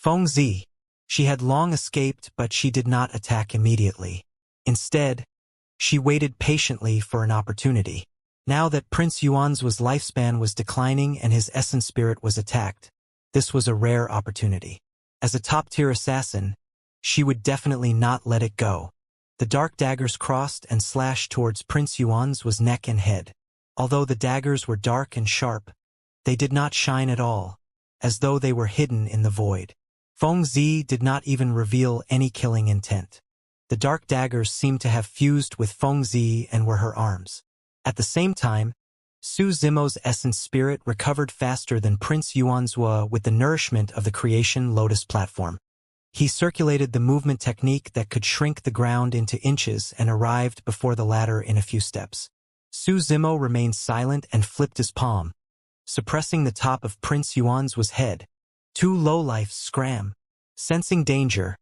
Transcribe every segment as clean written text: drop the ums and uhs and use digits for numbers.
Fengzi. She had long escaped, but she did not attack immediately. Instead, she waited patiently for an opportunity. Now that Prince Yuan's lifespan was declining and his essence spirit was attacked, this was a rare opportunity. As a top-tier assassin, she would definitely not let it go. The dark daggers crossed and slashed towards Prince Yuan's neck and head. Although the daggers were dark and sharp, they did not shine at all, as though they were hidden in the void. Fengzi did not even reveal any killing intent. The dark daggers seemed to have fused with Fengzi and were her arms. At the same time, Su Zimo's essence spirit recovered faster than Prince Yuan's with the nourishment of the creation lotus platform. He circulated the movement technique that could shrink the ground into inches and arrived before the ladder in a few steps. Su Zimo remained silent and flipped his palm, suppressing the top of Prince Yuan's head. Two lowlifes scram. Sensing danger,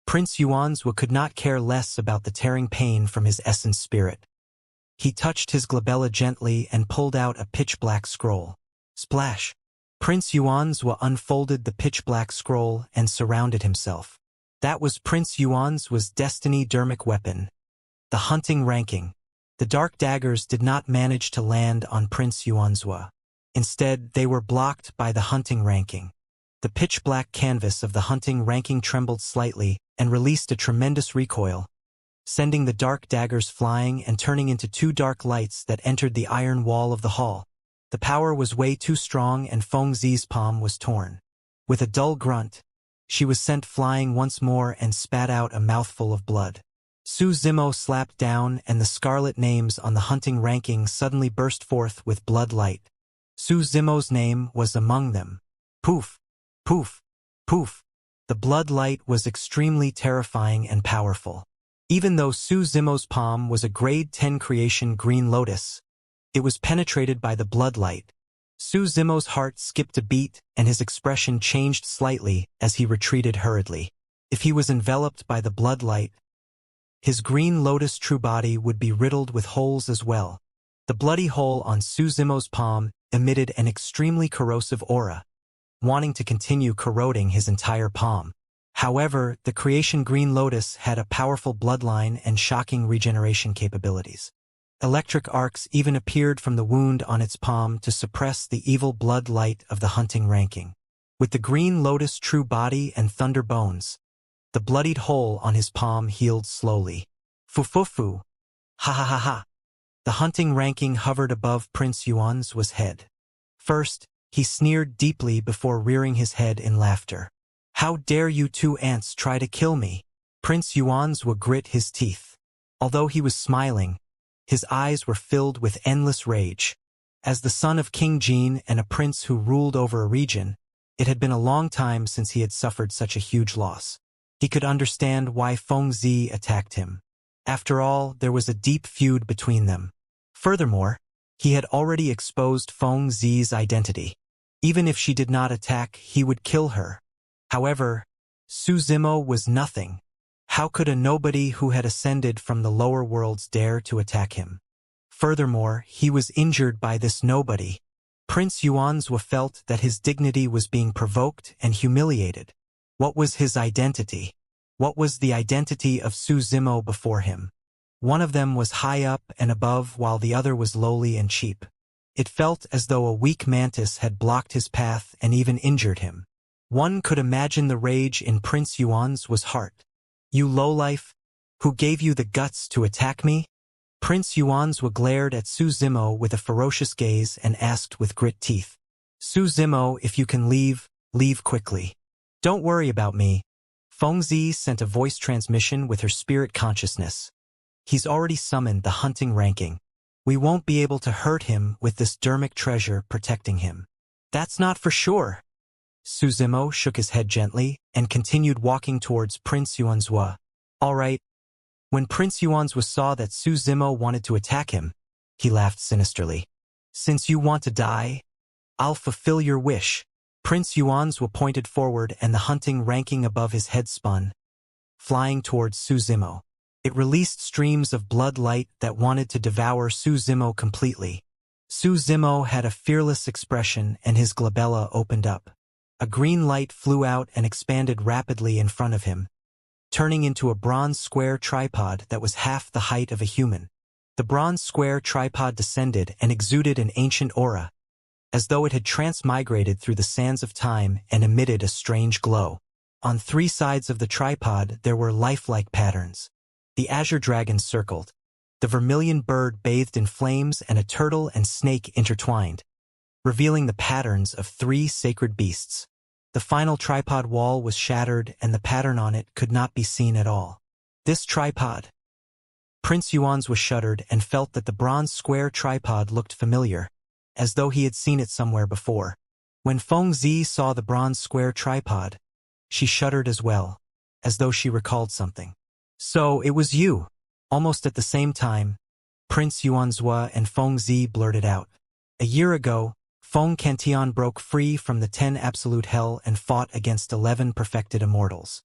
Prince Yuan's could not care less about the tearing pain from his essence spirit. He touched his glabella gently and pulled out a pitch-black scroll. Splash! Prince Yuan's unfolded the pitch-black scroll and surrounded himself. That was Prince Yuan's destiny dermic weapon. The hunting ranking. The dark daggers did not manage to land on Prince Yuan's. Instead, they were blocked by the hunting ranking. The pitch-black canvas of the hunting ranking trembled slightly and released a tremendous recoil, sending the dark daggers flying and turning into two dark lights that entered the iron wall of the hall. The power was way too strong and Fengzi's palm was torn. With a dull grunt, she was sent flying once more and spat out a mouthful of blood. Su Zimo slapped down and the scarlet names on the hunting ranking suddenly burst forth with blood light. Su Zimo's name was among them. Poof! Poof! Poof! The blood light was extremely terrifying and powerful. Even though Su Zimo's palm was a grade 10 creation green lotus, it was penetrated by the blood light. Su Zimo's heart skipped a beat and his expression changed slightly as he retreated hurriedly. If he was enveloped by the blood light, his green lotus true body would be riddled with holes as well. The bloody hole on Su Zimo's palm emitted an extremely corrosive aura, wanting to continue corroding his entire palm. However, the creation green lotus had a powerful bloodline and shocking regeneration capabilities. Electric arcs even appeared from the wound on its palm to suppress the evil blood light of the hunting ranking. With the green lotus true body and thunder bones, the bloodied hole on his palm healed slowly. Fu-fu-fu. Ha-ha-ha-ha. The hunting ranking hovered above Prince Yuan's head. First, he sneered deeply before rearing his head in laughter. How dare you two ants try to kill me? Prince Yuan's grit his teeth. Although he was smiling, his eyes were filled with endless rage. As the son of King Jin and a prince who ruled over a region, it had been a long time since he had suffered such a huge loss. He could understand why Fengzi attacked him. After all, there was a deep feud between them. Furthermore, he had already exposed Fengzi's identity. Even if she did not attack, he would kill her. However, Su Zimo was nothing. How could a nobody who had ascended from the lower worlds dare to attack him? Furthermore, he was injured by this nobody. Prince Yuan's felt that his dignity was being provoked and humiliated. What was his identity? What was the identity of Su Zimo before him? One of them was high up and above while the other was lowly and cheap. It felt as though a weak mantis had blocked his path and even injured him. One could imagine the rage in Prince Yuan's heart. You lowlife, who gave you the guts to attack me? Prince Yuan's glared at Su Zimo with a ferocious gaze and asked with grit teeth. Su Zimo, if you can leave, leave quickly. Don't worry about me. Fengzi sent a voice transmission with her spirit consciousness. He's already summoned the hunting ranking. We won't be able to hurt him with this dermic treasure protecting him. That's not for sure. Su Zimo shook his head gently and continued walking towards Prince Yuan's. All right. When Prince Yuan's saw that Su Zimo wanted to attack him, he laughed sinisterly. Since you want to die, I'll fulfill your wish. Prince Yuan's pointed forward and the hunting ranking above his head spun, flying towards Su Zimo. It released streams of blood light that wanted to devour Su Zimo completely. Su Zimo had a fearless expression and his glabella opened up. A green light flew out and expanded rapidly in front of him, turning into a bronze square tripod that was half the height of a human. The bronze square tripod descended and exuded an ancient aura, as though it had transmigrated through the sands of time and emitted a strange glow. On three sides of the tripod there were lifelike patterns. The azure dragon circled, the vermilion bird bathed in flames, and a turtle and snake intertwined, revealing the patterns of three sacred beasts. The final tripod wall was shattered and the pattern on it could not be seen at all. This tripod. Prince Yuan's was shuddered and felt that the bronze square tripod looked familiar, as though he had seen it somewhere before. When Feng Zi saw the bronze square tripod, she shuddered as well, as though she recalled something. So it was you. Almost at the same time, Prince Yuanzhua and Feng Zi blurted out. A year ago, Feng Cantian broke free from the 10 absolute hell and fought against 11 perfected immortals.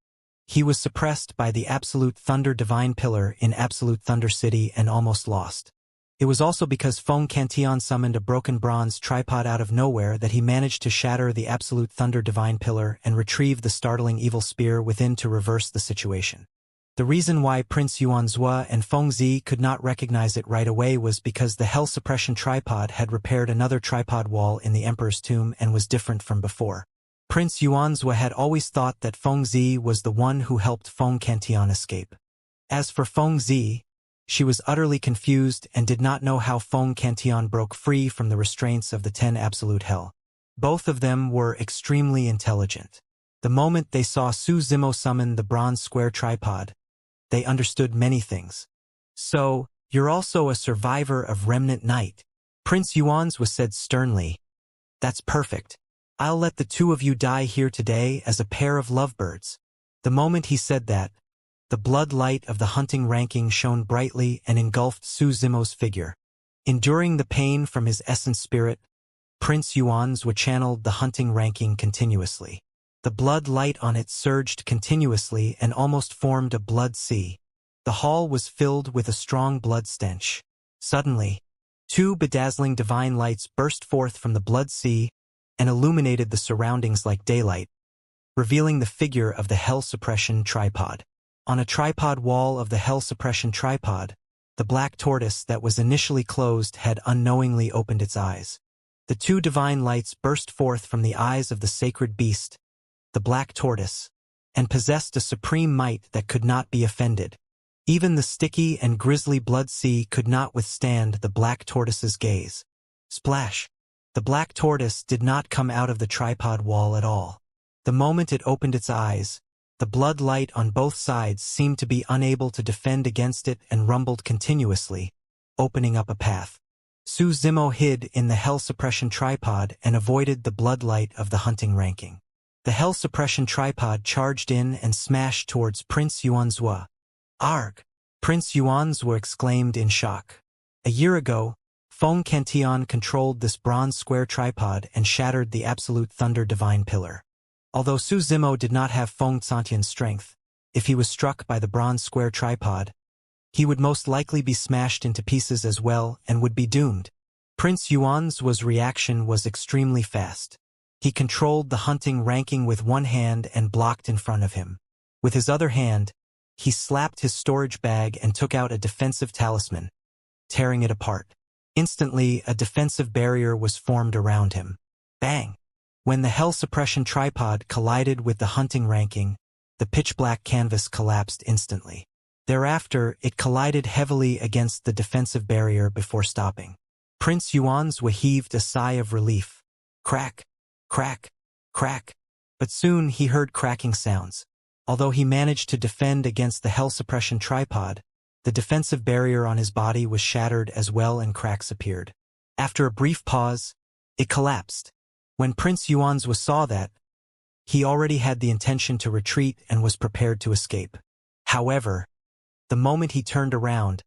He was suppressed by the absolute thunder divine pillar in absolute thunder city and almost lost. It was also because Feng Cantian summoned a broken bronze tripod out of nowhere that he managed to shatter the absolute thunder divine pillar and retrieve the startling evil spear within to reverse the situation. The reason why Prince Yuanzhua and Feng Zi could not recognize it right away was because the hell suppression tripod had repaired another tripod wall in the Emperor's tomb and was different from before. Prince Yuanzhua had always thought that Feng Zi was the one who helped Feng Cantian escape. As for Feng Zi, she was utterly confused and did not know how Feng Cantian broke free from the restraints of the 10 absolute hell. Both of them were extremely intelligent. The moment they saw Su Zimo summon the bronze square tripod, they understood many things. So, you're also a survivor of Remnant Night? Prince Yuan's was said sternly. That's perfect. I'll let the two of you die here today as a pair of lovebirds. The moment he said that, the blood light of the hunting ranking shone brightly and engulfed Su Zimo's figure. Enduring the pain from his essence spirit, Prince Yuan's was channeled the hunting ranking continuously. The blood light on it surged continuously and almost formed a blood sea. The hall was filled with a strong blood stench. Suddenly, two bedazzling divine lights burst forth from the blood sea and illuminated the surroundings like daylight, revealing the figure of the hell suppression tripod. On a tripod wall of the hell suppression tripod, the black tortoise that was initially closed had unknowingly opened its eyes. The two divine lights burst forth from the eyes of the sacred beast, the black tortoise, and possessed a supreme might that could not be offended. Even the sticky and grisly blood sea could not withstand the black tortoise's gaze. Splash! The black tortoise did not come out of the tripod wall at all. The moment it opened its eyes, the blood light on both sides seemed to be unable to defend against it and rumbled continuously, opening up a path. Su Zimo hid in the hell suppression tripod and avoided the blood light of the hunting ranking. The hell suppression tripod charged in and smashed towards Prince Yuanzhua. Arg! Prince Yuanzhua exclaimed in shock. A year ago, Feng Cantian controlled this bronze square tripod and shattered the absolute thunder divine pillar. Although Su Zimo did not have Feng Cantian's strength, if he was struck by the bronze square tripod, he would most likely be smashed into pieces as well and would be doomed. Prince Yuanzhua's reaction was extremely fast. He controlled the hunting ranking with one hand and blocked in front of him. With his other hand, he slapped his storage bag and took out a defensive talisman, tearing it apart. Instantly, a defensive barrier was formed around him. Bang! When the hell suppression tripod collided with the hunting ranking, the pitch-black canvas collapsed instantly. Thereafter, it collided heavily against the defensive barrier before stopping. Prince Yuanzhua heaved a sigh of relief. Crack! Crack! Crack! But soon he heard cracking sounds. Although he managed to defend against the hell suppression tripod, the defensive barrier on his body was shattered as well and cracks appeared. After a brief pause, it collapsed. When Prince Yuanzhua saw that, he already had the intention to retreat and was prepared to escape. However, the moment he turned around,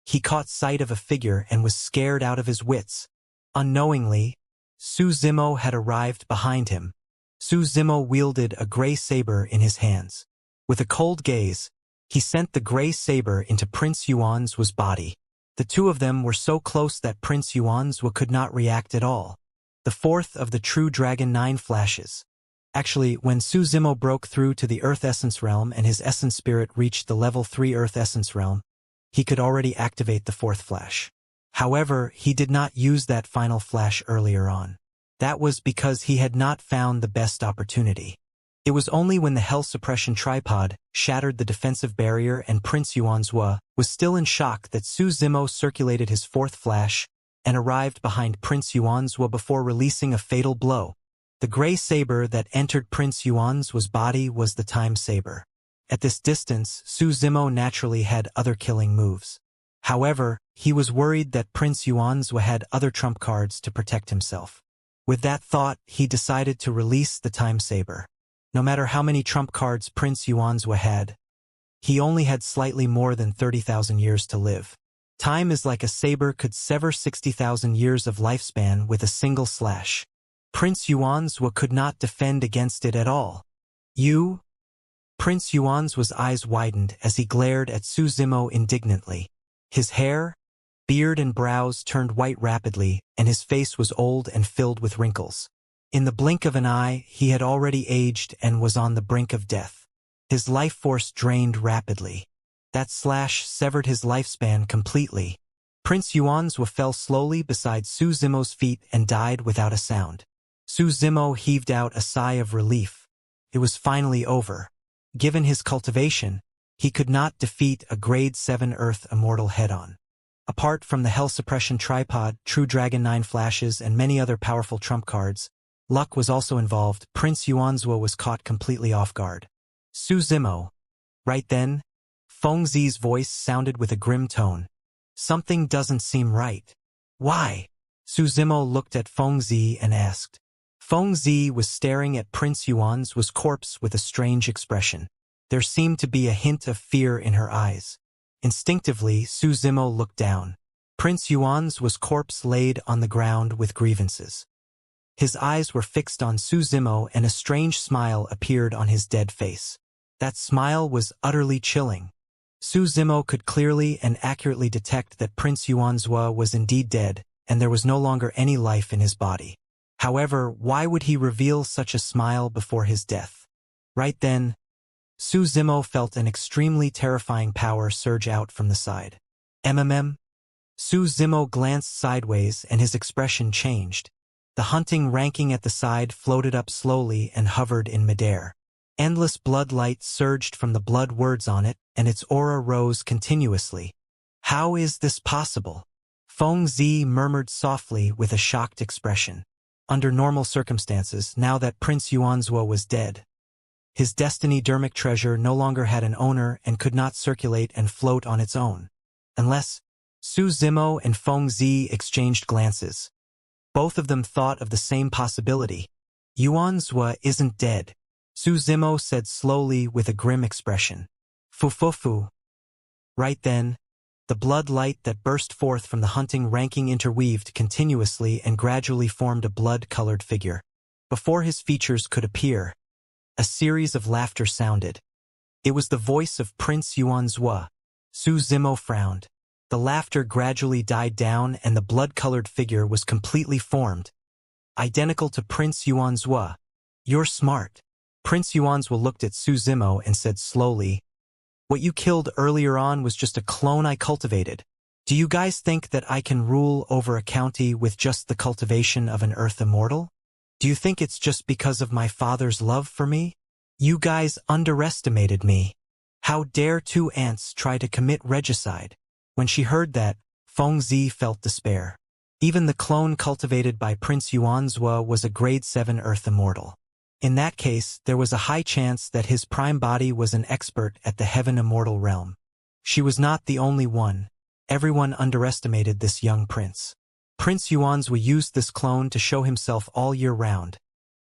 he caught sight of a figure and was scared out of his wits. Unknowingly, Su Zimo had arrived behind him. Su Zimo wielded a gray saber in his hands. With a cold gaze, he sent the gray saber into Prince Yuanzhua's body. The two of them were so close that Prince Yuanzhua could not react at all. The fourth of the true Dragon 9 flashes. Actually, when Su Zimo broke through to the Earth Essence Realm and his Essence Spirit reached the Level 3 Earth Essence Realm, he could already activate the fourth flash. However, he did not use that final flash earlier on. That was because he had not found the best opportunity. It was only when the Hell Suppression Tripod shattered the defensive barrier and Prince Yuanzhua was still in shock that Su Zimo circulated his fourth flash and arrived behind Prince Yuanzhua before releasing a fatal blow. The gray saber that entered Prince Yuanzhua's body was the Time Saber. At this distance, Su Zimo naturally had other killing moves. However, he was worried that Prince Yuanzhua had other trump cards to protect himself. With that thought, he decided to release the Time Saber. No matter how many trump cards Prince Yuanzhua had, he only had slightly more than 30,000 years to live. Time is like a saber could sever 60,000 years of lifespan with a single slash. Prince Yuanzhua could not defend against it at all. You? Prince Yuanzhua's eyes widened as he glared at Su Zimo indignantly. His hair, beard and brows turned white rapidly, and his face was old and filled with wrinkles. In the blink of an eye, he had already aged and was on the brink of death. His life force drained rapidly. That slash severed his lifespan completely. Prince Yuanzhua fell slowly beside Su Zimo's feet and died without a sound. Su Zimo heaved out a sigh of relief. It was finally over. Given his cultivation, he could not defeat a Grade 7 Earth Immortal head-on. Apart from the Hell Suppression Tripod, True Dragon 9 flashes, and many other powerful trump cards, luck was also involved. Prince Yuanzhua was caught completely off guard. Su Zimo. Right then, Feng Zi's voice sounded with a grim tone. Something doesn't seem right. Why? Su Zimo looked at Feng Zi and asked. Feng Zi was staring at Prince Yuanzhua's corpse with a strange expression. There seemed to be a hint of fear in her eyes. Instinctively, Su Zimo looked down. Prince Yuanzhua's corpse laid on the ground with grievances. His eyes were fixed on Su Zimo and a strange smile appeared on his dead face. That smile was utterly chilling. Su Zimo could clearly and accurately detect that Prince Yuanzhua was indeed dead, and there was no longer any life in his body. However, why would he reveal such a smile before his death? Right then, Su Zimo felt an extremely terrifying power surge out from the side. Su Zimo glanced sideways and his expression changed. The hunting ranking at the side floated up slowly and hovered in midair. Endless blood light surged from the blood words on it, and its aura rose continuously. How is this possible? Feng Zi murmured softly with a shocked expression. Under normal circumstances, now that Prince Yuanzhua was dead, his destiny dermic treasure no longer had an owner and could not circulate and float on its own. Unless Su Zimo and Feng Zi exchanged glances. Both of them thought of the same possibility. Yuanzhua isn't dead, Su Zimo said slowly with a grim expression. Fu. Right then, the blood light that burst forth from the hunting ranking interweaved continuously and gradually formed a blood-colored figure. Before his features could appear, a series of laughter sounded. It was the voice of Prince Yuanzhua. Su Zimo frowned. The laughter gradually died down and the blood-colored figure was completely formed. Identical to Prince Yuanzhua. You're smart. Prince Yuanzhua looked at Su Zimo and said slowly, what you killed earlier on was just a clone I cultivated. Do you guys think that I can rule over a county with just the cultivation of an Earth Immortal? Do you think it's just because of my father's love for me? You guys underestimated me. How dare two ants try to commit regicide? When she heard that, Feng Zi felt despair. Even the clone cultivated by Prince Yuanzhua was a Grade 7 Earth Immortal. In that case, there was a high chance that his prime body was an expert at the Heaven Immortal realm. She was not the only one. Everyone underestimated this young prince. Prince Yuanzhua used this clone to show himself all year round,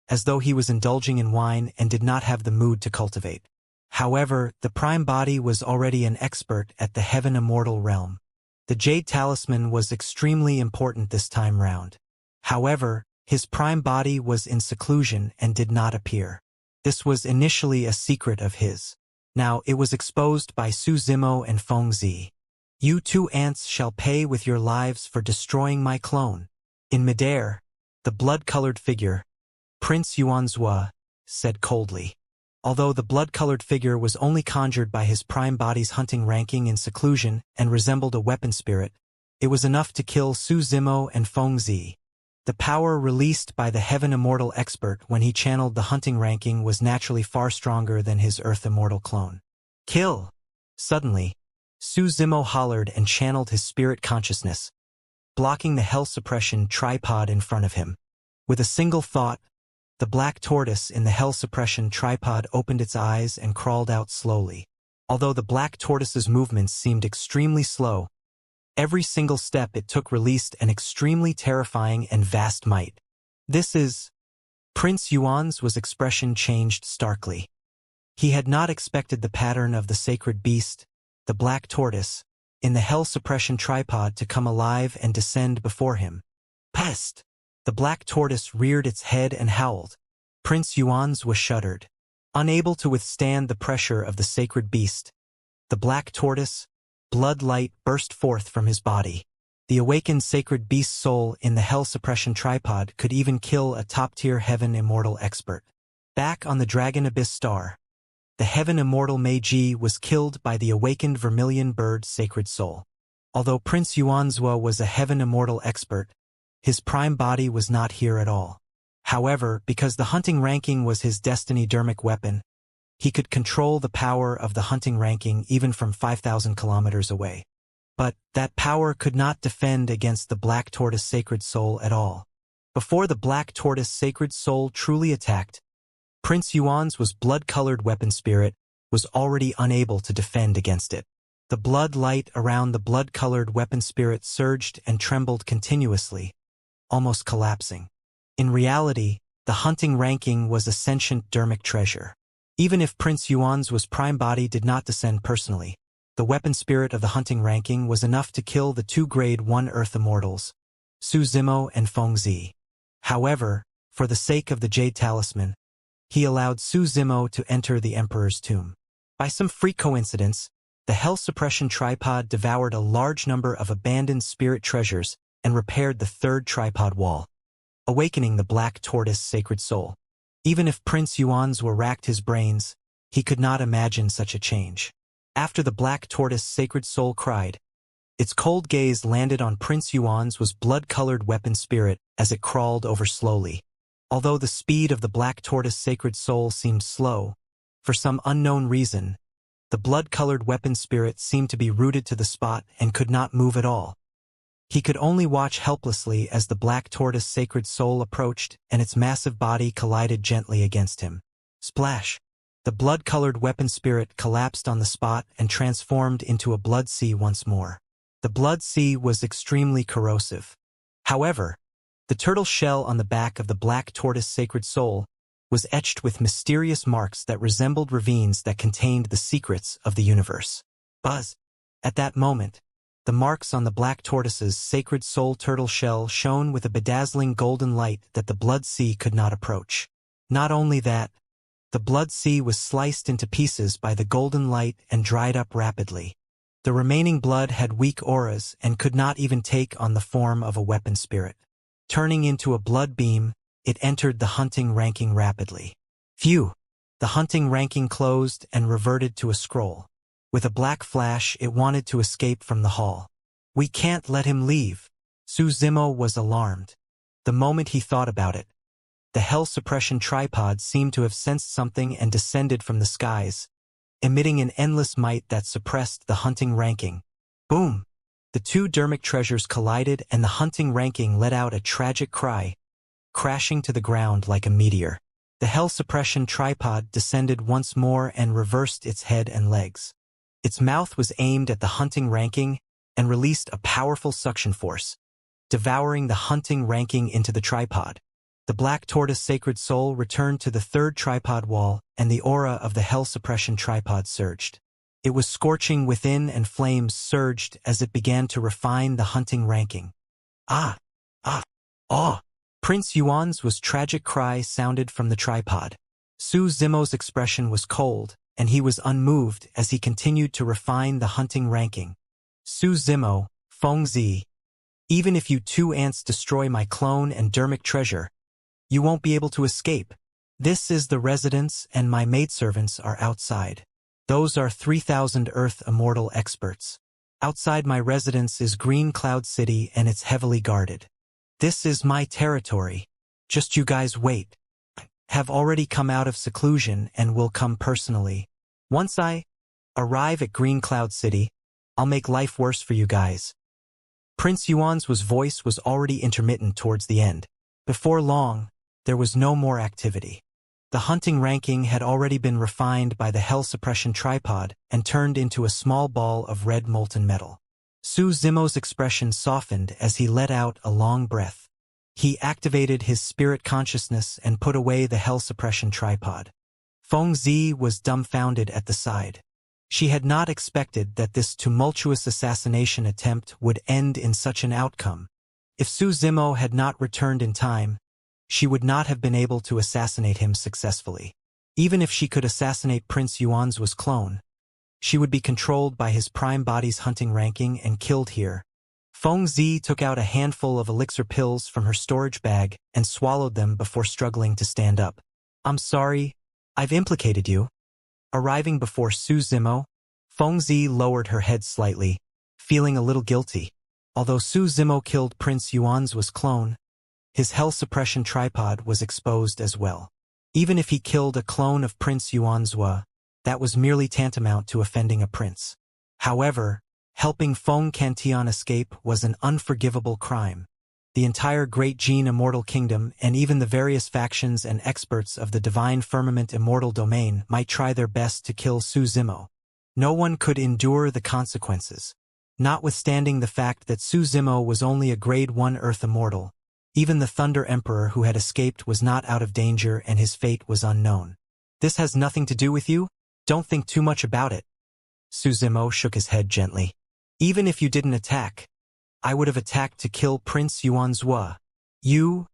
as though he was indulging in wine and did not have the mood to cultivate. However, the prime body was already an expert at the Heaven Immortal realm. The Jade Talisman was extremely important this time round. However, his prime body was in seclusion and did not appear. This was initially a secret of his. Now it was exposed by Su Zimo and Feng Zi. You two ants shall pay with your lives for destroying my clone. In midair, the blood-colored figure, Prince Yuanzhua, said coldly. Although the blood-colored figure was only conjured by his prime body's hunting ranking in seclusion and resembled a weapon spirit, it was enough to kill Su Zimo and Feng Zi. The power released by the Heaven Immortal expert when he channeled the hunting ranking was naturally far stronger than his Earth Immortal clone. Kill! Suddenly, Su Zimo hollered and channeled his spirit consciousness, blocking the hell suppression tripod in front of him. With a single thought, the black tortoise in the hell suppression tripod opened its eyes and crawled out slowly. Although the black tortoise's movements seemed extremely slow, every single step it took released an extremely terrifying and vast might. This is... Prince Yuan's expression changed starkly. He had not expected the pattern of the sacred beast, the black tortoise, in the hell suppression tripod to come alive and descend before him. Pest! The black tortoise reared its head and howled. Prince Yuan's shuddered. Unable to withstand the pressure of the sacred beast, the black tortoise, blood light burst forth from his body. The awakened sacred beast soul in the hell suppression tripod could even kill a top-tier Heaven Immortal expert. Back on the Dragon Abyss star, the Heaven Immortal Meiji was killed by the awakened vermilion bird sacred soul. Although Prince Yuanzhua was a Heaven Immortal expert, his prime body was not here at all. However, because the hunting ranking was his destiny dermic weapon, he could control the power of the hunting ranking even from 5,000 kilometers away. But that power could not defend against the black tortoise sacred soul at all. Before the black tortoise sacred soul truly attacked, Prince Yuan's blood-colored weapon spirit was already unable to defend against it. The blood light around the blood-colored weapon spirit surged and trembled continuously, almost collapsing. In reality, the hunting ranking was a sentient dermic treasure. Even if Prince Yuan's prime body did not descend personally, the weapon spirit of the hunting ranking was enough to kill the two Grade 1 Earth Immortals, Su Zimo and Feng Zi. However, for the sake of the Jade Talisman, he allowed Su Zimo to enter the Emperor's tomb. By some freak coincidence, the hell suppression tripod devoured a large number of abandoned spirit treasures and repaired the third tripod wall, awakening the black tortoise sacred soul. Even if Prince Yuan's racked his brains, he could not imagine such a change. After the black tortoise sacred soul cried, its cold gaze landed on Prince Yuan's blood-colored weapon spirit as it crawled over slowly. Although the speed of the black tortoise sacred soul seemed slow, for some unknown reason, the blood-colored weapon spirit seemed to be rooted to the spot and could not move at all. He could only watch helplessly as the black tortoise sacred soul approached and its massive body collided gently against him. Splash! The blood-colored weapon spirit collapsed on the spot and transformed into a blood sea once more. The blood sea was extremely corrosive. However, the turtle shell on the back of the black tortoise sacred soul was etched with mysterious marks that resembled ravines that contained the secrets of the universe. Buzz! At that moment, the marks on the black tortoise's sacred soul turtle shell shone with a bedazzling golden light that the blood sea could not approach. Not only that, the blood sea was sliced into pieces by the golden light and dried up rapidly. The remaining blood had weak auras and could not even take on the form of a weapon spirit. Turning into a blood beam, it entered the hunting ranking rapidly. Phew! The hunting ranking closed and reverted to a scroll. With a black flash, it wanted to escape from the hall. We can't let him leave. Su Zimo was alarmed. The moment he thought about it, the hell suppression tripod seemed to have sensed something and descended from the skies, emitting an endless might that suppressed the hunting ranking. Boom! The two dermic treasures collided and the hunting ranking let out a tragic cry, crashing to the ground like a meteor. The hell suppression tripod descended once more and reversed its head and legs. Its mouth was aimed at the hunting ranking and released a powerful suction force, devouring the hunting ranking into the tripod. The black tortoise sacred soul returned to the third tripod wall and the aura of the hell suppression tripod surged. It was scorching within and flames surged as it began to refine the hunting ranking. Ah! Ah! Ah! Prince Yuan's tragic cry sounded from the tripod. Su Zimo's expression was cold, and he was unmoved as he continued to refine the hunting ranking. Su Zimo, Feng Zi, even if you two ants destroy my clone and dermic treasure, you won't be able to escape. This is the residence and my maidservants are outside. Those are 3,000 Earth Immortal experts. Outside my residence is Green Cloud City and it's heavily guarded. This is my territory. Just you guys wait. Have already come out of seclusion and will come personally. Once I arrive at Green Cloud City, I'll make life worse for you guys. Prince Yuan's voice was already intermittent towards the end. Before long, there was no more activity. The hunting ranking had already been refined by the hell suppression tripod and turned into a small ball of red molten metal. Su Zimo's expression softened as he let out a long breath. He activated his spirit consciousness and put away the hell suppression tripod. Feng Zi was dumbfounded at the side. She had not expected that this tumultuous assassination attempt would end in such an outcome. If Su Zimo had not returned in time, she would not have been able to assassinate him successfully. Even if she could assassinate Prince Yuan's clone, she would be controlled by his prime body's hunting ranking and killed here. Feng Zi took out a handful of elixir pills from her storage bag and swallowed them before struggling to stand up. I'm sorry, I've implicated you. Arriving before Su Zimo, Feng Zi lowered her head slightly, feeling a little guilty. Although Su Zimo killed Prince Yuan's clone, his hell suppression tripod was exposed as well. Even if he killed a clone of Prince Yuan's, that was merely tantamount to offending a prince. However, helping Feng Cantion escape was an unforgivable crime. The entire Great Gene Immortal Kingdom and even the various factions and experts of the Divine Firmament Immortal Domain might try their best to kill Su Zimo. No one could endure the consequences. Notwithstanding the fact that Su Zimo was only a Grade 1 Earth Immortal, even the Thunder Emperor who had escaped was not out of danger and his fate was unknown. This has nothing to do with you? Don't think too much about it. Su Zimo shook his head gently. Even if you didn't attack, I would have attacked to kill Prince Yuan's. You?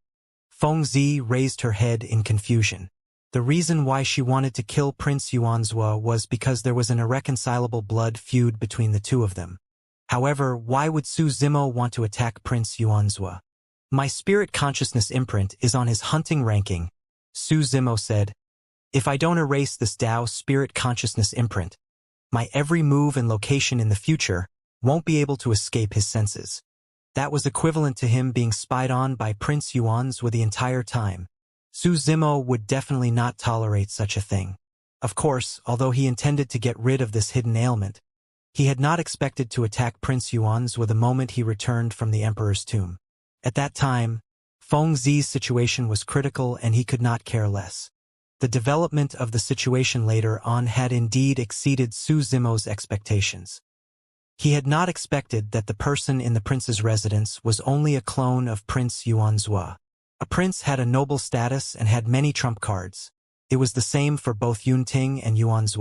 Feng Zi raised her head in confusion. The reason why she wanted to kill Prince Yuan's was because there was an irreconcilable blood feud between the two of them. However, why would Su Zimo want to attack Prince Yuan's? My spirit consciousness imprint is on his hunting ranking, Su Zimo said. If I don't erase this Tao spirit consciousness imprint, my every move and location in the future won't be able to escape his senses. That was equivalent to him being spied on by Prince Yuan's the entire time. Su Zimo would definitely not tolerate such a thing. Of course, although he intended to get rid of this hidden ailment, he had not expected to attack Prince Yuan's the moment he returned from the Emperor's tomb. At that time, Feng Zi's situation was critical and he could not care less. The development of the situation later on had indeed exceeded Su Zimo's expectations. He had not expected that the person in the prince's residence was only a clone of Prince Yuan's. A prince had a noble status and had many trump cards. It was the same for both Yunting and Yuan's.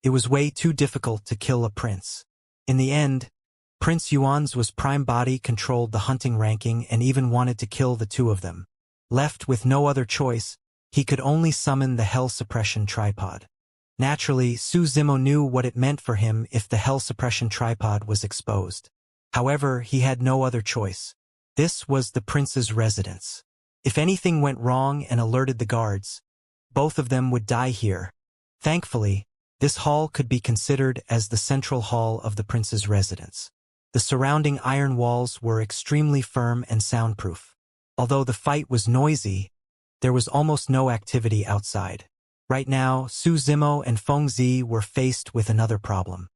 It was way too difficult to kill a prince. In the end, Prince Yuan's prime body controlled the hunting ranking and even wanted to kill the two of them. Left with no other choice, he could only summon the hell suppression tripod. Naturally, Su Zimo knew what it meant for him if the hell suppression tripod was exposed. However, he had no other choice. This was the prince's residence. If anything went wrong and alerted the guards, both of them would die here. Thankfully, this hall could be considered as the central hall of the prince's residence. The surrounding iron walls were extremely firm and soundproof. Although the fight was noisy, there was almost no activity outside. Right now, Su Zimo and Feng Zi were faced with another problem.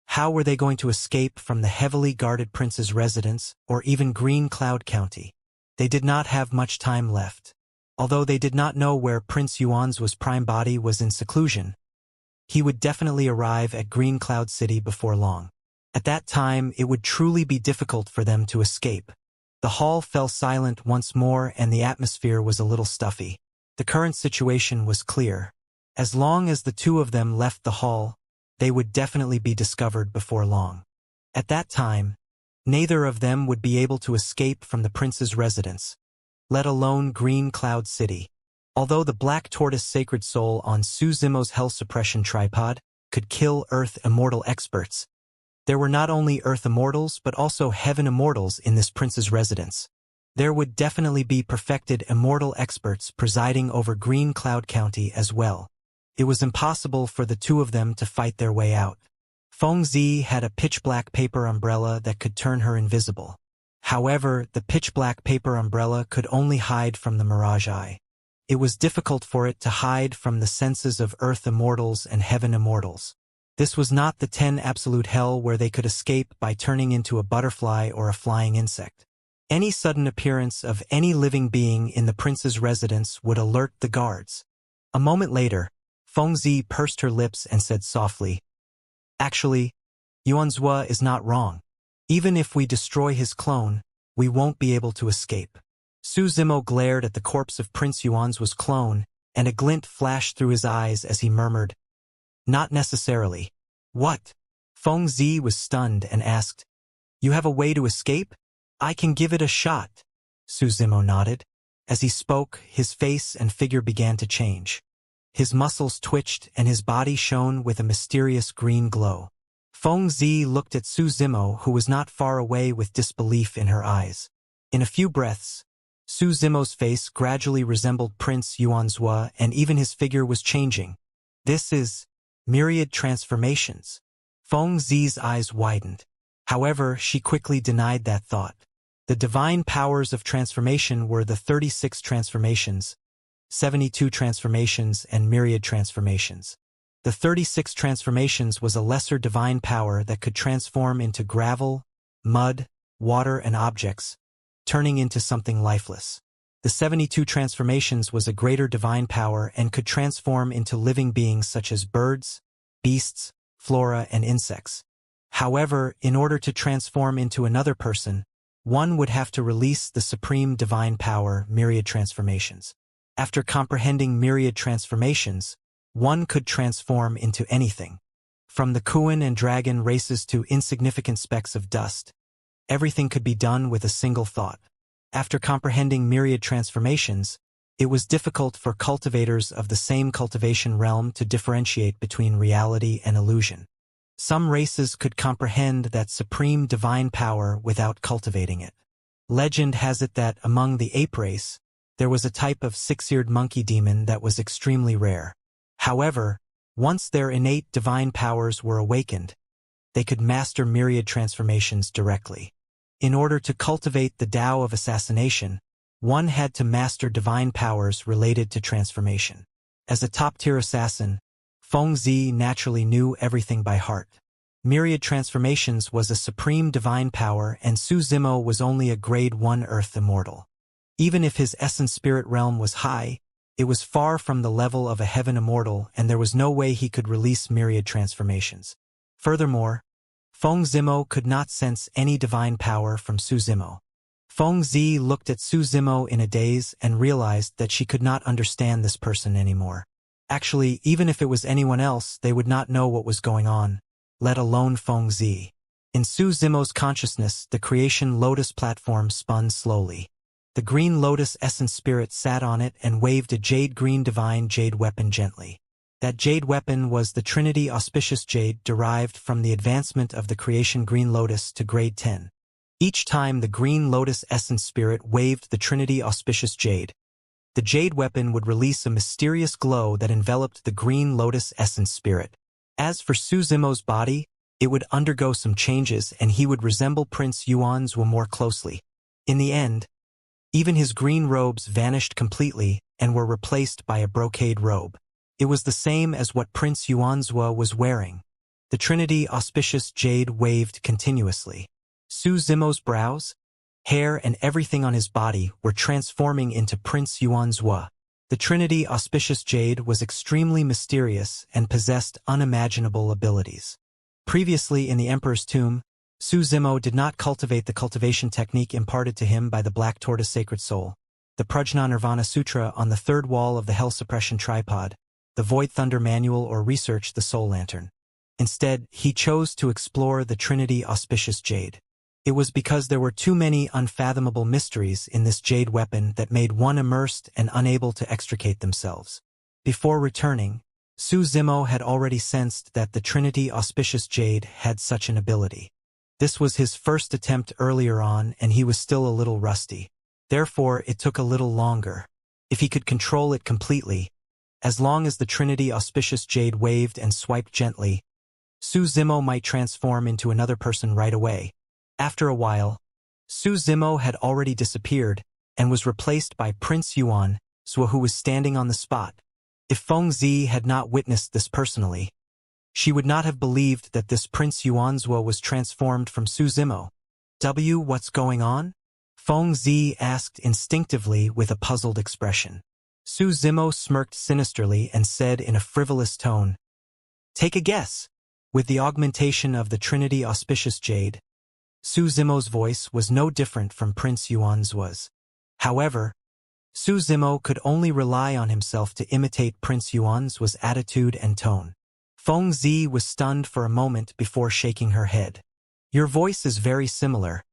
How were they going to escape from the heavily guarded prince's residence or even Green Cloud County? They did not have much time left. Although they did not know where Prince Yuan's prime body was in seclusion, he would definitely arrive at Green Cloud City before long. At that time, it would truly be difficult for them to escape. The hall fell silent once more and the atmosphere was a little stuffy. The current situation was clear. As long as the two of them left the hall, they would definitely be discovered before long. At that time, neither of them would be able to escape from the prince's residence, let alone Green Cloud City. Although the Black Tortoise Sacred Soul on Su Zimo's Hell Suppression Tripod could kill Earth Immortal experts, there were not only Earth Immortals but also Heaven Immortals in this prince's residence. There would definitely be perfected immortal experts presiding over Green Cloud County as well. It was impossible for the two of them to fight their way out. Feng Zi had a pitch-black paper umbrella that could turn her invisible. However, the pitch-black paper umbrella could only hide from the Mirage Eye. It was difficult for it to hide from the senses of Earth Immortals and Heaven Immortals. This was not the 10 absolute hell where they could escape by turning into a butterfly or a flying insect. Any sudden appearance of any living being in the prince's residence would alert the guards. A moment later, Feng Zi pursed her lips and said softly, "Actually, Yuanzhua is not wrong. Even if we destroy his clone, we won't be able to escape." Su Zimo glared at the corpse of Prince Yuanzhua's clone, and a glint flashed through his eyes as he murmured, "Not necessarily." "What?" Feng Zi was stunned and asked, "You have a way to escape? I can give it a shot." Su Zimo nodded. As he spoke, his face and figure began to change. His muscles twitched and his body shone with a mysterious green glow. Feng Zi looked at Su Zimo, who was not far away, with disbelief in her eyes. In a few breaths, Su Zimo's face gradually resembled Prince Yuanzhua, and even his figure was changing. "This is myriad transformations." Feng Zi's eyes widened. However, she quickly denied that thought. The divine powers of transformation were the 36 transformations, 72 transformations, and myriad transformations. The 36 transformations was a lesser divine power that could transform into gravel, mud, water, and objects, turning into something lifeless. The 72 transformations was a greater divine power and could transform into living beings such as birds, beasts, flora, and insects. However, in order to transform into another person, one would have to release the supreme divine power, myriad transformations. After comprehending myriad transformations, one could transform into anything. From the Kuan and Dragon races to insignificant specks of dust, everything could be done with a single thought. After comprehending myriad transformations, it was difficult for cultivators of the same cultivation realm to differentiate between reality and illusion. Some races could comprehend that supreme divine power without cultivating it. Legend has it that among the ape race, there was a type of six-eared monkey demon that was extremely rare. However, once their innate divine powers were awakened, they could master myriad transformations directly. In order to cultivate the Tao of assassination, one had to master divine powers related to transformation. As a top-tier assassin, Feng Zi naturally knew everything by heart. Myriad transformations was a supreme divine power, and Su Zimo was only a grade 1 Earth Immortal. Even if his essence spirit realm was high, it was far from the level of a Heaven Immortal, and there was no way he could release myriad transformations. Furthermore, Feng Zimo could not sense any divine power from Su Zimo. Feng Zi looked at Su Zimo in a daze and realized that she could not understand this person anymore. Actually, even if it was anyone else, they would not know what was going on, let alone Feng Zi. In Su Zimo's consciousness, the creation lotus platform spun slowly. The green lotus essence spirit sat on it and waved a jade-green divine jade weapon gently. That jade weapon was the Trinity Auspicious Jade, derived from the advancement of the creation Green Lotus to grade 10. Each time the Green Lotus essence spirit waved the Trinity Auspicious Jade, the jade weapon would release a mysterious glow that enveloped the Green Lotus essence spirit. As for Su Zimo's body, it would undergo some changes and he would resemble Prince Yuanzhua more closely. In the end, even his green robes vanished completely and were replaced by a brocade robe. It was the same as what Prince Yuanzhua was wearing. The Trinity Auspicious Jade waved continuously. Su Zimo's brows, hair, and everything on his body were transforming into Prince Yuanzhua. The Trinity Auspicious Jade was extremely mysterious and possessed unimaginable abilities. Previously in the Emperor's tomb, Su Zimo did not cultivate the cultivation technique imparted to him by the Black Tortoise Sacred Soul, the Prajna Nirvana Sutra on the third wall of the Hell Suppression Tripod, the Void Thunder Manual, or research the Soul Lantern. Instead, he chose to explore the Trinity Auspicious Jade. It was because there were too many unfathomable mysteries in this jade weapon that made one immersed and unable to extricate themselves. Before returning, Su Zimo had already sensed that the Trinity Auspicious Jade had such an ability. This was his first attempt earlier on, and he was still a little rusty. Therefore, it took a little longer. If he could control it completely, as long as the Trinity auspicious jade waved and swiped gently, Su Zimo might transform into another person right away. After a while, Su Zimo had already disappeared and was replaced by Prince Yuan, who was standing on the spot. If Feng Zi had not witnessed this personally, she would not have believed that this Prince Yuanzhua was transformed from Su Zimo. What's going on? Feng Zi asked instinctively with a puzzled expression. Su Zimo smirked sinisterly and said in a frivolous tone, "Take a guess." With the augmentation of the Trinity auspicious jade, Su Zimo's voice was no different from Prince Yuanzhua's. However, Su Zimo could only rely on himself to imitate Prince Yuanzhua's attitude and tone. Feng Zi was stunned for a moment before shaking her head. Your voice is very similar,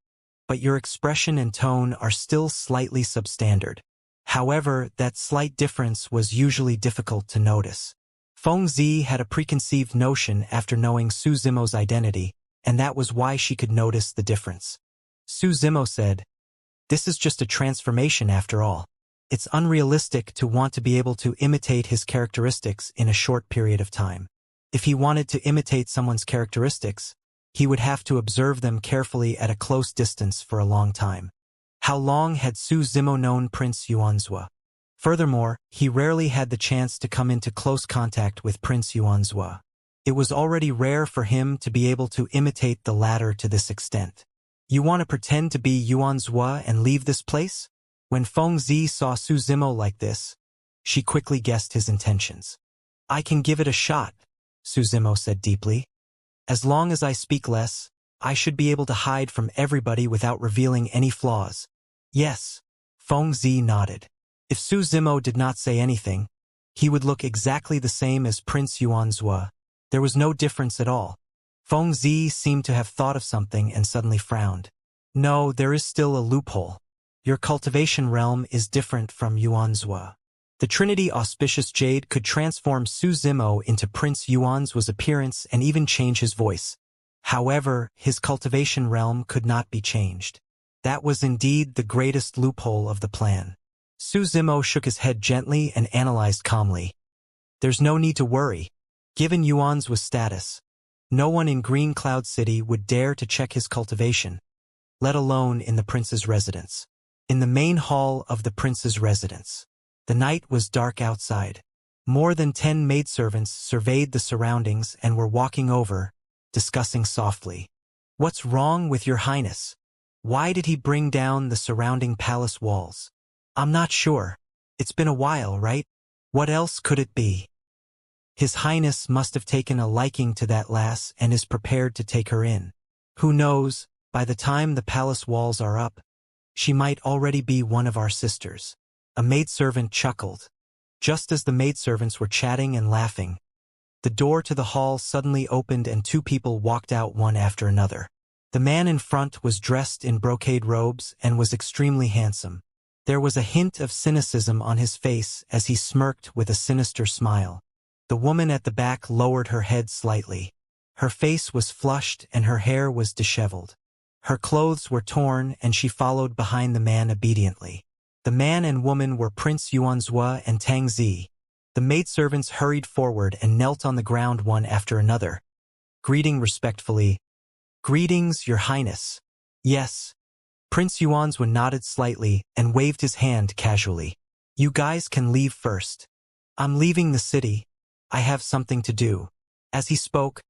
but your expression and tone are still slightly substandard. However, that slight difference was usually difficult to notice. Feng Zi had a preconceived notion after knowing Su Zimo's identity, and that was why she could notice the difference. Su Zimo said, "This is just a transformation after all. It's unrealistic to want to be able to imitate his characteristics in a short period of time. If he wanted to imitate someone's characteristics, he would have to observe them carefully at a close distance for a long time." How long had Su Zimo known Prince Yuanzhua? Furthermore, he rarely had the chance to come into close contact with Prince Yuanzhua. It was already rare for him to be able to imitate the latter to this extent. You want to pretend to be Yuanzhua and leave this place? When Feng Zi saw Su Zimo like this, she quickly guessed his intentions. "I can give it a shot," Su Zimo said deeply. "As long as I speak less, I should be able to hide from everybody without revealing any flaws." "Yes," Feng Zi nodded. If Su Zimo did not say anything, he would look exactly the same as Prince Yuanzhua. There was no difference at all. Feng Zi seemed to have thought of something and suddenly frowned. "No, there is still a loophole. Your cultivation realm is different from Yuanzhua." The Trinity auspicious jade could transform Su Zimo into Prince Yuanzhua's appearance and even change his voice. However, his cultivation realm could not be changed. That was indeed the greatest loophole of the plan. Su Zimo shook his head gently and analyzed calmly. "There's no need to worry. Given Yuanzhua's status, no one in Green Cloud City would dare to check his cultivation, let alone in the prince's residence." In the main hall of the prince's residence, the night was dark outside. More than 10 maidservants surveyed the surroundings and were walking over, discussing softly. "What's wrong with your highness? Why did he bring down the surrounding palace walls?" "I'm not sure. It's been a while, right? What else could it be? His Highness must have taken a liking to that lass and is prepared to take her in. Who knows, by the time the palace walls are up, she might already be one of our sisters." A maidservant chuckled. Just as the maidservants were chatting and laughing, the door to the hall suddenly opened and 2 people walked out one after another. The man in front was dressed in brocade robes and was extremely handsome. There was a hint of cynicism on his face as he smirked with a sinister smile. The woman at the back lowered her head slightly. Her face was flushed and her hair was disheveled. Her clothes were torn and she followed behind the man obediently. The man and woman were Prince Yuanzhua and Tang Zi. The maidservants hurried forward and knelt on the ground one after another, greeting respectfully. "Greetings, Your Highness." "Yes." Prince Yuanzhua nodded slightly and waved his hand casually. "You guys can leave first. I'm leaving the city. I have something to do." As he spoke,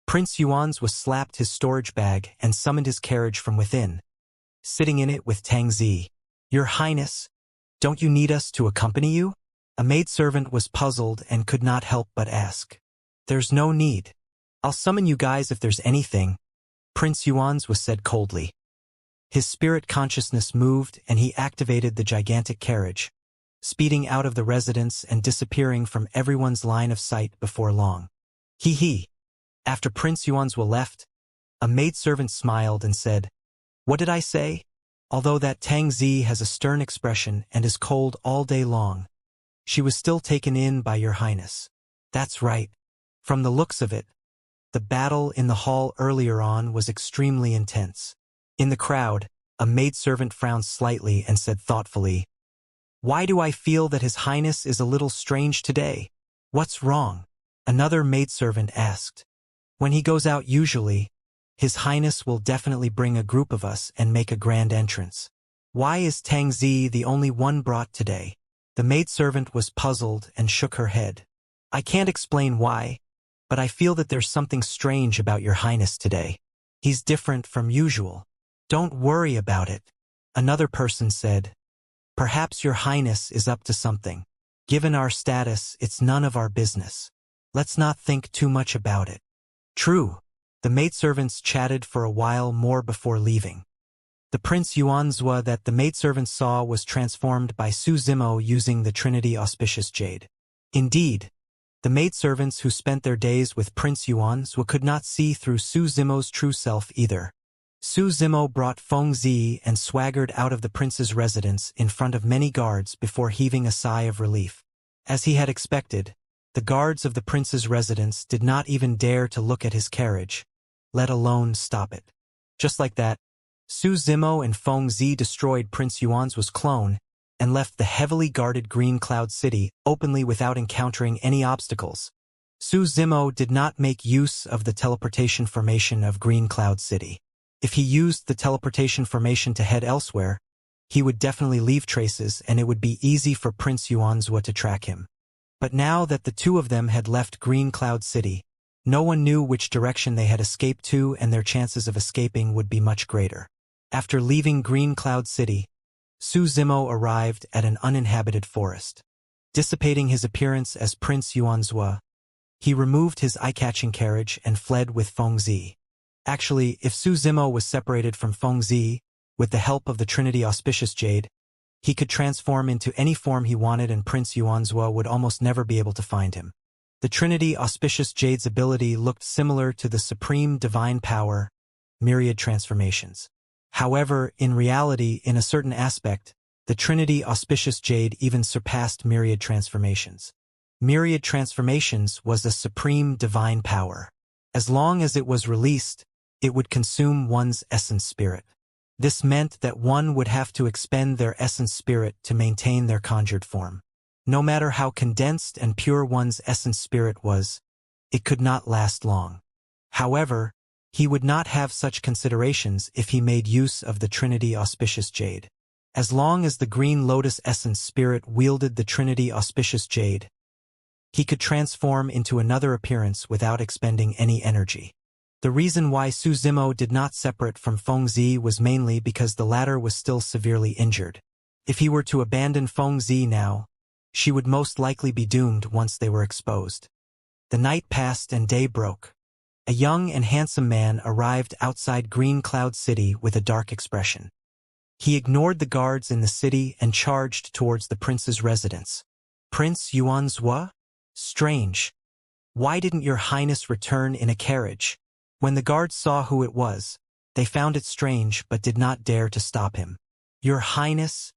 Prince Yuanzhua slapped his storage bag and summoned his carriage from within, sitting in it with Tang Zi. "Your Highness, don't you need us to accompany you?" A maidservant was puzzled and could not help but ask. "There's no need. I'll summon you guys if there's anything," Prince Yuanzhua said coldly. His spirit consciousness moved and he activated the gigantic carriage, speeding out of the residence and disappearing from everyone's line of sight before long. He. After Prince Yuanzhua left, a maidservant smiled and said, "What did I say?" Although that Tang Zi has a stern expression and is cold all day long, she was still taken in by Your Highness. That's right. From the looks of it, the battle in the hall earlier on was extremely intense. In the crowd, A maidservant frowned slightly and said thoughtfully, "Why do I feel that His Highness is a little strange today? What's wrong?" Another maidservant asked. "When he goes out usually, His Highness will definitely bring a group of us and make a grand entrance. Why is Tangzi the only one brought today?" The maidservant was puzzled and shook her head. "I can't explain why, but I feel that there's something strange about Your Highness today. He's different from usual." "Don't worry about it," another person said. "Perhaps Your Highness is up to something. Given our status, it's none of our business. Let's not think too much about it." "True." The maidservants chatted for a while more before leaving. The Prince Yuanzhua that the maidservants saw was transformed by Su Zimo using the Trinity Auspicious Jade. Indeed, the maidservants who spent their days with Prince Yuanzhua could not see through Su Zimo's true self either. Su Zimo brought Feng Zi and swaggered out of the prince's residence in front of many guards before heaving a sigh of relief. As he had expected, the guards of the prince's residence did not even dare to look at his carriage, let alone stop it. Just like that, Su Zimo and Feng Zi destroyed Prince Yuanzhua's clone and left the heavily guarded Green Cloud City openly without encountering any obstacles. Su Zimo did not make use of the teleportation formation of Green Cloud City. If he used the teleportation formation to head elsewhere, he would definitely leave traces and it would be easy for Prince Yuanzhua to track him. But now that the two of them had left Green Cloud City, no one knew which direction they had escaped to and their chances of escaping would be much greater. After leaving Green Cloud City, Su Zimo arrived at an uninhabited forest. Dissipating his appearance as Prince Yuanzhua, he removed his eye-catching carriage and fled with Feng Zi. Actually, if Su Zimo was separated from Feng Zi, with the help of the Trinity Auspicious Jade, he could transform into any form he wanted and Prince Yuanzhua would almost never be able to find him. The Trinity Auspicious Jade's ability looked similar to the Supreme Divine Power, Myriad Transformations. However, in reality, in a certain aspect, the Trinity Auspicious Jade even surpassed Myriad Transformations. Myriad Transformations was a supreme divine power. As long as it was released, it would consume one's essence spirit. This meant that one would have to expend their essence spirit to maintain their conjured form. No matter how condensed and pure one's essence spirit was, it could not last long. However, he would not have such considerations if he made use of the Trinity Auspicious Jade. As long as the Green Lotus Essence Spirit wielded the Trinity Auspicious Jade, he could transform into another appearance without expending any energy. The reason why Su Zimo did not separate from Feng Zi was mainly because the latter was still severely injured. If he were to abandon Feng Zi now, she would most likely be doomed once they were exposed. The night passed and day broke. A young and handsome man arrived outside Green Cloud City with a dark expression. He ignored the guards in the city and charged towards the prince's residence. "Prince Yuanzhua? Strange. Why didn't Your Highness return in a carriage?" When the guards saw who it was, they found it strange but did not dare to stop him. "Your Highness?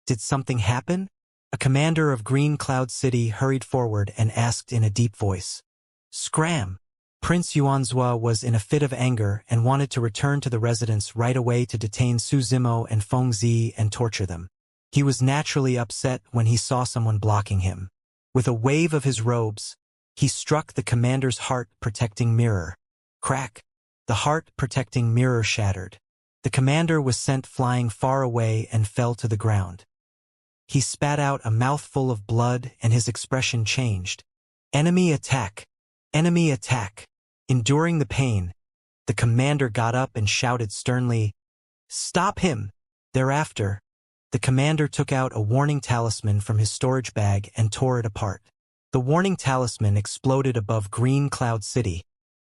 Did something happen?" A commander of Green Cloud City hurried forward and asked in a deep voice. "Scram!" Prince Yuanzhua was in a fit of anger and wanted to return to the residence right away to detain Su Zimo and Feng Zi and torture them. He was naturally upset when he saw someone blocking him. With a wave of his robes, he struck the commander's heart-protecting mirror. Crack! The heart-protecting mirror shattered. The commander was sent flying far away and fell to the ground. He spat out a mouthful of blood and his expression changed. "Enemy attack! Enemy attack!" Enduring the pain, the commander got up and shouted sternly, "Stop him!" Thereafter, the commander took out a warning talisman from his storage bag and tore it apart. The warning talisman exploded above Green Cloud City,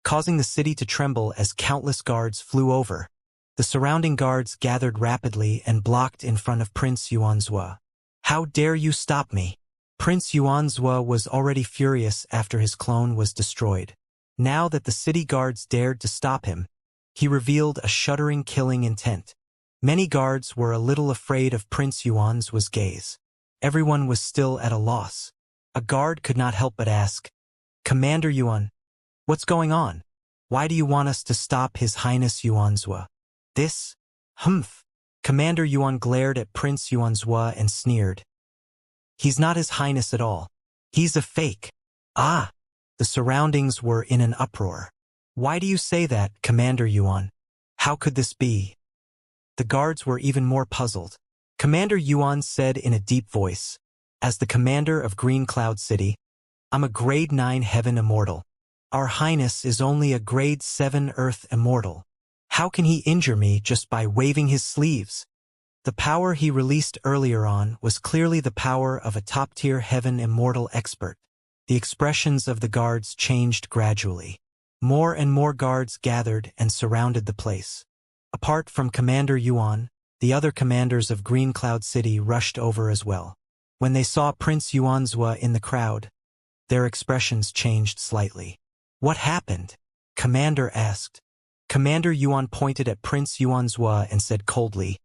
causing the city to tremble as countless guards flew over. The surrounding guards gathered rapidly and blocked in front of Prince Yuanzhua. "How dare you stop me?" Prince Yuanzhua was already furious after his clone was destroyed. Now that the city guards dared to stop him, he revealed a shuddering killing intent. Many guards were a little afraid of Prince Yuanzhua's gaze. Everyone was still at a loss. A guard could not help but ask, "Commander Yuan, what's going on? Why do you want us to stop His Highness Yuanzhua?" "This? Humph." Commander Yuan glared at Prince Yuanzhua and sneered. He's not His Highness at all. He's a fake. Ah! The surroundings were in an uproar. Why do you say that, Commander Yuan? How could this be? The guards were even more puzzled. Commander Yuan said in a deep voice, as the commander of Green Cloud City, I'm a grade 9 heaven immortal. Our Highness is only a grade 7 earth immortal. How can he injure me just by waving his sleeves? The power he released earlier on was clearly the power of a top-tier heaven immortal expert. The expressions of the guards changed gradually. More and more guards gathered and surrounded the place. Apart from Commander Yuan, the other commanders of Green Cloud City rushed over as well. When they saw Prince Yuanzhua in the crowd, their expressions changed slightly. What happened? Commander asked. Commander Yuan pointed at Prince Yuanzhua and said coldly,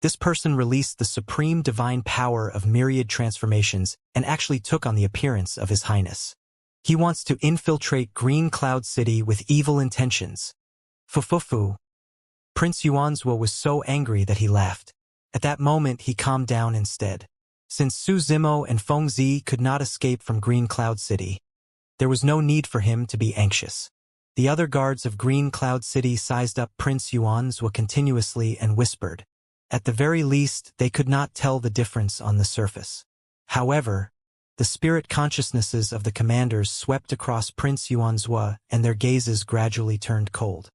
this person released the supreme divine power of myriad transformations and actually took on the appearance of His Highness. He wants to infiltrate Green Cloud City with evil intentions. Fu. Prince Yuanzhua was so angry that he laughed. At that moment he calmed down instead. Since Su Zimo and Feng Zi could not escape from Green Cloud City, there was no need for him to be anxious. The other guards of Green Cloud City sized up Prince Yuanzhua continuously and whispered. At the very least, they could not tell the difference on the surface. However, the spirit consciousnesses of the commanders swept across Prince Yuanzhua and their gazes gradually turned cold.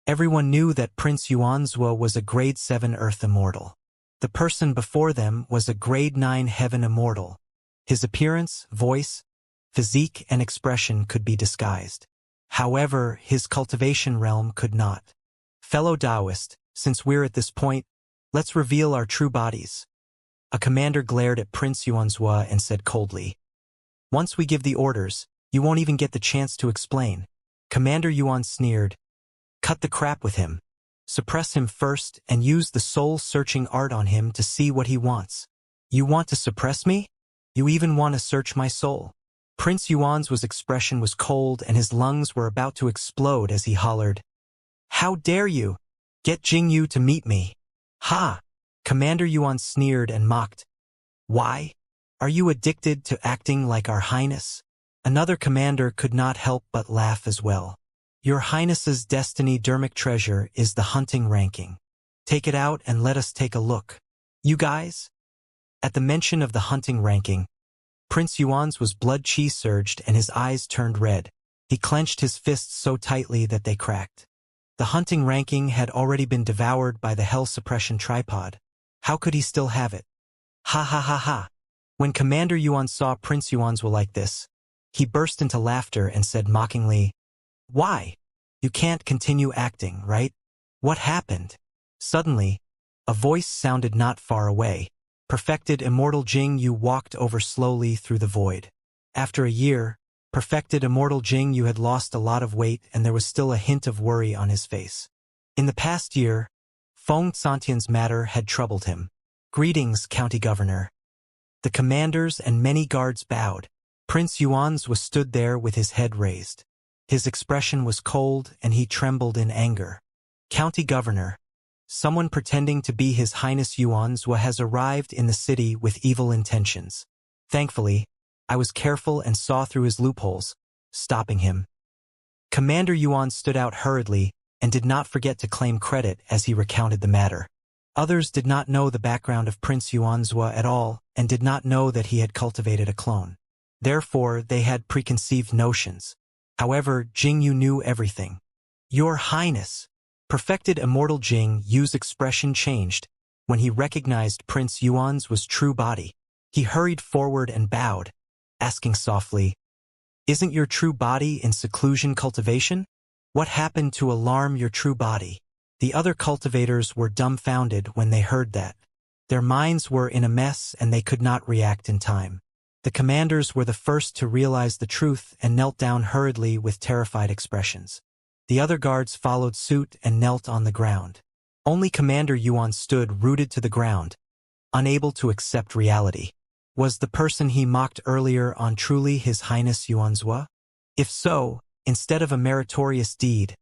Everyone knew that Prince Yuanzhua was a grade 7 earth immortal. The person before them was a grade 9 heaven immortal. His appearance, voice, physique, and expression could be disguised. However, his cultivation realm could not. Fellow Taoist, since we're at this point, let's reveal our true bodies. A commander glared at Prince Yuanzhua and said coldly, once we give the orders, you won't even get the chance to explain. Commander Yuan sneered, cut the crap with him. Suppress him first and use the soul-searching art on him to see what he wants. You want to suppress me? You even want to search my soul? Prince Yuanzhua's expression was cold and his lungs were about to explode as he hollered, how dare you? Get Jingyu to meet me. Ha! Commander Yuan sneered and mocked. Why? Are you addicted to acting like our Highness? Another commander could not help but laugh as well. Your Highness's destiny dermic treasure is the hunting ranking. Take it out and let us take a look. You guys? At the mention of the hunting ranking, Prince Yuan's blood chi surged and his eyes turned red. He clenched his fists so tightly that they cracked. The hunting ranking had already been devoured by the hell suppression tripod. How could he still have it? Ha ha ha ha. When Commander Yuan saw Prince Yuanzhua like this, he burst into laughter and said mockingly, why? You can't continue acting, right? What happened? Suddenly, a voice sounded not far away. Perfected Immortal Jingyu walked over slowly through the void. After a year, Perfected Immortal Jingyu had lost a lot of weight and there was still a hint of worry on his face. In the past year, Feng Santian's matter had troubled him. Greetings, County Governor. The commanders and many guards bowed. Prince Yuanzhua stood there with his head raised. His expression was cold and he trembled in anger. County Governor. Someone pretending to be His Highness Yuanzhua has arrived in the city with evil intentions. Thankfully, I was careful and saw through his loopholes, stopping him. Commander Yuan stood out hurriedly and did not forget to claim credit as he recounted the matter. Others did not know the background of Prince Yuanzhua at all and did not know that he had cultivated a clone. Therefore, they had preconceived notions. However, Jingyu knew everything. Your Highness. Perfected Immortal Jingyu's expression changed when he recognized Prince Yuanzhua's true body. He hurried forward and bowed, asking softly, isn't your true body in seclusion cultivation? What happened to alarm your true body? The other cultivators were dumbfounded when they heard that. Their minds were in a mess and they could not react in time. The commanders were the first to realize the truth and knelt down hurriedly with terrified expressions. The other guards followed suit and knelt on the ground. Only Commander Yuan stood rooted to the ground, unable to accept reality. Was the person he mocked earlier on truly His Highness Yuanzhua? If so, instead of a meritorious deed,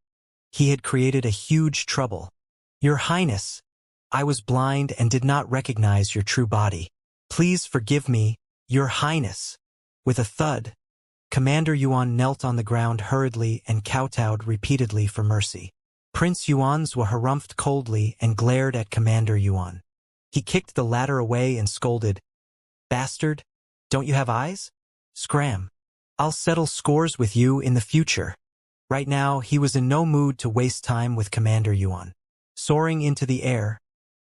he had created a huge trouble. Your Highness, I was blind and did not recognize your true body. Please forgive me, Your Highness. With a thud, Commander Yuan knelt on the ground hurriedly and kowtowed repeatedly for mercy. Prince Yuanzhua harumphed coldly and glared at Commander Yuan. He kicked the latter away and scolded, "Bastard, don't you have eyes? Scram. I'll settle scores with you in the future." Right now, he was in no mood to waste time with Commander Yuan. Soaring into the air,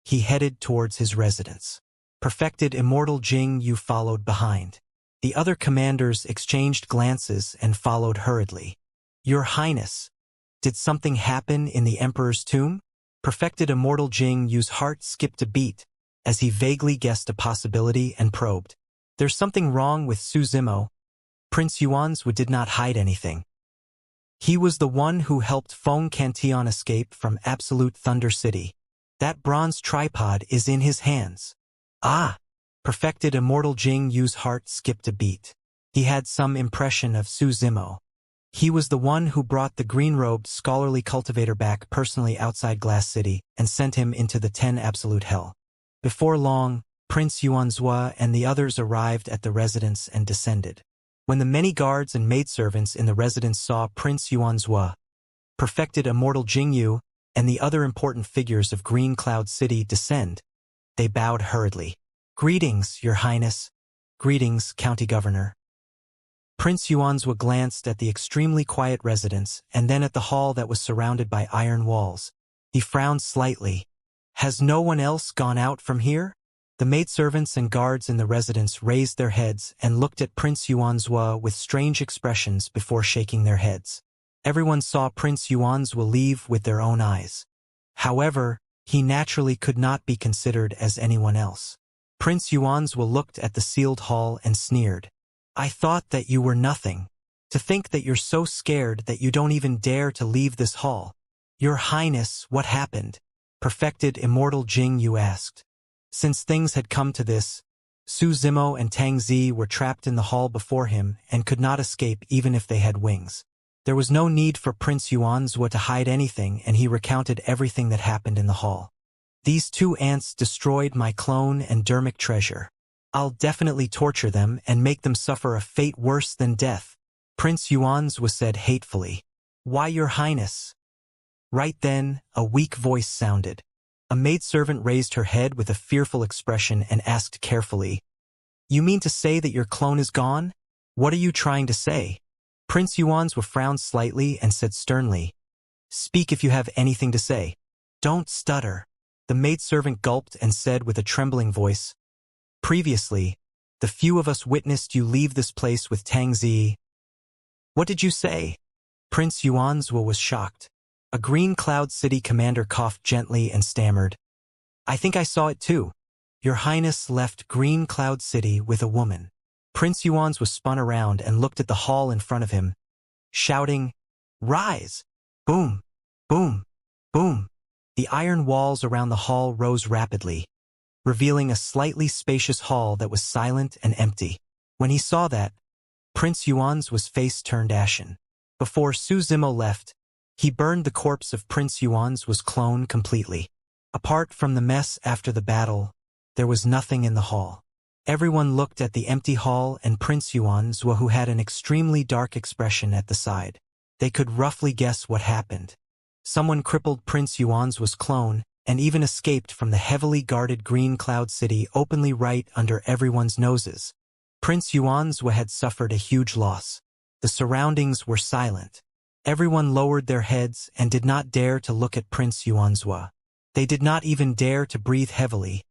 he headed towards his residence. Perfected Immortal Jing Yu followed behind. The other commanders exchanged glances and followed hurriedly. "Your Highness, did something happen in the Emperor's tomb?" Perfected Immortal Jing Yu's heart skipped a beat as he vaguely guessed a possibility and probed. "There's something wrong with Su Zimo." Prince Yuanzhua did not hide anything. He was the one who helped Feng Cantillon escape from Absolute Thunder City. That bronze tripod is in his hands. Ah! Perfected Immortal Jing Yu's heart skipped a beat. He had some impression of Su Zimo. He was the one who brought the green-robed scholarly cultivator back personally outside Glass City and sent him into the 10 Absolute Hell. Before long, Prince Yuanzhua and the others arrived at the residence and descended. When the many guards and maidservants in the residence saw Prince Yuanzhua, Perfected Immortal Jingyu, and the other important figures of Green Cloud City descend, they bowed hurriedly. "Greetings, Your Highness. Greetings, County Governor." Prince Yuanzhua glanced at the extremely quiet residence and then at the hall that was surrounded by iron walls. He frowned slightly. "Has no one else gone out from here?" The maidservants and guards in the residence raised their heads and looked at Prince Yuanzhua with strange expressions before shaking their heads. Everyone saw Prince Yuanzhua leave with their own eyes. However, he naturally could not be considered as anyone else. Prince Yuanzhua looked at the sealed hall and sneered. "I thought that you were nothing. To think that you're so scared that you don't even dare to leave this hall." "Your Highness, what happened?" Perfected Immortal Jing Yu asked. Since things had come to this, Su Zimo and Tang Zi were trapped in the hall before him and could not escape even if they had wings. There was no need for Prince Yuanzhua to hide anything, and he recounted everything that happened in the hall. "These two ants destroyed my clone and dermic treasure. I'll definitely torture them and make them suffer a fate worse than death," Prince Yuanzhua said hatefully. "Why, Your Highness?" Right then, a weak voice sounded. A maidservant raised her head with a fearful expression and asked carefully, "You mean to say that your clone is gone? What are you trying to say?" Prince Yuanzhua frowned slightly and said sternly, "Speak if you have anything to say. Don't stutter." The maidservant gulped and said with a trembling voice, "Previously, the few of us witnessed you leave this place with Tang Zi." "What did you say?" Prince Yuanzhua was shocked. A Green Cloud City commander coughed gently and stammered, "I think I saw it too. Your Highness left Green Cloud City with a woman." Prince Yuanzhua spun around and looked at the hall in front of him, shouting, "Rise!" Boom! Boom! Boom! The iron walls around the hall rose rapidly, revealing a slightly spacious hall that was silent and empty. When he saw that, Prince Yuanzhua's face turned ashen. Before Su Zimo left, he burned the corpse of Prince Yuanzhua's clone completely. Apart from the mess after the battle, there was nothing in the hall. Everyone looked at the empty hall and Prince Yuanzhua, who had an extremely dark expression at the side. They could roughly guess what happened. Someone crippled Prince Yuanzhua's clone and even escaped from the heavily guarded Green Cloud City openly right under everyone's noses. Prince Yuanzhua had suffered a huge loss. The surroundings were silent. Everyone lowered their heads and did not dare to look at Prince Yuanzhua. They did not even dare to breathe heavily,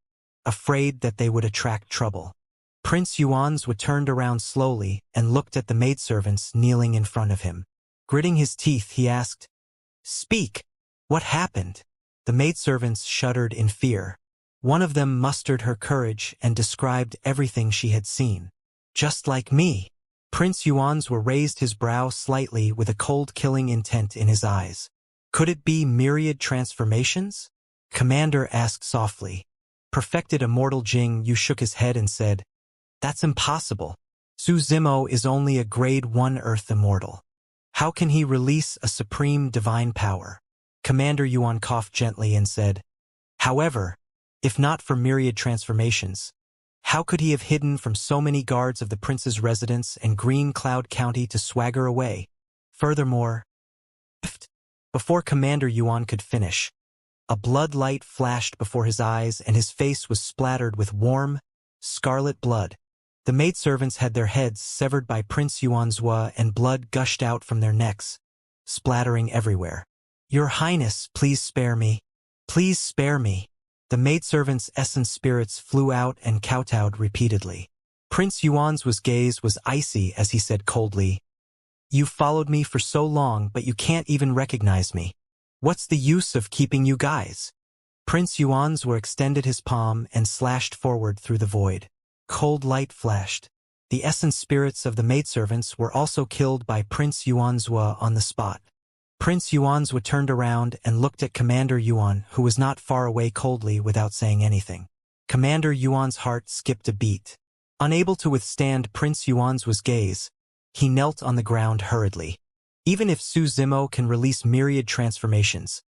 afraid that they would attract trouble. Prince Yuanzhua turned around slowly and looked at the maidservants kneeling in front of him. Gritting his teeth, he asked, "Speak! What happened?" The maidservants shuddered in fear. One of them mustered her courage and described everything she had seen. "Just like me." Prince Yuanzhua raised his brow slightly with a cold killing intent in his eyes. "Could it be myriad transformations?" Commander asked softly. Perfected Immortal Jing Yu shook his head and said, "That's impossible. Su Zimo is only a grade 1 Earth Immortal. How can he release a supreme divine power?" Commander Yuan coughed gently and said, "However, if not for myriad transformations. How could he have hidden from so many guards of the prince's residence and Green Cloud County to swagger away? Furthermore, before Commander Yuan could finish, a blood light flashed before his eyes and his face was splattered with warm, scarlet blood. The maidservants had their heads severed by Prince Yuan's and blood gushed out from their necks, splattering everywhere. "Your Highness, please spare me. Please spare me." The maidservant's essence spirits flew out and kowtowed repeatedly. Prince Yuan's gaze was icy as he said coldly, "You've followed me for so long, but you can't even recognize me. What's the use of keeping you guys?" Prince Yuan's extended his palm and slashed forward through the void. Cold light flashed. The essence spirits of the maidservants were also killed by Prince Yuan's on the spot. Prince Yuan's turned around and looked at Commander Yuan, who was not far away coldly without saying anything. Commander Yuan's heart skipped a beat. Unable to withstand Prince Yuan's gaze, he knelt on the ground hurriedly. Even if Su Zimo can release myriad transformations,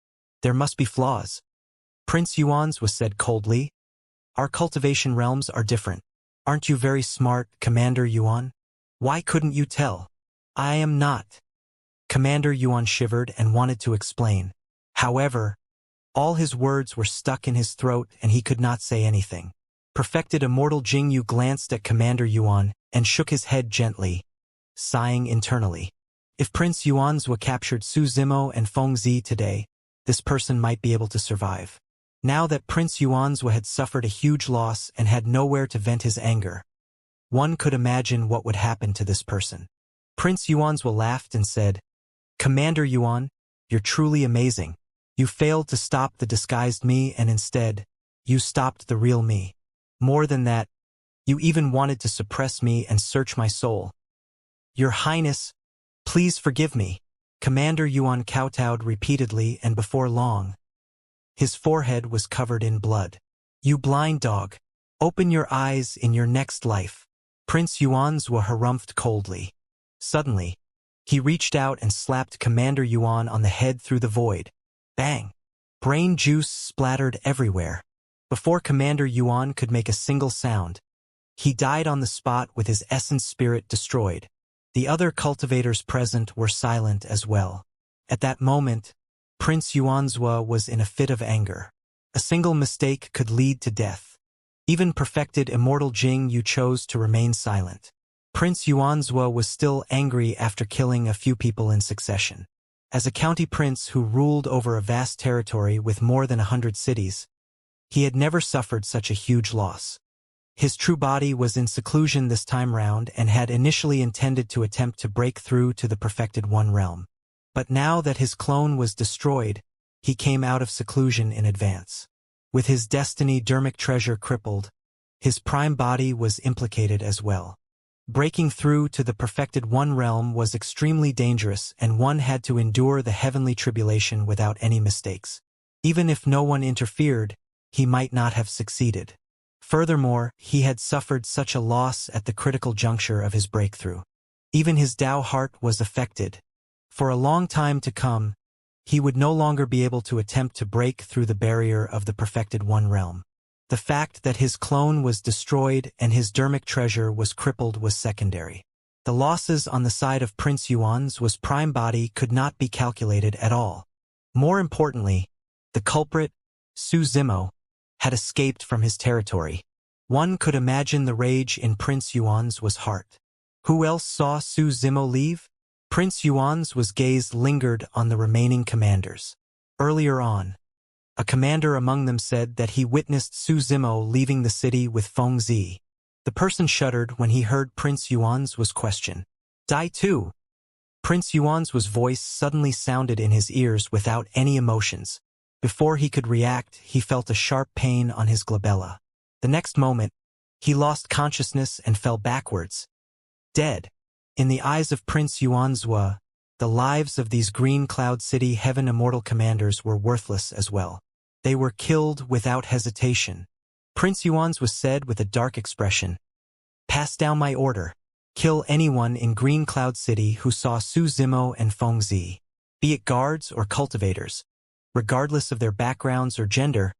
there must be flaws. Prince Yuan's said coldly, "Our cultivation realms are different. Aren't you very smart, Commander Yuan? Why couldn't you tell?" "I am not." Commander Yuan shivered and wanted to explain. However, all his words were stuck in his throat and he could not say anything. Perfected Immortal Jingyu glanced at Commander Yuan and shook his head gently, sighing internally. If Prince Yuan's captured Su Zimo and Feng Zi today, this person might be able to survive. Now that Prince Yuan's had suffered a huge loss and had nowhere to vent his anger, one could imagine what would happen to this person. Prince Yuan's laughed and said, "Commander Yuan, you're truly amazing. You failed to stop the disguised me and instead, you stopped the real me. More than that, you even wanted to suppress me and search my soul. Your Highness, please forgive me." Commander Yuan kowtowed repeatedly and before long, his forehead was covered in blood. "You blind dog. Open your eyes in your next life." Prince Yuan's harumphed coldly. Suddenly, he reached out and slapped Commander Yuan on the head through the void. Bang! Brain juice splattered everywhere. Before Commander Yuan could make a single sound, he died on the spot with his essence spirit destroyed. The other cultivators present were silent as well. At that moment, Prince Yuan's was in a fit of anger. A single mistake could lead to death. Even perfected Immortal Jingyu chose to remain silent. Prince Yuan's was still angry after killing a few people in succession. As a county prince who ruled over a vast territory with more than 100 cities, he had never suffered such a huge loss. His true body was in seclusion this time round and had initially intended to attempt to break through to the perfected one realm. But now that his clone was destroyed, he came out of seclusion in advance. With his destiny dermic treasure crippled, his prime body was implicated as well. Breaking through to the perfected one realm was extremely dangerous and one had to endure the heavenly tribulation without any mistakes. Even if no one interfered, he might not have succeeded. Furthermore, he had suffered such a loss at the critical juncture of his breakthrough. Even his Tao heart was affected. For a long time to come, he would no longer be able to attempt to break through the barrier of the perfected one realm. The fact that his clone was destroyed and his dermic treasure was crippled was secondary. The losses on the side of Prince Yuan's prime body could not be calculated at all. More importantly, the culprit, Su Zimo, had escaped from his territory. One could imagine the rage in Prince Yuan's heart. Who else saw Su Zimo leave? Prince Yuan's gaze lingered on the remaining commanders. Earlier on, a commander among them said that he witnessed Su Zimo leaving the city with Feng Zi. The person shuddered when he heard Prince Yuan's question. "Die too." Prince Yuan's voice suddenly sounded in his ears without any emotions. Before he could react, he felt a sharp pain on his glabella. The next moment, he lost consciousness and fell backwards, dead. In the eyes of Prince Yuan's the lives of these Green Cloud City Heaven Immortal commanders were worthless as well. They were killed without hesitation. Prince Yuan's said with a dark expression, "Pass down my order. Kill anyone in Green Cloud City who saw Su Zimo and Feng Zi. Be it guards or cultivators. Regardless of their backgrounds or gender,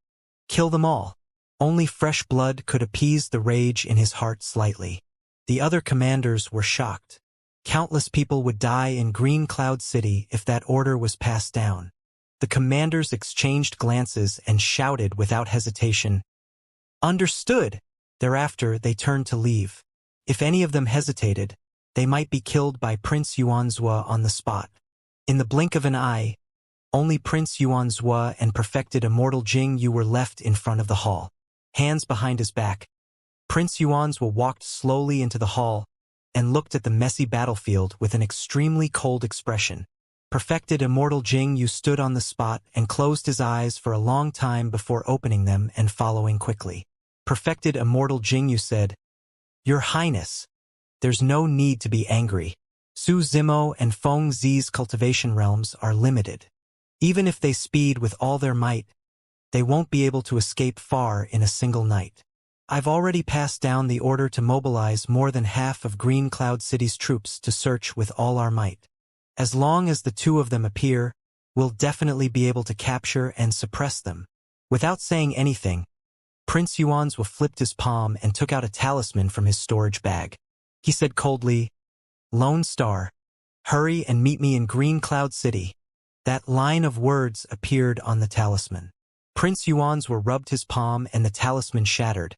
kill them all." Only fresh blood could appease the rage in his heart slightly. The other commanders were shocked. Countless people would die in Green Cloud City if that order was passed down. The commanders exchanged glances and shouted without hesitation, "Understood!" Thereafter, they turned to leave. If any of them hesitated, they might be killed by Prince Yuanzhua on the spot. In the blink of an eye, only Prince Yuanzhua and perfected Immortal Jing Yu were left in front of the hall. Hands behind his back, Prince Yuanzhua walked slowly into the hall and looked at the messy battlefield with an extremely cold expression. Perfected Immortal Jing Yu stood on the spot and closed his eyes for a long time before opening them and following quickly. Perfected Immortal Jing Yu said, "Your Highness, there's no need to be angry. Su Zimo and Feng Zi's cultivation realms are limited. Even if they speed with all their might, they won't be able to escape far in a single night. I've already passed down the order to mobilize more than half of Green Cloud City's troops to search with all our might. As long as the two of them appear, we'll definitely be able to capture and suppress them." Without saying anything, Prince Yuanzhua flipped his palm and took out a talisman from his storage bag. He said coldly, "Lone Star, hurry and meet me in Green Cloud City." That line of words appeared on the talisman. Prince Yuanzhua rubbed his palm and the talisman shattered,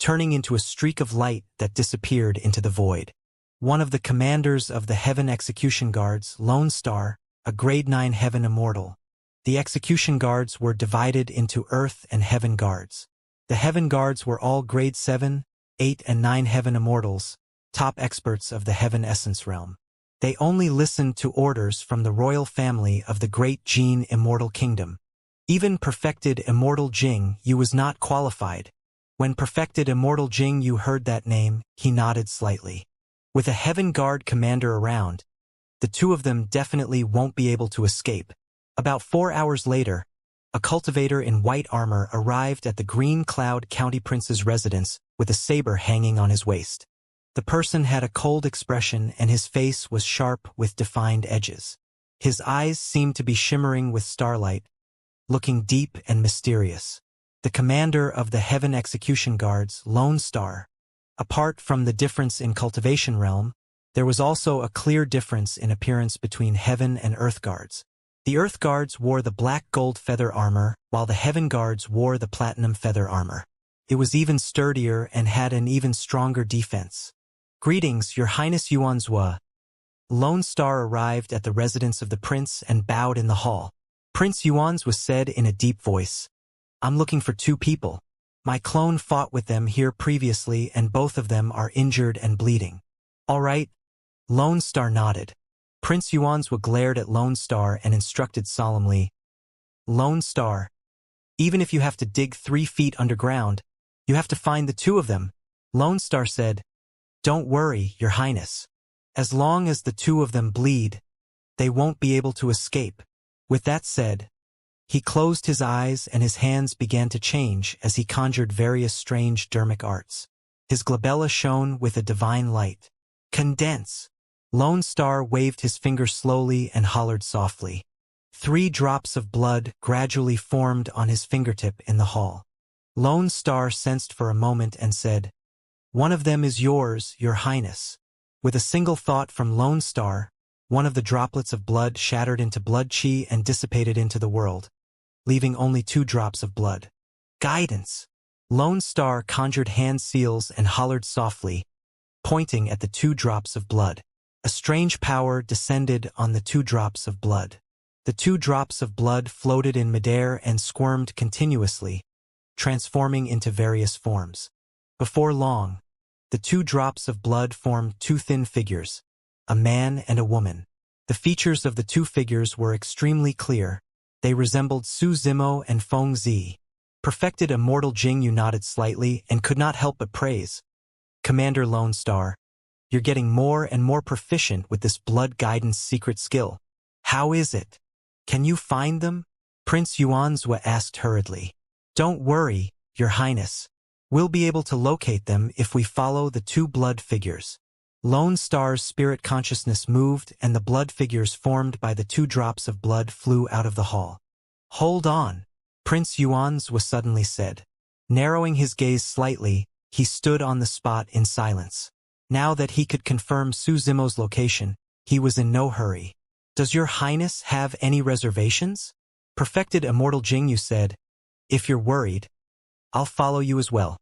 turning into a streak of light that disappeared into the void. One of the commanders of the Heaven Execution Guards, Lone Star, a Grade 9 Heaven Immortal. The Execution Guards were divided into Earth and Heaven Guards. The Heaven Guards were all Grade 7, 8 and 9 Heaven Immortals, top experts of the Heaven Essence realm. They only listened to orders from the royal family of the Great Jin Immortal Kingdom. Even perfected Immortal Jing Yu was not qualified. When perfected Immortal Jing Yu heard that name, he nodded slightly. With a Heaven Guard commander around, the two of them definitely won't be able to escape. About 4 hours later, a cultivator in white armor arrived at the Green Cloud County Prince's residence with a saber hanging on his waist. The person had a cold expression and his face was sharp with defined edges. His eyes seemed to be shimmering with starlight, looking deep and mysterious. The commander of the Heaven Execution Guards, Lone Star. Apart from the difference in cultivation realm, there was also a clear difference in appearance between Heaven and Earth Guards. The Earth Guards wore the black gold feather armor, while the Heaven Guards wore the platinum feather armor. It was even sturdier and had an even stronger defense. "Greetings, Your Highness Yuanzhua." Lone Star arrived at the residence of the prince and bowed in the hall. Prince Yuanzhua said in a deep voice, "I'm looking for 2 people. My clone fought with them here previously and both of them are injured and bleeding." "All right." Lone Star nodded. Prince Yuanzhua glared at Lone Star and instructed solemnly, "Lone Star, even if you have to dig 3 feet underground, you have to find the 2 of them." Lone Star said, "Don't worry, Your Highness. As long as the 2 of them bleed, they won't be able to escape." With that said, he closed his eyes and his hands began to change as he conjured various strange dermic arts. His glabella shone with a divine light. "Condense." Lone Star waved his finger slowly and hollered softly. 3 drops of blood gradually formed on his fingertip in the hall. Lone Star sensed for a moment and said, "One of them is yours, Your Highness." With a single thought from Lone Star, one of the droplets of blood shattered into blood chi and dissipated into the world, leaving only 2 drops of blood. "Guidance." Lone Star conjured hand seals and hollered softly, pointing at the 2 drops of blood. A strange power descended on the 2 drops of blood. The 2 drops of blood floated in midair and squirmed continuously, transforming into various forms. Before long, the 2 drops of blood formed 2 thin figures, a man and a woman. The features of the 2 figures were extremely clear. They resembled Su Zimo and Feng Zi. Perfected Immortal Jing Yu nodded slightly and could not help but praise, "Commander Lone Star, you're getting more and more proficient with this blood guidance secret skill. How is it? Can you find them?" Prince Yuanzhua asked hurriedly. "Don't worry, Your Highness. We'll be able to locate them if we follow the 2 blood figures." Lone Star's spirit consciousness moved and the blood figures formed by the 2 drops of blood flew out of the hall. "Hold on," Prince Yuanzhua suddenly said. Narrowing his gaze slightly, he stood on the spot in silence. Now that he could confirm Su Zimo's location, he was in no hurry. "Does your highness have any reservations?" Perfected Immortal Jingyu said, "If you're worried, I'll follow you as well.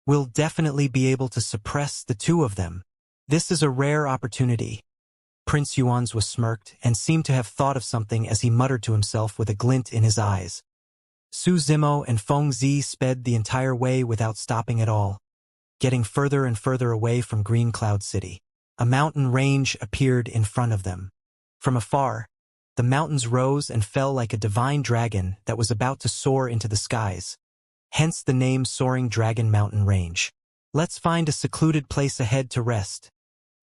We'll definitely be able to suppress the two of them. This is a rare opportunity." Prince Yuan's smirked and seemed to have thought of something as he muttered to himself with a glint in his eyes. Su Zimo and Feng Zi sped the entire way without stopping at all, getting further and further away from Green Cloud City. A mountain range appeared in front of them. From afar, the mountains rose and fell like a divine dragon that was about to soar into the skies. Hence the name Soaring Dragon Mountain Range. "Let's find a secluded place ahead to rest."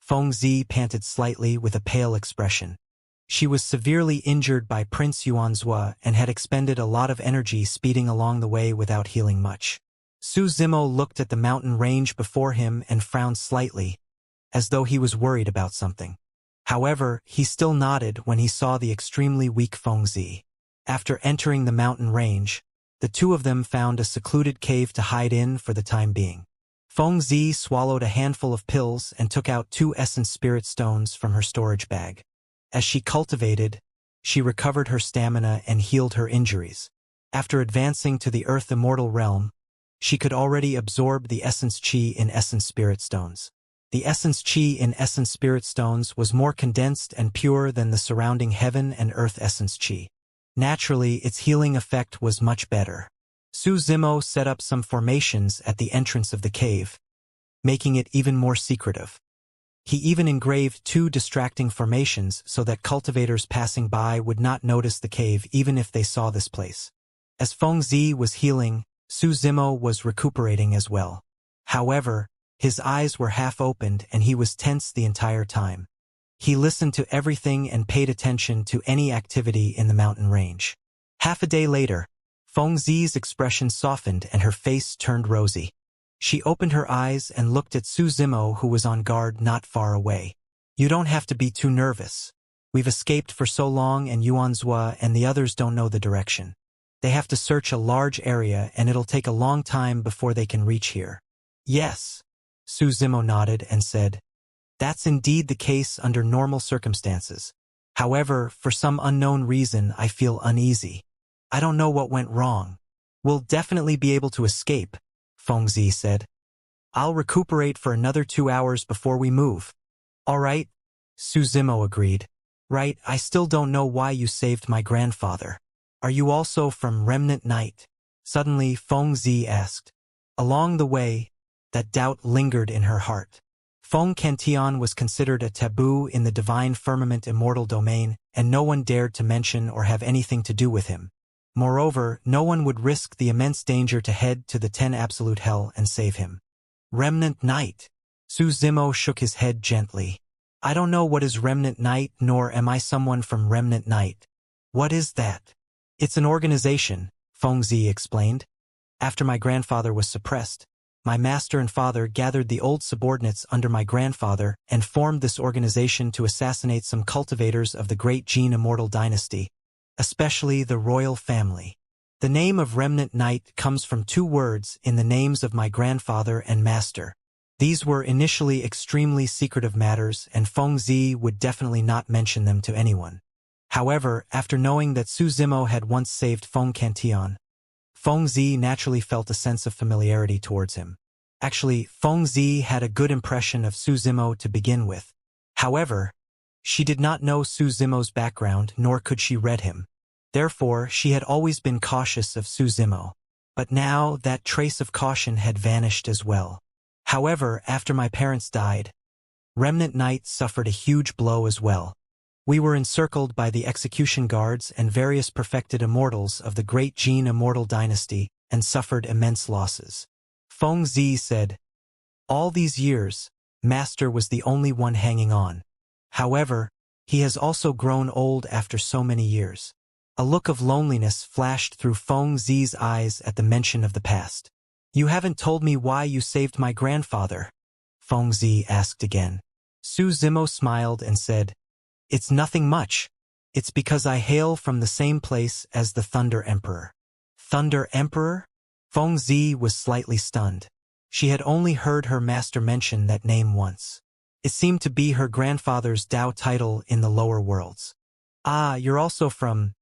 Feng Zi panted slightly with a pale expression. She was severely injured by Prince Yuanzhua and had expended a lot of energy speeding along the way without healing much. Su Zimo looked at the mountain range before him and frowned slightly, as though he was worried about something. However, he still nodded when he saw the extremely weak Feng Zi. After entering the mountain range, the two of them found a secluded cave to hide in for the time being. Feng Zi swallowed a handful of pills and took out 2 essence spirit stones from her storage bag. As she cultivated, she recovered her stamina and healed her injuries. After advancing to the Earth Immortal realm, she could already absorb the essence chi in essence spirit stones. The essence chi in essence spirit stones was more condensed and pure than the surrounding heaven and earth essence chi. Naturally, its healing effect was much better. Su Zimo set up some formations at the entrance of the cave, making it even more secretive. He even engraved 2 distracting formations so that cultivators passing by would not notice the cave even if they saw this place. As Feng Zi was healing, Su Zimo was recuperating as well. However, his eyes were half opened and he was tense the entire time. He listened to everything and paid attention to any activity in the mountain range. Half a day later, Feng Zi's expression softened and her face turned rosy. She opened her eyes and looked at Su Zimo, who was on guard not far away. "You don't have to be too nervous. We've escaped for so long and Yuanzhua and the others don't know the direction. They have to search a large area and it'll take a long time before they can reach here." "Yes." Su Zimo nodded and said, "That's indeed the case under normal circumstances. However, for some unknown reason I feel uneasy. I don't know what went wrong. We'll definitely be able to escape," Feng Zi said. "I'll recuperate for another 2 hours before we move." "All right," Su Zimo agreed. "Right, I still don't know why you saved my grandfather. Are you also from Remnant Night?" Suddenly Feng Zi asked. Along the way, that doubt lingered in her heart. Feng Cantian was considered a taboo in the divine firmament immortal domain, and no one dared to mention or have anything to do with him. Moreover, no one would risk the immense danger to head to the 10 absolute hell and save him. "Remnant Night." Su Zimo shook his head gently. "I don't know what is Remnant Night, nor am I someone from Remnant Night." "What is that?" "It's an organization," Feng Zi explained. "After my grandfather was suppressed, my master and father gathered the old subordinates under my grandfather and formed this organization to assassinate some cultivators of the great Jin Immortal dynasty, especially the royal family. The name of Remnant Knight comes from 2 words in the names of my grandfather and master. These were initially extremely secretive matters and Feng Zi would definitely not mention them to anyone. However, after knowing that Su Zimo had once saved Feng Cantian, Feng Zi naturally felt a sense of familiarity towards him. Actually, Feng Zi had a good impression of Su Zimo to begin with. However, she did not know Su Zimo's background nor could she read him. Therefore, she had always been cautious of Su Zimo. But now that trace of caution had vanished as well. However, after my parents died, Remnant Knight suffered a huge blow as well. We were encircled by the execution guards and various perfected immortals of the great Jin Immortal dynasty and suffered immense losses. Feng Zi said, "All these years, Master was the only one hanging on. However, he has also grown old after so many years." A look of loneliness flashed through Feng Zi's eyes at the mention of the past. "You haven't told me why you saved my grandfather," Feng Zi asked again. Su Zimo smiled and said, "It's nothing much. It's because I hail from the same place as the Thunder Emperor." "Thunder Emperor?" Feng Zi was slightly stunned. She had only heard her master mention that name once. It seemed to be her grandfather's Dao title in the lower worlds. Ah, you're also from...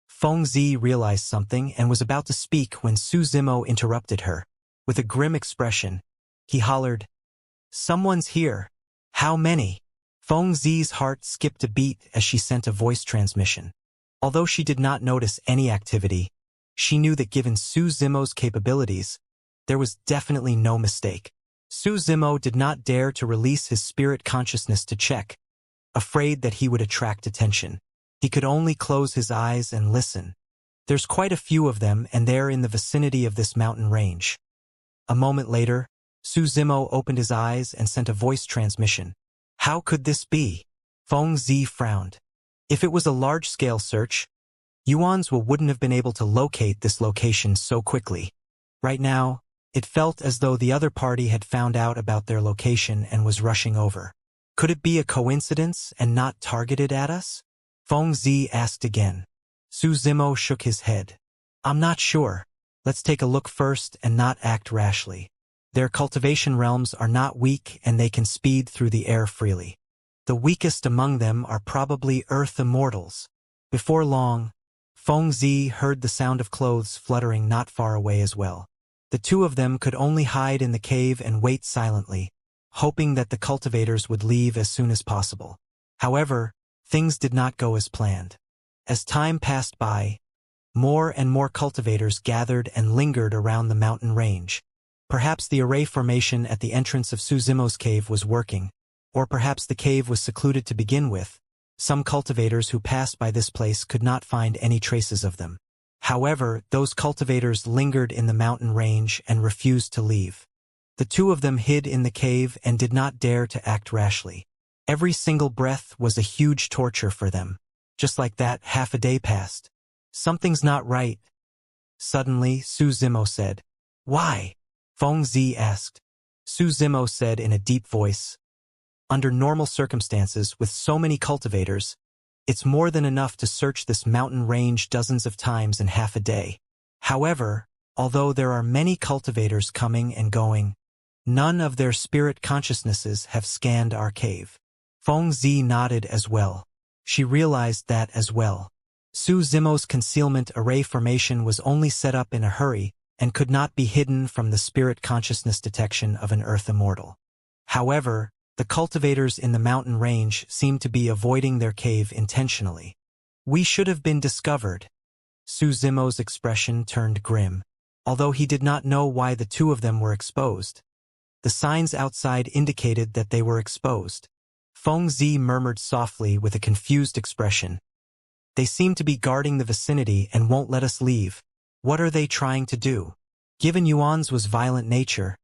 Feng Zi realized something and was about to speak when Su Zimo interrupted her. With a grim expression, he hollered, "Someone's here. How many?" Feng Zi's heart skipped a beat as she sent a voice transmission. Although she did not notice any activity, she knew that given Su Zimo's capabilities, there was definitely no mistake. Su Zimo did not dare to release his spirit consciousness to check, afraid that he would attract attention. He could only close his eyes and listen. There's quite a few of them, and they're in the vicinity of this mountain range. A moment later, Su Zimo opened his eyes and sent a voice transmission. How could this be? Feng Zi frowned. If it was a large-scale search, Yuanzhua wouldn't have been able to locate this location so quickly. Right now, it felt as though the other party had found out about their location and was rushing over. Could it be a coincidence and not targeted at us? Feng Zi asked again. Su Zimo shook his head. I'm not sure. Let's take a look first and not act rashly. Their cultivation realms are not weak and they can speed through the air freely. The weakest among them are probably Earth Immortals. Before long, Feng Zi heard the sound of clothes fluttering not far away as well. The two of them could only hide in the cave and wait silently, hoping that the cultivators would leave as soon as possible. However, things did not go as planned. As time passed by, more and more cultivators gathered and lingered around the mountain range. Perhaps the array formation at the entrance of Su Zimo's cave was working, or perhaps the cave was secluded to begin with. Some cultivators who passed by this place could not find any traces of them. However, those cultivators lingered in the mountain range and refused to leave. The two of them hid in the cave and did not dare to act rashly. Every single breath was a huge torture for them. Just like that, half a day passed. Something's not right. Suddenly, Su Zimo said, "Why?" Feng Zi asked. Su Zimo said in a deep voice, "Under normal circumstances, with so many cultivators, it's more than enough to search this mountain range dozens of times in half a day. However, although there are many cultivators coming and going, none of their spirit consciousnesses have scanned our cave." Feng Zi nodded as well. She realized that as well. Su Zimo's concealment array formation was only set up in a hurry and could not be hidden from the spirit consciousness detection of an Earth Immortal. However, the cultivators in the mountain range seemed to be avoiding their cave intentionally. "We should have been discovered." Su Zimo's expression turned grim. Although he did not know why the two of them were exposed, the signs outside indicated that they were exposed. Feng Zi murmured softly with a confused expression. "They seem to be guarding the vicinity and won't let us leave. What are they trying to do?" Given Yuanzhua's violent nature,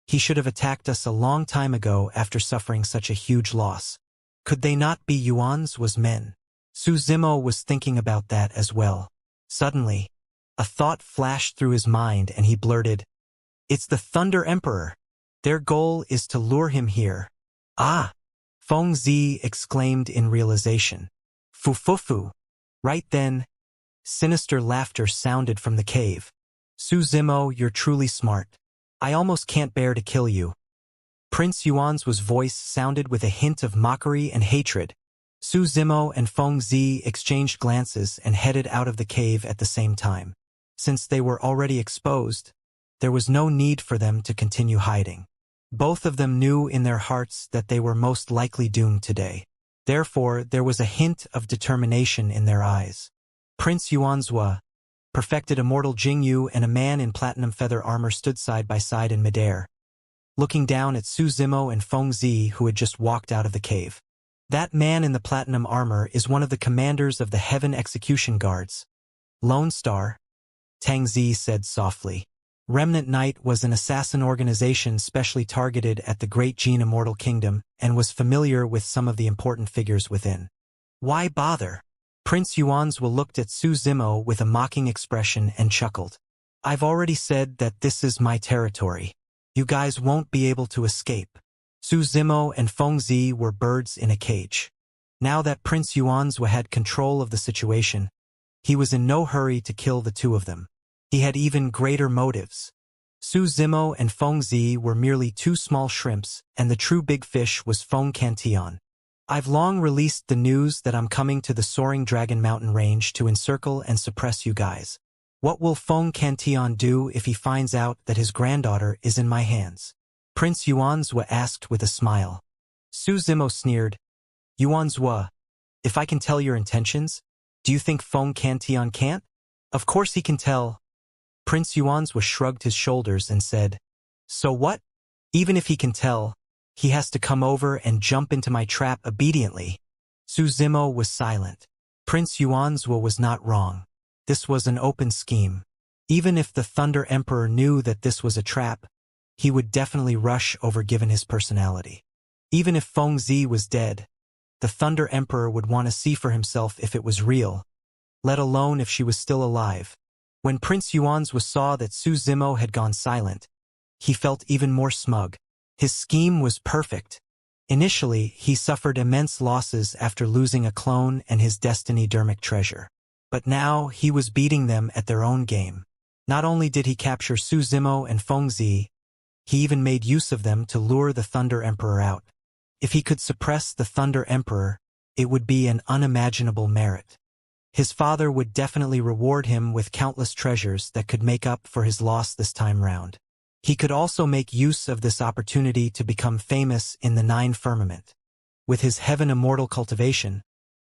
he should have attacked us a long time ago after suffering such a huge loss. Could they not be Yuanzhua's men? Su Zimo was thinking about that as well. Suddenly, a thought flashed through his mind and he blurted, "It's the Thunder Emperor. Their goal is to lure him here." "Ah!" Feng Zi exclaimed in realization. "Fu-fu-fu." Right then, sinister laughter sounded from the cave. "Su Zimo, you're truly smart. I almost can't bear to kill you." Prince Yuanzhua's voice sounded with a hint of mockery and hatred. Su Zimo and Feng Zi exchanged glances and headed out of the cave at the same time. Since they were already exposed, there was no need for them to continue hiding. Both of them knew in their hearts that they were most likely doomed today. Therefore, there was a hint of determination in their eyes. Prince Yuanzhua, perfected immortal Jingyu, and a man in platinum feather armor stood side by side in midair, looking down at Su Zimo and Feng Zi, who had just walked out of the cave. That man in the platinum armor is one of the commanders of the Heaven Execution Guards. Lone Star, Tang Zi said softly. Remnant Knight was an assassin organization specially targeted at the Great Gene Immortal Kingdom and was familiar with some of the important figures within. Why bother? Prince Yuanzhua looked at Su Zimo with a mocking expression and chuckled. I've already said that this is my territory. You guys won't be able to escape. Su Zimo and Feng Zi were birds in a cage. Now that Prince Yuanzhua had control of the situation, he was in no hurry to kill the two of them. He had even greater motives. Su Zimo and Feng Zi were merely two small shrimps, and the true big fish was Feng Cantillon. I've long released the news that I'm coming to the soaring Dragon Mountain range to encircle and suppress you guys. What will Feng Cantillon do if he finds out that his granddaughter is in my hands? Prince Yuanzhua asked with a smile. Su Zimo sneered. Yuanzhua, if I can tell your intentions, do you think Feng Cantillon can't? Of course he can tell. Prince Yuanzhua shrugged his shoulders and said, so what? Even if he can tell, he has to come over and jump into my trap obediently. Su Zimo was silent. Prince Yuanzhua was not wrong. This was an open scheme. Even if the Thunder Emperor knew that this was a trap, he would definitely rush over given his personality. Even if Feng Zi was dead, the Thunder Emperor would want to see for himself if it was real, let alone if she was still alive. When Prince Yuanzhua saw that Su Zimo had gone silent, he felt even more smug. His scheme was perfect. Initially, he suffered immense losses after losing a clone and his destiny-dermic treasure. But now, he was beating them at their own game. Not only did he capture Su Zimo and Feng Zi, he even made use of them to lure the Thunder Emperor out. If he could suppress the Thunder Emperor, it would be an unimaginable merit. His father would definitely reward him with countless treasures that could make up for his loss this time round. He could also make use of this opportunity to become famous in the Nine Firmament. With his heaven immortal cultivation,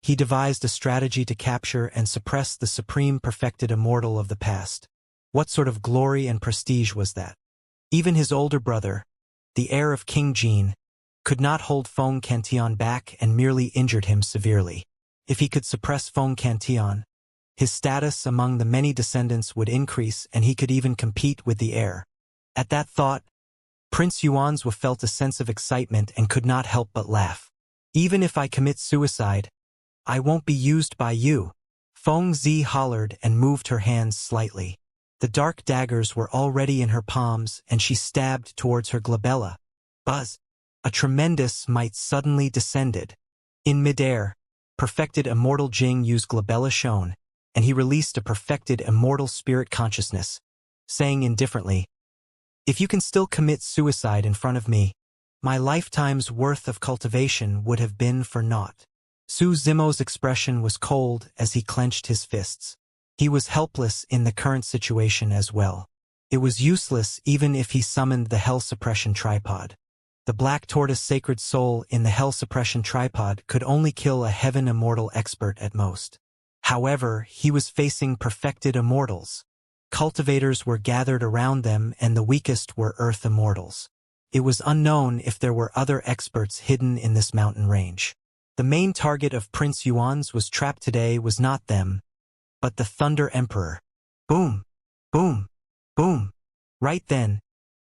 he devised a strategy to capture and suppress the supreme perfected immortal of the past. What sort of glory and prestige was that? Even his older brother, the heir of King Jin, could not hold Feng Cantillon back and merely injured him severely. If he could suppress Feng Cantillon, his status among the many descendants would increase and he could even compete with the heir. At that thought, Prince Yuanzhua felt a sense of excitement and could not help but laugh. Even if I commit suicide, I won't be used by you. Feng Zi hollered and moved her hands slightly. The dark daggers were already in her palms and she stabbed towards her glabella. Buzz! A tremendous might suddenly descended. In midair, perfected immortal Jing used glabella shone, and he released a perfected immortal spirit consciousness, saying indifferently, if you can still commit suicide in front of me, my lifetime's worth of cultivation would have been for naught. Su Zimo's expression was cold as he clenched his fists. He was helpless in the current situation as well. It was useless even if he summoned the Hell Suppression Tripod. The Black Tortoise Sacred Soul in the Hell Suppression Tripod could only kill a Heaven Immortal expert at most. However, he was facing perfected immortals. Cultivators were gathered around them and the weakest were Earth Immortals. It was unknown if there were other experts hidden in this mountain range. The main target of Prince Yuan's trap today was not them, but the Thunder Emperor. Boom! Boom! Boom! Right then,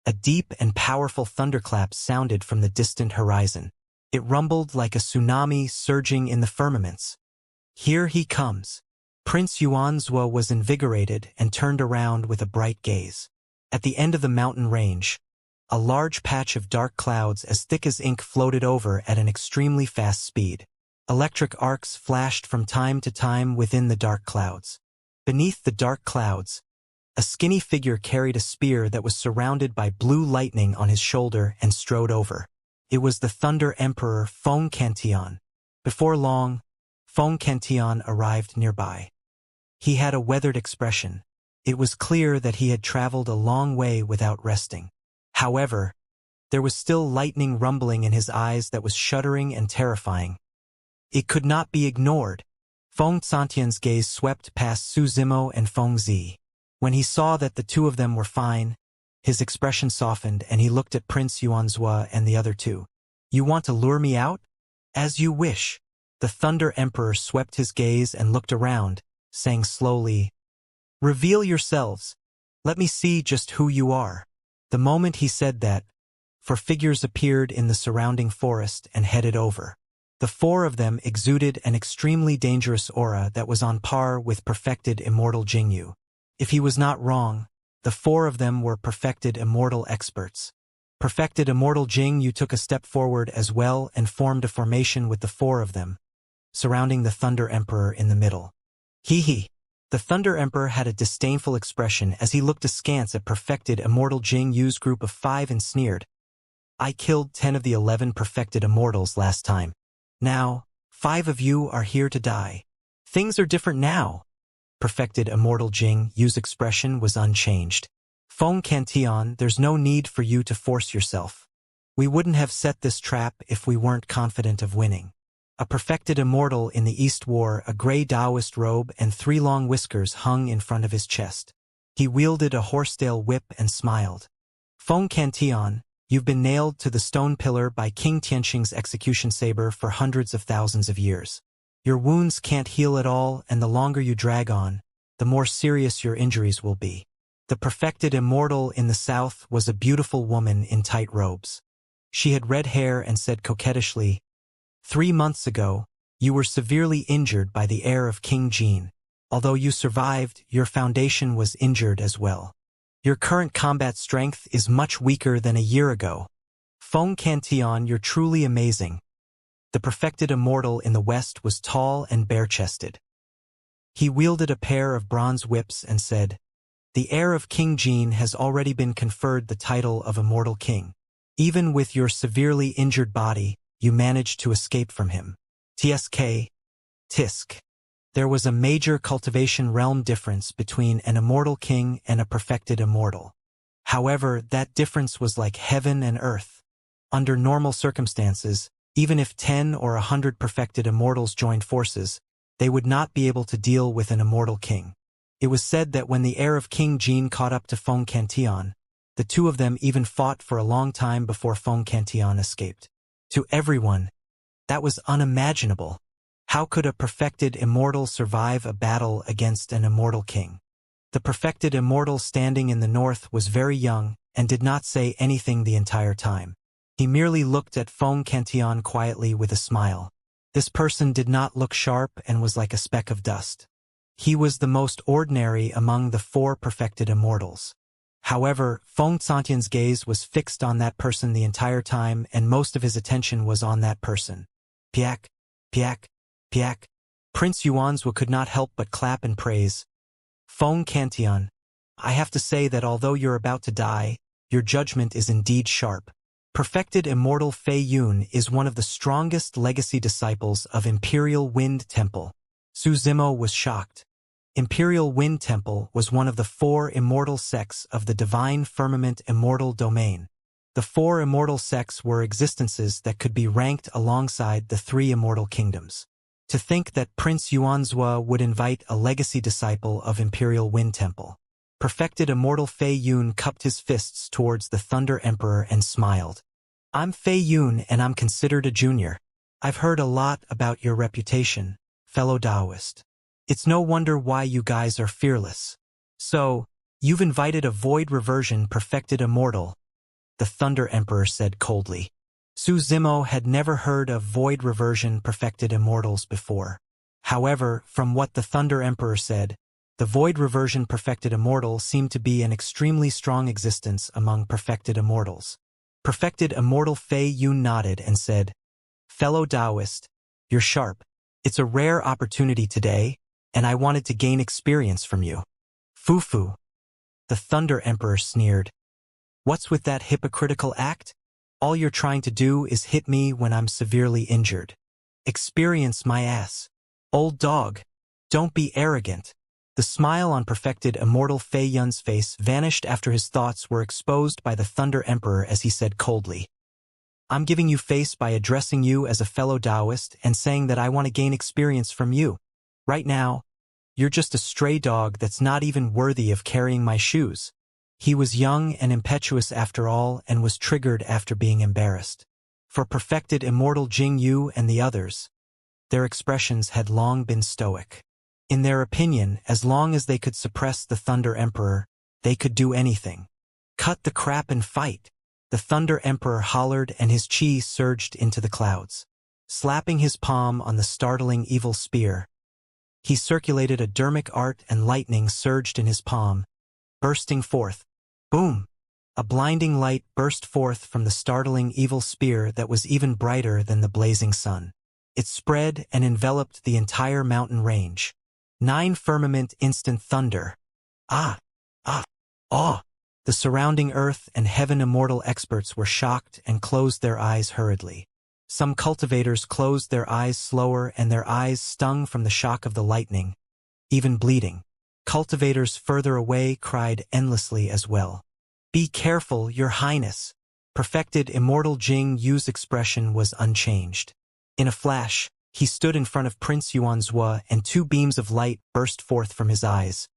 a deep and powerful thunderclap sounded from the distant horizon. It rumbled like a tsunami surging in the firmaments. Here he comes. Prince Yuanzhua was invigorated and turned around with a bright gaze. At the end of the mountain range, a large patch of dark clouds as thick as ink floated over at an extremely fast speed. Electric arcs flashed from time to time within the dark clouds. Beneath the dark clouds, a skinny figure carried a spear that was surrounded by blue lightning on his shoulder and strode over. It was the Thunder Emperor Feng Cantillon. Before long, Feng Cantillon arrived nearby. He had a weathered expression. It was clear that he had traveled a long way without resting. However, there was still lightning rumbling in his eyes that was shuddering and terrifying. It could not be ignored. Feng Cantillon's gaze swept past Su Zimo and Feng Zi. When he saw that the two of them were fine, his expression softened and he looked at Prince Yuanzhua and the other two. You want to lure me out? As you wish. The Thunder Emperor swept his gaze and looked around, saying slowly, reveal yourselves. Let me see just who you are. The moment he said that, four figures appeared in the surrounding forest and headed over. The four of them exuded an extremely dangerous aura that was on par with perfected immortal Jingyu. If he was not wrong, the four of them were perfected immortal experts. Perfected immortal Jingyu took a step forward as well and formed a formation with the four of them, surrounding the Thunder Emperor in the middle. Hee hee. The Thunder Emperor had a disdainful expression as he looked askance at perfected immortal Jing Yu's group of 5 and sneered. I killed 10 of the 11 perfected immortals last time. Now, 5 of you are here to die. Things are different now. Perfected immortal Jing Yu's expression was unchanged. Feng Cantion, there's no need for you to force yourself. We wouldn't have set this trap if we weren't confident of winning. A perfected immortal in the East wore a gray Taoist robe and 3 long whiskers hung in front of his chest. He wielded a horsetail whip and smiled. Feng Cantion, you've been nailed to the stone pillar by King Tianxing's execution saber for hundreds of thousands of years. Your wounds can't heal at all, and the longer you drag on, the more serious your injuries will be. The perfected immortal in the south was a beautiful woman in tight robes. She had red hair and said coquettishly, 3 months ago, you were severely injured by the heir of King Jin. Although you survived, your foundation was injured as well. Your current combat strength is much weaker than a year ago. Feng Cantion, you're truly amazing. The perfected immortal in the west was tall and bare-chested. He wielded a pair of bronze whips and said, the heir of King Jin has already been conferred the title of Immortal King. Even with your severely injured body, you managed to escape from him. Tsk. Tisk. There was a major cultivation realm difference between an immortal king and a perfected immortal. However, that difference was like heaven and earth. Under normal circumstances, even if 10 or 100 perfected immortals joined forces, they would not be able to deal with an immortal king. It was said that when the heir of King Jin caught up to Feng Cantion, the 2 of them even fought for a long time before Feng Cantion escaped. To everyone, that was unimaginable. How could a perfected immortal survive a battle against an immortal king? The perfected immortal standing in the north was very young and did not say anything the entire time. He merely looked at Feng Cantion quietly with a smile. This person did not look sharp and was like a speck of dust. He was the most ordinary among the 4 perfected immortals. However, Feng Cantion's gaze was fixed on that person the entire time, and most of his attention was on that person. Piak, piak, piak. Prince Yuanzhou could not help but clap in praise. Feng Cantion, I have to say that although you're about to die, your judgment is indeed sharp. Perfected immortal Fei Yun is one of the strongest legacy disciples of Imperial Wind Temple. Su Zimo was shocked. Imperial Wind Temple was one of the 4 immortal sects of the Divine Firmament Immortal Domain. The 4 immortal sects were existences that could be ranked alongside the 3 immortal kingdoms. To think that Prince Yuanzhou would invite a legacy disciple of Imperial Wind Temple. Perfected immortal Fei Yun cupped his fists towards the Thunder Emperor and smiled. I'm Fei Yun and I'm considered a junior. I've heard a lot about your reputation, fellow Taoist. It's no wonder why you guys are fearless. So, you've invited a void reversion perfected immortal, the Thunder Emperor said coldly. Su Zimo had never heard of void reversion perfected immortals before. However, from what the Thunder Emperor said, the void reversion perfected immortal seemed to be an extremely strong existence among perfected immortals. Perfected immortal Fei Yun nodded and said, fellow Taoist, you're sharp. It's a rare opportunity today, and I wanted to gain experience from you. Fufu. The Thunder Emperor sneered. What's with that hypocritical act? All you're trying to do is hit me when I'm severely injured. Experience my ass. Old dog. Don't be arrogant. The smile on perfected immortal Fei Yun's face vanished after his thoughts were exposed by the Thunder Emperor as he said coldly. I'm giving you face by addressing you as a fellow Taoist and saying that I want to gain experience from you. Right now, you're just a stray dog that's not even worthy of carrying my shoes. He was young and impetuous after all and was triggered after being embarrassed. For perfected immortal Jing Yu and the others, their expressions had long been stoic. In their opinion, as long as they could suppress the Thunder Emperor, they could do anything. Cut the crap and fight. The Thunder Emperor hollered and his chi surged into the clouds. Slapping his palm on the startling evil spear, he circulated a dermic art and lightning surged in his palm, bursting forth. Boom! A blinding light burst forth from the startling evil spear that was even brighter than the blazing sun. It spread and enveloped the entire mountain range. 9 firmament instant thunder. Ah! Ah! Ah! The surrounding earth and heaven immortal experts were shocked and closed their eyes hurriedly. Some cultivators closed their eyes slower and their eyes stung from the shock of the lightning, even bleeding. Cultivators further away cried endlessly as well. "Be careful, Your Highness." Perfected Immortal Jing Yu's expression was unchanged. In a flash, he stood in front of Prince Yuanzhua and 2 beams of light burst forth from his eyes,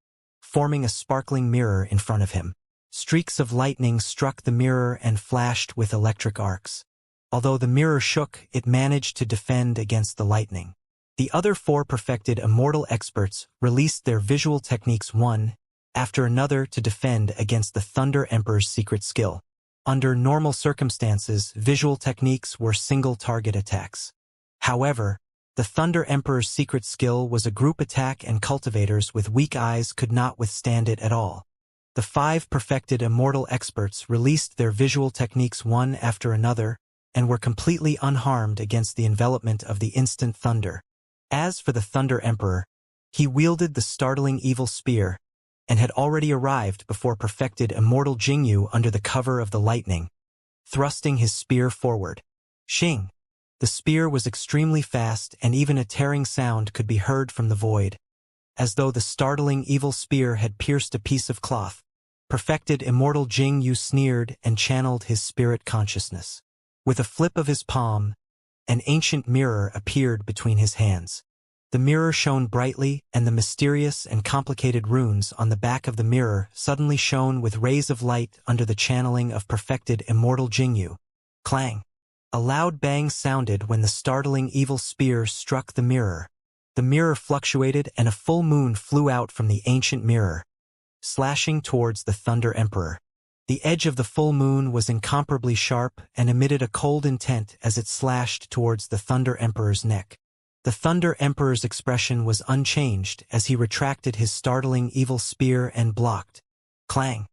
forming a sparkling mirror in front of him. Streaks of lightning struck the mirror and flashed with electric arcs. Although the mirror shook, it managed to defend against the lightning. The other 4 perfected immortal experts released their visual techniques one after another to defend against the Thunder Emperor's secret skill. Under normal circumstances, visual techniques were single-target attacks. However, the Thunder Emperor's secret skill was a group attack and cultivators with weak eyes could not withstand it at all. The 5 perfected immortal experts released their visual techniques one after another and were completely unharmed against the envelopment of the instant thunder. As for the Thunder Emperor, he wielded the startling evil spear and had already arrived before perfected immortal Jingyu under the cover of the lightning, thrusting his spear forward. Shing! The spear was extremely fast and even a tearing sound could be heard from the void, as though the startling evil spear had pierced a piece of cloth. Perfected immortal Jingyu sneered and channeled his spirit consciousness. With a flip of his palm, an ancient mirror appeared between his hands. The mirror shone brightly, and the mysterious and complicated runes on the back of the mirror suddenly shone with rays of light under the channeling of perfected immortal Jingyu. Clang! A loud bang sounded when the startling evil spear struck the mirror. The mirror fluctuated and a full moon flew out from the ancient mirror, slashing towards the Thunder Emperor. The edge of the full moon was incomparably sharp and emitted a cold intent as it slashed towards the Thunder Emperor's neck. The Thunder Emperor's expression was unchanged as he retracted his startling evil spear and blocked. Clang!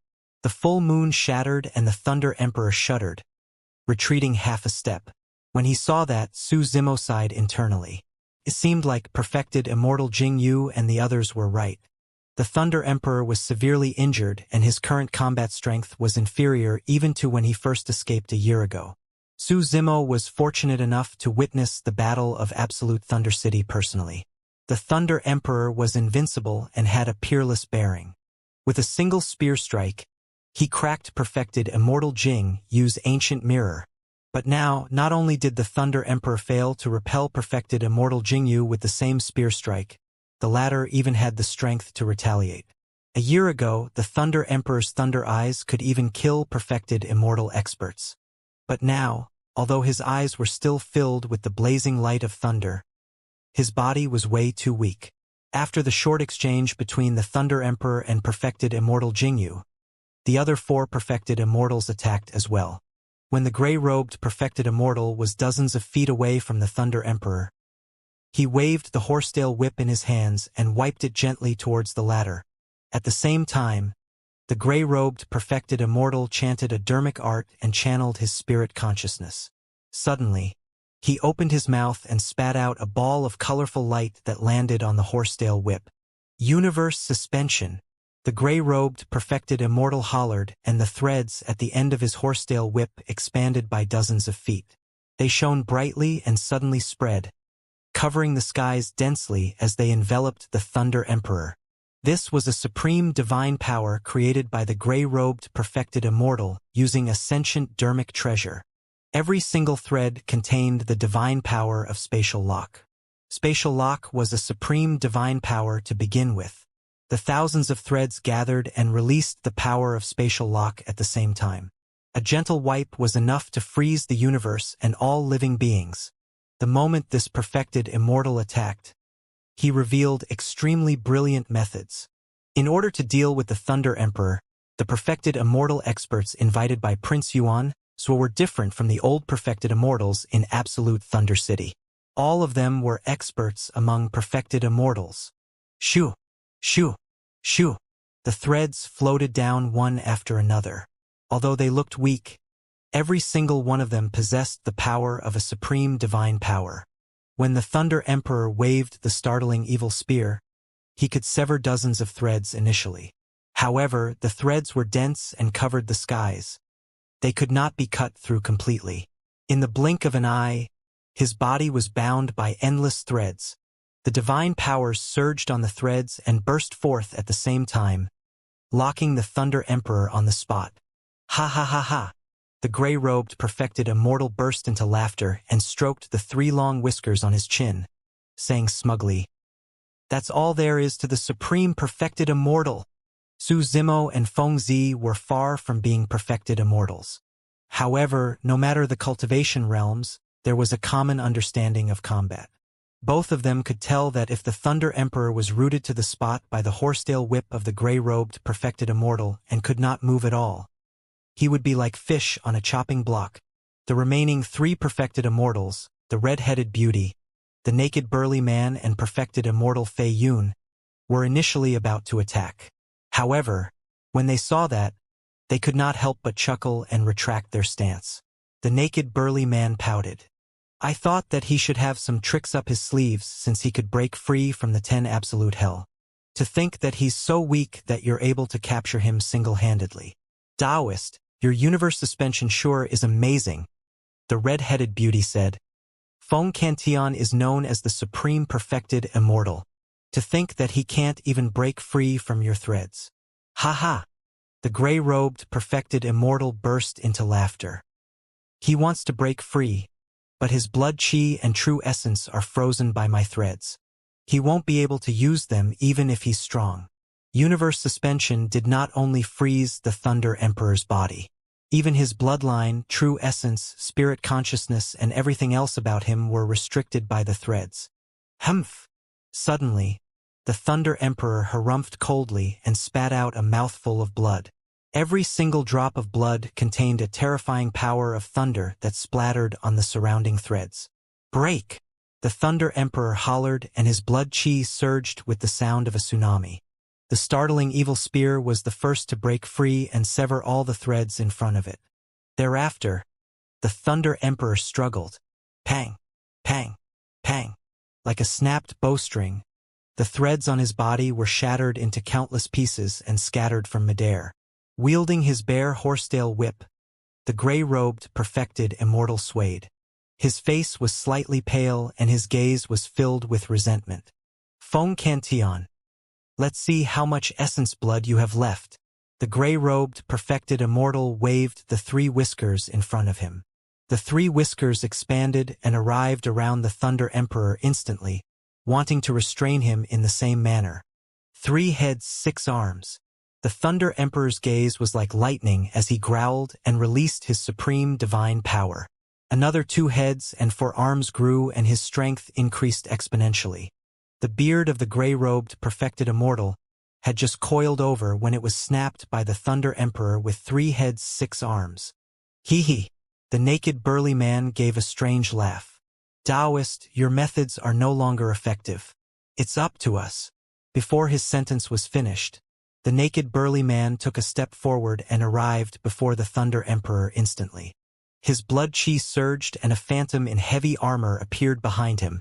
The full moon shattered and the Thunder Emperor shuddered, retreating half a step. When he saw that, Su Zimo sighed internally. It seemed like perfected immortal Jingyu and the others were right. The Thunder Emperor was severely injured and his current combat strength was inferior even to when he first escaped a year ago. Su Zimo was fortunate enough to witness the Battle of Absolute Thunder City personally. The Thunder Emperor was invincible and had a peerless bearing. With a single spear strike, he cracked perfected Immortal Jing Yu's ancient mirror. But now, not only did the Thunder Emperor fail to repel perfected Immortal Jingyu with the same spear strike, the latter even had the strength to retaliate. A year ago, the Thunder Emperor's thunder eyes could even kill perfected immortal experts. But now, although his eyes were still filled with the blazing light of thunder, his body was way too weak. After the short exchange between the Thunder Emperor and perfected Immortal Jingyu, the other 4 perfected immortals attacked as well. When the gray-robed perfected immortal was dozens of feet away from the Thunder Emperor, he waved the horsetail whip in his hands and wiped it gently towards the latter. At the same time, the gray-robed perfected immortal chanted a dermic art and channeled his spirit consciousness. Suddenly, he opened his mouth and spat out a ball of colorful light that landed on the horsetail whip. Universe suspension! The gray-robed perfected immortal hollered, and the threads at the end of his horsetail whip expanded by dozens of feet. They shone brightly and suddenly spread, covering the skies densely as they enveloped the Thunder Emperor. This was a supreme divine power created by the gray-robed perfected immortal using a sentient dermic treasure. Every single thread contained the divine power of spatial lock. Spatial lock was a supreme divine power to begin with. The thousands of threads gathered and released the power of spatial lock at the same time. A gentle wipe was enough to freeze the universe and all living beings. The moment this perfected immortal attacked, he revealed extremely brilliant methods. In order to deal with the Thunder Emperor, the perfected immortal experts invited by Prince Yuan were different from the old perfected immortals in Absolute Thunder City. All of them were experts among perfected immortals. Shoo! Shoo! Shoo! The threads floated down one after another. Although they looked weak, every single one of them possessed the power of a supreme divine power. When the Thunder Emperor waved the startling evil spear, he could sever dozens of threads initially. However, the threads were dense and covered the skies. They could not be cut through completely. In the blink of an eye, his body was bound by endless threads. The divine powers surged on the threads and burst forth at the same time, locking the Thunder Emperor on the spot. Ha ha ha ha! The gray-robed perfected Immortal burst into laughter and stroked the 3 long whiskers on his chin, saying smugly, "That's all there is to the supreme perfected Immortal." Su Zimo and Feng Zi were far from being perfected immortals. However, no matter the cultivation realms, there was a common understanding of combat. Both of them could tell that if the Thunder Emperor was rooted to the spot by the horsetail whip of the gray-robed perfected Immortal and could not move at all, he would be like fish on a chopping block. The remaining 3 perfected Immortals, the red-headed beauty, the naked burly man and perfected Immortal Fei Yun, were initially about to attack. However, when they saw that, they could not help but chuckle and retract their stance. The naked burly man pouted. "I thought that he should have some tricks up his sleeves since he could break free from the 10 absolute hell. To think that he's so weak that you're able to capture him single-handedly. Taoist, your universe suspension sure is amazing," the red-headed beauty said. "Feng Cantian is known as the supreme perfected Immortal. To think that he can't even break free from your threads." Ha ha! The gray-robed perfected Immortal burst into laughter. "He wants to break free, but his blood chi and true essence are frozen by my threads. He won't be able to use them even if he's strong." Universe suspension did not only freeze the Thunder Emperor's body. Even his bloodline, true essence, spirit consciousness, and everything else about him were restricted by the threads. Humph! Suddenly, the Thunder Emperor harumphed coldly and spat out a mouthful of blood. Every single drop of blood contained a terrifying power of thunder that splattered on the surrounding threads. "Break!" The Thunder Emperor hollered, and his blood chi surged with the sound of a tsunami. The startling evil spear was the first to break free and sever all the threads in front of it. Thereafter, the Thunder Emperor struggled. Pang! Pang! Pang! Like a snapped bowstring, the threads on his body were shattered into countless pieces and scattered from midair. Wielding his bare horsetail whip, the gray-robed, perfected Immortal swayed. His face was slightly pale and his gaze was filled with resentment. "Feng Cantian, let's see how much essence blood you have left." The gray-robed, perfected Immortal waved the 3 whiskers in front of him. The 3 whiskers expanded and arrived around the Thunder Emperor instantly, wanting to restrain him in the same manner. 3 heads, 6 arms. The Thunder Emperor's gaze was like lightning as he growled and released his supreme divine power. Another 2 heads and 4 arms grew and his strength increased exponentially. The beard of the gray-robed, perfected Immortal had just coiled over when it was snapped by the Thunder Emperor with 3 heads, 6 arms. Hee hee! The naked burly man gave a strange laugh. "Taoist, your methods are no longer effective. It's up to us." Before his sentence was finished, the naked burly man took a step forward and arrived before the Thunder Emperor instantly. His blood chi surged and a phantom in heavy armor appeared behind him,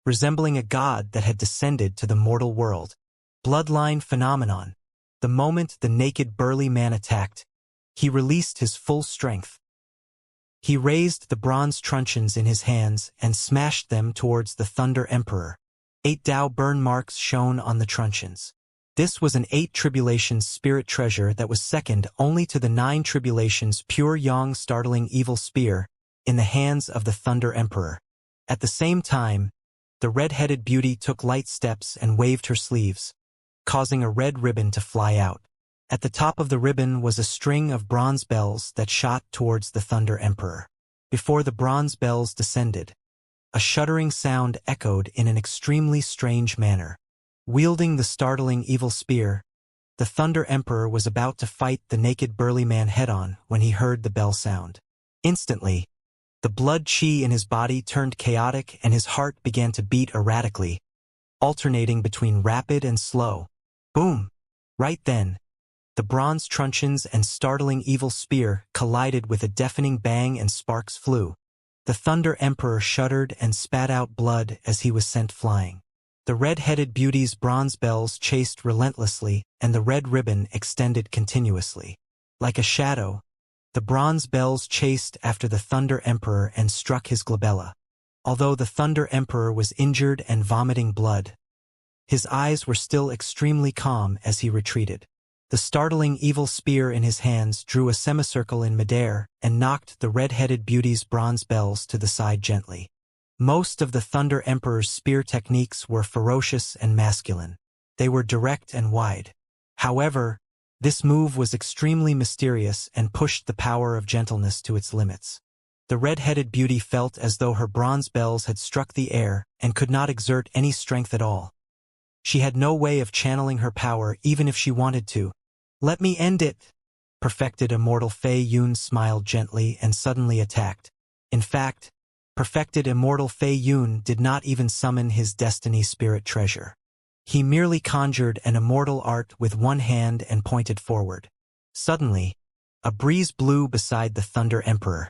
resembling a god that had descended to the mortal world. Bloodline phenomenon. The moment the naked burly man attacked, he released his full strength. He raised the bronze truncheons in his hands and smashed them towards the Thunder Emperor. 8 Tao burn marks shone on the truncheons. This was an 8 tribulations spirit treasure that was second only to the 9 tribulations pure yang startling evil spear in the hands of the Thunder Emperor. At the same time, the red-headed beauty took light steps and waved her sleeves, causing a red ribbon to fly out. At the top of the ribbon was a string of bronze bells that shot towards the Thunder Emperor. Before the bronze bells descended, a shuddering sound echoed in an extremely strange manner. Wielding the startling evil spear, the Thunder Emperor was about to fight the naked burly man head-on when he heard the bell sound. Instantly, the blood chi in his body turned chaotic and his heart began to beat erratically, alternating between rapid and slow. Boom! Right then, the bronze truncheons and startling evil spear collided with a deafening bang and sparks flew. The Thunder Emperor shuddered and spat out blood as he was sent flying. The red-headed beauty's bronze bells chased relentlessly, and the red ribbon extended continuously. Like a shadow, the bronze bells chased after the Thunder Emperor and struck his glabella. Although the Thunder Emperor was injured and vomiting blood, his eyes were still extremely calm as he retreated. The startling evil spear in his hands drew a semicircle in midair and knocked the red-headed beauty's bronze bells to the side gently. Most of the Thunder Emperor's spear techniques were ferocious and masculine. They were direct and wide. However, this move was extremely mysterious and pushed the power of gentleness to its limits. The red-headed beauty felt as though her bronze bells had struck the air and could not exert any strength at all. She had no way of channeling her power even if she wanted to. "Let me end it!" Perfected Immortal Fei Yun smiled gently and suddenly attacked. In fact, Perfected Immortal Fei Yun did not even summon his Destiny Spirit treasure. He merely conjured an immortal art with one hand and pointed forward. Suddenly, a breeze blew beside the Thunder Emperor.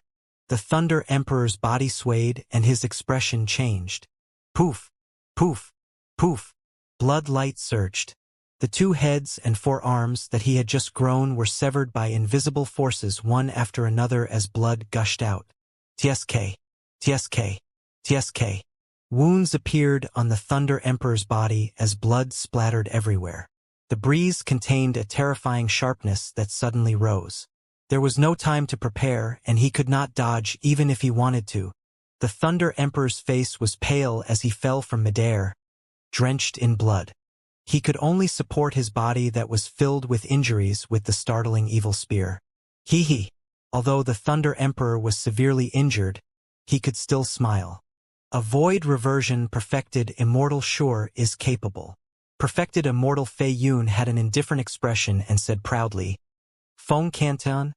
The Thunder Emperor's body swayed and his expression changed. Poof! Poof! Poof! Blood light surged. The two heads and 4 arms that he had just grown were severed by invisible forces one after another as blood gushed out. Tsk! Tsk! Tsk! Wounds appeared on the Thunder Emperor's body as blood splattered everywhere. The breeze contained a terrifying sharpness that suddenly rose. There was no time to prepare, and he could not dodge even if he wanted to. The Thunder Emperor's face was pale as he fell from midair, drenched in blood. He could only support his body that was filled with injuries with the startling evil spear. Hee. Although the Thunder Emperor was severely injured, he could still smile. A void reversion perfected Immortal sure is capable. Perfected Immortal Fei Yun had an indifferent expression and said proudly, "Feng Canton,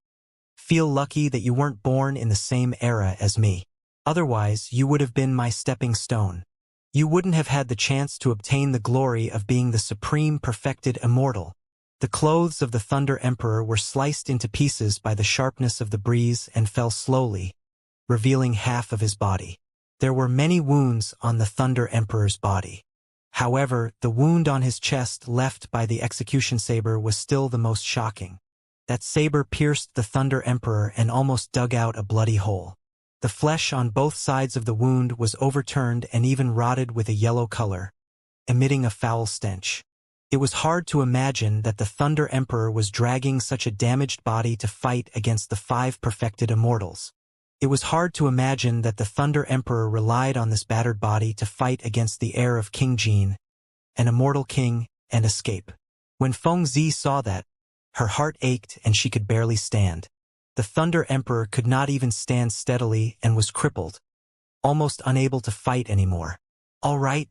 feel lucky that you weren't born in the same era as me. Otherwise, you would have been my stepping stone. You wouldn't have had the chance to obtain the glory of being the supreme perfected immortal." The clothes of the Thunder Emperor were sliced into pieces by the sharpness of the breeze and fell slowly, revealing half of his body. There were many wounds on the Thunder Emperor's body. However, the wound on his chest left by the execution saber was still the most shocking. That saber pierced the Thunder Emperor and almost dug out a bloody hole. The flesh on both sides of the wound was overturned and even rotted with a yellow color, emitting a foul stench. It was hard to imagine that the Thunder Emperor was dragging such a damaged body to fight against the 5 perfected immortals. It was hard to imagine that the Thunder Emperor relied on this battered body to fight against the heir of King Jin, an immortal king, and escape. When Feng Zi saw that, her heart ached and she could barely stand. The Thunder Emperor could not even stand steadily and was crippled, almost unable to fight anymore. "All right."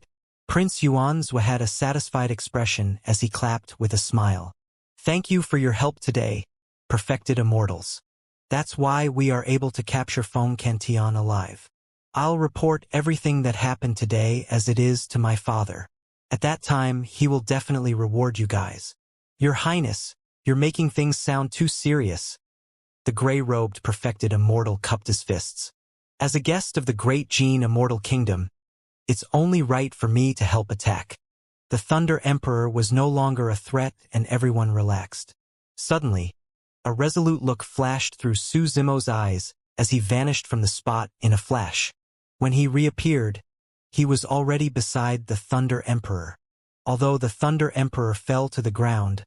Prince Yuanzhou had a satisfied expression as he clapped with a smile. "Thank you for your help today, perfected immortals. That's why we are able to capture Feng Cantion alive. I'll report everything that happened today as it is to my father. At that time, he will definitely reward you guys." "Your Highness, you're making things sound too serious." The gray-robed perfected immortal cupped his fists. "As a guest of the great Jin Immortal Kingdom, it's only right for me to help attack." The Thunder Emperor was no longer a threat and everyone relaxed. Suddenly, a resolute look flashed through Su Zimo's eyes as he vanished from the spot in a flash. When he reappeared, he was already beside the Thunder Emperor. Although the Thunder Emperor fell to the ground,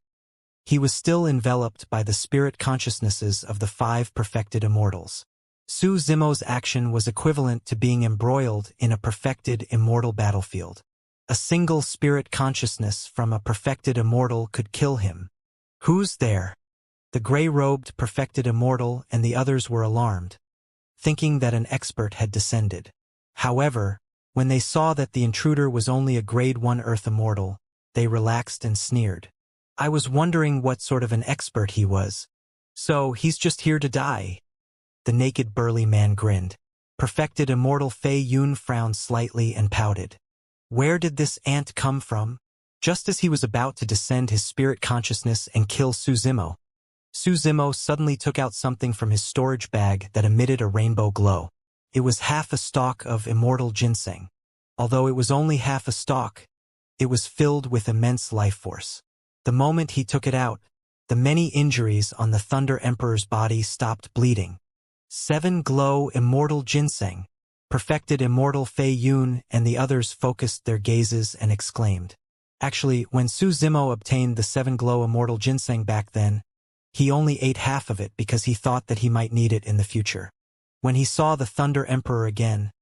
he was still enveloped by the spirit consciousnesses of the 5 perfected immortals. Su Zimo's action was equivalent to being embroiled in a perfected immortal battlefield. A single spirit consciousness from a perfected immortal could kill him. "Who's there?" The gray-robed perfected immortal and the others were alarmed, thinking that an expert had descended. However, when they saw that the intruder was only a grade 1 Earth immortal, they relaxed and sneered. "I was wondering what sort of an expert he was. So he's just here to die." The naked burly man grinned. Perfected Immortal Fei Yun frowned slightly and pouted. Where did this ant come from? Just as he was about to descend his spirit consciousness and kill Su Zimo, Su Zimo suddenly took out something from his storage bag that emitted a rainbow glow. It was half a stalk of immortal ginseng. Although it was only half a stalk, it was filled with immense life force. The moment he took it out, the many injuries on the Thunder Emperor's body stopped bleeding. 7 glow immortal ginseng, perfected immortal Fei Yun and the others focused their gazes and exclaimed. Actually, when Su Zimo obtained the 7 glow immortal ginseng back then, he only ate half of it because he thought that he might need it in the future. When he saw the Thunder Emperor again,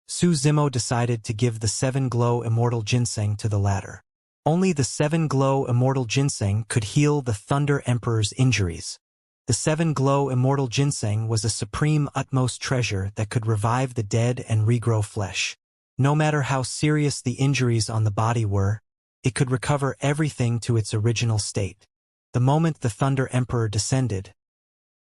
Su Zimo decided to give the 7 glow immortal ginseng to the latter. Only the 7 glow immortal ginseng could heal the Thunder Emperor's injuries. The 7 glow immortal ginseng was a supreme utmost treasure that could revive the dead and regrow flesh. No matter how serious the injuries on the body were, it could recover everything to its original state. The moment the Thunder Emperor descended,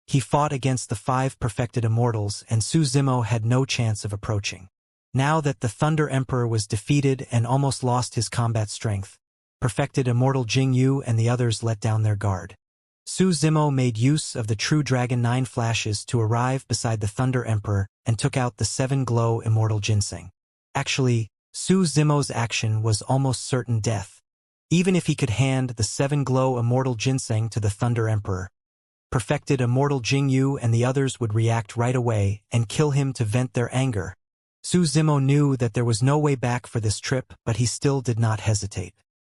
he fought against the 5 perfected immortals and Su Zimo had no chance of approaching. Now that the Thunder Emperor was defeated and almost lost his combat strength, perfected immortal Jing Yu and the others let down their guard. Su Zimo made use of the True Dragon 9 flashes to arrive beside the Thunder Emperor and took out the 7 glow immortal ginseng. Actually, Su Zimo's action was almost certain death. Even if he could hand the 7 glow immortal ginseng to the Thunder Emperor, perfected immortal Jing Yu and the others would react right away and kill him to vent their anger. Su Zimo knew that there was no way back for this trip, but he still did not hesitate.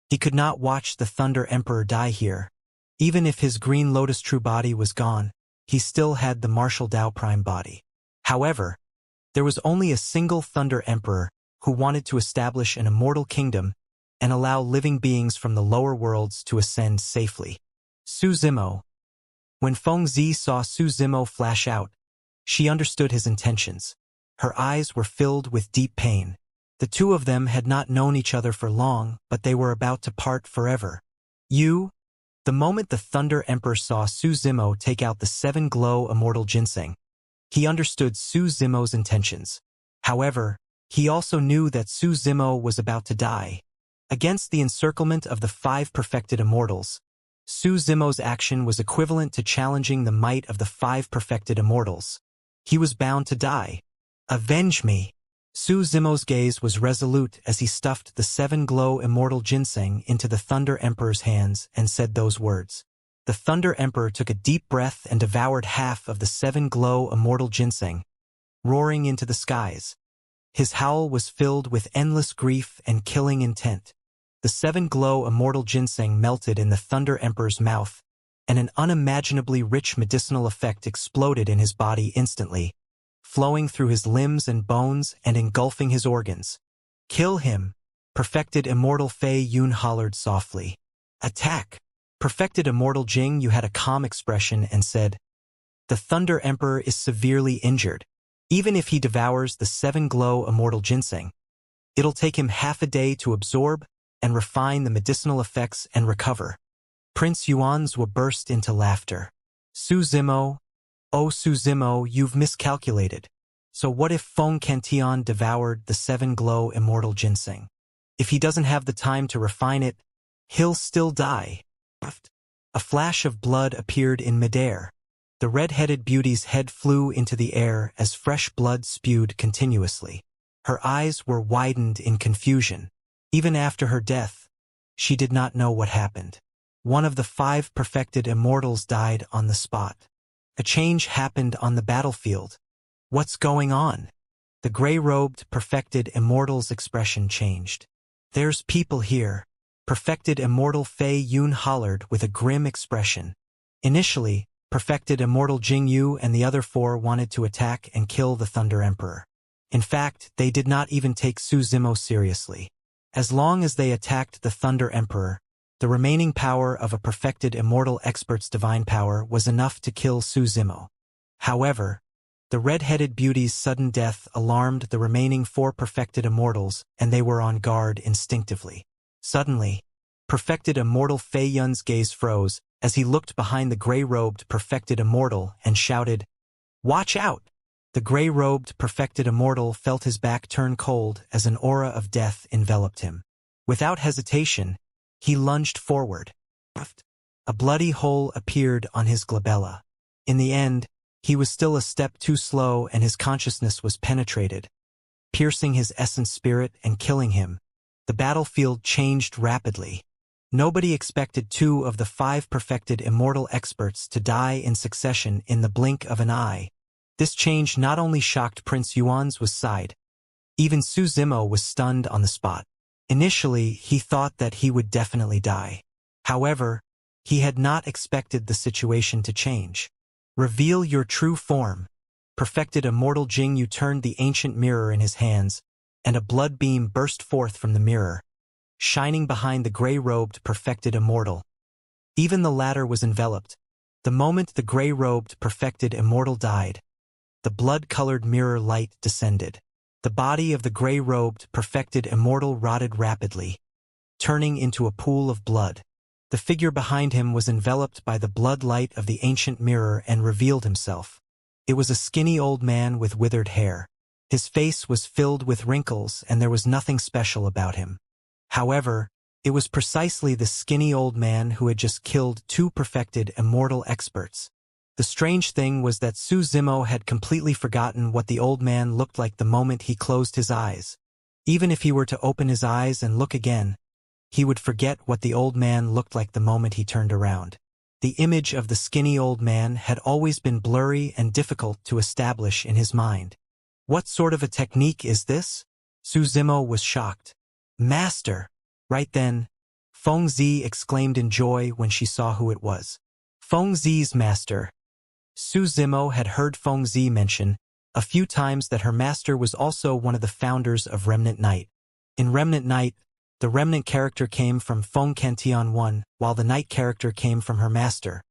He could not watch the Thunder Emperor die here. Even if his Green Lotus True body was gone, he still had the Martial Dao Prime body. However, there was only a single Thunder Emperor who wanted to establish an immortal kingdom and allow living beings from the lower worlds to ascend safely. Su Zimo. When Feng Zi saw Su Zimo flash out, she understood his intentions. Her eyes were filled with deep pain. The two of them had not known each other for long, but they were about to part forever. You? The moment the Thunder Emperor saw Su Zimo take out the 7 glow immortal ginseng, he understood Su Zimo's intentions. However, he also knew that Su Zimo was about to die. Against the encirclement of the 5 perfected immortals, Su Zimo's action was equivalent to challenging the might of the 5 perfected immortals. He was bound to die. Avenge me! Su Zimo's gaze was resolute as he stuffed the 7 glow immortal ginseng into the Thunder Emperor's hands and said those words. The Thunder Emperor took a deep breath and devoured half of the 7 glow immortal ginseng, roaring into the skies. His howl was filled with endless grief and killing intent. The 7 glow immortal ginseng melted in the Thunder Emperor's mouth, and an unimaginably rich medicinal effect exploded in his body instantly, flowing through his limbs and bones and engulfing his organs. Kill him! Perfected immortal Fei Yun hollered softly. Attack! Perfected immortal Jing Yu had a calm expression and said, The Thunder Emperor is severely injured. Even if he devours the 7 glow immortal ginseng, it'll take him half a day to absorb and refine the medicinal effects and recover. Prince Yuanzhou burst into laughter. Su Zimo, oh Su Zimo, you've miscalculated. So what if Feng Cantian devoured the 7 glow immortal ginseng? If he doesn't have the time to refine it, he'll still die. A flash of blood appeared in midair. The red-headed beauty's head flew into the air as fresh blood spewed continuously. Her eyes were widened in confusion. Even after her death, she did not know what happened. One of the 5 perfected immortals died on the spot. A change happened on the battlefield. What's going on? The gray-robed, perfected immortal's expression changed. There's people here. Perfected immortal Fei Yun hollered with a grim expression. Initially, perfected immortal Jing Yu and the other 4 wanted to attack and kill the Thunder Emperor. In fact, they did not even take Su Zimo seriously. As long as they attacked the Thunder Emperor, the remaining power of a perfected immortal expert's divine power was enough to kill Su Zimo. However, the red-headed beauty's sudden death alarmed the remaining 4 perfected immortals, and they were on guard instinctively. Suddenly, perfected immortal Fei Yun's gaze froze as he looked behind the gray-robed perfected immortal and shouted, Watch out! The gray-robed perfected immortal felt his back turn cold as an aura of death enveloped him. Without hesitation, he lunged forward. A bloody hole appeared on his glabella. In the end, he was still a step too slow and his consciousness was penetrated, piercing his essence spirit and killing him. The battlefield changed rapidly. Nobody expected 2 of the 5 perfected immortal experts to die in succession in the blink of an eye. This change not only shocked Prince Yuan's side, even Su Zimo was stunned on the spot. Initially, he thought that he would definitely die. However, he had not expected the situation to change. Reveal your true form. Perfected immortal Jing Yu turned the ancient mirror in his hands, and a blood beam burst forth from the mirror, shining behind the gray-robed perfected immortal. Even the latter was enveloped. The moment the gray-robed perfected immortal died, the blood-colored mirror light descended. The body of the gray-robed perfected immortal rotted rapidly, turning into a pool of blood. The figure behind him was enveloped by the blood light of the ancient mirror and revealed himself. It was a skinny old man with withered hair. His face was filled with wrinkles and there was nothing special about him. However, it was precisely the skinny old man who had just killed 2 perfected immortal experts. The strange thing was that Su Zimo had completely forgotten what the old man looked like the moment he closed his eyes. Even if he were to open his eyes and look again, he would forget what the old man looked like the moment he turned around. The image of the skinny old man had always been blurry and difficult to establish in his mind. What sort of a technique is this? Su Zimo was shocked. Master! Right then, Feng Zi exclaimed in joy when she saw who it was. Feng Zi's master. Su Zimo had heard Feng Zi mention a few times that her master was also one of the founders of Remnant Knight. In Remnant Knight, the Remnant character came from Feng Cantian 1, while the Knight character came from her master.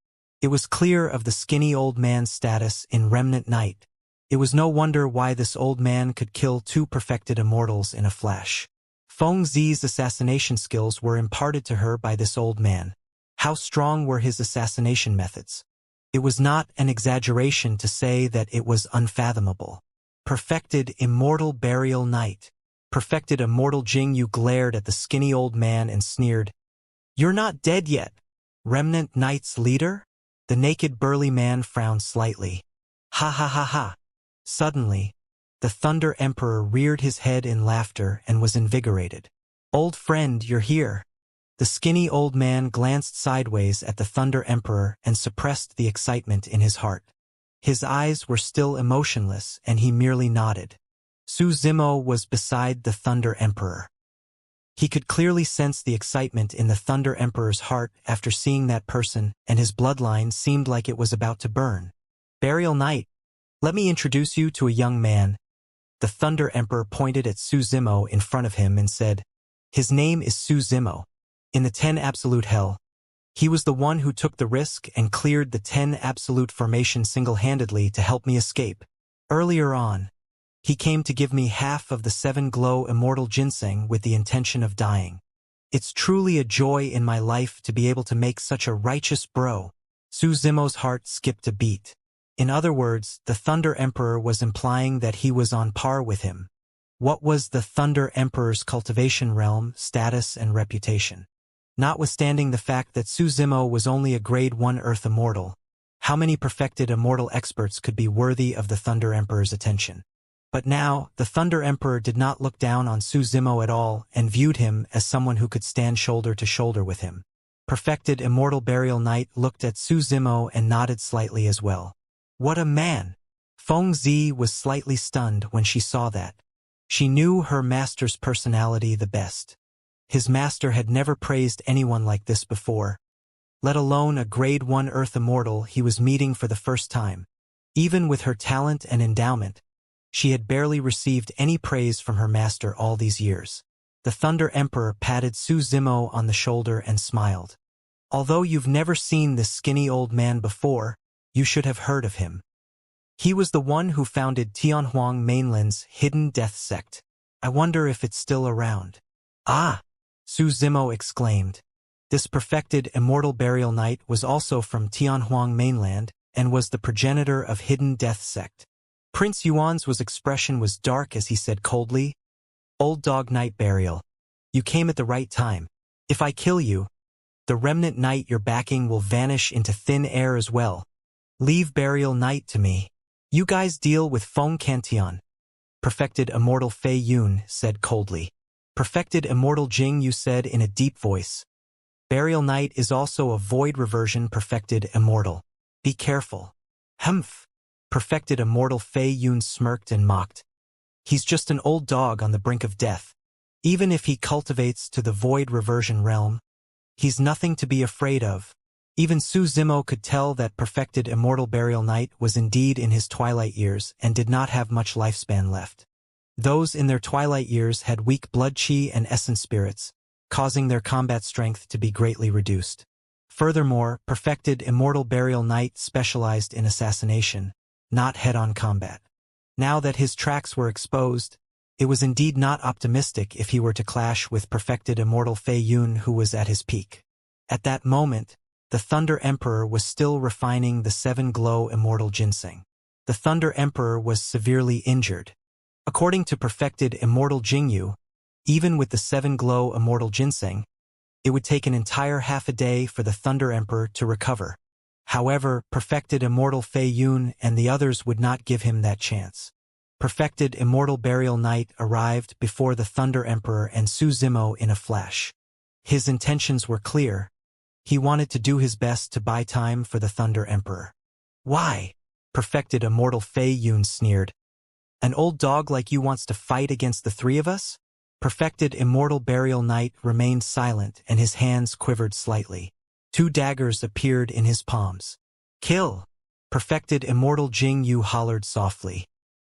It was clear of the skinny old man's status in Remnant Knight. It was no wonder why this old man could kill 2 perfected immortals in a flash. Feng Zi's assassination skills were imparted to her by this old man. How strong were his assassination methods? It was not an exaggeration to say that it was unfathomable. Perfected immortal burial knight. Perfected immortal Jing Yu glared at the skinny old man and sneered. You're not dead yet, Remnant Knight's leader? The naked burly man frowned slightly. Ha ha ha ha. Suddenly, the Thunder Emperor reared his head in laughter and was invigorated. Old friend, you're here. The skinny old man glanced sideways at the Thunder Emperor and suppressed the excitement in his heart. His eyes were still emotionless and he merely nodded. Su Zimo was beside the Thunder Emperor. He could clearly sense the excitement in the Thunder Emperor's heart after seeing that person, and his bloodline seemed like it was about to burn. Burial Knight, let me introduce you to a young man. The Thunder Emperor pointed at Su Zimo in front of him and said, his name is Su Zimo. In the 10 Absolute Hell, he was the one who took the risk and cleared the 10 Absolute formation single-handedly to help me escape. Earlier on, he came to give me half of the 7 glow immortal ginseng with the intention of dying. It's truly a joy in my life to be able to make such a righteous bro. Su Zimo's heart skipped a beat. In other words, the Thunder Emperor was implying that he was on par with him. What was the Thunder Emperor's cultivation realm, status, and reputation? Notwithstanding the fact that Su Zimo was only a grade 1 Earth immortal, how many perfected immortal experts could be worthy of the Thunder Emperor's attention? But now, the Thunder Emperor did not look down on Su Zimo at all and viewed him as someone who could stand shoulder to shoulder with him. Perfected Immortal Burial Knight looked at Su Zimo and nodded slightly as well. What a man! Feng Zi was slightly stunned when she saw that. She knew her master's personality the best. His master had never praised anyone like this before, let alone a grade 1 Earth immortal he was meeting for the first time. Even with her talent and endowment, she had barely received any praise from her master all these years. The Thunder Emperor patted Su Zimo on the shoulder and smiled. Although you've never seen this skinny old man before, you should have heard of him. He was the one who founded Tianhuang Mainland's hidden death sect. I wonder if it's still around. Ah! Su Zimo exclaimed. This perfected immortal burial knight was also from Tianhuang Mainland and was the progenitor of hidden death sect. Prince Yuan's expression was dark as he said coldly, Old Dog Knight Burial. You came at the right time. If I kill you, the remnant knight you're backing will vanish into thin air as well. Leave Burial Knight to me. You guys deal with Feng Cantian. Perfected Immortal Fei Yun said coldly. Perfected Immortal Jing, said in a deep voice. Burial Knight is also a void reversion perfected immortal. Be careful. Humph. Perfected Immortal Fei Yun smirked and mocked. He's just an old dog on the brink of death. Even if he cultivates to the void reversion realm, he's nothing to be afraid of. Even Su Zimo could tell that perfected Immortal Burial Knight was indeed in his twilight years and did not have much lifespan left. Those in their twilight years had weak blood chi and essence spirits, causing their combat strength to be greatly reduced. Furthermore, perfected Immortal Burial Knight specialized in assassination, not head-on combat. Now that his tracks were exposed, it was indeed not optimistic if he were to clash with perfected Immortal Fei Yun, who was at his peak. At that moment, the Thunder Emperor was still refining the 7-glow Immortal Ginseng. The Thunder Emperor was severely injured. According to perfected Immortal Jingyu, even with the 7-glow Immortal Ginseng, it would take an entire half a day for the Thunder Emperor to recover. However, perfected Immortal Fei Yun and the others would not give him that chance. Perfected Immortal Burial Knight arrived before the Thunder Emperor and Su Zimo in a flash. His intentions were clear. He wanted to do his best to buy time for the Thunder Emperor. Why? Perfected Immortal Fei Yun sneered. An old dog like you wants to fight against the three of us? Perfected Immortal Burial Knight remained silent and his hands quivered slightly. 2 daggers appeared in his palms. Kill! Perfected Immortal Jing Yu hollered softly.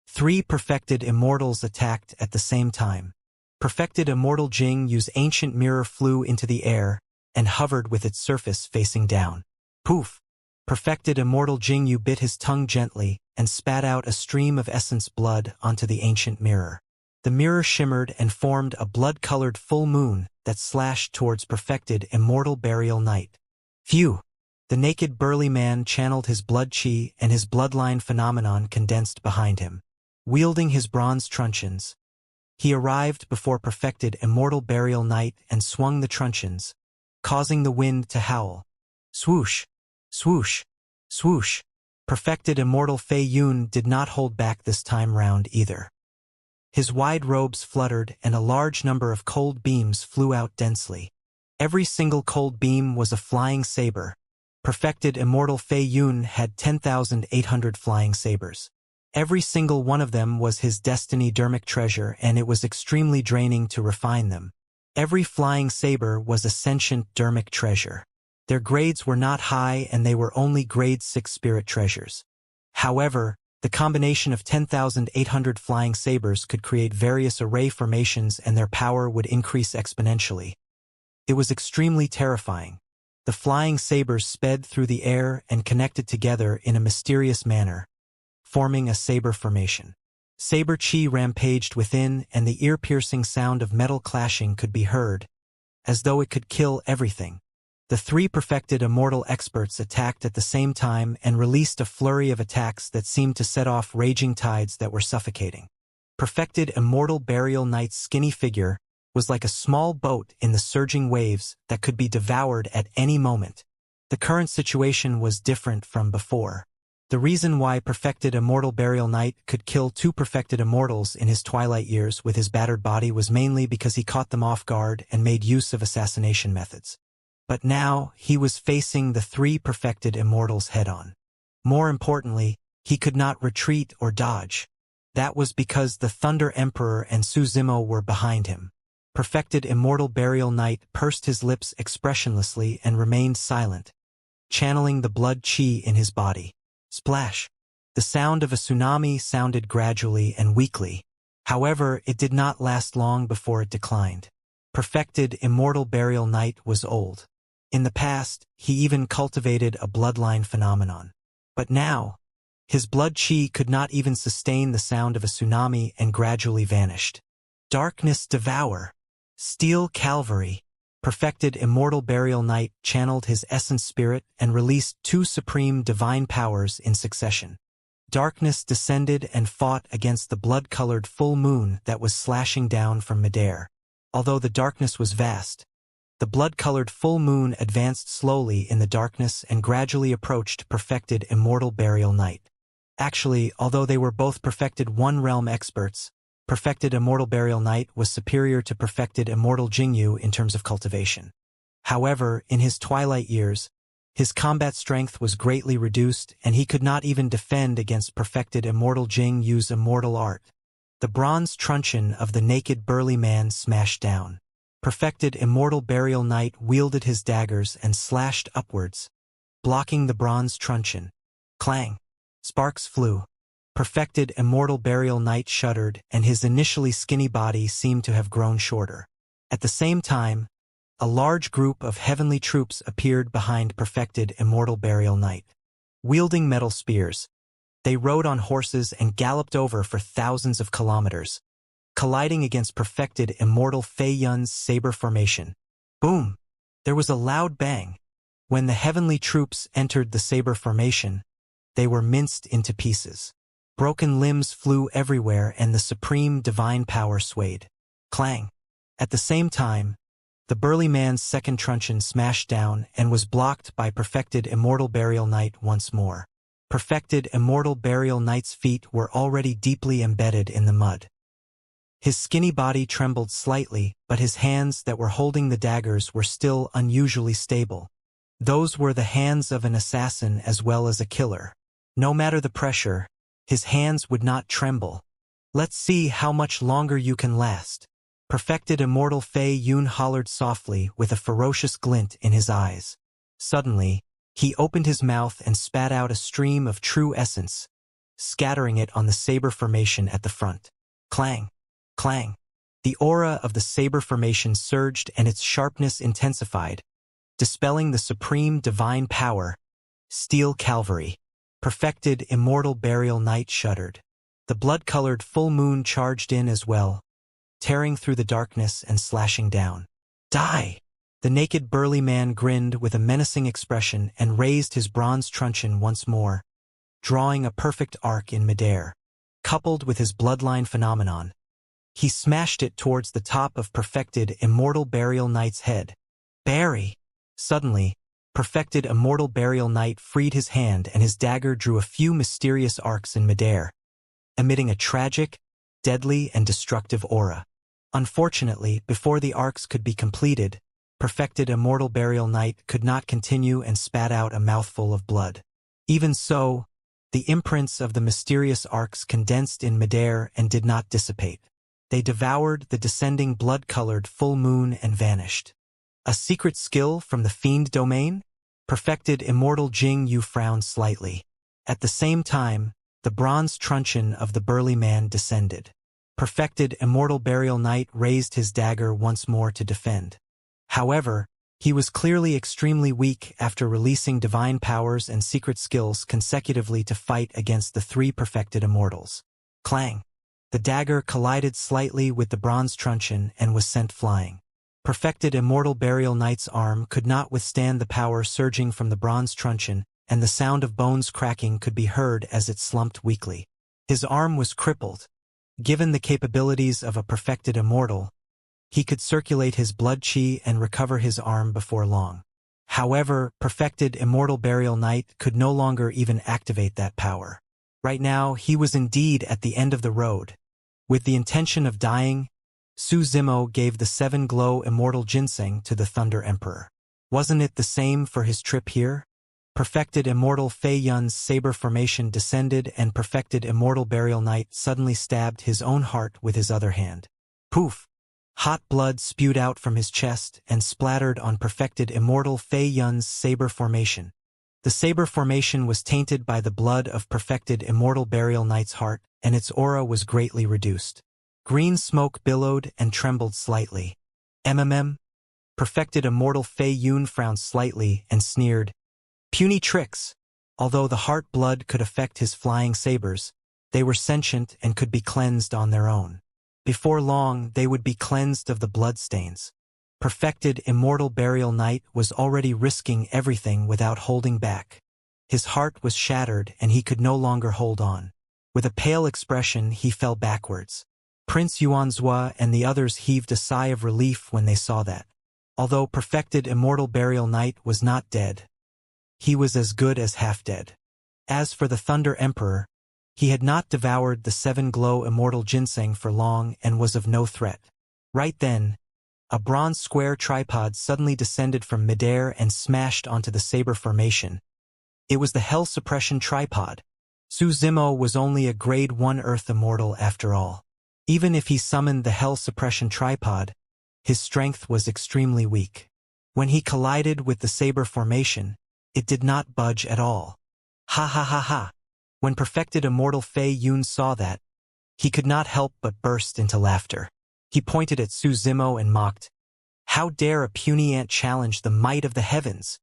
3 perfected immortals attacked at the same time. Perfected Immortal Jing Yu's ancient mirror flew into the air and hovered with its surface facing down. Poof! Perfected Immortal Jing Yu bit his tongue gently and spat out a stream of essence blood onto the ancient mirror. The mirror shimmered and formed a blood-colored full moon that slashed towards perfected Immortal Burial Knight. Phew! The naked burly man channeled his blood chi and his bloodline phenomenon condensed behind him. Wielding his bronze truncheons, he arrived before perfected Immortal Burial Knight and swung the truncheons, causing the wind to howl. Swoosh! Swoosh! Swoosh! Perfected Immortal Fei Yun did not hold back this time round either. His wide robes fluttered and a large number of cold beams flew out densely. Every single cold beam was a flying saber. Perfected Immortal Fei Yun had 10,800 flying sabers. Every single one of them was his destiny dermic treasure, and it was extremely draining to refine them. Every flying saber was a sentient dermic treasure. Their grades were not high and they were only grade 6 spirit treasures. However, the combination of 10,800 flying sabers could create various array formations and their power would increase exponentially. It was extremely terrifying. The flying sabers sped through the air and connected together in a mysterious manner, forming a saber formation. Saber chi rampaged within and the ear-piercing sound of metal clashing could be heard, as though it could kill everything. The 3 perfected immortal experts attacked at the same time and released a flurry of attacks that seemed to set off raging tides that were suffocating. Perfected Immortal Burial Knight's skinny figure was like a small boat in the surging waves that could be devoured at any moment. The current situation was different from before. The reason why perfected Immortal Burial Knight could kill 2 perfected immortals in his twilight years with his battered body was mainly because he caught them off guard and made use of assassination methods. But now, he was facing the 3 perfected immortals head-on. More importantly, he could not retreat or dodge. That was because the Thunder Emperor and Su Zimo were behind him. Perfected Immortal Burial Knight pursed his lips expressionlessly and remained silent, channeling the blood chi in his body. Splash! The sound of a tsunami sounded gradually and weakly. However, it did not last long before it declined. Perfected Immortal Burial Knight was old. In the past, he even cultivated a bloodline phenomenon. But now, his blood chi could not even sustain the sound of a tsunami and gradually vanished. Darkness Devour. Steel Calvary. Perfected Immortal Burial Knight channeled his essence spirit and released 2 supreme divine powers in succession. Darkness descended and fought against the blood-colored full moon that was slashing down from midair. Although the darkness was vast, the blood-colored full moon advanced slowly in the darkness and gradually approached perfected Immortal Burial Knight. Actually, although they were both perfected one-realm experts, perfected Immortal Burial Knight was superior to perfected Immortal Jingyu in terms of cultivation. However, in his twilight years, his combat strength was greatly reduced and he could not even defend against perfected Immortal Jingyu's immortal art. The bronze truncheon of the naked burly man smashed down. Perfected Immortal Burial Knight wielded his daggers and slashed upwards, blocking the bronze truncheon. Clang! Sparks flew. Perfected Immortal Burial Knight shuddered and his initially skinny body seemed to have grown shorter. At the same time, a large group of heavenly troops appeared behind perfected Immortal Burial Knight. Wielding metal spears, they rode on horses and galloped over for thousands of kilometers, colliding against perfected Immortal Fei Yun's saber formation. Boom! There was a loud bang. When the heavenly troops entered the saber formation, they were minced into pieces. Broken limbs flew everywhere and the supreme divine power swayed. Clang! At the same time, the burly man's second truncheon smashed down and was blocked by perfected Immortal Burial Knight once more. Perfected Immortal Burial Knight's feet were already deeply embedded in the mud. His skinny body trembled slightly, but his hands that were holding the daggers were still unusually stable. Those were the hands of an assassin as well as a killer. No matter the pressure, his hands would not tremble. Let's see how much longer you can last. Perfected Immortal Fei Yun hollered softly with a ferocious glint in his eyes. Suddenly, he opened his mouth and spat out a stream of true essence, scattering it on the saber formation at the front. Clang! Clang! The aura of the saber formation surged and its sharpness intensified, dispelling the supreme divine power. Steel Cavalry. Perfected Immortal Burial Knight shuddered. The blood-colored full moon charged in as well, tearing through the darkness and slashing down. Die! The naked burly man grinned with a menacing expression and raised his bronze truncheon once more, drawing a perfect arc in midair. Coupled with his bloodline phenomenon, he smashed it towards the top of perfected Immortal Burial Knight's head. Bury! Suddenly, perfected Immortal Burial Knight freed his hand and his dagger drew a few mysterious arcs in midair, emitting a tragic, deadly and destructive aura. Unfortunately, before the arcs could be completed, perfected Immortal Burial Knight could not continue and spat out a mouthful of blood. Even so, the imprints of the mysterious arcs condensed in midair and did not dissipate. They devoured the descending blood-colored full moon and vanished. A secret skill from the fiend domain? Perfected Immortal Jingyu frowned slightly. At the same time, the bronze truncheon of the burly man descended. Perfected Immortal Burial Knight raised his dagger once more to defend. However, he was clearly extremely weak after releasing divine powers and secret skills consecutively to fight against the three perfected immortals. Clang! The dagger collided slightly with the bronze truncheon and was sent flying. Perfected Immortal Burial Knight's arm could not withstand the power surging from the bronze truncheon, and the sound of bones cracking could be heard as it slumped weakly. His arm was crippled. Given the capabilities of a perfected immortal, he could circulate his blood chi and recover his arm before long. However, perfected Immortal Burial Knight could no longer even activate that power. Right now, he was indeed at the end of the road. With the intention of dying, Su Zimo gave the 7-glow immortal ginseng to the Thunder Emperor. Wasn't it the same for his trip here? Perfected Immortal Fei Yun's saber formation descended and perfected Immortal Burial Knight suddenly stabbed his own heart with his other hand. Poof! Hot blood spewed out from his chest and splattered on perfected Immortal Fei Yun's saber formation. The saber formation was tainted by the blood of perfected Immortal Burial Knight's heart, and its aura was greatly reduced. Green smoke billowed and trembled slightly. Perfected Immortal Fei Yun frowned slightly and sneered. Puny tricks! Although the heart blood could affect his flying sabers, they were sentient and could be cleansed on their own. Before long, they would be cleansed of the bloodstains. Perfected Immortal Burial Knight was already risking everything without holding back. His heart was shattered and he could no longer hold on. With a pale expression, he fell backwards. Prince Yuanzhua and the others heaved a sigh of relief when they saw that. Although perfected Immortal Burial Knight was not dead, he was as good as half dead. As for the Thunder Emperor, He had not devoured the 7-glow immortal ginseng for long and was of no threat. Right then, a bronze square tripod suddenly descended from midair and smashed onto the saber formation. It was the Hell Suppression Tripod. Su Zimo was only a Grade 1 Earth Immortal after all. Even if he summoned the Hell Suppression Tripod, his strength was extremely weak. When he collided with the saber formation, it did not budge at all. Ha ha ha ha! When perfected Immortal Fei Yun saw that, he could not help but burst into laughter. He pointed at Su Zimo and mocked, "How dare a puny ant challenge the might of the heavens?"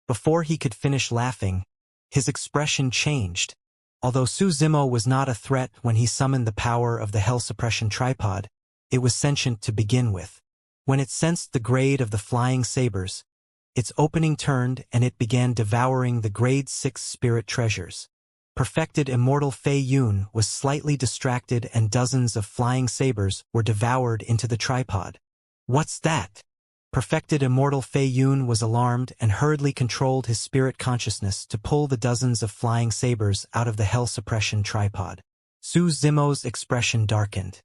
Before he could finish laughing, his expression changed. Although Su Zimo was not a threat when he summoned the power of the Hell Suppression Tripod, it was sentient to begin with. When it sensed the grade of the flying sabers, its opening turned and it began devouring the Grade 6 spirit treasures. Perfected Immortal Fei Yun was slightly distracted and dozens of flying sabers were devoured into the tripod. What's that? Perfected Immortal Fei Yun was alarmed and hurriedly controlled his spirit consciousness to pull the dozens of flying sabers out of the Hell Suppression Tripod. Su Zimo's expression darkened.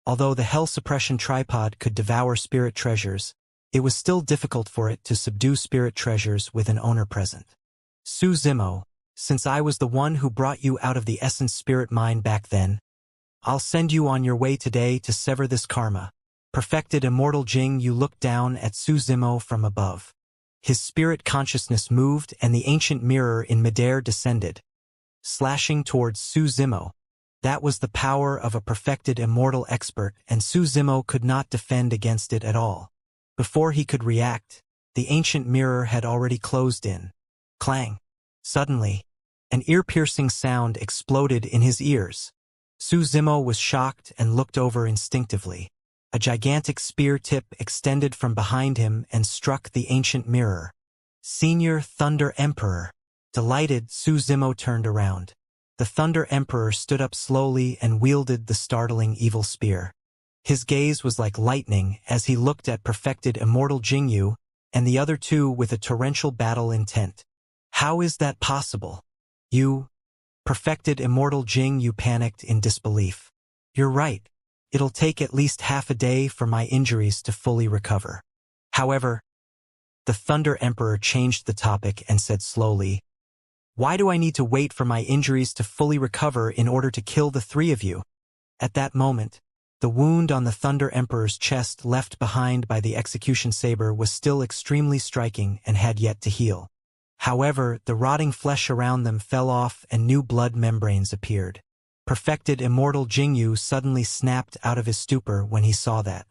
Although the Hell Suppression Tripod could devour spirit treasures, it was still difficult for it to subdue spirit treasures with an owner present. Su Zimo, since I was the one who brought you out of the essence spirit mine back then, I'll send you on your way today to sever this karma. Perfected Immortal Jing Yu looked down at Su Zimo from above. His spirit consciousness moved and the ancient mirror in midair descended, slashing towards Su Zimo. That was the power of a perfected immortal expert, and Su Zimo could not defend against it at all. Before he could react, the ancient mirror had already closed in. Clang! Suddenly, an ear-piercing sound exploded in his ears. Su Zimo was shocked and looked over instinctively. A gigantic spear tip extended from behind him and struck the ancient mirror. Senior Thunder Emperor. Delighted, Su Zimo turned around. The Thunder Emperor stood up slowly and wielded the startling evil spear. His gaze was like lightning as he looked at perfected Immortal Jingyu and the other two with a torrential battle intent. How is that possible? You, perfected Immortal Jingyu panicked in disbelief. You're right. It'll take at least half a day for my injuries to fully recover. However, the Thunder Emperor changed the topic and said slowly, "Why do I need to wait for my injuries to fully recover in order to kill the three of you?" At that moment, the wound on the Thunder Emperor's chest left behind by the execution saber was still extremely striking and had yet to heal. However, the rotting flesh around them fell off and new blood membranes appeared. Perfected Immortal Jingyu suddenly snapped out of his stupor when he saw that.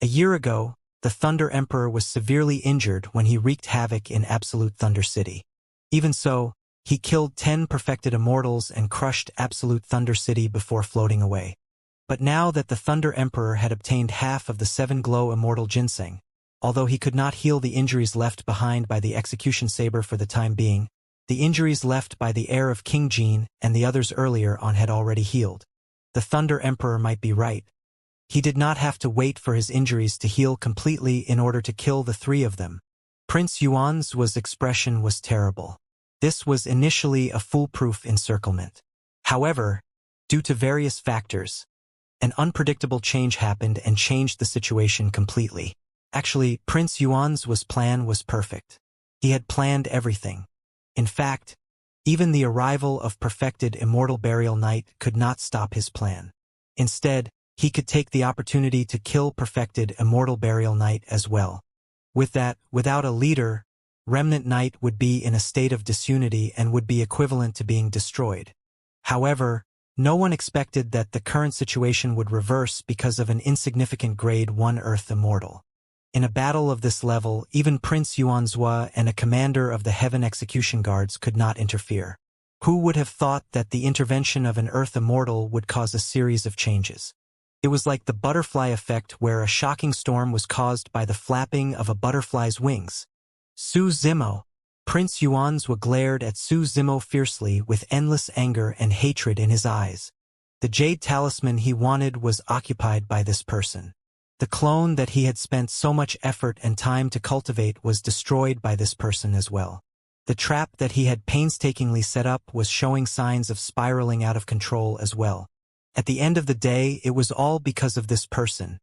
A year ago, the Thunder Emperor was severely injured when he wreaked havoc in Absolute Thunder City. Even so, he killed 10 perfected immortals and crushed Absolute Thunder City before floating away. But now that the Thunder Emperor had obtained half of the 7-glow immortal ginseng, although he could not heal the injuries left behind by the execution saber for the time being, the injuries left by the heir of King Jin and the others earlier on had already healed. The Thunder Emperor might be right. He did not have to wait for his injuries to heal completely in order to kill the three of them. Prince Yuan's expression was terrible. This was initially a foolproof encirclement. However, due to various factors, an unpredictable change happened and changed the situation completely. Actually, Prince Yuan's plan was perfect. He had planned everything. In fact, even the arrival of perfected Immortal Burial Knight could not stop his plan. Instead, he could take the opportunity to kill perfected Immortal Burial Knight as well. With that, without a leader, Remnant Knight would be in a state of disunity and would be equivalent to being destroyed. However, no one expected that the current situation would reverse because of an insignificant Grade 1 Earth Immortal. In a battle of this level, even Prince Yuanzhua and a commander of the Heaven Execution Guards could not interfere. Who would have thought that the intervention of an Earth Immortal would cause a series of changes? It was like the butterfly effect where a shocking storm was caused by the flapping of a butterfly's wings. Su Zimo. Prince Yuanzhua glared at Su Zimo fiercely with endless anger and hatred in his eyes. The jade talisman he wanted was occupied by this person. The clone that he had spent so much effort and time to cultivate was destroyed by this person as well. The trap that he had painstakingly set up was showing signs of spiraling out of control as well. At the end of the day, it was all because of this person.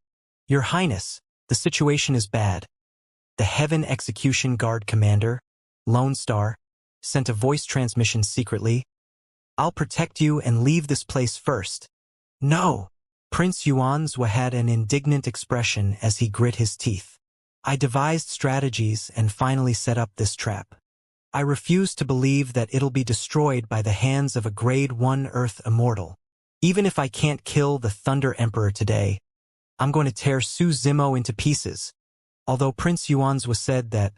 Your Highness, the situation is bad. The Heaven Execution Guard Commander, Lone Star, sent a voice transmission secretly. I'll protect you and leave this place first. No! Prince Yuanzhua had an indignant expression as he grit his teeth. I devised strategies and finally set up this trap. I refuse to believe that it'll be destroyed by the hands of a Grade 1 Earth Immortal. Even if I can't kill the Thunder Emperor today, I'm going to tear Su Zimo into pieces. Although Prince Yuanzhua said that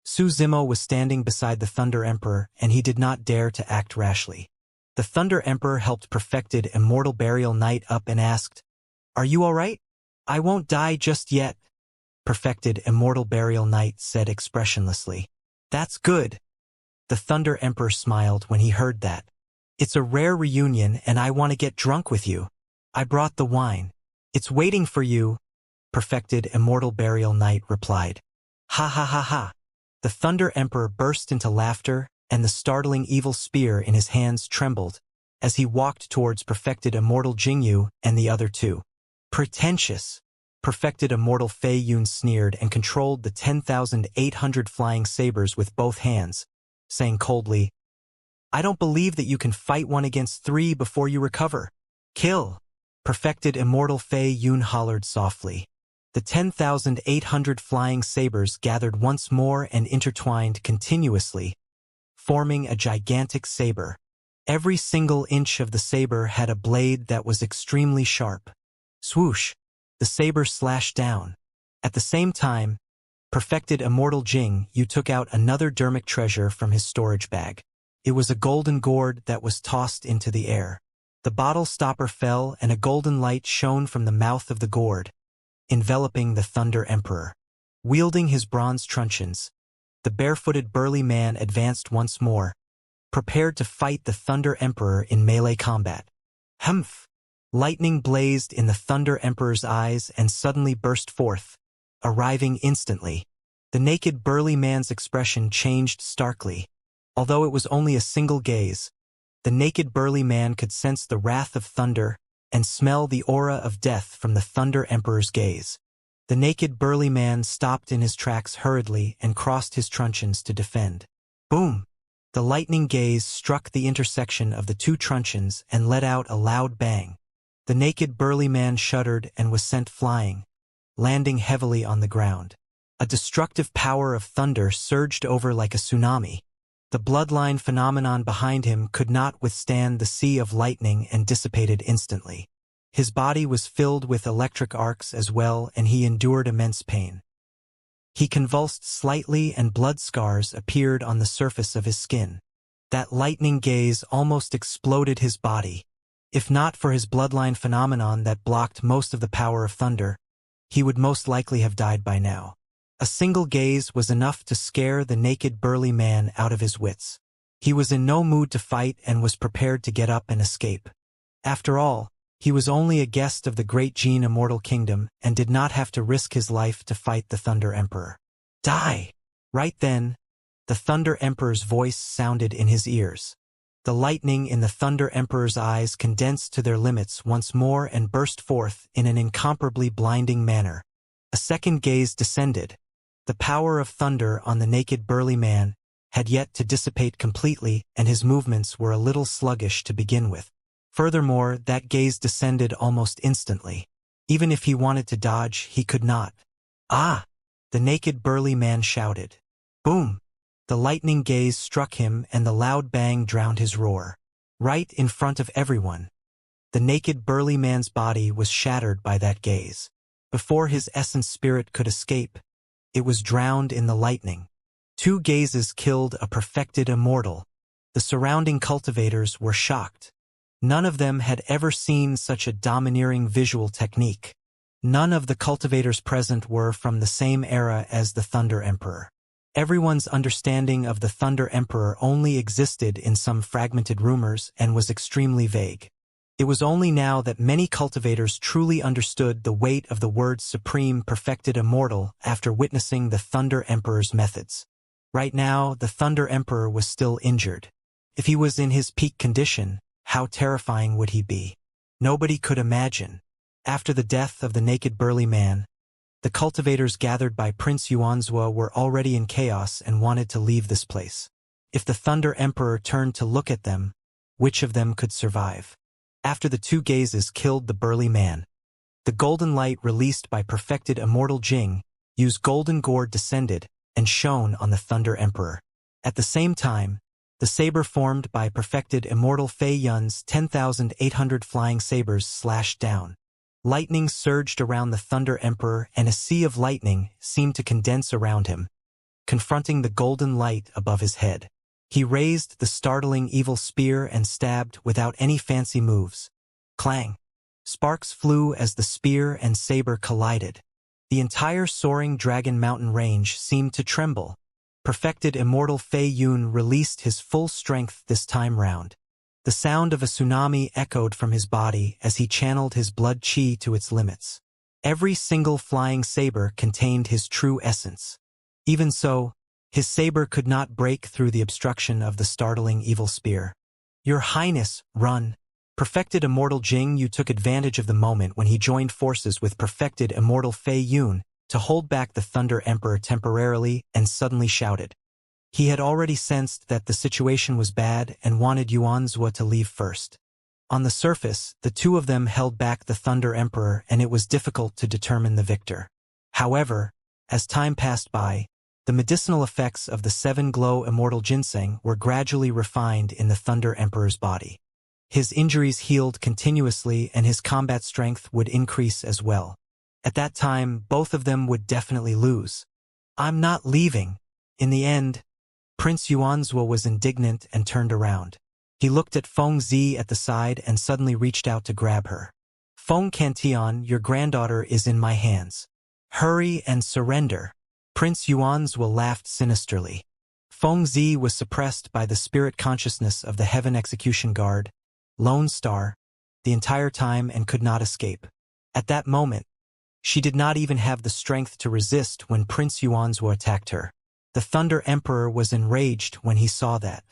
Su Zimo was standing beside the Thunder Emperor and he did not dare to act rashly. The Thunder Emperor helped Perfected Immortal Burial Knight up and asked, "Are you all right?" "I won't die just yet," Perfected Immortal Burial Knight said expressionlessly. "That's good." The Thunder Emperor smiled when he heard that. "It's a rare reunion and I want to get drunk with you. I brought the wine. It's waiting for you," Perfected Immortal Burial Knight replied. Ha ha ha ha. The Thunder Emperor burst into laughter and the startling evil spear in his hands trembled as he walked towards Perfected Immortal Jingyu and the other two. Pretentious. Perfected Immortal Fei Yun sneered and controlled the 10,800 flying sabers with both hands, saying coldly, "I don't believe that you can fight 1 against 3 before you recover. Kill." Perfected Immortal Fei Yun hollered softly. The 10,800 flying sabers gathered once more and intertwined continuously, forming a gigantic saber. Every single inch of the saber had a blade that was extremely sharp. Swoosh! The saber slashed down. At the same time, Perfected Immortal Jing Yu took out another dermic treasure from his storage bag. It was a golden gourd that was tossed into the air. The bottle stopper fell and a golden light shone from the mouth of the gourd, enveloping the Thunder Emperor. Wielding his bronze truncheons, the barefooted burly man advanced once more, prepared to fight the Thunder Emperor in melee combat. Humph! Lightning blazed in the Thunder Emperor's eyes and suddenly burst forth, arriving instantly. The naked burly man's expression changed starkly. Although it was only a single gaze, the naked burly man could sense the wrath of thunder and smell the aura of death from the Thunder Emperor's gaze. The naked burly man stopped in his tracks hurriedly and crossed his truncheons to defend. Boom! The lightning gaze struck the intersection of the two truncheons and let out a loud bang. The naked burly man shuddered and was sent flying, landing heavily on the ground. A destructive power of thunder surged over like a tsunami. The bloodline phenomenon behind him could not withstand the sea of lightning and dissipated instantly. His body was filled with electric arcs as well, and he endured immense pain. He convulsed slightly and blood scars appeared on the surface of his skin. That lightning gaze almost exploded his body. If not for his bloodline phenomenon that blocked most of the power of thunder, he would most likely have died by now. A single gaze was enough to scare the naked burly man out of his wits. He was in no mood to fight and was prepared to get up and escape. After all, he was only a guest of the great Jin Immortal Kingdom and did not have to risk his life to fight the Thunder Emperor. Die! Right then, the Thunder Emperor's voice sounded in his ears. The lightning in the Thunder Emperor's eyes condensed to their limits once more and burst forth in an incomparably blinding manner. A second gaze descended. The power of thunder on the naked burly man had yet to dissipate completely, and his movements were a little sluggish to begin with. Furthermore, that gaze descended almost instantly. Even if he wanted to dodge, he could not. Ah! The naked burly man shouted. Boom! The lightning gaze struck him and the loud bang drowned his roar. Right in front of everyone. The naked burly man's body was shattered by that gaze. Before his essence spirit could escape, it was drowned in the lightning. Two gazes killed a perfected immortal. The surrounding cultivators were shocked. None of them had ever seen such a domineering visual technique. None of the cultivators present were from the same era as the Thunder Emperor. Everyone's understanding of the Thunder Emperor only existed in some fragmented rumors and was extremely vague. It was only now that many cultivators truly understood the weight of the word Supreme Perfected Immortal after witnessing the Thunder Emperor's methods. Right now, the Thunder Emperor was still injured. If he was in his peak condition, how terrifying would he be? Nobody could imagine. After the death of the naked burly man, the cultivators gathered by Prince Yuanzhua were already in chaos and wanted to leave this place. If the Thunder Emperor turned to look at them, which of them could survive? After the two gazes killed the burly man, the golden light released by perfected Immortal Jing, used golden gourd descended and shone on the Thunder Emperor. At the same time, the saber formed by perfected Immortal Fei Yun's 10,800 flying sabers slashed down. Lightning surged around the Thunder Emperor and a sea of lightning seemed to condense around him, confronting the golden light above his head. He raised the startling evil spear and stabbed without any fancy moves. Clang! Sparks flew as the spear and saber collided. The entire soaring Dragon Mountain range seemed to tremble. Perfected Immortal Fei Yun released his full strength this time round. The sound of a tsunami echoed from his body as he channeled his blood qi to its limits. Every single flying saber contained his true essence. Even so, his saber could not break through the obstruction of the startling evil spear. Your Highness, run! Perfected Immortal Jing Yu took advantage of the moment when he joined forces with perfected Immortal Fei Yun to hold back the Thunder Emperor temporarily and suddenly shouted. He had already sensed that the situation was bad and wanted Yuanzhua to leave first. On the surface, the two of them held back the Thunder Emperor and it was difficult to determine the victor. However, as time passed by, the medicinal effects of the 7-glow immortal ginseng were gradually refined in the Thunder Emperor's body. His injuries healed continuously and his combat strength would increase as well. At that time, both of them would definitely lose. I'm not leaving. In the end, Prince Yuanzhua was indignant and turned around. He looked at Feng Zi at the side and suddenly reached out to grab her. Feng Cantian, your granddaughter is in my hands. Hurry and surrender. Prince Yuanzhua laughed sinisterly. Feng Zi was suppressed by the spirit consciousness of the Heaven Execution Guard, Lone Star, the entire time and could not escape. At that moment, she did not even have the strength to resist when Prince Yuanzhua attacked her. The Thunder Emperor was enraged when he saw that.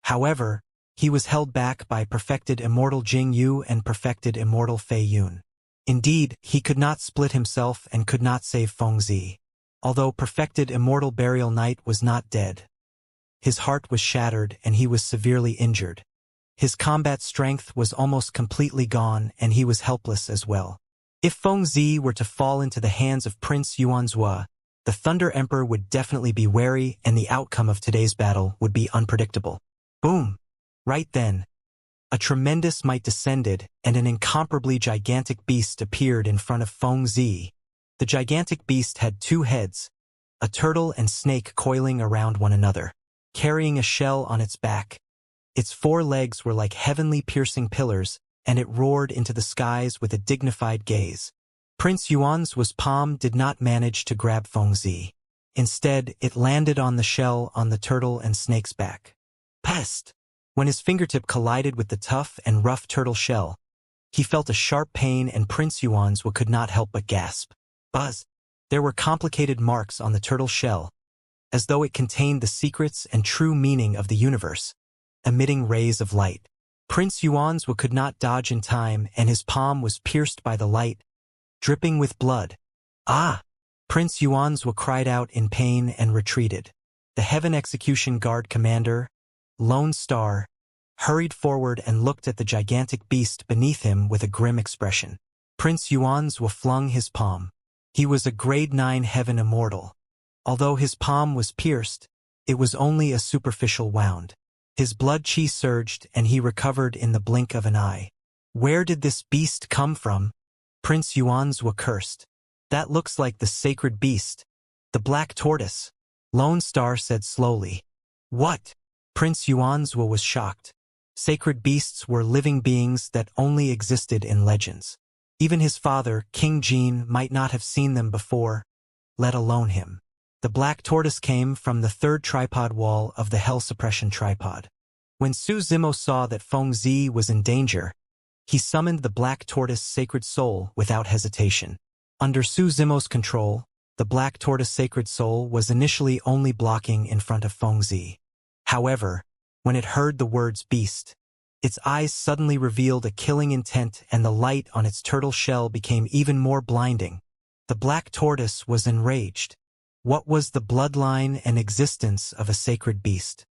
However, he was held back by perfected Immortal Jing Yu and perfected Immortal Fei Yun. Indeed, he could not split himself and could not save Feng Zi. Although perfected Immortal Burial Knight was not dead, his heart was shattered and he was severely injured. His combat strength was almost completely gone and he was helpless as well. If Feng Zi were to fall into the hands of Prince Yuanzhua, the Thunder Emperor would definitely be wary and the outcome of today's battle would be unpredictable. Boom! Right then, a tremendous might descended and an incomparably gigantic beast appeared in front of Feng Zi. The gigantic beast had two heads, a turtle and snake coiling around one another, carrying a shell on its back. Its 4 legs were like heavenly piercing pillars, and it roared into the skies with a dignified gaze. Prince Yuanzhua's palm did not manage to grab Feng Zi. Instead, it landed on the shell on the turtle and snake's back. Pest! When his fingertip collided with the tough and rough turtle shell, he felt a sharp pain and Prince Yuanzhua could not help but gasp. Buzz! There were complicated marks on the turtle shell, as though it contained the secrets and true meaning of the universe, emitting rays of light. Prince Yuanzhua could not dodge in time and his palm was pierced by the light, dripping with blood. Ah! Prince Yuanzhua cried out in pain and retreated. The Heaven Execution Guard commander, Lone Star, hurried forward and looked at the gigantic beast beneath him with a grim expression. Prince Yuanzhua flung his palm. He was a grade 9 Heaven Immortal. Although his palm was pierced, it was only a superficial wound. His blood qi surged and he recovered in the blink of an eye. Where did this beast come from? Prince Yuanzhua cursed. That looks like the sacred beast. The black tortoise. Lone Star said slowly. What? Prince Yuanzhua was shocked. Sacred beasts were living beings that only existed in legends. Even his father, King Jin, might not have seen them before, let alone him. The black tortoise came from the 3rd tripod wall of the Hell Suppression Tripod. When Su Zimo saw that Feng Zi was in danger, he summoned the black tortoise sacred soul without hesitation. Under Su Zimo's control, the black tortoise sacred soul was initially only blocking in front of Fengzi. However, when it heard the words beast, its eyes suddenly revealed a killing intent and the light on its turtle shell became even more blinding. The black tortoise was enraged. What was the bloodline and existence of a sacred beast?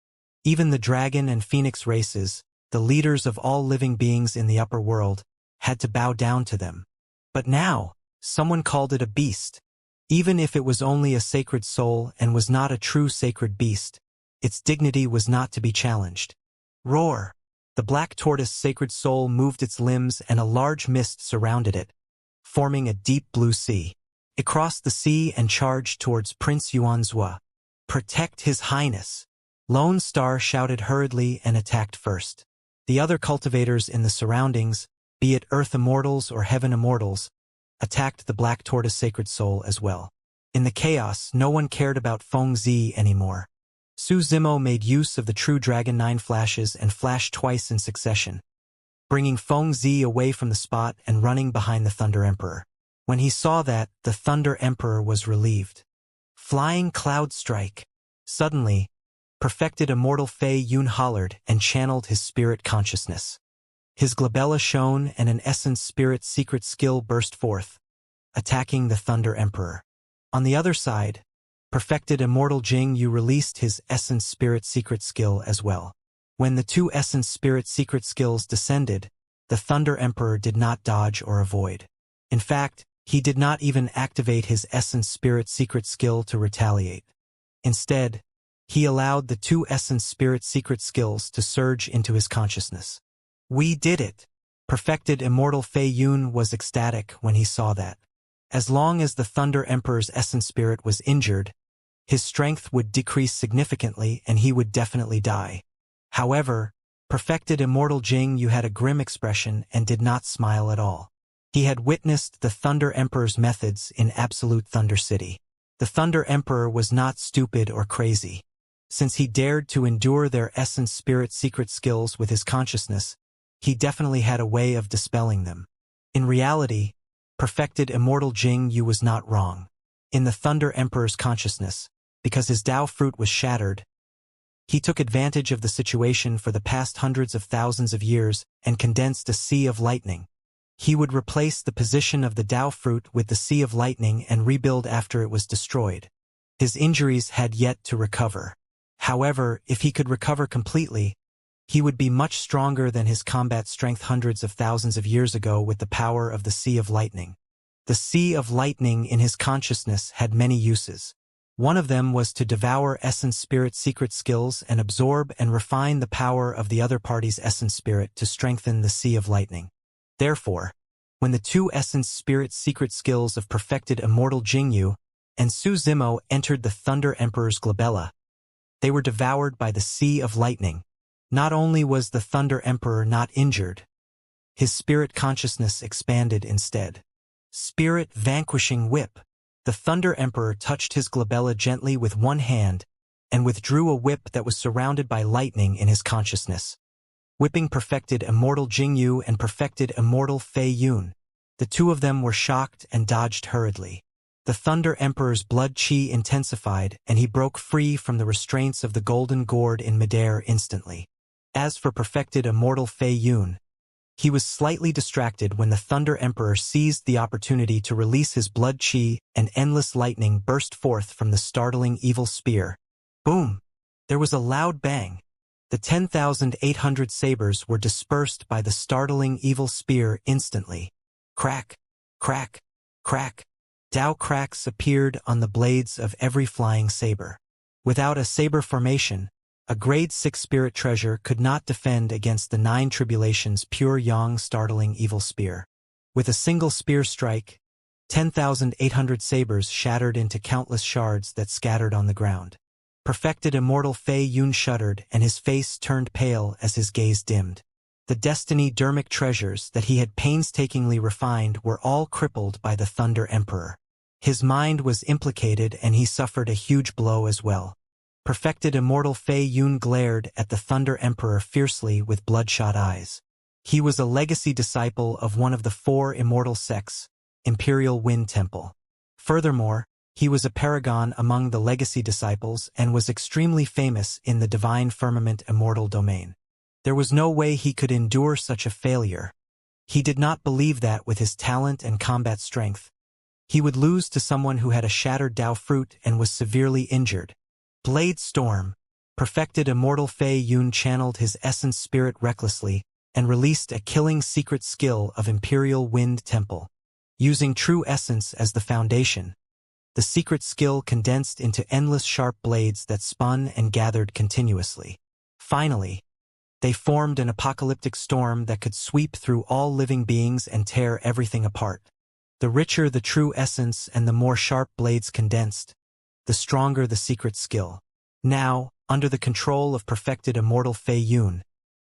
Even the dragon and phoenix races, the leaders of all living beings in the upper world, had to bow down to them. But now, someone called it a beast. Even if it was only a sacred soul and was not a true sacred beast, its dignity was not to be challenged. Roar! The black tortoise sacred soul moved its limbs and a large mist surrounded it, forming a deep blue sea. It crossed the sea and charged towards Prince Yuanzhua. Protect His Highness! Lone Star shouted hurriedly and attacked first. The other cultivators in the surroundings, be it Earth Immortals or Heaven Immortals, attacked the black tortoise sacred soul as well. In the chaos, no one cared about Fengzi anymore. Su Zimo made use of the True Dragon 9 flashes and flashed twice in succession, bringing Fengzi away from the spot and running behind the Thunder Emperor. When he saw that, the Thunder Emperor was relieved. Flying Cloud Strike. Suddenly, perfected Immortal Fei Yun hollered and channeled his spirit consciousness. His glabella shone and an essence spirit secret skill burst forth, attacking the Thunder Emperor. On the other side, perfected Immortal Jing Yu released his essence spirit secret skill as well. When the two essence spirit secret skills descended, the Thunder Emperor did not dodge or avoid. In fact, he did not even activate his essence spirit secret skill to retaliate. Instead, he allowed the two essence spirit secret skills to surge into his consciousness. We did it! Perfected Immortal Fei Yun was ecstatic when he saw that. As long as the Thunder Emperor's essence spirit was injured, his strength would decrease significantly and he would definitely die. However, perfected Immortal Jing Yu had a grim expression and did not smile at all. He had witnessed the Thunder Emperor's methods in Absolute Thunder City. The Thunder Emperor was not stupid or crazy. Since he dared to endure their essence spirit secret skills with his consciousness, he definitely had a way of dispelling them. In reality, perfected Immortal Jing Yu was not wrong. In the Thunder Emperor's consciousness, because his Tao fruit was shattered, he took advantage of the situation for the past hundreds of thousands of years and condensed a sea of lightning. He would replace the position of the Tao fruit with the sea of lightning and rebuild after it was destroyed. His injuries had yet to recover. However, if he could recover completely, he would be much stronger than his combat strength hundreds of thousands of years ago with the power of the Sea of Lightning. The Sea of Lightning in his consciousness had many uses. One of them was to devour essence spirit secret skills and absorb and refine the power of the other party's essence spirit to strengthen the Sea of Lightning. Therefore, when the two essence spirit secret skills of perfected Immortal Jingyu and Su Zimo entered the Thunder Emperor's glabella, they were devoured by the Sea of Lightning. Not only was the Thunder Emperor not injured, his spirit consciousness expanded instead. Spirit Vanquishing Whip. The Thunder Emperor touched his glabella gently with one hand and withdrew a whip that was surrounded by lightning in his consciousness. Whipping perfected Immortal Jingyu and perfected Immortal Fei Yun. The two of them were shocked and dodged hurriedly. The Thunder Emperor's blood chi intensified and he broke free from the restraints of the golden gourd in midair instantly. As for perfected Immortal Fei Yun, he was slightly distracted when the Thunder Emperor seized the opportunity to release his blood chi and endless lightning burst forth from the startling evil spear. Boom! There was a loud bang. The 10,800 sabers were dispersed by the startling evil spear instantly. Crack! Crack! Crack! Tao cracks appeared on the blades of every flying saber. Without a saber formation, a grade 6 spirit treasure could not defend against the 9 tribulations pure yang startling evil spear. With a single spear strike, 10,800 sabers shattered into countless shards that scattered on the ground. Perfected Immortal Fei Yun shuddered and his face turned pale as his gaze dimmed. The destiny dermic treasures that he had painstakingly refined were all crippled by the Thunder Emperor. His mind was implicated and he suffered a huge blow as well. Perfected Immortal Fei Yun glared at the Thunder Emperor fiercely with bloodshot eyes. He was a legacy disciple of one of the 4 immortal sects, Imperial Wind Temple. Furthermore, He was a paragon among the legacy disciples and was extremely famous in the divine firmament immortal domain. There was no way he could endure such a failure. He did not believe that with his talent and combat strength, he would lose to someone who had a shattered Dao fruit and was severely injured. Blade Storm. Perfected immortal Fei Yun channeled his essence spirit recklessly and released a killing secret skill of Imperial Wind Temple. Using true essence as the foundation, the secret skill condensed into endless sharp blades that spun and gathered continuously. Finally, they formed an apocalyptic storm that could sweep through all living beings and tear everything apart. The richer the true essence and the more sharp blades condensed, the stronger the secret skill. Now, under the control of perfected immortal Fei Yun,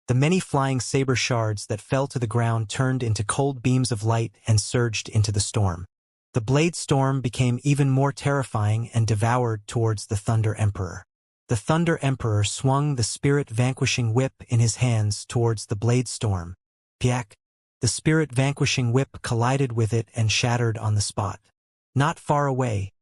the many flying saber shards that fell to the ground turned into cold beams of light and surged into the storm. The blade storm became even more terrifying and devoured towards the Thunder Emperor. The Thunder Emperor swung the spirit-vanquishing whip in his hands towards the blade storm. Piak! The spirit-vanquishing whip collided with it and shattered on the spot. Not far away,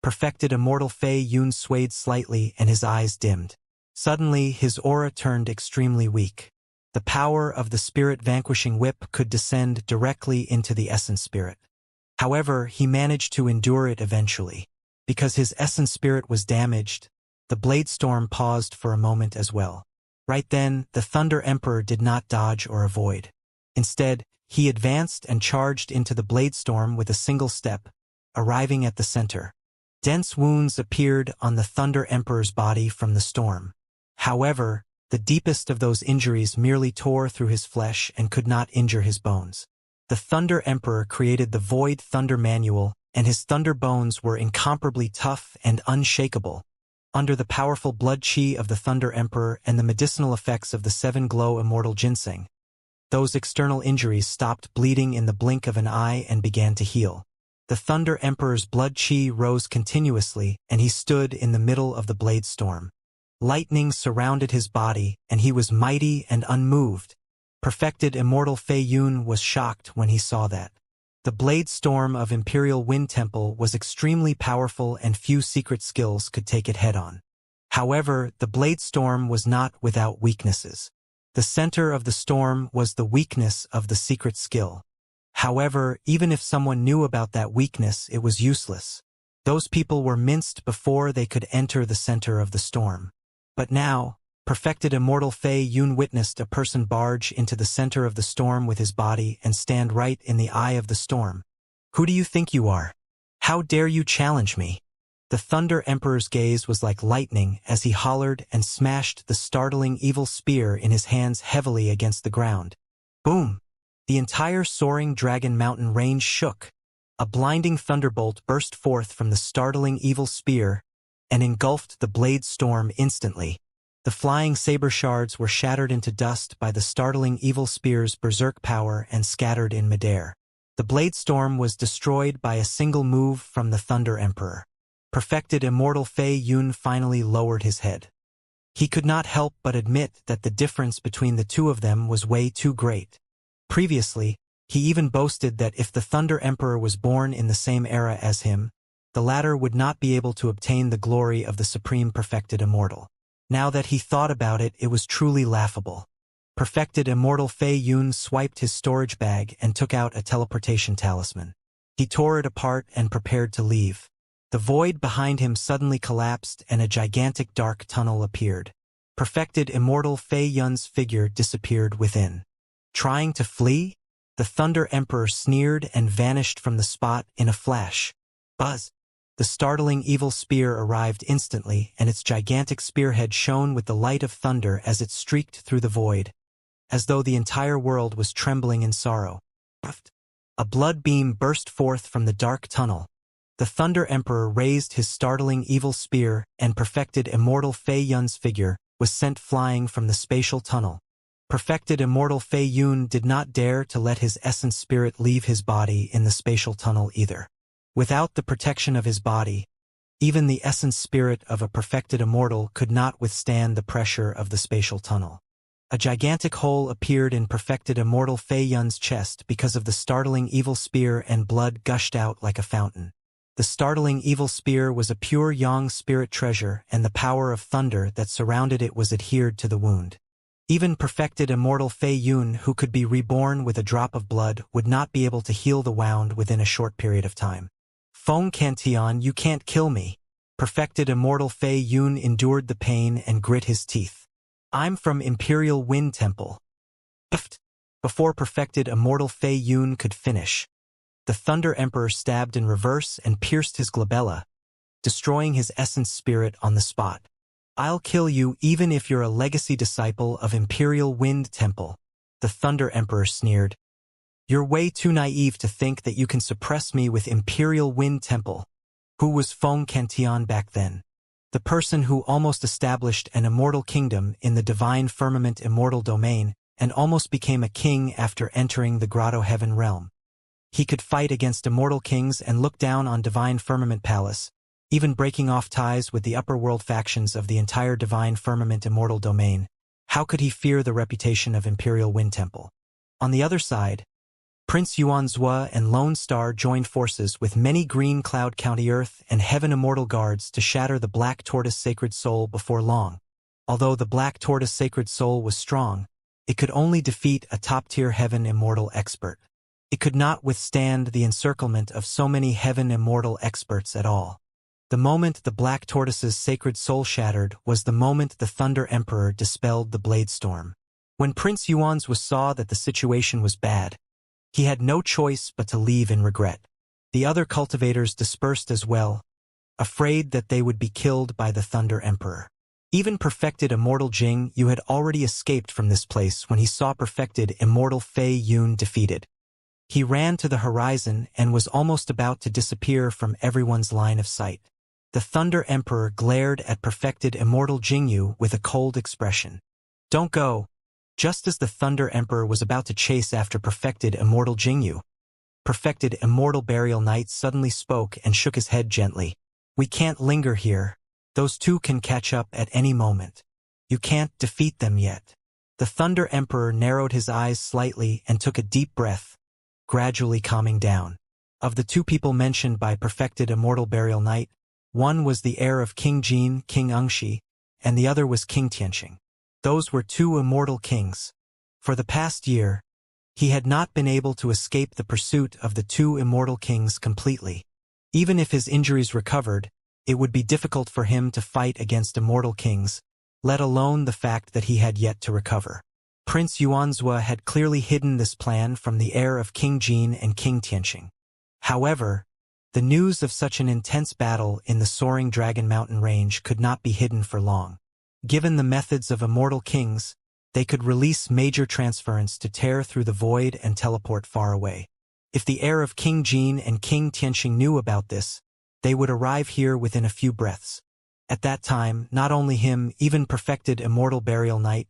perfected immortal Fei Yun swayed slightly and his eyes dimmed. Suddenly, his aura turned extremely weak. The power of the spirit-vanquishing whip could descend directly into the essence spirit. However, he managed to endure it eventually. Because his essence spirit was damaged, the blade storm paused for a moment as well. Right then, the Thunder Emperor did not dodge or avoid. Instead, he advanced and charged into the blade storm with a single step, arriving at the center. Dense wounds appeared on the Thunder Emperor's body from the storm. However, the deepest of those injuries merely tore through his flesh and could not injure his bones. The Thunder Emperor created the Void Thunder Manual, and his thunder bones were incomparably tough and unshakable. Under the powerful blood chi of the Thunder Emperor and the medicinal effects of the 7-glow immortal ginseng, those external injuries stopped bleeding in the blink of an eye and began to heal. The Thunder Emperor's blood chi rose continuously, and he stood in the middle of the blade storm. Lightning surrounded his body, and he was mighty and unmoved. Perfected immortal Fei Yun was shocked when he saw that. The blade storm of Imperial Wind Temple was extremely powerful and few secret skills could take it head-on. However, the blade storm was not without weaknesses. The center of the storm was the weakness of the secret skill. However, even if someone knew about that weakness, it was useless. Those people were minced before they could enter the center of the storm. But now, perfected immortal Fei Yun witnessed a person barge into the center of the storm with his body and stand right in the eye of the storm. Who do you think you are? How dare you challenge me? The Thunder Emperor's gaze was like lightning as he hollered and smashed the startling evil spear in his hands heavily against the ground. Boom! The entire soaring dragon mountain range shook. A blinding thunderbolt burst forth from the startling evil spear and engulfed the blade storm instantly. The flying saber shards were shattered into dust by the startling evil spear's berserk power and scattered in midair. The blade storm was destroyed by a single move from the Thunder Emperor. Perfected immortal Fei Yun finally lowered his head. He could not help but admit that the difference between the two of them was way too great. Previously, he even boasted that if the Thunder Emperor was born in the same era as him, the latter would not be able to obtain the glory of the supreme perfected immortal. Now that he thought about it, it was truly laughable. Perfected immortal Fei Yun swiped his storage bag and took out a teleportation talisman. He tore it apart and prepared to leave. The void behind him suddenly collapsed and a gigantic dark tunnel appeared. Perfected immortal Fei Yun's figure disappeared within. Trying to flee? The Thunder Emperor sneered and vanished from the spot in a flash. Buzz! The startling evil spear arrived instantly, and its gigantic spearhead shone with the light of thunder as it streaked through the void, as though the entire world was trembling in sorrow. A blood beam burst forth from the dark tunnel. The Thunder Emperor raised his startling evil spear, and perfected immortal Fei Yun's figure was sent flying from the spatial tunnel. Perfected immortal Fei Yun did not dare to let his essence spirit leave his body in the spatial tunnel either. Without the protection of his body, even the essence spirit of a perfected immortal could not withstand the pressure of the spatial tunnel. A gigantic hole appeared in perfected immortal Fei Yun's chest because of the startling evil spear, and blood gushed out like a fountain. The startling evil spear was a pure yang spirit treasure, and the power of thunder that surrounded it was adhered to the wound. Even perfected immortal Fei Yun, who could be reborn with a drop of blood, would not be able to heal the wound within a short period of time. Feng Cantian, you can't kill me. Perfected immortal Fei Yun endured the pain and grit his teeth. I'm from Imperial Wind Temple. Before perfected immortal Fei Yun could finish, the Thunder Emperor stabbed in reverse and pierced his glabella, destroying his essence spirit on the spot. I'll kill you even if you're a legacy disciple of Imperial Wind Temple, the Thunder Emperor sneered. You're way too naive to think that you can suppress me with Imperial Wind Temple. Who was Feng Cantian back then? The person who almost established an immortal kingdom in the divine firmament immortal domain and almost became a king after entering the Grotto Heaven realm. He could fight against immortal kings and look down on divine firmament palace, even breaking off ties with the upper world factions of the entire divine firmament immortal domain. How could he fear the reputation of Imperial Wind Temple? On the other side, Prince Yuanzhua and Lone Star joined forces with many Green Cloud County Earth and Heaven Immortal Guards to shatter the Black Tortoise Sacred Soul before long. Although the Black Tortoise Sacred Soul was strong, it could only defeat a top-tier Heaven Immortal expert. It could not withstand the encirclement of so many Heaven Immortal experts at all. The moment the Black Tortoise's sacred soul shattered was the moment the Thunder Emperor dispelled the Blade Storm. When Prince Yuanzhua saw that the situation was bad, he had no choice but to leave in regret. The other cultivators dispersed as well, afraid that they would be killed by the Thunder Emperor. Even perfected Immortal Jing Yu had already escaped from this place when he saw perfected Immortal Fei Yun defeated. He ran to the horizon and was almost about to disappear from everyone's line of sight. The Thunder Emperor glared at perfected Immortal Jingyu with a cold expression. Don't go. Just as the Thunder Emperor was about to chase after perfected Immortal Jingyu, perfected Immortal Burial Knight suddenly spoke and shook his head gently. We can't linger here. Those two can catch up at any moment. You can't defeat them yet. The Thunder Emperor narrowed his eyes slightly and took a deep breath, gradually calming down. Of the two people mentioned by perfected Immortal Burial Knight, one was the heir of King Jin, King Ungshi, and the other was King Tianxing. Those were two immortal kings. For the past year, he had not been able to escape the pursuit of the two immortal kings completely. Even if his injuries recovered, it would be difficult for him to fight against immortal kings, let alone the fact that he had yet to recover. Prince Yuanzhua had clearly hidden this plan from the heir of King Jin and King Tianxing. However, the news of such an intense battle in the soaring Dragon Mountain range could not be hidden for long. Given the methods of immortal kings, they could release major transference to tear through the void and teleport far away. If the heir of King Jin and King Tianxing knew about this, they would arrive here within a few breaths. At that time, not only him, even perfected Immortal Burial Knight,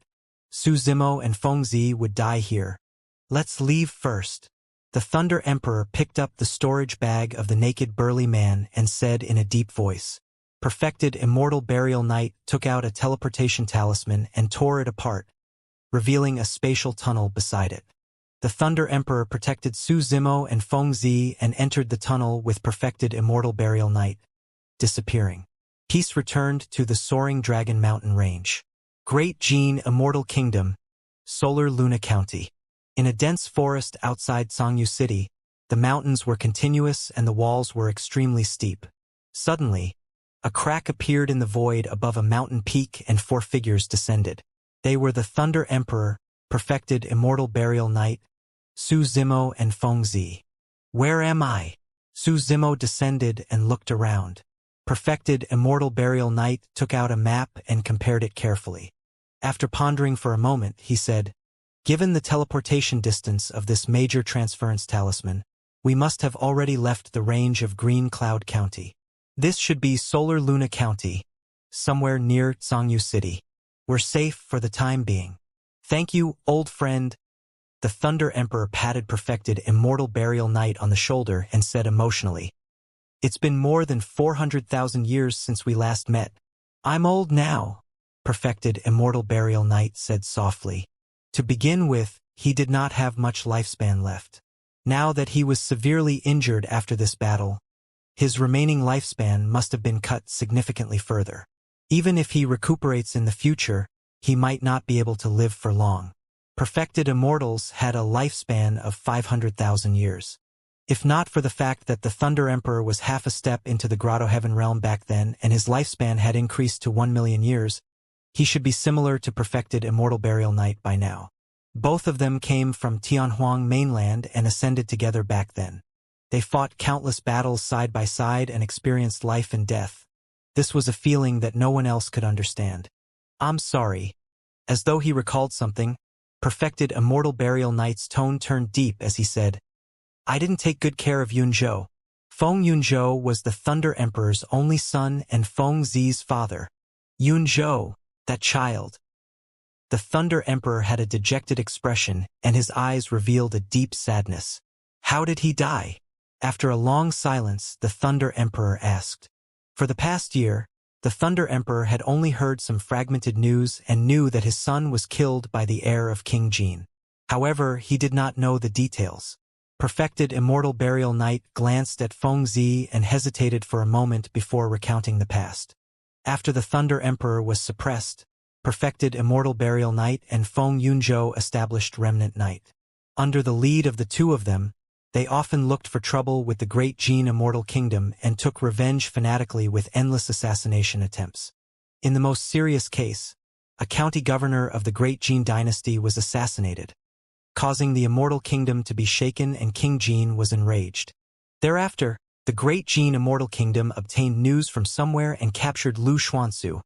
Su Zimo and Feng Zi would die here. Let's leave first. The Thunder Emperor picked up the storage bag of the naked burly man and said in a deep voice. Perfected Immortal Burial Knight took out a teleportation talisman and tore it apart, revealing a spatial tunnel beside it. The Thunder Emperor protected Su Zimo and Feng Zi and entered the tunnel with perfected Immortal Burial Knight, disappearing. Peace returned to the soaring Dragon Mountain range. Great Jin Immortal Kingdom, Solar Luna County. In a dense forest outside Sangyu City, the mountains were continuous and the walls were extremely steep. Suddenly, a crack appeared in the void above a mountain peak and four figures descended. They were the Thunder Emperor, perfected Immortal Burial Knight, Su Zimo and Feng Zi. Where am I? Su Zimo descended and looked around. Perfected Immortal Burial Knight took out a map and compared it carefully. After pondering for a moment, he said, given the teleportation distance of this major transference talisman, we must have already left the range of Green Cloud County. This should be Solar Luna County, somewhere near Sangyu City. We're safe for the time being. Thank you, old friend. The Thunder Emperor patted perfected Immortal Burial Knight on the shoulder and said emotionally, it's been more than 400,000 years since we last met. I'm old now, perfected Immortal Burial Knight said softly. To begin with, he did not have much lifespan left. Now that he was severely injured after this battle, his remaining lifespan must have been cut significantly further. Even if he recuperates in the future, he might not be able to live for long. Perfected immortals had a lifespan of 500,000 years. If not for the fact that the Thunder Emperor was half a step into the Grotto Heaven realm back then and his lifespan had increased to 1 million years, he should be similar to Perfected Immortal Burial Knight by now. Both of them came from Tianhuang mainland and ascended together back then. They fought countless battles side by side and experienced life and death. This was a feeling that no one else could understand. I'm sorry. As though he recalled something, Perfected Immortal Burial Knight's tone turned deep as he said, I didn't take good care of Yunzhou. Feng Yunzhou was the Thunder Emperor's only son and Feng Zi's father. Yunzhou, that child. The Thunder Emperor had a dejected expression, and his eyes revealed a deep sadness. How did he die? After a long silence, the Thunder Emperor asked. For the past year, the Thunder Emperor had only heard some fragmented news and knew that his son was killed by the heir of King Jin. However, he did not know the details. Perfected Immortal Burial Knight glanced at Feng Zi and hesitated for a moment before recounting the past. After the Thunder Emperor was suppressed, Perfected Immortal Burial Knight and Feng Yunzhou established Remnant Knight. Under the lead of the two of them, they often looked for trouble with the Great Jin Immortal Kingdom and took revenge fanatically with endless assassination attempts. In the most serious case, a county governor of the Great Jin dynasty was assassinated, causing the Immortal Kingdom to be shaken and King Jin was enraged. Thereafter, the Great Jin Immortal Kingdom obtained news from somewhere and captured Lu Xuansu,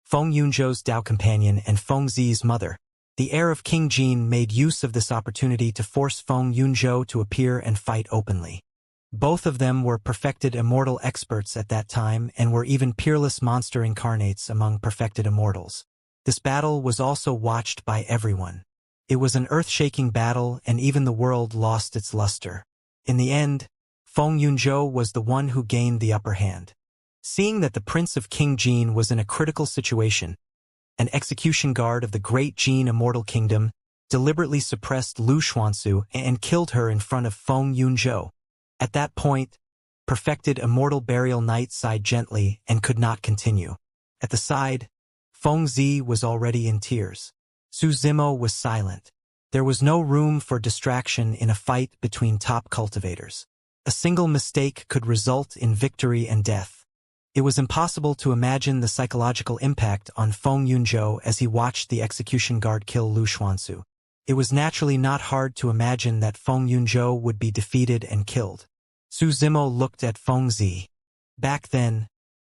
Feng Yunzhou's Dao companion and Feng Zi's mother. The heir of King Jin made use of this opportunity to force Feng Yunzhou to appear and fight openly. Both of them were perfected immortal experts at that time and were even peerless monster incarnates among perfected immortals. This battle was also watched by everyone. It was an earth-shaking battle and even the world lost its luster. In the end, Feng Yunzhou was the one who gained the upper hand. Seeing that the Prince of King Jin was in a critical situation, an execution guard of the Great Jin Immortal Kingdom deliberately suppressed Lu Xuansu and killed her in front of Feng Yunzhou. At that point, Perfected Immortal Burial Knight sighed gently and could not continue. At the side, Feng Zi was already in tears. Su Zimo was silent. There was no room for distraction in a fight between top cultivators. A single mistake could result in victory and death. It was impossible to imagine the psychological impact on Feng Yunzhou as he watched the execution guard kill Lu Xuansu. It was naturally not hard to imagine that Feng Yunzhou would be defeated and killed. Su Zimo looked at Feng Zi. Back then,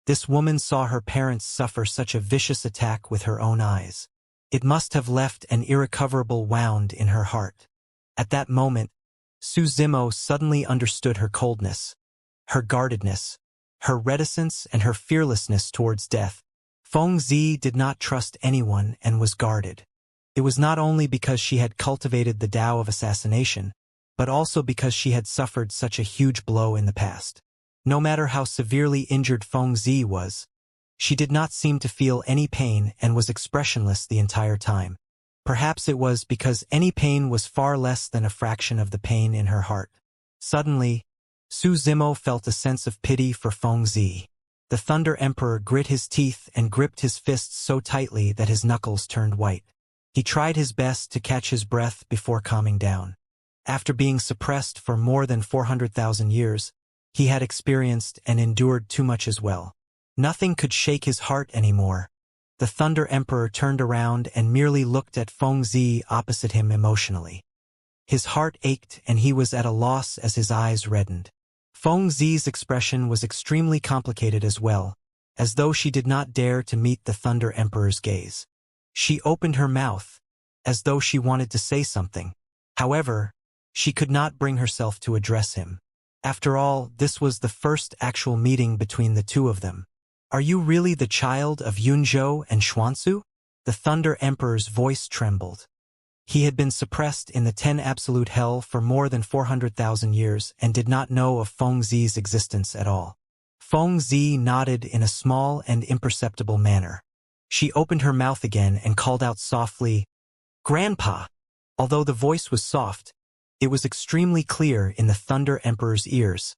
this woman saw her parents suffer such a vicious attack with her own eyes. It must have left an irrecoverable wound in her heart. At that moment, Su Zimo suddenly understood her coldness, her guardedness, her reticence and her fearlessness towards death. Feng Zi did not trust anyone and was guarded. It was not only because she had cultivated the Tao of assassination, but also because she had suffered such a huge blow in the past. No matter how severely injured Feng Zi was, she did not seem to feel any pain and was expressionless the entire time. Perhaps it was because any pain was far less than a fraction of the pain in her heart. Suddenly, Su Zimo felt a sense of pity for Feng Zi. The Thunder Emperor grit his teeth and gripped his fists so tightly that his knuckles turned white. He tried his best to catch his breath before calming down. After being suppressed for more than 400,000 years, he had experienced and endured too much as well. Nothing could shake his heart anymore. The Thunder Emperor turned around and merely looked at Feng Zi opposite him emotionally. His heart ached and he was at a loss as his eyes reddened. Feng Zi's expression was extremely complicated as well, as though she did not dare to meet the Thunder Emperor's gaze. She opened her mouth, as though she wanted to say something. However, she could not bring herself to address him. After all, this was the first actual meeting between the two of them. Are you really the child of Yunzhou and Xuansu? The Thunder Emperor's voice trembled. He had been suppressed in the 10 Absolute Hell for more than 400,000 years and did not know of Feng Zi's existence at all. Feng Zi nodded in a small and imperceptible manner. She opened her mouth again and called out softly, "Grandpa!" Although the voice was soft, it was extremely clear in the Thunder Emperor's ears.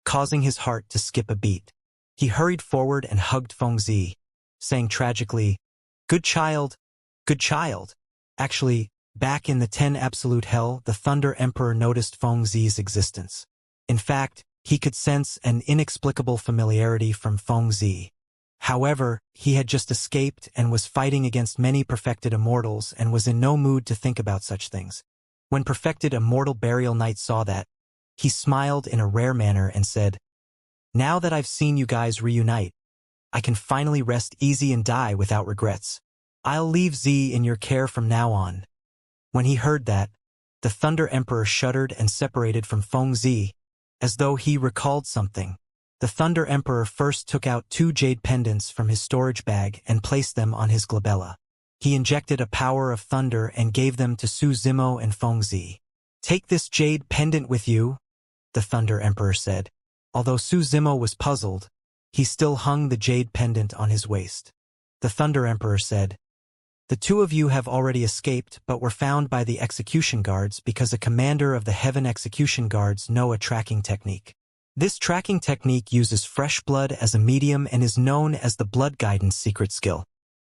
causing his heart to skip a beat. He hurried forward and hugged Fengzi, saying tragically, "Good child, good child." Actually, back in the 10 Absolute Hell, the Thunder Emperor noticed Fengzi's existence. In fact, he could sense an inexplicable familiarity from Fengzi. However, he had just escaped and was fighting against many perfected immortals and was in no mood to think about such things. When perfected Immortal Burial Knight saw that, he smiled in a rare manner and said, "Now that I've seen you guys reunite, I can finally rest easy and die without regrets. I'll leave Z in your care from now on." When he heard that, the Thunder Emperor shuddered and separated from Fengzi, as though he recalled something. The Thunder Emperor first took out 2 jade pendants from his storage bag and placed them on his glabella. He injected a power of thunder and gave them to Su Zimo and Fengzi. "Take this jade pendant with you," the Thunder Emperor said. Although Su Zimo was puzzled, he still hung the jade pendant on his waist. The Thunder Emperor said, "The 2 of you have already escaped but were found by the execution guards because a commander of the Heaven Execution Guards know a tracking technique. This tracking technique uses fresh blood as a medium and is known as the Blood Guidance secret skill.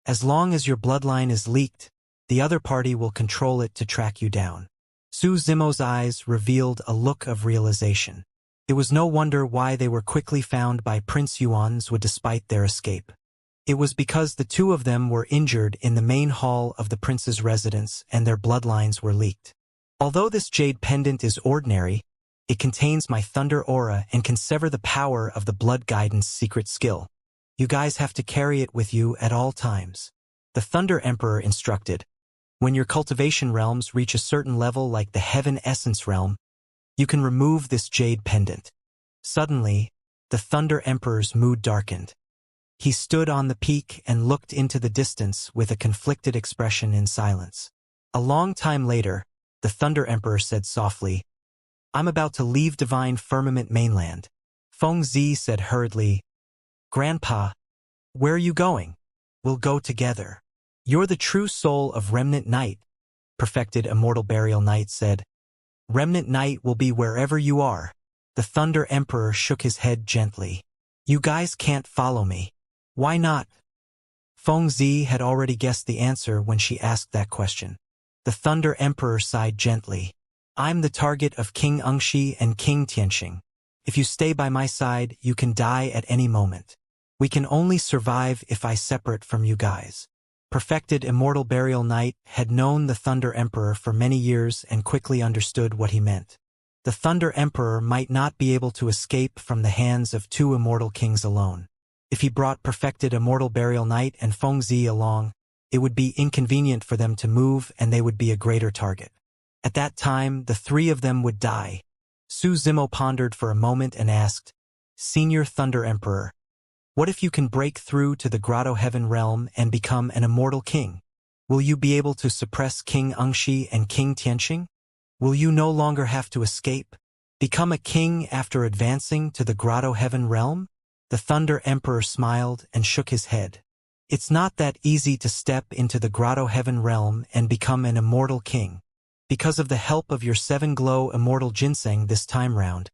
As long as your bloodline is leaked, the other party will control it to track you down." Su Zimo's eyes revealed a look of realization. It was no wonder why they were quickly found by Prince Yuan's despite their escape. It was because the 2 of them were injured in the main hall of the prince's residence and their bloodlines were leaked. Although this jade pendant is ordinary, it contains my thunder aura and can sever the power of the Blood Guidance secret skill. You guys have to carry it with you at all times. The Thunder Emperor instructed. When your cultivation realms reach a certain level like the Heaven Essence realm, you can remove this jade pendant. Suddenly, the Thunder Emperor's mood darkened. He stood on the peak and looked into the distance with a conflicted expression in silence. A long time later, the Thunder Emperor said softly, "I'm about to leave Divine Firmament mainland." Fengzi said hurriedly, "Grandpa, where are you going?" "We'll go together." "You're the true soul of Remnant Knight," perfected Immortal Burial Knight said. "Remnant Knight will be wherever you are." The Thunder Emperor shook his head gently. "You guys can't follow me." "Why not?" Fengzi had already guessed the answer when she asked that question. The Thunder Emperor sighed gently. "I'm the target of King Xianxia and King Tianxing. If you stay by my side, you can die at any moment. We can only survive if I separate from you guys." Perfected Immortal Burial Knight had known the Thunder Emperor for many years and quickly understood what he meant. The Thunder Emperor might not be able to escape from the hands of 2 immortal kings alone. If he brought Perfected Immortal Burial Knight and Fengzi along, it would be inconvenient for them to move and they would be a greater target. At that time, the 3 of them would die. Su Zimo pondered for a moment and asked, "Senior Thunder Emperor, what if you can break through to the Grotto Heaven realm and become an immortal king? Will you be able to suppress King Xianxia and King Tianxing? Will you no longer have to escape? Become a king after advancing to the Grotto Heaven realm?" The Thunder Emperor smiled and shook his head. "It's not that easy to step into the Grotto Heaven realm and become an immortal king. Because of the help of your 7 glow immortal ginseng this time round,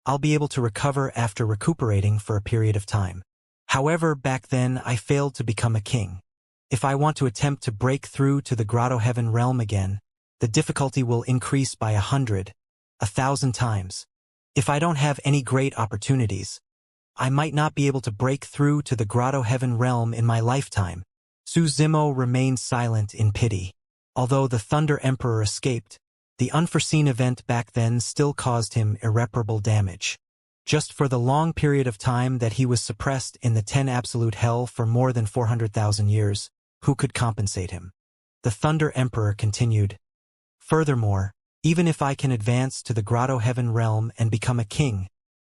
I'll be able to recover after recuperating for a period of time. However, back then I failed to become a king. If I want to attempt to break through to the Grotto Heaven realm again, the difficulty will increase by 100, 1,000 times. If I don't have any great opportunities, I might not be able to break through to the Grotto Heaven realm in my lifetime." Su Zimo remained silent in pity. Although the Thunder Emperor escaped, the unforeseen event back then still caused him irreparable damage. Just for the long period of time that he was suppressed in the 10 Absolute Hell for more than 400,000 years, who could compensate him? The Thunder Emperor continued, "Furthermore, even if I can advance to the Grotto Heaven realm and become a king,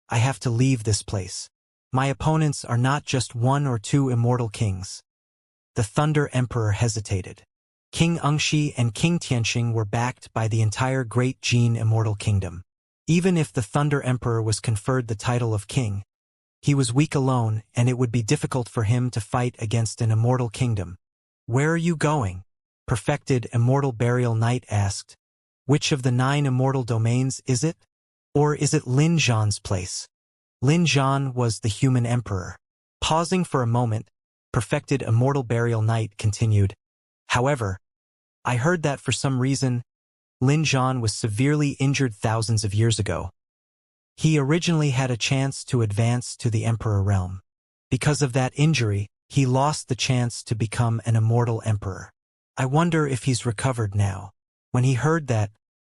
I have to leave this place. My opponents are not just 1 or 2 immortal kings." The Thunder Emperor hesitated. King Xianxia and King Tianxing were backed by the entire Great Jin Immortal Kingdom. Even if the Thunder Emperor was conferred the title of king, he was weak alone and it would be difficult for him to fight against an immortal kingdom. "Where are you going?" Perfected Immortal Burial Knight asked. "Which of the 9 immortal domains is it? Or is it Lin Zhan's place?" Lin Zhan was the human emperor. Pausing for a moment, perfected Immortal Burial Knight continued. However, I heard that for some reason, Lin Zhan was severely injured thousands of years ago. He originally had a chance to advance to the emperor realm. Because of that injury, he lost the chance to become an immortal emperor. I wonder if he's recovered now. When he heard that,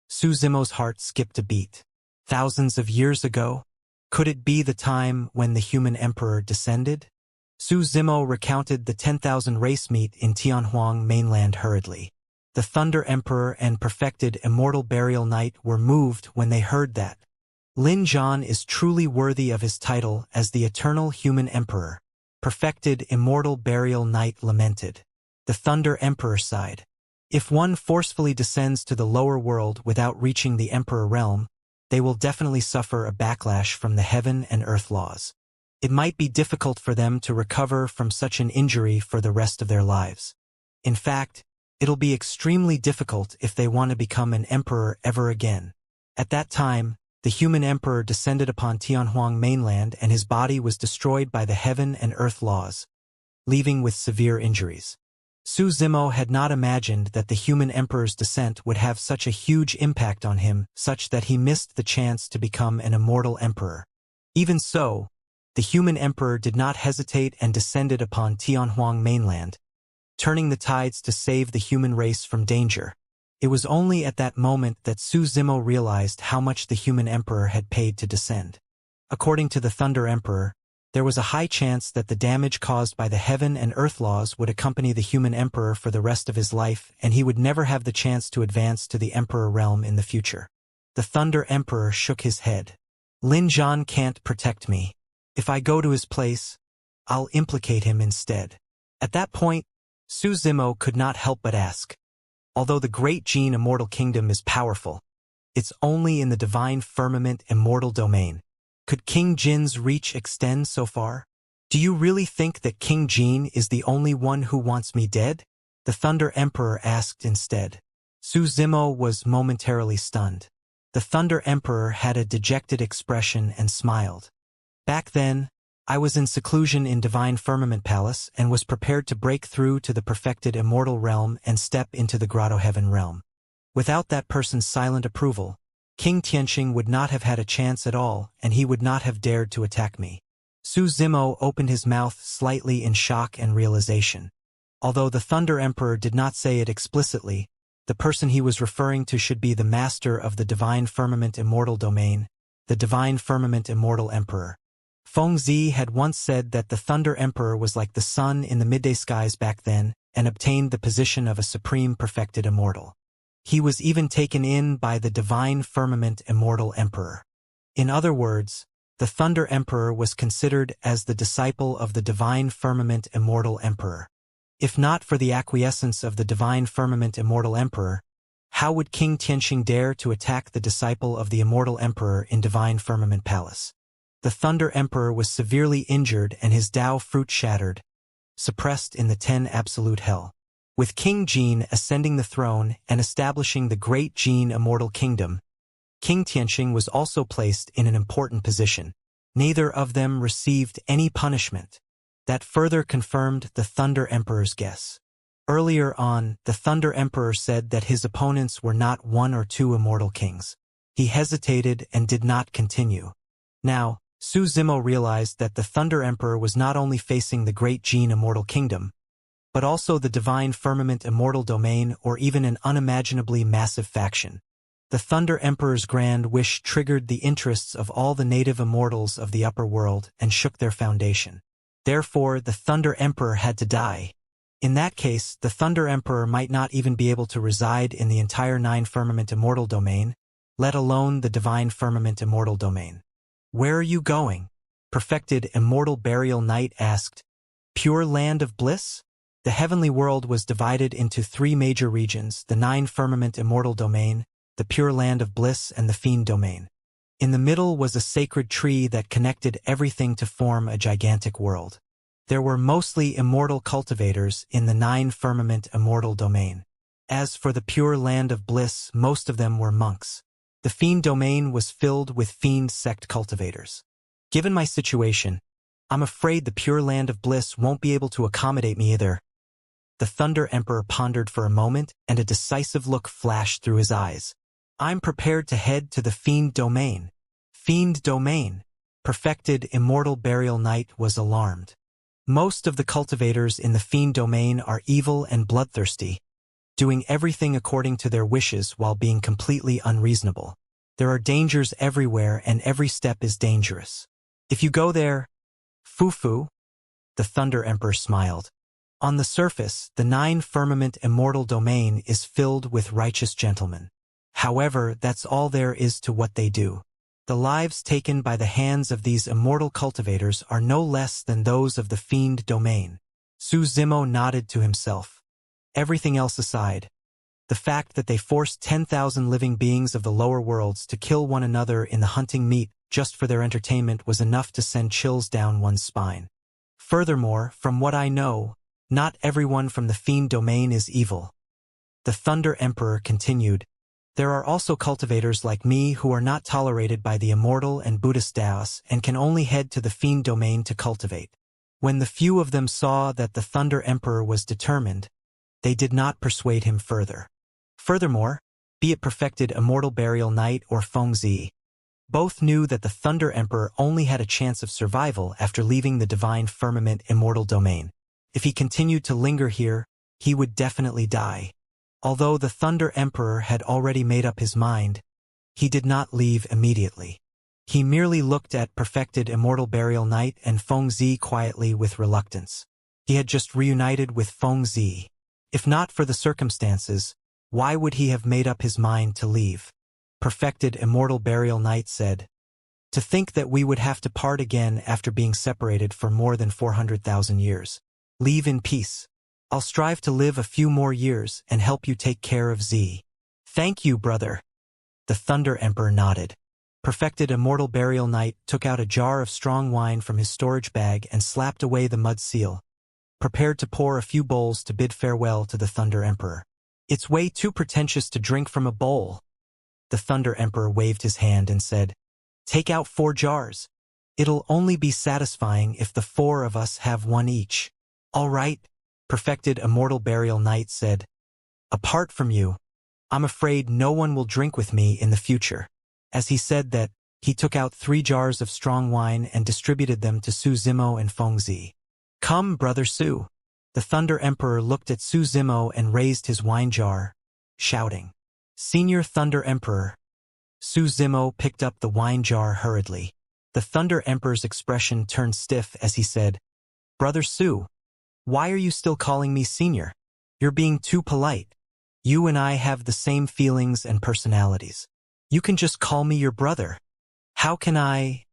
Su Zimo's heart skipped a beat. Thousands of years ago? Could it be the time when the human emperor descended? Su Zimo recounted the 10,000 race meet in Tianhuang mainland hurriedly. The Thunder Emperor and perfected Immortal Burial Knight were moved when they heard that. Lin Zhan is truly worthy of his title as the eternal human emperor. Perfected Immortal Burial Knight lamented. The Thunder Emperor sighed. If one forcefully descends to the lower world without reaching the emperor realm, they will definitely suffer a backlash from the heaven and earth laws. It might be difficult for them to recover from such an injury for the rest of their lives. In fact, it'll be extremely difficult if they want to become an emperor ever again. At that time, the human emperor descended upon Tianhuang mainland and his body was destroyed by the heaven and earth laws, leaving with severe injuries. Su Zimo had not imagined that the human emperor's descent would have such a huge impact on him, such that he missed the chance to become an immortal emperor. Even so, the human emperor did not hesitate and descended upon Tianhuang mainland, turning the tides to save the human race from danger. It was only at that moment that Su Zimo realized how much the human emperor had paid to descend. According to the Thunder Emperor, there was a high chance that the damage caused by the heaven and earth laws would accompany the human emperor for the rest of his life, and he would never have the chance to advance to the emperor realm in the future. The Thunder Emperor shook his head. Lin Zhan can't protect me. If I go to his place, I'll implicate him instead. At that point, Su Zimo could not help but ask. Although the great Jin Immortal Kingdom is powerful, it's only in the divine firmament immortal domain. Could King Jin's reach extend so far? Do you really think that King Jin is the only one who wants me dead? The Thunder Emperor asked instead. Su Zimo was momentarily stunned. The Thunder Emperor had a dejected expression and smiled. Back then, I was in seclusion in Divine Firmament Palace and was prepared to break through to the perfected immortal realm and step into the Grotto Heaven realm. Without that person's silent approval, King Tianxing would not have had a chance at all, and he would not have dared to attack me. Su Zimo opened his mouth slightly in shock and realization. Although the Thunder Emperor did not say it explicitly, the person he was referring to should be the master of the Divine Firmament Immortal Domain, the Divine Firmament Immortal Emperor. Fengzi had once said that the Thunder Emperor was like the sun in the midday skies back then, and obtained the position of a supreme perfected immortal. He was even taken in by the Divine Firmament Immortal Emperor. In other words, the Thunder Emperor was considered as the disciple of the Divine Firmament Immortal Emperor. If not for the acquiescence of the Divine Firmament Immortal Emperor, how would King Tianxing dare to attack the disciple of the Immortal Emperor in Divine Firmament Palace? The Thunder Emperor was severely injured and his Tao fruit shattered, suppressed in the 10 Absolute Hell. With King Jin ascending the throne and establishing the Great Jin Immortal Kingdom, King Tianxing was also placed in an important position. Neither of them received any punishment. That further confirmed the Thunder Emperor's guess. Earlier on, the Thunder Emperor said that his opponents were not one or two immortal kings. He hesitated and did not continue. Now, Su Zimo realized that the Thunder Emperor was not only facing the Great Jin Immortal Kingdom, but also the Divine Firmament Immortal Domain or even an unimaginably massive faction. The Thunder Emperor's grand wish triggered the interests of all the native immortals of the upper world and shook their foundation. Therefore, the Thunder Emperor had to die. In that case, the Thunder Emperor might not even be able to reside in the entire 9 Firmament Immortal Domain, let alone the Divine Firmament Immortal Domain. Where are you going? Perfected Immortal Burial Knight asked. Pure Land of Bliss? The heavenly world was divided into 3 major regions, the 9 Firmament Immortal Domain, the Pure Land of Bliss, and the Fiend Domain. In the middle was a sacred tree that connected everything to form a gigantic world. There were mostly immortal cultivators in the 9 Firmament Immortal Domain. As for the Pure Land of Bliss, most of them were monks. The Fiend Domain was filled with fiend sect cultivators. Given my situation, I'm afraid the Pure Land of Bliss won't be able to accommodate me either. The Thunder Emperor pondered for a moment, and a decisive look flashed through his eyes. I'm prepared to head to the Fiend Domain. Fiend Domain. Perfected Immortal Burial Knight was alarmed. Most of the cultivators in the Fiend Domain are evil and bloodthirsty, doing everything according to their wishes while being completely unreasonable. There are dangers everywhere, and every step is dangerous. If you go there, Fufu, the Thunder Emperor smiled. On the surface, the 9-firmament immortal domain is filled with righteous gentlemen. However, that's all there is to what they do. The lives taken by the hands of these immortal cultivators are no less than those of the Fiend Domain. Su Zimo nodded to himself. Everything else aside, the fact that they forced 10,000 living beings of the lower worlds to kill one another in the hunting meet just for their entertainment was enough to send chills down one's spine. Furthermore, from what I know, not everyone from the Fiend Domain is evil. The Thunder Emperor continued. There are also cultivators like me who are not tolerated by the immortal and Buddhist Taoists and can only head to the Fiend Domain to cultivate. When the few of them saw that the Thunder Emperor was determined, they did not persuade him further. Furthermore, be it perfected Immortal Burial Knight or Fengzi, both knew that the Thunder Emperor only had a chance of survival after leaving the Divine Firmament Immortal Domain. If he continued to linger here, he would definitely die. Although the Thunder Emperor had already made up his mind, he did not leave immediately. He merely looked at perfected Immortal Burial Knight and Fengzi quietly with reluctance. He had just reunited with Fengzi. If not for the circumstances, why would he have made up his mind to leave? Perfected Immortal Burial Knight said, "To think that we would have to part again after being separated for more than 400,000 years. Leave in peace. I'll strive to live a few more years and help you take care of Z." "Thank you, brother." The Thunder Emperor nodded. Perfected Immortal Burial Knight took out a jar of strong wine from his storage bag and slapped away the mud seal, prepared to pour a few bowls to bid farewell to the Thunder Emperor. "It's way too pretentious to drink from a bowl." The Thunder Emperor waved his hand and said, "Take out 4 jars. It'll only be satisfying if the 4 of us have one each." "All right," Perfected Immortal Burial Knight said. "Apart from you, I'm afraid no one will drink with me in the future." As he said that, he took out 3 jars of strong wine and distributed them to Su Zimo and Fengzi. "Come, Brother Su." The Thunder Emperor looked at Su Zimo and raised his wine jar, shouting, "Senior Thunder Emperor." Su Zimo picked up the wine jar hurriedly. The Thunder Emperor's expression turned stiff as he said, "Brother Su, why are you still calling me senior? You're being too polite. You and I have the same feelings and personalities. You can just call me your brother." "How can I?"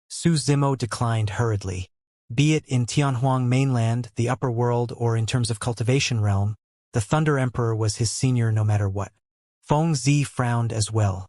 Su Zimo declined hurriedly. Be it in Tianhuang mainland, the upper world, or in terms of cultivation realm, the Thunder Emperor was his senior no matter what. Fengzi frowned as well.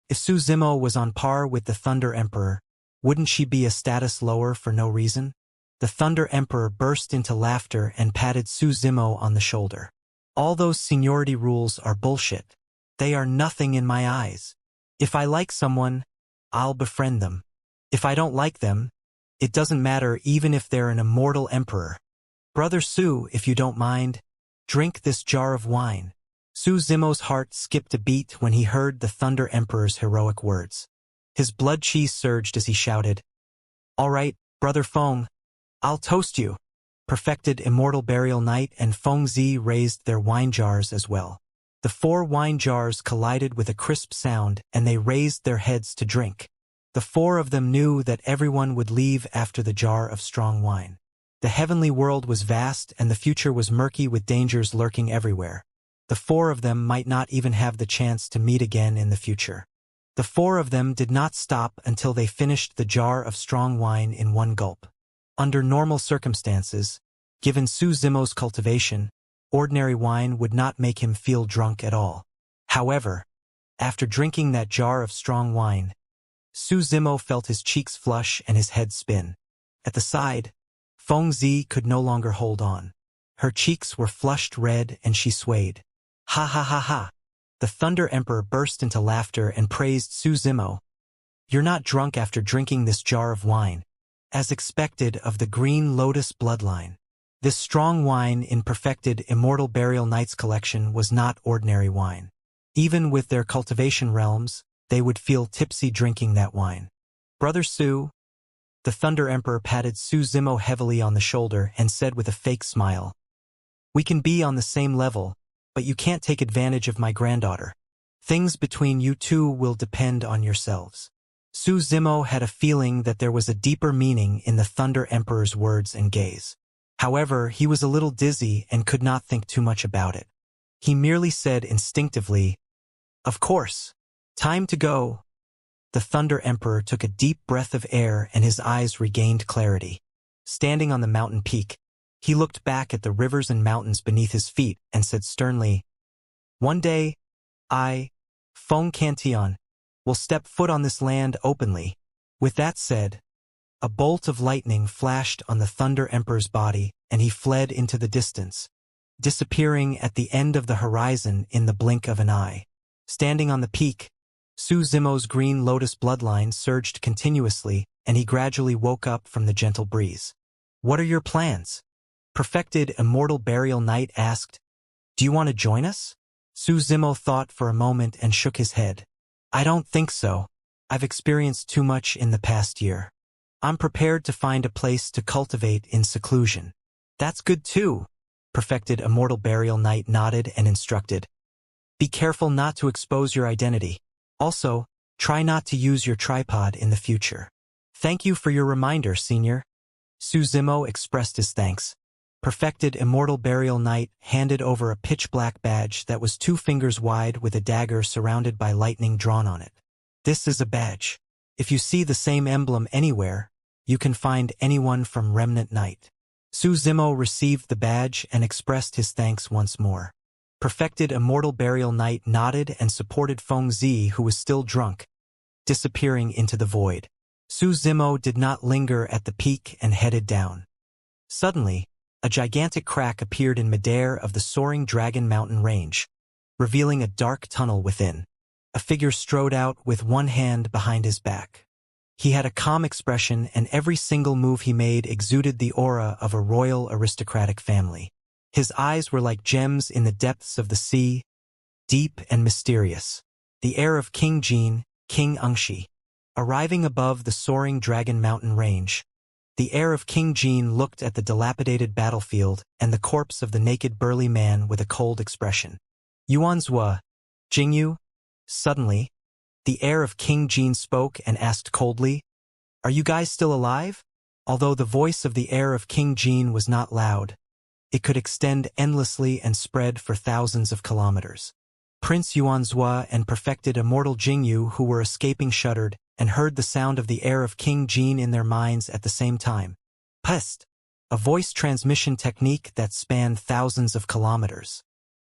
If Su Zimo was on par with the Thunder Emperor, wouldn't she be a status lower for no reason? The Thunder Emperor burst into laughter and patted Su Zimo on the shoulder. "All those seniority rules are bullshit. They are nothing in my eyes. If I like someone, I'll befriend them. If I don't like them, it doesn't matter even if they're an immortal emperor. Brother Su, if you don't mind, drink this jar of wine." Su Zimo's heart skipped a beat when he heard the Thunder Emperor's heroic words. His blood chi surged as he shouted, "All right, Brother Feng, I'll toast you." Perfected Immortal Burial Knight and Fengzi raised their wine jars as well. The 4 wine jars collided with a crisp sound, and they raised their heads to drink. The 4 of them knew that everyone would leave after the jar of strong wine. The heavenly world was vast, and the future was murky with dangers lurking everywhere. The 4 of them might not even have the chance to meet again in the future. The 4 of them did not stop until they finished the jar of strong wine in one gulp. Under normal circumstances, given Su Zimo's cultivation, ordinary wine would not make him feel drunk at all. However, after drinking that jar of strong wine, Su Zimo felt his cheeks flush and his head spin. At the side, Fengzi could no longer hold on. Her cheeks were flushed red and she swayed. "Ha ha ha ha." The Thunder Emperor burst into laughter and praised Su Zimo. You're not drunk after drinking this jar of wine, as expected of the Green Lotus bloodline. This strong wine in perfected Immortal Burial Nights collection was not ordinary wine. Even with their cultivation realms, they would feel tipsy drinking that wine. Brother Su, the Thunder Emperor patted Su Zimo heavily on the shoulder and said with a fake smile, "We can be on the same level, but you can't take advantage of my granddaughter. Things between you two will depend on yourselves." Su Zimo had a feeling that there was a deeper meaning in the Thunder Emperor's words and gaze. However, he was a little dizzy and could not think too much about it. He merely said instinctively, "Of course. Time to go." The Thunder Emperor took a deep breath of air and his eyes regained clarity. Standing on the mountain peak, he looked back at the rivers and mountains beneath his feet and said sternly, "One day, I, Feng Cantion, will step foot on this land openly." With that said, a bolt of lightning flashed on the Thunder Emperor's body and he fled into the distance, disappearing at the end of the horizon in the blink of an eye. Standing on the peak, Su Zimo's Green Lotus bloodline surged continuously and he gradually woke up from the gentle breeze. "What are your plans?" Perfected Immortal Burial Night asked. "Do you want to join us?" Su Zimo thought for a moment and shook his head. "I don't think so. I've experienced too much in the past year. I'm prepared to find a place to cultivate in seclusion." "That's good too." Perfected Immortal Burial Night nodded and instructed. "Be careful not to expose your identity. Also, try not to use your tripod in the future." "Thank you for your reminder, Senior." Su Zimo expressed his thanks. Perfected Immortal Burial Night handed over a pitch-black badge that was 2 fingers wide with a dagger surrounded by lightning drawn on it. "This is a badge. If you see the same emblem anywhere, you can find anyone from Remnant Night." Su Zimo received the badge and expressed his thanks once more. Perfected Immortal Burial Night nodded and supported Feng Zi, who was still drunk, disappearing into the void. Su Zimo did not linger at the peak and headed down. Suddenly, a gigantic crack appeared in midair of the soaring Dragon Mountain range, revealing a dark tunnel within. A figure strode out with one hand behind his back. He had a calm expression and every single move he made exuded the aura of a royal aristocratic family. His eyes were like gems in the depths of the sea, deep and mysterious. The air of King Jin, King Xianxia. Arriving above the soaring Dragon Mountain range, the heir of King Jin looked at the dilapidated battlefield and the corpse of the naked burly man with a cold expression. "Yuanzhua, Jingyu?" Suddenly, the heir of King Jin spoke and asked coldly, "Are you guys still alive?" Although the voice of the heir of King Jin was not loud, it could extend endlessly and spread for thousands of kilometers. Prince Yuanzhua and perfected Immortal Jingyu, who were escaping, shuddered and heard the sound of the heir of King Jin in their minds at the same time. Pest! A voice transmission technique that spanned thousands of kilometers.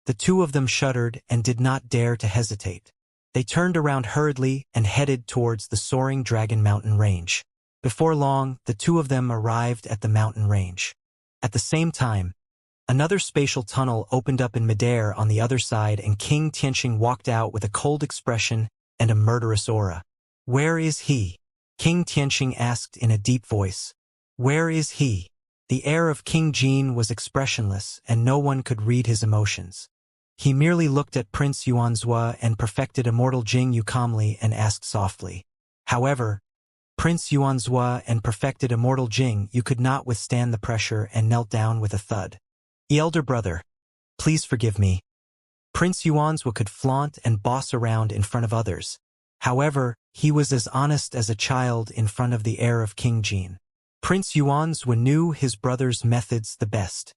The two of them shuddered and did not dare to hesitate. They turned around hurriedly and headed towards the soaring Dragon Mountain range. Before long, the two of them arrived at the mountain range. At the same time, another spatial tunnel opened up in midair on the other side and King Tianqing walked out with a cold expression and a murderous aura. "Where is he?" King Tianqing asked in a deep voice. "Where is he?" The heir of King Jin was expressionless and no one could read his emotions. He merely looked at Prince Yuanzhua and perfected Immortal Jingyu calmly and asked softly. However, Prince Yuanzhua and perfected Immortal Jingyu could not withstand the pressure and knelt down with a thud. "Elder brother, please forgive me." Prince Yuanzhua could flaunt and boss around in front of others. However, he was as honest as a child in front of the heir of King Jin. Prince Yuanzhua knew his brother's methods the best.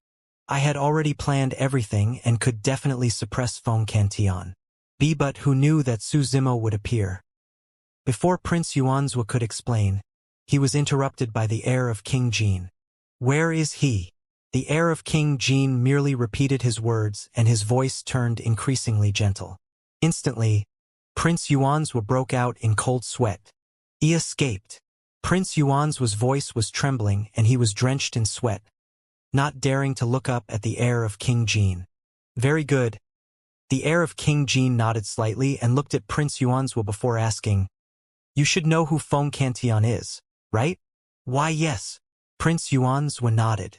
"I had already planned everything and could definitely suppress Feng Cantion. But who knew that Su Zimo would appear?" Before Prince Yuanzhua could explain, he was interrupted by the heir of King Jin. "Where is he?" The heir of King Jin merely repeated his words and his voice turned increasingly gentle. Instantly, Prince Yuanzhua broke out in cold sweat. He escaped. Prince Yuanzhua's voice was trembling and he was drenched in sweat, not daring to look up at the heir of King Jin. "Very good." The heir of King Jin nodded slightly and looked at Prince Yuanzhua before asking, You should know who Feng Cantian is, right? Why yes. Prince Yuanzhua nodded.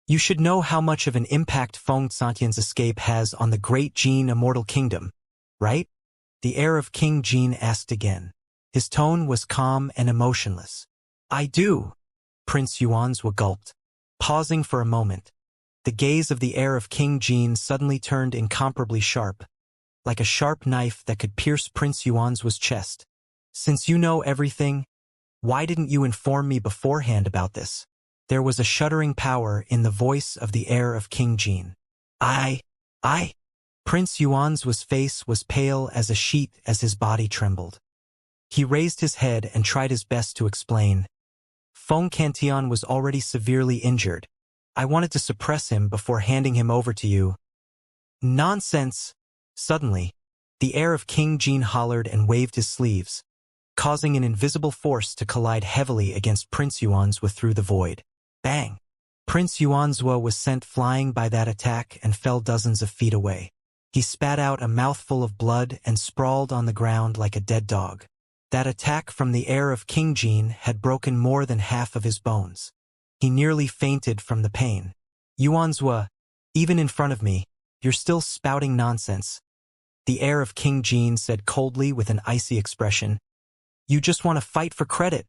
You should know how much of an impact Feng Cantian's escape has on the great Jin Immortal Kingdom, right? The heir of King Jin asked again. His tone was calm and emotionless. I do. Prince Yuanzhua gulped. Pausing for a moment, the gaze of the heir of King Jin suddenly turned incomparably sharp, like a sharp knife that could pierce Prince Yuanzhua's chest. Since you know everything, why didn't you inform me beforehand about this? There was a shuddering power in the voice of the heir of King Jin. I. Prince Yuanzhua's face was pale as a sheet as his body trembled. He raised his head and tried his best to explain. Feng Cantian was already severely injured. I wanted to suppress him before handing him over to you. Nonsense! Suddenly, the heir of King Jin hollered and waved his sleeves, causing an invisible force to collide heavily against Prince Yuanzhua through the void. Bang! Prince Yuanzhua was sent flying by that attack and fell dozens of feet away. He spat out a mouthful of blood and sprawled on the ground like a dead dog. That attack from the heir of King Jin had broken more than half of his bones. He nearly fainted from the pain. Yuanzhua, even in front of me, you're still spouting nonsense. The heir of King Jin said coldly with an icy expression. You just want to fight for credit.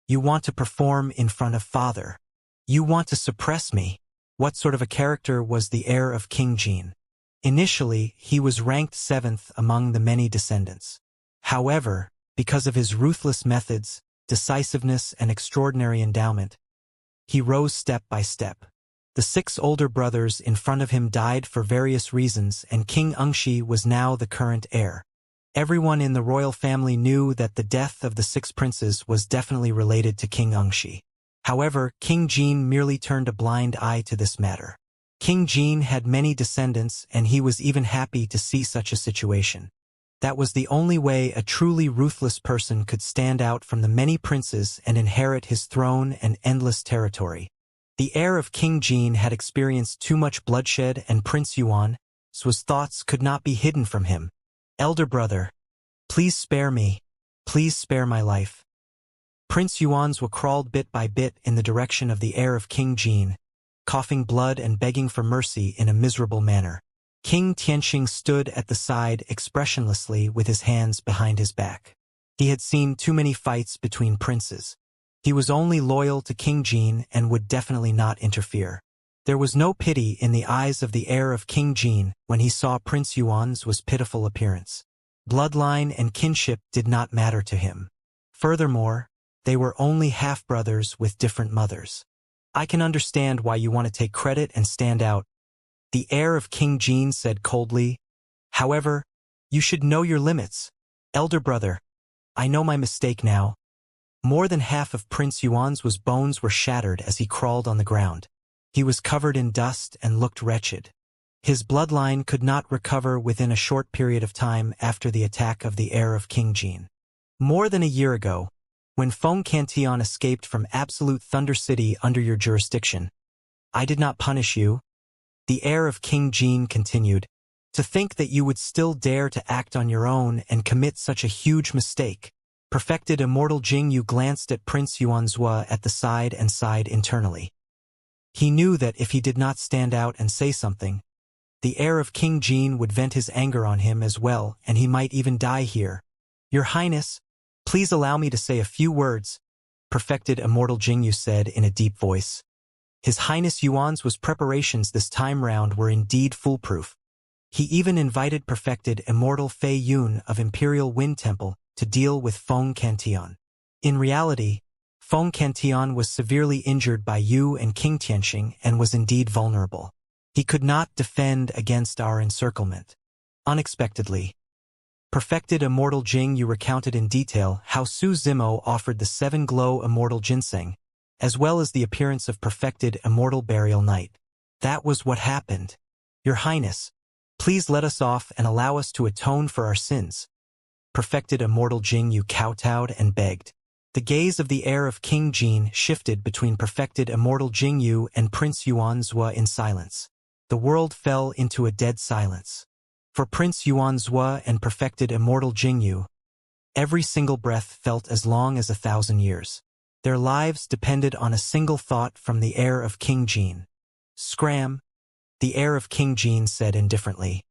You want to perform in front of father. You want to suppress me. What sort of a character was the heir of King Jin? Initially, he was ranked 7th among the many descendants. However, because of his ruthless methods, decisiveness, and extraordinary endowment, he rose step by step. The 6 older brothers in front of him died for various reasons, and King Xianxia was now the current heir. Everyone in the royal family knew that the death of the 6 princes was definitely related to King Xianxia. However, King Jin merely turned a blind eye to this matter. King Jin had many descendants, and he was even happy to see such a situation. That was the only way a truly ruthless person could stand out from the many princes and inherit his throne and endless territory. The heir of King Jin had experienced too much bloodshed, and Prince Yuanzhua's thoughts could not be hidden from him. Elder brother, please spare me. Please spare my life. Prince Yuanzhua crawled bit by bit in the direction of the heir of King Jin, coughing blood and begging for mercy in a miserable manner. King Xianxia stood at the side expressionlessly with his hands behind his back. He had seen too many fights between princes. He was only loyal to King Jin and would definitely not interfere. There was no pity in the eyes of the heir of King Jin when he saw Prince Yuanzhua's pitiful appearance. Bloodline and kinship did not matter to him. Furthermore, they were only half-brothers with different mothers. I can understand why you want to take credit and stand out, the heir of King Jin said coldly. However, you should know your limits. Elder brother, I know my mistake now. More than half of Prince Yuanzhua's bones were shattered as he crawled on the ground. He was covered in dust and looked wretched. His bloodline could not recover within a short period of time after the attack of the heir of King Jin. More than a year ago, when Feng Cantian escaped from Absolute Thunder City under your jurisdiction, I did not punish you. The heir of King Jin continued. To think that you would still dare to act on your own and commit such a huge mistake. Perfected Immortal Jingyu glanced at Prince Yuanzhua at the side and sighed internally. He knew that if he did not stand out and say something, the heir of King Jin would vent his anger on him as well, and he might even die here. Your Highness, please allow me to say a few words, Perfected Immortal Jingyu said in a deep voice. His Highness Yuanzhua's preparations this time round were indeed foolproof. He even invited Perfected Immortal Fei Yun of Imperial Wind Temple to deal with Feng Cantian. In reality, Feng Cantian was severely injured by you and King Xianxia and was indeed vulnerable. He could not defend against our encirclement. Unexpectedly, Perfected Immortal Jingyu recounted in detail how Su Zimo offered the 7-glow Immortal Ginseng, as well as the appearance of Perfected Immortal Burial Night. That was what happened. Your Highness, please let us off and allow us to atone for our sins. Perfected Immortal Jingyu kowtowed and begged. The gaze of the heir of King Jin shifted between Perfected Immortal Jingyu and Prince Yuanzhua in silence. The world fell into a dead silence. For Prince Yuanzhua and Perfected Immortal Jingyu, Every single breath felt as long as 1,000 years. Their lives depended on a single thought from the heir of King Jean. Scram, the heir of King Jean said indifferently.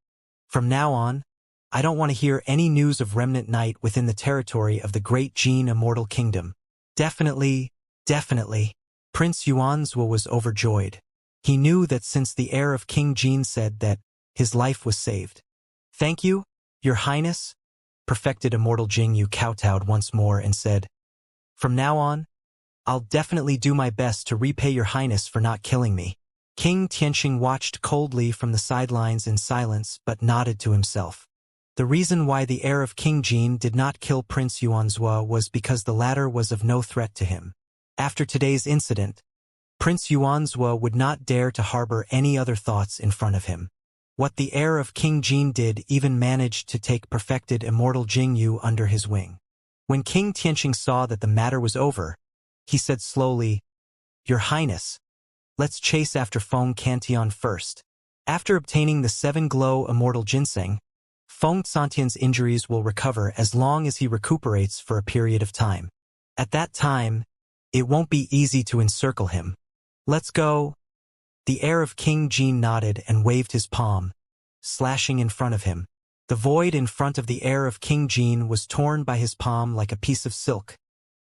From now on, I don't want to hear any news of Remnant Knight within the territory of the great Jean Immortal Kingdom. Definitely, definitely. Prince Yuanzhou was overjoyed. He knew that since the heir of King Jean said that, his life was saved. Thank you, Your Highness. Perfected Immortal Jingyu kowtowed once more and said, From now on, I'll definitely do my best to repay Your Highness for not killing me. King Tianxing watched coldly from the sidelines in silence but nodded to himself. The reason why the heir of King Jean did not kill Prince Yuanzhou was because the latter was of no threat to him. After today's incident, Prince Yuanzhou would not dare to harbor any other thoughts in front of him. What the heir of King Jean did even managed to take perfected Immortal Jingyu under his wing. When King Tianxing saw that the matter was over, he said slowly, Your Highness, let's chase after Feng Cantion first. After obtaining the 7-glow Immortal Ginseng, Feng Cantion's injuries will recover as long as he recuperates for a period of time. At that time, it won't be easy to encircle him. Let's go. The heir of King Jean nodded and waved his palm, slashing in front of him. The void in front of the heir of King Jean was torn by his palm like a piece of silk,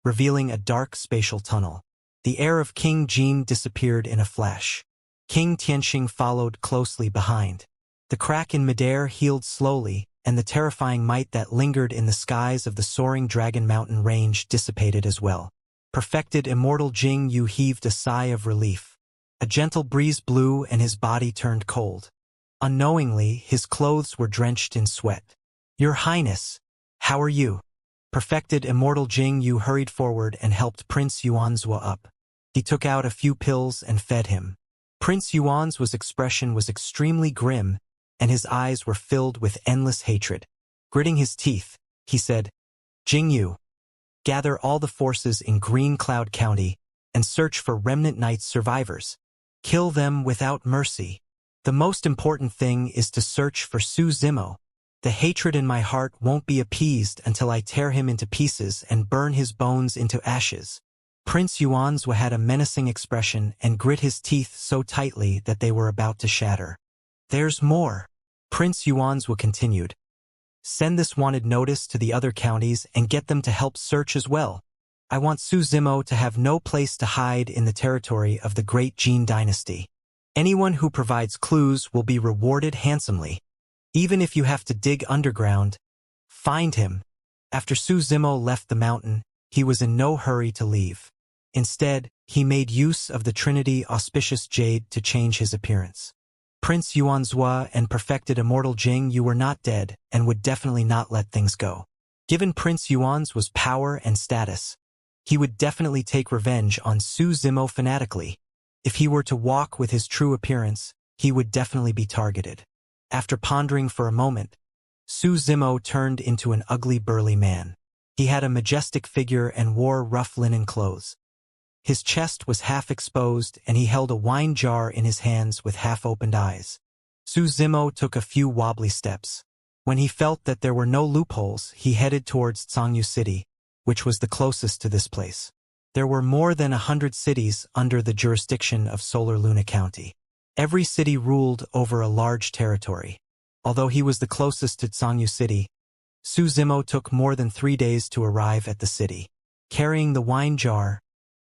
revealing a dark spatial tunnel. The heir of King Jean disappeared in a flash. King Tianxing followed closely behind. The crack in midair healed slowly, and the terrifying might that lingered in the skies of the soaring Dragon Mountain range dissipated as well. Perfected Immortal Jingyu heaved a sigh of relief. A gentle breeze blew and his body turned cold. Unknowingly, his clothes were drenched in sweat. Your Highness, how are you? Perfected Immortal Jingyu hurried forward and helped Prince Yuanzhou up. He took out a few pills and fed him. Prince Yuanzhou's expression was extremely grim, and his eyes were filled with endless hatred. Gritting his teeth, he said, Jingyu, gather all the forces in Green Cloud County and search for Remnant Knight's survivors. Kill them without mercy. The most important thing is to search for Su Zimo. The hatred in my heart won't be appeased until I tear him into pieces and burn his bones into ashes. Prince Yuanzhou had a menacing expression and grit his teeth so tightly that they were about to shatter. There's more. Prince Yuanzhou continued. Send this wanted notice to the other counties and get them to help search as well. I want Su Zimo to have no place to hide in the territory of the great Jin dynasty. Anyone who provides clues will be rewarded handsomely. Even if you have to dig underground, find him. After Su Zimo left the mountain, he was in no hurry to leave. Instead, he made use of the Trinity Auspicious Jade to change his appearance. Prince Yuanzhou and perfected Immortal Jingyu were not dead and would definitely not let things go. Given Prince Yuanzhou's power and status, he would definitely take revenge on Su Zimo fanatically. If he were to walk with his true appearance, he would definitely be targeted. After pondering for a moment, Su Zimo turned into an ugly burly man. He had a majestic figure and wore rough linen clothes. His chest was half exposed and he held a wine jar in his hands with half-opened eyes. Su Zimo took a few wobbly steps. When he felt that there were no loopholes, he headed towards Xianxia City, which was the closest to this place. There were more than 100 cities under the jurisdiction of Solar Luna County. Every city ruled over a large territory. Although he was the closest to Xianxia City, Su Zimo took more than 3 days to arrive at the city. Carrying the wine jar,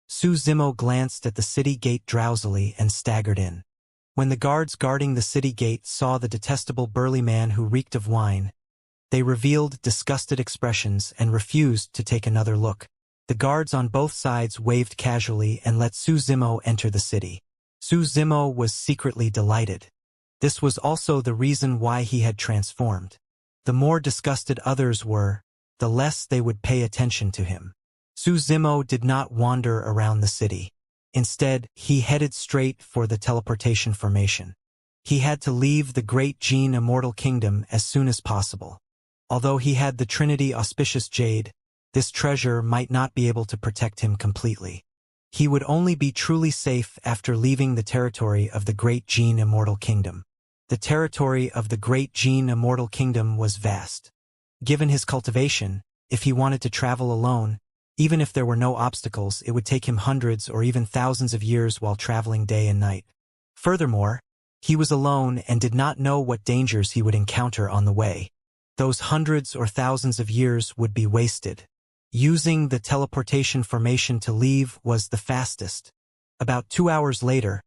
Su Zimo glanced at the city gate drowsily and staggered in. When the guards guarding the city gate saw the detestable burly man who reeked of wine, they revealed disgusted expressions and refused to take another look. The guards on both sides waved casually and let Su Zimo enter the city. Su Zimo was secretly delighted. This was also the reason why he had transformed. The more disgusted others were, the less they would pay attention to him. Su Zimo did not wander around the city. Instead, he headed straight for the teleportation formation. He had to leave the great Jin Immortal Kingdom as soon as possible. Although he had the Trinity Auspicious Jade, this treasure might not be able to protect him completely. He would only be truly safe after leaving the territory of the great Jin Immortal Kingdom. The territory of the great Jin Immortal Kingdom was vast. Given his cultivation, If he wanted to travel alone, even if there were no obstacles, it would take him hundreds or even thousands of years while traveling day and night. Furthermore, he was alone and did not know what dangers he would encounter on the way. Those hundreds or thousands of years would be wasted. Using the teleportation formation to leave was the fastest. About 2 hours later,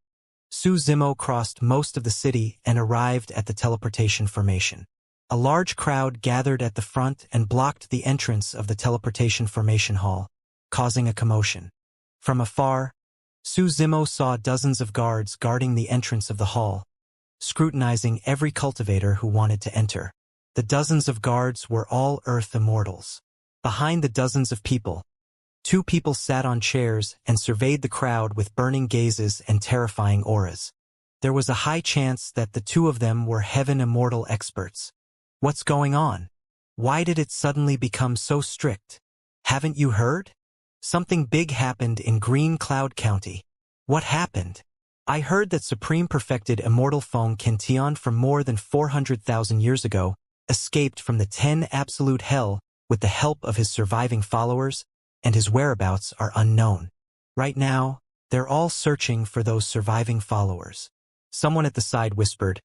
Su Zimo crossed most of the city and arrived at the teleportation formation. A large crowd gathered at the front and blocked the entrance of the teleportation formation hall, causing a commotion. From afar, Su Zimo saw dozens of guards guarding the entrance of the hall, scrutinizing every cultivator who wanted to enter. The dozens of guards were all Earth immortals. Behind the dozens of people, 2 people sat on chairs and surveyed the crowd with burning gazes and terrifying auras. There was a high chance that the 2 of them were heaven immortal experts. What's going on? Why did it suddenly become so strict? Haven't you heard? Something big happened in Green Cloud County. What happened? I heard that Supreme Perfected Immortal Feng Kintian from more than 400,000 years ago escaped from the 10 Absolute Hell with the help of his surviving followers, and his whereabouts are unknown. Right now, they're all searching for those surviving followers. Someone at the side whispered.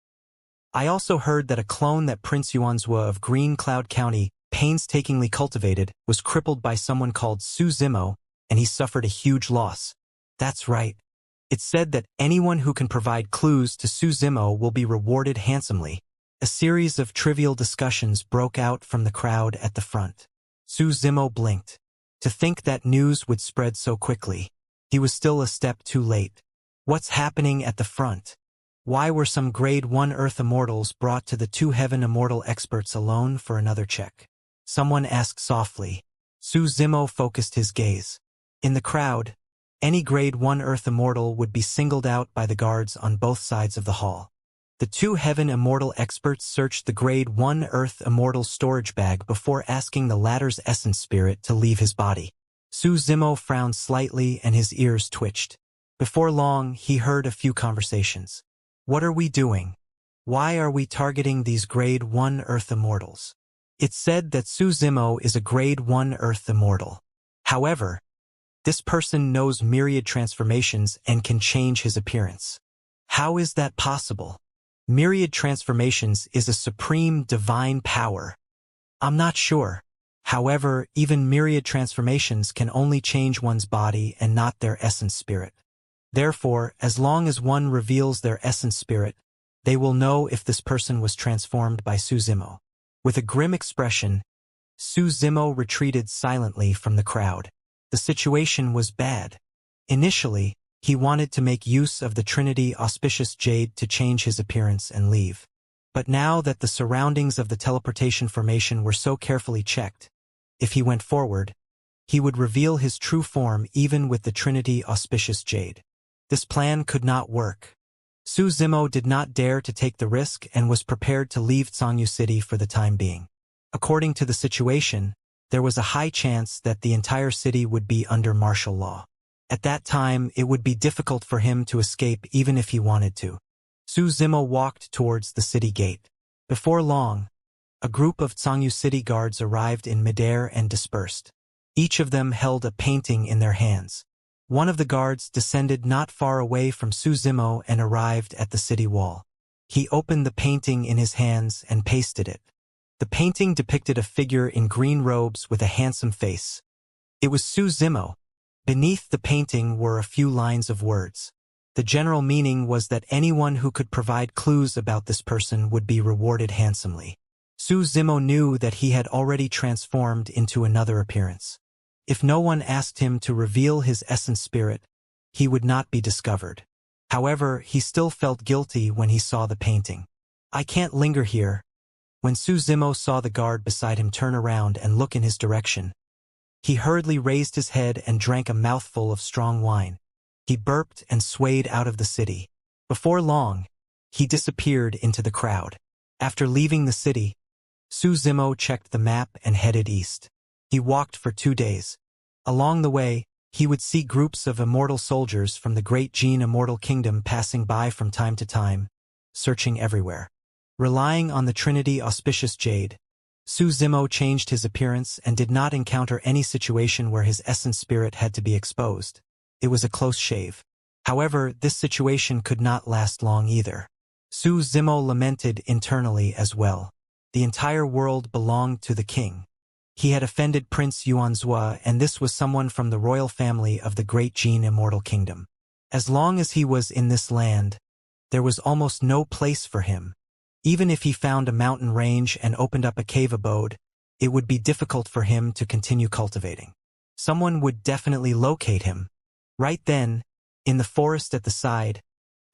I also heard that a clone that Prince Yuanzhua of Green Cloud County painstakingly cultivated was crippled by someone called Su Zimo, and he suffered a huge loss. That's right. It's said that anyone who can provide clues to Su Zimo will be rewarded handsomely. A series of trivial discussions broke out from the crowd at the front. Su Zimo blinked. To think that news would spread so quickly. He was still a step too late. What's happening at the front? Why were some Grade 1 Earth Immortals brought to the 2 Heaven Immortal experts alone for another check? Someone asked softly. Su Zimo focused his gaze. In the crowd, any Grade 1 Earth Immortal would be singled out by the guards on both sides of the hall. The 2 Heaven Immortal experts searched the Grade 1 Earth Immortal storage bag before asking the latter's essence spirit to leave his body. Su Zimo frowned slightly and his ears twitched. Before long, he heard a few conversations. What are we doing? Why are we targeting these Grade 1 Earth Immortals? It's said that Su Zimo is a Grade 1 Earth Immortal. However, this person knows myriad transformations and can change his appearance. How is that possible? Myriad transformations is a supreme divine power. I'm not sure. However, even myriad transformations can only change one's body and not their essence spirit. Therefore, as long as one reveals their essence spirit, they will know if this person was transformed by Su Zimo. With a grim expression, Su Zimo retreated silently from the crowd. The situation was bad. Initially, he wanted to make use of the Trinity Auspicious Jade to change his appearance and leave. But now that the surroundings of the teleportation formation were so carefully checked, if he went forward, he would reveal his true form even with the Trinity Auspicious Jade. This plan could not work. Su Zimo did not dare to take the risk and was prepared to leave Xianxia City for the time being. According to the situation, there was a high chance that the entire city would be under martial law. At that time, it would be difficult for him to escape even if he wanted to. Su Zimo walked towards the city gate. Before long, a group of Xianxia City guards arrived in midair and dispersed. Each of them held a painting in their hands. One of the guards descended not far away from Su Zimo and arrived at the city wall. He opened the painting in his hands and pasted it. The painting depicted a figure in green robes with a handsome face. It was Su Zimo. Beneath the painting were a few lines of words. The general meaning was that anyone who could provide clues about this person would be rewarded handsomely. Su Zimo knew that he had already transformed into another appearance. If no one asked him to reveal his essence spirit, he would not be discovered. However, he still felt guilty when he saw the painting. I can't linger here. When Su Zimo saw the guard beside him turn around and look in his direction, he hurriedly raised his head and drank a mouthful of strong wine. He burped and swayed out of the city. Before long, he disappeared into the crowd. After leaving the city, Su Zimo checked the map and headed east. He walked for 2 days. Along the way, he would see groups of immortal soldiers from the great Jin Immortal Kingdom passing by from time to time, searching everywhere. Relying on the Trinity Auspicious Jade, Su Zimo changed his appearance and did not encounter any situation where his essence spirit had to be exposed. It was a close shave. However, this situation could not last long either. Su Zimo lamented internally as well. The entire world belonged to the king. He had offended Prince Yuanzhua, and this was someone from the royal family of the great Jin Immortal Kingdom. As long as he was in this land, there was almost no place for him. Even if he found a mountain range and opened up a cave abode, it would be difficult for him to continue cultivating. Someone would definitely locate him. Right then, in the forest at the side,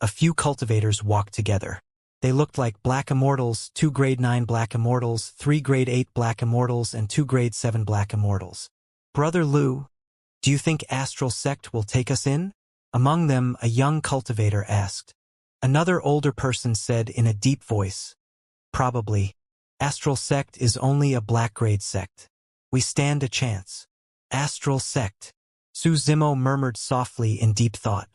a few cultivators walked together. They looked like black immortals, 2 grade 9 black immortals, 3 grade 8 black immortals, and 2 grade 7 black immortals. Brother Lu, do you think Astral Sect will take us in? Among them, a young cultivator asked. Another older person said in a deep voice, probably. Astral Sect is only a black grade sect. We stand a chance. Astral Sect. Su Zimo murmured softly in deep thought.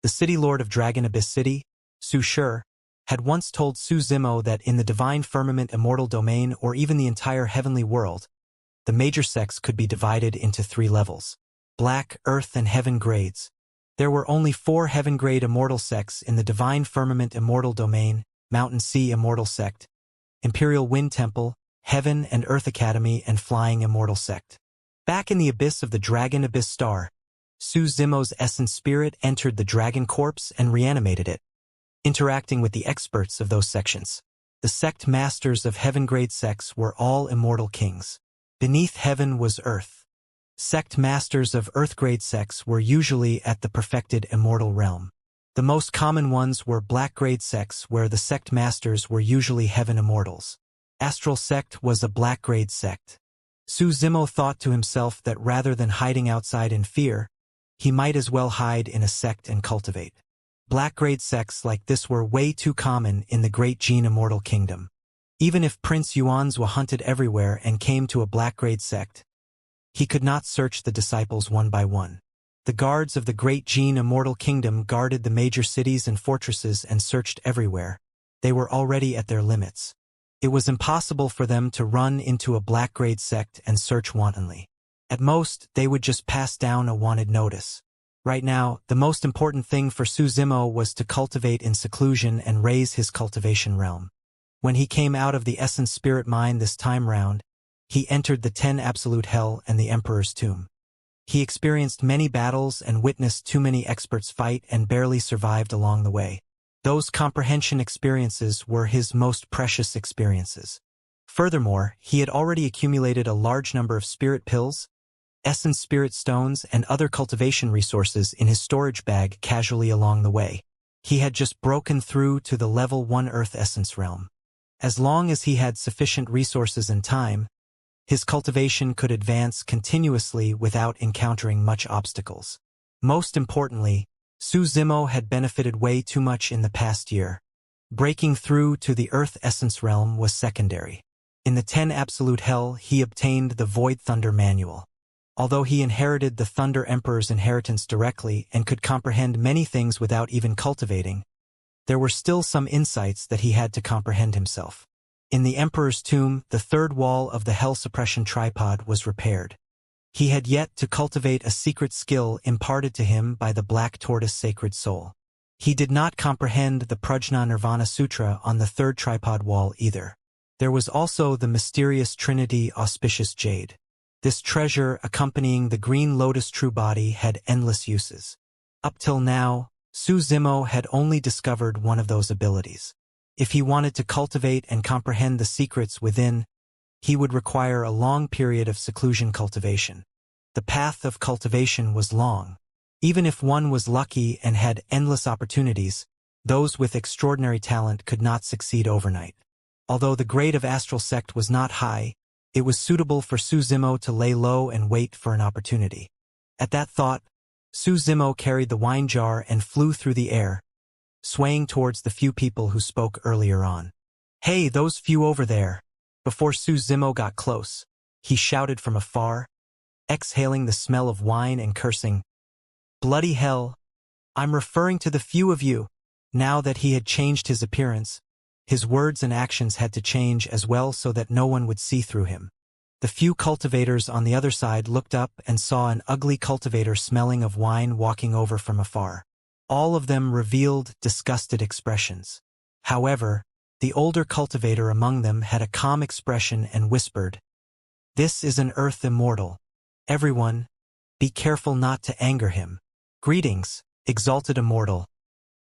The city lord of Dragon Abyss City, Su Shi, had once told Su Zimo that in the divine firmament immortal domain or even the entire heavenly world, the major sects could be divided into 3 levels. Black, earth, and heaven grades. There were only 4 heaven-grade immortal sects in the divine firmament immortal domain, Mountain Sea Immortal Sect, Imperial Wind Temple, Heaven and Earth Academy, and Flying Immortal Sect. Back in the abyss of the Dragon Abyss Star, Su Zimo's essence spirit entered the dragon corpse and reanimated it, interacting with the experts of those sections. The sect masters of heaven-grade sects were all immortal kings. Beneath heaven was earth. Sect masters of earth-grade sects were usually at the perfected immortal realm. The most common ones were black-grade sects where the sect masters were usually heaven immortals. Astral Sect was a black-grade sect. Su Zimo thought to himself that rather than hiding outside in fear, he might as well hide in a sect and cultivate. Black-grade sects like this were way too common in the great Jin Immortal Kingdom. Even if Prince Yuanzhua hunted everywhere and came to a black-grade sect, he could not search the disciples one by one. The guards of the great Jin Immortal Kingdom guarded the major cities and fortresses and searched everywhere. They were already at their limits. It was impossible for them to run into a black-grade sect and search wantonly. At most, they would just pass down a wanted notice. Right now, the most important thing for Su Zimo was to cultivate in seclusion and raise his cultivation realm. When he came out of the essence spirit mine this time round, he entered the 10 absolute hell and the Emperor's tomb. He experienced many battles and witnessed too many experts fight and barely survived along the way. Those comprehension experiences were his most precious experiences. Furthermore, he had already accumulated a large number of spirit pills, essence spirit stones, and other cultivation resources in his storage bag casually along the way. He had just broken through to the level 1 Earth essence realm. As long as he had sufficient resources and time, his cultivation could advance continuously without encountering much obstacles. Most importantly, Su Zimo had benefited way too much in the past year. Breaking through to the Earth essence realm was secondary. In the 10 absolute hell, he obtained the Void Thunder Manual. Although he inherited the Thunder Emperor's inheritance directly and could comprehend many things without even cultivating, there were still some insights that he had to comprehend himself. In the Emperor's tomb, the third wall of the Hell Suppression Tripod was repaired. He had yet to cultivate a secret skill imparted to him by the Black Tortoise Sacred Soul. He did not comprehend the Prajna Nirvana Sutra on the third tripod wall either. There was also the mysterious Trinity Auspicious Jade. This treasure accompanying the Green Lotus True Body had endless uses. Up till now, Su Zimo had only discovered one of those abilities. If he wanted to cultivate and comprehend the secrets within, he would require a long period of seclusion cultivation. The path of cultivation was long. Even if one was lucky and had endless opportunities, those with extraordinary talent could not succeed overnight. Although the grade of Astral Sect was not high, it was suitable for Su Zimo to lay low and wait for an opportunity. At that thought, Su Zimo carried the wine jar and flew through the air, swaying towards the few people who spoke earlier on. "Hey, those few over there!" Before Su Zimo got close, he shouted from afar, exhaling the smell of wine and cursing, "Bloody hell! I'm referring to the few of you." Now that he had changed his appearance, His words and actions had to change as well so that no one would see through him. The few cultivators on the other side looked up and saw an ugly cultivator smelling of wine walking over from afar. All of them revealed disgusted expressions. However, the older cultivator among them had a calm expression and whispered, "This is an earth immortal. Everyone, be careful not to anger him. Greetings, exalted immortal."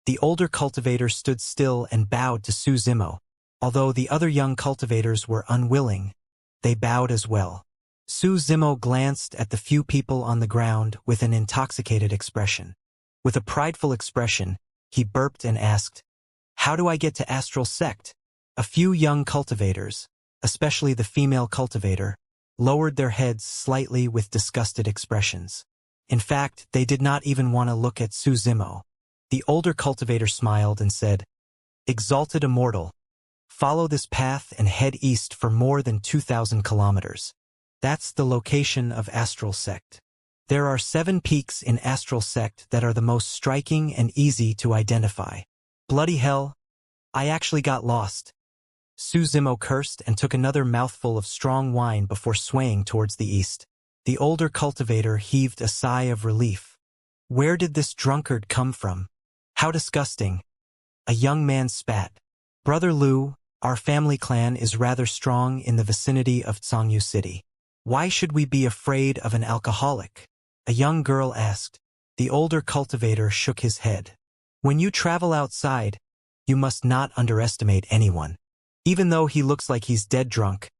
The older cultivator stood still and bowed to Su Zimo. Although the other young cultivators were unwilling, they bowed as well. Su Zimo glanced at the few people on the ground with an intoxicated expression. With a prideful expression, he burped and asked, "How do I get to Astral Sect?" A few young cultivators, especially the female cultivator, lowered their heads slightly with disgusted expressions. In fact, they did not even want to look at Su Zimo. The older cultivator smiled and said, "Exalted Immortal, follow this path and head east for more than 2,000 kilometers. That's the location of Astral Sect. There are 7 peaks in Astral Sect that are the most striking and easy to identify." Bloody hell, I actually got lost. Su Zimo cursed and took another mouthful of strong wine before swaying towards the east. The older cultivator heaved a sigh of relief. Where did this drunkard come from? How disgusting. A young man spat. "Brother Lu, our family clan is rather strong in the vicinity of Xianxia City. Why should we be afraid of an alcoholic?" A young girl asked. The older cultivator shook his head. "When you travel outside, you must not underestimate anyone. Even though he looks like he's dead drunk,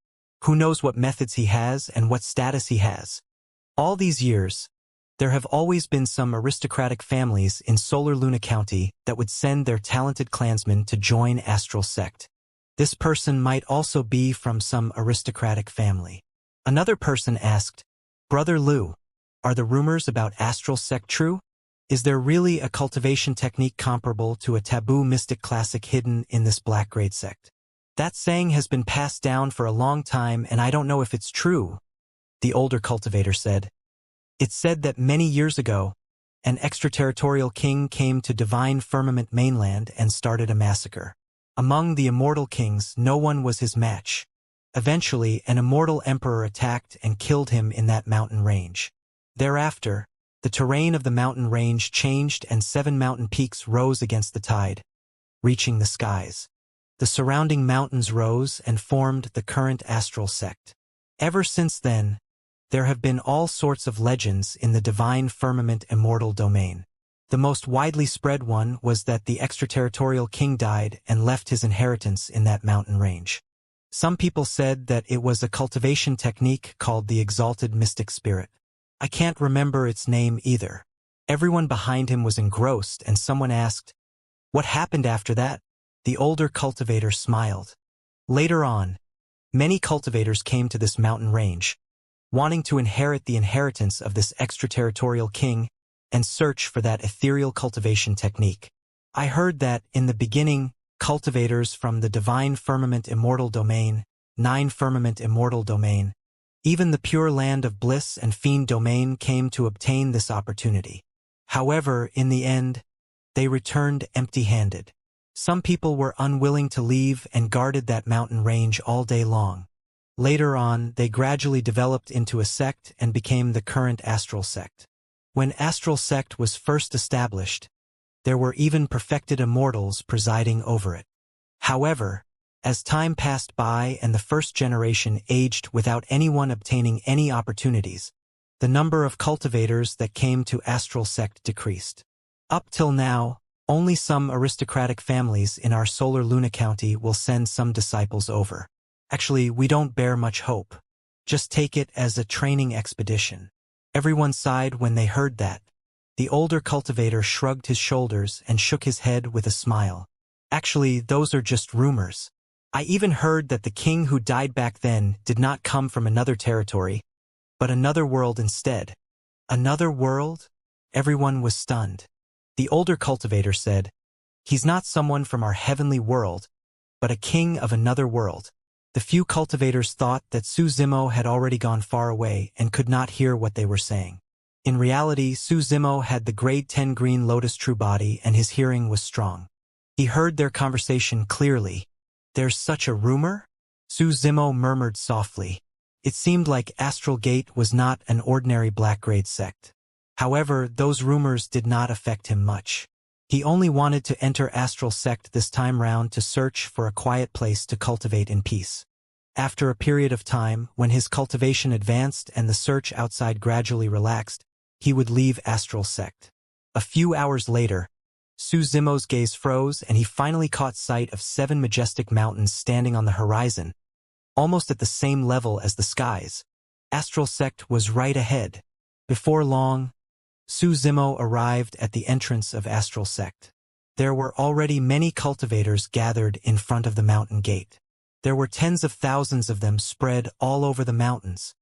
who knows what methods he has and what status he has? All these years, there have always been some aristocratic families in Solar Luna County that would send their talented clansmen to join Astral Sect. This person might also be from some aristocratic family." Another person asked, "Brother Lu, are the rumors about Astral Sect true? Is there really a cultivation technique comparable to a taboo mystic classic hidden in this black-grade sect? That saying has been passed down for a long time and I don't know if it's true," the older cultivator said. "It's said that many years ago, an extraterritorial king came to Divine Firmament mainland and started a massacre. Among the immortal kings, no one was his match. Eventually, an immortal emperor attacked and killed him in that mountain range. Thereafter, the terrain of the mountain range changed and 7 mountain peaks rose against the tide, reaching the skies. The surrounding mountains rose and formed the current Astral Sect. Ever since then, there have been all sorts of legends in the Divine Firmament Immortal domain. The most widely spread one was that the extraterritorial king died and left his inheritance in that mountain range. Some people said that it was a cultivation technique called the Exalted Mystic Spirit. I can't remember its name either. Everyone behind him was engrossed and someone asked, "What happened after that?" The older cultivator smiled. Later on, many cultivators came to this mountain range, wanting to inherit the inheritance of this extraterritorial king and search for that ethereal cultivation technique. I heard that, in the beginning, cultivators from the Divine Firmament Immortal domain, 9 Firmament Immortal domain, even the Pure Land of Bliss and Fiend domain came to obtain this opportunity. However, in the end, they returned empty-handed. Some people were unwilling to leave and guarded that mountain range all day long. Later on, they gradually developed into a sect and became the current Astral Sect. When Astral Sect was first established, there were even perfected immortals presiding over it. However, as time passed by and the first generation aged without anyone obtaining any opportunities, the number of cultivators that came to Astral Sect decreased. Up till now, only some aristocratic families in our Solar Luna County will send some disciples over. Actually, we don't bear much hope. Just take it as a training expedition. Everyone sighed when they heard that. The older cultivator shrugged his shoulders and shook his head with a smile. Actually, those are just rumors. I even heard that the king who died back then did not come from another territory, but another world instead. Another world? Everyone was stunned. The older cultivator said, "He's not someone from our heavenly world, but a king of another world." The few cultivators thought that Su Zimo had already gone far away and could not hear what they were saying. In reality, Su Zimo had the grade 10 green lotus true body and his hearing was strong. He heard their conversation clearly, There's such a rumor? Su Zimo murmured softly. It seemed like Astral Gate was not an ordinary black-grade sect. However, those rumors did not affect him much. He only wanted to enter Astral Sect this time round to search for a quiet place to cultivate in peace. After a period of time, when his cultivation advanced and the search outside gradually relaxed, he would leave Astral Sect. A few hours later, Su Zimo's gaze froze and he finally caught sight of 7 majestic mountains standing on the horizon, almost at the same level as the skies. Astral Sect was right ahead. Before long, Su Zimo arrived at the entrance of Astral Sect. There were already many cultivators gathered in front of the mountain gate. There were tens of thousands of them spread all over the mountains.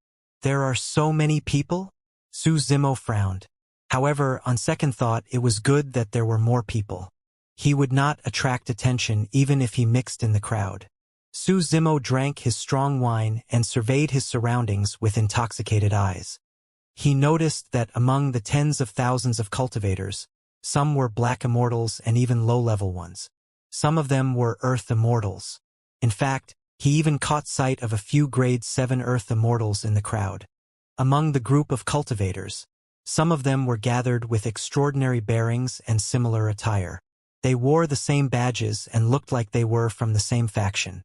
There are so many people? Su Zimo frowned. However, on second thought, it was good that there were more people. He would not attract attention even if he mixed in the crowd. Su Zimo drank his strong wine and surveyed his surroundings with intoxicated eyes. He noticed that among the tens of thousands of cultivators, some were black immortals and even low-level ones. Some of them were earth immortals. In fact, he even caught sight of a few grade 7 earth immortals in the crowd. Among the group of cultivators, some of them were gathered with extraordinary bearings and similar attire. They wore the same badges and looked like they were from the same faction.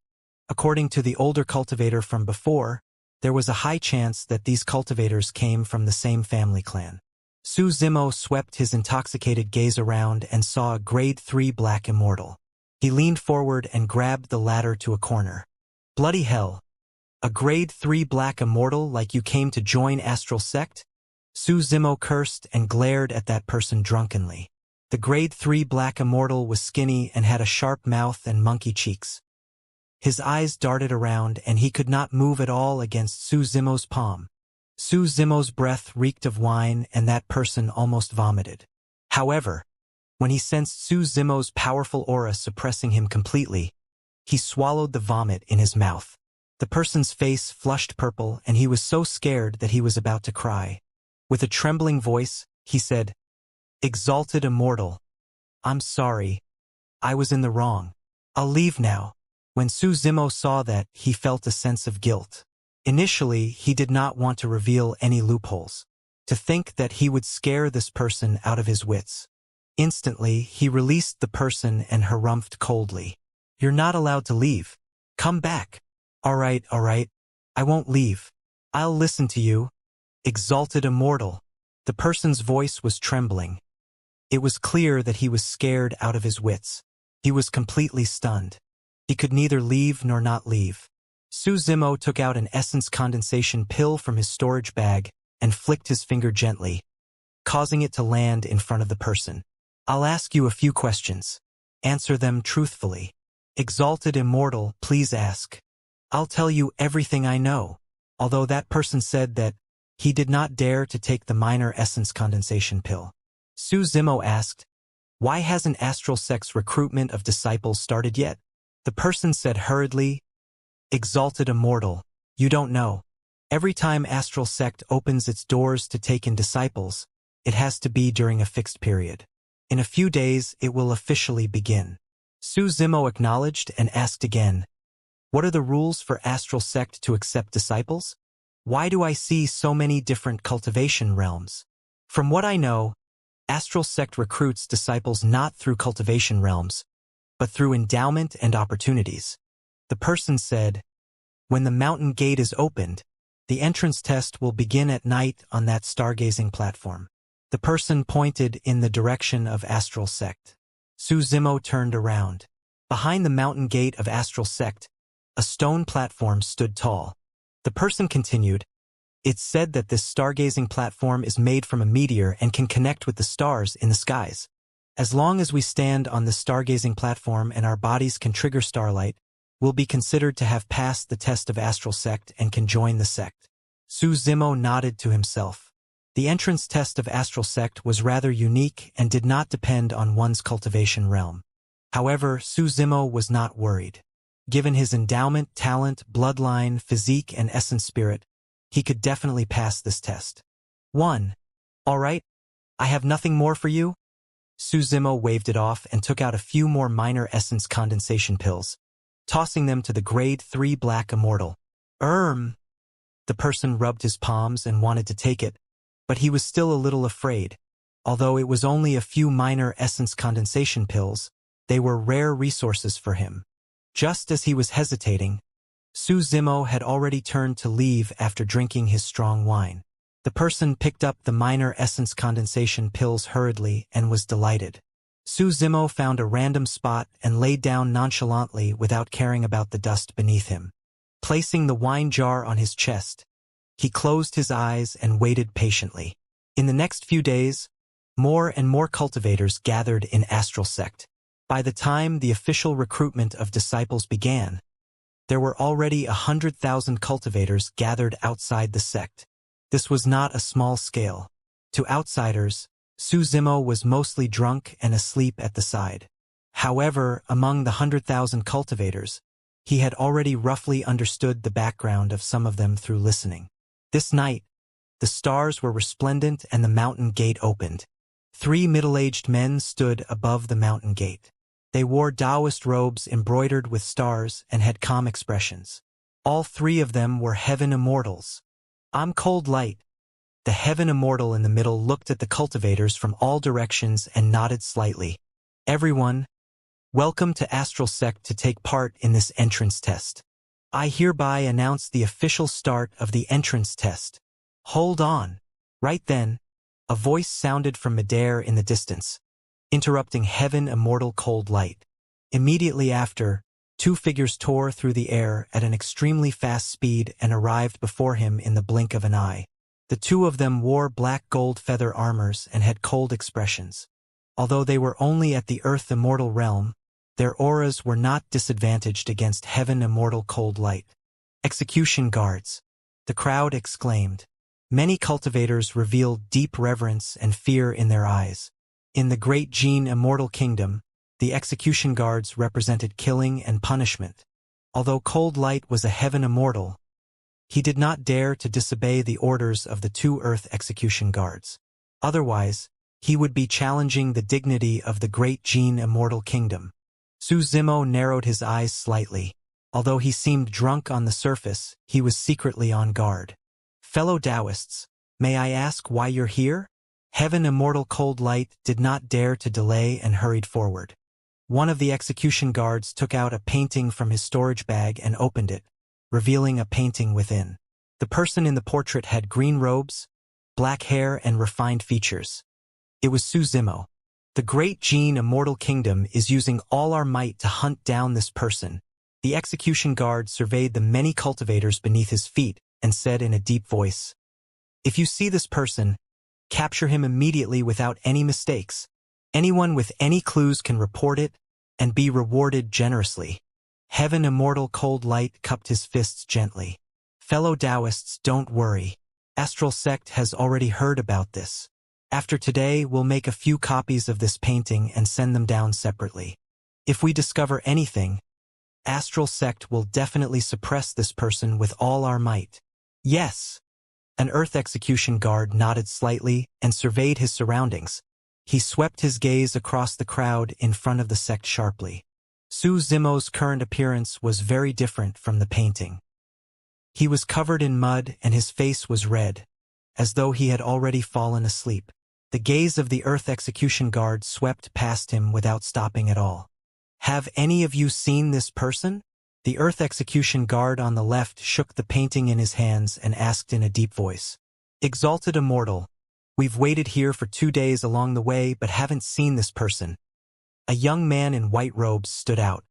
According to the older cultivator from before, there was a high chance that these cultivators came from the same family clan. Su Zimo swept his intoxicated gaze around and saw a grade 3 black immortal. He leaned forward and grabbed the ladder to a corner. Bloody hell! A grade 3 black immortal like you came to join Astral Sect? Su Zimo cursed and glared at that person drunkenly. The grade 3 black immortal was skinny and had a sharp mouth and monkey cheeks. His eyes darted around and he could not move at all against Su Zimo's palm. Su Zimo's breath reeked of wine and that person almost vomited. However, when he sensed Su Zimo's powerful aura suppressing him completely, he swallowed the vomit in his mouth. The person's face flushed purple and he was so scared that he was about to cry. With a trembling voice, he said, "Exalted Immortal, I'm sorry. I was in the wrong. I'll leave now." When Su Zimo saw that, he felt a sense of guilt. Initially, he did not want to reveal any loopholes. To think that he would scare this person out of his wits. Instantly, he released the person and harumphed coldly. "You're not allowed to leave. Come back." All right, I won't leave. I'll listen to you. Exalted Immortal." The person's voice was trembling. It was clear that he was scared out of his wits. He was completely stunned. He could neither leave nor not leave. Su Zimo took out an essence condensation pill from his storage bag and flicked his finger gently, causing it to land in front of the person. "I'll ask you a few questions. Answer them truthfully. Exalted Immortal, please ask. I'll tell you everything I know." Although that person said that he did not dare to take the minor essence condensation pill. Su Zimo asked, "Why hasn't Astral Sect's recruitment of disciples started yet?" The person said hurriedly, "Exalted Immortal, you don't know. Every time Astral Sect opens its doors to take in disciples, it has to be during a fixed period. In a few days, it will officially begin." Su Zimo acknowledged and asked again, "What are the rules for Astral Sect to accept disciples? Why do I see so many different cultivation realms?" From what I know, Astral Sect recruits disciples not through cultivation realms, but through endowment and opportunities. The person said, "When the mountain gate is opened, the entrance test will begin at night on that stargazing platform." The person pointed in the direction of Astral Sect. Su Zimo turned around. Behind the mountain gate of Astral Sect, a stone platform stood tall. The person continued, "It's said that this stargazing platform is made from a meteor and can connect with the stars in the skies. As long as we stand on the stargazing platform and our bodies can trigger starlight, we'll be considered to have passed the test of Astral Sect and can join the sect." Su Zimo nodded to himself. The entrance test of Astral Sect was rather unique and did not depend on one's cultivation realm. However, Su Zimo was not worried. Given his endowment, talent, bloodline, physique, and essence spirit, he could definitely pass this test. "1. All right, I have nothing more for you?" Su Zimo waved it off and took out a few more minor essence condensation pills. tossing them to the grade 3 black immortal. The person rubbed his palms and wanted to take it, but he was still a little afraid. Although it was only a few minor essence condensation pills, they were rare resources for him. Just as he was hesitating, Su Zimo had already turned to leave after drinking his strong wine. The person picked up the minor essence condensation pills hurriedly and was delighted. Su Zimo found a random spot and laid down nonchalantly without caring about the dust beneath him. Placing the wine jar on his chest, he closed his eyes and waited patiently. In the next few days, more and more cultivators gathered in Astral Sect. By the time the official recruitment of disciples began, there were already 100,000 cultivators gathered outside the sect. This was not a small scale. To outsiders, Su Zimo was mostly drunk and asleep at the side. However, among the 100,000 cultivators, he had already roughly understood the background of some of them through listening. This night, the stars were resplendent and the mountain gate opened. 3 middle-aged men stood above the mountain gate. They wore Taoist robes embroidered with stars and had calm expressions. All 3 of them were heaven immortals. I'm Cold Light. The heaven immortal in the middle looked at the cultivators from all directions and nodded slightly. Everyone, welcome to Astral Sect to take part in this entrance test. I hereby announce the official start of the entrance test. Hold on. Right then, a voice sounded from midair in the distance, interrupting heaven immortal Cold Light. Immediately after, 2 figures tore through the air at an extremely fast speed and arrived before him in the blink of an eye. The 2 of them wore black gold feather armors and had cold expressions. Although they were only at the Earth Immortal realm, their auras were not disadvantaged against heaven immortal Cold Light. Execution guards, the crowd exclaimed. Many cultivators revealed deep reverence and fear in their eyes. In the great Gene Immortal Kingdom, the execution guards represented killing and punishment. Although Cold Light was a heaven immortal, he did not dare to disobey the orders of the 2 Earth execution guards. Otherwise, he would be challenging the dignity of the great Gene Immortal Kingdom. Su Zimo narrowed his eyes slightly. Although he seemed drunk on the surface, he was secretly on guard. Fellow Taoists, may I ask why you're here? Heaven Immortal Cold Light did not dare to delay and hurried forward. One of the execution guards took out a painting from his storage bag and opened it, revealing a painting within. The person in the portrait had green robes, black hair, and refined features. It was Su Zimo. The great Gene Immortal Kingdom is using all our might to hunt down this person. The execution guard surveyed the many cultivators beneath his feet and said in a deep voice, "If you see this person, capture him immediately without any mistakes. Anyone with any clues can report it and be rewarded generously." Heaven Immortal Cold Light cupped his fists gently. Fellow Taoists, don't worry. Astral Sect has already heard about this. After today, we'll make a few copies of this painting and send them down separately. If we discover anything, Astral Sect will definitely suppress this person with all our might. Yes. An Earth execution guard nodded slightly and surveyed his surroundings. He swept his gaze across the crowd in front of the sect sharply. Su Zimo's current appearance was very different from the painting. He was covered in mud and his face was red, as though he had already fallen asleep. The gaze of the Earth execution guard swept past him without stopping at all. Have any of you seen this person? The Earth execution guard on the left shook the painting in his hands and asked in a deep voice. Exalted Immortal, we've waited here for 2 days along the way but haven't seen this person. A young man in white robes stood out.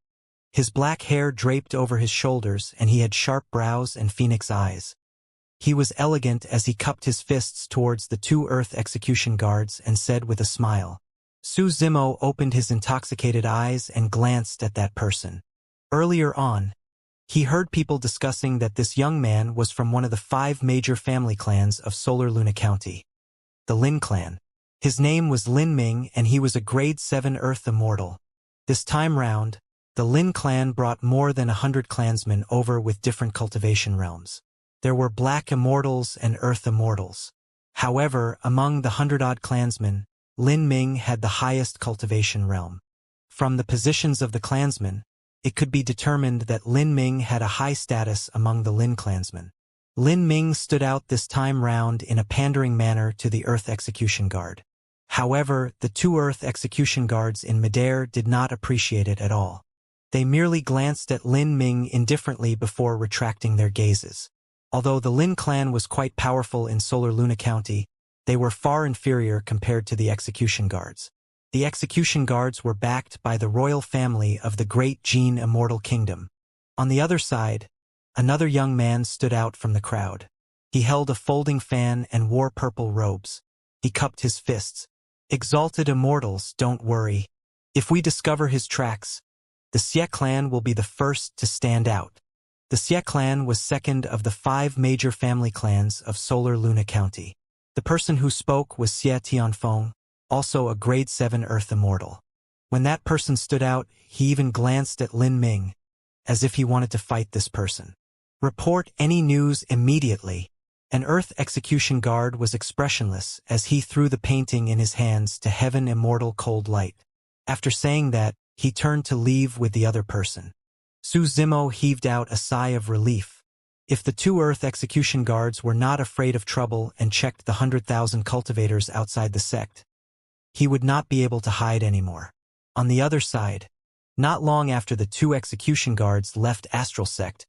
His black hair draped over his shoulders and he had sharp brows and phoenix eyes. He was elegant as he cupped his fists towards the 2 Earth execution guards and said with a smile. Su Zimo opened his intoxicated eyes and glanced at that person. Earlier on, he heard people discussing that this young man was from one of the 5 major family clans of Solar Luna County, the Lin clan. His name was Lin Ming and he was a grade 7 Earth Immortal. This time round, the Lin clan brought more than 100 clansmen over with different cultivation realms. There were Black Immortals and Earth Immortals. However, among the 100-odd clansmen, Lin Ming had the highest cultivation realm. From the positions of the clansmen, it could be determined that Lin Ming had a high status among the Lin clansmen. Lin Ming stood out this time round in a pandering manner to the Earth Execution Guard. However, the two Earth Execution Guards in midair did not appreciate it at all. They merely glanced at Lin Ming indifferently before retracting their gazes. Although the Lin clan was quite powerful in Solar Luna County, they were far inferior compared to the Execution Guards. The Execution Guards were backed by the royal family of the great Jin Immortal Kingdom. On the other side, another young man stood out from the crowd. He held a folding fan and wore purple robes. He cupped his fists. Exalted immortals, don't worry. If we discover his tracks, the Xie clan will be the first to stand out. The Xie clan was second of the 5 major family clans of Solar Luna County. The person who spoke was Xie Tianfeng, also a grade 7 Earth Immortal. When that person stood out, he even glanced at Lin Ming, as if he wanted to fight this person. Report any news immediately. An Earth Execution Guard was expressionless as he threw the painting in his hands to Heaven Immortal Cold Light. After saying that, he turned to leave with the other person. Su Zimo heaved out a sigh of relief. If the two Earth Execution Guards were not afraid of trouble and checked the 100,000 cultivators outside the sect, he would not be able to hide anymore. On the other side, not long after the two Execution Guards left Astral Sect,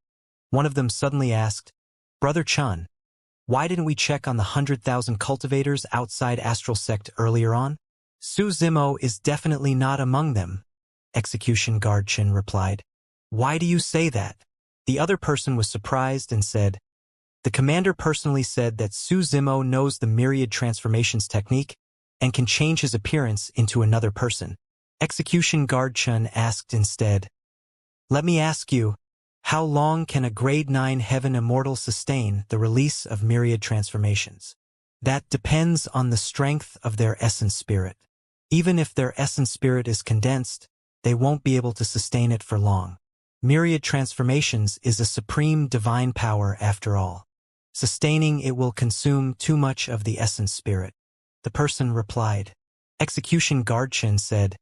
one of them suddenly asked, "Brother Chun, why didn't we check on the 100,000 cultivators outside Astral Sect earlier on?" "Su Zimo is definitely not among them," Execution Guard Chin replied. "Why do you say that?" The other person was surprised and said, "The commander personally said that Su Zimo knows the myriad transformations technique and can change his appearance into another person." Execution Guard Chun asked instead, "Let me ask you, how long can a grade 9 Heaven Immortal sustain the release of myriad transformations?" "That depends on the strength of their essence spirit. Even if their essence spirit is condensed, they won't be able to sustain it for long. Myriad transformations is a supreme divine power after all. Sustaining it will consume too much of the essence spirit." The person replied. Execution Guard Chin said,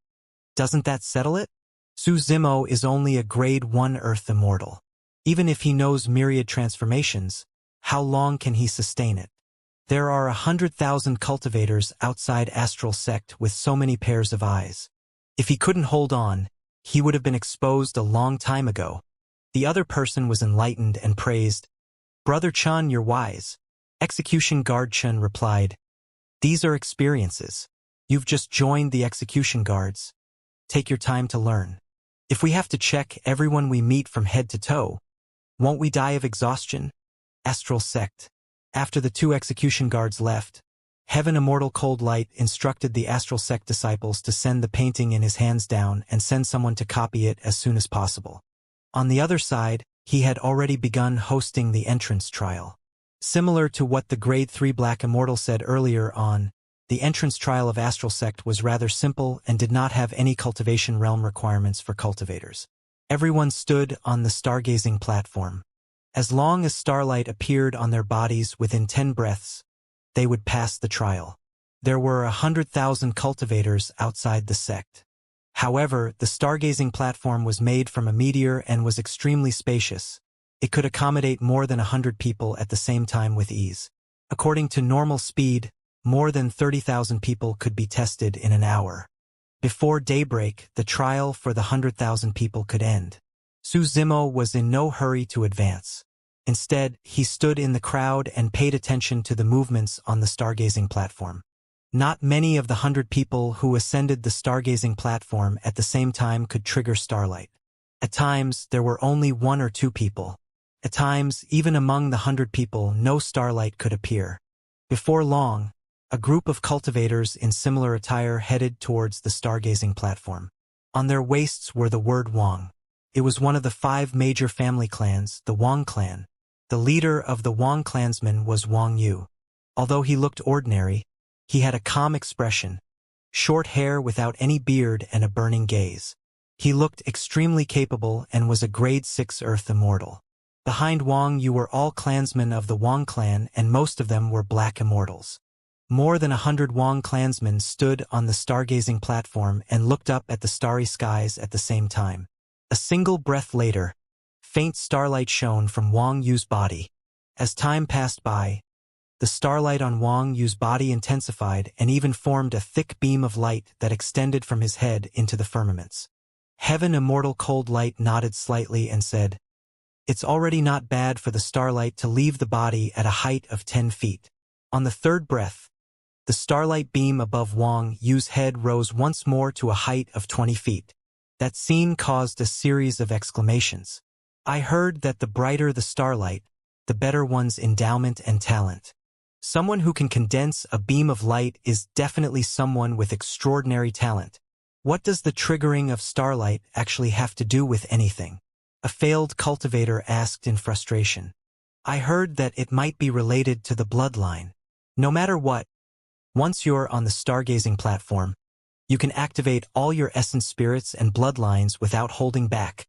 "Doesn't that settle it? Su Zimo is only a grade 1 Earth Immortal. Even if he knows myriad transformations, how long can he sustain it? There are 100,000 cultivators outside Astral Sect with so many pairs of eyes. If he couldn't hold on, he would have been exposed a long time ago." The other person was enlightened and praised, "Brother Chun, you're wise." Execution Guard Chun replied, "These are experiences. You've just joined the Execution Guards. Take your time to learn. If we have to check everyone we meet from head to toe, won't we die of exhaustion?" Astral Sect. After the two Execution Guards left, Heaven Immortal Cold Light instructed the Astral Sect disciples to send the painting in his hands down and send someone to copy it as soon as possible. On the other side, he had already begun hosting the entrance trial. Similar to what the Grade 3 Black Immortal said earlier on, the entrance trial of Astral Sect was rather simple and did not have any cultivation realm requirements for cultivators. Everyone stood on the stargazing platform. As long as starlight appeared on their bodies within 10 breaths, they would pass the trial. There were 100,000 cultivators outside the sect. However, the stargazing platform was made from a meteor and was extremely spacious. It could accommodate more than 100 people at the same time with ease. According to normal speed, more than 30,000 people could be tested in an hour. Before daybreak, the trial for the 100,000 people could end. Su Zimo was in no hurry to advance. Instead, he stood in the crowd and paid attention to the movements on the stargazing platform. Not many of the 100 people who ascended the stargazing platform at the same time could trigger starlight. At times, there were only 1 or 2 people. At times, even among the 100 people, no starlight could appear. Before long, a group of cultivators in similar attire headed towards the stargazing platform. On their waists were the word Wang. It was one of the 5 major family clans, the Wang clan. The leader of the Wang clansmen was Wang Yu. Although he looked ordinary, he had a calm expression, short hair without any beard and a burning gaze. He looked extremely capable and was a grade 6 Earth Immortal. Behind Wang Yu were all clansmen of the Wang clan and most of them were Black Immortals. More than 100 Wang clansmen stood on the stargazing platform and looked up at the starry skies at the same time. A single breath later, faint starlight shone from Wang Yu's body. As time passed by, the starlight on Wang Yu's body intensified and even formed a thick beam of light that extended from his head into the firmaments. Heaven Immortal Cold Light nodded slightly and said, "It's already not bad for the starlight to leave the body at a height of 10 feet. On the third breath, the starlight beam above Wang Yu's head rose once more to a height of 20 feet. That scene caused a series of exclamations. I heard that the brighter the starlight, the better one's endowment and talent. Someone who can condense a beam of light is definitely someone with extraordinary talent. What does the triggering of starlight actually have to do with anything?" A failed cultivator asked in frustration. "I heard that it might be related to the bloodline. No matter what, once you're on the stargazing platform, you can activate all your essence spirits and bloodlines without holding back."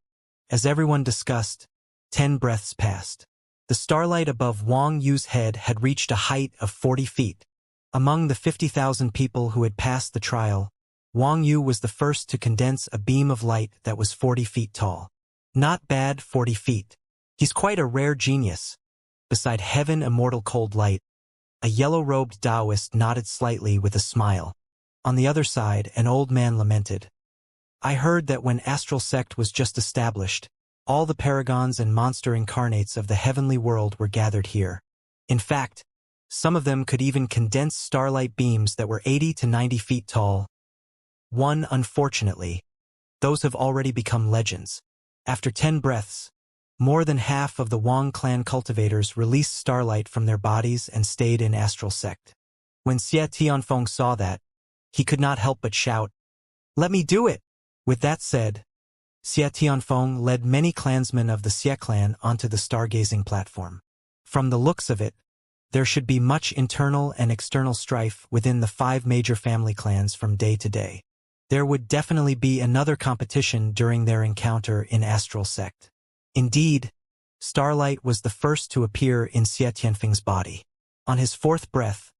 As everyone discussed, 10 breaths passed. The starlight above Wang Yu's head had reached a height of 40 feet. Among the 50,000 people who had passed the trial, Wang Yu was the first to condense a beam of light that was 40 feet tall. Not bad, 40 feet. He's quite a rare genius. Beside Heaven Immortal Cold Light, a yellow-robed Taoist nodded slightly with a smile. On the other side, an old man lamented. "I heard that when Astral Sect was just established, all the paragons and monster incarnates of the heavenly world were gathered here. In fact, some of them could even condense starlight beams that were 80 to 90 feet tall. Unfortunately, those have already become legends. After 10 breaths, more than half of the Wang clan cultivators released starlight from their bodies and stayed in Astral Sect. When Xie Tianfeng saw that, he could not help but shout, "Let me do it!" With that said, Xie Tianfeng led many clansmen of the Xie clan onto the stargazing platform. From the looks of it, there should be much internal and external strife within the 5 major family clans from day to day. There would definitely be another competition during their encounter in Astral Sect. Indeed, starlight was the first to appear in Xie Tianfeng's body. On his 4th breath,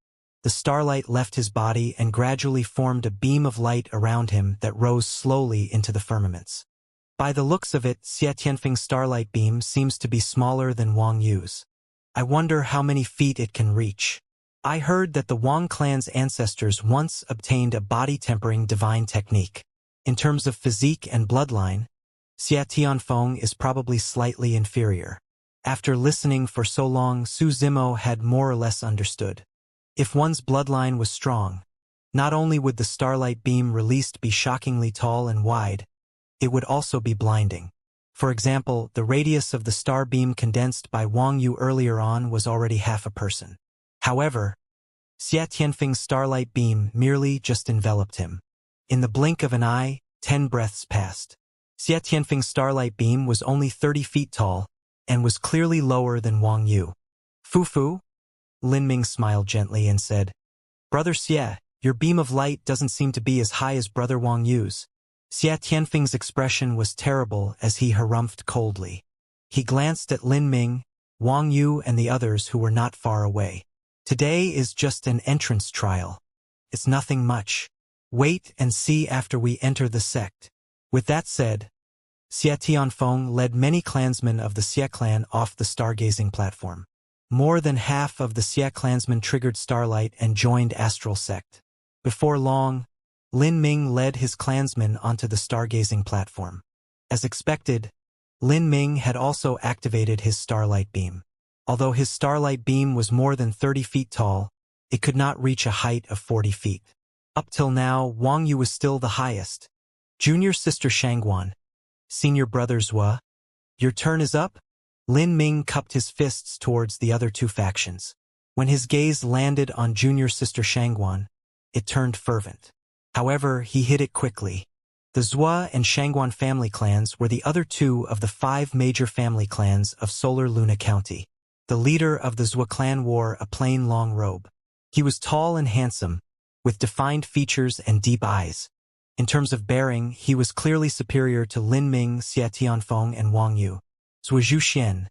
the starlight left his body and gradually formed a beam of light around him that rose slowly into the firmaments. By the looks of it, Xie Tianfeng's starlight beam seems to be smaller than Wang Yu's. I wonder how many feet it can reach. I heard that the Wang clan's ancestors once obtained a body-tempering divine technique. In terms of physique and bloodline, Xie Tianfeng is probably slightly inferior. After listening for so long, Su Zimo had more or less understood. If one's bloodline was strong, not only would the starlight beam released be shockingly tall and wide, it would also be blinding. For example, the radius of the star beam condensed by Wang Yu earlier on was already half a person. However, Xie Tianfeng's starlight beam merely just enveloped him. In the blink of an eye, 10 breaths passed. Xie Tianfeng's starlight beam was only 30 feet tall and was clearly lower than Wang Yu. "Fufu?" Lin Ming smiled gently and said, "Brother Xie, your beam of light doesn't seem to be as high as Brother Wang Yu's." Xie Tianfeng's expression was terrible as he harumphed coldly. He glanced at Lin Ming, Wang Yu, and the others who were not far away. "Today is just an entrance trial. It's nothing much. Wait and see after we enter the sect." With that said, Xie Tianfeng led many clansmen of the Xie clan off the stargazing platform. More than half of the Xie clansmen triggered starlight and joined Astral Sect. Before long, Lin Ming led his clansmen onto the stargazing platform. As expected, Lin Ming had also activated his starlight beam. Although his starlight beam was more than 30 feet tall, it could not reach a height of 40 feet. Up till now, Wang Yu was still the highest. "Junior sister Shangguan, senior brother Zhua, your turn is up?" Lin Ming cupped his fists towards the other 2 factions. When his gaze landed on junior sister Shangguan, it turned fervent. However, he hid it quickly. The Zhua and Shangguan family clans were the other 2 of the 5 major family clans of Solar Luna County. The leader of the Zhua clan wore a plain long robe. He was tall and handsome, with defined features and deep eyes. In terms of bearing, he was clearly superior to Lin Ming, Xie Tianfeng, and Wang Yu. Zhua Zhuxian,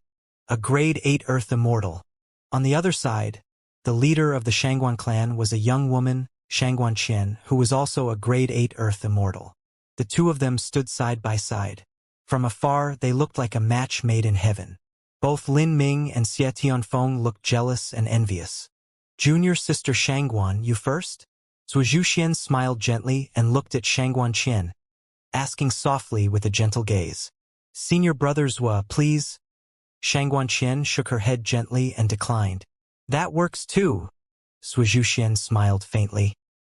a grade 8 Earth Immortal. On the other side, the leader of the Shangguan clan was a young woman, Shangguan Qian, who was also a grade 8 Earth Immortal. The 2 of them stood side by side. From afar, they looked like a match made in heaven. Both Lin Ming and Xie Tianfeng looked jealous and envious. Junior sister Shangguan, you first? Zhu Xian smiled gently and looked at Shangguan Qian, asking softly with a gentle gaze. Senior brother Zhua, please. Shangguan Qian shook her head gently and declined. That works too. Zhu Xian smiled faintly.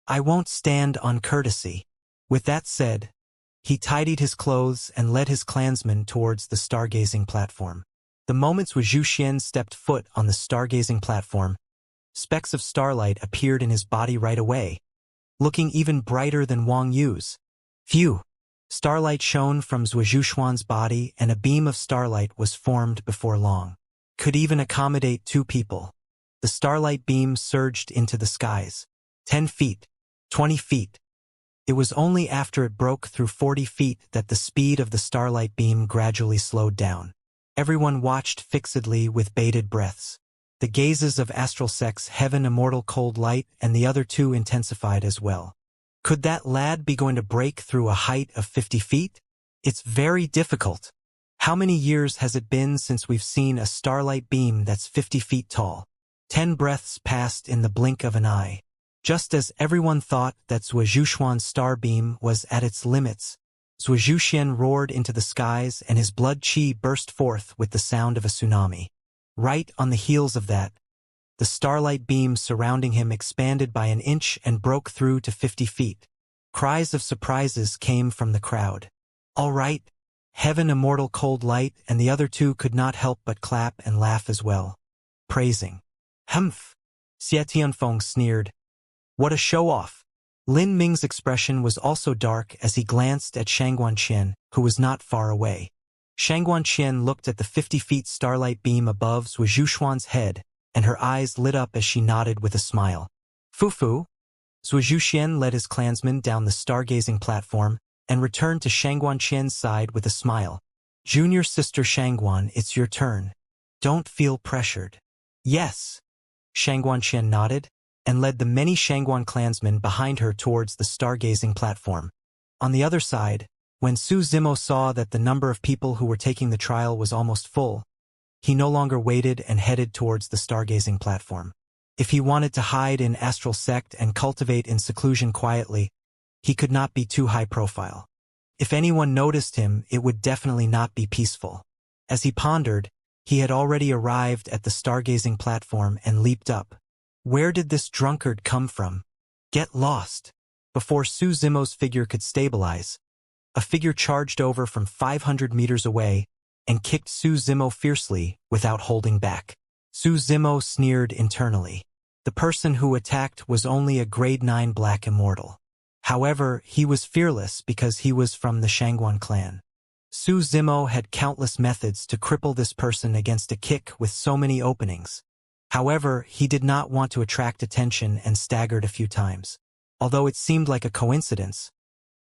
I won't stand on courtesy. With that said, he tidied his clothes and led his clansmen towards the stargazing platform. The moment Zhu Xian stepped foot on the stargazing platform, specks of starlight appeared in his body right away, looking even brighter than Wang Yu's. Phew! Starlight shone from Zhu Xuan's body, and a beam of starlight was formed before long. Could even accommodate 2 people. The starlight beam surged into the skies. 10 feet. 20 feet. It was only after it broke through 40 feet that the speed of the starlight beam gradually slowed down. Everyone watched fixedly with bated breaths. The gazes of Astral Sect's Heaven Immortal Cold Light and the other 2 intensified as well. Could that lad be going to break through a height of 50 feet? It's very difficult. How many years has it been since we've seen a starlight beam that's 50 feet tall? 10 breaths passed in the blink of an eye. Just as everyone thought that Zhu Xuan's star beam was at its limits, Zhu Xian roared into the skies and his blood qi burst forth with the sound of a tsunami. Right on the heels of that, the starlight beam surrounding him expanded by an inch and broke through to 50 feet. Cries of surprises came from the crowd. All right, Heaven Immortal Cold Light and the other 2 could not help but clap and laugh as well. Praising. Humph! Xie Tianfeng sneered. What a show-off! Lin Ming's expression was also dark as he glanced at Shangguan Qian, who was not far away. Shangguan Qian looked at the 50 feet starlight beam above Zhu Xuan's head, and her eyes lit up as she nodded with a smile. Fufu! Zhu Xian led his clansmen down the stargazing platform and returned to Shangguan Qian's side with a smile. Junior sister Shangguan, it's your turn. Don't feel pressured. Yes. Shangguan Qian nodded and led the many Shangguan clansmen behind her towards the stargazing platform. On the other side, when Su Zimo saw that the number of people who were taking the trial was almost full, he no longer waited and headed towards the stargazing platform. If he wanted to hide in Astral Sect and cultivate in seclusion quietly, he could not be too high profile. If anyone noticed him, it would definitely not be peaceful. As he pondered, he had already arrived at the stargazing platform and leaped up. Where did this drunkard come from? Get lost! Before Su Zimo's figure could stabilize, a figure charged over from 500 meters away and kicked Su Zimo fiercely without holding back. Su Zimo sneered internally. The person who attacked was only a grade 9 black immortal. However, he was fearless because he was from the Shangguan clan. Su Zimo had countless methods to cripple this person against a kick with so many openings. However, he did not want to attract attention and staggered a few times. Although it seemed like a coincidence,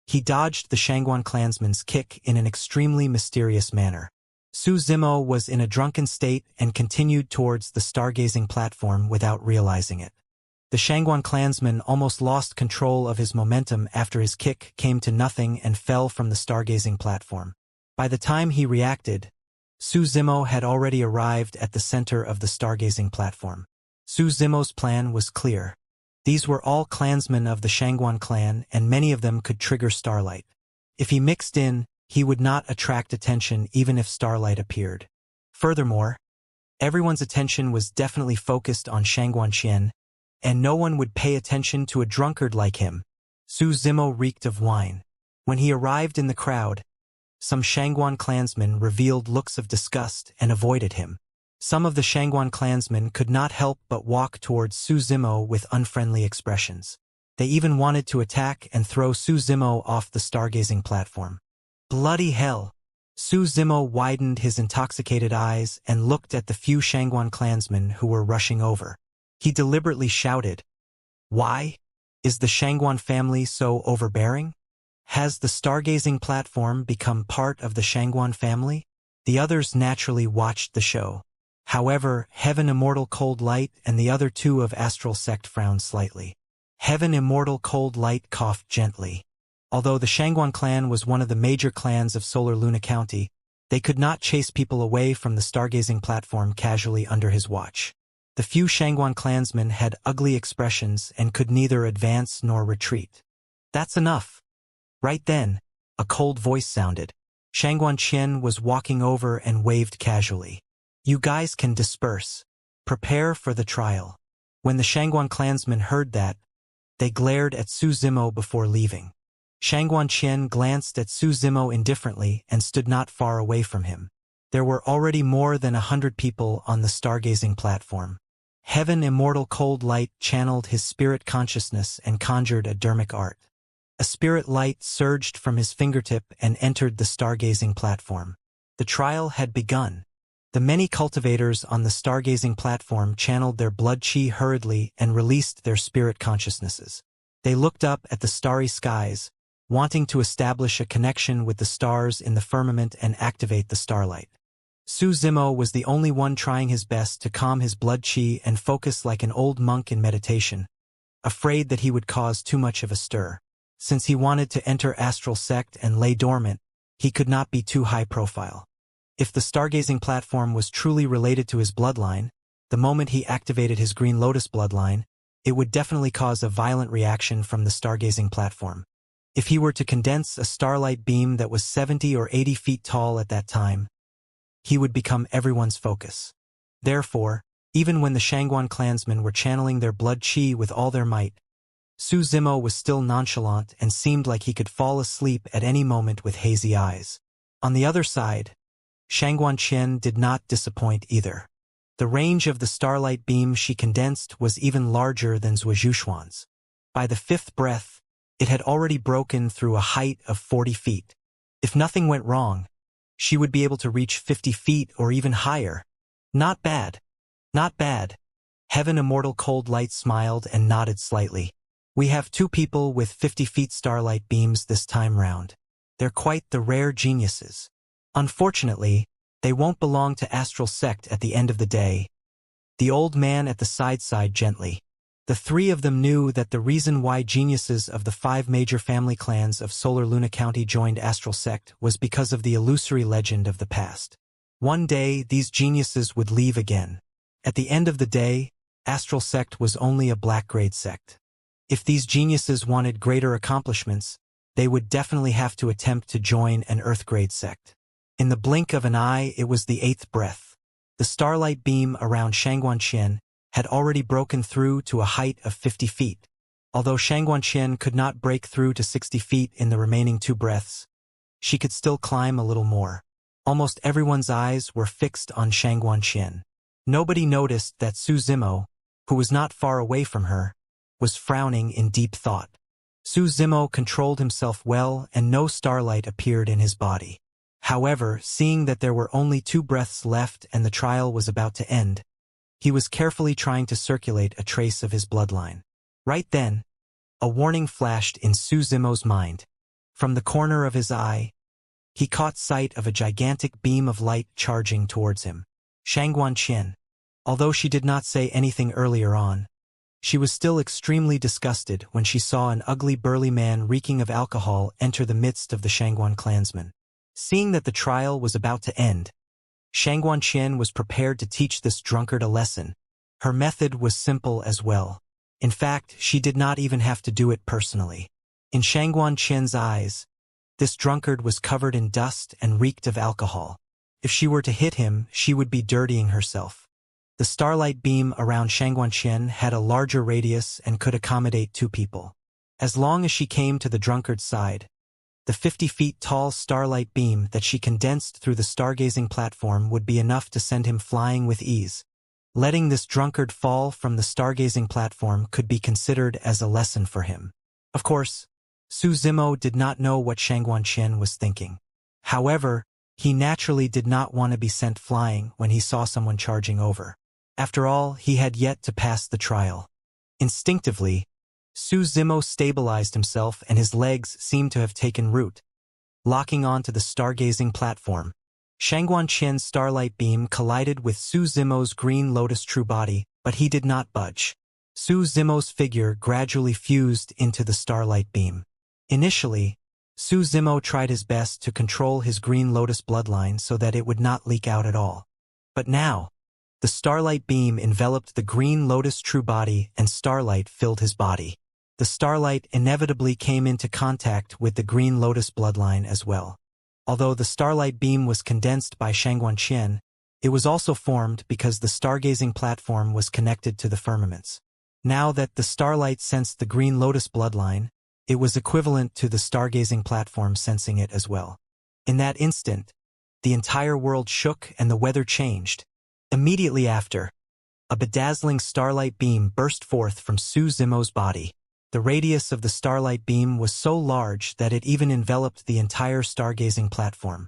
he dodged the Shangguan clansman's kick in an extremely mysterious manner. Su Zimo was in a drunken state and continued towards the stargazing platform without realizing it. The Shangguan clansman almost lost control of his momentum after his kick came to nothing and fell from the stargazing platform. By the time he reacted, Su Zimo had already arrived at the center of the stargazing platform. Su Zimo's plan was clear. These were all clansmen of the Shangguan clan, and many of them could trigger starlight. If he mixed in, he would not attract attention even if starlight appeared. Furthermore, everyone's attention was definitely focused on Shangguan Qian, and no one would pay attention to a drunkard like him. Su Zimo reeked of wine. When he arrived in the crowd, some Shangguan clansmen revealed looks of disgust and avoided him. Some of the Shangguan clansmen could not help but walk towards Su Zimo with unfriendly expressions. They even wanted to attack and throw Su Zimo off the stargazing platform. Bloody hell! Su Zimo widened his intoxicated eyes and looked at the few Shangguan clansmen who were rushing over. He deliberately shouted, "Why? Is the Shangguan family so overbearing? Has the stargazing platform become part of the Shangguan family?" The others naturally watched the show. However, Heaven Immortal Cold Light and the other 2 of Astral Sect frowned slightly. Heaven Immortal Cold Light coughed gently. Although the Shangguan clan was one of the major clans of Solar Luna County, they could not chase people away from the stargazing platform casually under his watch. The few Shangguan clansmen had ugly expressions and could neither advance nor retreat. "That's enough." Right then, a cold voice sounded. Shangguan Qian was walking over and waved casually. "You guys can disperse. Prepare for the trial." When the Shangguan clansmen heard that, they glared at Su Zimo before leaving. Shangguan Qian glanced at Su Zimo indifferently and stood not far away from him. There were already more than 100 people on the stargazing platform. Heaven Immortal Cold Light channeled his spirit consciousness and conjured a dermic art. A spirit light surged from his fingertip and entered the stargazing platform. The trial had begun. The many cultivators on the stargazing platform channeled their blood chi hurriedly and released their spirit consciousnesses. They looked up at the starry skies, wanting to establish a connection with the stars in the firmament and activate the starlight. Su Zimo was the only one trying his best to calm his blood chi and focus like an old monk in meditation, afraid that he would cause too much of a stir. Since he wanted to enter astral sect and lay dormant, he could not be too high profile. If the stargazing platform was truly related to his bloodline, the moment he activated his Green Lotus bloodline, it would definitely cause a violent reaction from the stargazing platform. If he were to condense a starlight beam that was 70 or 80 feet tall at that time, he would become everyone's focus. Therefore, even when the Shangguan clansmen were channeling their blood chi with all their might, Su Zimo was still nonchalant and seemed like he could fall asleep at any moment with hazy eyes. On the other side, Shangguan Qian did not disappoint either. The range of the starlight beam she condensed was even larger than Zhuoxuan's. By the fifth breath, it had already broken through a height of 40 feet. If nothing went wrong, she would be able to reach 50 feet or even higher. Not bad. Not bad. Heaven Immortal Cold Light smiled and nodded slightly. "We have 2 people with 50 feet starlight beams this time round. They're quite the rare geniuses. Unfortunately, they won't belong to astral sect at the end of the day." The old man at the side sighed gently. The 3 of them knew that the reason why geniuses of the 5 major family clans of Solar Luna County joined astral sect was because of the illusory legend of the past. One day, these geniuses would leave again. At the end of the day, astral sect was only a black-grade sect. If these geniuses wanted greater accomplishments, they would definitely have to attempt to join an earth-grade sect. In the blink of an eye, it was the 8th breath. The starlight beam around Shangguan Qian had already broken through to a height of 50 feet. Although Shangguan Qian could not break through to 60 feet in the remaining 2 breaths, she could still climb a little more. Almost everyone's eyes were fixed on Shangguan Qian. Nobody noticed that Su Zimo, who was not far away from her, was frowning in deep thought. Su Zimo controlled himself well and no starlight appeared in his body. However, seeing that there were only 2 breaths left and the trial was about to end, he was carefully trying to circulate a trace of his bloodline. Right then, a warning flashed in Su Zimo's mind. From the corner of his eye, he caught sight of a gigantic beam of light charging towards him. Shangguan Qian. Although she did not say anything earlier on, she was still extremely disgusted when she saw an ugly burly man reeking of alcohol enter the midst of the Shangguan clansmen. Seeing that the trial was about to end, Shangguan Qian was prepared to teach this drunkard a lesson. Her method was simple as well. In fact, she did not even have to do it personally. In Shangguan Qian's eyes, this drunkard was covered in dust and reeked of alcohol. If she were to hit him, she would be dirtying herself. The starlight beam around Shangguan Qian had a larger radius and could accommodate 2 people. As long as she came to the drunkard's side, the 50 feet tall starlight beam that she condensed through the stargazing platform would be enough to send him flying with ease. Letting this drunkard fall from the stargazing platform could be considered as a lesson for him. Of course, Su Zimo did not know what Shangguan Qian was thinking. However, he naturally did not want to be sent flying when he saw someone charging over. After all, he had yet to pass the trial. Instinctively, Su Zimo stabilized himself and his legs seemed to have taken root, locking onto the stargazing platform. Shangguan Qian's starlight beam collided with Su Zimo's Green Lotus true body, but he did not budge. Su Zimo's figure gradually fused into the starlight beam. Initially, Su Zimo tried his best to control his green lotus bloodline so that it would not leak out at all. But now, the starlight beam enveloped the green lotus true body and starlight filled his body. The starlight inevitably came into contact with the green lotus bloodline as well. Although the starlight beam was condensed by Xianxia, it was also formed because the stargazing platform was connected to the firmaments. Now that the starlight sensed the green lotus bloodline, it was equivalent to the stargazing platform sensing it as well. In that instant, the entire world shook and the weather changed. Immediately after, a bedazzling starlight beam burst forth from Su Zimo's body. The radius of the starlight beam was so large that it even enveloped the entire stargazing platform.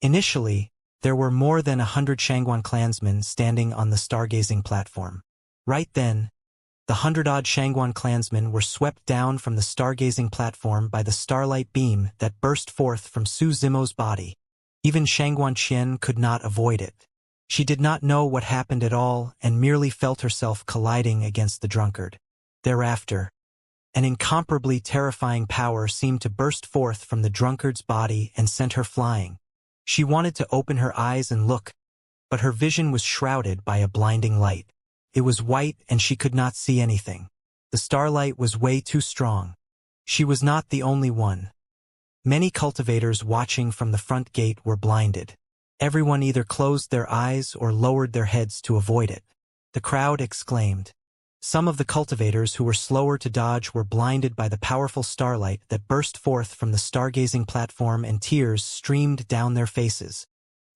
Initially, there were more than 100 Shangguan clansmen standing on the stargazing platform. Right then, the 100-odd Shangguan clansmen were swept down from the stargazing platform by the starlight beam that burst forth from Su Zimo's body. Even Shangguan Qian could not avoid it. She did not know what happened at all and merely felt herself colliding against the drunkard. Thereafter, an incomparably terrifying power seemed to burst forth from the drunkard's body and sent her flying. She wanted to open her eyes and look, but her vision was shrouded by a blinding light. It was white and she could not see anything. The starlight was way too strong. She was not the only one. Many cultivators watching from the front gate were blinded. Everyone either closed their eyes or lowered their heads to avoid it. The crowd exclaimed. Some of the cultivators who were slower to dodge were blinded by the powerful starlight that burst forth from the stargazing platform, and tears streamed down their faces.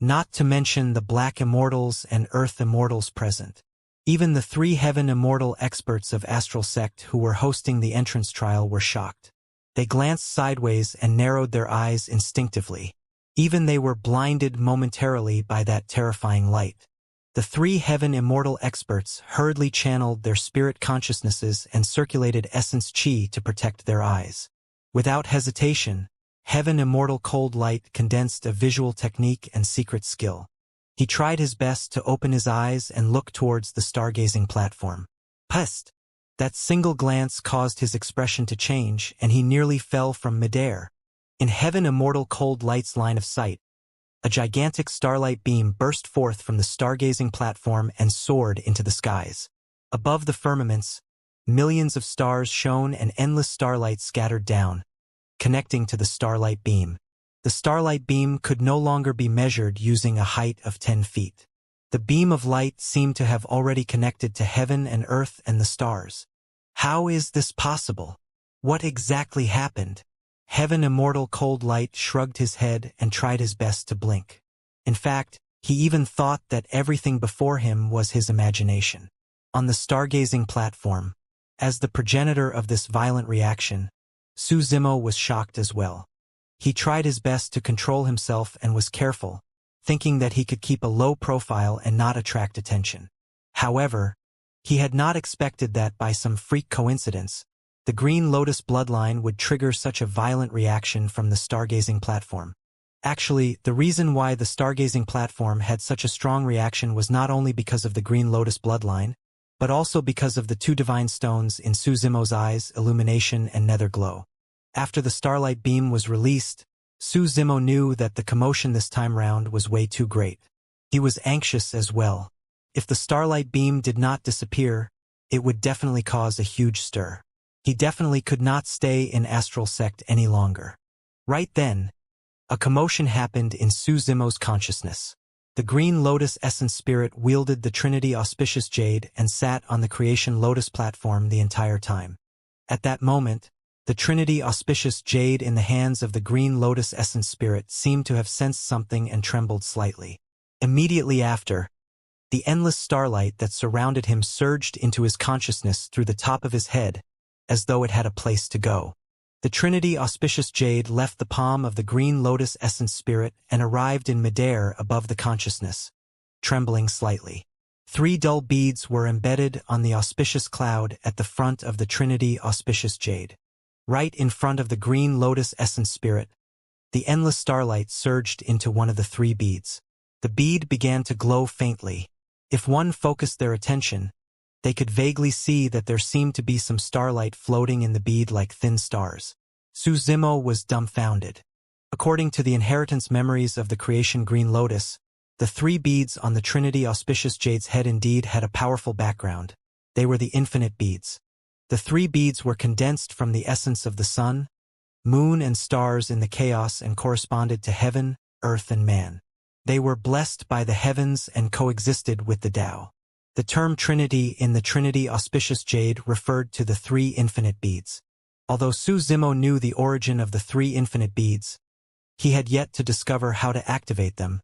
Not to mention the black immortals and earth immortals present. Even the 3 heaven immortal experts of Astral Sect who were hosting the entrance trial were shocked. They glanced sideways and narrowed their eyes instinctively. Even they were blinded momentarily by that terrifying light. The 3 heaven immortal experts hurriedly channeled their spirit consciousnesses and circulated essence chi to protect their eyes. Without hesitation, heaven immortal cold light condensed a visual technique and secret skill. He tried his best to open his eyes and look towards the stargazing platform. Pest! That single glance caused his expression to change, and he nearly fell from midair. In heaven immortal cold light's line of sight, a gigantic starlight beam burst forth from the stargazing platform and soared into the skies. Above the firmaments, millions of stars shone and endless starlight scattered down, connecting to the starlight beam. The starlight beam could no longer be measured using a height of 10 feet. The beam of light seemed to have already connected to heaven and earth and the stars. How is this possible? What exactly happened? Heaven immortal cold light shrugged his head and tried his best to blink. In fact, he even thought that everything before him was his imagination. On the stargazing platform, as the progenitor of this violent reaction, Su Zimo was shocked as well. He tried his best to control himself and was careful, thinking that he could keep a low profile and not attract attention. However, he had not expected that by some freak coincidence, the green lotus bloodline would trigger such a violent reaction from the stargazing platform. Actually, the reason why the stargazing platform had such a strong reaction was not only because of the green lotus bloodline, but also because of the 2 divine stones in Su Zimo's eyes, illumination and nether glow. After the starlight beam was released, Su Zimo knew that the commotion this time round was way too great. He was anxious as well. If the starlight beam did not disappear, it would definitely cause a huge stir. He definitely could not stay in Astral Sect any longer. Right then, a commotion happened in Su Zimo's consciousness. The green lotus essence spirit wielded the Trinity auspicious jade and sat on the creation lotus platform the entire time. At that moment, the Trinity auspicious jade in the hands of the green lotus essence spirit seemed to have sensed something and trembled slightly. Immediately after, the endless starlight that surrounded him surged into his consciousness through the top of his head, as though it had a place to go. The Trinity auspicious jade left the palm of the green lotus essence spirit and arrived in midair above the consciousness, trembling slightly. 3 dull beads were embedded on the auspicious cloud at the front of the Trinity auspicious jade. Right in front of the green lotus essence spirit, the endless starlight surged into one of the 3 beads. The bead began to glow faintly. If one focused their attention, they could vaguely see that there seemed to be some starlight floating in the bead like thin stars. Su Zimo was dumbfounded. According to the inheritance memories of the creation Green Lotus, the 3 beads on the Trinity Auspicious Jade's head indeed had a powerful background. They were the infinite beads. The 3 beads were condensed from the essence of the sun, moon and stars in the chaos and corresponded to heaven, earth and man. They were blessed by the heavens and coexisted with the Tao. The term Trinity in the Trinity Auspicious Jade referred to the 3 infinite beads. Although Su Zimo knew the origin of the 3 infinite beads, he had yet to discover how to activate them,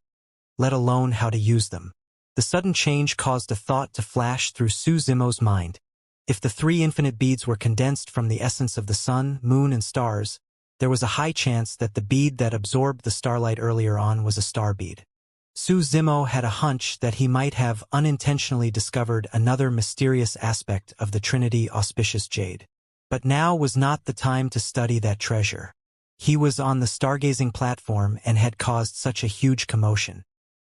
let alone how to use them. The sudden change caused a thought to flash through Su Zimo's mind. If the 3 infinite beads were condensed from the essence of the sun, moon and stars, there was a high chance that the bead that absorbed the starlight earlier on was a star bead. Su Zimo had a hunch that he might have unintentionally discovered another mysterious aspect of the Trinity Auspicious Jade. But now was not the time to study that treasure. He was on the stargazing platform and had caused such a huge commotion.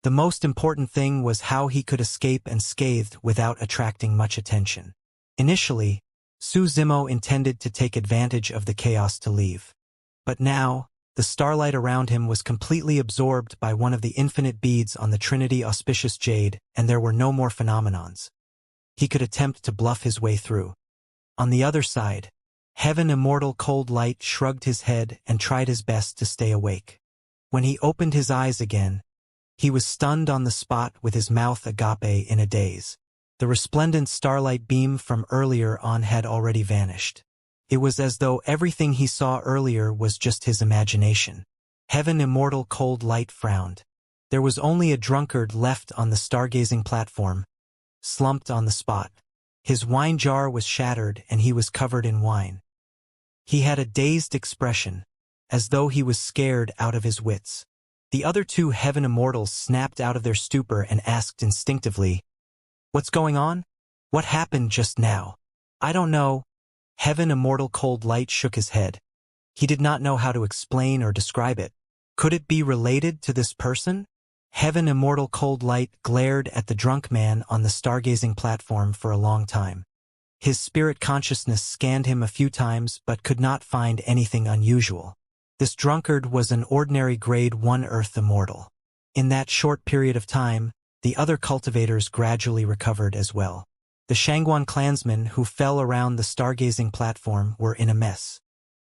The most important thing was how he could escape unscathed without attracting much attention. Initially, Su Zimo intended to take advantage of the chaos to leave. But now, the starlight around him was completely absorbed by one of the infinite beads on the Trinity Auspicious Jade, and there were no more phenomenons. He could attempt to bluff his way through. On the other side, Heaven Immortal Cold Light shrugged his head and tried his best to stay awake. When he opened his eyes again, he was stunned on the spot with his mouth agape in a daze. The resplendent starlight beam from earlier on had already vanished. It was as though everything he saw earlier was just his imagination. Heaven Immortal Cold Light frowned. There was only a drunkard left on the stargazing platform, slumped on the spot. His wine jar was shattered and he was covered in wine. He had a dazed expression, as though he was scared out of his wits. The other 2 Heaven Immortals snapped out of their stupor and asked instinctively, "What's going on? What happened just now?" "I don't know." Heaven Immortal Cold Light shook his head. He did not know how to explain or describe it. Could it be related to this person? Heaven Immortal Cold Light glared at the drunk man on the stargazing platform for a long time. His spirit consciousness scanned him a few times but could not find anything unusual. This drunkard was an ordinary Grade 1 Earth Immortal. In that short period of time, the other cultivators gradually recovered as well. The Shangguan clansmen who fell around the stargazing platform were in a mess.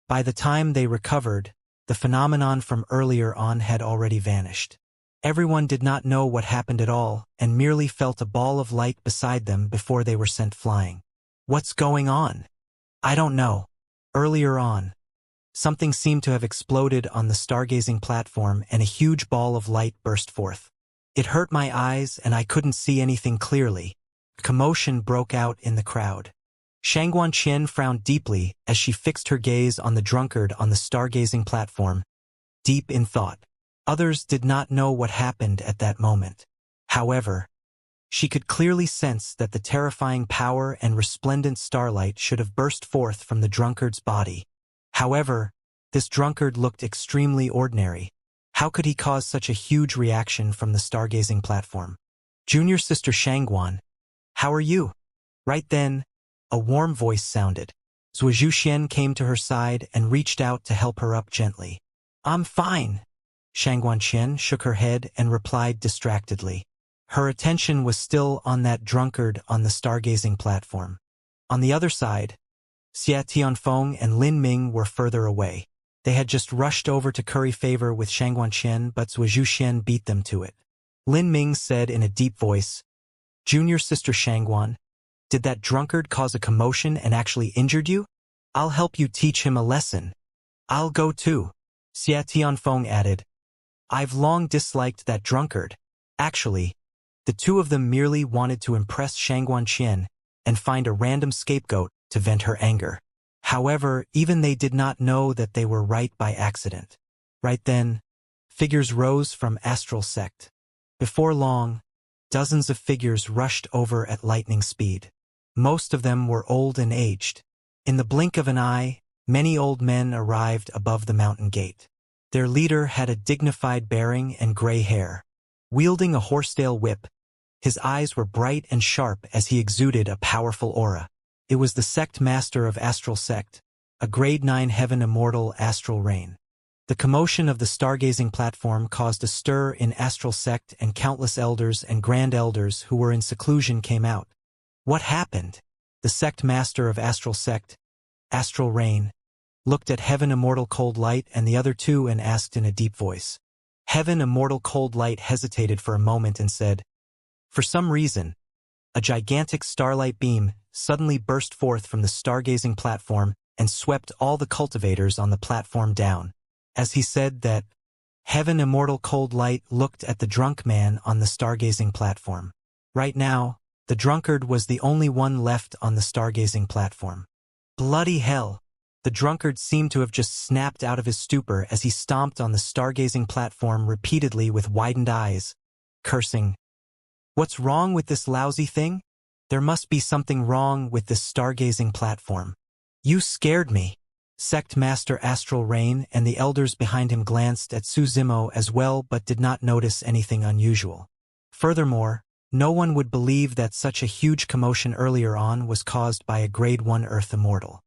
By the time they recovered, the phenomenon from earlier on had already vanished. Everyone did not know what happened at all and merely felt a ball of light beside them before they were sent flying. "What's going on?" "I don't know." Earlier on, something seemed to have exploded on the stargazing platform and a huge ball of light burst forth. "It hurt my eyes and I couldn't see anything clearly." Commotion broke out in the crowd. Shangguan Qian frowned deeply as she fixed her gaze on the drunkard on the stargazing platform, deep in thought. Others did not know what happened at that moment. However, she could clearly sense that the terrifying power and resplendent starlight should have burst forth from the drunkard's body. However, this drunkard looked extremely ordinary. How could he cause such a huge reaction from the stargazing platform? "Junior Sister Shangguan, how are you?" Right then, a warm voice sounded. Zhuo Xian came to her side and reached out to help her up gently. "I'm fine." Shangguan Qian shook her head and replied distractedly. Her attention was still on that drunkard on the stargazing platform. On the other side, Xia Tianfeng and Lin Ming were further away. They had just rushed over to curry favor with Shangguan Qian, but Zhuo Xian beat them to it. Lin Ming said in a deep voice, "Junior Sister Shangguan, did that drunkard cause a commotion and actually injured you? I'll help you teach him a lesson." "I'll go too," Xia Tianfeng added. "I've long disliked that drunkard." Actually, the 2 of them merely wanted to impress Shangguan Qian and find a random scapegoat to vent her anger. However, even they did not know that they were right by accident. Right then, figures rose from astral sect. Before long, dozens of figures rushed over at lightning speed. Most of them were old and aged. In the blink of an eye, many old men arrived above the mountain gate. Their leader had a dignified bearing and gray hair. Wielding a horsetail whip, his eyes were bright and sharp as he exuded a powerful aura. It was the sect master of Astral Sect, a grade 9 heaven immortal astral rain. The commotion of the stargazing platform caused a stir in astral sect, and countless elders and grand elders who were in seclusion came out. What happened? The sect master of astral sect, astral rain, looked at heaven immortal cold light and the other two and asked in a deep voice. Heaven immortal cold light hesitated for a moment and said, "For some reason, a gigantic starlight beam suddenly burst forth from the stargazing platform and swept all the cultivators on the platform down." As he said that, heaven immortal cold light looked at the drunk man on the stargazing platform. Right now, the drunkard was the only one left on the stargazing platform. Bloody hell! The drunkard seemed to have just snapped out of his stupor as he stomped on the stargazing platform repeatedly with widened eyes, cursing. "What's wrong with this lousy thing? There must be something wrong with this stargazing platform. You scared me." Sect Master Astral Rain and the elders behind him glanced at Su Zimo as well but did not notice anything unusual. Furthermore, no one would believe that such a huge commotion earlier on was caused by a grade 1 Earth Immortal.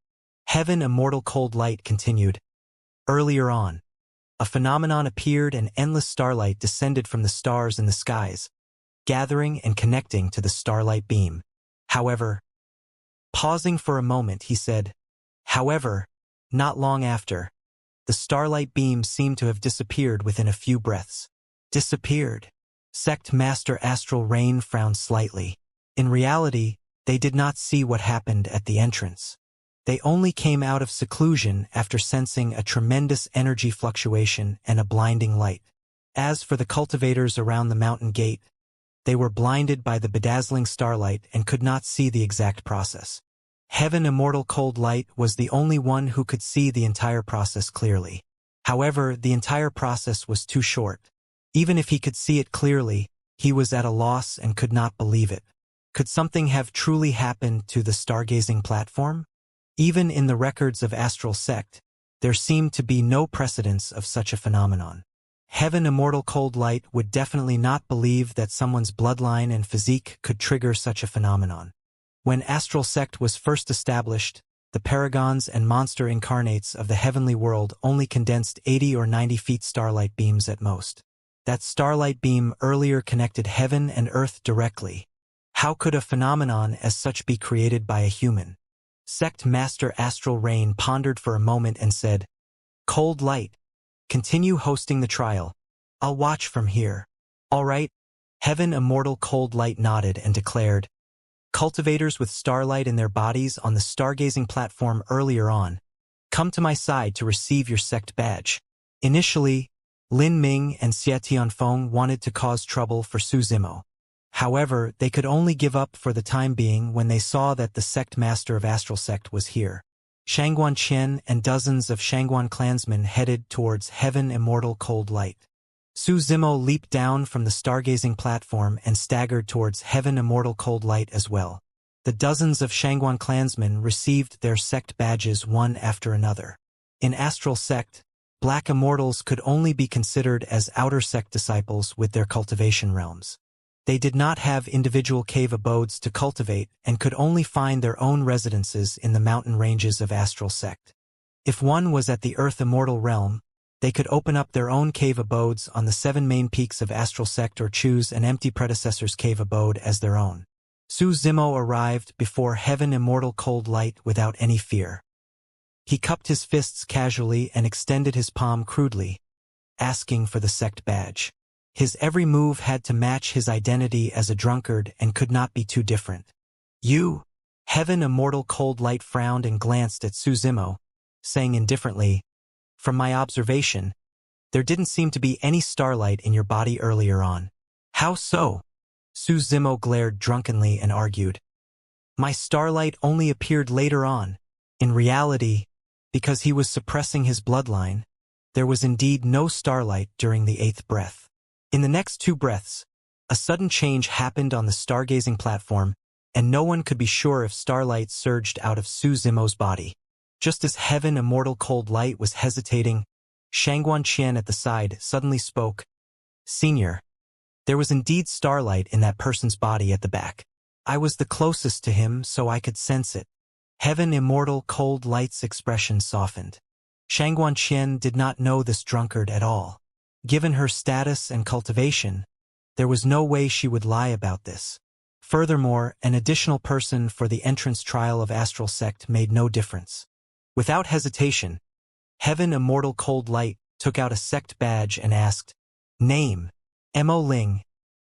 Heaven Immortal Cold Light continued. Earlier on, a phenomenon appeared and endless starlight descended from the stars in the skies, gathering and connecting to the starlight beam. However, pausing for a moment, he said, "However, not long after, the starlight beam seemed to have disappeared within a few breaths." Disappeared? Sect Master Astral Rain frowned slightly. In reality, they did not see what happened at the entrance. They only came out of seclusion after sensing a tremendous energy fluctuation and a blinding light. As for the cultivators around the mountain gate, they were blinded by the bedazzling starlight and could not see the exact process. Heaven Immortal Cold Light was the only one who could see the entire process clearly. However, the entire process was too short. Even if he could see it clearly, he was at a loss and could not believe it. Could something have truly happened to the stargazing platform? Even in the records of Astral Sect, there seemed to be no precedence of such a phenomenon. Heaven Immortal Cold Light would definitely not believe that someone's bloodline and physique could trigger such a phenomenon. When Astral Sect was first established, the paragons and monster incarnates of the heavenly world only condensed 80 or 90 feet starlight beams at most. That starlight beam earlier connected heaven and earth directly. How could a phenomenon as such be created by a human? Sect Master Astral Rain pondered for a moment and said, "Cold Light, continue hosting the trial. I'll watch from here." "All right." Heaven Immortal Cold Light nodded and declared, "Cultivators with starlight in their bodies on the stargazing platform earlier on, come to my side to receive your sect badge." Initially, Lin Ming and Xie Tianfeng wanted to cause trouble for Su Zimo. However, they could only give up for the time being when they saw that the sect master of Astral Sect was here. Shangguan Qian and dozens of Shangguan clansmen headed towards Heaven Immortal Cold Light. Su Zimo leaped down from the stargazing platform and staggered towards Heaven Immortal Cold Light as well. The dozens of Shangguan clansmen received their sect badges one after another. In Astral Sect, Black Immortals could only be considered as outer sect disciples with their cultivation realms. They did not have individual cave abodes to cultivate and could only find their own residences in the mountain ranges of Astral Sect. If one was at the Earth Immortal realm, they could open up their own cave abodes on the 7 main peaks of Astral Sect or choose an empty predecessor's cave abode as their own. Su Zimo arrived before Heaven Immortal Cold Light without any fear. He cupped his fists casually and extended his palm crudely, asking for the sect badge. His every move had to match his identity as a drunkard and could not be too different. "You?" Heaven Immortal Cold Light frowned and glanced at Su Zimo, saying indifferently, "From my observation, there didn't seem to be any starlight in your body earlier on." "How so?" Su Zimo glared drunkenly and argued. "My starlight only appeared later on. In reality, because he was suppressing his bloodline, there was indeed no starlight during the 8th breath. In the next 2 breaths, a sudden change happened on the stargazing platform, and no one could be sure if starlight surged out of Su Zimo's body. Just as Heaven Immortal Cold Light was hesitating, Shangguan Qian at the side suddenly spoke. "Senior, there was indeed starlight in that person's body at the back. I was the closest to him, so I could sense it." Heaven Immortal Cold Light's expression softened. Xianxia did not know this drunkard at all. Given her status and cultivation, there was no way she would lie about this. Furthermore, an additional person for the entrance trial of Astral Sect made no difference. Without hesitation, Heaven Immortal Cold Light took out a sect badge and asked, "Name." Mo Ling.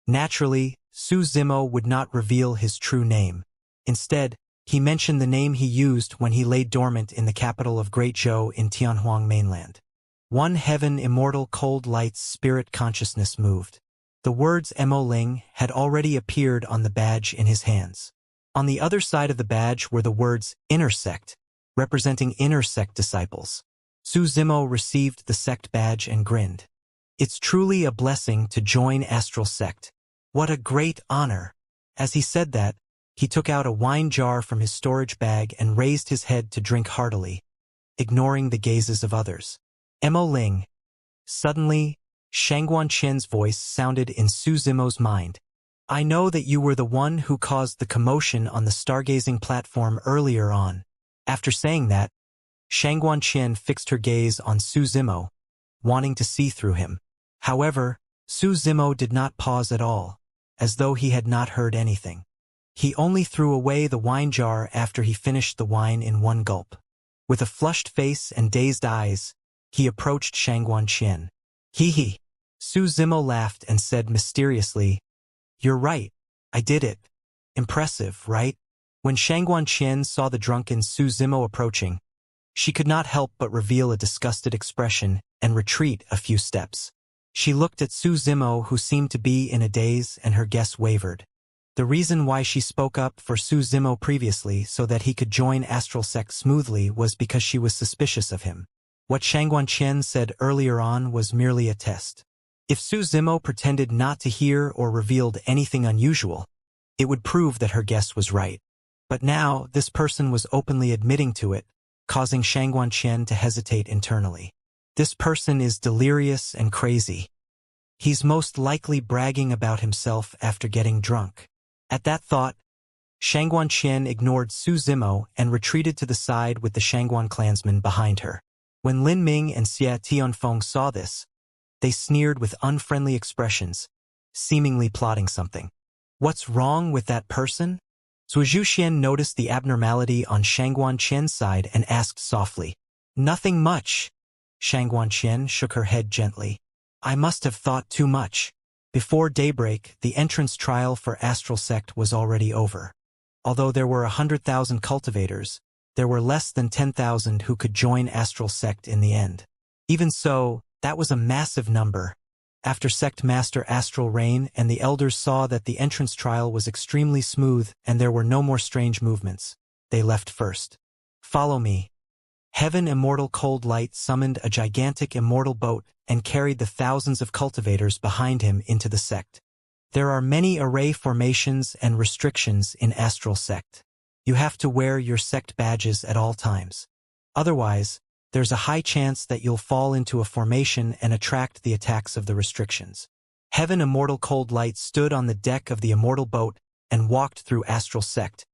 Naturally, Su Zimo would not reveal his true name. Instead, he mentioned the name he used when he lay dormant in the capital of Great Zhou in Tianhuang mainland. One Heaven Immortal Cold Light's spirit consciousness moved. The words Mo Ling had already appeared on the badge in his hands. On the other side of the badge were the words Inner Sect, representing Inner Sect disciples. Su Zimo received the sect badge and grinned. It's truly a blessing to join Astral Sect. What a great honor. As he said that, he took out a wine jar from his storage bag and raised his head to drink heartily, ignoring the gazes of others. Mo Ling. Suddenly, Xianxia's voice sounded in Su Zimo's mind. I know that you were the one who caused the commotion on the stargazing platform earlier on. After saying that, Xianxia fixed her gaze on Su Zimo, wanting to see through him. However, Su Zimo did not pause at all, as though he had not heard anything. He only threw away the wine jar after he finished the wine in one gulp. With a flushed face and dazed eyes, he approached Xianxia. Hee. Su Zimo laughed and said mysteriously, "You're right. I did it. Impressive, right?" When Xianxia saw the drunken Su Zimo approaching, she could not help but reveal a disgusted expression and retreat a few steps. She looked at Su Zimo, who seemed to be in a daze, and her guess wavered. The reason why she spoke up for Su Zimo previously so that he could join Astral Sect smoothly was because she was suspicious of him. What Xianxia said earlier on was merely a test. If Su Zimo pretended not to hear or revealed anything unusual, it would prove that her guess was right. But now, this person was openly admitting to it, causing Xianxia to hesitate internally. This person is delirious and crazy. He's most likely bragging about himself after getting drunk. At that thought, Xianxia ignored Su Zimo and retreated to the side with the Shangguan clansmen behind her. When Lin Ming and Xie Tianfeng saw this, they sneered with unfriendly expressions, seemingly plotting something. What's wrong with that person? Zhu Xian noticed the abnormality on Xianxia's side and asked softly. Nothing much. Xianxia shook her head gently. I must have thought too much. Before daybreak, the entrance trial for Astral Sect was already over. Although there were 100,000 cultivators, there were less than 10,000 who could join Astral Sect in the end. Even so, that was a massive number. After Sect Master Astral Rain and the elders saw that the entrance trial was extremely smooth and there were no more strange movements, they left first. Follow me. Heaven Immortal Cold Light summoned a gigantic immortal boat and carried the thousands of cultivators behind him into the sect. There are many array formations and restrictions in Astral Sect. You have to wear your sect badges at all times. Otherwise, there's a high chance that you'll fall into a formation and attract the attacks of the restrictions. Heaven Immortal Cold Light stood on the deck of the immortal boat and walked through Astral Sect,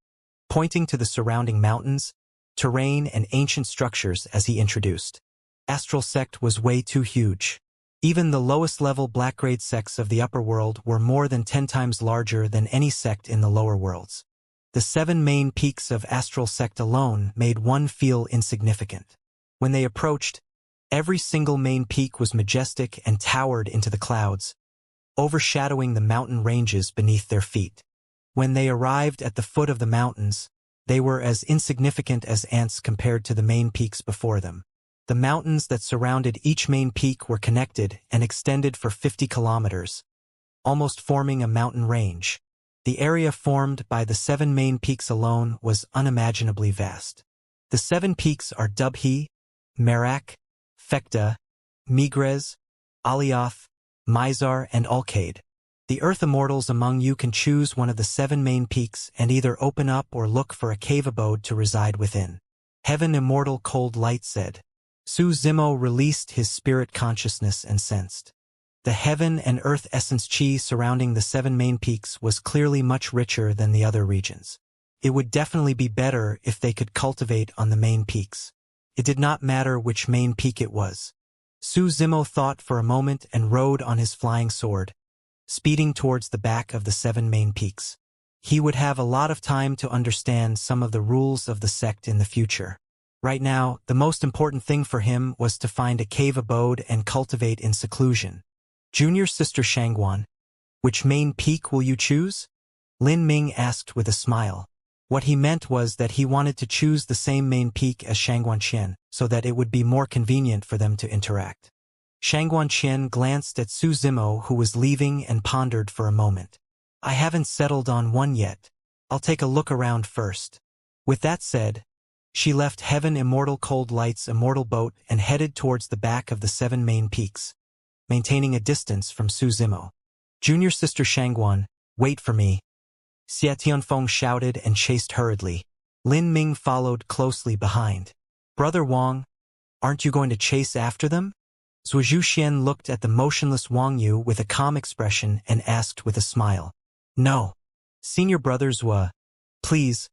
pointing to the surrounding mountains, terrain, and ancient structures as he introduced. Astral Sect was way too huge. Even the lowest level black-grade sects of the upper world were more than 10 times larger than any sect in the lower worlds. The 7 main peaks of Astral Sect alone made one feel insignificant. When they approached, every single main peak was majestic and towered into the clouds, overshadowing the mountain ranges beneath their feet. When they arrived at the foot of the mountains, they were as insignificant as ants compared to the main peaks before them. The mountains that surrounded each main peak were connected and extended for 50 kilometers, almost forming a mountain range. The area formed by the 7 main peaks alone was unimaginably vast. The 7 peaks are Dubhe, Merak, Fekta, Migres, Alioth, Mizar, and Alcade. The Earth Immortals among you can choose one of the 7 main peaks and either open up or look for a cave abode to reside within. Heaven Immortal Cold Light said. Su Zimo released his spirit consciousness and sensed. The heaven and earth essence chi surrounding the 7 main peaks was clearly much richer than the other regions. It would definitely be better if they could cultivate on the main peaks. It did not matter which main peak it was. Su Zimo thought for a moment and rode on his flying sword, speeding towards the back of the 7 main peaks. He would have a lot of time to understand some of the rules of the sect in the future. Right now, the most important thing for him was to find a cave abode and cultivate in seclusion. Junior sister Shangguan, which main peak will you choose? Lin Ming asked with a smile. What he meant was that he wanted to choose the same main peak as Shangguan Qian, so that it would be more convenient for them to interact. Shangguan Qian glanced at Su Zimo, who was leaving, and pondered for a moment. I haven't settled on one yet. I'll take a look around first. With that said, she left Heaven Immortal Cold Light's immortal boat and headed towards the back of the 7 main peaks, maintaining a distance from Su Zimo. Junior sister Shangguan, wait for me. Xia Tianfeng shouted and chased hurriedly. Lin Ming followed closely behind. Brother Wang, aren't you going to chase after them? Zhuo Xian looked at the motionless Wang Yu with a calm expression and asked with a smile. No. Senior brother Zhuo, please.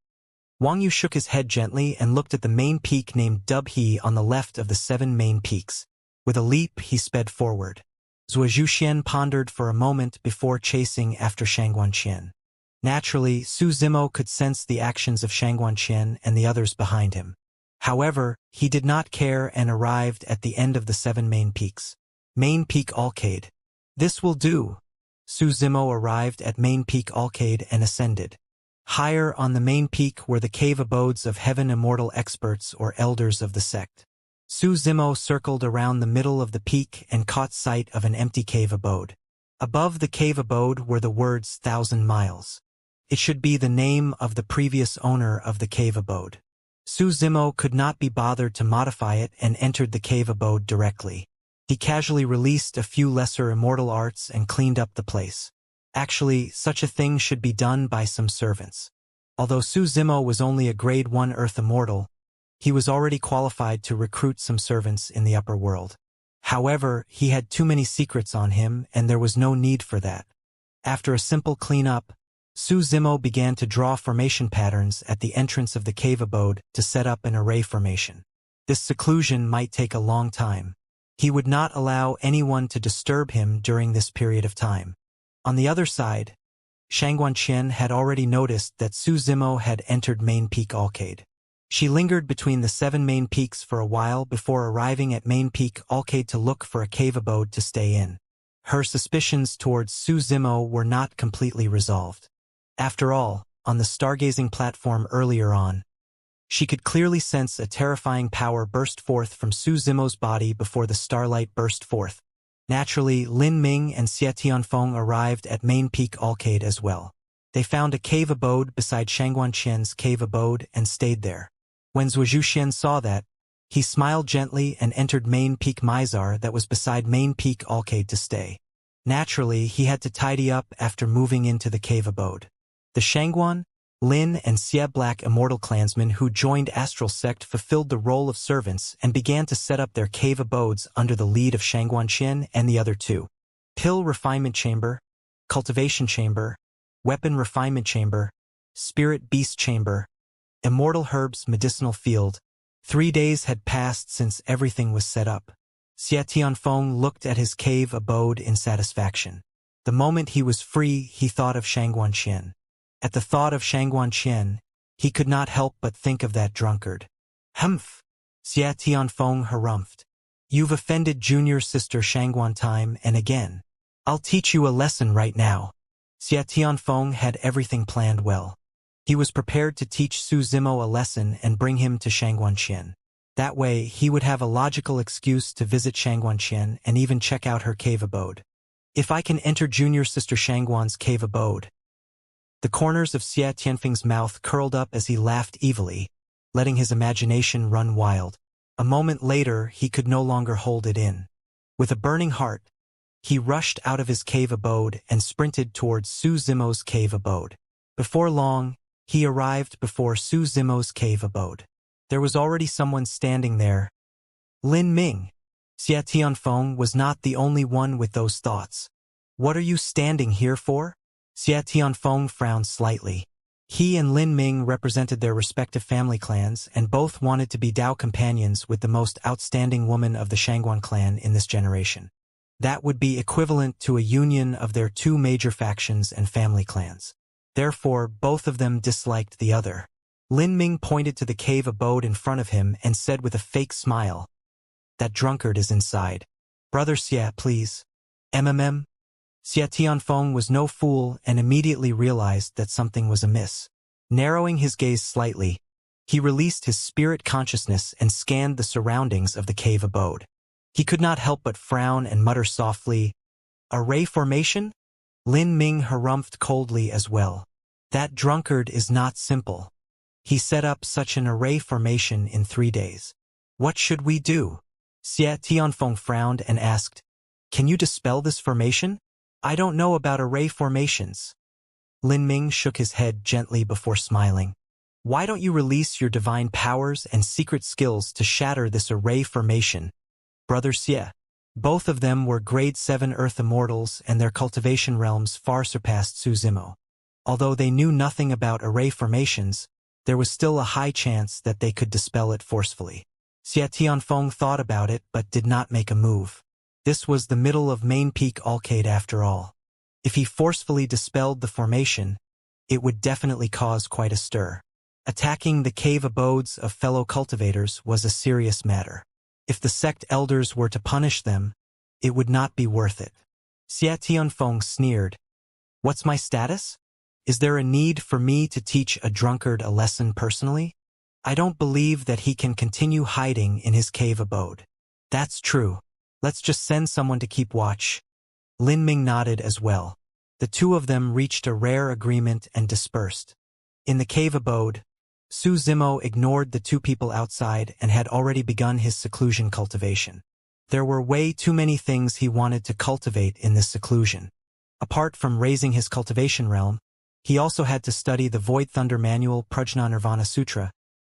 Wang Yu shook his head gently and looked at the main peak named Dub He on the left of the 7 main peaks. With a leap, he sped forward. Zhuo Xian pondered for a moment before chasing after Shangguan Qian. Naturally, Su Zimo could sense the actions of Shangguan Qian and the others behind him. However, he did not care and arrived at the end of the 7 main peaks. Main Peak Alcade. This will do. Su Zimo arrived at Main Peak Alcade and ascended. Higher on the main peak were the cave abodes of Heaven Immortal experts or elders of the sect. Su Zimo circled around the middle of the peak and caught sight of an empty cave abode. Above the cave abode were the words 1,000 miles. It should be the name of the previous owner of the cave abode. Su Zimo could not be bothered to modify it and entered the cave abode directly. He casually released a few lesser immortal arts and cleaned up the place. Actually, such a thing should be done by some servants. Although Su Zimo was only a grade 1 Earth Immortal, he was already qualified to recruit some servants in the upper world. However, he had too many secrets on him and there was no need for that. After a simple cleanup, Su Zimo began to draw formation patterns at the entrance of the cave abode to set up an array formation. This seclusion might take a long time. He would not allow anyone to disturb him during this period of time. On the other side, Shangguan Qian had already noticed that Su Zimo had entered Main Peak Alcade. She lingered between the 7 main peaks for a while before arriving at Main Peak Alcade to look for a cave abode to stay in. Her suspicions towards Su Zimo were not completely resolved. After all, on the stargazing platform earlier on, she could clearly sense a terrifying power burst forth from Su Zimo's body before the starlight burst forth. Naturally, Lin Ming and Xia Tianfeng arrived at Main Peak Alcade as well. They found a cave abode beside Shangguan Qian's cave abode and stayed there. When Zhuo Xian saw that, he smiled gently and entered Main Peak Mizar that was beside Main Peak Alcade to stay. Naturally, he had to tidy up after moving into the cave abode. The Shangguan, Lin and Xie Black Immortal clansmen who joined Astral Sect fulfilled the role of servants and began to set up their cave abodes under the lead of Shangguan Qian and the other 2. Pill Refinement Chamber, Cultivation Chamber, Weapon Refinement Chamber, Spirit Beast Chamber, Immortal Herbs Medicinal Field. 3 days had passed since everything was set up. Xia Tianfeng looked at his cave abode in satisfaction. The moment he was free, he thought of Shangguan Qian. At the thought of Shangguan Qian, he could not help but think of that drunkard. Humph! Xia Tianfeng harumphed. You've offended junior sister Shangguan time and again. I'll teach you a lesson right now. Xia Tianfeng had everything planned well. He was prepared to teach Su Zimo a lesson and bring him to Shangguan Qian. That way, he would have a logical excuse to visit Shangguan Qian and even check out her cave abode. If I can enter junior sister Shangguan's cave abode. The corners of Xia Tianfeng's mouth curled up as he laughed evilly, letting his imagination run wild. A moment later, he could no longer hold it in. With a burning heart, he rushed out of his cave abode and sprinted towards Su Zimo's cave abode. Before long, he arrived before Su Zimo's cave abode. There was already someone standing there. Lin Ming. Xia Tianfeng was not the only one with those thoughts. What are you standing here for? Xia Tianfeng frowned slightly. He and Lin Ming represented their respective family clans, and both wanted to be Dao companions with the most outstanding woman of the Shangguan clan in this generation. That would be equivalent to a union of their two major factions and family clans. Therefore, both of them disliked the other. Lin Ming pointed to the cave abode in front of him and said with a fake smile, "That drunkard is inside. Brother Xia, please." MMM? Xia Tianfeng was no fool and immediately realized that something was amiss. Narrowing his gaze slightly, he released his spirit consciousness and scanned the surroundings of the cave abode. He could not help but frown and mutter softly, "Array formation?" Lin Ming harumphed coldly as well. "That drunkard is not simple. He set up such an array formation in 3 days. What should we do?" Xia Tianfeng frowned and asked, "Can you dispel this formation?" "I don't know about array formations." Lin Ming shook his head gently before smiling. "Why don't you release your divine powers and secret skills to shatter this array formation, Brother Xie?" Both of them were grade 7 Earth Immortals, and their cultivation realms far surpassed Su Zimo. Although they knew nothing about array formations, there was still a high chance that they could dispel it forcefully. Xia Tianfeng thought about it but did not make a move. This was the middle of Main Peak Alcade after all. If he forcefully dispelled the formation, it would definitely cause quite a stir. Attacking the cave abodes of fellow cultivators was a serious matter. If the sect elders were to punish them, it would not be worth it. Xia Tianfeng sneered. "What's my status? Is there a need for me to teach a drunkard a lesson personally? I don't believe that he can continue hiding in his cave abode." "That's true. Let's just send someone to keep watch." Lin Ming nodded as well. The two of them reached a rare agreement and dispersed. In the cave abode, Su Zimo ignored the two people outside and had already begun his seclusion cultivation. There were way too many things he wanted to cultivate in this seclusion. Apart from raising his cultivation realm, he also had to study the Void Thunder Manual, Prajna Nirvana Sutra,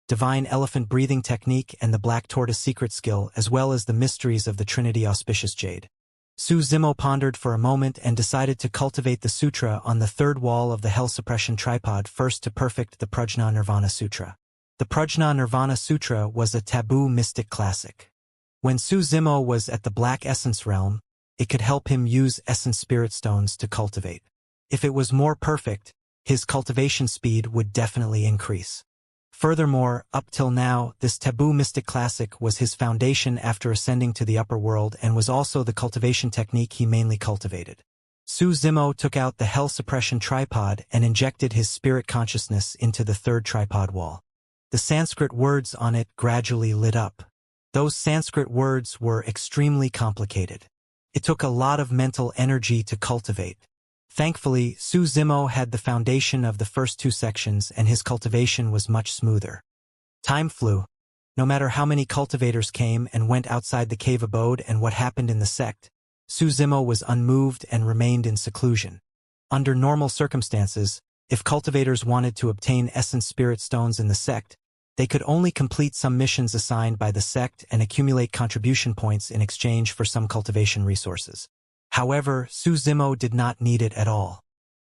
Divine Elephant Breathing Technique, and the Black Tortoise Secret Skill, as well as the mysteries of the Trinity Auspicious Jade. Su Zimo pondered for a moment and decided to cultivate the sutra on the third wall of the Hell Suppression Tripod first to perfect the Prajna Nirvana Sutra. The Prajna Nirvana Sutra was a taboo mystic classic. When Su Zimo was at the Black Essence realm, it could help him use Essence Spirit Stones to cultivate. If it was more perfect, his cultivation speed would definitely increase. Furthermore, up till now, this taboo mystic classic was his foundation after ascending to the upper world and was also the cultivation technique he mainly cultivated. Su Zimo took out the Hell Suppression Tripod and injected his spirit consciousness into the third tripod wall. The Sanskrit words on it gradually lit up. Those Sanskrit words were extremely complicated. It took a lot of mental energy to cultivate. Thankfully, Su Zimo had the foundation of the first two sections and his cultivation was much smoother. Time flew. No matter how many cultivators came and went outside the cave abode and what happened in the sect, Su Zimo was unmoved and remained in seclusion. Under normal circumstances, if cultivators wanted to obtain Essence Spirit Stones in the sect, they could only complete some missions assigned by the sect and accumulate contribution points in exchange for some cultivation resources. However, Su Zimo did not need it at all.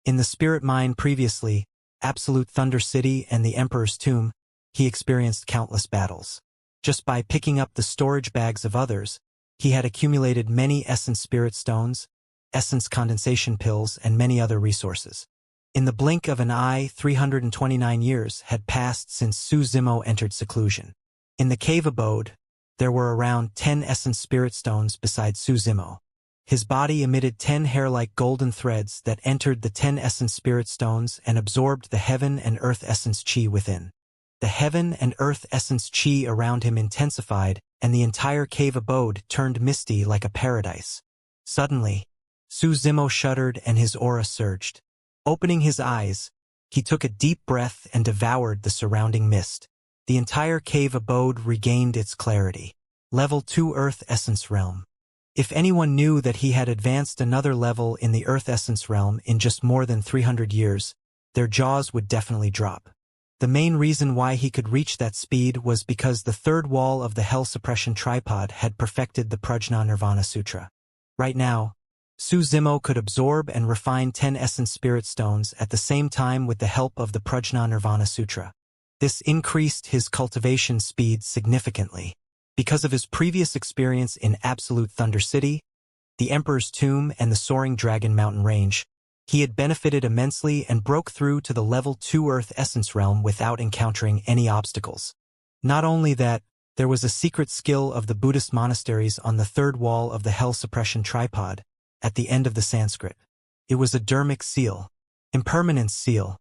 In the Spirit Mine previously, Absolute Thunder City and the Emperor's Tomb, he experienced countless battles. Just by picking up the storage bags of others, he had accumulated many Essence Spirit Stones, Essence Condensation Pills, and many other resources. In the blink of an eye, 329 years had passed since Su Zimo entered seclusion. In the cave abode, there were around 10 Essence Spirit Stones beside Su Zimo. His body emitted 10 hair-like golden threads that entered the 10 Essence Spirit Stones and absorbed the Heaven and Earth Essence Chi within. The Heaven and Earth Essence Chi around him intensified, and the entire cave abode turned misty like a paradise. Suddenly, Su Zimo shuddered and his aura surged. Opening his eyes, he took a deep breath and devoured the surrounding mist. The entire cave abode regained its clarity. Level 2 Earth Essence Realm. If anyone knew that he had advanced another level in the Earth Essence Realm in just more than 300 years, their jaws would definitely drop. The main reason why he could reach that speed was because the third wall of the Hell Suppression Tripod had perfected the Prajna Nirvana Sutra. Right now, Su Zimo could absorb and refine 10 essence spirit stones at the same time with the help of the Prajna Nirvana Sutra. This increased his cultivation speed significantly. Because of his previous experience in Absolute Thunder City, the Emperor's Tomb, and the Soaring Dragon Mountain Range, he had benefited immensely and broke through to the level 2 Earth Essence realm without encountering any obstacles. Not only that, there was a secret skill of the Buddhist monasteries on the third wall of the Hell Suppression Tripod, at the end of the Sanskrit. It was a dermic seal. Impermanence seal.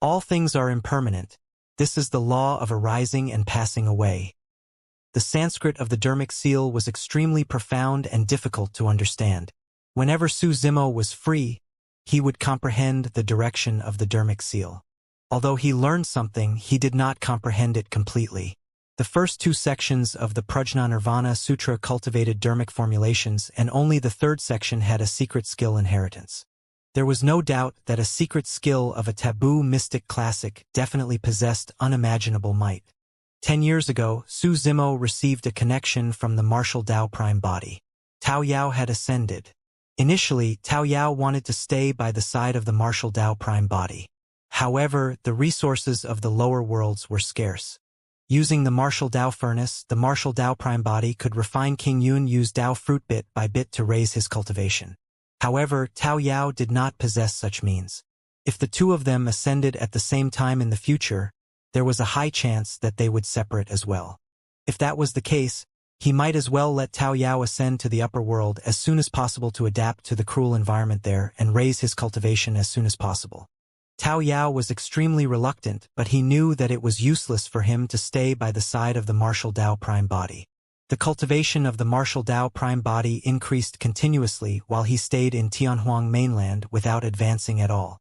All things are impermanent. This is the law of arising and passing away. The Sanskrit of the dermic seal was extremely profound and difficult to understand. Whenever Su Zimo was free, he would comprehend the direction of the dermic seal. Although he learned something, he did not comprehend it completely. The first 2 sections of the Prajna Nirvana Sutra cultivated dermic formulations, and only the third section had a secret skill inheritance. There was no doubt that a secret skill of a taboo mystic classic definitely possessed unimaginable might. 10 years ago, Su Zimo received a connection from the martial Tao prime body. Tao Yao had ascended. Initially, Tao Yao wanted to stay by the side of the martial Tao prime body. However, the resources of the lower worlds were scarce. Using the martial Tao furnace, the martial Tao prime body could refine King Yun use Tao fruit bit by bit to raise his cultivation. However, Tao Yao did not possess such means. If the two of them ascended at the same time in the future, there was a high chance that they would separate as well. If that was the case, he might as well let Tao Yao ascend to the upper world as soon as possible to adapt to the cruel environment there and raise his cultivation as soon as possible. Tao Yao was extremely reluctant, but he knew that it was useless for him to stay by the side of the martial Tao prime body. The cultivation of the martial Tao prime body increased continuously while he stayed in Tianhuang mainland without advancing at all.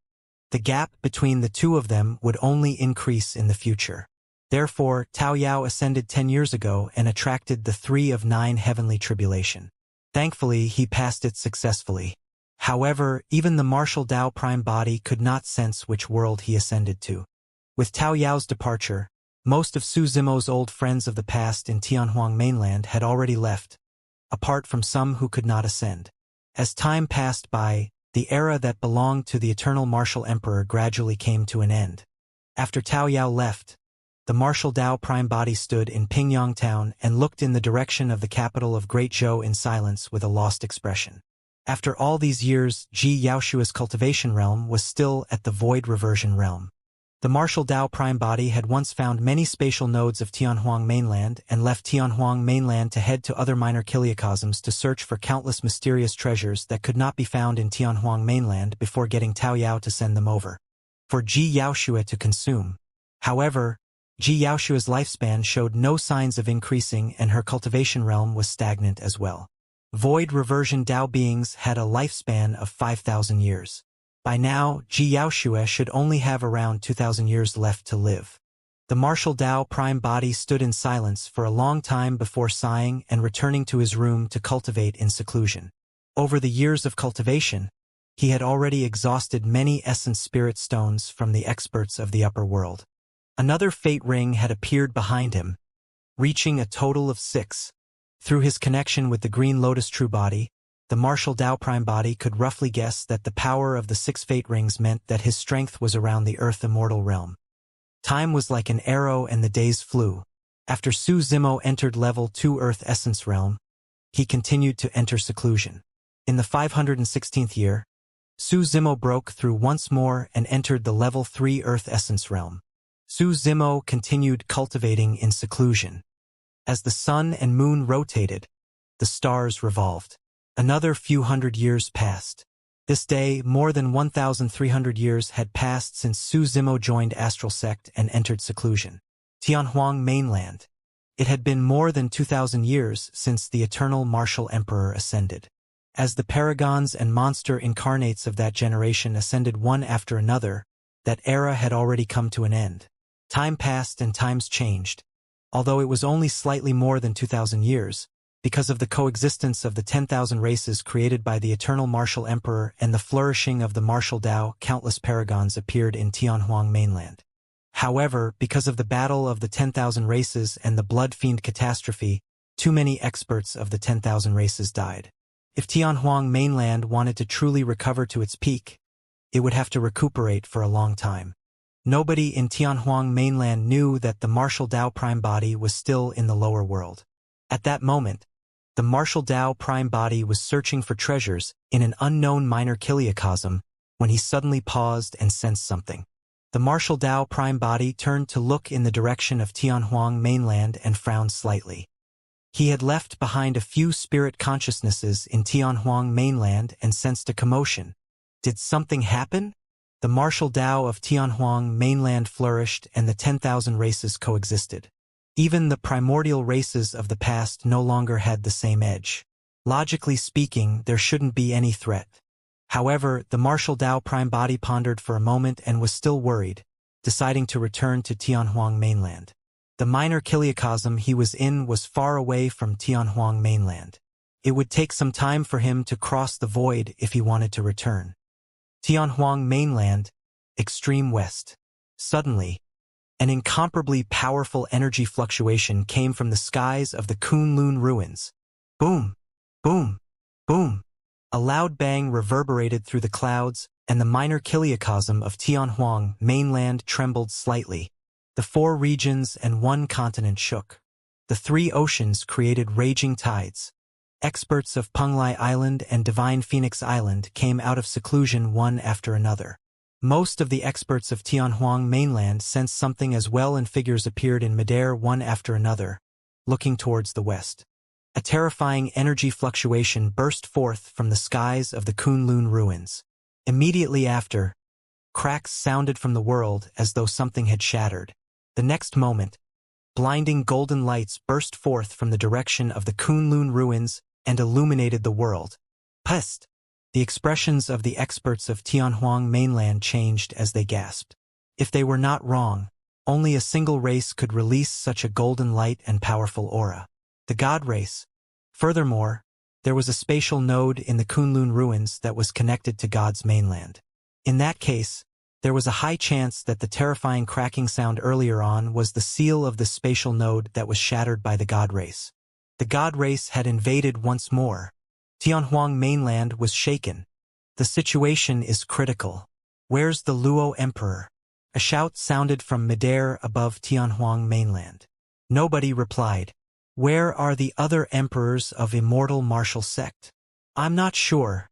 The gap between the two of them would only increase in the future. Therefore, Tao Yao ascended 10 years ago and attracted the 3 of 9 heavenly tribulation. Thankfully, he passed it successfully. However, even the martial Tao prime body could not sense which world he ascended to. With Tao Yao's departure, most of Su Zimo's old friends of the past in Tianhuang mainland had already left, apart from some who could not ascend. As time passed by, the era that belonged to the eternal martial emperor gradually came to an end. After Tao Yao left, the martial Tao prime body stood in Pingyang town and looked in the direction of the capital of Great Zhou in silence with a lost expression. After all these years, Ji Yaoshua's cultivation realm was still at the void reversion realm. The martial Tao prime body had once found many spatial nodes of Tianhuang mainland and left Tianhuang mainland to head to other minor kiliocosms to search for countless mysterious treasures that could not be found in Tianhuang mainland before getting Tao Yao to send them over for Ji Yaoshua to consume. However, Ji Yaoshua's lifespan showed no signs of increasing and her cultivation realm was stagnant as well. Void reversion Tao beings had a lifespan of 5,000 years. By now, Ji Yaoshua should only have around 2,000 years left to live. The martial Tao prime body stood in silence for a long time before sighing and returning to his room to cultivate in seclusion. Over the years of cultivation, he had already exhausted many essence spirit stones from the experts of the upper world. Another fate ring had appeared behind him, reaching a total of 6. Through his connection with the Green Lotus True Body, the martial Tao prime body could roughly guess that the power of the 6 fate rings meant that his strength was around the Earth Immortal realm. Time was like an arrow and the days flew. After Su Zimo entered level 2 Earth Essence realm, he continued to enter seclusion. In the 516th year, Su Zimo broke through once more and entered the level 3 Earth Essence realm. Su Zimo continued cultivating in seclusion. As the sun and moon rotated, the stars revolved. Another few hundred years passed. This day, more than 1,300 years had passed since Su Zimo joined Astral Sect and entered seclusion. Tianhuang mainland. It had been more than 2,000 years since the eternal martial emperor ascended. As the paragons and monster incarnates of that generation ascended one after another, that era had already come to an end. Time passed and times changed. Although it was only slightly more than 2,000 years, because of the coexistence of the 10,000 races created by the eternal martial emperor and the flourishing of the martial Tao, countless paragons appeared in Tianhuang mainland. However, because of the battle of the 10,000 races and the blood fiend catastrophe, too many experts of the 10,000 races died. If Tianhuang mainland wanted to truly recover to its peak, it would have to recuperate for a long time. Nobody in Tianhuang mainland knew that the martial Dao prime body was still in the lower world. At that moment, the martial Dao prime body was searching for treasures in an unknown minor chiliocosm when he suddenly paused and sensed something. The martial Dao prime body turned to look in the direction of Tianhuang mainland and frowned slightly. He had left behind a few spirit consciousnesses in Tianhuang mainland and sensed a commotion. Did something happen? The martial Dao of Tianhuang mainland flourished and the 10,000 races coexisted. Even the primordial races of the past no longer had the same edge. Logically speaking, there shouldn't be any threat. However, the martial Dao prime body pondered for a moment and was still worried, deciding to return to Tianhuang mainland. The minor chiliocosm he was in was far away from Tianhuang mainland. It would take some time for him to cross the void if he wanted to return. Tianhuang mainland, extreme west. Suddenly, an incomparably powerful energy fluctuation came from the skies of the Kunlun ruins. Boom! Boom! Boom! A loud bang reverberated through the clouds, and the minor chiliocosm of Tianhuang mainland trembled slightly. The 4 regions and 1 continent shook. The 3 oceans created raging tides. Experts of Penglai Island and Divine Phoenix Island came out of seclusion one after another. Most of the experts of Tianhuang mainland sensed something as well, and figures appeared in midair one after another, looking towards the west. A terrifying energy fluctuation burst forth from the skies of the Kunlun ruins. Immediately after, cracks sounded from the world as though something had shattered. The next moment, blinding golden lights burst forth from the direction of the Kunlun ruins and illuminated the world. Pest! The expressions of the experts of Tianhuang mainland changed as they gasped. If they were not wrong, only a single race could release such a golden light and powerful aura. The God race. Furthermore, there was a spatial node in the Kunlun ruins that was connected to God's mainland. In that case, there was a high chance that the terrifying cracking sound earlier on was the seal of the spatial node that was shattered by the God race. The God race had invaded once more. Tianhuang mainland was shaken. The situation is critical. Where's the Luo Emperor? A shout sounded from midair above Tianhuang mainland. Nobody replied. Where are the other emperors of Immortal martial sect? I'm not sure.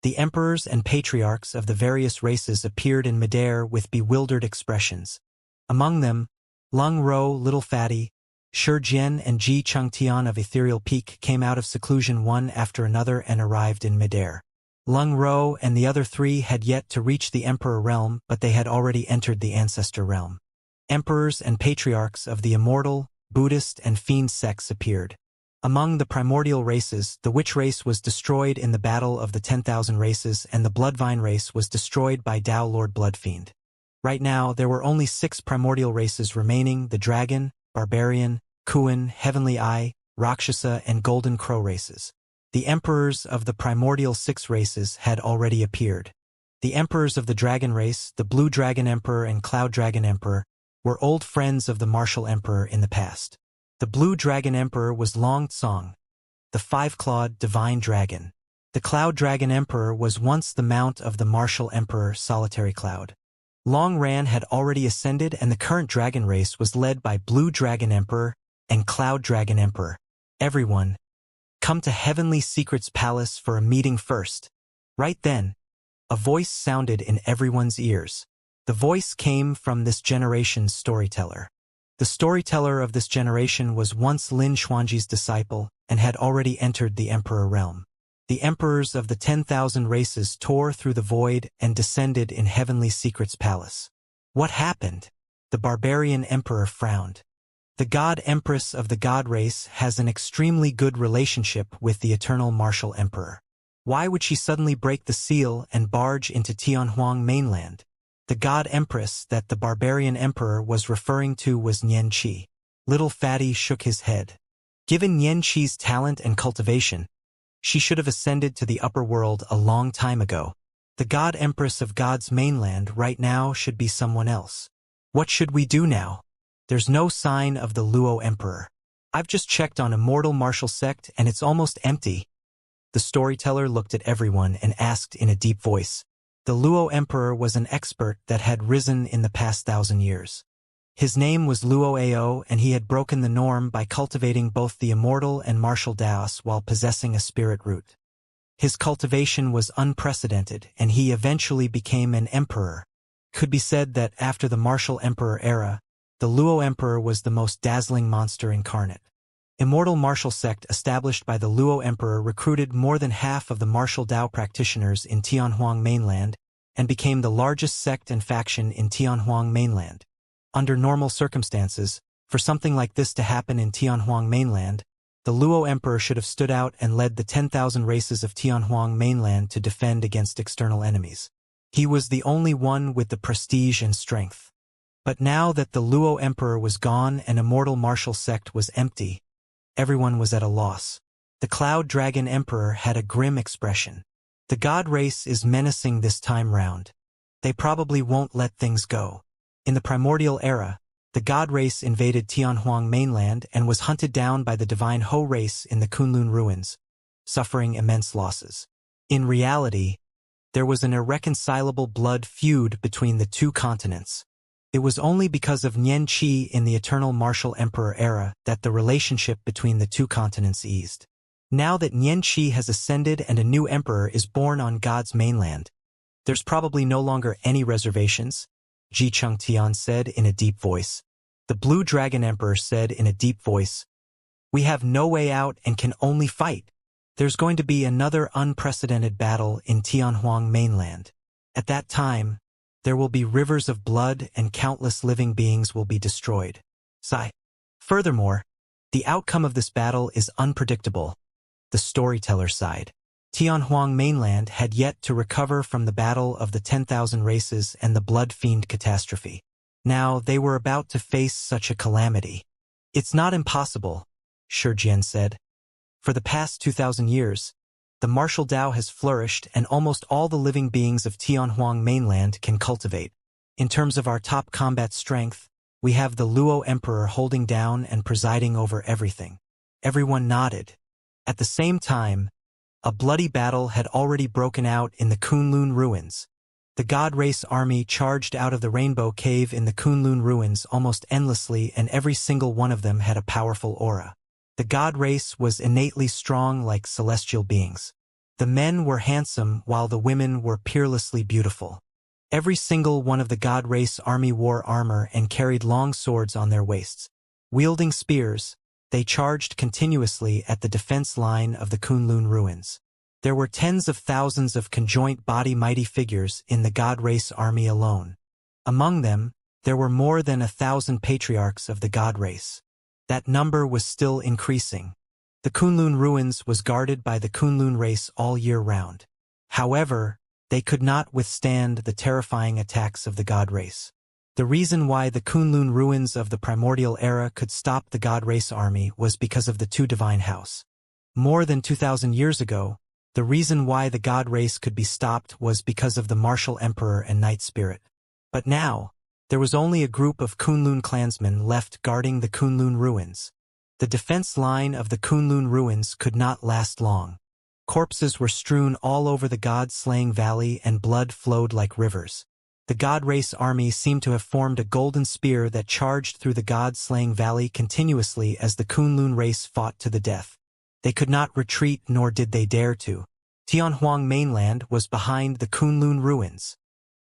The emperors and patriarchs of the various races appeared in midair with bewildered expressions. Among them, Lung Ro, Little Fatty, Shi Jian and Ji Chengtian of Ethereal Peak came out of seclusion one after another and arrived in midair. Lung Ro and the other 3 had yet to reach the Emperor realm, but they had already entered the Ancestor realm. Emperors and patriarchs of the Immortal, Buddhist and Fiend sects appeared. Among the primordial races, the Witch race was destroyed in the Battle of the 10,000 Races, and the Bloodvine race was destroyed by Dao Lord Bloodfiend. Right now, there were only 6 primordial races remaining: the Dragon, Barbarian, Kuan, Heavenly Eye, Rakshasa, and Golden Crow races. The emperors of the primordial 6 races had already appeared. The emperors of the Dragon race, the Blue Dragon Emperor and Cloud Dragon Emperor, were old friends of the Martial Emperor in the past. The Blue Dragon Emperor was Long Tsong, the 5-clawed Divine Dragon. The Cloud Dragon Emperor was once the mount of the Martial Emperor Solitary Cloud. Long Ran had already ascended, and the current dragon race was led by Blue Dragon Emperor and Cloud Dragon Emperor. Everyone, come to Heavenly Secrets Palace for a meeting first. Right then, a voice sounded in everyone's ears. The voice came from this generation's storyteller. The storyteller of this generation was once Lin Xuanji's disciple and had already entered the Emperor realm. The emperors of the 10,000 races tore through the void and descended in Heavenly Secrets Palace. What happened? The barbarian emperor frowned. The God Empress of the God race has an extremely good relationship with the Eternal Martial Emperor. Why would she suddenly break the seal and barge into Tianhuang mainland? The God Empress that the barbarian emperor was referring to was Nian Qi. Little Fatty shook his head. Given Nian Qi's talent and cultivation, she should have ascended to the upper world a long time ago. The God Empress of God's mainland right now should be someone else. What should we do now? There's no sign of the Luo Emperor. I've just checked on Immortal Martial Sect and it's almost empty. The storyteller looked at everyone and asked in a deep voice. The Luo Emperor was an expert that had risen in the past 1,000 years. His name was Luo Ao, and he had broken the norm by cultivating both the immortal and martial Daos while possessing a spirit root. His cultivation was unprecedented, and he eventually became an emperor. Could be said that after the martial emperor era, the Luo Emperor was the most dazzling monster incarnate. Immortal martial sect established by the Luo Emperor recruited more than half of the martial Dao practitioners in Tianhuang mainland and became the largest sect and faction in Tianhuang mainland. Under normal circumstances, for something like this to happen in Tianhuang mainland, the Luo Emperor should have stood out and led the 10,000 races of Tianhuang mainland to defend against external enemies. He was the only one with the prestige and strength. But now that the Luo Emperor was gone and Immortal martial sect was empty, everyone was at a loss. The Cloud Dragon Emperor had a grim expression. The god race is menacing this time round. They probably won't let things go. In the primordial era, the god race invaded Tianhuang mainland and was hunted down by the divine Ho race in the Kunlun ruins, suffering immense losses. In reality, there was an irreconcilable blood feud between the two continents. It was only because of Nian Qi in the Eternal Martial Emperor era that the relationship between the two continents eased. Now that Nian Qi has ascended and a new emperor is born on God's mainland, there's probably no longer any reservations, Ji Chengtian said in a deep voice. The Blue Dragon Emperor said in a deep voice, "We have no way out and can only fight. There's going to be another unprecedented battle in Tianhuang mainland. At that time, there will be rivers of blood and countless living beings will be destroyed." Sigh. Furthermore, the outcome of this battle is unpredictable. The storyteller sighed. Tianhuang mainland had yet to recover from the battle of the 10,000 races and the blood fiend catastrophe. Now they were about to face such a calamity. It's not impossible, Shijian said. For the past 2,000 years, the martial Dao has flourished and almost all the living beings of Tianhuang mainland can cultivate. In terms of our top combat strength, we have the Luo Emperor holding down and presiding over everything. Everyone nodded. At the same time, a bloody battle had already broken out in the Kunlun ruins. The God Race army charged out of the Rainbow Cave in the Kunlun ruins almost endlessly, and every single one of them had a powerful aura. The God Race was innately strong like celestial beings. The men were handsome while the women were peerlessly beautiful. Every single one of the God Race army wore armor and carried long swords on their waists. Wielding spears, they charged continuously at the defense line of the Kunlun ruins. There were tens of thousands of conjoint body mighty figures in the God Race army alone. Among them, there were more than 1,000 patriarchs of the God Race. That number was still increasing. The Kunlun ruins was guarded by the Kunlun race all year round. However, they could not withstand the terrifying attacks of the God Race. The reason why the Kunlun ruins of the primordial era could stop the God Race army was because of the two divine house. More than 2,000 years ago, the reason why the God Race could be stopped was because of the martial emperor and night spirit. But now, there was only a group of Kunlun clansmen left guarding the Kunlun ruins. The defense line of the Kunlun ruins could not last long. Corpses were strewn all over the God-slaying valley and blood flowed like rivers. The God Race army seemed to have formed a golden spear that charged through the God-slaying valley continuously as the Kunlun race fought to the death. They could not retreat, nor did they dare to. Tianhuang mainland was behind the Kunlun ruins.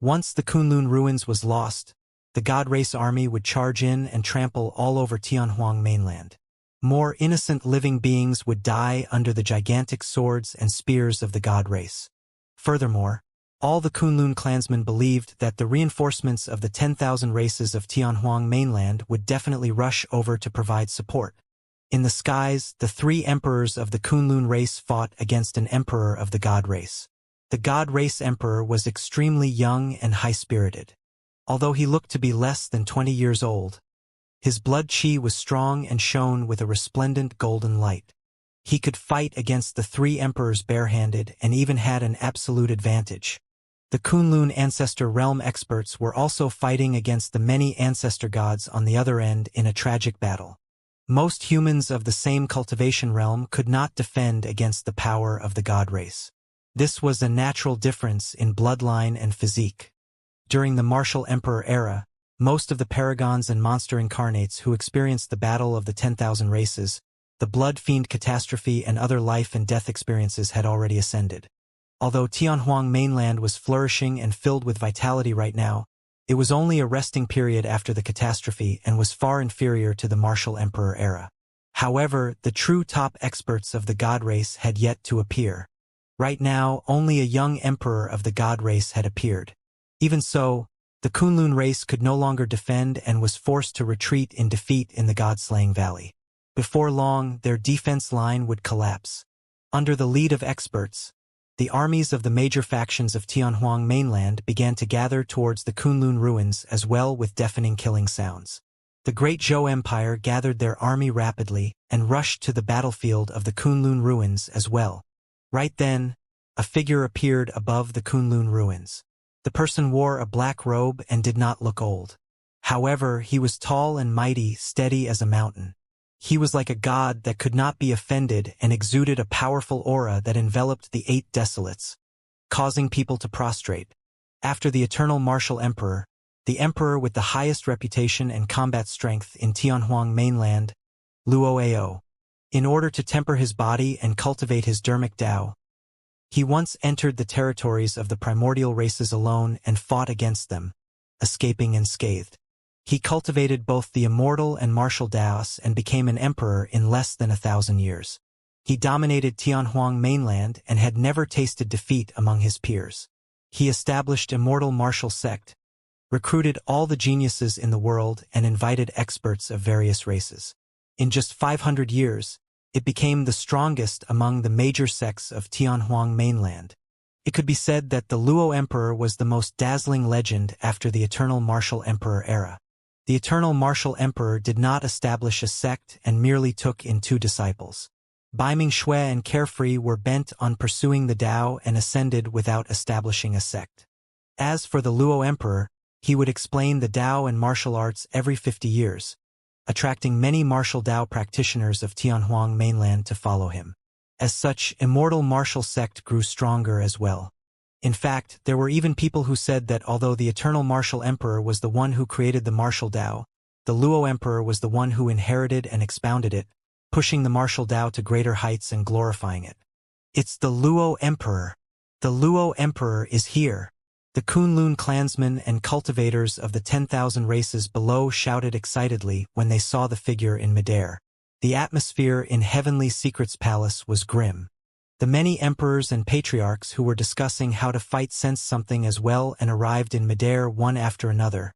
Once the Kunlun ruins was lost, the God Race army would charge in and trample all over Tianhuang mainland. More innocent living beings would die under the gigantic swords and spears of the God Race. Furthermore, all the Kunlun clansmen believed that the reinforcements of the 10,000 races of Tianhuang mainland would definitely rush over to provide support. In the skies, the three emperors of the Kunlun race fought against an emperor of the God Race. The God Race emperor was extremely young and high-spirited. Although he looked to be less than 20 years old, his blood qi was strong and shone with a resplendent golden light. He could fight against the three emperors barehanded and even had an absolute advantage. The Kunlun ancestor realm experts were also fighting against the many ancestor gods on the other end in a tragic battle. Most humans of the same cultivation realm could not defend against the power of the god race. This was a natural difference in bloodline and physique. During the Martial Emperor era, most of the paragons and monster incarnates who experienced the battle of the 10,000 races, the blood fiend catastrophe and other life and death experiences had already ascended. Although Tianhuang mainland was flourishing and filled with vitality right now, it was only a resting period after the catastrophe and was far inferior to the Martial Emperor era. However, the true top experts of the god race had yet to appear. Right now, only a young emperor of the god race had appeared. Even so, the Kunlun race could no longer defend and was forced to retreat in defeat in the god-slaying valley. Before long, their defense line would collapse. Under the lead of experts, the armies of the major factions of Tianhuang mainland began to gather towards the Kunlun ruins as well with deafening killing sounds. The Great Zhou Empire gathered their army rapidly and rushed to the battlefield of the Kunlun ruins as well. Right then, a figure appeared above the Kunlun ruins. The person wore a black robe and did not look old. However, he was tall and mighty, steady as a mountain. He was like a god that could not be offended and exuded a powerful aura that enveloped the 8 desolates, causing people to prostrate. After the eternal martial emperor, the emperor with the highest reputation and combat strength in Tianhuang mainland, Luoao. In order to temper his body and cultivate his dermic Tao, he once entered the territories of the primordial races alone and fought against them, escaping unscathed. He cultivated both the immortal and martial Daos and became an emperor in less than 1,000 years. He dominated Tianhuang mainland and had never tasted defeat among his peers. He established Immortal martial sect, recruited all the geniuses in the world and invited experts of various races. In just 500 years, it became the strongest among the major sects of Tianhuang mainland. It could be said that the Luo Emperor was the most dazzling legend after the Eternal Martial Emperor era. The Eternal Martial Emperor did not establish a sect and merely took in 2 disciples. Baiming Shui and Carefree were bent on pursuing the Tao and ascended without establishing a sect. As for the Luo Emperor, he would explain the Tao and martial arts every 50 years, attracting many martial Tao practitioners of Tianhuang mainland to follow him. As such, Immortal martial sect grew stronger as well. In fact, there were even people who said that although the Eternal Martial Emperor was the one who created the martial Tao, the Luo Emperor was the one who inherited and expounded it, pushing the martial Tao to greater heights and glorifying it. It's the Luo Emperor. The Luo Emperor is here. The Kunlun clansmen and cultivators of the 10,000 races below shouted excitedly when they saw the figure in midair. The atmosphere in Heavenly Secret's palace was grim. The many emperors and patriarchs who were discussing how to fight sensed something as well and arrived in midair one after another,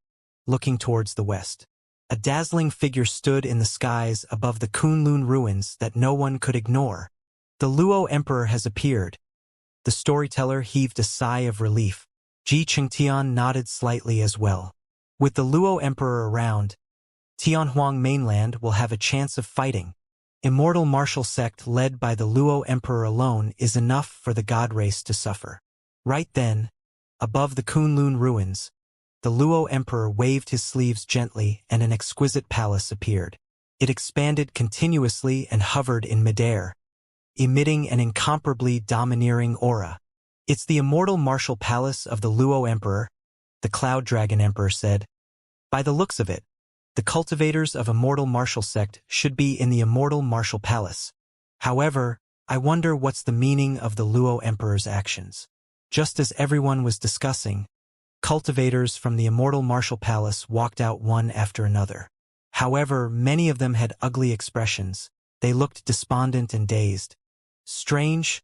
looking towards the west. A dazzling figure stood in the skies above the Kunlun ruins that no one could ignore. The Luo Emperor has appeared. The storyteller heaved a sigh of relief. Ji Chengtian nodded slightly as well. With the Luo Emperor around, Tianhuang mainland will have a chance of fighting. Immortal martial sect led by the Luo Emperor alone is enough for the god race to suffer. Right then, above the Kunlun ruins, the Luo Emperor waved his sleeves gently and an exquisite palace appeared. It expanded continuously and hovered in midair, emitting an incomparably domineering aura. It's the Immortal martial palace of the Luo Emperor, the Cloud Dragon Emperor said. By the looks of it, the cultivators of Immortal martial sect should be in the Immortal martial palace. However, I wonder what's the meaning of the Luo Emperor's actions. Just as everyone was discussing, cultivators from the Immortal martial palace walked out one after another. However, many of them had ugly expressions. They looked despondent and dazed. Strange?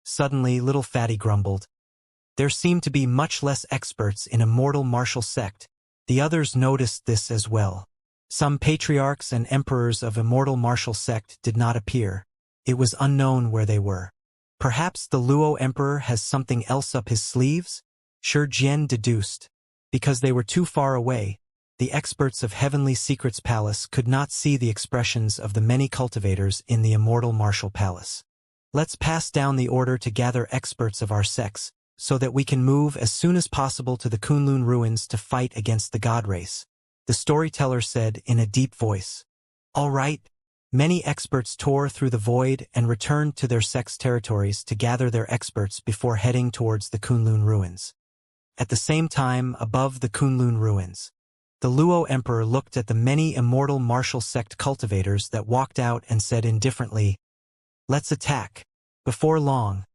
Suddenly, Little Fatty grumbled. There seemed to be much less experts in Immortal martial sect. The others noticed this as well. Some patriarchs and emperors of Immortal martial sect did not appear. It was unknown where they were. Perhaps the Luo Emperor has something else up his sleeves? Shi Jian deduced. Because they were too far away, the experts of Heavenly Secret's palace could not see the expressions of the many cultivators in the Immortal martial palace. Let's pass down the order to gather experts of our sects, so that we can move as soon as possible to the Kunlun ruins to fight against the god race, the storyteller said in a deep voice. All right, Many experts tore through the void and returned to their sect's territories to gather their experts before heading towards the Kunlun ruins. At the same time, above the Kunlun ruins, the Luo Emperor looked at the many immortal martial sect cultivators that walked out and said indifferently, "Let's attack." Before long,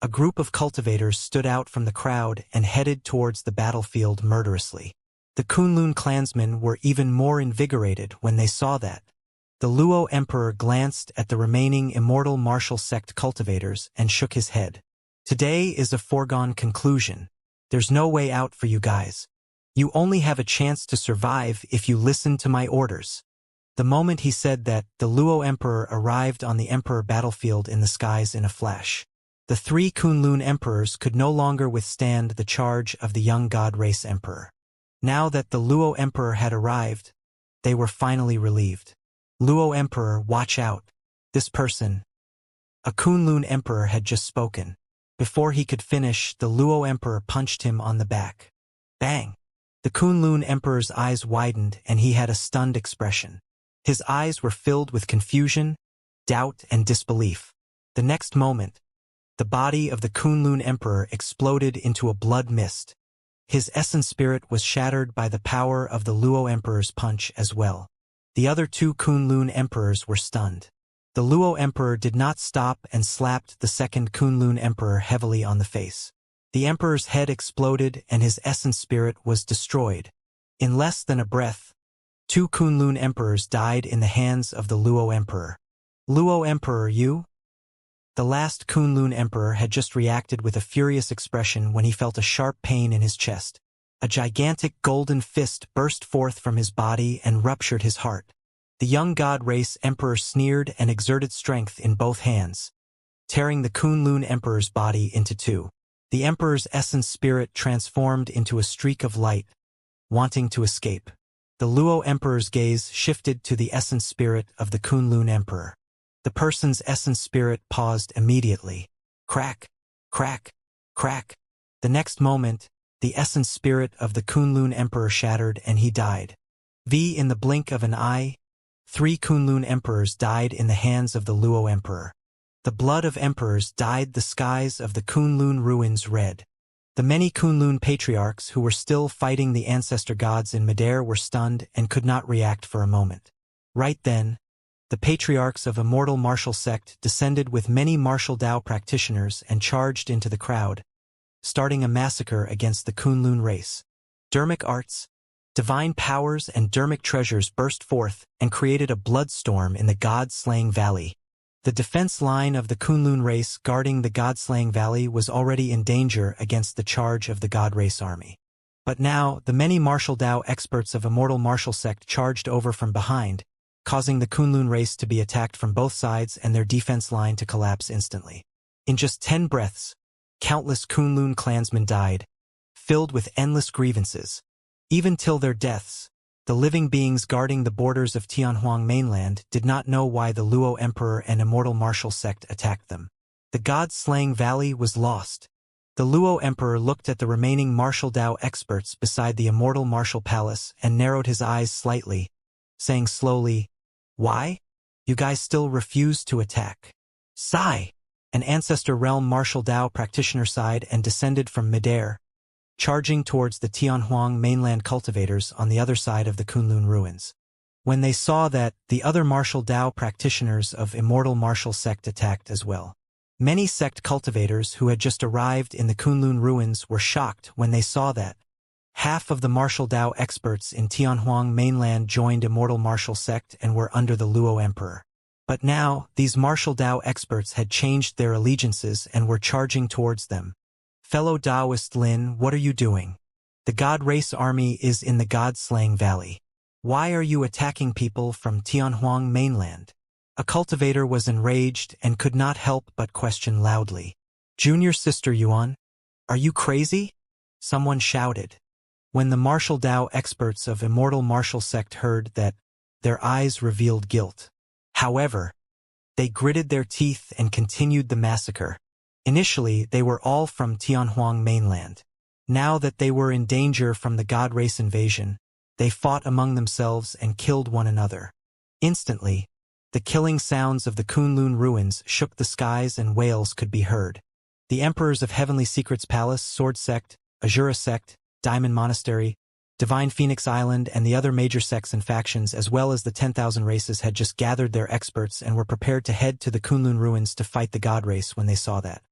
a group of cultivators stood out from the crowd and headed towards the battlefield murderously. The Kunlun clansmen were even more invigorated when they saw that. The Luo Emperor glanced at the remaining immortal martial sect cultivators and shook his head. "Today is a foregone conclusion. There's no way out for you guys. You only have a chance to survive if you listen to my orders." The moment he said that, the Luo Emperor arrived on the Emperor battlefield in the skies in a flash. The three Kunlun emperors could no longer withstand the charge of the young god race emperor. Now that the Luo Emperor had arrived, they were finally relieved. "Luo Emperor, watch out. This person." A Kunlun emperor had just spoken. Before he could finish, the Luo Emperor punched him on the back. Bang! The Kunlun emperor's eyes widened and he had a stunned expression. His eyes were filled with confusion, doubt, and disbelief. The next moment, the body of the Kunlun emperor exploded into a blood mist. His essence spirit was shattered by the power of the Luo Emperor's punch as well. The other two Kunlun emperors were stunned. The Luo Emperor did not stop and slapped the second Kunlun emperor heavily on the face. The emperor's head exploded and his essence spirit was destroyed. In less than a breath, two Kunlun emperors died in the hands of the Luo Emperor. "Luo Emperor, you?" The last Kunlun emperor had just reacted with a furious expression when he felt a sharp pain in his chest. A gigantic golden fist burst forth from his body and ruptured his heart. The young god race emperor sneered and exerted strength in both hands, tearing the Kunlun emperor's body into two. The emperor's essence spirit transformed into a streak of light, wanting to escape. The Luo Emperor's gaze shifted to the essence spirit of the Kunlun emperor. The person's essence spirit paused immediately. Crack, crack, crack. The next moment, the essence spirit of the Kunlun emperor shattered and he died. In the blink of an eye, 3 Kunlun emperors died in the hands of the Luo Emperor. The blood of emperors dyed the skies of the Kunlun ruins red. The many Kunlun patriarchs who were still fighting the ancestor gods in midair were stunned and could not react for a moment. Right then, the patriarchs of Immortal martial sect descended with many martial Dao practitioners and charged into the crowd, starting a massacre against the Kunlun race. Dermic arts, divine powers, and dermic treasures burst forth and created a bloodstorm in the God-slaying valley. The defense line of the Kunlun race guarding the God-slaying valley was already in danger against the charge of the God race army. But now, the many martial Dao experts of Immortal martial sect charged over from behind, causing the Kunlun race to be attacked from both sides and their defense line to collapse instantly. In just 10 breaths, countless Kunlun clansmen died, filled with endless grievances. Even till their deaths, the living beings guarding the borders of Tianhuang mainland did not know why the Luo Emperor and Immortal martial sect attacked them. The God-slaying valley was lost. The Luo Emperor looked at the remaining martial Dao experts beside the Immortal martial palace and narrowed his eyes slightly, saying slowly, "Why? You guys still refuse to attack?" Sigh! An ancestor realm martial Dao practitioner sighed and descended from midair, charging towards the Tianhuang mainland cultivators on the other side of the Kunlun ruins. When they saw that, the other martial Dao practitioners of Immortal martial sect attacked as well. Many sect cultivators who had just arrived in the Kunlun ruins were shocked when they saw that half of the martial Dao experts in Tianhuang mainland joined Immortal martial sect and were under the Luo Emperor. But now, these martial Dao experts had changed their allegiances and were charging towards them. "Fellow Daoist Lin, what are you doing? The God race army is in the God-slaying valley. Why are you attacking people from Tianhuang mainland?" A cultivator was enraged and could not help but question loudly. "Junior Sister Yuan, are you crazy?" someone shouted. When the martial Dao experts of Immortal martial sect heard that, their eyes revealed guilt. However, they gritted their teeth and continued the massacre. Initially, they were all from Tianhuang mainland. Now that they were in danger from the God race invasion, they fought among themselves and killed one another. Instantly, The killing sounds of the Kunlun ruins shook the skies and wails could be heard. The emperors of Heavenly Secrets Palace, Sword Sect, Azura Sect, Diamond Monastery, Divine Phoenix Island, and the other major sects and factions, as well as the 10,000 races, had just gathered their experts and were prepared to head to the Kunlun ruins to fight the god race when they saw that.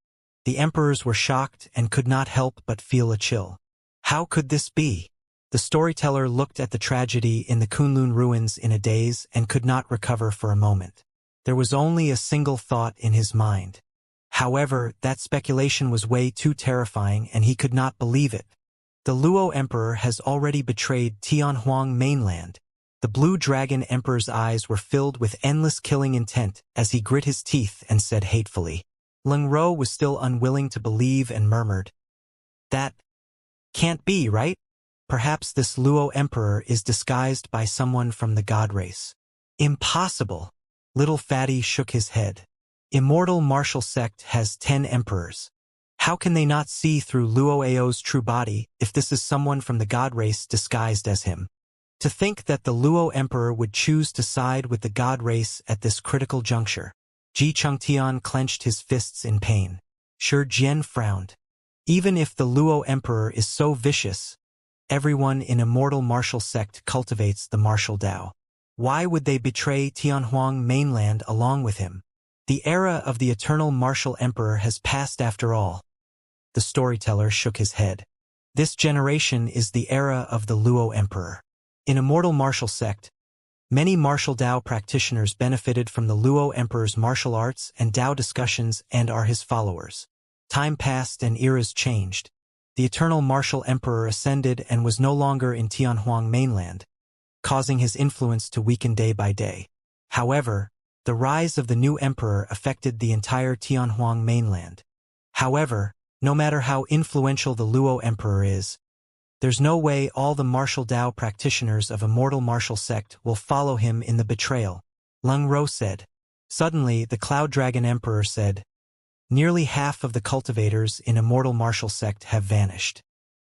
The emperors were shocked and could not help but feel a chill. How could this be? The storyteller looked at the tragedy in the Kunlun ruins in a daze and could not recover for a moment. There was only a single thought in his mind. However, that speculation was way too terrifying and he could not believe it. The Luo Emperor has already betrayed Tianhuang mainland. The Blue Dragon Emperor's eyes were filled with endless killing intent as he grit his teeth and said hatefully. Leng Ro was still unwilling to believe and murmured, "That can't be, right? Perhaps this Luo Emperor is disguised by someone from the god race." "Impossible." Little Fatty shook his head. Immortal martial sect has 10 emperors. How can they not see through Luo Ao's true body if this is someone from the god race disguised as him? To think that the Luo Emperor would choose to side with the god race at this critical juncture. Ji Chengtian clenched his fists in pain. Shi Jian frowned. Even if the Luo Emperor is so vicious, everyone in Immortal martial sect cultivates the martial Dao. Why would they betray Tianhuang mainland along with him? The era of the eternal martial emperor has passed after all. The storyteller shook his head. This generation is the era of the Luo Emperor. In Immortal martial sect, many martial Dao practitioners benefited from the Luo Emperor's martial arts and Dao discussions and are his followers. Time passed and eras changed. The eternal martial emperor ascended and was no longer in Tianhuang mainland, causing his influence to weaken day by day. However, the rise of the new emperor affected the entire Tianhuang mainland. However, no matter how influential the Luo Emperor is, there's no way all the martial Dao practitioners of Immortal martial sect will follow him in the betrayal, Leng Ro said. Suddenly, the Cloud Dragon Emperor said, "Nearly half of the cultivators in Immortal martial sect have vanished.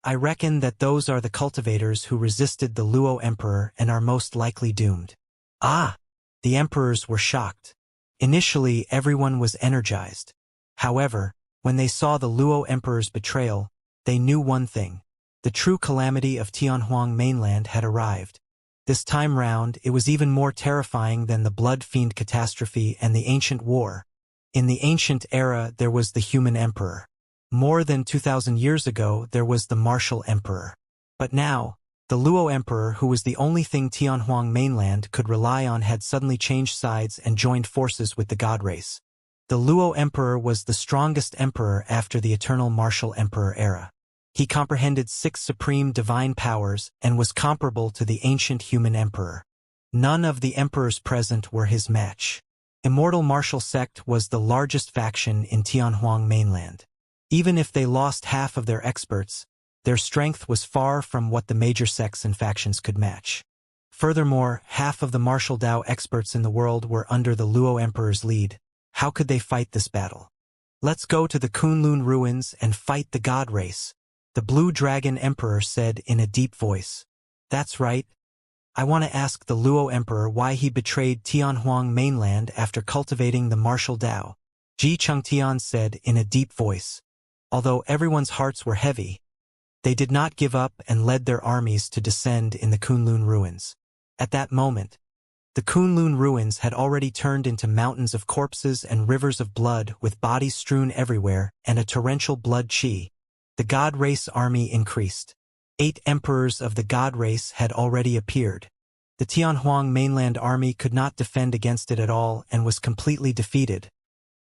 I reckon that those are the cultivators who resisted the Luo Emperor and are most likely doomed." Ah! The emperors were shocked. Initially, everyone was energized. However, when they saw the Luo Emperor's betrayal, they knew one thing. The true calamity of Tianhuang mainland had arrived. This time round, it was even more terrifying than the Blood Fiend catastrophe and the Ancient War. In the ancient era, there was the human emperor. More than 2,000 years ago, there was the martial emperor. But now, the Luo Emperor, who was the only thing Tianhuang mainland could rely on, had suddenly changed sides and joined forces with the god race. The Luo Emperor was the strongest emperor after the Eternal Martial Emperor era. He comprehended 6 supreme divine powers and was comparable to the ancient human emperor. None of the emperors present were his match. Immortal martial sect was the largest faction in Tianhuang mainland. Even if they lost half of their experts, their strength was far from what the major sects and factions could match. Furthermore, half of the martial Dao experts in the world were under the Luo Emperor's lead. How could they fight this battle? "Let's go to the Kunlun ruins and fight the god race," the Blue Dragon Emperor said in a deep voice. "That's right. I want to ask the Luo Emperor why he betrayed Tianhuang mainland after cultivating the martial Dao," Ji Chengtian said in a deep voice. Although everyone's hearts were heavy, they did not give up and led their armies to descend in the Kunlun ruins. At that moment, the Kunlun ruins had already turned into mountains of corpses and rivers of blood with bodies strewn everywhere and a torrential blood qi. The god race army increased. 8 emperors of the god race had already appeared. The Tianhuang mainland army could not defend against it at all and was completely defeated,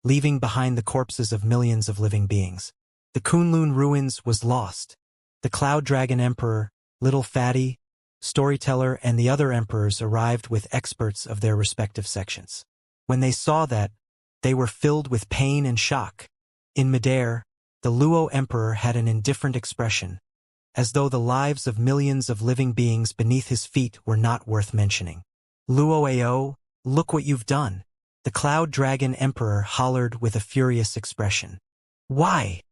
leaving behind the corpses of millions of living beings. The Kunlun ruins was lost. The Cloud Dragon Emperor, Little Fatty, Storyteller, and the other emperors arrived with experts of their respective sections. When they saw that, they were filled with pain and shock. In midair, the Luo Emperor had an indifferent expression, as though the lives of millions of living beings beneath his feet were not worth mentioning. "Luo Ao, look what you've done," the Cloud Dragon Emperor hollered with a furious expression. "Why?"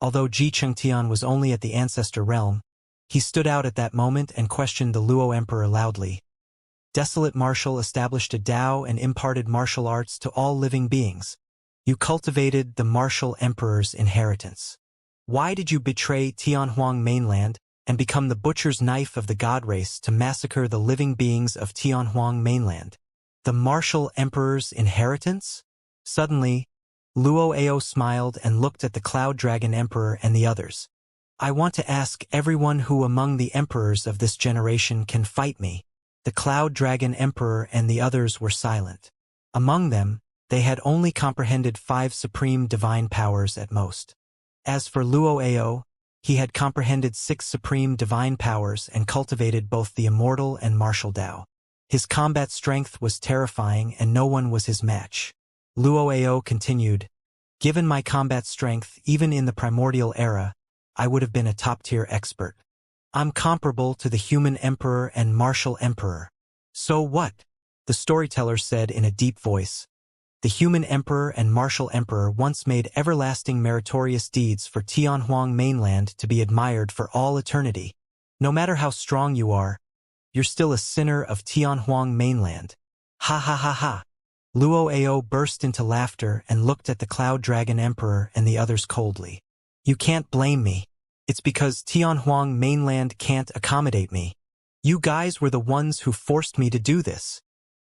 Although Ji Chengtian was only at the ancestor realm, he stood out at that moment and questioned the Luo Emperor loudly. Desolate Martial established a Tao and imparted martial arts to all living beings. You cultivated the Martial Emperor's inheritance. Why did you betray Tianhuang mainland and become the butcher's knife of the god race to massacre the living beings of Tianhuang mainland? The Martial Emperor's inheritance? Suddenly, Luo Ao smiled and looked at the Cloud Dragon Emperor and the others. I want to ask everyone who among the emperors of this generation can fight me. The Cloud Dragon Emperor and the others were silent. Among them, they had only comprehended 5 supreme divine powers at most. As for Luo Ao, he had comprehended 6 supreme divine powers and cultivated both the immortal and martial Tao. His combat strength was terrifying and no one was his match. Luo Ao continued, given my combat strength even in the primordial era, I would have been a top-tier expert. I'm comparable to the human emperor and martial emperor. So what? The storyteller said in a deep voice. The human emperor and martial emperor once made everlasting meritorious deeds for Tianhuang mainland to be admired for all eternity. No matter how strong you are, you're still a sinner of Tianhuang mainland. Ha ha ha ha. Luo Ao burst into laughter and looked at the Cloud Dragon Emperor and the others coldly. You can't blame me. It's because Tianhuang mainland can't accommodate me. You guys were the ones who forced me to do this.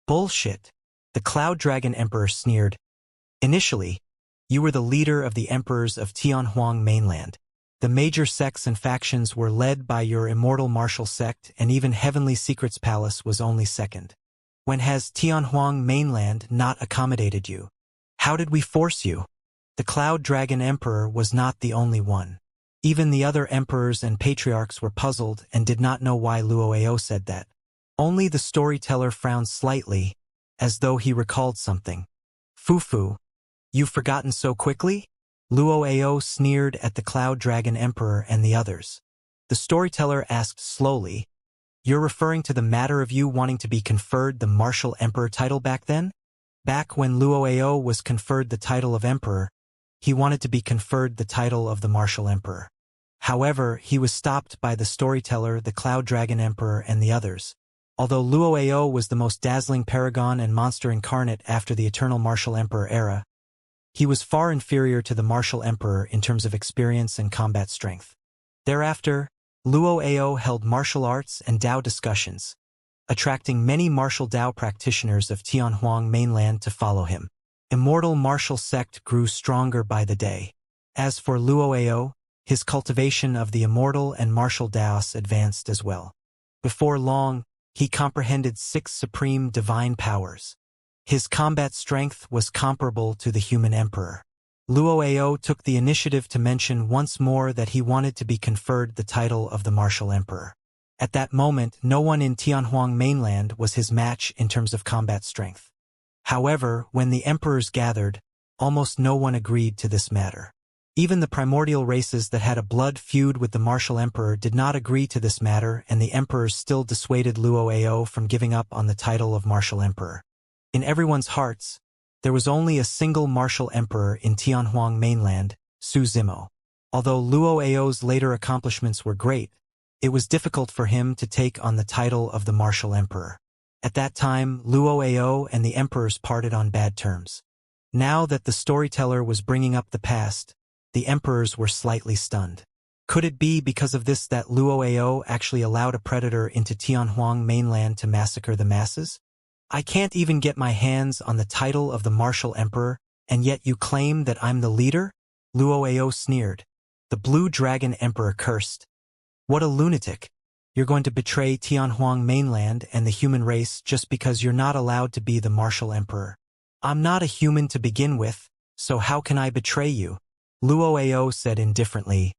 Bullshit. The Cloud Dragon Emperor sneered. Initially, you were the leader of the emperors of Tianhuang mainland. The major sects and factions were led by your immortal martial sect, and even Heavenly Secrets Palace was only second. When has Tianhuang mainland not accommodated you? How did we force you? The Cloud Dragon Emperor was not the only one. Even the other emperors and patriarchs were puzzled and did not know why Luo Ao said that. Only the storyteller frowned slightly, as though he recalled something. Fufu, you've forgotten so quickly? Luo Ao sneered at the Cloud Dragon Emperor and the others. The storyteller asked slowly, you're referring to the matter of you wanting to be conferred the Martial Emperor title back then? Back when Luo Ao was conferred the title of Emperor, he wanted to be conferred the title of the Martial Emperor. However, he was stopped by the storyteller, the Cloud Dragon Emperor, and the others. Although Luo Ao was the most dazzling paragon and monster incarnate after the Eternal Martial Emperor era, he was far inferior to the Martial Emperor in terms of experience and combat strength. Thereafter, Luo Ao held martial arts and Tao discussions, attracting many martial Tao practitioners of Tianhuang mainland to follow him. Immortal martial sect grew stronger by the day. As for Luo Ao, his cultivation of the immortal and martial Taos advanced as well. Before long, he comprehended 6 supreme divine powers. His combat strength was comparable to the human emperor. Luo Ao took the initiative to mention once more that he wanted to be conferred the title of the martial emperor. At that moment, no one in Tianhuang mainland was his match in terms of combat strength. However, when the emperors gathered, almost no one agreed to this matter. Even the primordial races that had a blood feud with the martial emperor did not agree to this matter, and the emperors still dissuaded Luo Ao from giving up on the title of martial emperor. In everyone's hearts, there was only a single martial emperor in Tianhuang mainland, Su Zimo. Although Luo Ao's later accomplishments were great, it was difficult for him to take on the title of the martial emperor. At that time, Luo Ao and the emperors parted on bad terms. Now that the storyteller was bringing up the past, the emperors were slightly stunned. Could it be because of this that Luo Ao actually allowed a predator into Tianhuang mainland to massacre the masses? I can't even get my hands on the title of the martial emperor, and yet you claim that I'm the leader? Luo Ao sneered. The Blue Dragon Emperor cursed. What a lunatic. You're going to betray Tianhuang mainland and the human race just because you're not allowed to be the martial emperor. I'm not a human to begin with, so how can I betray you? Luo Ao said indifferently.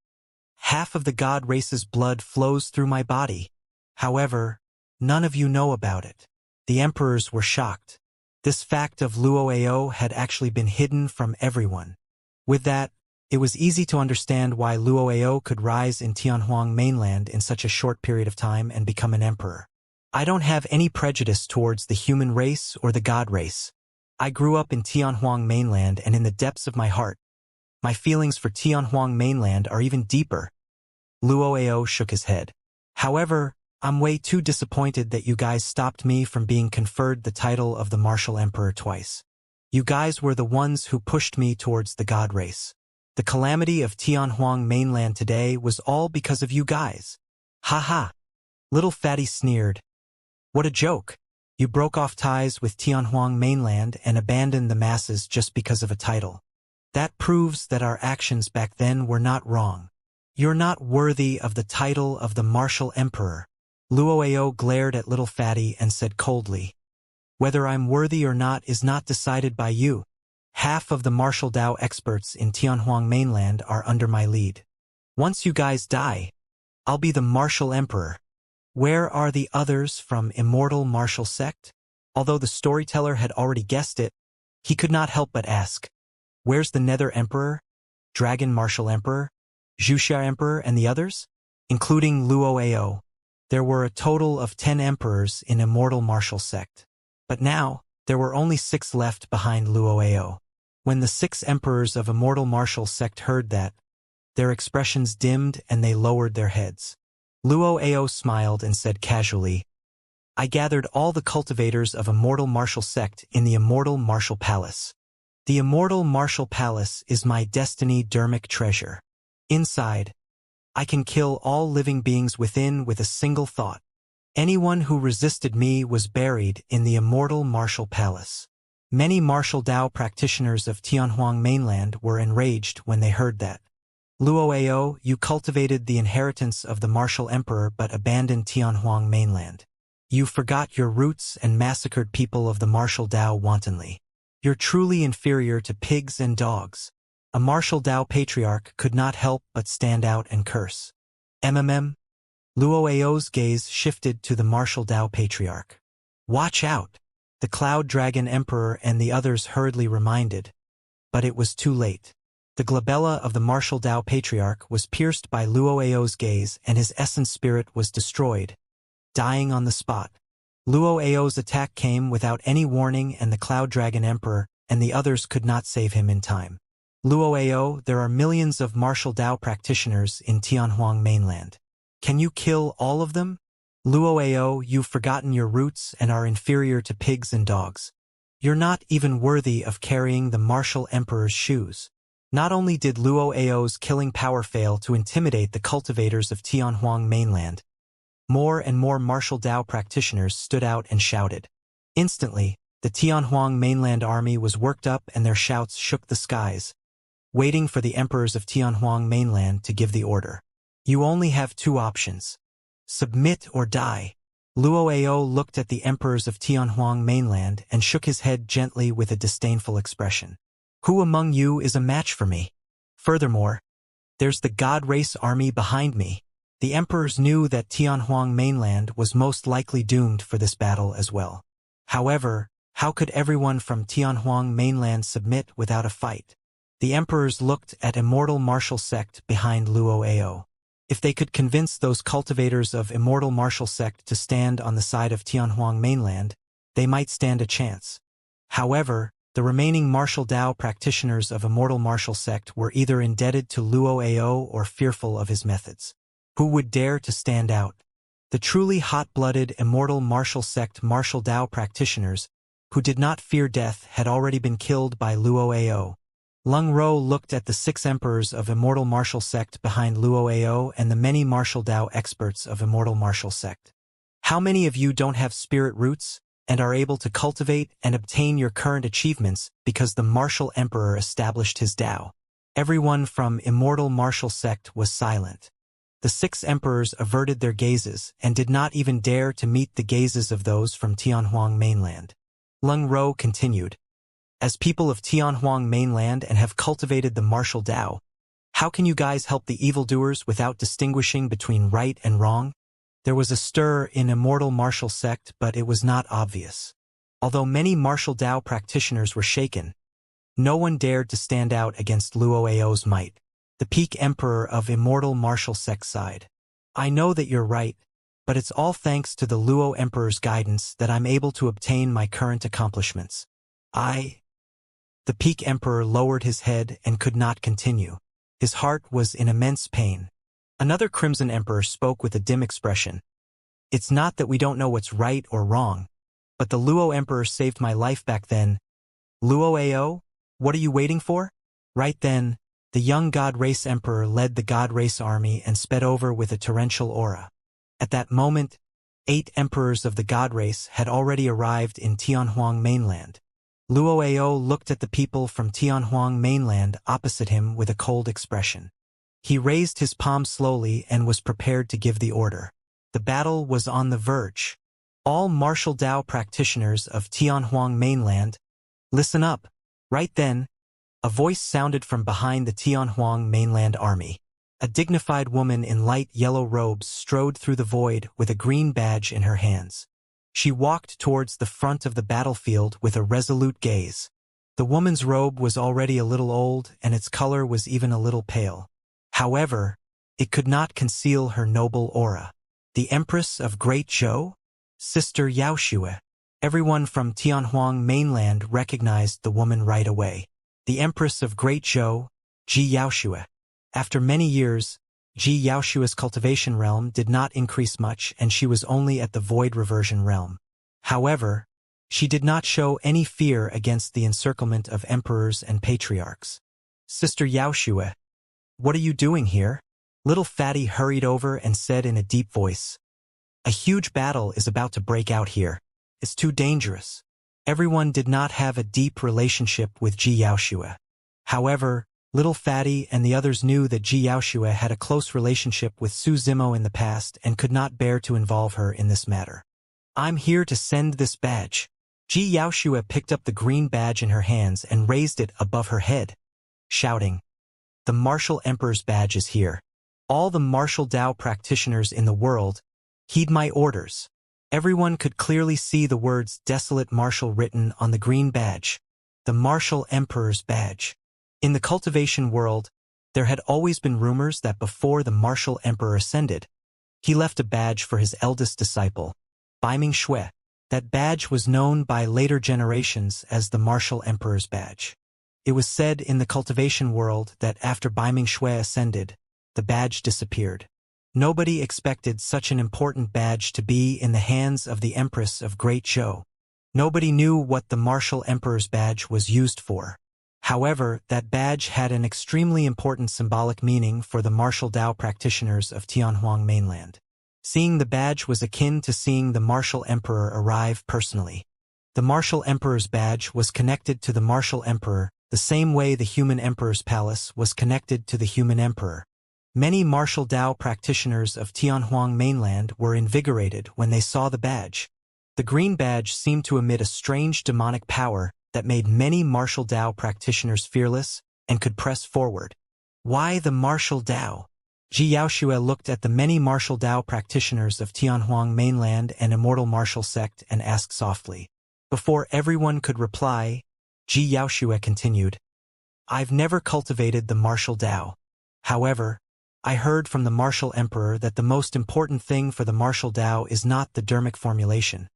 Half of the god race's blood flows through my body. However, none of you know about it. The emperors were shocked. This fact of Luo Ao had actually been hidden from everyone. With that, it was easy to understand why Luo Ao could rise in Tianhuang mainland in such a short period of time and become an emperor. I don't have any prejudice towards the human race or the god race. I grew up in Tianhuang mainland, and in the depths of my heart, my feelings for Tianhuang mainland are even deeper. Luo Ao shook his head. However, I'm way too disappointed that you guys stopped me from being conferred the title of the Martial Emperor twice. You guys were the ones who pushed me towards the god race. The calamity of Tianhuang mainland today was all because of you guys. Ha ha. Little Fatty sneered. What a joke. You broke off ties with Tianhuang mainland and abandoned the masses just because of a title. That proves that our actions back then were not wrong. You're not worthy of the title of the Martial Emperor. Luoao glared at Little Fatty and said coldly, whether I'm worthy or not is not decided by you. Half of the martial Dao experts in Tianhuang mainland are under my lead. Once you guys die, I'll be the Martial Emperor. Where are the others from Immortal Martial Sect? Although the storyteller had already guessed it, he could not help but ask, where's the Nether Emperor, Dragon Martial Emperor, Wuxia Emperor and the others? Including Luoao. There were a total of 10 emperors in Immortal Martial Sect. But now, there were only 6 left behind Luoao. When the 6 emperors of Immortal Martial Sect heard that, their expressions dimmed and they lowered their heads. Luoao smiled and said casually, I gathered all the cultivators of Immortal Martial Sect in the Immortal Martial Palace. The Immortal Martial Palace is my destiny dermic treasure. Inside, I can kill all living beings within with a single thought. Anyone who resisted me was buried in the Immortal Martial Palace. Many martial Dao practitioners of Tianhuang mainland were enraged when they heard that. Luoao, you cultivated the inheritance of the Martial Emperor but abandoned Tianhuang mainland. You forgot your roots and massacred people of the martial Dao wantonly. You're truly inferior to pigs and dogs. A martial Dao patriarch could not help but stand out and curse. Luoao's gaze shifted to the martial Dao patriarch. Watch out! The Cloud Dragon Emperor and the others hurriedly reminded. But it was too late. The glabella of the martial Dao patriarch was pierced by Luoao's gaze and his essence spirit was destroyed, dying on the spot. Luoao's attack came without any warning and the Cloud Dragon Emperor and the others could not save him in time. Luoao, there are millions of martial Dao practitioners in Tianhuang mainland. Can you kill all of them? Luoao, you've forgotten your roots and are inferior to pigs and dogs. You're not even worthy of carrying the martial emperor's shoes. Not only did Luoao's killing power fail to intimidate the cultivators of Tianhuang mainland, more and more martial Dao practitioners stood out and shouted. Instantly, the Tianhuang mainland army was worked up and their shouts shook the skies, waiting for the emperors of Tianhuang mainland to give the order. You only have 2 options. Submit or die. Luoao looked at the emperors of Tianhuang mainland and shook his head gently with a disdainful expression. Who among you is a match for me? Furthermore, there's the God Race army behind me. The emperors knew that Tianhuang mainland was most likely doomed for this battle as well. However, how could everyone from Tianhuang mainland submit without a fight? The emperors looked at Immortal Martial Sect behind Luoao. If they could convince those cultivators of Immortal Martial Sect to stand on the side of Tianhuang mainland, they might stand a chance. However, the remaining martial Dao practitioners of Immortal Martial Sect were either indebted to Luoao or fearful of his methods. Who would dare to stand out? The truly hot-blooded Immortal Martial Sect martial Dao practitioners, who did not fear death, had already been killed by Luoao. Lung Ro looked at the 6 emperors of Immortal Martial Sect behind Luoao and the many martial Dao experts of Immortal Martial Sect. How many of you don't have spirit roots and are able to cultivate and obtain your current achievements because the Martial Emperor established his Dao? Everyone from Immortal Martial Sect was silent. The 6 emperors averted their gazes and did not even dare to meet the gazes of those from Tianhuang mainland. Lung Ro continued. As people of Tianhuang mainland and have cultivated the martial Dao, how can you guys help the evildoers without distinguishing between right and wrong? There was a stir in Immortal Martial Sect, but it was not obvious. Although many martial Dao practitioners were shaken, no one dared to stand out against Luoao's might. The peak emperor of Immortal Martial Sect sighed. I know that you're right, but it's all thanks to the Luo Emperor's guidance that I'm able to obtain my current accomplishments. The peak emperor lowered his head and could not continue. His heart was in immense pain. Another Crimson Emperor spoke with a dim expression. It's not that we don't know what's right or wrong, but the Luo Emperor saved my life back then. Luo Ao, what are you waiting for? Right then, the young God Race Emperor led the God Race army and sped over with a torrential aura. At that moment, 8 emperors of the God Race had already arrived in Tianhuang mainland. Luo Ao looked at the people from Tianhuang mainland opposite him with a cold expression. He raised his palm slowly and was prepared to give the order. The battle was on the verge. All martial Dao practitioners of Tianhuang mainland, listen up. Right then, a voice sounded from behind the Tianhuang mainland army. A dignified woman in light yellow robes strode through the void with a green badge in her hands. She walked towards the front of the battlefield with a resolute gaze. The woman's robe was already a little old and its color was even a little pale. However, it could not conceal her noble aura. The Empress of Great Zhou? Sister Yaoxue. Everyone from Tianhuang mainland recognized the woman right away. The Empress of Great Zhou, Ji Yaoxue. After many years, Ji Yaoxue's cultivation realm did not increase much and she was only at the void reversion realm. However, she did not show any fear against the encirclement of emperors and patriarchs. Sister Yaoxue, what are you doing here? Little Fatty hurried over and said in a deep voice. A huge battle is about to break out here. It's too dangerous. Everyone did not have a deep relationship with Ji Yaoxue. However, Little Fatty and the others knew that Ji Yaoxue had a close relationship with Su Zimo in the past and could not bear to involve her in this matter. I'm here to send this badge. Ji Yaoxue picked up the green badge in her hands and raised it above her head, shouting, The Martial Emperor's badge is here. All the martial Dao practitioners in the world, heed my orders. Everyone could clearly see the words Desolate Martial written on the green badge, the Martial Emperor's badge. In the cultivation world, there had always been rumors that before the Martial Emperor ascended, he left a badge for his eldest disciple, Baiming Shui. That badge was known by later generations as the Martial Emperor's badge. It was said in the cultivation world that after Baiming Shui ascended, the badge disappeared. Nobody expected such an important badge to be in the hands of the Empress of Great Zhou. Nobody knew what the Martial Emperor's badge was used for. However, that badge had an extremely important symbolic meaning for the martial Dao practitioners of Tianhuang mainland. Seeing the badge was akin to seeing the Martial Emperor arrive personally. The Martial Emperor's badge was connected to the Martial Emperor the same way the Human Emperor's palace was connected to the Human Emperor. Many martial Dao practitioners of Tianhuang mainland were invigorated when they saw the badge. The green badge seemed to emit a strange demonic power that made many martial Dao practitioners fearless and could press forward. Why the martial Dao? Ji Yaoxue looked at the many martial Dao practitioners of Tianhuang mainland and Immortal martial sect and asked softly. Before everyone could reply, Ji Yaoxue continued, I've never cultivated the martial Dao. However, I heard from the Martial Emperor that the most important thing for the martial Dao is not the dermic formulation,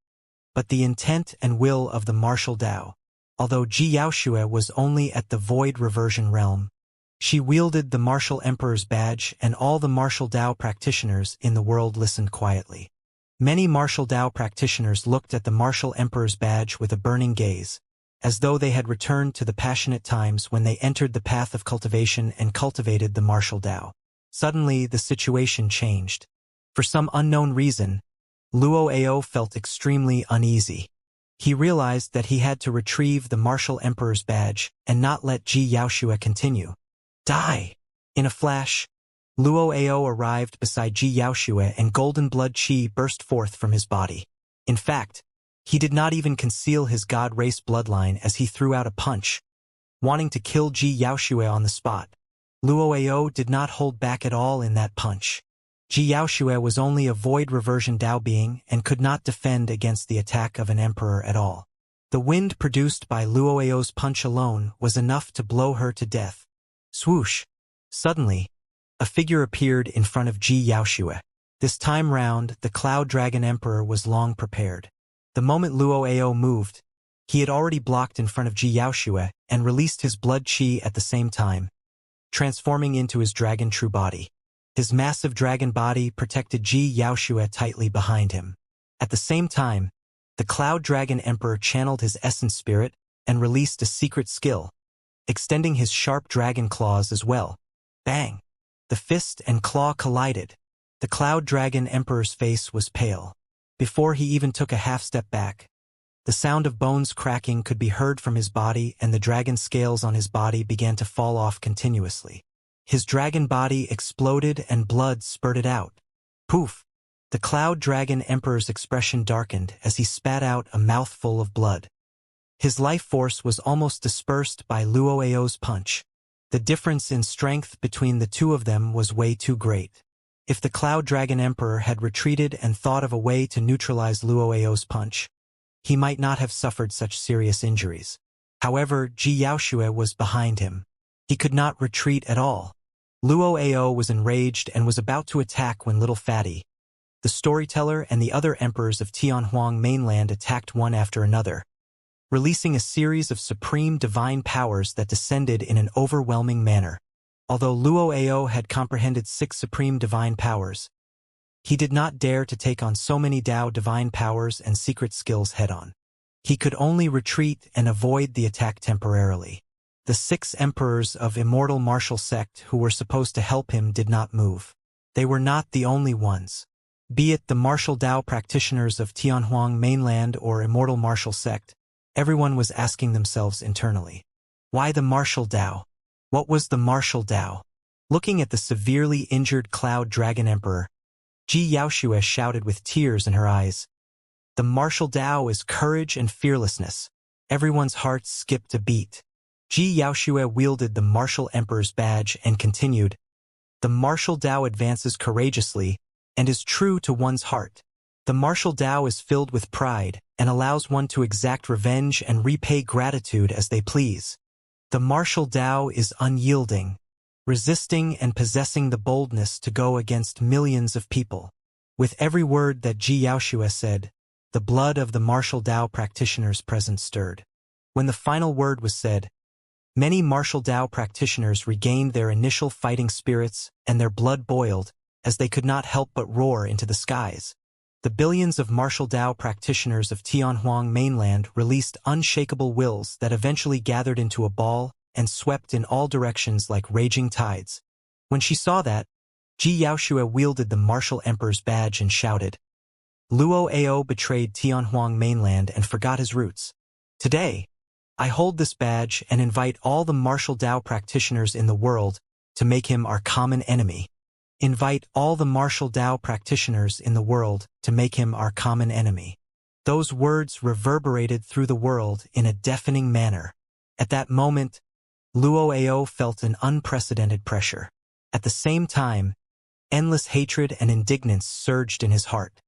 but the intent and will of the martial Dao. Although Ji Yaoxue was only at the void reversion realm, she wielded the Martial Emperor's badge and all the martial Dao practitioners in the world listened quietly. Many martial Dao practitioners looked at the Martial Emperor's badge with a burning gaze, as though they had returned to the passionate times when they entered the path of cultivation and cultivated the martial Dao. Suddenly, the situation changed. For some unknown reason, Luo Ao felt extremely uneasy. He realized that he had to retrieve the Martial Emperor's badge and not let Ji Yaoxue continue. Die! In a flash, Luo Ao arrived beside Ji Yaoxue and golden blood qi burst forth from his body. In fact, he did not even conceal his god race bloodline as he threw out a punch, wanting to kill Ji Yaoxue on the spot. Luo Ao did not hold back at all in that punch. Ji Yaoxue was only a void reversion Dao being and could not defend against the attack of an emperor at all. The wind produced by Luo Ao's punch alone was enough to blow her to death. Swoosh! Suddenly, a figure appeared in front of Ji Yaoxue. This time round, the Cloud Dragon Emperor was long prepared. The moment Luo Ao moved, he had already blocked in front of Ji Yaoxue and released his blood qi at the same time, transforming into his dragon true body. His massive dragon body protected Xianxia tightly behind him. At the same time, the Cloud Dragon Emperor channeled his essence spirit and released a secret skill, extending his sharp dragon claws as well. Bang! The fist and claw collided. The Cloud Dragon Emperor's face was pale. Before he even took a half-step back, the sound of bones cracking could be heard from his body, and the dragon scales on his body began to fall off continuously. His dragon body exploded and blood spurted out. Poof! The Cloud Dragon Emperor's expression darkened as he spat out a mouthful of blood. His life force was almost dispersed by Luoao's punch. The difference in strength between the two of them was way too great. If the Cloud Dragon Emperor had retreated and thought of a way to neutralize Luoao's punch, he might not have suffered such serious injuries. However, Xianxia was behind him. He could not retreat at all. Luoao was enraged and was about to attack when Little Fatty, the storyteller, and the other emperors of Tianhuang mainland attacked one after another, releasing a series of supreme divine powers that descended in an overwhelming manner. Although Luoao had comprehended 6 supreme divine powers, he did not dare to take on so many Dao divine powers and secret skills head-on. He could only retreat and avoid the attack temporarily. The 6 emperors of Immortal martial sect who were supposed to help him did not move. They were not the only ones. Be it the martial Dao practitioners of Tianhuang mainland or Immortal martial sect, everyone was asking themselves internally, why the martial Dao? What was the martial Dao? Looking at the severely injured Cloud Dragon Emperor, Xianxia shouted with tears in her eyes, "The martial Dao is courage and fearlessness." Everyone's hearts skipped a beat. Xianxia wielded the martial emperor's badge and continued, "The martial Dao advances courageously and is true to one's heart. The martial Dao is filled with pride and allows one to exact revenge and repay gratitude as they please. The martial Dao is unyielding, resisting and possessing the boldness to go against millions of people." With every word that Xianxia said, the blood of the martial Dao practitioners present stirred. When the final word was said, many martial Dao practitioners regained their initial fighting spirits and their blood boiled as they could not help but roar into the skies. The billions of martial Dao practitioners of Tianhuang mainland released unshakable wills that eventually gathered into a ball and swept in all directions like raging tides. When she saw that, Xianxia wielded the martial emperor's badge and shouted, "Luoao betrayed Tianhuang mainland and forgot his roots. Today, I hold this badge and invite all the martial Dao practitioners in the world to make him our common enemy. Invite all the martial Dao practitioners in the world to make him our common enemy." Those words reverberated through the world in a deafening manner. At that moment, Luoao felt an unprecedented pressure. At the same time, endless hatred and indignance surged in his heart.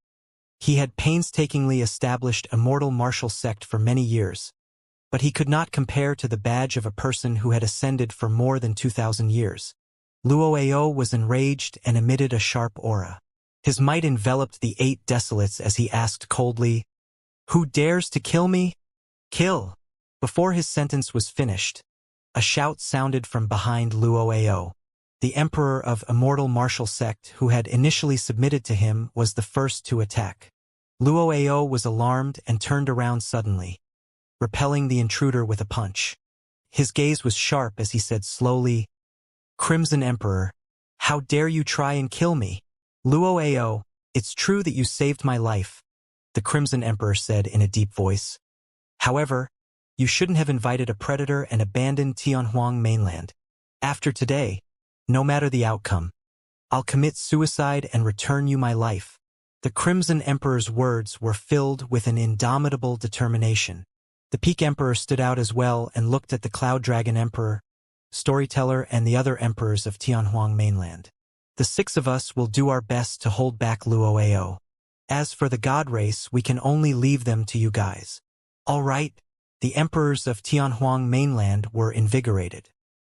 He had painstakingly established Immortal martial sect for many years, but he could not compare to the badge of a person who had ascended for more than 2,000 years. Luoao was enraged and emitted a sharp aura. His might enveloped the 8 desolates as he asked coldly, "Who dares to kill me? Kill!" Before his sentence was finished, a shout sounded from behind Luoao. The emperor of Immortal martial sect who had initially submitted to him was the first to attack. Luoao was alarmed and turned around suddenly, repelling the intruder with a punch. His gaze was sharp as he said slowly, "Crimson Emperor, how dare you try and kill me?" "Luoao, it's true that you saved my life," the Crimson Emperor said in a deep voice. "However, you shouldn't have invited a predator and abandoned Tianhuang mainland. After today, no matter the outcome, I'll commit suicide and return you my life." The Crimson Emperor's words were filled with an indomitable determination. The Peak Emperor stood out as well and looked at the Cloud Dragon Emperor, storyteller, and the other emperors of Tianhuang mainland. "The 6 of us will do our best to hold back Luoao. As for the God race, we can only leave them to you guys." "All right." The emperors of Tianhuang mainland were invigorated.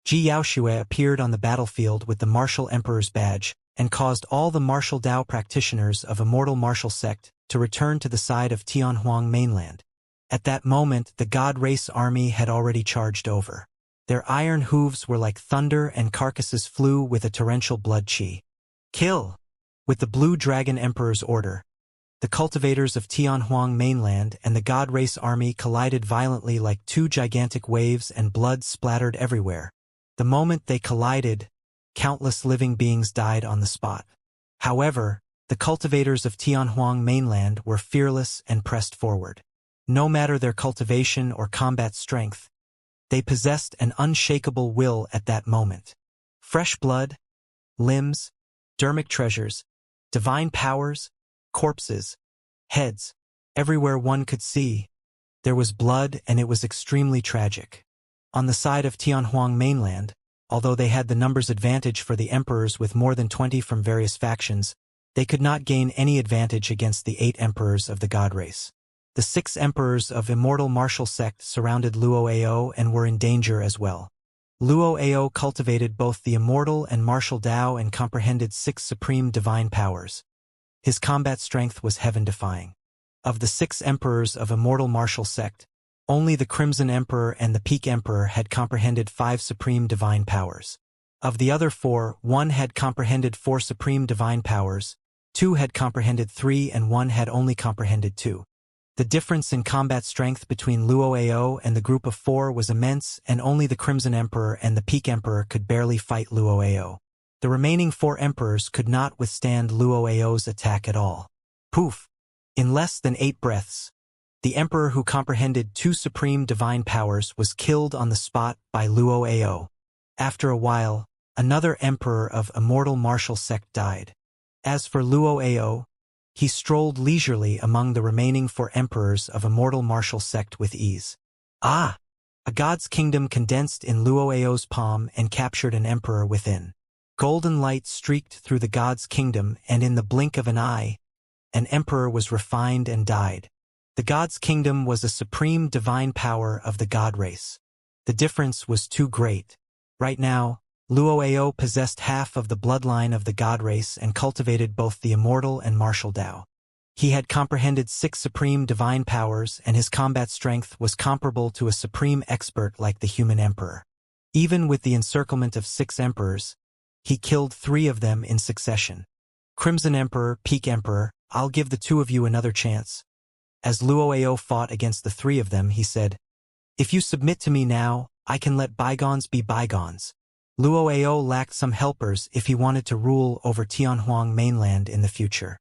Xianxia appeared on the battlefield with the martial emperor's badge and caused all the martial Dao practitioners of Immortal martial sect to return to the side of Tianhuang mainland. At that moment, the God race army had already charged over. Their iron hooves were like thunder and carcasses flew with a torrential blood chi. Kill! With the Blue Dragon Emperor's order, the cultivators of Tianhuang mainland and the God Race army collided violently like two gigantic waves, and blood splattered everywhere. The moment they collided, countless living beings died on the spot. However, the cultivators of Tianhuang mainland were fearless and pressed forward. No matter their cultivation or combat strength, they possessed an unshakable will at that moment. Fresh blood, limbs, dermic treasures, divine powers, corpses, heads, everywhere one could see, there was blood, and it was extremely tragic. On the side of Tianhuang mainland, although they had the numbers advantage for the emperors with more than 20 from various factions, they could not gain any advantage against the 8 emperors of the God Race. The 6 emperors of Immortal martial sect surrounded Luo'ao and were in danger as well. Luo'ao cultivated both the Immortal and Martial Dao and comprehended 6 supreme divine powers. His combat strength was heaven-defying. Of the 6 emperors of Immortal martial sect, only the Crimson Emperor and the Peak Emperor had comprehended 5 supreme divine powers. Of the other 4, 1 had comprehended 4 supreme divine powers, 2 had comprehended 3, and 1 had only comprehended 2. The difference in combat strength between Luo'ao and the group of 4 was immense, and only the Crimson Emperor and the Peak Emperor could barely fight Luo'ao. The remaining 4 emperors could not withstand Luo'ao's attack at all. Poof! In less than 8 breaths, the emperor who comprehended 2 supreme divine powers was killed on the spot by Luo'ao. After a while, another emperor of Immortal martial sect died. As for Luo'ao, he strolled leisurely among the remaining 4 emperors of Immortal martial sect with ease. Ah! A god's kingdom condensed in Luo'ao's palm and captured an emperor within. Golden light streaked through the god's kingdom, and in the blink of an eye, an emperor was refined and died. The god's kingdom was a supreme divine power of the God Race. The difference was too great. Right now, Luo'ao possessed half of the bloodline of the God Race and cultivated both the Immortal and Martial Dao. He had comprehended 6 supreme divine powers, and his combat strength was comparable to a supreme expert like the human emperor. Even with the encirclement of 6 emperors, he killed 3 of them in succession. Crimson Emperor, Peak Emperor, I'll give the 2 of you another chance. As Luo'ao fought against the 3 of them, he said, "If you submit to me now, I can let bygones be bygones." Luo'ao lacked some helpers if he wanted to rule over Tianhuang mainland in the future.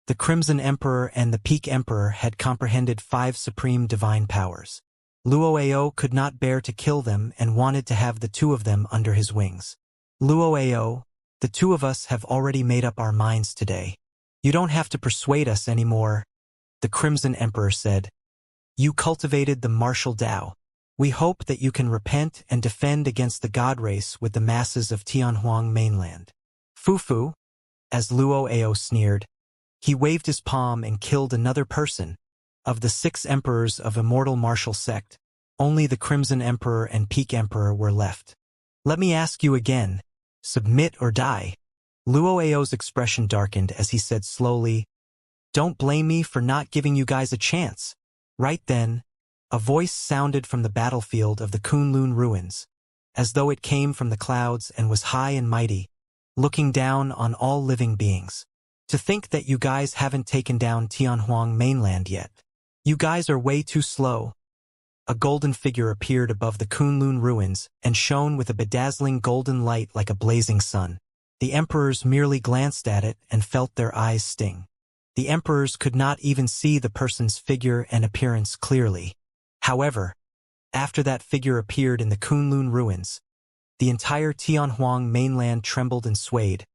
The Crimson Emperor and the Peak Emperor had comprehended 5 supreme divine powers. Luo'ao could not bear to kill them and wanted to have the 2 of them under his wings. Luo'ao, the 2 of us have already made up our minds today. You don't have to persuade us anymore, the Crimson Emperor said. You cultivated the martial Dao. We hope that you can repent and defend against the God Race with the masses of Tianhuang mainland. Fufu, as Luo'ao sneered, he waved his palm and killed another person. Of the 6 emperors of Immortal martial sect, only the Crimson Emperor and Peak Emperor were left. Let me ask you again, submit or die. Luo'ao's expression darkened as he said slowly, "Don't blame me for not giving you guys a chance." Right then, a voice sounded from the battlefield of the Kunlun ruins, as though it came from the clouds and was high and mighty, looking down on all living beings. To think that you guys haven't taken down Tianhuang mainland yet. You guys are way too slow. A golden figure appeared above the Kunlun ruins and shone with a bedazzling golden light like a blazing sun. The emperors merely glanced at it and felt their eyes sting. The emperors could not even see the person's figure and appearance clearly. However, after that figure appeared in the Kunlun ruins, the entire Tianhuang mainland trembled and swayed,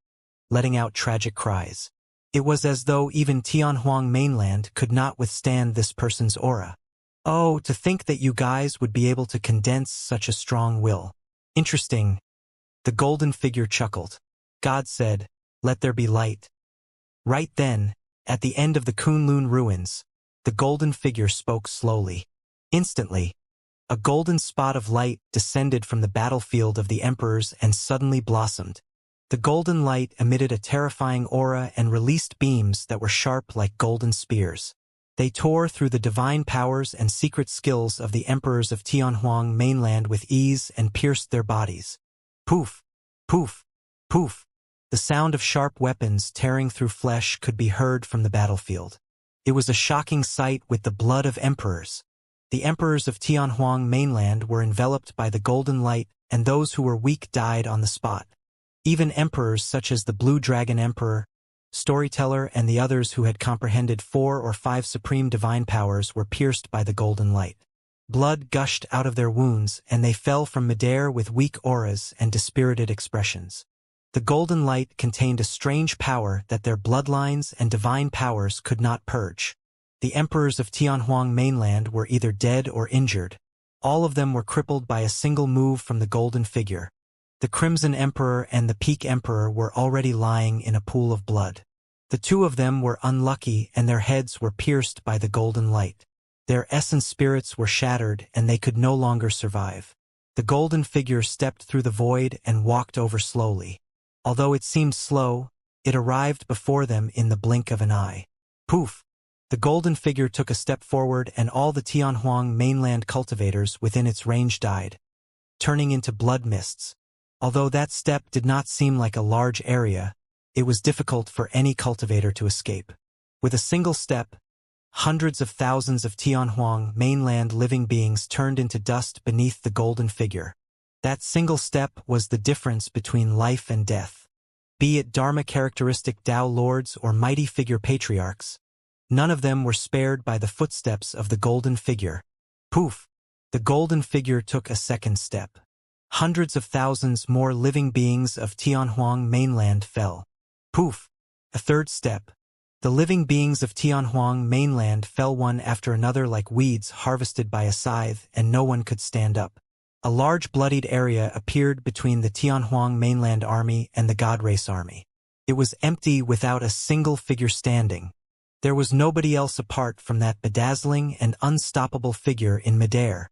letting out tragic cries. It was as though even Tianhuang mainland could not withstand this person's aura. Oh, to think that you guys would be able to condense such a strong will. Interesting. The golden figure chuckled. God said, "Let there be light." Right then, at the end of the Kunlun ruins, the golden figure spoke slowly. Instantly, a golden spot of light descended from the battlefield of the emperors and suddenly blossomed. The golden light emitted a terrifying aura and released beams that were sharp like golden spears. They tore through the divine powers and secret skills of the emperors of Tianhuang mainland with ease and pierced their bodies. Poof, poof, poof. The sound of sharp weapons tearing through flesh could be heard from the battlefield. It was a shocking sight with the blood of emperors. The emperors of Tianhuang mainland were enveloped by the golden light, and those who were weak died on the spot. Even emperors such as the Blue Dragon Emperor, Storyteller, and the others who had comprehended 4 or 5 supreme divine powers were pierced by the golden light. Blood gushed out of their wounds, and they fell from midair with weak auras and dispirited expressions. The golden light contained a strange power that their bloodlines and divine powers could not purge. The emperors of Tianhuang mainland were either dead or injured. All of them were crippled by a single move from the golden figure. The Crimson Emperor and the Peak Emperor were already lying in a pool of blood. The 2 of them were unlucky, and their heads were pierced by the golden light. Their essence spirits were shattered, and they could no longer survive. The golden figure stepped through the void and walked over slowly. Although it seemed slow, it arrived before them in the blink of an eye. Poof! The golden figure took a step forward, and all the Tianhuang mainland cultivators within its range died, turning into blood mists. Although that step did not seem like a large area, it was difficult for any cultivator to escape. With a single step, hundreds of thousands of Tianhuang mainland living beings turned into dust beneath the golden figure. That single step was the difference between life and death. Be it Dharma characteristic Tao lords or mighty figure patriarchs, none of them were spared by the footsteps of the golden figure. Poof! The golden figure took a second step. Hundreds of thousands more living beings of Tianhuang mainland fell. Poof! A third step. The living beings of Tianhuang mainland fell one after another like weeds harvested by a scythe, and no one could stand up. A large bloodied area appeared between the Tianhuang mainland army and the God Race army. It was empty without a single figure standing. There was nobody else apart from that bedazzling and unstoppable figure in midair.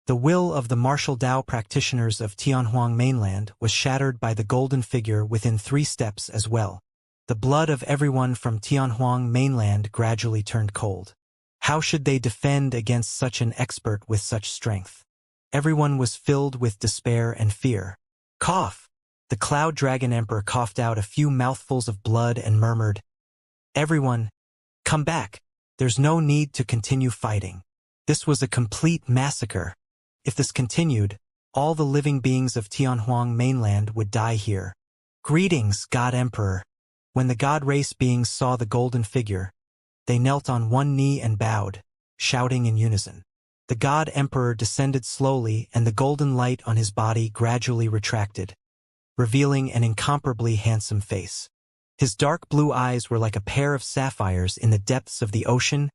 The will of the martial Tao practitioners of Tianhuang mainland was shattered by the golden figure within 3 steps as well. The blood of everyone from Tianhuang mainland gradually turned cold. How should they defend against such an expert with such strength? Everyone was filled with despair and fear. Cough! The Cloud Dragon Emperor coughed out a few mouthfuls of blood and murmured, "Everyone, come back. There's no need to continue fighting. This was a complete massacre. If this continued, all the living beings of Tianhuang mainland would die here." Greetings, God Emperor. When the God Race beings saw the golden figure, they knelt on one knee and bowed, shouting in unison. The God Emperor descended slowly, and the golden light on his body gradually retracted, revealing an incomparably handsome face. His dark blue eyes were like a pair of sapphires in the depths of the ocean,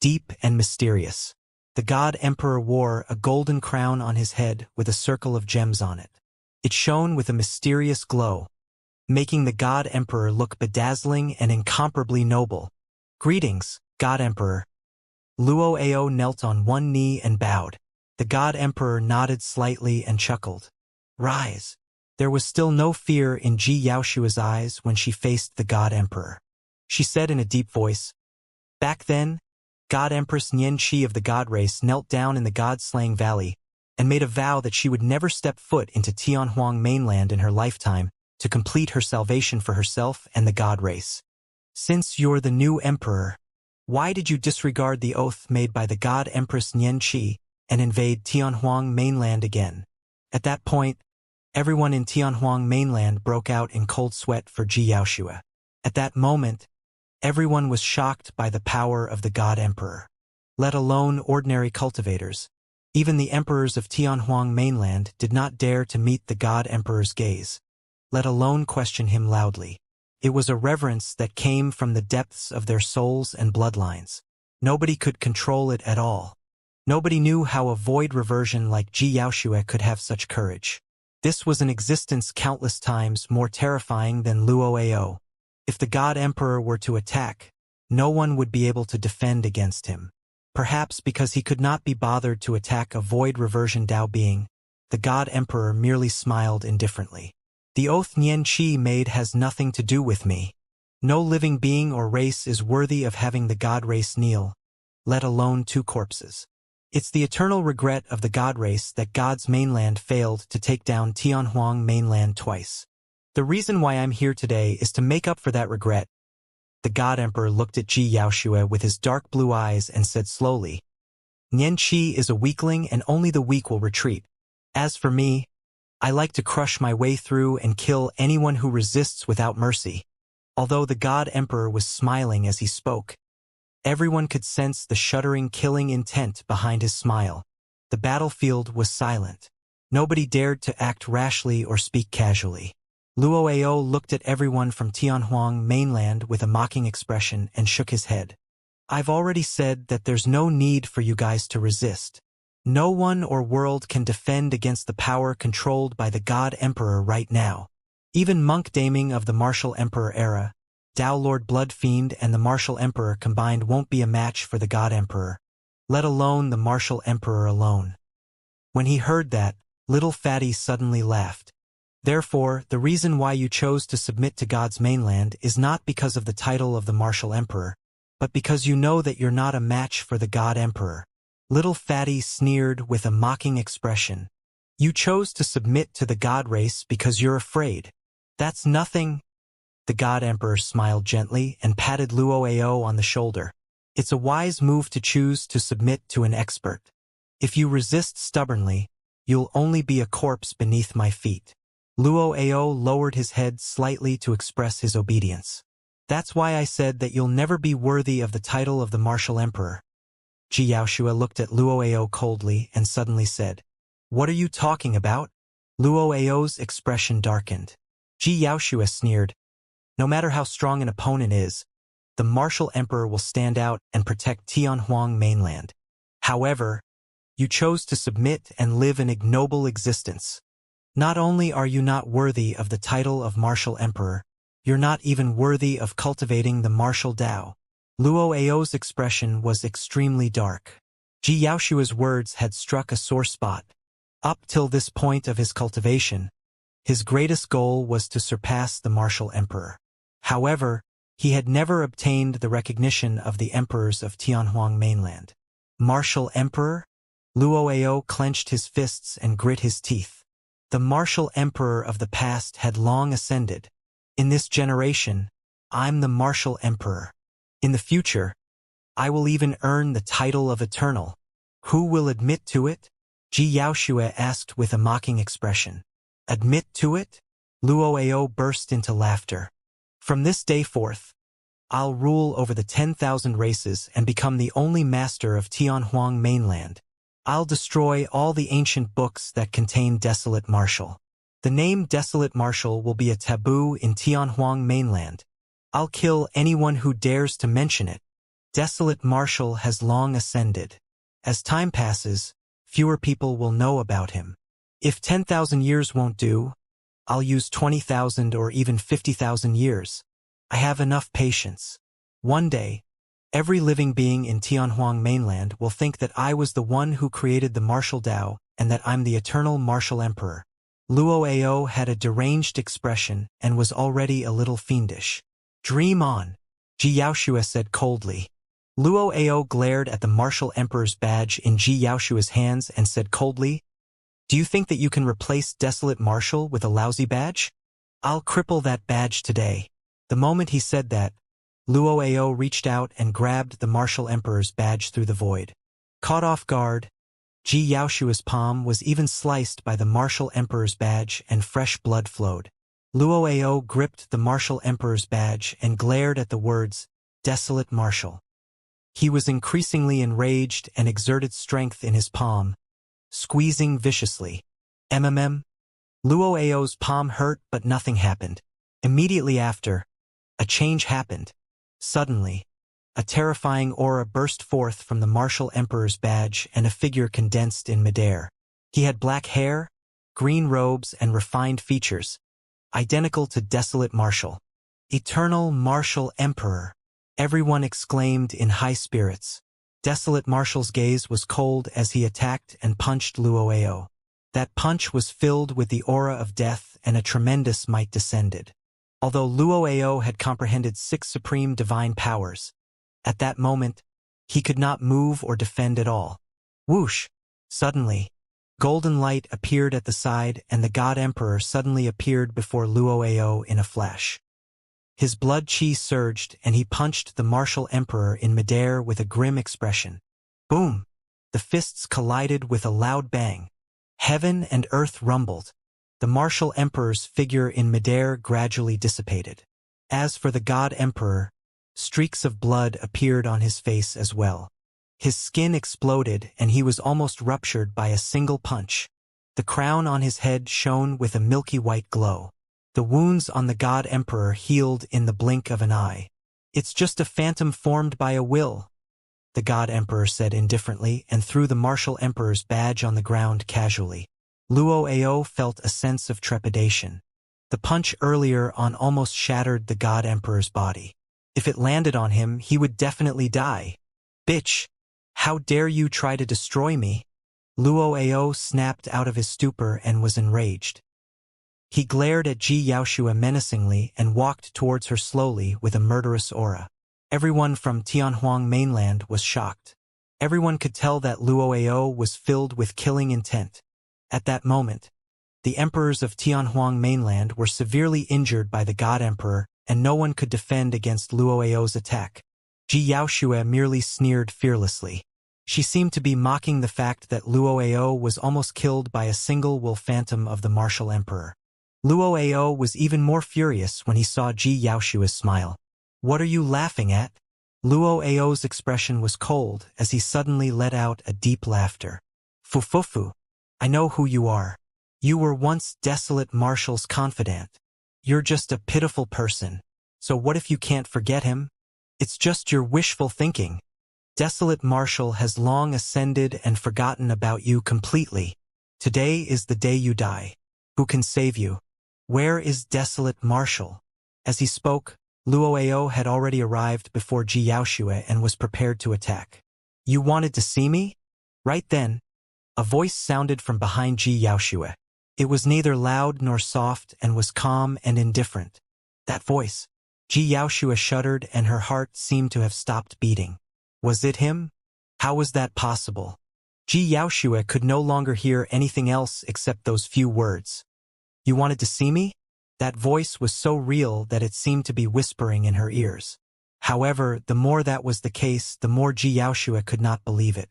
deep and mysterious. The God Emperor wore a golden crown on his head with a circle of gems on it. It shone with a mysterious glow, making the God Emperor look bedazzling and incomparably noble. Greetings, God Emperor. Luo Ao knelt on one knee and bowed. The God Emperor nodded slightly and chuckled. Rise. There was still no fear in Ji Yaoshua's eyes when she faced the God Emperor. She said in a deep voice, "Back then, God Empress Xianxia of the God Race knelt down in the God-slaying valley and made a vow that she would never step foot into Tianhuang mainland in her lifetime to complete her salvation for herself and the God Race. Since you're the new emperor, why did you disregard the oath made by the God Empress Xianxia and invade Tianhuang mainland again?" At that point, everyone in Tianhuang mainland broke out in cold sweat for Ji Yaoshua. At that moment, everyone was shocked by the power of the God Emperor. Let alone ordinary cultivators. Even the emperors of Tianhuang mainland did not dare to meet the God Emperor's gaze, let alone question him loudly. It was a reverence that came from the depths of their souls and bloodlines. Nobody could control it at all. Nobody knew how a void reversion like Ji Yaoshua could have such courage. This was an existence countless times more terrifying than Luo Ao. If the God Emperor were to attack, no one would be able to defend against him. Perhaps because he could not be bothered to attack a void reversion Tao being, the God Emperor merely smiled indifferently. The oath Xianxia made has nothing to do with me. No living being or race is worthy of having the God Race kneel, let alone 2 corpses. It's the eternal regret of the God Race that God's mainland failed to take down Tianhuang mainland twice. The reason why I'm here today is to make up for that regret. The God Emperor looked at Xianxia with his dark blue eyes and said slowly, Nian Qi is a weakling and only the weak will retreat. As for me, I like to crush my way through and kill anyone who resists without mercy. Although the God Emperor was smiling as he spoke, everyone could sense the shuddering killing intent behind his smile. The battlefield was silent. Nobody dared to act rashly or speak casually. Luoao looked at everyone from Tianhuang mainland with a mocking expression and shook his head. I've already said that there's no need for you guys to resist. No one or world can defend against the power controlled by the God Emperor right now. Even Monk Daming of the Martial Emperor era, Dao Lord Blood Fiend and the Martial Emperor combined won't be a match for the God Emperor, let alone the Martial Emperor alone. When he heard that, Little Fatty suddenly laughed. Therefore, the reason why you chose to submit to God's mainland is not because of the title of the Martial Emperor, but because you know that you're not a match for the God Emperor. Little Fatty sneered with a mocking expression. You chose to submit to the God race because you're afraid. That's nothing. The God Emperor smiled gently and patted Luoao on the shoulder. It's a wise move to choose to submit to an expert. If you resist stubbornly, you'll only be a corpse beneath my feet. Luoao lowered his head slightly to express his obedience. That's why I said that you'll never be worthy of the title of the Martial Emperor. Xianxia looked at Luoao coldly and suddenly said, What are you talking about? Luoao's expression darkened. Xianxia sneered, No matter how strong an opponent is, the Martial Emperor will stand out and protect Tianhuang mainland. However, you chose to submit and live an ignoble existence. Not only are you not worthy of the title of Martial Emperor, you're not even worthy of cultivating the martial Dao. Luoao's expression was extremely dark. Xianxia's words had struck a sore spot. Up till this point of his cultivation, his greatest goal was to surpass the Martial Emperor. However, he had never obtained the recognition of the emperors of Tianhuang mainland. Martial Emperor? Luoao clenched his fists and grit his teeth. The Martial Emperor of the past had long ascended. In this generation, I'm the Martial Emperor. In the future, I will even earn the title of Eternal. Who will admit to it? Xianxia asked with a mocking expression. Admit to it? Luoao burst into laughter. From this day forth, I'll rule over the 10,000 races and become the only master of Tianhuang mainland. I'll destroy all the ancient books that contain Desolate Martial. The name Desolate Martial will be a taboo in Tianhuang mainland. I'll kill anyone who dares to mention it. Desolate Martial has long ascended. As time passes, fewer people will know about him. If 10,000 years won't do, I'll use 20,000 or even 50,000 years. I have enough patience. One day, every living being in Tianhuang mainland will think that I was the one who created the martial Dao and that I'm the eternal Martial Emperor. Luoao had a deranged expression and was already a little fiendish. Dream on, Xianxia said coldly. Luoao glared at the Martial Emperor's badge in Xianxia's hands and said coldly, Do you think that you can replace Desolate Martial with a lousy badge? I'll cripple that badge today. The moment he said that, Luoao reached out and grabbed the Martial Emperor's badge through the void. Caught off guard, Xianxia's palm was even sliced by the Martial Emperor's badge and fresh blood flowed. Luoao gripped the Martial Emperor's badge and glared at the words, Desolate Martial. He was increasingly enraged and exerted strength in his palm, squeezing viciously. Luoao's palm hurt but nothing happened. Immediately after, a change happened. Suddenly, a terrifying aura burst forth from the Martial Emperor's badge and a figure condensed in midair. He had black hair, green robes and refined features, identical to Desolate Martial. Eternal Martial Emperor, everyone exclaimed in high spirits. Desolate Martial's gaze was cold as he attacked and punched Luoao. That punch was filled with the aura of death and a tremendous might descended. Although Luoao had comprehended 6 supreme divine powers, at that moment, he could not move or defend at all. Whoosh! Suddenly, Golden light appeared at the side and the God Emperor suddenly appeared before Luoao in a flash. His blood chi surged and he punched the martial emperor in midair with a grim expression. Boom! The fists collided with a loud bang. Heaven and earth rumbled. The martial emperor's figure in midair gradually dissipated. As for the God Emperor, streaks of blood appeared on his face as well. His skin exploded and he was almost ruptured by a single punch. The crown on his head shone with a milky white glow. The wounds on the God Emperor healed in the blink of an eye. It's just a phantom formed by a will, the God Emperor said indifferently and threw the martial emperor's badge on the ground casually. Luoao felt a sense of trepidation. The punch earlier on almost shattered the God Emperor's body. If it landed on him, he would definitely die. Bitch! How dare you try to destroy me? Luoao snapped out of his stupor and was enraged. He glared at Xianxia menacingly and walked towards her slowly with a murderous aura. Everyone from Tianhuang mainland was shocked. Everyone could tell that Luoao was filled with killing intent. At that moment, the emperors of Tianhuang mainland were severely injured by the God Emperor, and no one could defend against Luoao's attack. Xianxia merely sneered fearlessly. She seemed to be mocking the fact that Luoao was almost killed by a single will phantom of the martial emperor. Luoao was even more furious when he saw Xianxia's smile. What are you laughing at? Luoao's expression was cold as he suddenly let out a deep laughter. Fufufu. I know who you are. You were once desolate Marshall's confidant. You're just a pitiful person. So what if you can't forget him? It's just your wishful thinking. Desolate Marshall has long ascended and forgotten about you completely. Today is the day you die. Who can save you? Where is Desolate Marshall? As he spoke, Luoao had already arrived before Xianxia and was prepared to attack. You wanted to see me? Right then, a voice sounded from behind Xianxia. It was neither loud nor soft and was calm and indifferent. That voice. Xianxia shuddered and her heart seemed to have stopped beating. Was it him? How was that possible? Xianxia could no longer hear anything else except those few words. You wanted to see me? That voice was so real that it seemed to be whispering in her ears. However, the more that was the case, the more Xianxia could not believe it.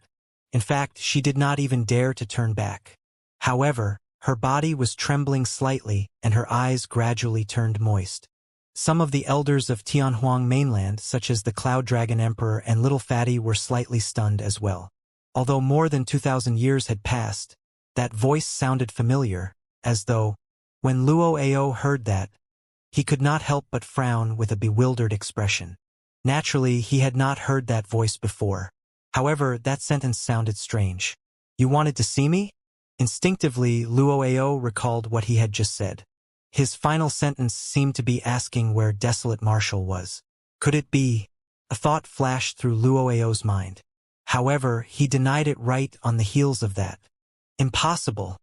In fact, she did not even dare to turn back. However, her body was trembling slightly and her eyes gradually turned moist. Some of the elders of Tianhuang mainland, such as the Cloud Dragon Emperor and Little Fatty, were slightly stunned as well. Although more than 2,000 years had passed, that voice sounded familiar, as though, when Luoao heard that, he could not help but frown with a bewildered expression. Naturally, he had not heard that voice before. However, that sentence sounded strange. You wanted to see me? Instinctively, Luoao recalled what he had just said. His final sentence seemed to be asking where Desolate Marshall was. Could it be? A thought flashed through Luoao's mind. However, he denied it right on the heels of that. Impossible.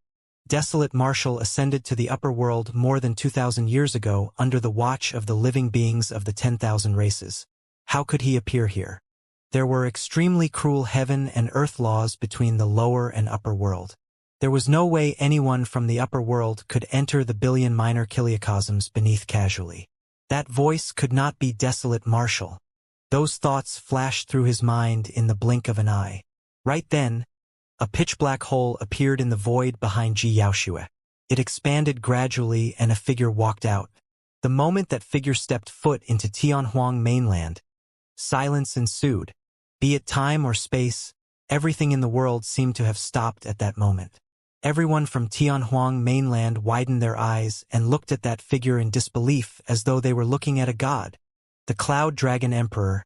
Desolate Marshall ascended to the upper world more than 2,000 years ago under the watch of the living beings of the 10,000 races. How could he appear here? There were extremely cruel heaven and earth laws between the lower and upper world. There was no way anyone from the upper world could enter the billion minor kiliocosms beneath casually. That voice could not be Desolate Marshall. Those thoughts flashed through his mind in the blink of an eye. Right then, a pitch-black hole appeared in the void behind Xianxia. It expanded gradually and a figure walked out. The moment that figure stepped foot into Tianhuang mainland, silence ensued. Be it time or space, everything in the world seemed to have stopped at that moment. Everyone from Tianhuang mainland widened their eyes and looked at that figure in disbelief as though they were looking at a god. The Cloud Dragon Emperor,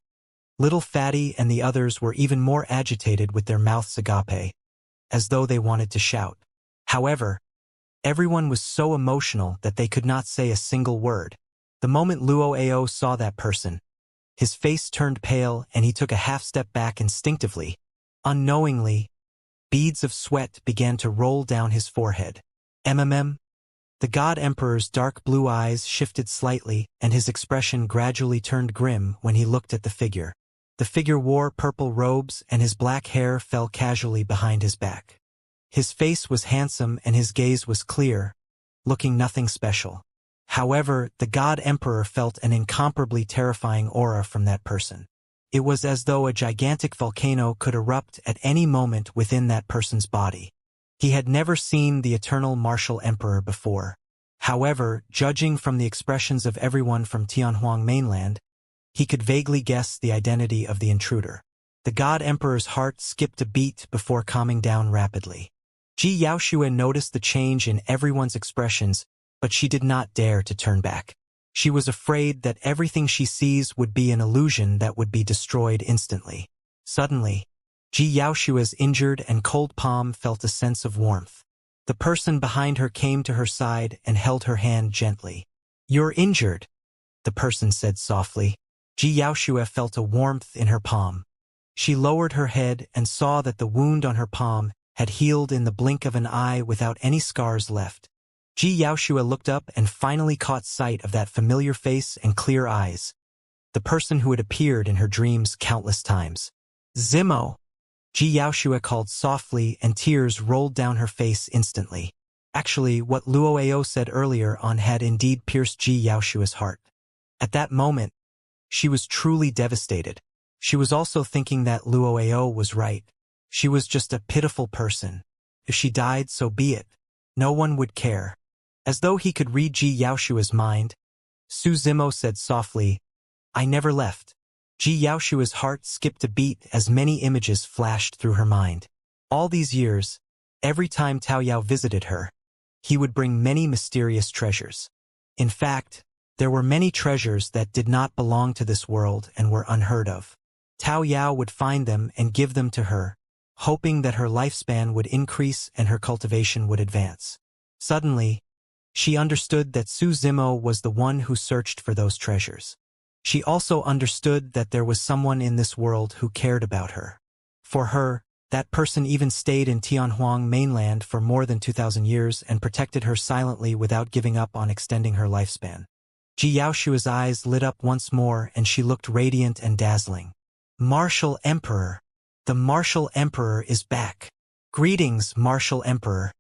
Little Fatty and the others were even more agitated with their mouths agape, as though they wanted to shout. However, everyone was so emotional that they could not say a single word. The moment Luoao saw that person, his face turned pale and he took a half-step back instinctively. Unknowingly, beads of sweat began to roll down his forehead. The God Emperor's dark blue eyes shifted slightly and his expression gradually turned grim when he looked at the figure. The figure wore purple robes and his black hair fell casually behind his back. His face was handsome and his gaze was clear, looking nothing special. However, the God Emperor felt an incomparably terrifying aura from that person. It was as though a gigantic volcano could erupt at any moment within that person's body. He had never seen the eternal martial emperor before. However, judging from the expressions of everyone from Tianhuang mainland, he could vaguely guess the identity of the intruder. The God Emperor's heart skipped a beat before calming down rapidly. Ji Yaoxue noticed the change in everyone's expressions, but she did not dare to turn back. She was afraid that everything she sees would be an illusion that would be destroyed instantly. Suddenly, Ji Yaoxue's injured and cold palm felt a sense of warmth. The person behind her came to her side and held her hand gently. "You're injured," the person said softly. Ji Yaoxue felt a warmth in her palm. She lowered her head and saw that the wound on her palm had healed in the blink of an eye without any scars left. Ji Yaoxue looked up and finally caught sight of that familiar face and clear eyes, the person who had appeared in her dreams countless times. "Zimo!" Ji Yaoxue called softly, and tears rolled down her face instantly. Actually, what Luoao said earlier on had indeed pierced Ji Yaoxue's heart. At that moment, she was truly devastated. She was also thinking that Luoao was right. She was just a pitiful person. If she died, so be it. No one would care. As though he could read Ji Yaoxue's mind, Su Zimo said softly, "I never left." Ji Yaoxue's heart skipped a beat as many images flashed through her mind. All these years, every time Tao Yao visited her, he would bring many mysterious treasures. In fact, there were many treasures that did not belong to this world and were unheard of. Tao Yao would find them and give them to her, hoping that her lifespan would increase and her cultivation would advance. Suddenly, she understood that Su Zimo was the one who searched for those treasures. She also understood that there was someone in this world who cared about her. For her, that person even stayed in Tianhuang mainland for more than 2,000 years and protected her silently without giving up on extending her lifespan. Ji Yaoxue's eyes lit up once more and she looked radiant and dazzling. "Martial Emperor! The Martial Emperor is back! Greetings, Martial Emperor!"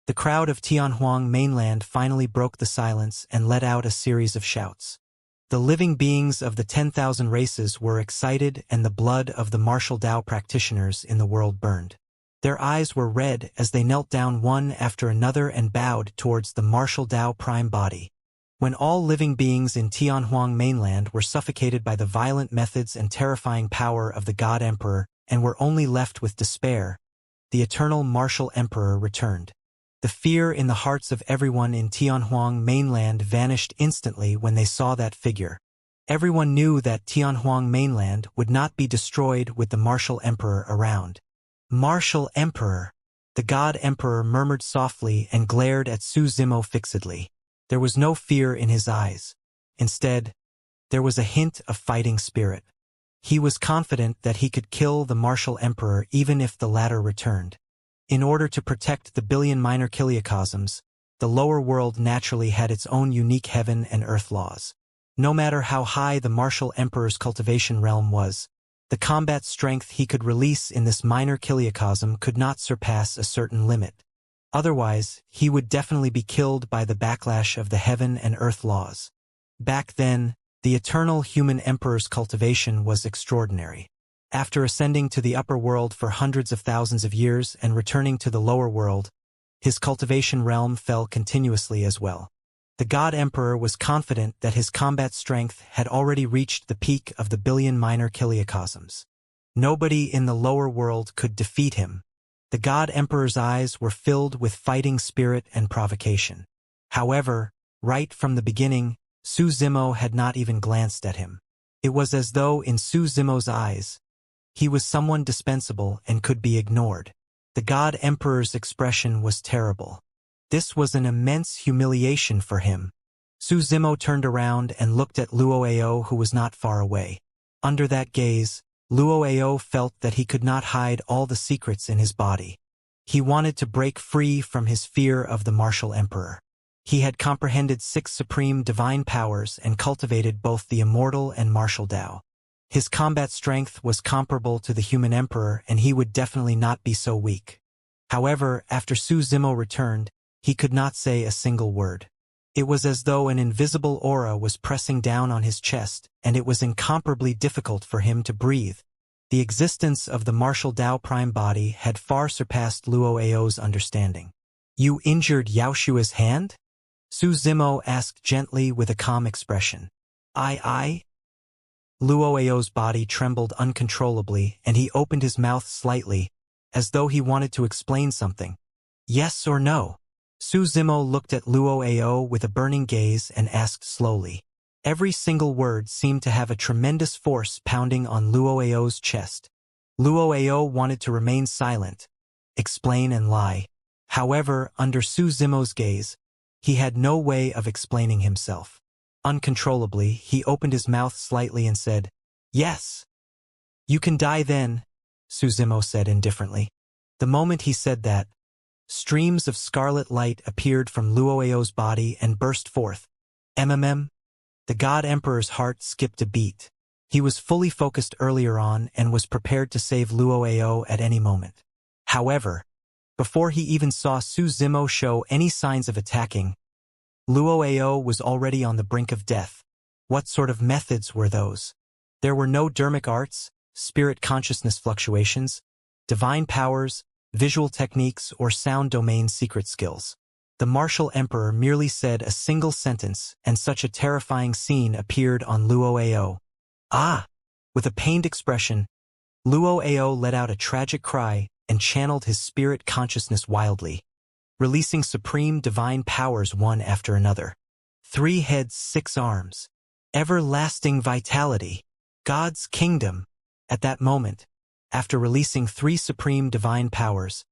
The crowd of Tianhuang mainland finally broke the silence and let out a series of shouts. The living beings of the 10,000 races were excited and the blood of the martial Tao practitioners in the world burned. Their eyes were red as they knelt down one after another and bowed towards the martial Tao prime body. When all living beings in Tianhuang mainland were suffocated by the violent methods and terrifying power of the God Emperor and were only left with despair, the eternal martial Emperor returned. The fear in the hearts of everyone in Tianhuang mainland vanished instantly when they saw that figure. Everyone knew that Tianhuang mainland would not be destroyed with the martial emperor around. "Martial Emperor!" The God Emperor murmured softly and glared at Su Zimo fixedly. There was no fear in his eyes. Instead, there was a hint of fighting spirit. He was confident that he could kill the martial emperor even if the latter returned. In order to protect the billion minor kiliocosms, the lower world naturally had its own unique heaven and earth laws. No matter how high the martial emperor's cultivation realm was, the combat strength he could release in this minor kiliocosm could not surpass a certain limit. Otherwise, he would definitely be killed by the backlash of the heaven and earth laws. Back then, the eternal human emperor's cultivation was extraordinary. After ascending to the upper world for hundreds of thousands of years and returning to the lower world, his cultivation realm fell continuously as well. The God Emperor was confident that his combat strength had already reached the peak of the billion minor kiliocosms. Nobody in the lower world could defeat him. The God Emperor's eyes were filled with fighting spirit and provocation. However, right from the beginning, Su Zimo had not even glanced at him. It was as though in Su Zimo's eyes, he was someone dispensable and could be ignored. The God Emperor's expression was terrible. This was an immense humiliation for him. Su Zimo turned around and looked at Luoao, who was not far away. Under that gaze, Luoao felt that he could not hide all the secrets in his body. He wanted to break free from his fear of the martial emperor. He had comprehended 6 supreme divine powers and cultivated both the immortal and martial Tao. His combat strength was comparable to the human emperor and he would definitely not be so weak. However, after Su Zimo returned, he could not say a single word. It was as though an invisible aura was pressing down on his chest, and it was incomparably difficult for him to breathe. The existence of the martial Dao Prime body had far surpassed Luo Ao's understanding. "You injured Yaoshua's hand?" Su Zimo asked gently with a calm expression. I. Luo Ao's body trembled uncontrollably, and he opened his mouth slightly, as though he wanted to explain something. "Yes or no?" Su Zimo looked at Luo Ao with a burning gaze and asked slowly. Every single word seemed to have a tremendous force pounding on Luo Ao's chest. Luo Ao wanted to remain silent, explain and lie. However, under Su Zimo's gaze, he had no way of explaining himself. Uncontrollably, he opened his mouth slightly and said, "Yes." "You can die then," Su Zimo said indifferently. The moment he said that, streams of scarlet light appeared from Luo Ao's body and burst forth. The God Emperor's heart skipped a beat. He was fully focused earlier on and was prepared to save Luo Ao at any moment. However, before he even saw Su Zimo show any signs of attacking, Luo Ao was already on the brink of death. What sort of methods were those? There were no dermic arts, spirit consciousness fluctuations, divine powers, visual techniques, or sound domain secret skills. The martial emperor merely said a single sentence, and such a terrifying scene appeared on Luo Ao. "Ah!" With a pained expression, Luo Ao let out a tragic cry and channeled his spirit consciousness wildly, releasing supreme divine powers one after another. 3 heads, 6 arms. Everlasting vitality. God's kingdom. At that moment, after releasing 3 supreme divine powers,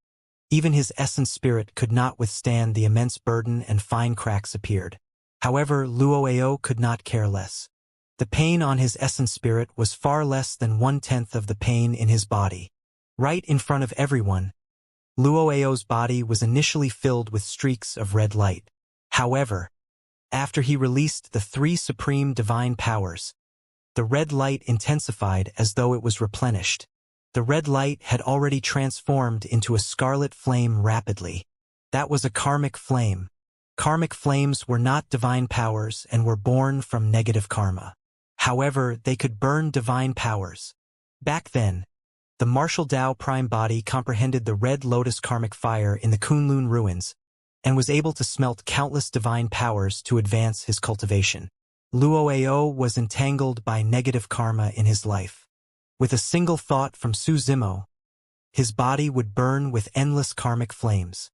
even his essence spirit could not withstand the immense burden and fine cracks appeared. However, Luo Ao could not care less. The pain on his essence spirit was far less than 1/10 of the pain in his body. Right in front of everyone, Luo Ao's body was initially filled with streaks of red light. However, after he released the 3 supreme divine powers, the red light intensified as though it was replenished. The red light had already transformed into a scarlet flame rapidly. That was a karmic flame. Karmic flames were not divine powers and were born from negative karma. However, they could burn divine powers. Back then, the martial Dao Prime body comprehended the red lotus karmic fire in the Kunlun ruins and was able to smelt countless divine powers to advance his cultivation. Luo Ao was entangled by negative karma in his life. With a single thought from Su Zimo, his body would burn with endless karmic flames.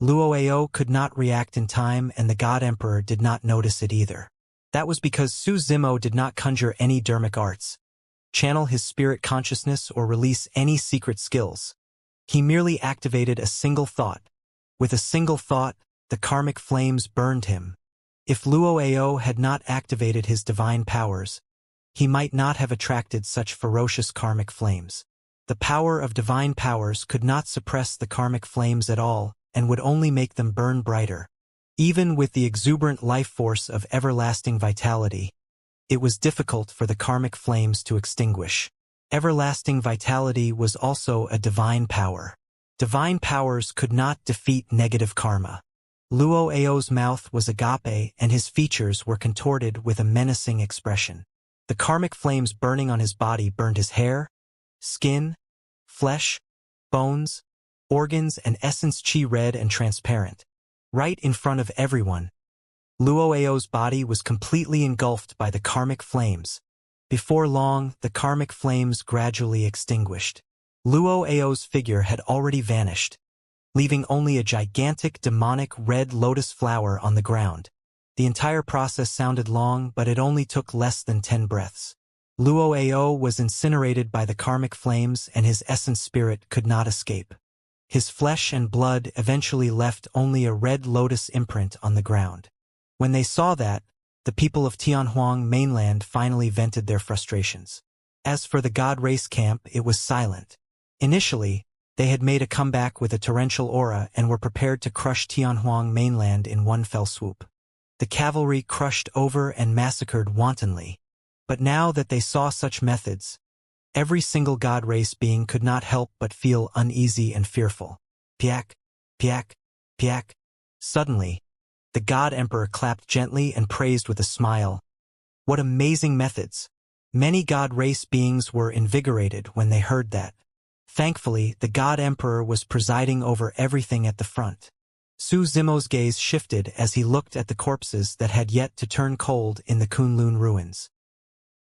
Luo Ao could not react in time, and the God Emperor did not notice it either. That was because Su Zimo did not conjure any dermic arts, channel his spirit consciousness, or release any secret skills. He merely activated a single thought. With a single thought, the karmic flames burned him. If Luo Ao had not activated his divine powers, he might not have attracted such ferocious karmic flames. The power of divine powers could not suppress the karmic flames at all and would only make them burn brighter. Even with the exuberant life force of everlasting vitality, it was difficult for the karmic flames to extinguish. Everlasting vitality was also a divine power. Divine powers could not defeat negative karma. Luo Ao's mouth was agape and his features were contorted with a menacing expression. The karmic flames burning on his body burned his hair, skin, flesh, bones, organs, and essence chi red and transparent. Right in front of everyone, Luo Ao's body was completely engulfed by the karmic flames. Before long, the karmic flames gradually extinguished. Luo Ao's figure had already vanished, leaving only a gigantic demonic red lotus flower on the ground. The entire process sounded long, but it only took less than 10 breaths. Luo Ao was incinerated by the karmic flames and his essence spirit could not escape. His flesh and blood eventually left only a red lotus imprint on the ground. When they saw that, the people of Tianhuang mainland finally vented their frustrations. As for the God race camp, it was silent. Initially, they had made a comeback with a torrential aura and were prepared to crush Tianhuang mainland in one fell swoop. The cavalry crushed over and massacred wantonly. But now that they saw such methods, every single God race being could not help but feel uneasy and fearful. Piak, piak, piak. Suddenly, the God Emperor clapped gently and praised with a smile. What amazing methods! Many God race beings were invigorated when they heard that. Thankfully, the God Emperor was presiding over everything at the front. Su Zimo's gaze shifted as he looked at the corpses that had yet to turn cold in the Kunlun ruins.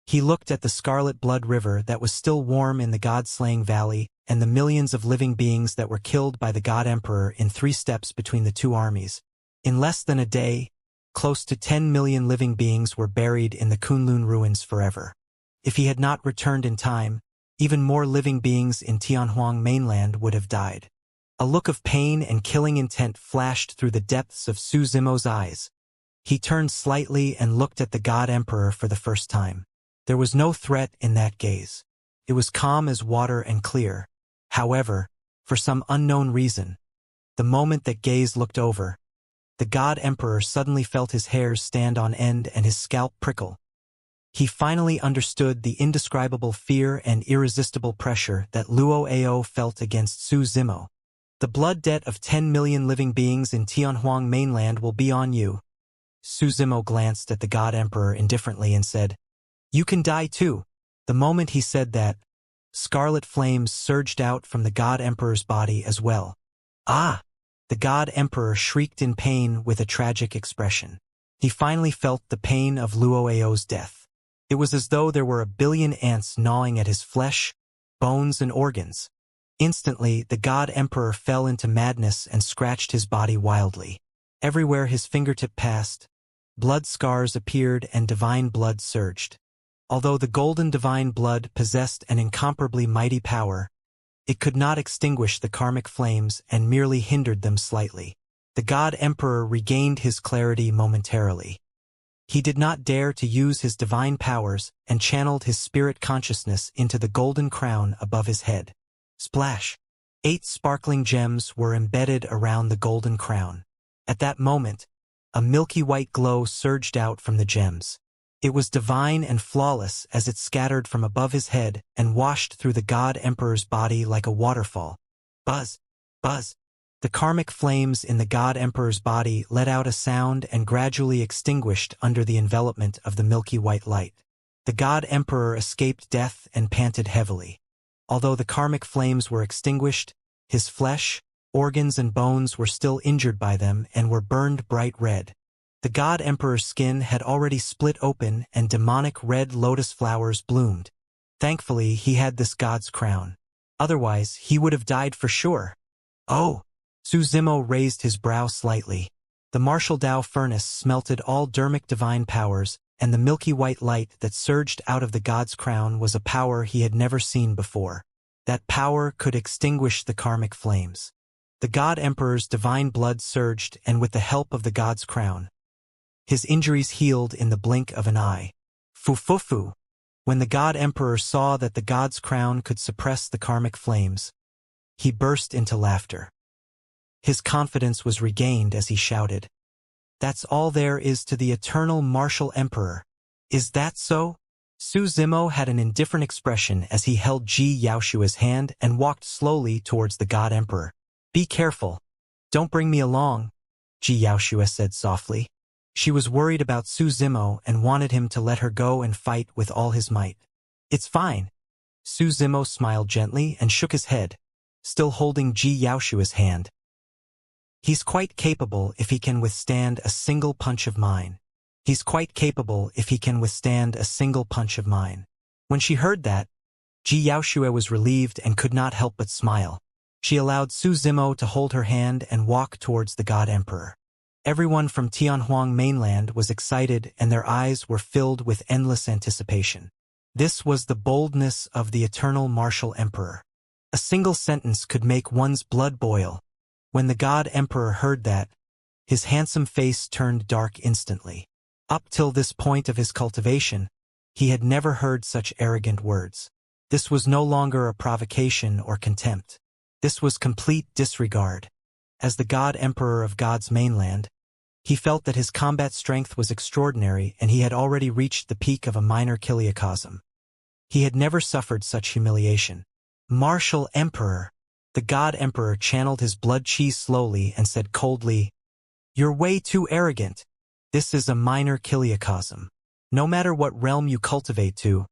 He looked at the scarlet blood river that was still warm in the God-slaying valley and the millions of living beings that were killed by the God Emperor in 3 steps between the 2 armies. In less than a day, close to 10 million living beings were buried in the Kunlun ruins forever. If he had not returned in time, even more living beings in Tianhuang mainland would have died. A look of pain and killing intent flashed through the depths of Su Zimo's eyes. He turned slightly and looked at the God Emperor for the first time. There was no threat in that gaze. It was calm as water and clear. However, for some unknown reason, the moment that gaze looked over, the God Emperor suddenly felt his hairs stand on end and his scalp prickle. He finally understood the indescribable fear and irresistible pressure that Luo Ao felt against Su Zimo. The blood debt of 10 million living beings in Tianhuang mainland will be on you. Su Zimo glanced at the God Emperor indifferently and said, "You can die too." The moment he said that, scarlet flames surged out from the God Emperor's body as well. "Ah!" The God Emperor shrieked in pain with a tragic expression. He finally felt the pain of Luo Ao's death. It was as though there were a billion ants gnawing at his flesh, bones, and organs. Instantly, the God Emperor fell into madness and scratched his body wildly. Everywhere his fingertip passed, blood scars appeared and divine blood surged. Although the golden divine blood possessed an incomparably mighty power, it could not extinguish the karmic flames and merely hindered them slightly. The God Emperor regained his clarity momentarily. He did not dare to use his divine powers and channeled his spirit consciousness into the golden crown above his head. Splash! 8 sparkling gems were embedded around the golden crown. At that moment, a milky white glow surged out from the gems. It was divine and flawless as it scattered from above his head and washed through the God Emperor's body like a waterfall. Buzz! Buzz! The karmic flames in the God Emperor's body let out a sound and gradually extinguished under the envelopment of the milky white light. The God Emperor escaped death and panted heavily. Although the karmic flames were extinguished, his flesh, organs, and bones were still injured by them and were burned bright red. The God Emperor's skin had already split open and demonic red lotus flowers bloomed. Thankfully, he had this god's crown. Otherwise, he would have died for sure. Oh! Su Zimo raised his brow slightly. The martial Dao furnace smelted all dermic divine powers, and the milky white light that surged out of the god's crown was a power he had never seen before. That power could extinguish the karmic flames. The God Emperor's divine blood surged, and with the help of the god's crown, his injuries healed in the blink of an eye. Fu-fu-fu! When the God Emperor saw that the god's crown could suppress the karmic flames, he burst into laughter. His confidence was regained as he shouted, "That's all there is to the eternal martial emperor. Is that so?" Su Zimo had an indifferent expression as he held Ji Yaoshua's hand and walked slowly towards the God Emperor. "Be careful. Don't bring me along," Ji Yaoshua said softly. She was worried about Su Zimo and wanted him to let her go and fight with all his might. "It's fine." Su Zimo smiled gently and shook his head, still holding Ji Yaoshua's hand. "He's quite capable if he can withstand a single punch of mine. He's quite capable if he can withstand a single punch of mine." When she heard that, Ji Yaoshua was relieved and could not help but smile. She allowed Su Zimo to hold her hand and walk towards the God Emperor. Everyone from Tianhuang mainland was excited and their eyes were filled with endless anticipation. This was the boldness of the eternal martial emperor. A single sentence could make one's blood boil. When the God Emperor heard that, his handsome face turned dark instantly. Up till this point of his cultivation, he had never heard such arrogant words. This was no longer a provocation or contempt. This was complete disregard. As the God Emperor of God's mainland, he felt that his combat strength was extraordinary and he had already reached the peak of a minor kiliacosm. He had never suffered such humiliation. Martial Emperor! The God Emperor channeled his blood chi slowly and said coldly, "You're way too arrogant. This is a minor kiliocosm. No matter what realm you cultivate to,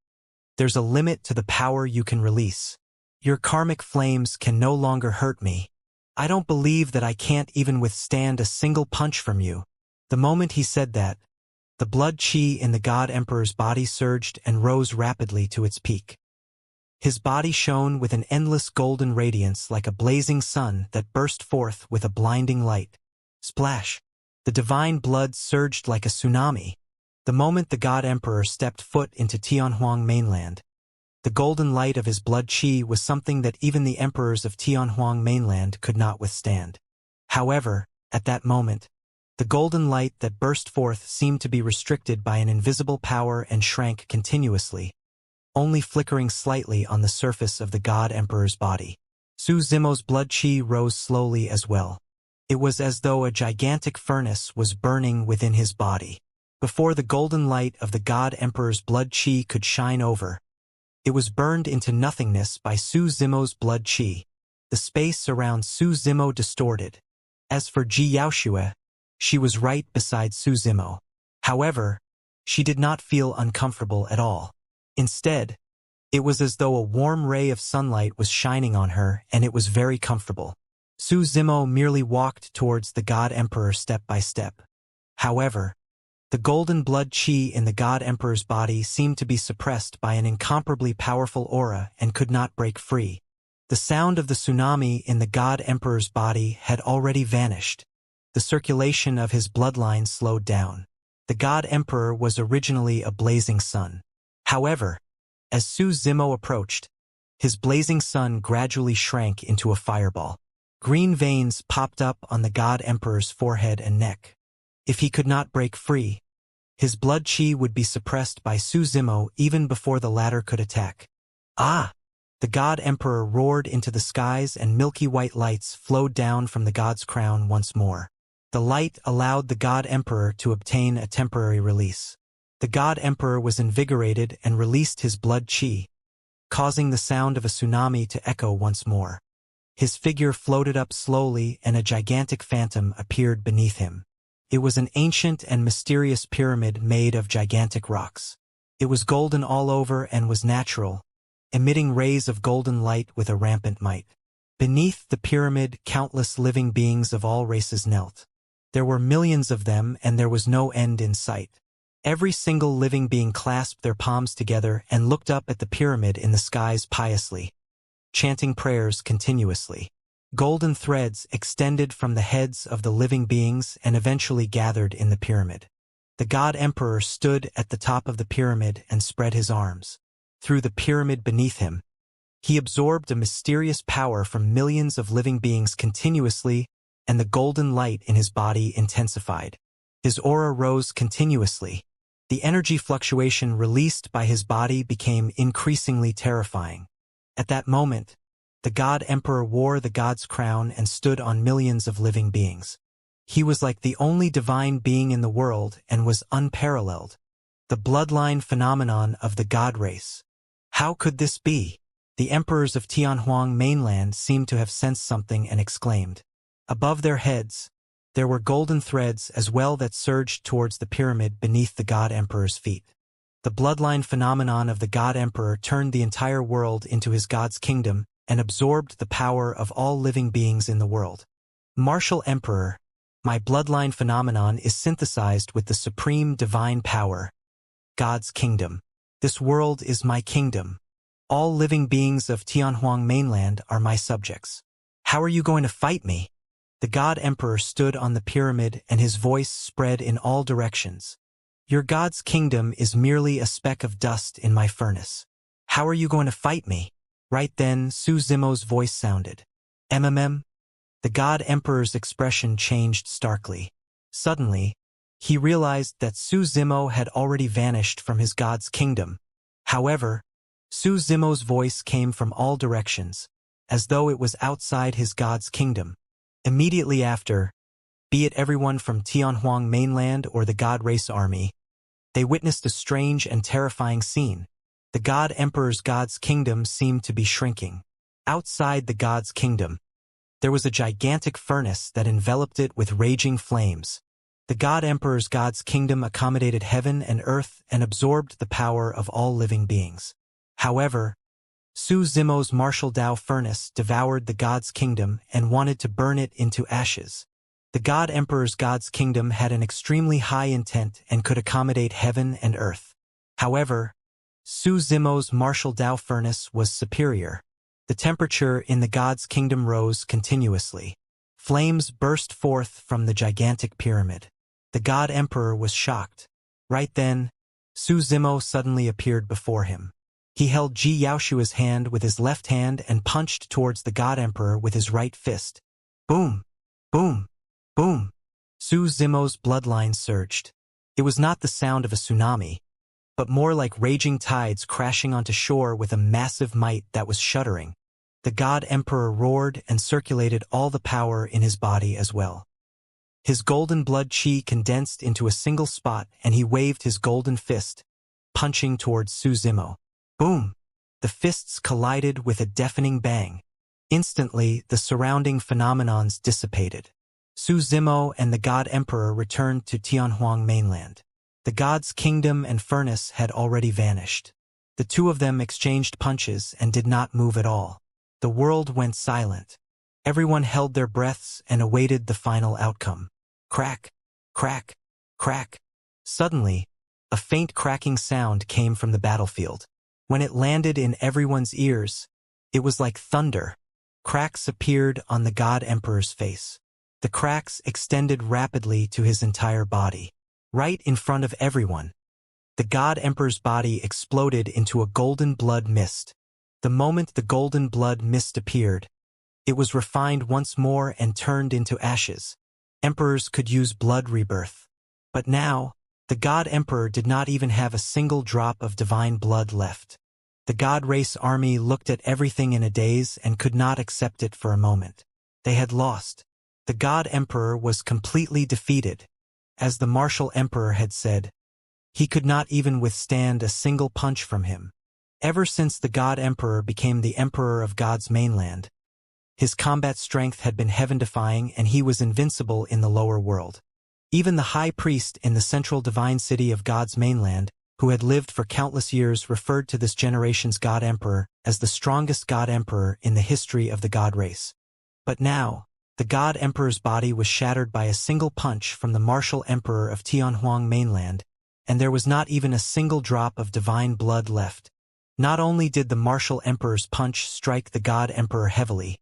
there's a limit to the power you can release. Your karmic flames can no longer hurt me. I don't believe that I can't even withstand a single punch from you." The moment he said that, the blood chi in the God Emperor's body surged and rose rapidly to its peak. His body shone with an endless golden radiance like a blazing sun that burst forth with a blinding light. Splash! The divine blood surged like a tsunami. The moment the God Emperor stepped foot into Tianhuang mainland, the golden light of his blood chi was something that even the emperors of Tianhuang mainland could not withstand. However, at that moment, the golden light that burst forth seemed to be restricted by an invisible power and shrank continuously, only flickering slightly on the surface of the God Emperor's body. Su Zimo's blood chi rose slowly as well. It was as though a gigantic furnace was burning within his body. Before the golden light of the God Emperor's blood chi could shine over, it was burned into nothingness by Su Zimo's blood chi. The space around Su Zimo distorted. As for Xianxia, she was right beside Su Zimo. However, she did not feel uncomfortable at all. Instead, it was as though a warm ray of sunlight was shining on her, and it was very comfortable. Su Zimo merely walked towards the God Emperor step by step. However, the golden blood chi in the God Emperor's body seemed to be suppressed by an incomparably powerful aura and could not break free. The sound of the tsunami in the God Emperor's body had already vanished. The circulation of his bloodline slowed down. The God Emperor was originally a blazing sun. However, as Su Zimo approached, his blazing sun gradually shrank into a fireball. Green veins popped up on the God Emperor's forehead and neck. If he could not break free, his blood chi would be suppressed by Su Zimo even before the latter could attack. Ah! The God Emperor roared into the skies and milky white lights flowed down from the God's crown once more. The light allowed the God Emperor to obtain a temporary release. The God Emperor was invigorated and released his blood chi, causing the sound of a tsunami to echo once more. His figure floated up slowly and a gigantic phantom appeared beneath him. It was an ancient and mysterious pyramid made of gigantic rocks. It was golden all over and was natural, emitting rays of golden light with a rampant might. Beneath the pyramid, countless living beings of all races knelt. There were millions of them and there was no end in sight. Every single living being clasped their palms together and looked up at the pyramid in the skies piously, chanting prayers continuously. Golden threads extended from the heads of the living beings and eventually gathered in the pyramid. The God Emperor stood at the top of the pyramid and spread his arms. Through the pyramid beneath him, he absorbed a mysterious power from millions of living beings continuously, and the golden light in his body intensified. His aura rose continuously. The energy fluctuation released by his body became increasingly terrifying. At that moment, the God Emperor wore the God's crown and stood on millions of living beings. He was like the only divine being in the world and was unparalleled. The bloodline phenomenon of the God race. How could this be? The emperors of Tianhuang mainland seemed to have sensed something and exclaimed. Above their heads, there were golden threads as well that surged towards the pyramid beneath the God Emperor's feet. The bloodline phenomenon of the God Emperor turned the entire world into his God's kingdom and absorbed the power of all living beings in the world. Martial Emperor, my bloodline phenomenon is synthesized with the supreme divine power, God's kingdom. This world is my kingdom. All living beings of Tianhuang mainland are my subjects. How are you going to fight me? The God Emperor stood on the pyramid and his voice spread in all directions. Your God's kingdom is merely a speck of dust in my furnace. How are you going to fight me? Right then, Su Zimo's voice sounded. MMM? The God Emperor's expression changed starkly. Suddenly, he realized that Su Zimo had already vanished from his God's kingdom. However, Su Zimo's voice came from all directions, as though it was outside his God's kingdom. Immediately after, be it everyone from Tianhuang mainland or the God race army, they witnessed a strange and terrifying scene. The God Emperor's God's kingdom seemed to be shrinking. Outside the god's kingdom, there was a gigantic furnace that enveloped it with raging flames. The God Emperor's God's kingdom accommodated heaven and earth and absorbed the power of all living beings. However, Su Zimo's martial Dao furnace devoured the God's kingdom and wanted to burn it into ashes. The God Emperor's God's kingdom had an extremely high intent and could accommodate heaven and earth. However, Su Zimo's martial Dao furnace was superior. The temperature in the God's kingdom rose continuously. Flames burst forth from the gigantic pyramid. The God Emperor was shocked. Right then, Su Zimo suddenly appeared before him. He held Ji Yaoshua's hand with his left hand and punched towards the God Emperor with his right fist. Boom! Boom! Boom! Su Zimo's bloodline surged. It was not the sound of a tsunami, but more like raging tides crashing onto shore with a massive might that was shuddering. The God Emperor roared and circulated all the power in his body as well. His golden blood chi condensed into a single spot and he waved his golden fist, punching towards Su Zimo. Boom! The fists collided with a deafening bang. Instantly, the surrounding phenomenons dissipated. Su Zimo and the God Emperor returned to Tianhuang mainland. The god's kingdom and furnace had already vanished. The two of them exchanged punches and did not move at all. The world went silent. Everyone held their breaths and awaited the final outcome. Crack, crack, crack. Suddenly, a faint cracking sound came from the battlefield. When it landed in everyone's ears, it was like thunder. Cracks appeared on the God Emperor's face. The cracks extended rapidly to his entire body. Right in front of everyone, the God Emperor's body exploded into a golden blood mist. The moment the golden blood mist appeared, it was refined once more and turned into ashes. Emperors could use blood rebirth. But now, the God Emperor did not even have a single drop of divine blood left. The God Race army looked at everything in a daze and could not accept it for a moment. They had lost. The God Emperor was completely defeated. As the martial emperor had said, he could not even withstand a single punch from him. Ever since the God Emperor became the Emperor of God's mainland, his combat strength had been heaven-defying and he was invincible in the lower world. Even the high priest in the central divine city of God's mainland, who had lived for countless years, referred to this generation's God Emperor as the strongest God Emperor in the history of the God race. But now, the God Emperor's body was shattered by a single punch from the martial emperor of Tianhuang mainland, and there was not even a single drop of divine blood left. Not only did the martial emperor's punch strike the God Emperor heavily,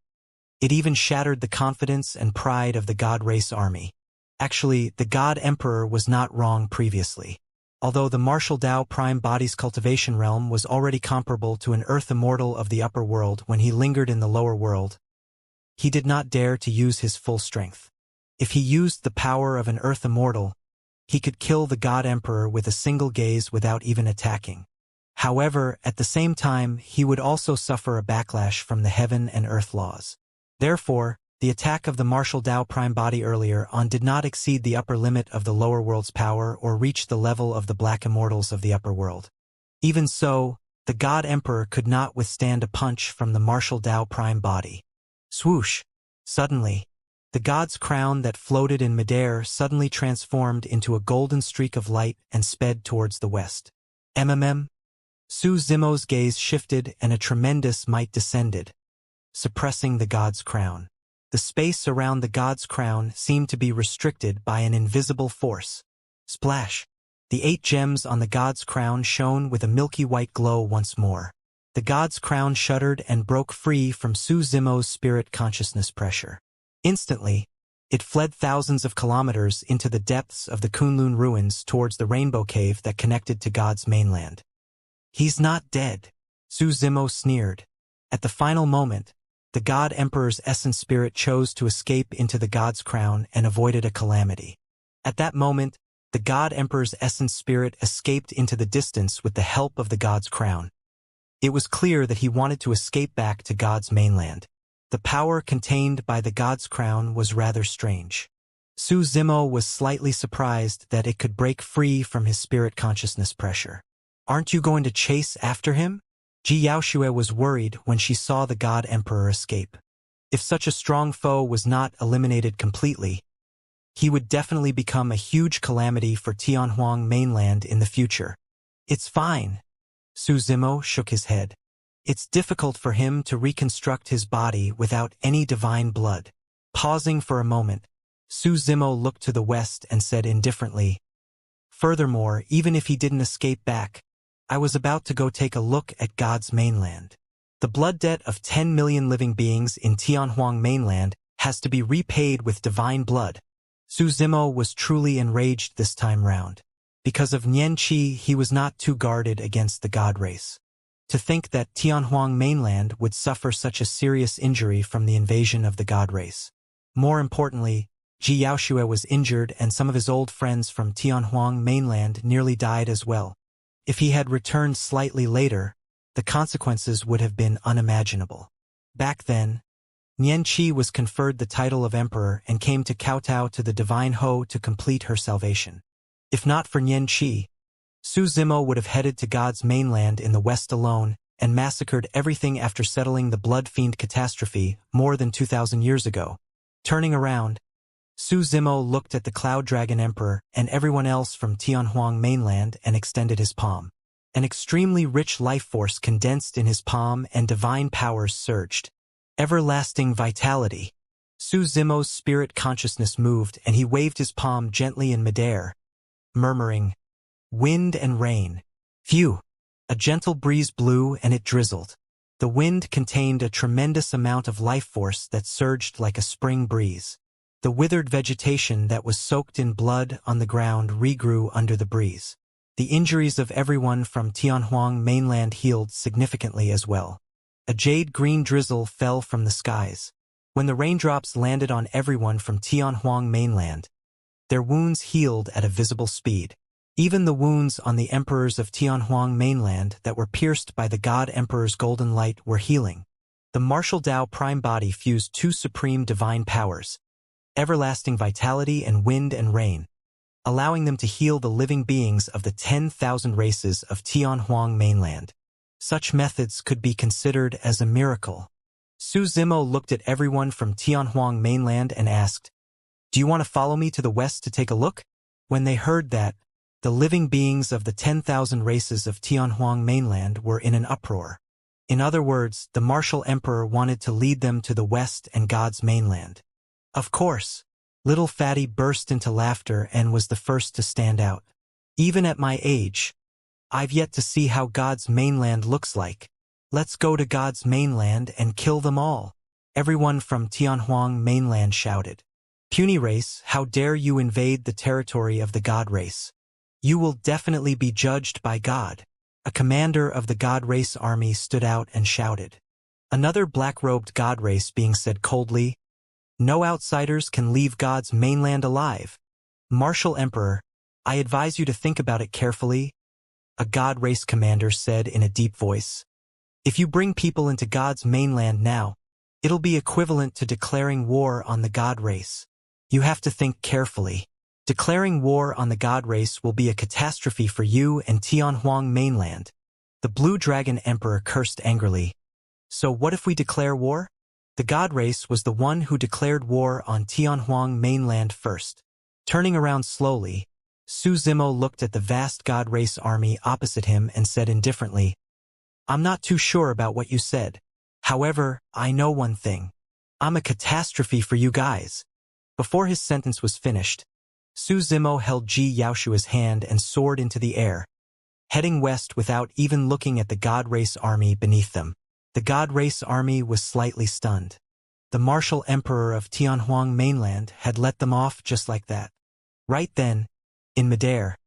it even shattered the confidence and pride of the God Race army. Actually, the God Emperor was not wrong previously. Although the martial Dao Prime Body's cultivation realm was already comparable to an Earth Immortal of the upper world when he lingered in the lower world, he did not dare to use his full strength. If he used the power of an Earth Immortal, he could kill the God Emperor with a single gaze without even attacking. However, at the same time, he would also suffer a backlash from the heaven and earth laws. Therefore, the attack of the martial Dao Prime Body earlier on did not exceed the upper limit of the lower world's power or reach the level of the Black Immortals of the upper world. Even so, the God Emperor could not withstand a punch from the martial Dao Prime Body. Swoosh! Suddenly, the god's crown that floated in midair suddenly transformed into a golden streak of light and sped towards the west. Su Zimo's gaze shifted and a tremendous might descended, suppressing the god's crown. The space around the god's crown seemed to be restricted by an invisible force. Splash! The 8 gems on the god's crown shone with a milky white glow once more. The god's crown shuddered and broke free from Su Zimo's spirit consciousness pressure. Instantly, it fled thousands of kilometers into the depths of the Kunlun ruins towards the rainbow cave that connected to God's mainland. He's not dead, Su Zimo sneered. At the final moment, the God Emperor's essence spirit chose to escape into the god's crown and avoided a calamity. At that moment, the God Emperor's essence spirit escaped into the distance with the help of the god's crown. It was clear that he wanted to escape back to God's mainland. The power contained by the god's crown was rather strange. Su Zimo was slightly surprised that it could break free from his spirit consciousness pressure. Aren't you going to chase after him? Xianxia was worried when she saw the God Emperor escape. If such a strong foe was not eliminated completely, he would definitely become a huge calamity for Tianhuang mainland in the future. It's fine. Su Zimo shook his head. It's difficult for him to reconstruct his body without any divine blood. Pausing for a moment, Su Zimo looked to the west and said indifferently, "Furthermore, even if he didn't escape back, I was about to go take a look at God's mainland. The blood debt of 10 million living beings in Tianhuang mainland has to be repaid with divine blood." Su Zimo was truly enraged this time round. Because of Xianxia, he was not too guarded against the god race. To think that Tianhuang mainland would suffer such a serious injury from the invasion of the god race. More importantly, Xianxia was injured and some of his old friends from Tianhuang mainland nearly died as well. If he had returned slightly later, the consequences would have been unimaginable. Back then, Xianxia was conferred the title of emperor and came to kowtow to the divine Ho to complete her salvation. If not for Xianxia, Su Zimo would have headed to God's mainland in the west alone and massacred everything after settling the blood fiend catastrophe more than 2,000 years ago. Turning around, Su Zimo looked at the Cloud Dragon Emperor and everyone else from Tianhuang mainland and extended his palm. An extremely rich life force condensed in his palm and divine powers surged. Everlasting vitality. Su Zimo's spirit consciousness moved and he waved his palm gently in midair, murmuring, "Wind and rain." Phew! A gentle breeze blew and it drizzled. The wind contained a tremendous amount of life force that surged like a spring breeze. The withered vegetation that was soaked in blood on the ground regrew under the breeze. The injuries of everyone from Tianhuang mainland healed significantly as well. A jade-green drizzle fell from the skies. When the raindrops landed on everyone from Tianhuang mainland, their wounds healed at a visible speed. Even the wounds on the emperors of Tianhuang mainland that were pierced by the God Emperor's golden light were healing. The martial Dao prime body fused two supreme divine powers, everlasting vitality and wind and rain, allowing them to heal the living beings of the 10,000 races of Tianhuang mainland. Such methods could be considered as a miracle. Su Zimo looked at everyone from Tianhuang mainland and asked, "Do you want to follow me to the west to take a look?" When they heard that, the living beings of the 10,000 races of Tianhuang mainland were in an uproar. In other words, the martial emperor wanted to lead them to the west and God's mainland. Of course, little Fatty burst into laughter and was the first to stand out. "Even at my age, I've yet to see how God's mainland looks like. Let's go to God's mainland and kill them all." Everyone from Tianhuang mainland shouted. "Puny race, how dare you invade the territory of the God race? You will definitely be judged by God." A commander of the God race army stood out and shouted. Another black-robed God race being said coldly, "No outsiders can leave God's mainland alive. Martial Emperor, I advise you to think about it carefully," a God race commander said in a deep voice. "If you bring people into God's mainland now, it'll be equivalent to declaring war on the God race. You have to think carefully. Declaring war on the God race will be a catastrophe for you and Tianhuang mainland." The Blue Dragon Emperor cursed angrily. "So what if we declare war?" The God race was the one who declared war on Tianhuang mainland first. Turning around slowly, Su Zimo looked at the vast God race army opposite him and said indifferently, "I'm not too sure about what you said. However, I know one thing. I'm a catastrophe for you guys." Before his sentence was finished, Su Zimo held Xianxia's hand and soared into the air, heading west without even looking at the God race army beneath them. The God race army was slightly stunned. The martial emperor of Tianhuang mainland had let them off just like that. Right then, in midair,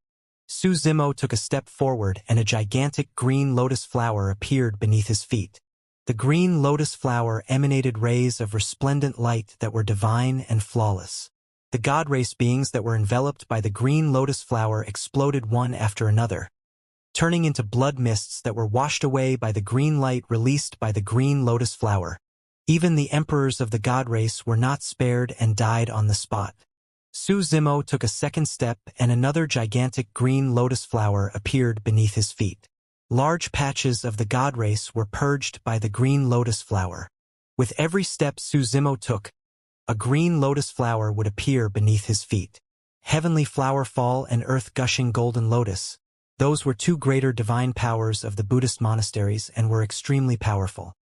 Su Zimo took a step forward and a gigantic green lotus flower appeared beneath his feet. The green lotus flower emanated rays of resplendent light that were divine and flawless. The God race beings that were enveloped by the green lotus flower exploded one after another, turning into blood mists that were washed away by the green light released by the green lotus flower. Even the emperors of the God race were not spared and died on the spot. Su Zimo took a second step and another gigantic green lotus flower appeared beneath his feet. Large patches of the god race were purged by the green lotus flower. With every step Su Zimo took, a green lotus flower would appear beneath his feet. Heavenly flower fall and earth gushing golden lotus. Those were two greater divine powers of the Buddhist monasteries and were extremely powerful.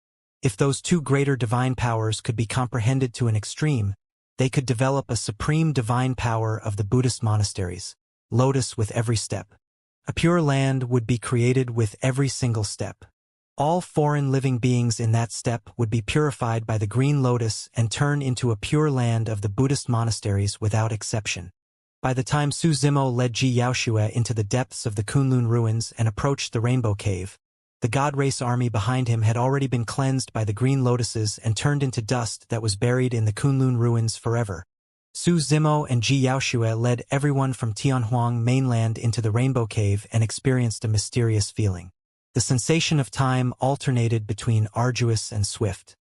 If those two greater divine powers could be comprehended to an extreme, they could develop a supreme divine power of the Buddhist monasteries, lotus with every step. A pure land would be created with every single step. All foreign living beings in that step would be purified by the green lotus and turn into a pure land of the Buddhist monasteries without exception. By the time Su Zimo led Xianxia into the depths of the Kunlun ruins and approached the Rainbow Cave, the god race army behind him had already been cleansed by the green lotuses and turned into dust that was buried in the Kunlun ruins forever. Su Zimo and Xianxia led everyone from Tianhuang mainland into the Rainbow Cave and experienced a mysterious feeling. The sensation of time alternated between arduous and swift.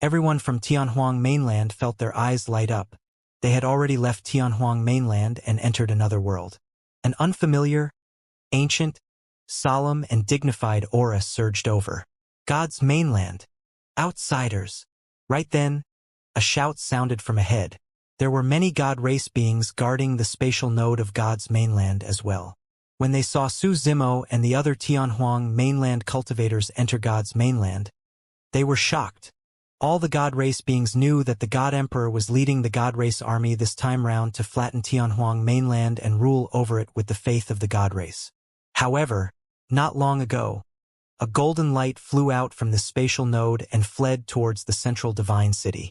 Everyone from Tianhuang mainland felt their eyes light up. They had already left Tianhuang mainland and entered another world. An unfamiliar, ancient, solemn and dignified aura surged over God's mainland. Outsiders. Right then, a shout sounded from ahead. There were many god race beings guarding the spatial node of God's mainland as well. When they saw Su Zimo and the other Tianhuang mainland cultivators enter God's mainland, they were shocked. All the god race beings knew that the god emperor was leading the god race army this time round to flatten Tianhuang mainland and rule over it with the faith of the god race. However, not long ago, a golden light flew out from the spatial node and fled towards the central divine city.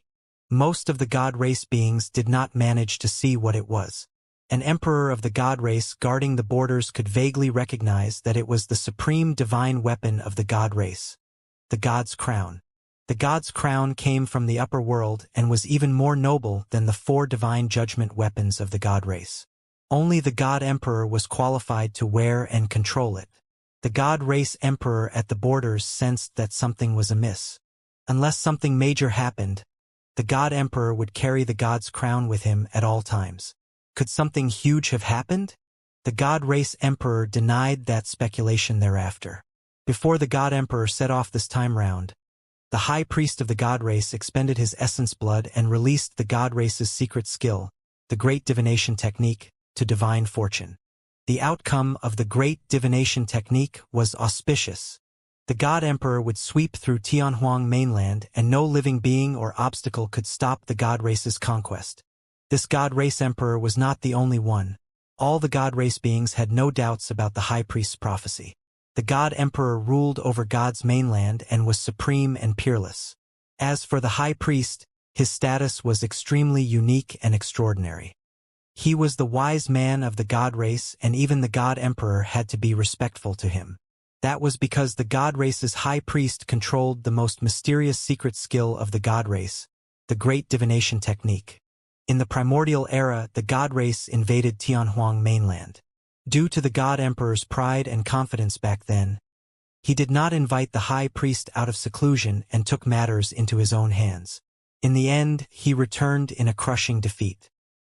Most of the god race beings did not manage to see what it was. An emperor of the god race guarding the borders could vaguely recognize that it was the supreme divine weapon of the god race, the god's crown. The god's crown came from the upper world and was even more noble than the 4 divine judgment weapons of the god race. Only the god emperor was qualified to wear and control it. The god race emperor at the borders sensed that something was amiss. Unless something major happened, the god emperor would carry the god's crown with him at all times. Could something huge have happened? The god race emperor denied that speculation thereafter. Before the god emperor set off this time round, the high priest of the god race expended his essence blood and released the god race's secret skill, the great divination technique, to divine fortune. The outcome of the great divination technique was auspicious. The god emperor would sweep through Tianhuang mainland and no living being or obstacle could stop the god race's conquest. This god race emperor was not the only one. All the god race beings had no doubts about the high priest's prophecy. The god emperor ruled over God's mainland and was supreme and peerless. As for the high priest, his status was extremely unique and extraordinary. He was the wise man of the god race and even the god emperor had to be respectful to him. That was because the god race's high priest controlled the most mysterious secret skill of the god race, the great divination technique. In the primordial era, the god race invaded Tianhuang mainland. Due to the god emperor's pride and confidence back then, he did not invite the high priest out of seclusion and took matters into his own hands. In the end, he returned in a crushing defeat.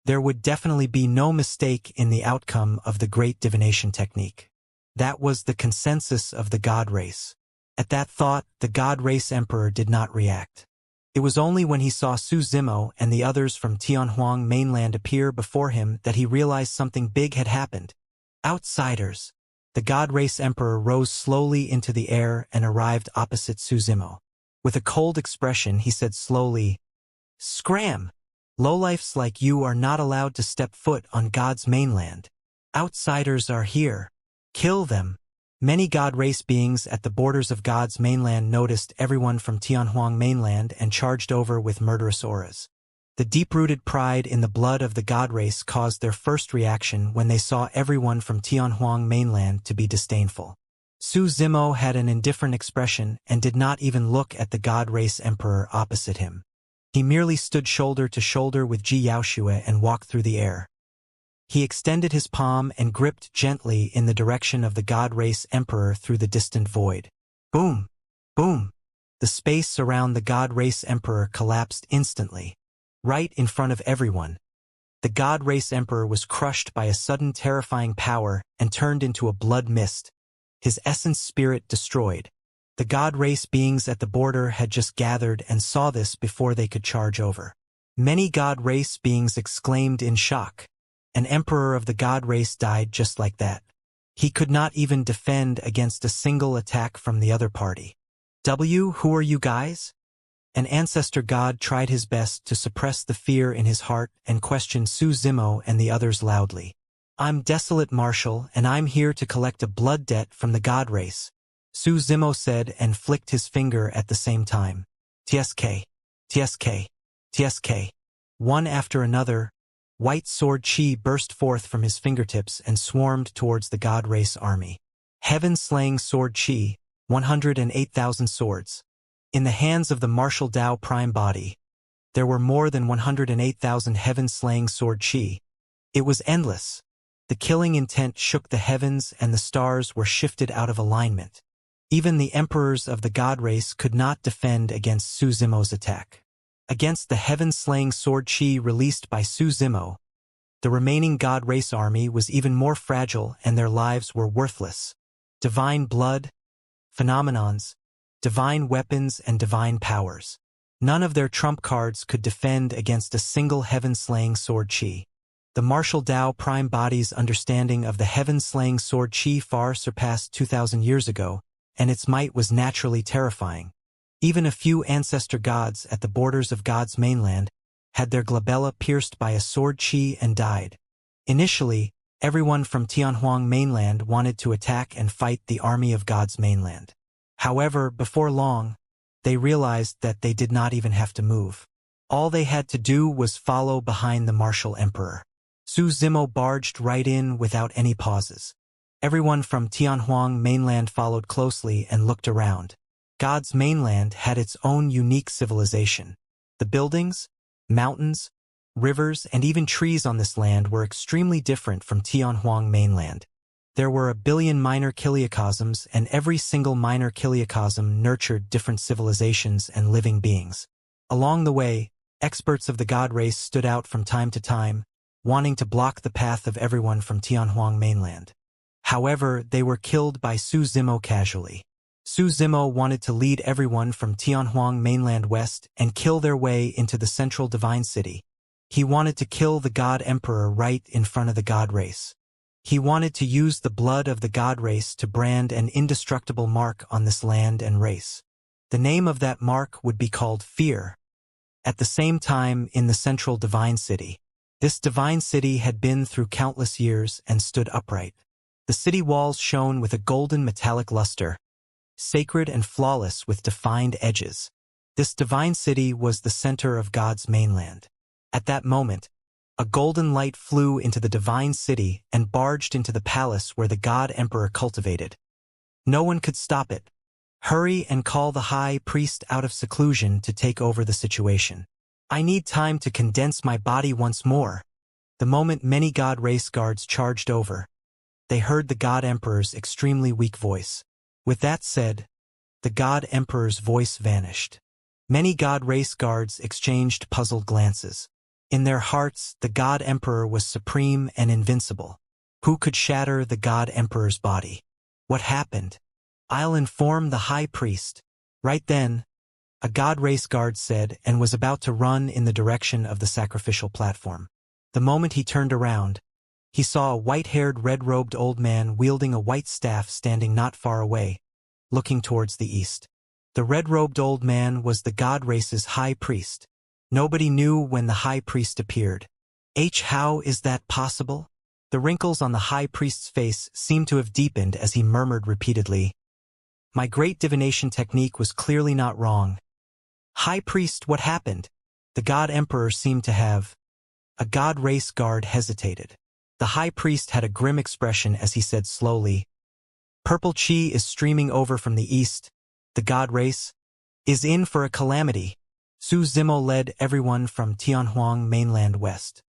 There would definitely be no mistake in the outcome of the great divination technique. That was the consensus of the god race. At that thought, the god race emperor did not react. It was only when he saw Su Zimo and the others from Tianhuang mainland appear before him that he realized something big had happened. Outsiders. The god race emperor rose slowly into the air and arrived opposite Su Zimo. With a cold expression, he said slowly, "Scram! Lowlifes like you are not allowed to step foot on God's mainland. Outsiders are here. Kill them." Many god race beings at the borders of God's mainland noticed everyone from Tianhuang mainland and charged over with murderous auras. The deep-rooted pride in the blood of the god race caused their first reaction when they saw everyone from Tianhuang mainland to be disdainful. Su Zimo had an indifferent expression and did not even look at the god race emperor opposite him. He merely stood shoulder to shoulder with Xianxia and walked through the air. He extended his palm and gripped gently in the direction of the god race emperor through the distant void. Boom! Boom! The space around the god race emperor collapsed instantly. Right in front of everyone. The god race emperor was crushed by a sudden terrifying power and turned into a blood mist. his essence spirit destroyed. The god race beings at the border had just gathered and saw this before they could charge over. Many god race beings exclaimed in shock. An emperor of the god race died just like that. He could not even defend against a single attack from the other party. Who are you guys? An ancestor god tried his best to suppress the fear in his heart and questioned Su Zimo and the others loudly. I'm Desolate Marshal, and I'm here to collect a blood debt from the god race, Su Zimo said and flicked his finger at the same time. TSK, TSK, TSK. One after another, white sword chi burst forth from his fingertips and swarmed towards the god race army. Heaven-slaying sword chi, 108,000 swords. In the hands of the martial Dao prime body, there were more than 108,000 heaven-slaying sword chi. It was endless. The killing intent shook the heavens and the stars were shifted out of alignment. Even the emperors of the god race could not defend against Su Zimo's attack. Against the heaven-slaying sword chi released by Su Zimo, the remaining god race army was even more fragile and their lives were worthless. Divine blood, phenomenons, divine weapons and divine powers. None of their trump cards could defend against a single heaven-slaying sword chi. The martial Dao prime body's understanding of the heaven-slaying sword chi far surpassed 2,000 years ago, and its might was naturally terrifying. Even a few ancestor gods at the borders of God's mainland had their glabella pierced by a sword chi and died. Initially, everyone from Tianhuang mainland wanted to attack and fight the army of God's mainland. However, before long, they realized that they did not even have to move. All they had to do was follow behind the martial emperor. Su Zimo barged right in without any pauses. Everyone from Tianhuang mainland followed closely and looked around. God's mainland had its own unique civilization. The buildings, mountains, rivers, and even trees on this land were extremely different from Tianhuang mainland. There were a billion minor kiliocosms, and every single minor kiliocosm nurtured different civilizations and living beings. Along the way, experts of the god race stood out from time to time, wanting to block the path of everyone from Tianhuang mainland. However, they were killed by Su Zimo casually. Su Zimo wanted to lead everyone from Tianhuang mainland west and kill their way into the central divine city. He wanted to kill the god emperor right in front of the god race. He wanted to use the blood of the god race to brand an indestructible mark on this land and race. The name of that mark would be called Fear. At the same time, in the central divine city, this divine city had been through countless years and stood upright. The city walls shone with a golden metallic luster, sacred and flawless with defined edges. This divine city was the center of God's mainland. At that moment, a golden light flew into the divine city and barged into the palace where the god emperor cultivated. No one could stop it. Hurry and call the high priest out of seclusion to take over the situation. I need time to condense my body once more. The moment many god race guards charged over, they heard the god emperor's extremely weak voice. With that said, the god emperor's voice vanished. Many god race guards exchanged puzzled glances. In their hearts, the god emperor was supreme and invincible. Who could shatter the god emperor's body? What happened? I'll inform the high priest. Right then, a god race guard said and was about to run in the direction of the sacrificial platform. The moment he turned around, he saw a white-haired, red-robed old man wielding a white staff standing not far away, looking towards the east. The red-robed old man was the god race's high priest. Nobody knew when the high priest appeared. How is that possible? The wrinkles on the high priest's face seemed to have deepened as he murmured repeatedly. My great divination technique was clearly not wrong. High priest, what happened? The god emperor seemed to have. A god race guard hesitated. The high priest had a grim expression as he said slowly, Purple chi is streaming over from the east. The god race is in for a calamity. Su Zimo led everyone from Tianhuang mainland west.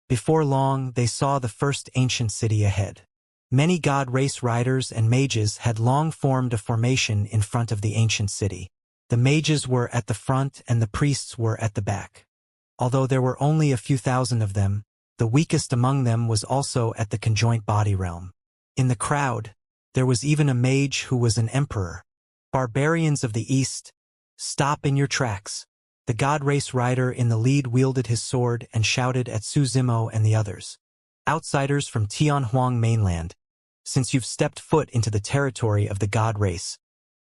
Before long, they saw the first ancient city ahead. Many god race riders and mages had long formed a formation in front of the ancient city. The mages were at the front and the priests were at the back. Although there were only a few thousand of them, the weakest among them was also at the conjoint body realm. In the crowd, There was even a mage who was an emperor. Barbarians of the East, stop in your tracks. The god race rider in the lead wielded his sword and shouted at Su Zimo and the others. Outsiders from Tianhuang mainland, since you've stepped foot into the territory of the god race,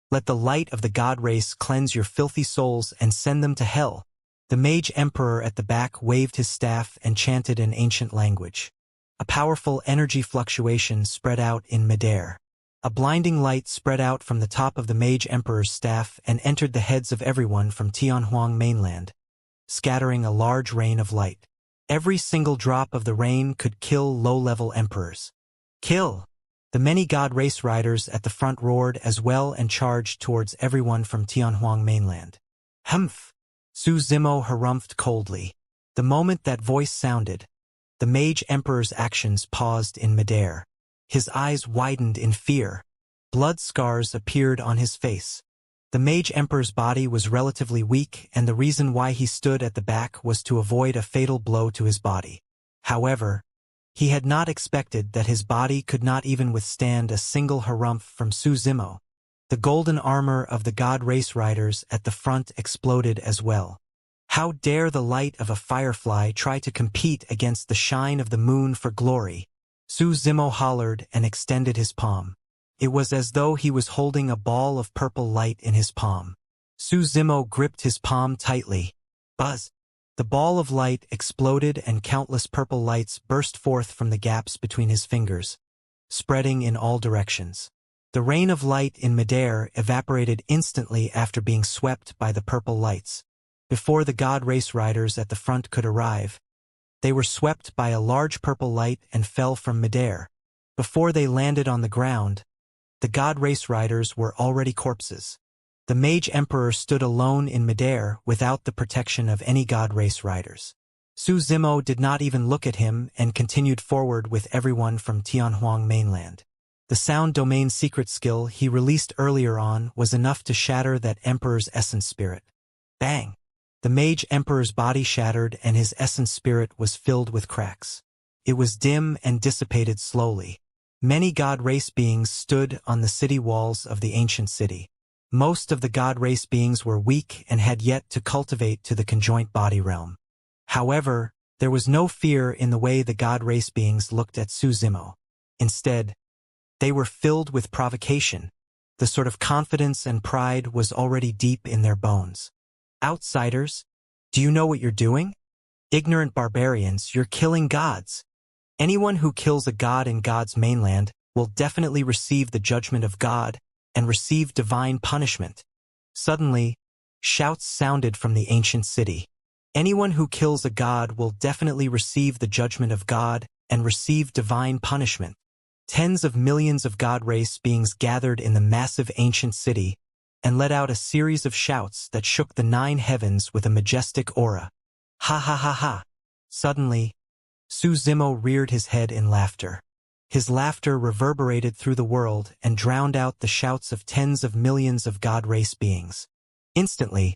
let the light of the god race cleanse your filthy souls and send them to hell. The mage emperor at the back waved his staff and chanted in ancient language. A powerful energy fluctuation spread out in midair. A blinding light spread out from the top of the mage emperor's staff and entered the heads of everyone from Tianhuang mainland, scattering a large rain of light. Every single drop of the rain could kill low-level emperors. Kill! The many god race riders at the front roared as well and charged towards everyone from Tianhuang mainland. Humph! Su Zimo harumphed coldly. The moment that voice sounded, the mage emperor's actions paused in midair. His eyes widened in fear. Blood scars appeared on his face. The mage emperor's body was relatively weak, and the reason why he stood at the back was to avoid a fatal blow to his body. However, he had not expected that his body could not even withstand a single harumph from Su Zimo. The golden armor of the god race riders at the front exploded as well. How dare the light of a firefly try to compete against the shine of the moon for glory? Su Zimo hollered and extended his palm. It was as though he was holding a ball of purple light in his palm. Su Zimo gripped his palm tightly. Buzz! The ball of light exploded and countless purple lights burst forth from the gaps between his fingers, spreading in all directions. The rain of light in midair evaporated instantly after being swept by the purple lights. Before the god race riders at the front could arrive, they were swept by a large purple light and fell from midair. Before they landed on the ground, the god race riders were already corpses. The mage emperor stood alone in midair without the protection of any god race riders. Su Zimo did not even look at him and continued forward with everyone from Tianhuang mainland. The sound domain secret skill he released earlier on was enough to shatter that emperor's essence spirit. Bang! The mage emperor's body shattered and his essence spirit was filled with cracks. It was dim and dissipated slowly. Many god race beings stood on the city walls of the ancient city. Most of the god race beings were weak and had yet to cultivate to the conjoint body realm. However, there was no fear in the way the god race beings looked at Su Zimo. Instead, they were filled with provocation. The sort of confidence and pride was already deep in their bones. Outsiders, do you know what you're doing? Ignorant barbarians, you're killing gods. Anyone who kills a god in God's mainland will definitely receive the judgment of God and receive divine punishment. Suddenly, shouts sounded from the ancient city. Anyone who kills a god will definitely receive the judgment of God and receive divine punishment. Tens of millions of god race beings gathered in the massive ancient city and let out a series of shouts that shook the 9 heavens with a majestic aura. Ha ha ha ha! Suddenly, Su Zimo reared his head in laughter. His laughter reverberated through the world and drowned out the shouts of tens of millions of god race beings. Instantly,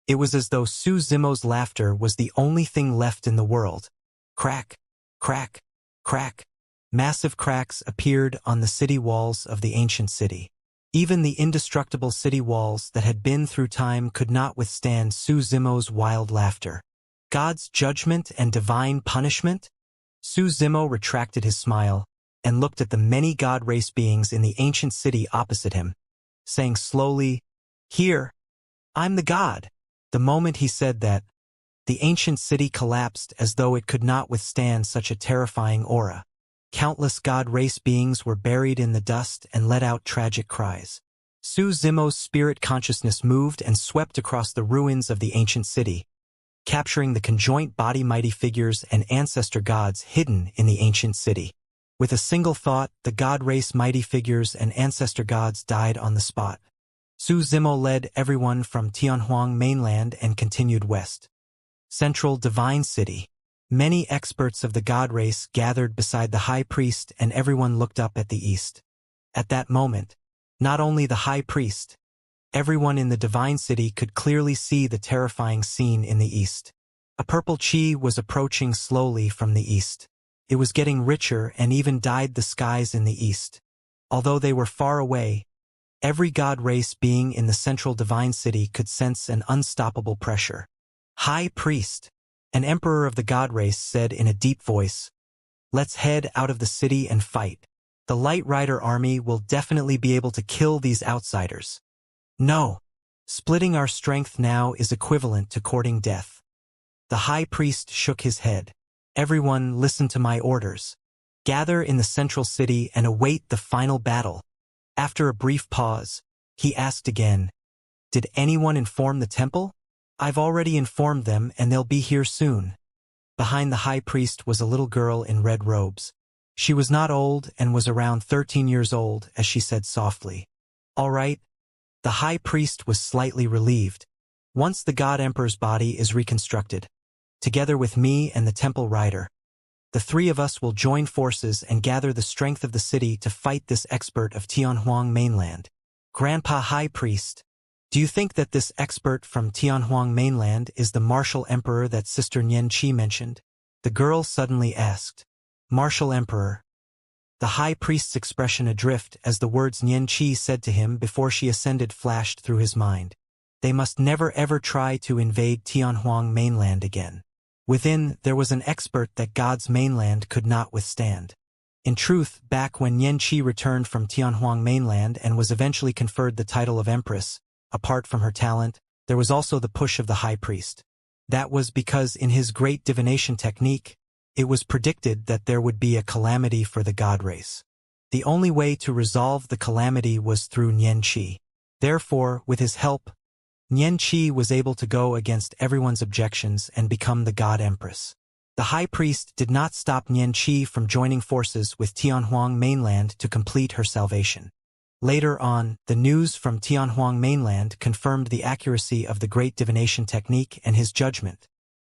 it was as though Su Zimo's laughter was the only thing left in the world. Crack, crack, crack. Massive cracks appeared on the city walls of the ancient city. Even the indestructible city walls that had been through time could not withstand Su Zimo's wild laughter. God's judgment and divine punishment? Su Zimo retracted his smile and looked at the many god race beings in the ancient city opposite him, saying slowly, "Here, I'm the god." The moment he said that, the ancient city collapsed as though it could not withstand such a terrifying aura. Countless god race beings were buried in the dust and let out tragic cries. Su Zimo's spirit consciousness moved and swept across the ruins of the ancient city, capturing the conjoint body mighty figures and ancestor gods hidden in the ancient city. With a single thought, the god race mighty figures and ancestor gods died on the spot. Su Zimo led everyone from Tianhuang mainland and continued west. Central Divine City. Many experts of the god race gathered beside the high priest and everyone looked up at the east. At that moment, not only the high priest, everyone in the divine city could clearly see the terrifying scene in the east. A purple chi was approaching slowly from the east. It was getting richer and even dyed the skies in the east. Although they were far away, every god race being in the central divine city could sense an unstoppable pressure. High Priest, an emperor of the god race, said in a deep voice, "Let's head out of the city and fight. The Light Rider army will definitely be able to kill these outsiders." "No. Splitting our strength now is equivalent to courting death." The high priest shook his head. "Everyone, listen to my orders. Gather in the central city and await the final battle." After a brief pause, he asked again, "Did anyone inform the temple?" "I've already informed them and they'll be here soon." Behind the high priest was a little girl in red robes. She was not old and was around 13 years old as she said softly, "All right." The high priest was slightly relieved. "Once the God Emperor's body is reconstructed, together with me and the Temple Rider, the three of us will join forces and gather the strength of the city to fight this expert of Tianhuang mainland." "Grandpa High Priest, do you think that this expert from Tianhuang mainland is the martial emperor that Sister Xianxia mentioned?" the girl suddenly asked. "Martial emperor?" The high priest's expression adrift as the words Xianxia said to him before she ascended flashed through his mind. They must never ever try to invade Tianhuang mainland again. Within, there was an expert that God's mainland could not withstand. In truth, back when Xianxia returned from Tianhuang mainland and was eventually conferred the title of Empress, apart from her talent, there was also the push of the high priest. That was because in his great divination technique, it was predicted that there would be a calamity for the god race. The only way to resolve the calamity was through Xianxia. Therefore, with his help, Xianxia was able to go against everyone's objections and become the God Empress. The high priest did not stop Xianxia from joining forces with Tianhuang mainland to complete her salvation. Later on, the news from Tianhuang mainland confirmed the accuracy of the great divination technique and his judgment.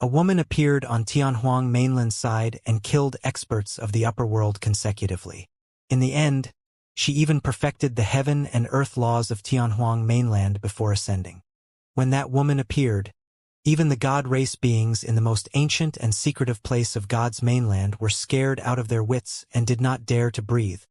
A woman appeared on Tianhuang mainland's side and killed experts of the upper world consecutively. In the end, she even perfected the heaven and earth laws of Tianhuang mainland before ascending. When that woman appeared, even the god race beings in the most ancient and secretive place of God's mainland were scared out of their wits and did not dare to breathe.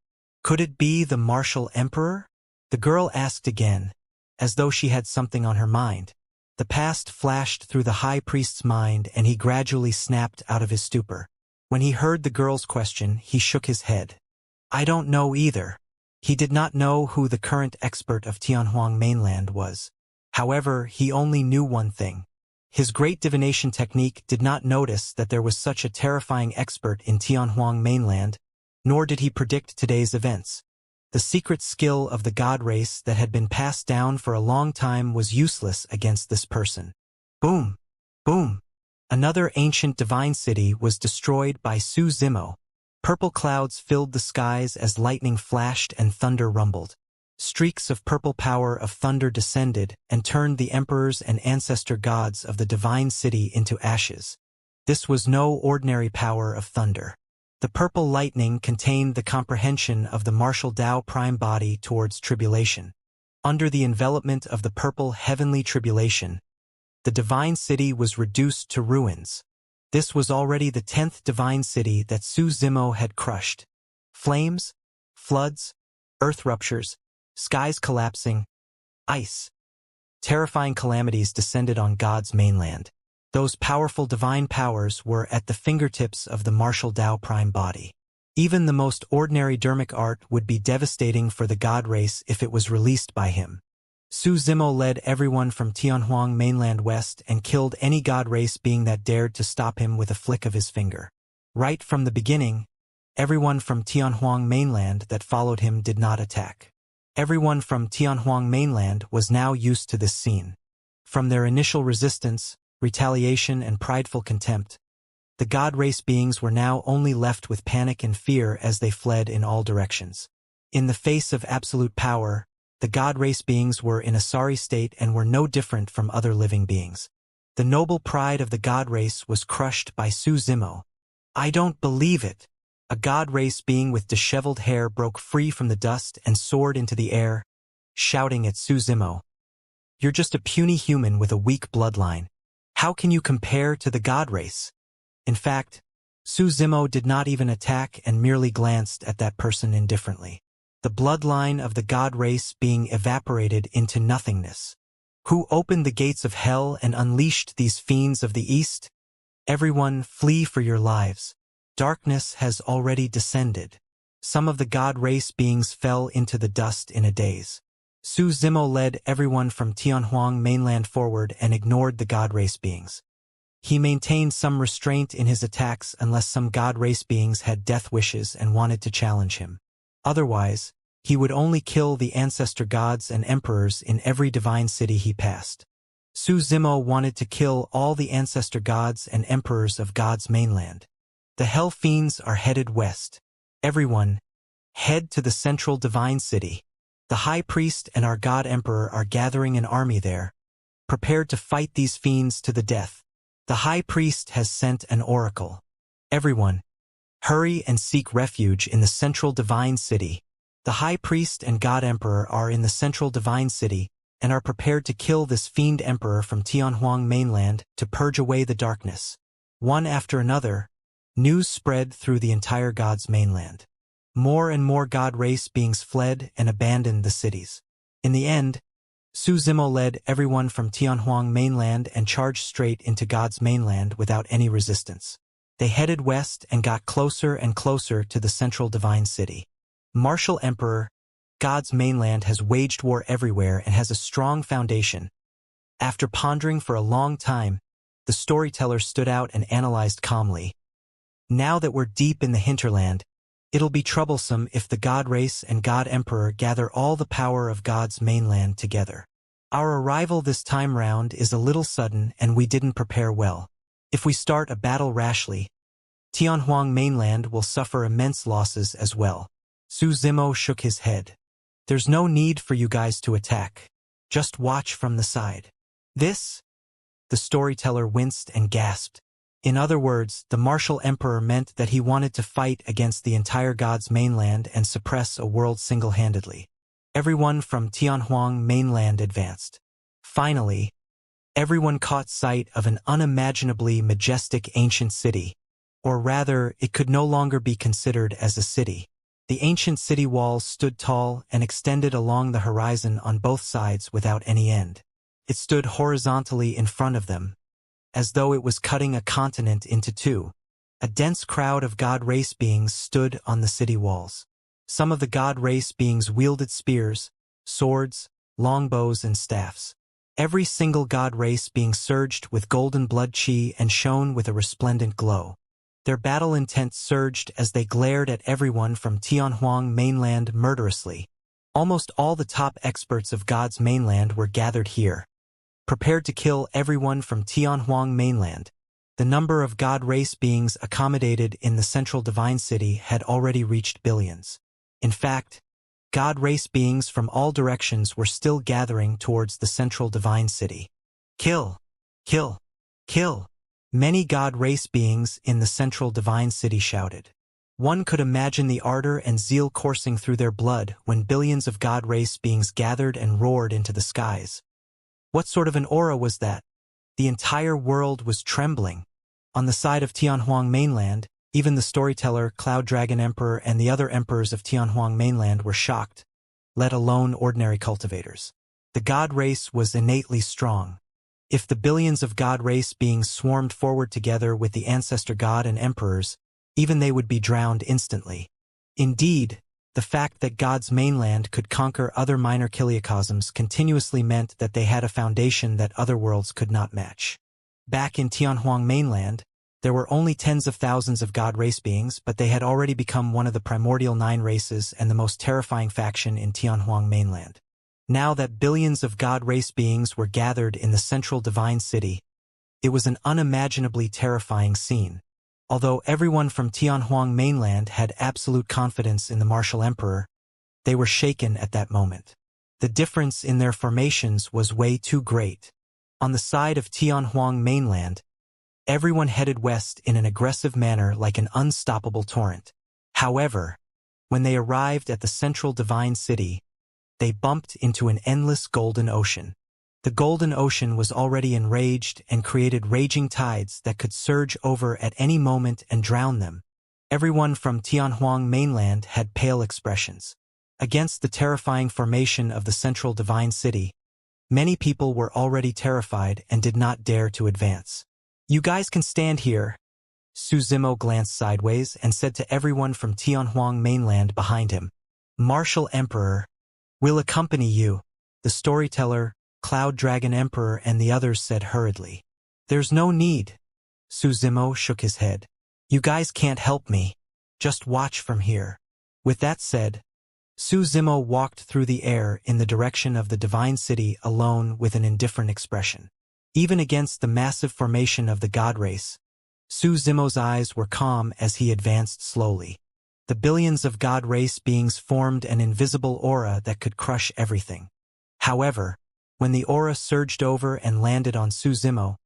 Could it be the martial emperor? The girl asked again, as though she had something on her mind. The past flashed through the high priest's mind and he gradually snapped out of his stupor. When he heard the girl's question, he shook his head. "I don't know either." He did not know who the current expert of Tianhuang mainland was. However, he only knew one thing. His great divination technique did not notice that there was such a terrifying expert in Tianhuang mainland, nor did he predict today's events. The secret skill of the god race that had been passed down for a long time was useless against this person. Boom! Boom! Another ancient divine city was destroyed by Su Zimo. Purple clouds filled the skies as lightning flashed and thunder rumbled. Streaks of purple power of thunder descended and turned the emperors and ancestor gods of the divine city into ashes. This was no ordinary power of thunder. The purple lightning contained the comprehension of the martial Tao prime body towards tribulation. Under the envelopment of the purple heavenly tribulation, the divine city was reduced to ruins. This was already the 10th divine city that Su Zimo had crushed. Flames, floods, earth ruptures, skies collapsing, ice. Terrifying calamities descended on God's mainland. Those powerful divine powers were at the fingertips of the martial Tao prime body. Even the most ordinary dermic art would be devastating for the god race if it was released by him. Su Zimo led everyone from Tianhuang mainland west and killed any god race being that dared to stop him with a flick of his finger. Right from the beginning, everyone from Tianhuang mainland that followed him did not attack. Everyone from Tianhuang mainland was now used to this scene. From their initial resistance, retaliation and prideful contempt, the god race beings were now only left with panic and fear as they fled in all directions. In the face of absolute power, the god race beings were in a sorry state and were no different from other living beings. The noble pride of the god race was crushed by Su Zimo. "I don't believe it." A god race being with disheveled hair broke free from the dust and soared into the air, shouting at Su Zimo, "You're just a puny human with a weak bloodline. How can you compare to the god race?" In fact, Su Zimo did not even attack and merely glanced at that person indifferently. the bloodline of the god race being evaporated into nothingness. Who opened the gates of hell and unleashed these fiends of the east? Everyone, flee for your lives. Darkness has already descended. Some of the god race beings fell into the dust in a daze. Su Zimo led everyone from Tianhuang mainland forward and ignored the god race beings. He maintained some restraint in his attacks unless some god race beings had death wishes and wanted to challenge him. Otherwise, he would only kill the ancestor gods and emperors in every divine city he passed. Su Zimo wanted to kill all the ancestor gods and emperors of God's mainland. The hell fiends are headed west. Everyone, head to the central divine city. The high priest and our god emperor are gathering an army there, prepared to fight these fiends to the death. The high priest has sent an oracle. Everyone, hurry and seek refuge in the central divine city. The high priest and god emperor are in the central divine city and are prepared to kill this fiend emperor from Tianhuang mainland to purge away the darkness. One after another, news spread through the entire god's mainland. More and more god race beings fled and abandoned the cities. In the end, Su Zimo led everyone from Tianhuang mainland and charged straight into God's mainland without any resistance. They headed west and got closer and closer to the central divine city. Martial Emperor, God's mainland has waged war everywhere and has a strong foundation. After pondering for a long time, the storyteller stood out and analyzed calmly. Now that we're deep in the hinterland, it'll be troublesome if the god race and god emperor gather all the power of God's mainland together. Our arrival this time round is a little sudden and we didn't prepare well. If we start a battle rashly, Tianhuang mainland will suffer immense losses as well. Su Zimo shook his head. There's no need for you guys to attack. Just watch from the side. This? The storyteller winced and gasped. In other words, the martial emperor meant that he wanted to fight against the entire God's mainland and suppress a world single-handedly. Everyone from Tianhuang mainland advanced. Finally, everyone caught sight of an unimaginably majestic ancient city, or rather, it could no longer be considered as a city. The ancient city walls stood tall and extended along the horizon on both sides without any end. It stood horizontally in front of them, as though it was cutting a continent into two. A dense crowd of god race beings stood on the city walls. Some of the god race beings wielded spears, swords, longbows and staffs. Every single god race being surged with golden blood chi and shone with a resplendent glow. Their battle intent surged as they glared at everyone from Tianhuang mainland murderously. Almost all the top experts of God's mainland were gathered here, prepared to kill everyone from Tianhuang mainland. The number of god race beings accommodated in the central divine city had already reached billions. In fact, god race beings from all directions were still gathering towards the central divine city. Kill! Kill! Kill! Many god race beings in the central divine city shouted. One could imagine the ardor and zeal coursing through their blood when billions of god race beings gathered and roared into the skies. What sort of an aura was that? The entire world was trembling. On the side of Tianhuang mainland, even the storyteller, Cloud Dragon Emperor, and the other emperors of Tianhuang mainland were shocked, let alone ordinary cultivators. The god race was innately strong. If the billions of god race beings swarmed forward together with the ancestor god and emperors, even they would be drowned instantly. Indeed, the fact that God's mainland could conquer other minor kiliocosms continuously meant that they had a foundation that other worlds could not match. Back in Tianhuang mainland, there were only tens of thousands of god race beings, but they had already become one of the primordial 9 races and the most terrifying faction in Tianhuang mainland. Now that billions of god race beings were gathered in the central divine city, it was an unimaginably terrifying scene. Although everyone from Tianhuang mainland had absolute confidence in the martial emperor, they were shaken at that moment. The difference in their formations was way too great. On the side of Tianhuang mainland, everyone headed west in an aggressive manner like an unstoppable torrent. However, when they arrived at the central divine city, they bumped into an endless golden ocean. The golden ocean was already enraged and created raging tides that could surge over at any moment and drown them. Everyone from Tianhuang mainland had pale expressions. Against the terrifying formation of the central divine city, many people were already terrified and did not dare to advance. "You guys can stand here." Su Zimo glanced sideways and said to everyone from Tianhuang mainland behind him, "Martial Emperor will accompany you." The storyteller, Cloud Dragon Emperor and the others said hurriedly, "There's no need." Su Zimo shook his head. "You guys can't help me. Just watch from here." With that said, Su Zimo walked through the air in the direction of the divine city alone with an indifferent expression. Even against the massive formation of the god race, Su Zimo's eyes were calm as he advanced slowly. The billions of god race beings formed an invisible aura that could crush everything. However, when the aura surged over and landed on Su Zimo,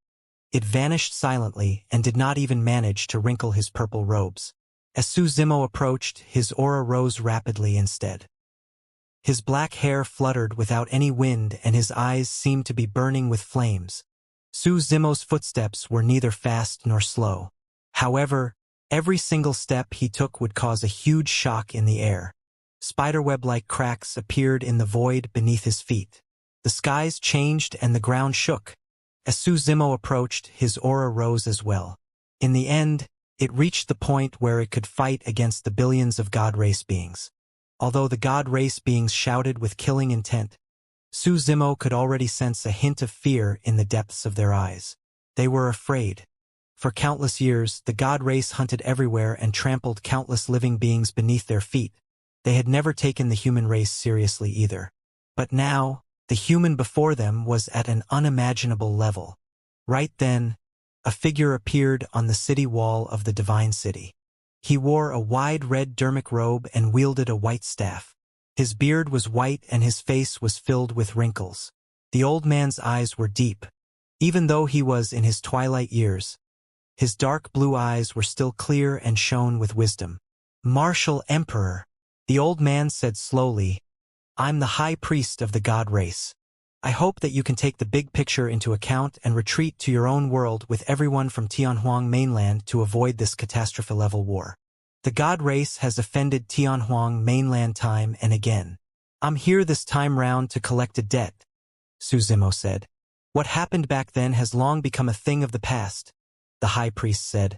it vanished silently and did not even manage to wrinkle his purple robes. As Su Zimo approached, his aura rose rapidly instead. His black hair fluttered without any wind and his eyes seemed to be burning with flames. Su Zimo's footsteps were neither fast nor slow. However, every single step he took would cause a huge shock in the air. Spiderweb-like cracks appeared in the void beneath his feet. The skies changed and the ground shook. As Su Zimo approached, his aura rose as well. In the end, it reached the point where it could fight against the billions of god race beings. Although the god race beings shouted with killing intent, Su Zimo could already sense a hint of fear in the depths of their eyes. They were afraid. For countless years, the god race hunted everywhere and trampled countless living beings beneath their feet. They had never taken the human race seriously either. But now, the human before them was at an unimaginable level. Right then, a figure appeared on the city wall of the divine city. He wore a wide red dermic robe and wielded a white staff. His beard was white and his face was filled with wrinkles. The old man's eyes were deep. Even though he was in his twilight years, his dark blue eyes were still clear and shone with wisdom. "Martial Emperor," the old man said slowly, "I'm the high priest of the god race. I hope that you can take the big picture into account and retreat to your own world with everyone from Tianhuang mainland to avoid this catastrophe-level war. The god race has offended Tianhuang mainland time and again. I'm here this time round to collect a debt," Su Zimo said. "What happened back then has long become a thing of the past," the high priest said.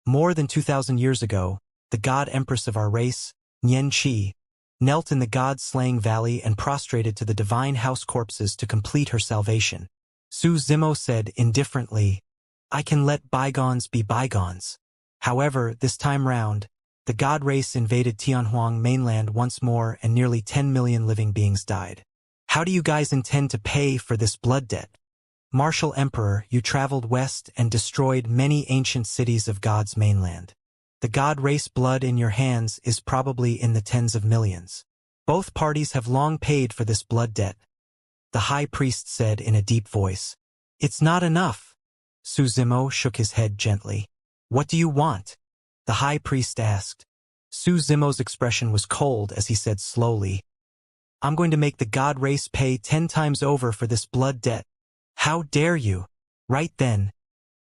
"More than 2,000 years ago, the god empress of our race, Xianxia, knelt in the god-slaying valley and prostrated to the divine house corpses to complete her salvation." Su Zimo said indifferently, "I can let bygones be bygones." However, this time round, the god race invaded Tianhuang mainland once more and nearly 10 million living beings died. "How do you guys intend to pay for this blood debt?" "Martial Emperor, you traveled west and destroyed many ancient cities of God's mainland. The god race blood in your hands is probably in the tens of millions. Both parties have long paid for this blood debt," the high priest said in a deep voice. "It's not enough." Su Zimo shook his head gently. "What do you want?" the high priest asked. Su Zimo's expression was cold as he said slowly, "I'm going to make the god race pay 10 times over for this blood debt." "How dare you?" Right then,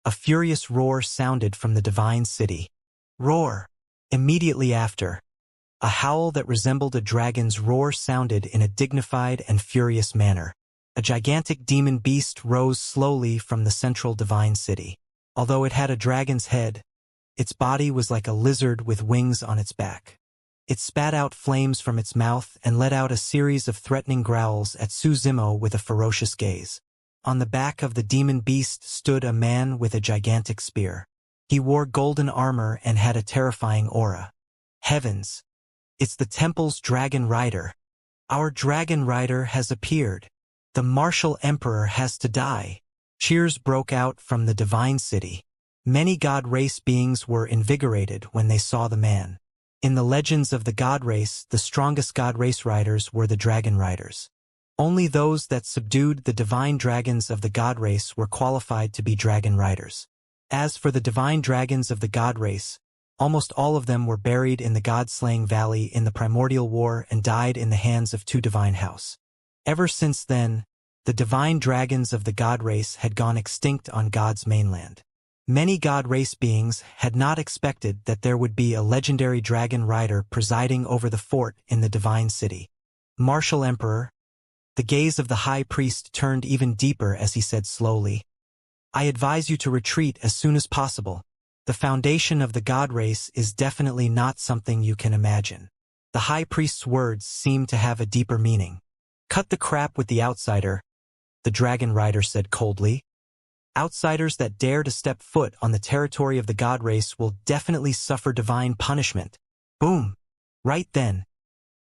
a furious roar sounded from the divine city. Roar. Immediately after, a howl that resembled a dragon's roar sounded in a dignified and furious manner. A gigantic demon beast rose slowly from the central divine city. Although it had a dragon's head, its body was like a lizard with wings on its back. It spat out flames from its mouth and let out a series of threatening growls at Su Zimo with a ferocious gaze. On the back of the demon beast stood a man with a gigantic spear. He wore golden armor and had a terrifying aura. Heavens! It's the temple's dragon rider. Our dragon rider has appeared. The martial emperor has to die. Cheers broke out from the divine city. Many god race beings were invigorated when they saw the man. In the legends of the god race, the strongest god race riders were the dragon riders. Only those that subdued the divine dragons of the god race were qualified to be dragon riders. As for the divine dragons of the god race, almost all of them were buried in the god-slaying valley in the primordial war and died in the hands of 2 divine house. Ever since then, the divine dragons of the god race had gone extinct on God's mainland. Many god race beings had not expected that there would be a legendary dragon rider presiding over the fort in the divine city. Martial Emperor. The gaze of the high priest turned even deeper as he said slowly, I advise you to retreat as soon as possible. The foundation of the god race is definitely not something you can imagine. The high priest's words seemed to have a deeper meaning. Cut the crap with the outsider, the dragon rider said coldly. Outsiders that dare to step foot on the territory of the god race will definitely suffer divine punishment. Boom! Right then,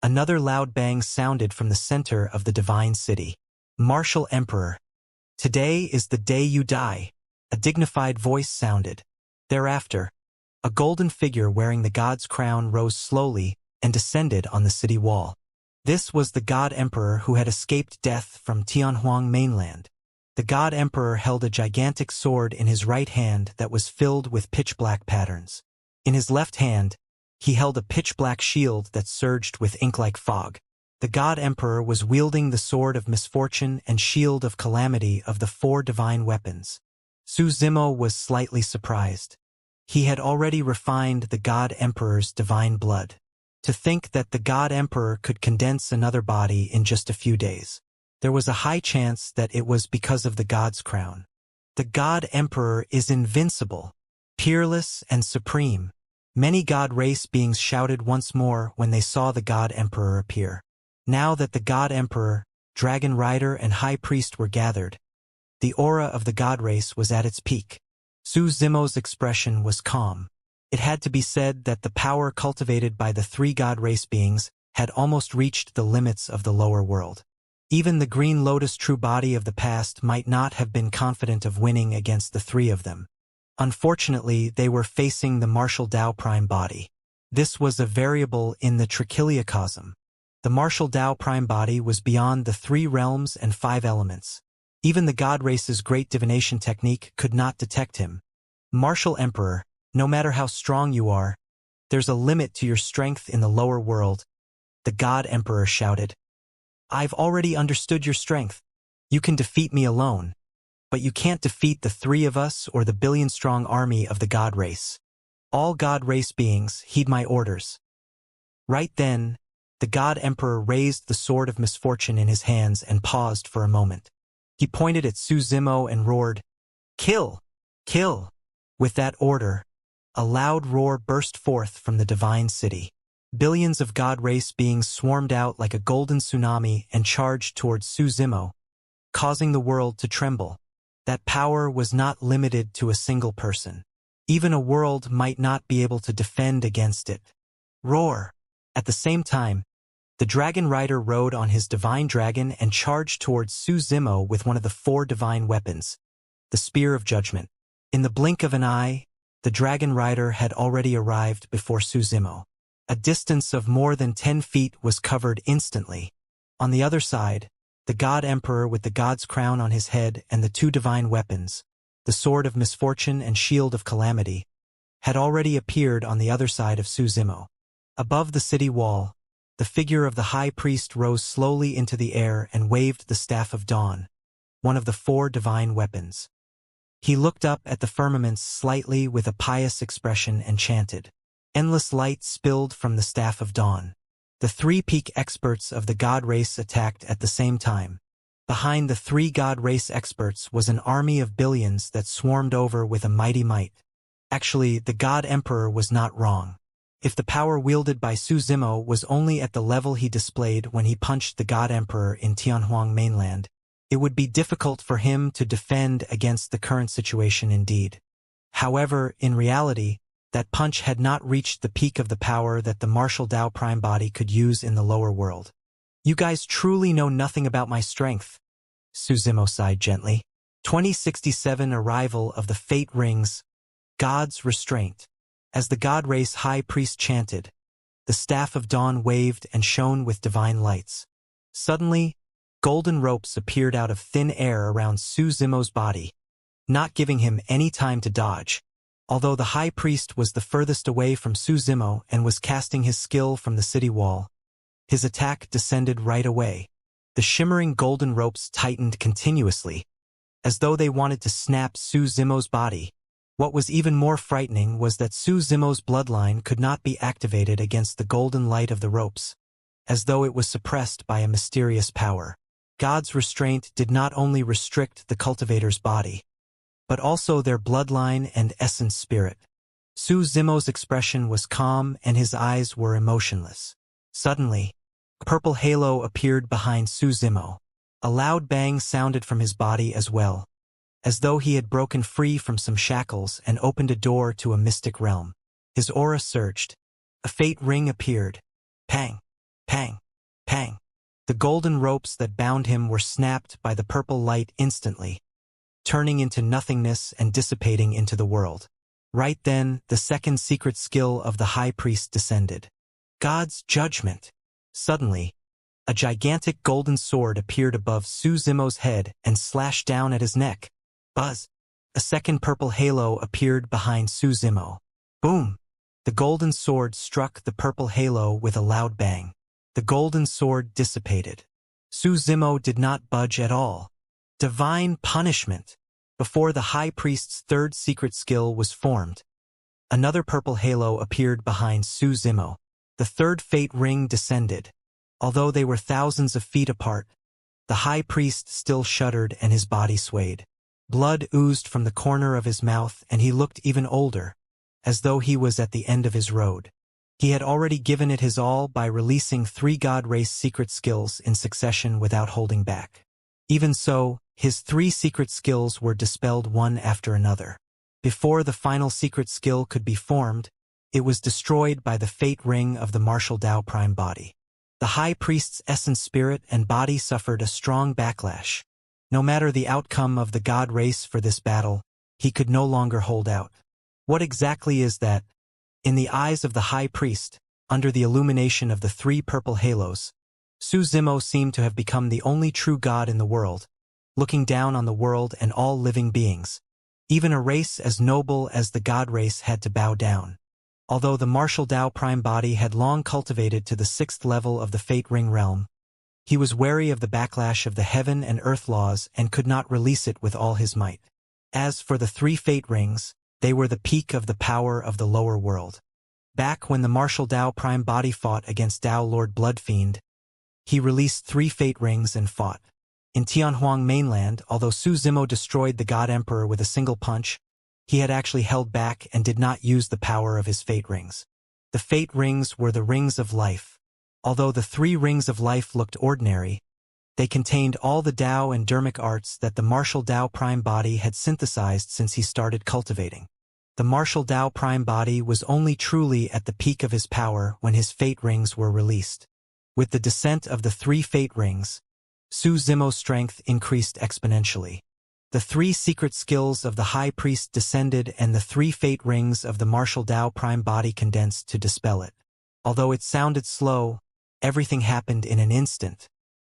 another loud bang sounded from the center of the divine city. Martial Emperor. Today is the day you die, a dignified voice sounded. Thereafter, a golden figure wearing the god's crown rose slowly and descended on the city wall. This was the god emperor who had escaped death from Tianhuang mainland. The god emperor held a gigantic sword in his right hand that was filled with pitch-black patterns. In his left hand, he held a pitch-black shield that surged with ink-like fog. The god emperor was wielding the sword of misfortune and shield of calamity of the 4 divine weapons. Su Zimo was slightly surprised. He had already refined the god emperor's divine blood. To think that the god emperor could condense another body in just a few days. There was a high chance that it was because of the god's crown. The god emperor is invincible, peerless and supreme. Many god race beings shouted once more when they saw the god emperor appear. Now that the god emperor, dragon rider and high priest were gathered, the aura of the god race was at its peak. Su Zimo's expression was calm. It had to be said that the power cultivated by the 3 god race beings had almost reached the limits of the lower world. Even the green lotus true body of the past might not have been confident of winning against the 3 of them. Unfortunately, they were facing the martial Dao prime body. This was a variable in the trichiliocosm. The martial Dao prime body was beyond the 3 realms and 5 elements. Even the god race's great divination technique could not detect him. Martial Emperor, no matter how strong you are, there's a limit to your strength in the lower world, the god emperor shouted. I've already understood your strength. You can defeat me alone, but you can't defeat the 3 of us or the billion-strong army of the god race. All god race beings, heed my orders. Right then, the god emperor raised the sword of misfortune in his hands and paused for a moment. He pointed at Su Zimo and roared, Kill! Kill! With that order, a loud roar burst forth from the divine city. Billions of god race beings swarmed out like a golden tsunami and charged towards Su Zimo, causing the world to tremble. That power was not limited to a single person. Even a world might not be able to defend against it. Roar! At the same time, the dragon rider rode on his divine dragon and charged towards Su Zimo with one of the 4 divine weapons, the Spear of Judgment. In the blink of an eye, the dragon rider had already arrived before Su Zimo. A distance of more than 10 feet was covered instantly. On the other side, the god emperor with the god's crown on his head and the 2 divine weapons, the sword of misfortune and shield of calamity, had already appeared on the other side of Su Zimo. Above the city wall, the figure of the high priest rose slowly into the air and waved the Staff of Dawn, one of the 4 divine weapons. He looked up at the firmaments slightly with a pious expression and chanted. Endless light spilled from the Staff of Dawn. The 3 peak experts of the god race attacked at the same time. Behind the 3 god race experts was an army of billions that swarmed over with a mighty might. Actually, the god emperor was not wrong. If the power wielded by Su Zimo was only at the level he displayed when he punched the god emperor in Tianhuang mainland, it would be difficult for him to defend against the current situation indeed. However, in reality, that punch had not reached the peak of the power that the martial Dao prime body could use in the lower world. You guys truly know nothing about my strength, Su Zimo sighed gently. 2067 Arrival of the Fate Rings, God's Restraint. As the god race high priest chanted, the Staff of Dawn waved and shone with divine lights. Suddenly, golden ropes appeared out of thin air around Su Zimo's body, not giving him any time to dodge. Although the high priest was the furthest away from Su Zimo and was casting his skill from the city wall, his attack descended right away. The shimmering golden ropes tightened continuously, as though they wanted to snap Su Zimo's body. What was even more frightening was that Su Zimo's bloodline could not be activated against the golden light of the ropes, as though it was suppressed by a mysterious power. God's restraint did not only restrict the cultivator's body, but also their bloodline and essence spirit. Su Zimo's expression was calm and his eyes were emotionless. Suddenly, a purple halo appeared behind Su Zimo. A loud bang sounded from his body as well, as though he had broken free from some shackles and opened a door to a mystic realm. His aura surged. A fate ring appeared. Pang! Pang! Pang! The golden ropes that bound him were snapped by the purple light instantly, turning into nothingness and dissipating into the world. Right then, the second secret skill of the high priest descended. God's judgment. Suddenly, a gigantic golden sword appeared above Su Zimo's head and slashed down at his neck. Buzz! A second purple halo appeared behind Su Zimo. Boom! The golden sword struck the purple halo with a loud bang. The golden sword dissipated. Su Zimo did not budge at all. Divine punishment. Before the high priest's third secret skill was formed, another purple halo appeared behind Su Zimo. The third fate ring descended. Although they were thousands of feet apart, the high priest still shuddered and his body swayed. Blood oozed from the corner of his mouth and he looked even older, as though he was at the end of his road. He had already given it his all by releasing 3 God race secret skills in succession without holding back. Even so, his 3 secret skills were dispelled one after another. Before the final secret skill could be formed, it was destroyed by the fate ring of the martial Tao prime body. The high priest's essence spirit and body suffered a strong backlash. No matter the outcome of the God race for this battle, he could no longer hold out. What exactly is that? In the eyes of the high priest, under the illumination of the 3 purple halos, Su Zimo seemed to have become the only true God in the world, looking down on the world and all living beings. Even a race as noble as the God race had to bow down. Although the martial Tao prime body had long cultivated to the 6th level of the fate ring realm, he was wary of the backlash of the heaven and earth laws and could not release it with all his might. As for the 3 fate rings, they were the peak of the power of the lower world. Back when the martial Tao prime body fought against Tao Lord Bloodfiend, he released 3 fate rings and fought. In Tianhuang mainland, although Su Zimo destroyed the God Emperor with a single punch, he had actually held back and did not use the power of his fate rings. The fate rings were the rings of life. Although the 3 rings of life looked ordinary, they contained all the Tao and dermic arts that the martial Tao prime body had synthesized since he started cultivating. The martial Tao prime body was only truly at the peak of his power when his fate rings were released. With the descent of the 3 fate rings, Su Zimo's strength increased exponentially. The 3 secret skills of the high priest descended and the 3 fate rings of the martial Tao prime body condensed to dispel it. Although it sounded slow, everything happened in an instant.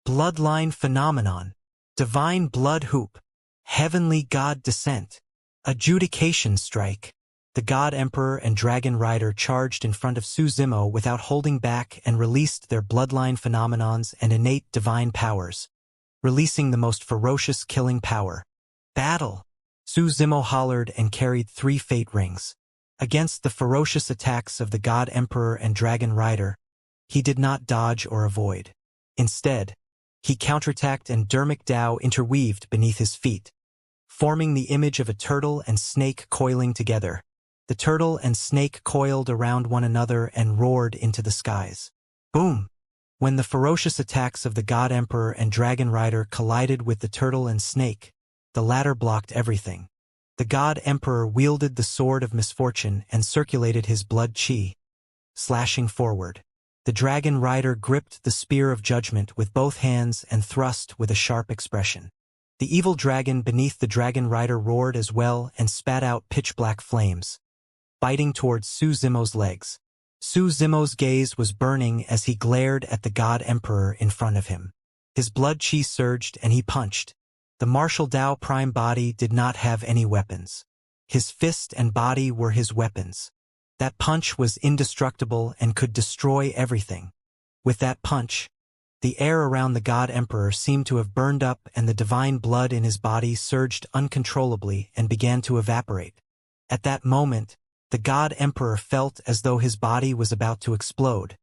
Bloodline phenomenon. Divine blood hoop. Heavenly God descent. Adjudication strike. The God Emperor and Dragon Rider charged in front of Su Zimo without holding back and released their bloodline phenomenons and innate divine powers, releasing the most ferocious killing power. Battle! Su Zimo hollered and carried 3 fate rings. Against the ferocious attacks of the God Emperor and Dragon Rider, he did not dodge or avoid. Instead, he counterattacked and dermic Tao interweaved beneath his feet, forming the image of a turtle and snake coiling together. The turtle and snake coiled around one another and roared into the skies. Boom! When the ferocious attacks of the God Emperor and Dragon Rider collided with the turtle and snake, the latter blocked everything. The God Emperor wielded the sword of misfortune and circulated his blood chi, slashing forward. The Dragon Rider gripped the spear of judgment with both hands and thrust with a sharp expression. The evil dragon beneath the Dragon Rider roared as well and spat out pitch-black flames, biting towards Su Zimo's legs. Su Zimo's gaze was burning as he glared at the God Emperor in front of him. His blood chi surged and he punched. The martial Tao prime body did not have any weapons. His fist and body were his weapons. That punch was indestructible and could destroy everything. With that punch, the air around the God Emperor seemed to have burned up and the divine blood in his body surged uncontrollably and began to evaporate. At that moment, the God Emperor felt as though his body was about to explode.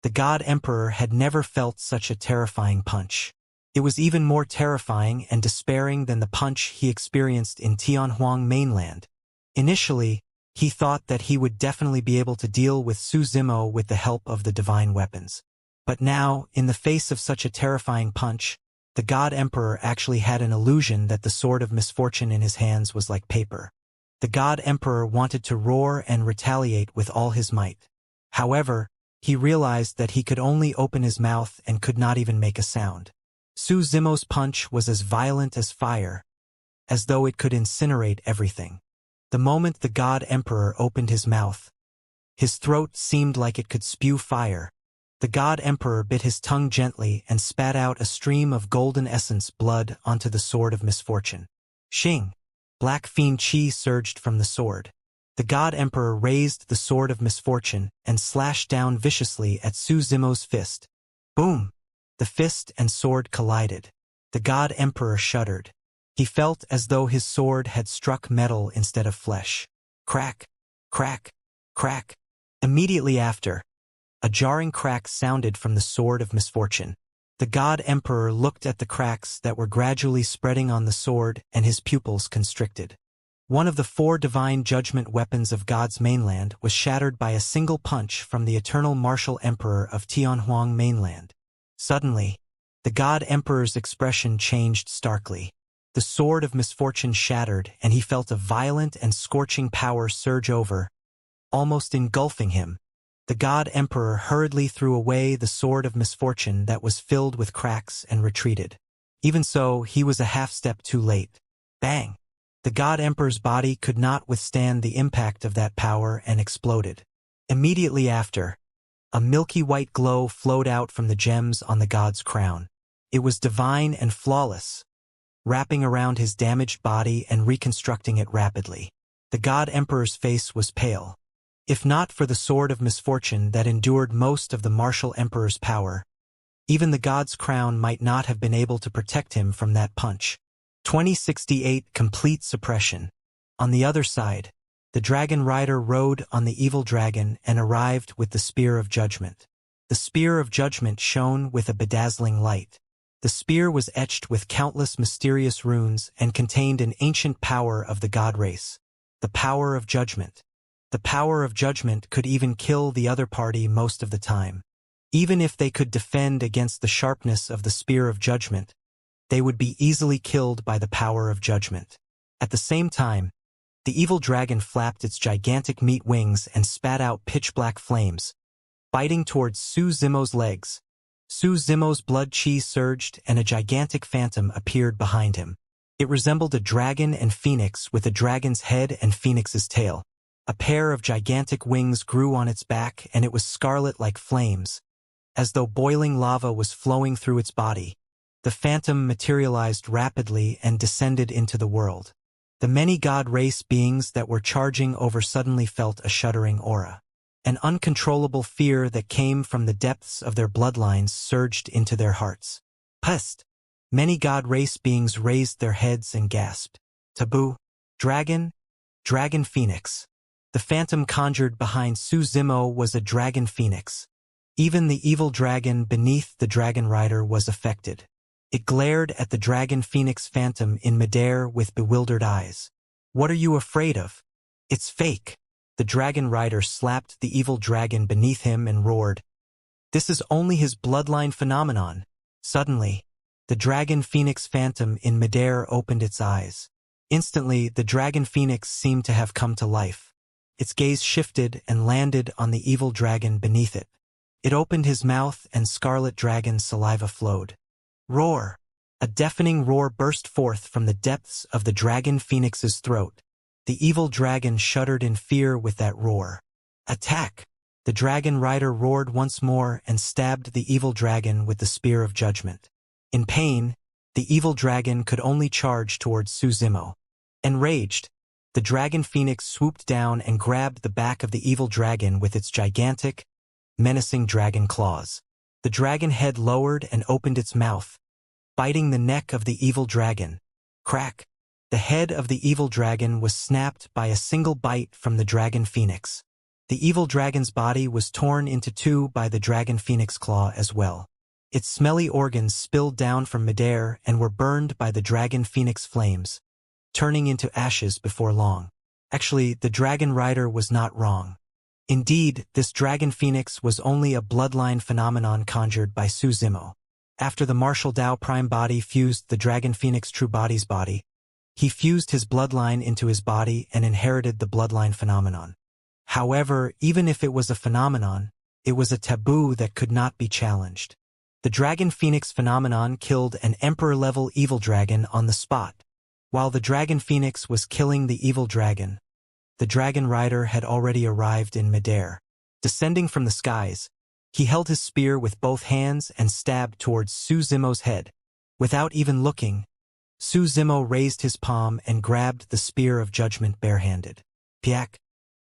The God Emperor had never felt such a terrifying punch. It was even more terrifying and despairing than the punch he experienced in Tianhuang mainland. Initially, he thought that he would definitely be able to deal with Su Zimo with the help of the divine weapons. But now, in the face of such a terrifying punch, the God Emperor actually had an illusion that the sword of misfortune in his hands was like paper. The God Emperor wanted to roar and retaliate with all his might. However, he realized that he could only open his mouth and could not even make a sound. Su Zimo's punch was as violent as fire, as though it could incinerate everything. The moment the God Emperor opened his mouth, his throat seemed like it could spew fire. The God Emperor bit his tongue gently and spat out a stream of golden essence blood onto the sword of misfortune. Xing! Black fiend qi surged from the sword. The God Emperor raised the sword of misfortune and slashed down viciously at Su Zimo's fist. Boom! The fist and sword collided. The God Emperor shuddered. He felt as though his sword had struck metal instead of flesh. Crack! Crack! Crack! Immediately after, a jarring crack sounded from the sword of misfortune. The God Emperor looked at the cracks that were gradually spreading on the sword, and his pupils constricted. One of the 4 divine judgment weapons of God's mainland was shattered by a single punch from the eternal martial emperor of Tianhuang mainland. Suddenly, the God Emperor's expression changed starkly. The sword of misfortune shattered, and he felt a violent and scorching power surge over, almost engulfing him. The God Emperor hurriedly threw away the sword of misfortune that was filled with cracks and retreated. Even so, he was a half-step too late. Bang! The God Emperor's body could not withstand the impact of that power and exploded. Immediately after, a milky white glow flowed out from the gems on the god's crown. It was divine and flawless, wrapping around his damaged body and reconstructing it rapidly. The God Emperor's face was pale. If not for the sword of misfortune that endured most of the martial emperor's power, even the god's crown might not have been able to protect him from that punch. 2068 Complete Suppression. On the other side, the dragon rider rode on the evil dragon and arrived with the spear of judgment. The spear of judgment shone with a bedazzling light. The spear was etched with countless mysterious runes and contained an ancient power of the god race. The power of judgment. The power of judgment could even kill the other party most of the time. Even if they could defend against the sharpness of the spear of judgment, they would be easily killed by the power of judgment. At the same time, the evil dragon flapped its gigantic meat wings and spat out pitch-black flames, biting towards Su Zimo's legs. Su Zimo's blood qi surged and a gigantic phantom appeared behind him. It resembled a dragon and phoenix with a dragon's head and phoenix's tail. A pair of gigantic wings grew on its back and it was scarlet like flames, as though boiling lava was flowing through its body. The phantom materialized rapidly and descended into the world. The many god race beings that were charging over suddenly felt a shuddering aura. An uncontrollable fear that came from the depths of their bloodlines surged into their hearts. Pest! Many god race beings raised their heads and gasped. Taboo! Dragon! Dragon Phoenix! The phantom conjured behind Su Zimo was a dragon phoenix. Even the evil dragon beneath the dragon rider was affected. It glared at the dragon phoenix phantom in midair with bewildered eyes. What are you afraid of? It's fake. The dragon rider slapped the evil dragon beneath him and roared. This is only his bloodline phenomenon. Suddenly, the dragon phoenix phantom in midair opened its eyes. Instantly, the dragon phoenix seemed to have come to life. Its gaze shifted and landed on the evil dragon beneath it. It opened his mouth and scarlet dragon saliva flowed. Roar! A deafening roar burst forth from the depths of the dragon phoenix's throat. The evil dragon shuddered in fear with that roar. Attack! The dragon rider roared once more and stabbed the evil dragon with the spear of judgment. In pain, the evil dragon could only charge towards Su Zimo. Enraged, the dragon phoenix swooped down and grabbed the back of the evil dragon with its gigantic, menacing dragon claws. The dragon head lowered and opened its mouth, biting the neck of the evil dragon. Crack! The head of the evil dragon was snapped by a single bite from the dragon phoenix. The evil dragon's body was torn into two by the dragon phoenix claw as well. Its smelly organs spilled down from midair and were burned by the dragon phoenix flames, turning into ashes before long. Actually, the dragon rider was not wrong. Indeed, this dragon phoenix was only a bloodline phenomenon conjured by Su Zimo. After the martial Tao prime body fused the dragon phoenix true body's body, he fused his bloodline into his body and inherited the bloodline phenomenon. However, even if it was a phenomenon, it was a taboo that could not be challenged. The dragon phoenix phenomenon killed an emperor-level evil dragon on the spot. While the dragon phoenix was killing the evil dragon, the dragon rider had already arrived in midair. Descending from the skies, he held his spear with both hands and stabbed towards Su Zimo's head. Without even looking, Su Zimo raised his palm and grabbed the spear of judgment barehanded. Piak!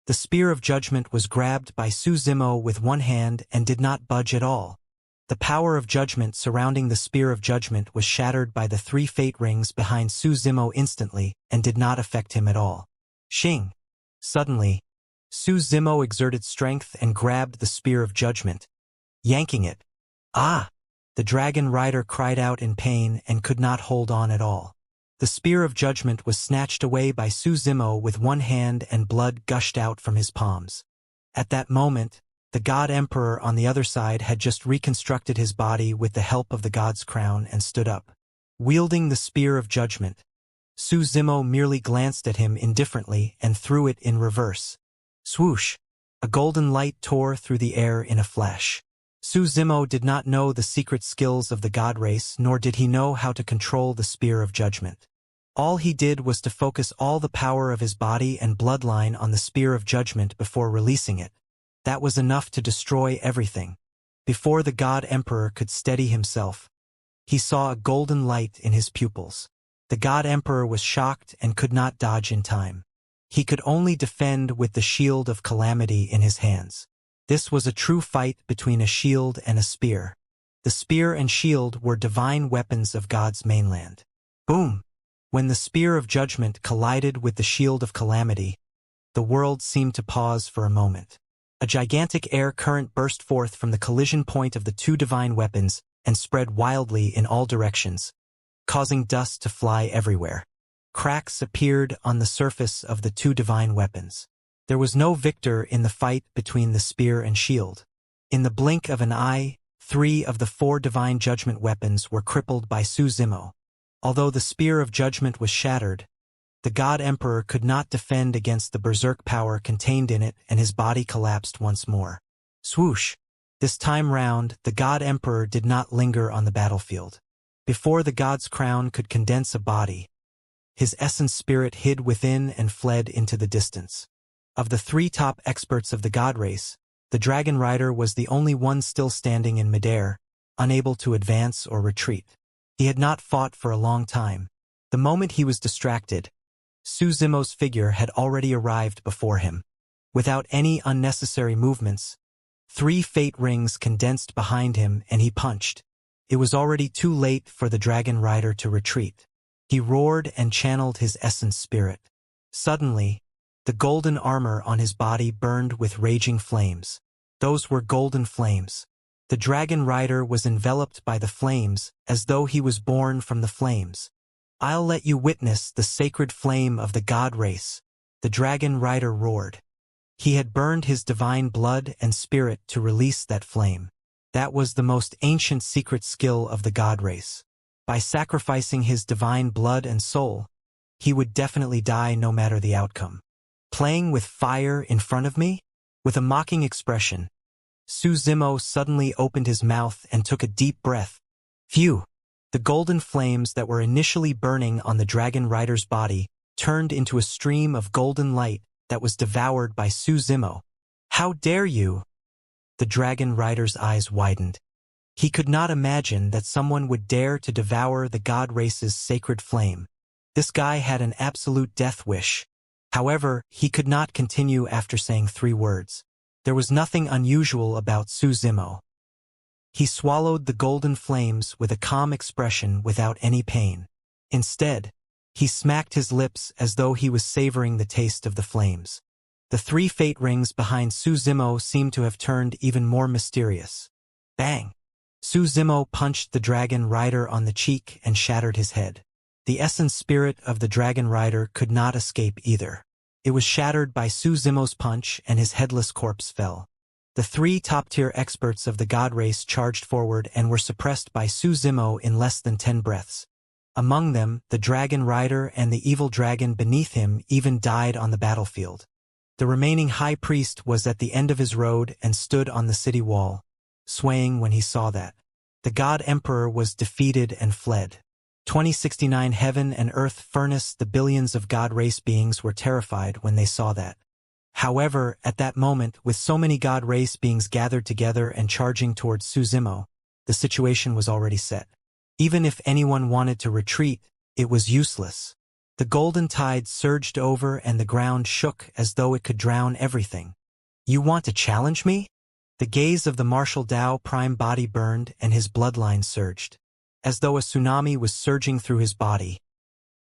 The spear of judgment was grabbed by Su Zimo with one hand and did not budge at all. The power of judgment surrounding the spear of judgment was shattered by the three fate rings behind Su Zimo instantly and did not affect him at all. Xing! Suddenly, Su Zimo exerted strength and grabbed the spear of judgment, yanking it. Ah! The dragon rider cried out in pain and could not hold on at all. The spear of judgment was snatched away by Su Zimo with one hand and blood gushed out from his palms. At that moment, the God Emperor on the other side had just reconstructed his body with the help of the God's crown and stood up. Wielding the spear of judgment, Su Zimo merely glanced at him indifferently and threw it in reverse. Swoosh! A golden light tore through the air in a flash. Su Zimo did not know the secret skills of the God race, nor did he know how to control the spear of judgment. All he did was to focus all the power of his body and bloodline on the spear of judgment before releasing it. That was enough to destroy everything. Before the God Emperor could steady himself, he saw a golden light in his pupils. The God Emperor was shocked and could not dodge in time. He could only defend with the shield of calamity in his hands. This was a true fight between a shield and a spear. The spear and shield were divine weapons of God's mainland. Boom! When the spear of judgment collided with the shield of calamity, the world seemed to pause for a moment. A gigantic air current burst forth from the collision point of the two divine weapons and spread wildly in all directions, causing dust to fly everywhere. Cracks appeared on the surface of the two divine weapons. There was no victor in the fight between the spear and shield. In the blink of an eye, 3 of the 4 divine judgment weapons were crippled by Su Zimo. Although the spear of judgment was shattered, the God Emperor could not defend against the berserk power contained in it, and his body collapsed once more. Swoosh! This time round, the God Emperor did not linger on the battlefield. Before the God's crown could condense a body, his essence spirit hid within and fled into the distance. Of the 3 top experts of the God race, the Dragon Rider was the only one still standing in midair, unable to advance or retreat. He had not fought for a long time. The moment he was distracted, Su Zimo's figure had already arrived before him. Without any unnecessary movements, 3 fate rings condensed behind him and he punched. It was already too late for the Dragon Rider to retreat. He roared and channeled his essence spirit. Suddenly, the golden armor on his body burned with raging flames. Those were golden flames. The Dragon Rider was enveloped by the flames as though he was born from the flames. I'll let you witness the sacred flame of the God race, the Dragon Rider roared. He had burned his divine blood and spirit to release that flame. That was the most ancient secret skill of the God race. By sacrificing his divine blood and soul, he would definitely die no matter the outcome. Playing with fire in front of me? With a mocking expression, Su Zimo suddenly opened his mouth and took a deep breath. Phew! The golden flames that were initially burning on the Dragon Rider's body turned into a stream of golden light that was devoured by Su Zimo. How dare you? The Dragon Rider's eyes widened. He could not imagine that someone would dare to devour the God race's sacred flame. This guy had an absolute death wish. However, he could not continue after saying 3 words. There was nothing unusual about Su Zimo. He swallowed the golden flames with a calm expression without any pain. Instead, He smacked his lips as though he was savoring the taste of the flames. The 3 fate rings behind Su Zimo seemed to have turned even more mysterious. Bang! Su Zimo punched the dragon rider on the cheek and shattered his head. The essence spirit of the dragon rider could not escape either. It was shattered by Su Zimo's punch and his headless corpse fell. The 3 top-tier experts of the god race charged forward and were suppressed by Su Zimo in less than 10 breaths. Among them, the dragon rider and the evil dragon beneath him even died on the battlefield. The remaining high priest was at the end of his road and stood on the city wall, swaying when he saw that. The god emperor was defeated and fled. 2069 Heaven and earth furnace. The billions of god race beings were terrified when they saw that. However, at that moment, with so many god race beings gathered together and charging towards Su Zimo, the situation was already set. Even if anyone wanted to retreat, it was useless. The golden tide surged over and the ground shook as though it could drown everything. You want to challenge me? The gaze of the martial Dao prime body burned and his bloodline surged. As though a tsunami was surging through his body.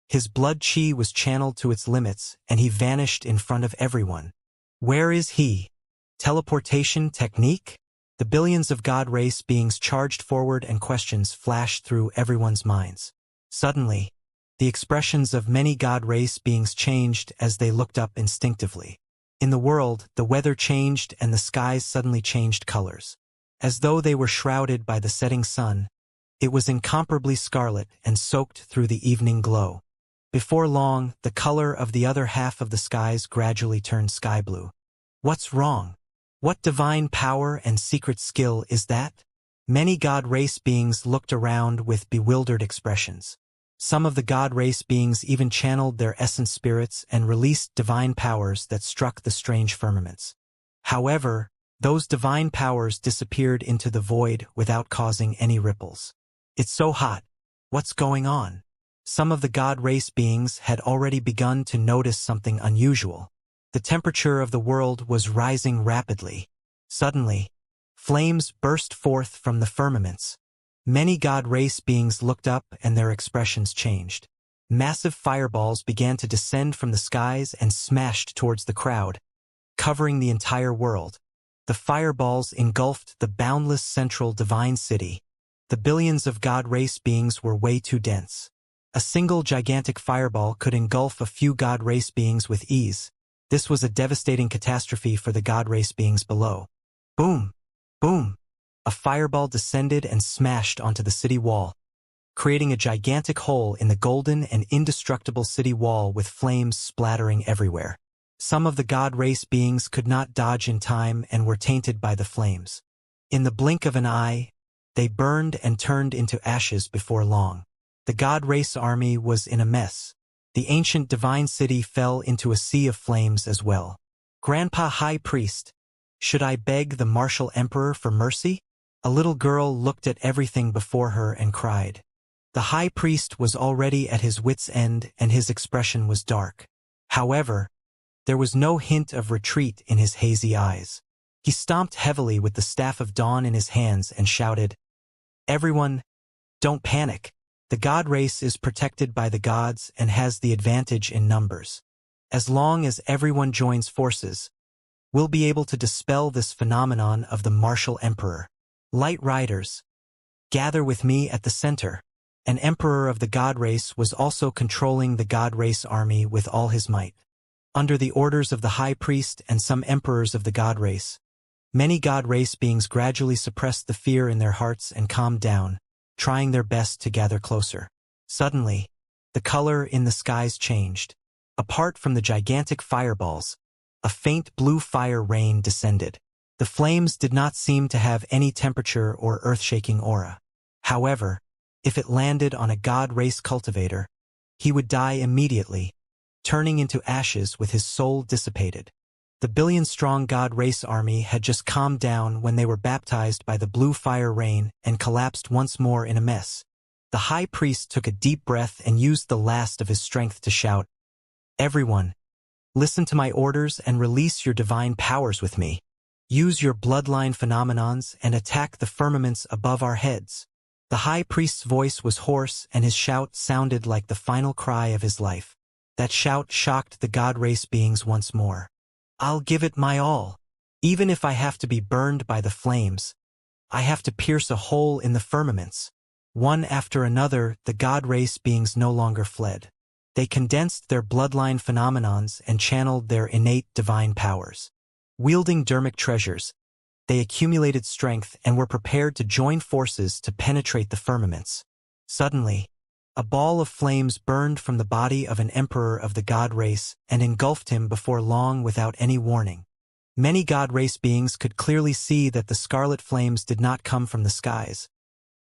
His blood chi was channeled to its limits and he vanished in front of everyone. Where is he? Teleportation technique? The billions of god race beings charged forward and questions flashed through everyone's minds. Suddenly, the expressions of many god race beings changed as they looked up instinctively. In the world, the weather changed and the skies suddenly changed colors. As though they were shrouded by the setting sun, it was incomparably scarlet and soaked through the evening glow. Before long, the color of the other half of the skies gradually turned sky blue. What's wrong? What divine power and secret skill is that? Many god race beings looked around with bewildered expressions. Some of the god race beings even channeled their essence spirits and released divine powers that struck the strange firmaments. However, those divine powers disappeared into the void without causing any ripples. It's so hot. What's going on? Some of the god race beings had already begun to notice something unusual. The temperature of the world was rising rapidly. Suddenly, flames burst forth from the firmaments. Many god race beings looked up and their expressions changed. Massive fireballs began to descend from the skies and smashed towards the crowd, covering the entire world. The fireballs engulfed the boundless central divine city. The billions of god race beings were way too dense. A single gigantic fireball could engulf a few god race beings with ease. This was a devastating catastrophe for the god race beings below. Boom! Boom! A fireball descended and smashed onto the city wall, creating a gigantic hole in the golden and indestructible city wall with flames splattering everywhere. Some of the god race beings could not dodge in time and were tainted by the flames. In the blink of an eye, they burned and turned into ashes before long. The god race army was in a mess. The ancient divine city fell into a sea of flames as well. Grandpa High Priest, should I beg the martial emperor for mercy? A little girl looked at everything before her and cried. The high priest was already at his wit's end and his expression was dark. However, there was no hint of retreat in his hazy eyes. He stomped heavily with the staff of dawn in his hands and shouted, "Everyone, don't panic. The god race is protected by the gods and has the advantage in numbers. As long as everyone joins forces, we'll be able to dispel this phenomenon of the martial emperor. Light riders, gather with me at the center." An emperor of the god race was also controlling the god race army with all his might. Under the orders of the high priest and some emperors of the god race, many god race beings gradually suppressed the fear in their hearts and calmed down, trying their best to gather closer. Suddenly, the color in the skies changed. Apart from the gigantic fireballs, a faint blue fire rain descended. The flames did not seem to have any temperature or earth-shaking aura. However, if it landed on a god race cultivator, he would die immediately, turning into ashes with his soul dissipated. The billion-strong god race army had just calmed down when they were baptized by the blue fire rain and collapsed once more in a mess. The high priest took a deep breath and used the last of his strength to shout, "Everyone, listen to my orders and release your divine powers with me. Use your bloodline phenomenons and attack the firmaments above our heads." The high priest's voice was hoarse and his shout sounded like the final cry of his life. That shout shocked the god race beings once more. I'll give it my all. Even if I have to be burned by the flames, I have to pierce a hole in the firmaments. One after another, the god race beings no longer fled. They condensed their bloodline phenomenons and channeled their innate divine powers. Wielding dermic treasures, they accumulated strength and were prepared to join forces to penetrate the firmaments. Suddenly, a ball of flames burned from the body of an emperor of the god race and engulfed him before long without any warning. Many god race beings could clearly see that the scarlet flames did not come from the skies,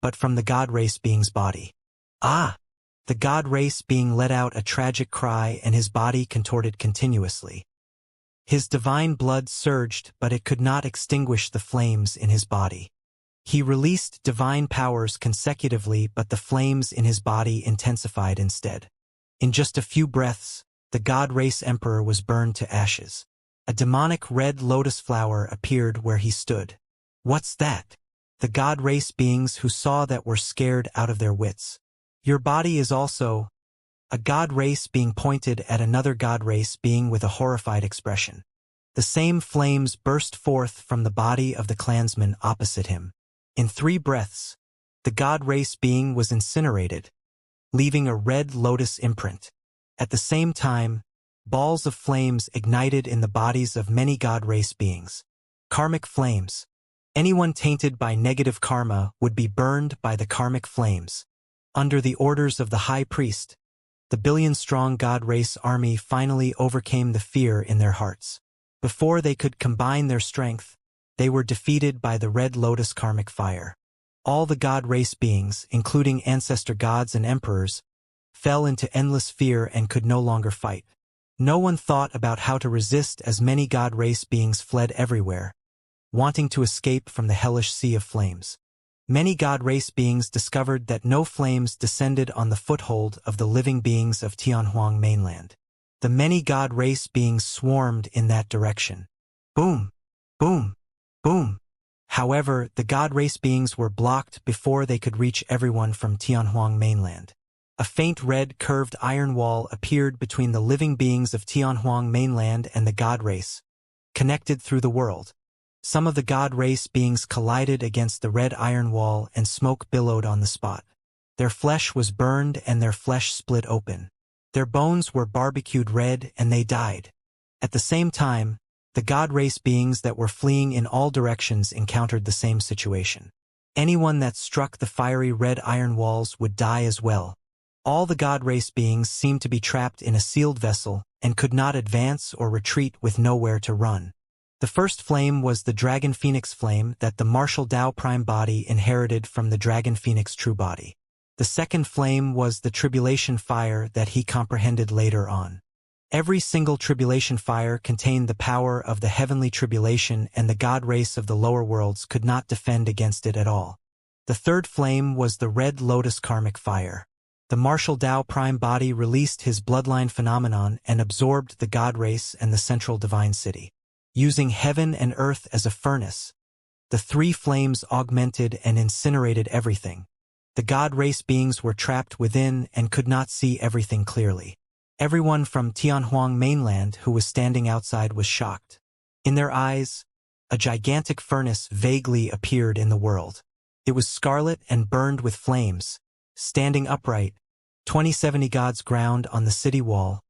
but from the god race being's body. Ah! The god race being let out a tragic cry and his body contorted continuously. His divine blood surged, but it could not extinguish the flames in his body. He released divine powers consecutively, but the flames in his body intensified instead. In just a few breaths, the god race emperor was burned to ashes. A demonic red lotus flower appeared where he stood. What's that? The god race beings who saw that were scared out of their wits. Your body is also... A god race being pointed at another god race being with a horrified expression. The same flames burst forth from the body of the clansman opposite him. In 3 breaths, the god race being was incinerated, leaving a red lotus imprint. At the same time, balls of flames ignited in the bodies of many god race beings. Karmic flames. Anyone tainted by negative karma would be burned by the karmic flames. Under the orders of the high priest, the billion-strong god race army finally overcame the fear in their hearts. Before they could combine their strength, they were defeated by the red lotus karmic fire. All the god race beings, including ancestor gods and emperors, fell into endless fear and could no longer fight. No one thought about how to resist as many god race beings fled everywhere, wanting to escape from the hellish sea of flames. Many god race beings discovered that no flames descended on the foothold of the living beings of Tianhuang mainland. The many god race beings swarmed in that direction. Boom! Boom! Boom! However, the god race beings were blocked before they could reach everyone from Tianhuang mainland. A faint red curved iron wall appeared between the living beings of Tianhuang mainland and the god race, connected through the world. Some of the god race beings collided against the red iron wall and smoke billowed on the spot. Their flesh was burned and their flesh split open. Their bones were barbecued red and they died. At the same time, the god race beings that were fleeing in all directions encountered the same situation. Anyone that struck the fiery red iron walls would die as well. All the god race beings seemed to be trapped in a sealed vessel and could not advance or retreat with nowhere to run. The first flame was the Dragon Phoenix flame that the martial Tao Prime body inherited from the Dragon Phoenix true body. The second flame was the Tribulation fire that he comprehended later on. Every single Tribulation fire contained the power of the heavenly tribulation, and the god race of the lower worlds could not defend against it at all. The third flame was the Red Lotus Karmic fire. The martial Tao Prime body released his bloodline phenomenon and absorbed the god race and the central divine city. Using heaven and earth as a furnace, the 3 flames augmented and incinerated everything. The god race beings were trapped within and could not see everything clearly. Everyone from Tianhuang mainland who was standing outside was shocked. In their eyes, a gigantic furnace vaguely appeared in the world. It was scarlet and burned with flames, standing upright, 2070 gods ground on the city wall.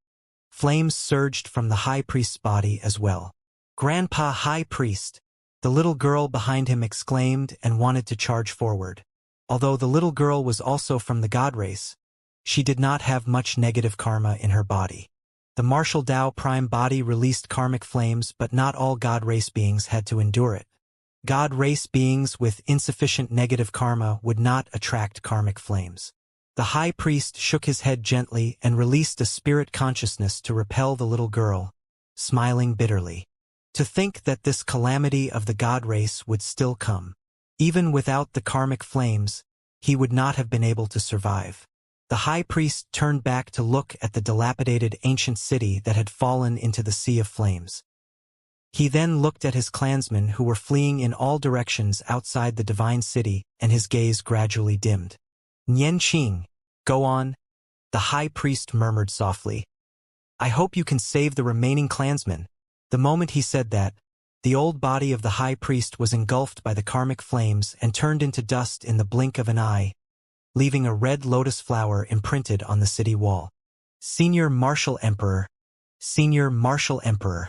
Flames surged from the high priest's body as well. Grandpa High Priest, the little girl behind him exclaimed and wanted to charge forward. Although the little girl was also from the god race, she did not have much negative karma in her body. The martial Tao Prime body released karmic flames, but not all god race beings had to endure it. God race beings with insufficient negative karma would not attract karmic flames. The high priest shook his head gently and released a spirit consciousness to repel the little girl, smiling bitterly. To think that this calamity of the god race would still come. Even without the karmic flames, he would not have been able to survive. The high priest turned back to look at the dilapidated ancient city that had fallen into the sea of flames. He then looked at his clansmen who were fleeing in all directions outside the divine city, and his gaze gradually dimmed. "Nian Qing, go on," the high priest murmured softly. "I hope you can save the remaining clansmen." The moment he said that, the old body of the high priest was engulfed by the karmic flames and turned into dust in the blink of an eye, leaving a red lotus flower imprinted on the city wall. "Senior Martial Emperor, Senior Martial Emperor."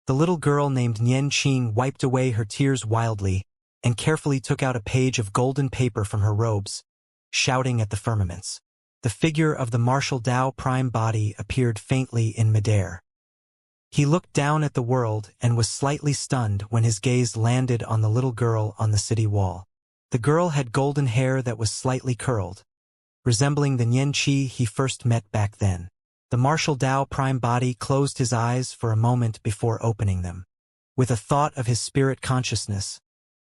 The little girl named Nian Qing wiped away her tears wildly and carefully took out a page of golden paper from her robes, shouting at the firmaments. The figure of the martial Dao prime body appeared faintly in midair. He looked down at the world and was slightly stunned when his gaze landed on the little girl on the city wall. The girl had golden hair that was slightly curled, resembling the Nian Qi he first met back then. The martial Dao prime body closed his eyes for a moment before opening them. With a thought of his spirit consciousness,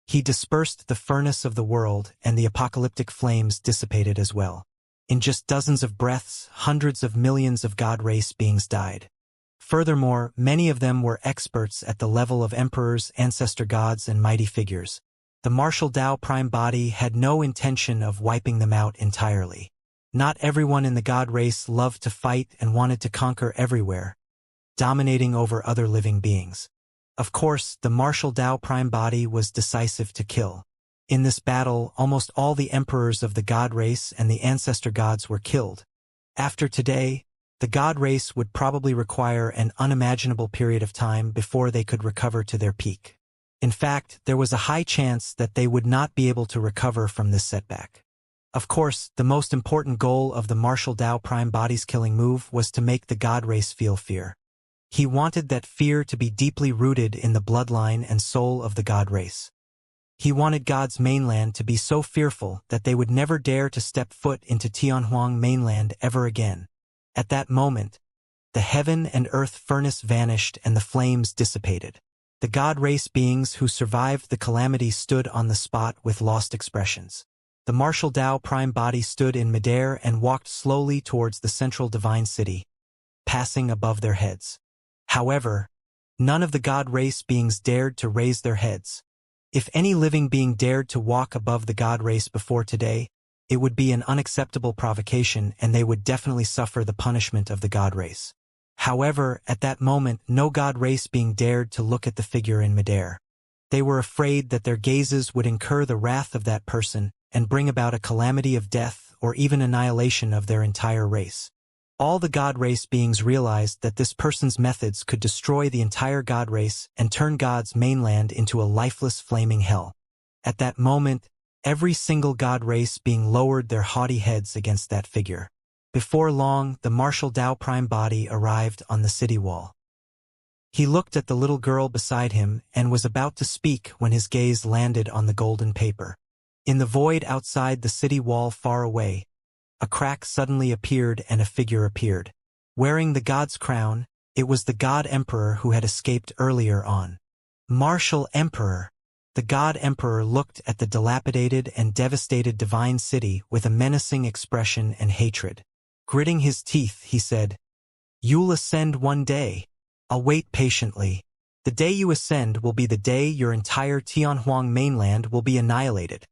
he dispersed the furnace of the world, and the apocalyptic flames dissipated as well. In just dozens of breaths, hundreds of millions of god race beings died. Furthermore, many of them were experts at the level of emperors, ancestor gods, and mighty figures. The martial Dao prime body had no intention of wiping them out entirely. Not everyone in the god race loved to fight and wanted to conquer everywhere, dominating over other living beings. Of course, the martial Dao prime body was decisive to kill. In this battle, almost all the emperors of the god race and the ancestor gods were killed. After today, the god race would probably require an unimaginable period of time before they could recover to their peak. In fact, there was a high chance that they would not be able to recover from this setback. Of course, the most important goal of the martial Dao prime body's killing move was to make the god race feel fear. He wanted that fear to be deeply rooted in the bloodline and soul of the god race. He wanted God's mainland to be so fearful that they would never dare to step foot into Tianhuang mainland ever again. At that moment, the heaven and earth furnace vanished and the flames dissipated. The god race beings who survived the calamity stood on the spot with lost expressions. The martial Dao prime body stood in midair and walked slowly towards the central divine city, passing above their heads. However, none of the god race beings dared to raise their heads. If any living being dared to walk above the god race before today, it would be an unacceptable provocation and they would definitely suffer the punishment of the god race. However, at that moment, no god race being dared to look at the figure in midair. They were afraid that their gazes would incur the wrath of that person and bring about a calamity of death or even annihilation of their entire race. All the god race beings realized that this person's methods could destroy the entire god race and turn God's mainland into a lifeless flaming hell. At that moment, every single god race being lowered their haughty heads against that figure. Before long, the martial Dao prime body arrived on the city wall. He looked at the little girl beside him and was about to speak when his gaze landed on the golden paper. In the void outside the city wall far away, a crack suddenly appeared and a figure appeared. Wearing the god's crown, it was the god emperor who had escaped earlier on. Martial Emperor. The god emperor looked at the dilapidated and devastated divine city with a menacing expression and hatred. Gritting his teeth, he said, "You'll ascend one day. I'll wait patiently. The day you ascend will be the day your entire Tianhuang mainland will be annihilated."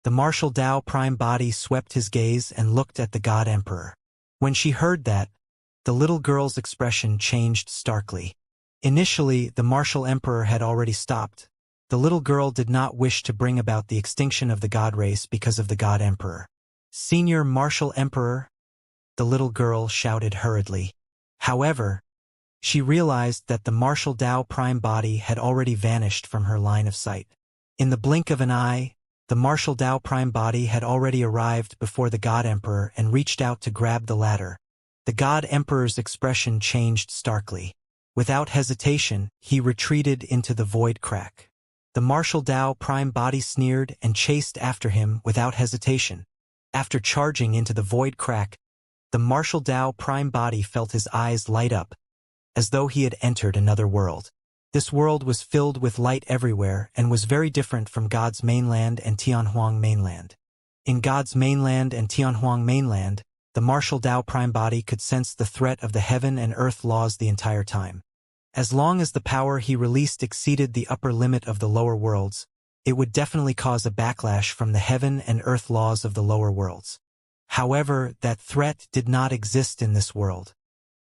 The martial Dao prime body swept his gaze and looked at the god emperor. When she heard that, the little girl's expression changed starkly. Initially, the martial emperor had already stopped. The little girl did not wish to bring about the extinction of the god race because of the god emperor. "Senior martial emperor," the little girl shouted hurriedly. However, she realized that the martial Dao prime body had already vanished from her line of sight. In the blink of an eye, the martial Dao prime body had already arrived before the god emperor and reached out to grab the ladder. The god emperor's expression changed starkly. Without hesitation, he retreated into the void crack. The martial Dao prime body sneered and chased after him without hesitation. After charging into the void crack, the martial Dao prime body felt his eyes light up, as though he had entered another world. This world was filled with light everywhere and was very different from God's mainland and Tianhuang mainland. In God's mainland and Tianhuang mainland, the martial Dao prime body could sense the threat of the heaven and earth laws the entire time. As long as the power he released exceeded the upper limit of the lower worlds, it would definitely cause a backlash from the heaven and earth laws of the lower worlds. However, that threat did not exist in this world.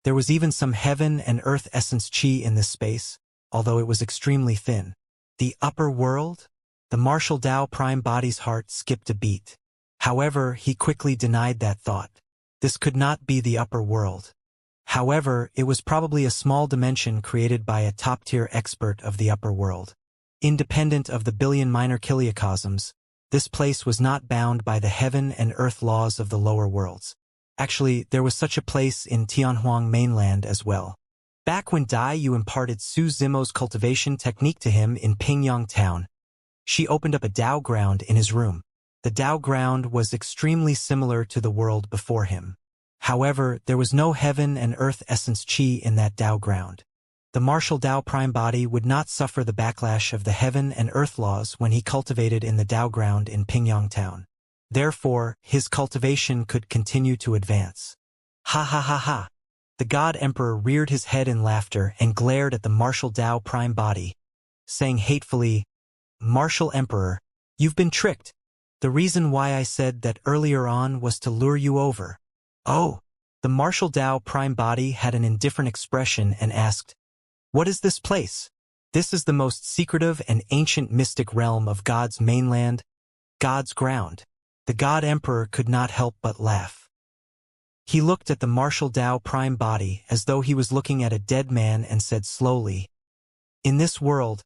There was even some heaven and earth essence chi in this space, although it was extremely thin. The upper world? The martial Tao prime body's heart skipped a beat. However, he quickly denied that thought. This could not be the upper world. However, it was probably a small dimension created by a top-tier expert of the upper world. Independent of the billion minor kiliocosms, this place was not bound by the heaven and earth laws of the lower worlds. Actually, there was such a place in Tianhuang mainland as well. Back when Dai Yu imparted Su Zimo's cultivation technique to him in Pingyang town, she opened up a Dao ground in his room. The Dao ground was extremely similar to the world before him. However, there was no heaven and earth essence chi in that Dao ground. The martial Dao prime body would not suffer the backlash of the heaven and earth laws when he cultivated in the Dao ground in Pingyang town. Therefore, his cultivation could continue to advance. Ha ha ha ha! The God Emperor reared his head in laughter and glared at the martial Dao prime body, saying hatefully, "Martial Emperor, you've been tricked. The reason why I said that earlier on was to lure you over." Oh! The martial Dao prime body had an indifferent expression and asked, "What is this place?" "This is the most secretive and ancient mystic realm of God's mainland, God's ground." The God Emperor could not help but laugh. He looked at the martial Dao prime body as though he was looking at a dead man and said slowly, "In this world,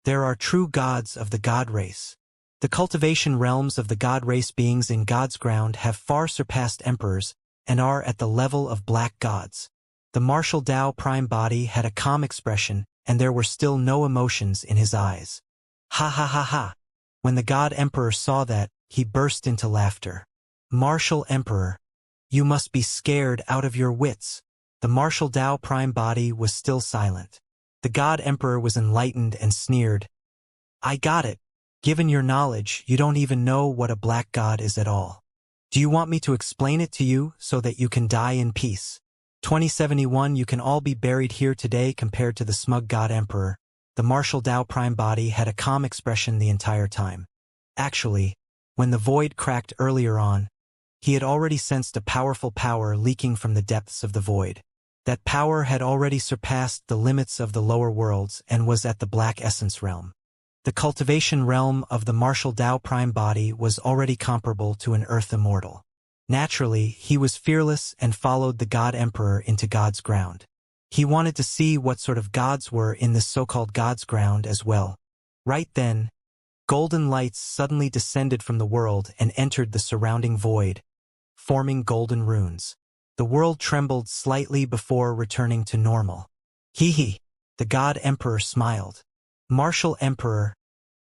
there are true gods of the God race. The cultivation realms of the God race beings in God's ground have far surpassed emperors and are at the level of black gods." The martial Dao prime body had a calm expression, and there were still no emotions in his eyes. Ha ha ha ha! When the God Emperor saw that, he burst into laughter. "Martial Emperor, you must be scared out of your wits." The martial Dao prime body was still silent. The God Emperor was enlightened and sneered, "I got it. Given your knowledge, you don't even know what a black god is at all. Do you want me to explain it to you so that you can die in peace? 2071 You can all be buried here today compared to the smug God Emperor. The martial Dao prime body had a calm expression the entire time. Actually, when the void cracked earlier on, he had already sensed a powerful power leaking from the depths of the void. That power had already surpassed the limits of the lower worlds and was at the black essence realm. The cultivation realm of the martial Dao prime body was already comparable to an earth immortal. Naturally, he was fearless and followed the God Emperor into God's ground. He wanted to see what sort of gods were in this so-called God's ground as well. Right then, golden lights suddenly descended from the world and entered the surrounding void, forming golden runes. The world trembled slightly before returning to normal. Hee hee! The God Emperor smiled. "Martial Emperor,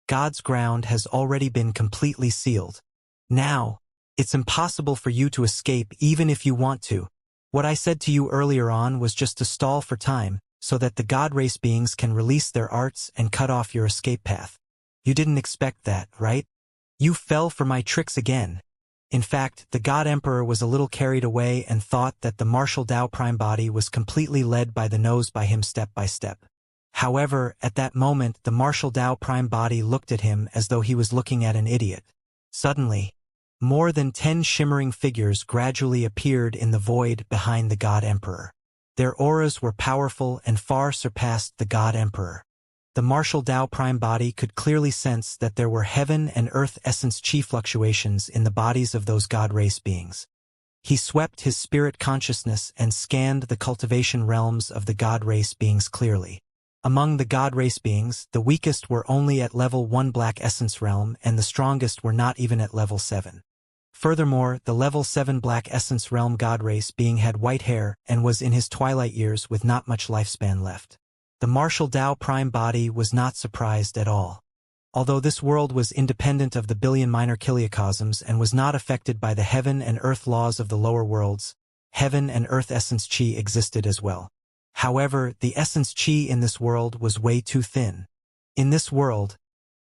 God's ground has already been completely sealed. Now, it's impossible for you to escape even if you want to. What I said to you earlier on was just to stall for time, so that the God race beings can release their arts and cut off your escape path. You didn't expect that, right? You fell for my tricks again." In fact, the God Emperor was a little carried away and thought that the martial Dao prime body was completely led by the nose by him step by step. However, at that moment the martial Dao prime body looked at him as though he was looking at an idiot. Suddenly, more than 10 shimmering figures gradually appeared in the void behind the God Emperor. Their auras were powerful and far surpassed the God Emperor. The martial Dao prime body could clearly sense that there were heaven and earth essence chi fluctuations in the bodies of those God race beings. He swept his spirit consciousness and scanned the cultivation realms of the God race beings clearly. Among the God race beings, the weakest were only at level 1 black essence realm and the strongest were not even at level 7. Furthermore, the level 7 black essence realm God race being had white hair and was in his twilight years with not much lifespan left. The martial Dao prime body was not surprised at all. Although this world was independent of the billion minor kiliocosms and was not affected by the heaven and earth laws of the lower worlds, heaven and earth essence chi existed as well. However, the essence chi in this world was way too thin. In this world,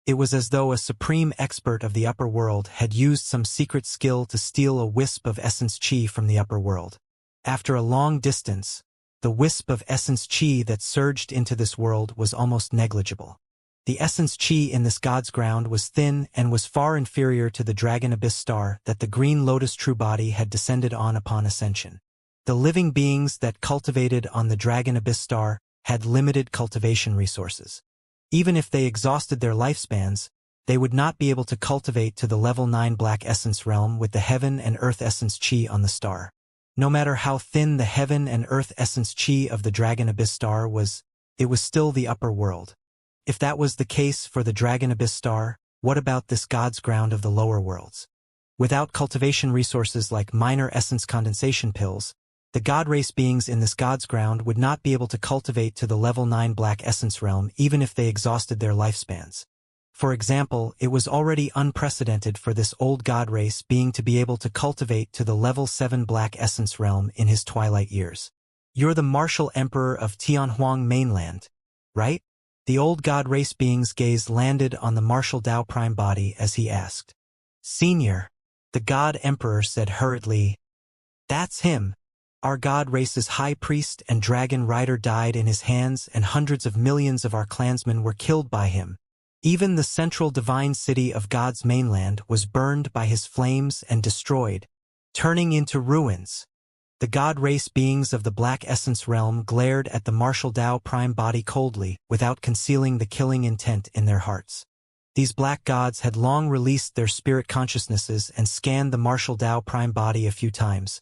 it was as though a supreme expert of the upper world had used some secret skill to steal a wisp of essence chi from the upper world. After a long distance, The wisp of essence chi that surged into this world was almost negligible. The essence chi in this god's ground was thin and was far inferior to the dragon abyss star that the green lotus true body had descended on upon ascension. The living beings that cultivated on the dragon abyss star had limited cultivation resources. Even if they exhausted their lifespans, they would not be able to cultivate to the level 9 black essence realm with the heaven and earth essence chi on the star. No matter how thin the heaven and earth essence chi of the dragon abyss star was, it was still the upper world. If that was the case for the dragon abyss star, what about this god's ground of the lower worlds? Without cultivation resources like minor essence condensation pills, the god race beings in this god's ground would not be able to cultivate to the level 9 black essence realm even if they exhausted their lifespans. For example, it was already unprecedented for this old god race being to be able to cultivate to the level 7 black essence realm in his twilight years. You're the martial emperor of Tianhuang mainland, right? The old god race being's gaze landed on the martial Tao prime body as he asked. Senior, the god emperor said hurriedly. That's him. Our god race's high priest and dragon rider died in his hands and hundreds of millions of our clansmen were killed by him. Even the central divine city of God's mainland was burned by his flames and destroyed, turning into ruins. The god race beings of the black essence realm glared at the martial Tao prime body coldly, without concealing the killing intent in their hearts. These black gods had long released their spirit consciousnesses and scanned the martial Tao prime body a few times,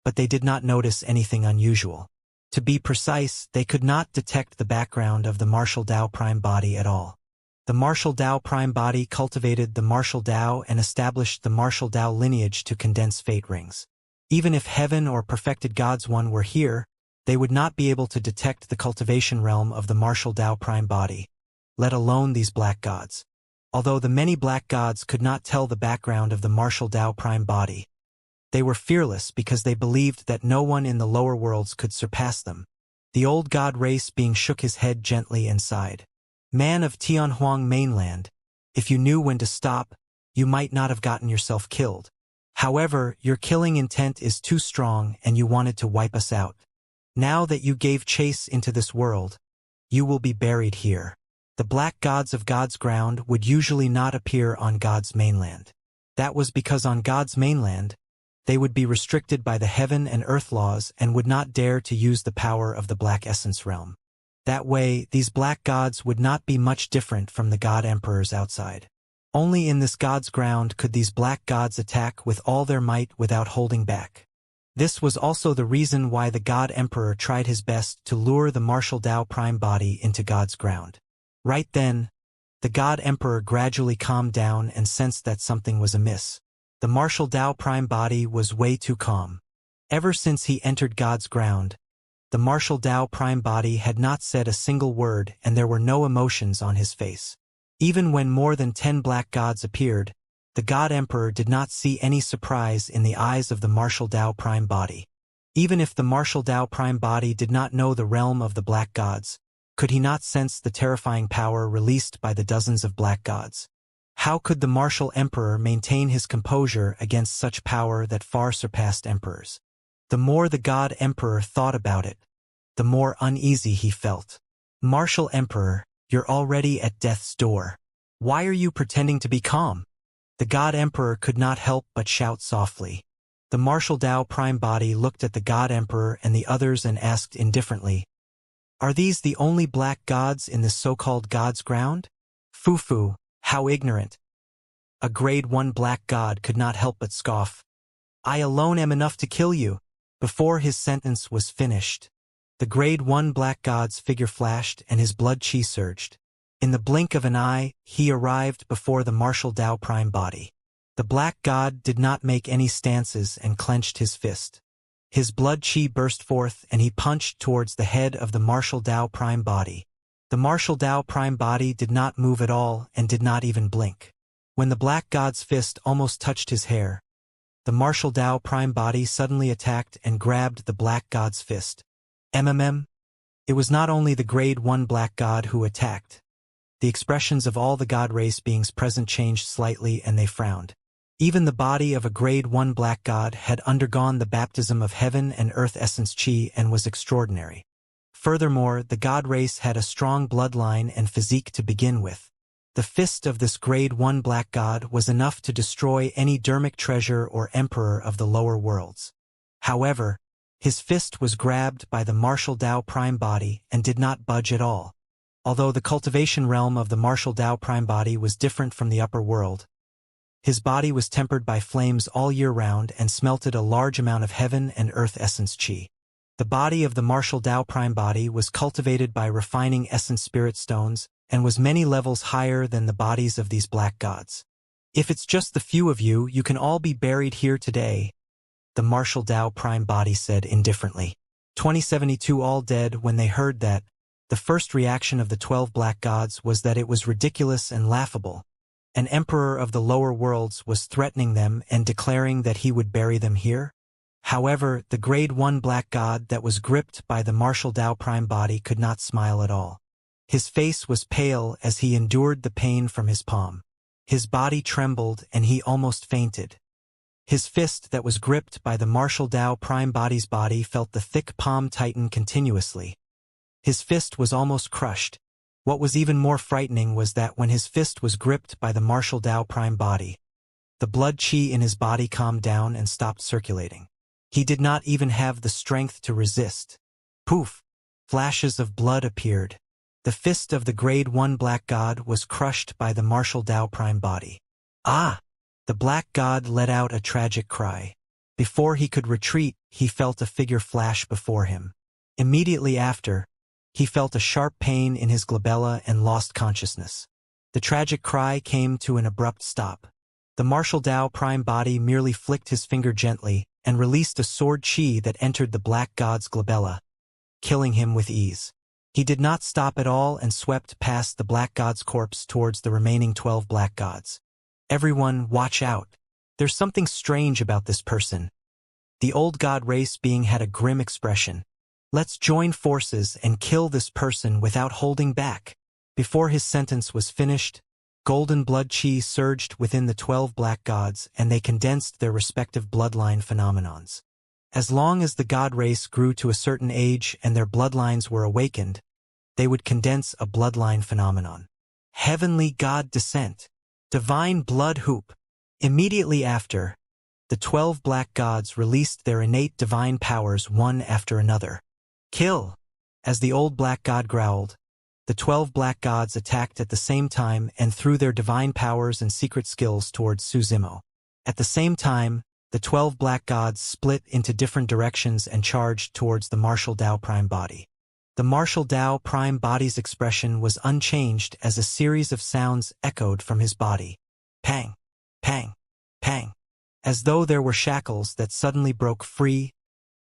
but they did not notice anything unusual. To be precise, they could not detect the background of the martial Tao prime body at all. The martial Tao prime body cultivated the martial Tao and established the martial Tao lineage to condense fate rings. Even if heaven or perfected gods one were here, they would not be able to detect the cultivation realm of the martial Tao prime body, let alone these black gods. Although the many black gods could not tell the background of the martial Tao prime body, they were fearless because they believed that no one in the lower worlds could surpass them. The old god race being shook his head gently and sighed. Man of Tianhuang mainland, if you knew when to stop, you might not have gotten yourself killed. However, your killing intent is too strong and you wanted to wipe us out. Now that you gave chase into this world, you will be buried here. The black gods of God's ground would usually not appear on God's mainland. That was because on God's mainland, they would be restricted by the heaven and earth laws and would not dare to use the power of the black essence realm. That way, these black gods would not be much different from the god emperors outside. Only in this god's ground could these black gods attack with all their might without holding back. This was also the reason why the god emperor tried his best to lure the martial Tao prime body into God's ground. Right then, the god emperor gradually calmed down and sensed that something was amiss. The martial Tao prime body was way too calm. Ever since he entered God's ground, the martial Tao prime body had not said a single word and there were no emotions on his face. Even when more than 10 black gods appeared, the god emperor did not see any surprise in the eyes of the martial Tao prime body. Even if the martial Tao prime body did not know the realm of the black gods, could he not sense the terrifying power released by the dozens of black gods? How could the martial emperor maintain his composure against such power that far surpassed emperors? The more the god emperor thought about it, the more uneasy he felt. Martial emperor, you're already at death's door. Why are you pretending to be calm? The god emperor could not help but shout softly. The martial Tao prime body looked at the god emperor and the others and asked indifferently, "Are these the only black gods in this so-called god's ground?" Fufu, how ignorant. A grade 1 black god could not help but scoff. "I alone am enough to kill you." Before his sentence was finished, the grade 1 black god's figure flashed and his blood chi surged. In the blink of an eye, he arrived before the martial Tao prime body. The black god did not make any stances and clenched his fist. His blood chi burst forth and he punched towards the head of the martial Tao prime body. The martial Tao prime body did not move at all and did not even blink. When the black god's fist almost touched his hair, the martial Tao prime body suddenly attacked and grabbed the black god's fist. It was not only the grade 1 black god who attacked. The expressions of all the god race beings present changed slightly and they frowned. Even the body of a grade 1 black god had undergone the baptism of heaven and earth essence chi and was extraordinary. Furthermore, the god race had a strong bloodline and physique to begin with. The fist of this grade 1 black god was enough to destroy any dermic treasure or emperor of the lower worlds. However, his fist was grabbed by the martial Dao prime body and did not budge at all. Although the cultivation realm of the martial Dao prime body was different from the upper world, his body was tempered by flames all year round and smelted a large amount of heaven and earth essence chi. The body of the martial Dao prime body was cultivated by refining essence spirit stones and was many levels higher than the bodies of these black gods. If it's just the few of you, you can all be buried here today, the martial Dao prime body said indifferently. 2072 all dead. When they heard that, the first reaction of the 12 black gods was that it was ridiculous and laughable. An emperor of the lower worlds was threatening them and declaring that he would bury them here? However, the grade 1 black god that was gripped by the martial Dao prime body could not smile at all. His face was pale as he endured the pain from his palm. His body trembled and he almost fainted. His fist that was gripped by the martial Dao prime body's body felt the thick palm tighten continuously. His fist was almost crushed. What was even more frightening was that when his fist was gripped by the martial Dao prime body, the blood chi in his body calmed down and stopped circulating. He did not even have the strength to resist. Poof! Flashes of blood appeared. The fist of the grade 1 black god was crushed by the martial Dao prime body. Ah! The black god let out a tragic cry. Before he could retreat, he felt a figure flash before him. Immediately after, he felt a sharp pain in his glabella and lost consciousness. The tragic cry came to an abrupt stop. The martial Dao prime body merely flicked his finger gently and released a sword chi that entered the black god's glabella, killing him with ease. He did not stop at all and swept past the black god's corpse towards the remaining 12 black gods. Everyone, watch out. There's something strange about this person. The old god race being had a grim expression. Let's join forces and kill this person without holding back. Before his sentence was finished, golden blood chi surged within the 12 black gods and they condensed their respective bloodline phenomenons. As long as the god race grew to a certain age and their bloodlines were awakened, they would condense a bloodline phenomenon. Heavenly god descent. Divine blood hoop. Immediately after, the 12 black gods released their innate divine powers one after another. Kill! As the old black god growled, the 12 black gods attacked at the same time and threw their divine powers and secret skills towards Suzimo. At the same time, the 12 black gods split into different directions and charged towards the martial Dao prime body. The martial Dao prime body's expression was unchanged as a series of sounds echoed from his body. Pang! Pang! Pang! As though there were shackles that suddenly broke free,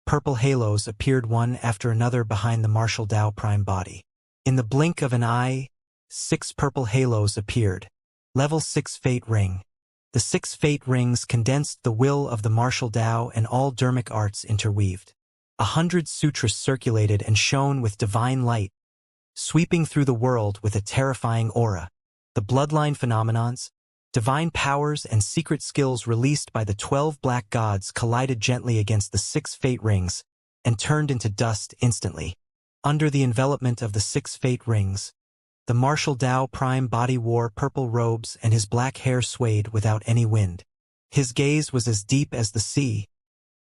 purple halos appeared one after another behind the martial Dao prime body. In the blink of an eye, 6 purple halos appeared. Level 6 Fate Ring. The 6 Fate Rings condensed the will of the martial Dao and all dermic arts interweaved. 100 sutras circulated and shone with divine light, sweeping through the world with a terrifying aura. The bloodline phenomenons, divine powers and secret skills released by the 12 black gods collided gently against the 6 Fate Rings and turned into dust instantly. Under the envelopment of the 6 Fate Rings, the martial Dao prime body wore purple robes and his black hair swayed without any wind. His gaze was as deep as the sea,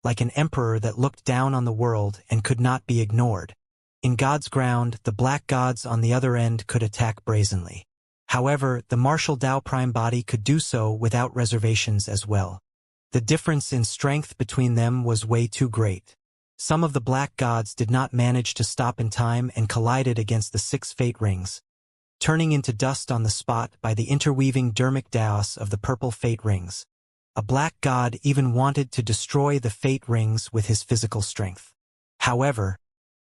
like an emperor that looked down on the world and could not be ignored. In God's ground, the black gods on the other end could attack brazenly. However, the martial Dao prime body could do so without reservations as well. The difference in strength between them was way too great. Some of the black gods did not manage to stop in time and collided against the 6 Fate Rings, turning into dust on the spot by the interweaving dermic Daos of the purple Fate Rings. A black god even wanted to destroy the Fate Rings with his physical strength. However,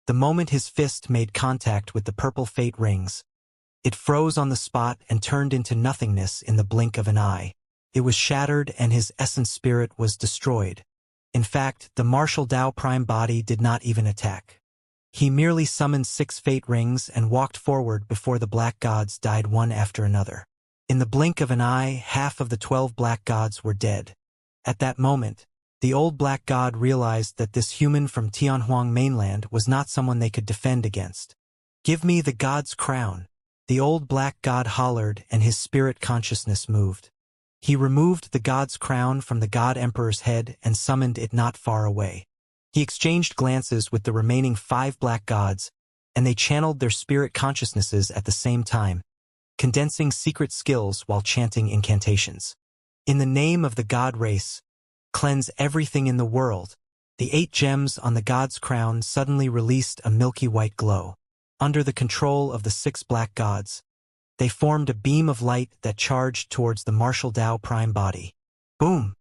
the moment his fist made contact with the purple Fate Rings, it froze on the spot and turned into nothingness in the blink of an eye. It was shattered and his essence spirit was destroyed. In fact, the martial Dao prime body did not even attack. He merely summoned 6 Fate Rings and walked forward before the black gods died one after another. In the blink of an eye, half of the 12 black gods were dead. At that moment, the old black god realized that this human from Tianhuang mainland was not someone they could defend against. "Give me the god's crown," the old black god hollered, and his spirit consciousness moved. He removed the god's crown from the god emperor's head and summoned it not far away. He exchanged glances with the remaining 5 black gods, and they channeled their spirit consciousnesses at the same time, condensing secret skills while chanting incantations. "In the name of the god race, cleanse everything in the world." The 8 gems on the god's crown suddenly released a milky white glow. Under the control of the 6 black gods, they formed a beam of light that charged towards the martial Tao prime body. Boom!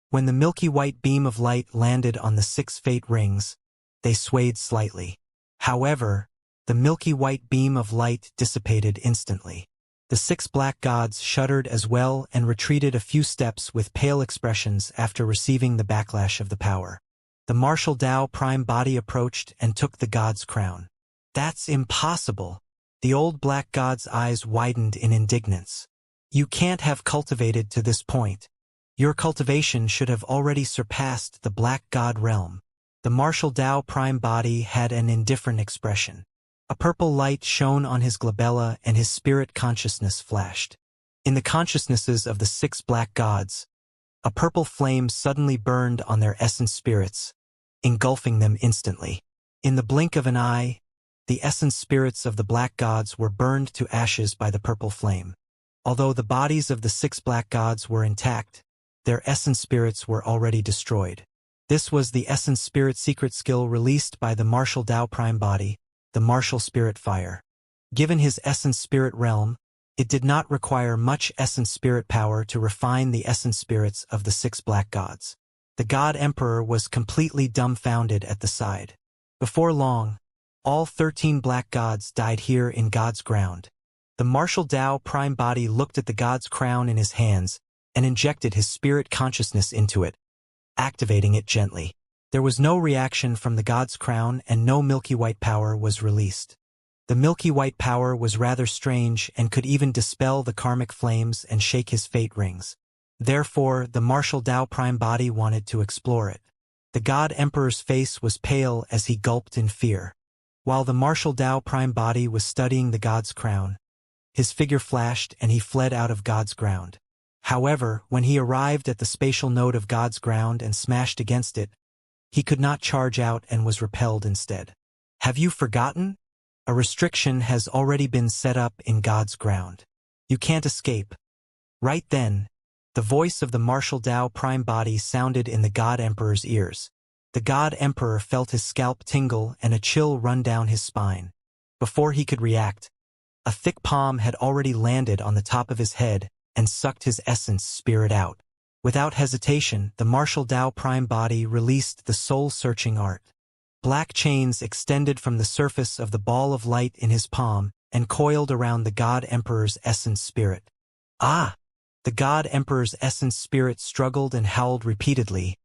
When the milky white beam of light landed on the 6 fate rings, they swayed slightly. However, the milky white beam of light dissipated instantly. The 6 black gods shuddered as well and retreated a few steps with pale expressions after receiving the backlash of the power. The martial Tao prime body approached and took the god's crown. "That's impossible." The old black god's eyes widened in indignance. "You can't have cultivated to this point. Your cultivation should have already surpassed the black god realm." The martial Tao prime body had an indifferent expression. A purple light shone on his glabella and his spirit consciousness flashed. In the consciousnesses of the 6 black gods, a purple flame suddenly burned on their essence spirits, engulfing them instantly. In the blink of an eye, the essence spirits of the black gods were burned to ashes by the purple flame. Although the bodies of the 6 black gods were intact, their essence spirits were already destroyed. This was the essence spirit secret skill released by the martial Tao prime body, the martial spirit fire. Given his essence spirit realm, it did not require much essence spirit power to refine the essence spirits of the 6 black gods. The god emperor was completely dumbfounded at the sight. Before long, all 13 black gods died here in God's ground. The martial Tao prime body looked at the god's crown in his hands and injected his spirit consciousness into it, activating it gently. There was no reaction from the god's crown and no milky white power was released. The milky white power was rather strange and could even dispel the karmic flames and shake his fate rings. Therefore, the martial Tao prime body wanted to explore it. The god emperor's face was pale as he gulped in fear. While the martial Tao prime body was studying the god's crown, his figure flashed and he fled out of God's ground. However, when he arrived at the spatial node of God's ground and smashed against it, he could not charge out and was repelled instead. "Have you forgotten? A restriction has already been set up in God's ground. You can't escape." Right then, the voice of the martial Tao prime body sounded in the God Emperor's ears. The God Emperor felt his scalp tingle and a chill run down his spine. Before he could react, a thick palm had already landed on the top of his head and sucked his essence spirit out. Without hesitation, the martial Tao prime body released the soul-searching art. Black chains extended from the surface of the ball of light in his palm and coiled around the God Emperor's essence spirit. Ah! The God Emperor's essence spirit struggled and howled repeatedly,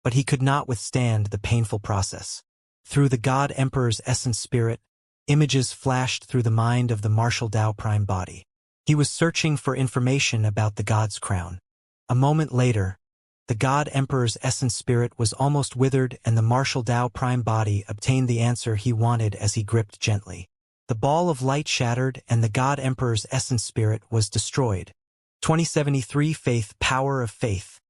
but he could not withstand the painful process. Through the God Emperor's essence spirit, images flashed through the mind of the martial Tao prime body. He was searching for information about the God's crown. A moment later, the God Emperor's essence spirit was almost withered and the martial Tao prime body obtained the answer he wanted as he gripped gently. The ball of light shattered and the God Emperor's essence spirit was destroyed. 2073 Faith, Power of Faith.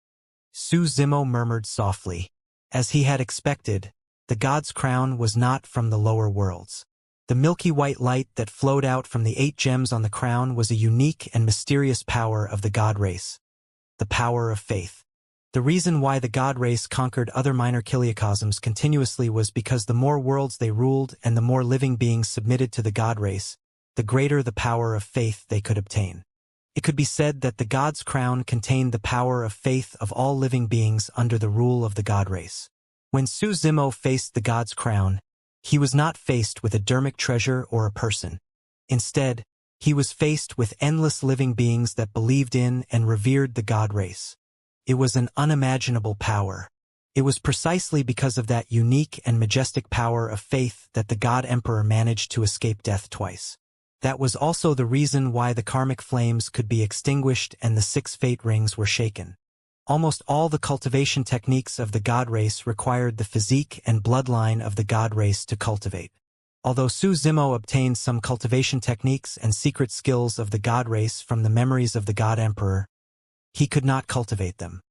Su Zimo murmured softly. As he had expected, the God's crown was not from the lower worlds. The milky white light that flowed out from the 8 gems on the crown was a unique and mysterious power of the God race. The power of faith. The reason why the God race conquered other minor kiliocosms continuously was because the more worlds they ruled and the more living beings submitted to the God race, the greater the power of faith they could obtain. It could be said that the God's crown contained the power of faith of all living beings under the rule of the God race. When Su Zimo faced the God's crown, he was not faced with a dermic treasure or a person. Instead, he was faced with endless living beings that believed in and revered the God race. It was an unimaginable power. It was precisely because of that unique and majestic power of faith that the God Emperor managed to escape death twice. That was also the reason why the karmic flames could be extinguished and the 6 fate rings were shaken. Almost all the cultivation techniques of the god race required the physique and bloodline of the god race to cultivate. Although Su Zimo obtained some cultivation techniques and secret skills of the god race from the memories of the god emperor, he could not cultivate them.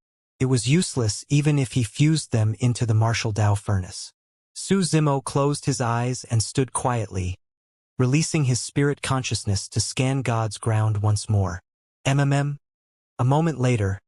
It was useless even if he fused them into the martial Tao furnace. Su Zimo closed his eyes and stood quietly, releasing his spirit consciousness to scan God's ground once more. A moment later,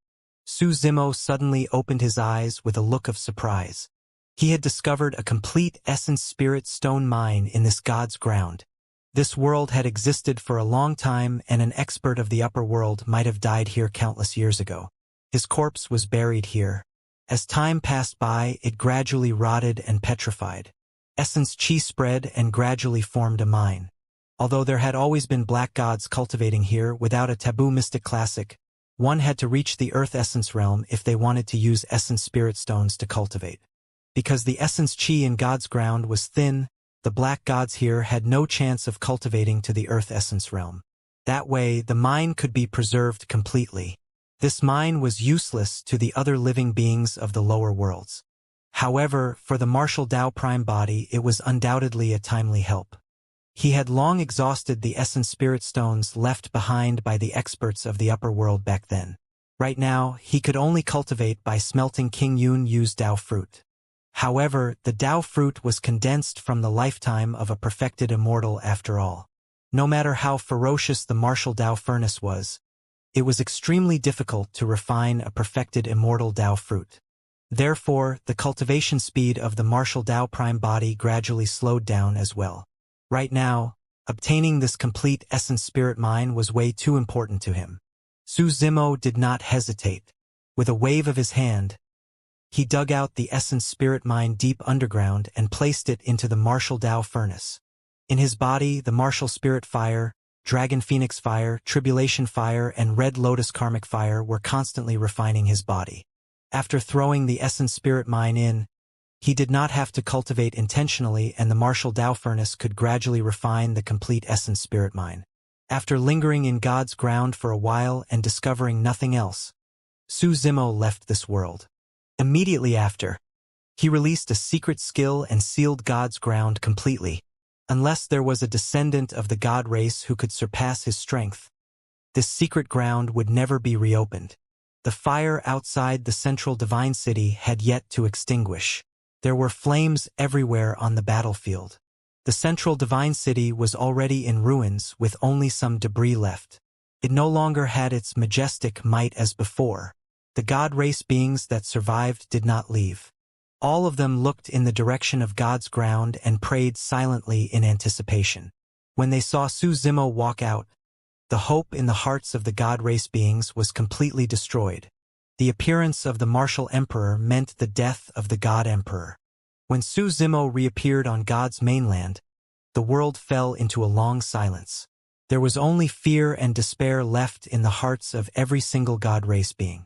Su Zimo suddenly opened his eyes with a look of surprise. He had discovered a complete essence spirit stone mine in this God's ground. This world had existed for a long time and an expert of the upper world might have died here countless years ago. His corpse was buried here. As time passed by, it gradually rotted and petrified. Essence chi spread and gradually formed a mine. Although there had always been black gods cultivating here without a taboo mystic classic, one had to reach the earth essence realm if they wanted to use essence spirit stones to cultivate. Because the essence chi in God's ground was thin, the black gods here had no chance of cultivating to the earth essence realm. That way, the mine could be preserved completely. This mine was useless to the other living beings of the lower worlds. However, for the martial Tao prime body, it was undoubtedly a timely help. He had long exhausted the essence spirit stones left behind by the experts of the upper world back then. Right now, he could only cultivate by smelting King Yun Yu's Tao fruit. However, the Tao fruit was condensed from the lifetime of a perfected immortal after all. No matter how ferocious the martial Tao furnace was, it was extremely difficult to refine a perfected immortal Tao fruit. Therefore, the cultivation speed of the martial Tao prime body gradually slowed down as well. Right now, obtaining this complete essence spirit mine was way too important to him. Su Zimo did not hesitate. With a wave of his hand, he dug out the essence spirit mine deep underground and placed it into the martial Tao furnace. In his body, the martial spirit fire, dragon phoenix fire, tribulation fire, and red lotus karmic fire were constantly refining his body. After throwing the essence spirit mine in, he did not have to cultivate intentionally and the martial Tao furnace could gradually refine the complete essence spirit mine. After lingering in God's ground for a while and discovering nothing else, Su Zimo left this world. Immediately after, he released a secret skill and sealed God's ground completely. Unless there was a descendant of the god race who could surpass his strength, this secret ground would never be reopened. The fire outside the central divine city had yet to extinguish. There were flames everywhere on the battlefield. The central divine city was already in ruins with only some debris left. It no longer had its majestic might as before. The god race beings that survived did not leave. All of them looked in the direction of God's ground and prayed silently in anticipation. When they saw Su Zimo walk out, the hope in the hearts of the god race beings was completely destroyed. The appearance of the martial emperor meant the death of the god emperor. When Su Zimo reappeared on God's mainland, the world fell into a long silence. There was only fear and despair left in the hearts of every single god race being.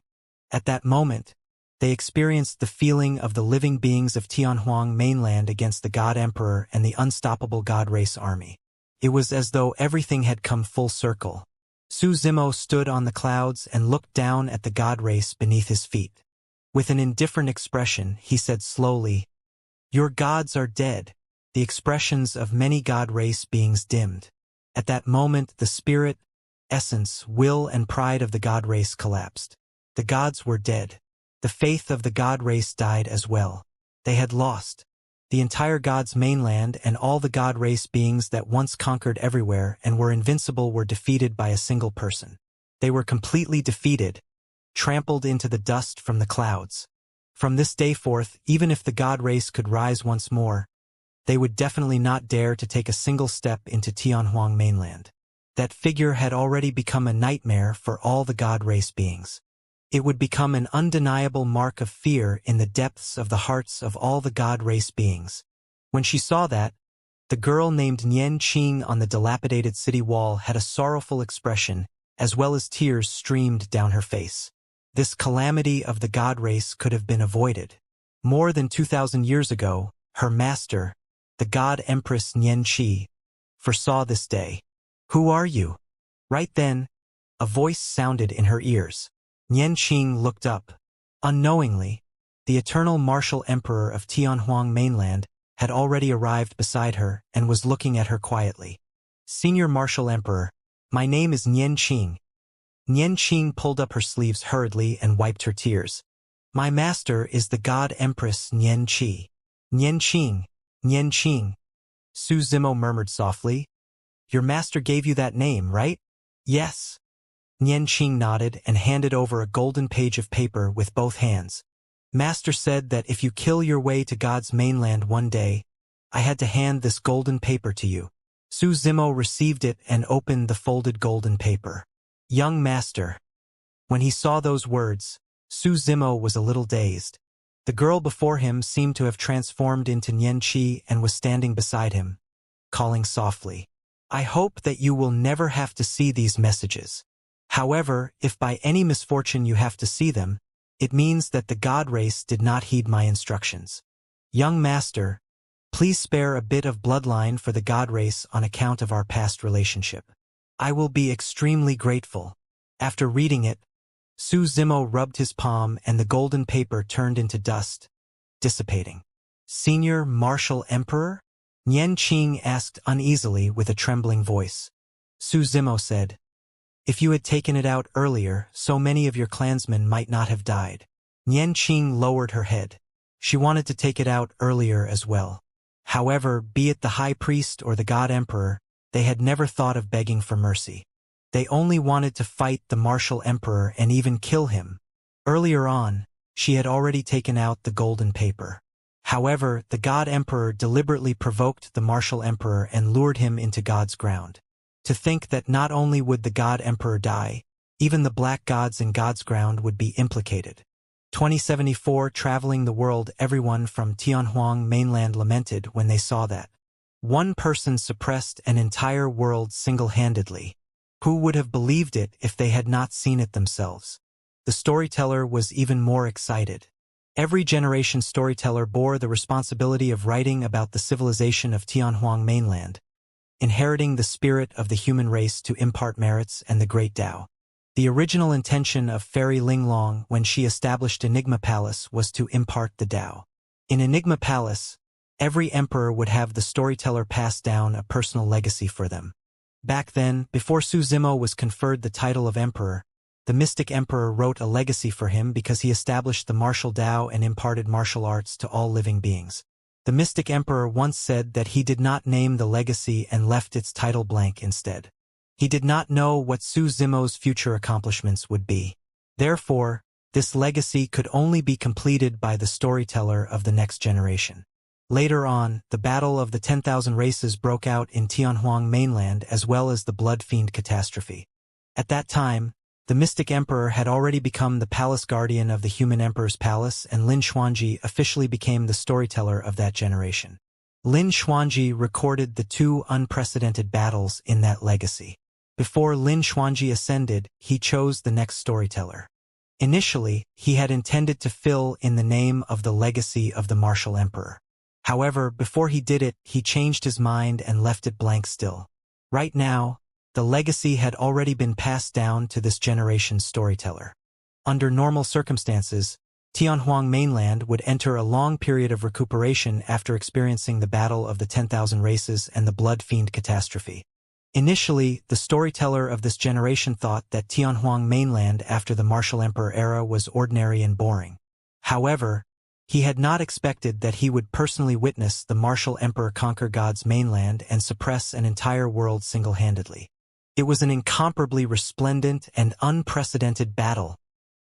At that moment, they experienced the feeling of the living beings of Tianhuang mainland against the God Emperor and the unstoppable God race army. It was as though everything had come full circle. Su Zimo stood on the clouds and looked down at the God race beneath his feet. With an indifferent expression, he said slowly, "Your gods are dead." The expressions of many God race beings dimmed. At that moment, the spirit, essence, will, and pride of the God race collapsed. The gods were dead. The faith of the God race died as well. They had lost. The entire God's mainland and all the God race beings that once conquered everywhere and were invincible were defeated by a single person. They were completely defeated, trampled into the dust from the clouds. From this day forth, even if the God race could rise once more, they would definitely not dare to take a single step into Tianhuang mainland. That figure had already become a nightmare for all the God race beings. It would become an undeniable mark of fear in the depths of the hearts of all the God race beings. When she saw that, the girl named Nian Qing on the dilapidated city wall had a sorrowful expression, as well as tears streamed down her face. This calamity of the God race could have been avoided. More than 2,000 years ago, her master, the God Empress Nian Qi, foresaw this day. Who are you? Right then, a voice sounded in her ears. Nianqing looked up. Unknowingly, the eternal martial emperor of Tianhuang mainland had already arrived beside her and was looking at her quietly. Senior Martial Emperor, my name is Nianqing. Nianqing pulled up her sleeves hurriedly and wiped her tears. My master is the God Empress Nianqi. Nianqing, Nianqing. Su Zimo murmured softly. Your master gave you that name, right? Yes. Nianqing nodded and handed over a golden page of paper with both hands. Master said that if you kill your way to God's mainland one day, I had to hand this golden paper to you. Su Zimo received it and opened the folded golden paper. Young master. When he saw those words, Su Zimo was a little dazed. The girl before him seemed to have transformed into Nianqi and was standing beside him, calling softly. I hope that you will never have to see these messages. However, if by any misfortune you have to see them, it means that the God race did not heed my instructions. Young master, please spare a bit of bloodline for the God race on account of our past relationship. I will be extremely grateful. After reading it, Su Zimo rubbed his palm and the golden paper turned into dust, dissipating. Senior Martial Emperor? Nianqing asked uneasily with a trembling voice. Su Zimo said, if you had taken it out earlier, so many of your clansmen might not have died. Nianqing lowered her head. She wanted to take it out earlier as well. However, be it the high priest or the God Emperor, they had never thought of begging for mercy. They only wanted to fight the Martial Emperor and even kill him. Earlier on, she had already taken out the golden paper. However, the God Emperor deliberately provoked the Martial Emperor and lured him into God's ground. To think that not only would the God Emperor die, even the black gods in God's ground would be implicated. 2074 traveling the world, everyone from Tianhuang mainland lamented when they saw that. One person suppressed an entire world single-handedly. Who would have believed it if they had not seen it themselves? The storyteller was even more excited. Every generation storyteller bore the responsibility of writing about the civilization of Tianhuang mainland, inheriting the spirit of the human race to impart merits and the great Tao. The original intention of Fairy Linglong when she established Enigma Palace was to impart the Tao. In Enigma Palace, every emperor would have the storyteller pass down a personal legacy for them. Back then, before Su Zimo was conferred the title of emperor, the mystic emperor wrote a legacy for him because he established the martial Tao and imparted martial arts to all living beings. The mystic emperor once said that he did not name the legacy and left its title blank instead. He did not know what Su Zimo's future accomplishments would be. Therefore, this legacy could only be completed by the storyteller of the next generation. Later on, the Battle of the 10,000 Races broke out in Tianhuang mainland as well as the Blood Fiend catastrophe. At that time, the Mystic Emperor had already become the palace guardian of the Human Emperor's palace, and Lin Xuanji officially became the storyteller of that generation. Lin Xuanji recorded the two unprecedented battles in that legacy. Before Lin Xuanji ascended, he chose the next storyteller. Initially, he had intended to fill in the name of the legacy of the Martial Emperor. However, before he did it, he changed his mind and left it blank still. Right now, the legacy had already been passed down to this generation's storyteller. Under normal circumstances, Tianhuang mainland would enter a long period of recuperation after experiencing the Battle of the 10,000 Races and the Blood Fiend catastrophe. Initially, the storyteller of this generation thought that Tianhuang mainland after the Martial Emperor era was ordinary and boring. However, he had not expected that he would personally witness the Martial Emperor conquer God's mainland and suppress an entire world single-handedly. It was an incomparably resplendent and unprecedented battle,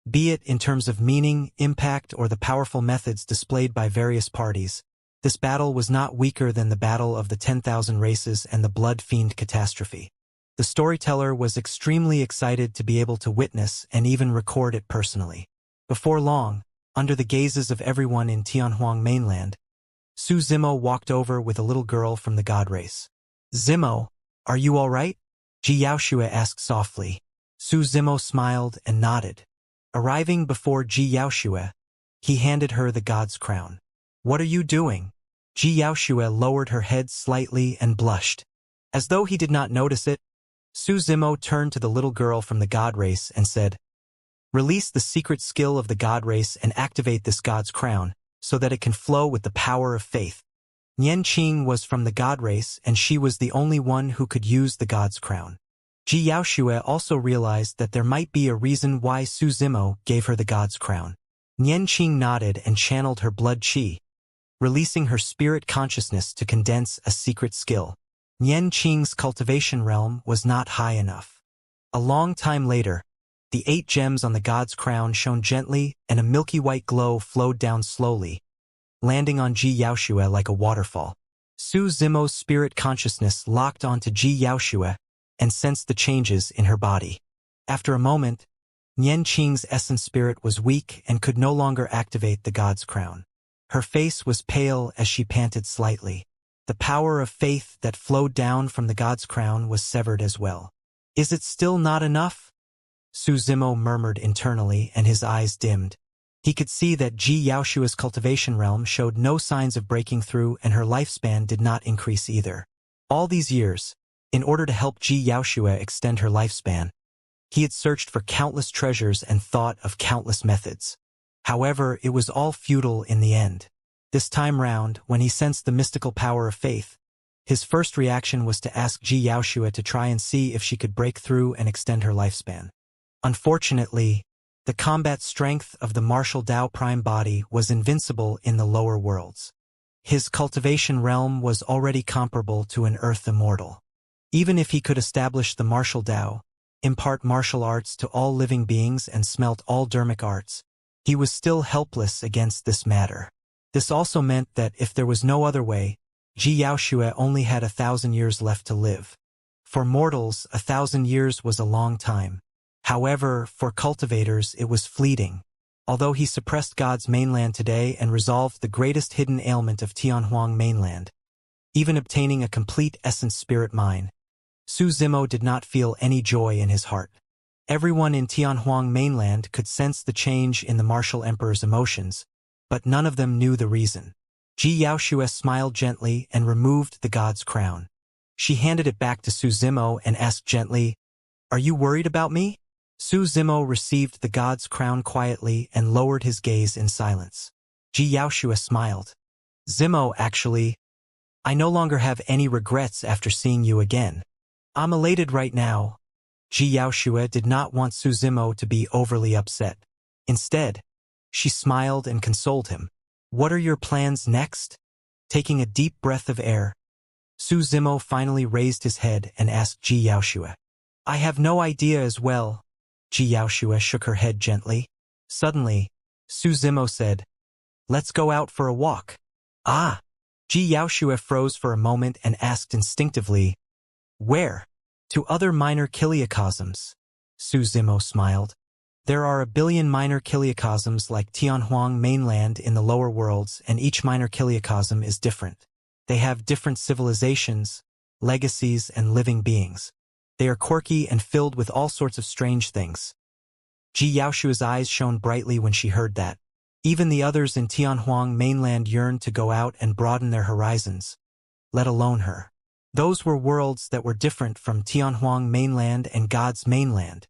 be it in terms of meaning, impact, or the powerful methods displayed by various parties. This battle was not weaker than the Battle of the 10,000 Races and the Blood Fiend catastrophe. The storyteller was extremely excited to be able to witness and even record it personally. Before long, under the gazes of everyone in Tianhuang mainland, Su Zimo walked over with a little girl from the god race. Zimo, are you all right? Xianxia asked softly. Su Zimo smiled and nodded. Arriving before Xianxia, he handed her the god's crown. What are you doing? Xianxia lowered her head slightly and blushed. As though he did not notice it, Su Zimo turned to the little girl from the god race and said, "Release the secret skill of the god race and activate this god's crown, so that it can flow with the power of faith." Nian Qing was from the god race and she was the only one who could use the god's crown. Ji Yaoxue also realized that there might be a reason why Su Zimo gave her the god's crown. Nian Qing nodded and channeled her blood qi, releasing her spirit consciousness to condense a secret skill. Nian Qing's cultivation realm was not high enough. A long time later, the 8 gems on the god's crown shone gently and a milky white glow flowed down slowly, landing on Ji Yaoxue like a waterfall. Su Zimo's spirit consciousness locked onto Ji Yaoxue and sensed the changes in her body. After a moment, Nian Qing's essence spirit was weak and could no longer activate the god's crown. Her face was pale as she panted slightly. The power of faith that flowed down from the god's crown was severed as well. "Is it still not enough?" Su Zimo murmured internally and his eyes dimmed. He could see that Ji Yaoxue's cultivation realm showed no signs of breaking through and her lifespan did not increase either. All these years, in order to help Ji Yaoxue extend her lifespan, he had searched for countless treasures and thought of countless methods. However, it was all futile in the end. This time round, when he sensed the mystical power of faith, his first reaction was to ask Ji Yaoxue to try and see if she could break through and extend her lifespan. Unfortunately, the combat strength of the martial Dao Prime body was invincible in the lower worlds. His cultivation realm was already comparable to an Earth immortal. Even if he could establish the martial Dao, impart martial arts to all living beings and smelt all dermic arts, he was still helpless against this matter. This also meant that if there was no other way, Ji Yaoxue only had 1,000 years left to live. For mortals, 1,000 years was a long time. However, for cultivators it was fleeting. Although he suppressed God's mainland today and resolved the greatest hidden ailment of Tianhuang mainland, even obtaining a complete essence spirit mine, Su Zimo did not feel any joy in his heart. Everyone in Tianhuang mainland could sense the change in the martial emperor's emotions, but none of them knew the reason. Ji Yaoxue smiled gently and removed the god's crown. She handed it back to Su Zimo and asked gently, "Are you worried about me?" Su Zimo received the god's crown quietly and lowered his gaze in silence. Ji Yaoxue smiled. "Zimo, actually, I no longer have any regrets after seeing you again. I'm elated right now." Ji Yaoxue did not want Su Zimo to be overly upset. Instead, she smiled and consoled him. "What are your plans next?" Taking a deep breath of air, Su Zimo finally raised his head and asked Ji Yaoxue. "I have no idea as well." Ji Yaoxue shook her head gently. Suddenly, Su Zimo said, "Let's go out for a walk." "Ah!" Ji Yaoxue froze for a moment and asked instinctively, "Where?" "To other minor kiliocosms." Su Zimo smiled. "There are 1 billion minor kiliocosms like Tianhuang mainland in the lower worlds, and each minor kiliocosm is different. They have different civilizations, legacies, and living beings. They are quirky and filled with all sorts of strange things." Ji Yaoxue's eyes shone brightly when she heard that. Even the others in Tianhuang mainland yearned to go out and broaden their horizons, let alone her. Those were worlds that were different from Tianhuang mainland and God's mainland.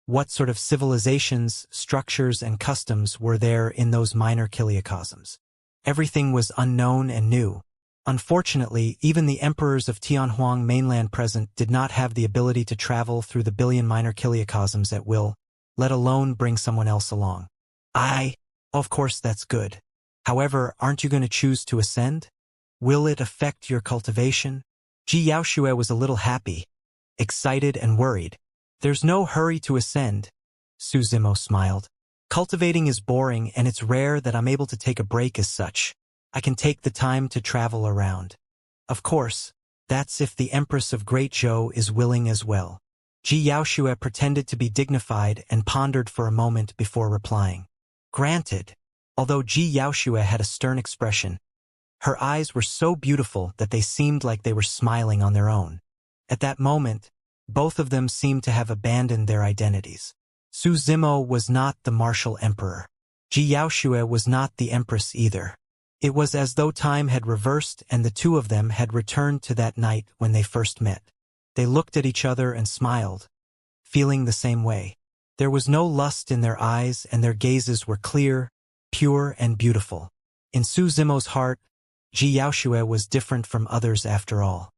What sort of civilizations, structures, and customs were there in those minor kiliocosms? Everything was unknown and new. Unfortunately, even the emperors of Tianhuang mainland present did not have the ability to travel through the billion minor kiliocosms at will, let alone bring someone else along. Of course that's good. However, aren't you going to choose to ascend? Will it affect your cultivation? Ji Yaoxue was a little happy, excited and worried. "There's no hurry to ascend," Su Zimo smiled. "Cultivating is boring and it's rare that I'm able to take a break as such. I can take the time to travel around. Of course, that's if the Empress of Great Zhou is willing as well." Ji Yaoxue pretended to be dignified and pondered for a moment before replying. "Granted." Although Ji Yaoxue had a stern expression, her eyes were so beautiful that they seemed like they were smiling on their own. At that moment, both of them seemed to have abandoned their identities. Su Zimo was not the martial emperor. Ji Yaoxue was not the empress either. It was as though time had reversed and the two of them had returned to that night when they first met. They looked at each other and smiled, feeling the same way. There was no lust in their eyes, and their gazes were clear, pure, and beautiful. In Su Zimo's heart, Xianxia was different from others after all.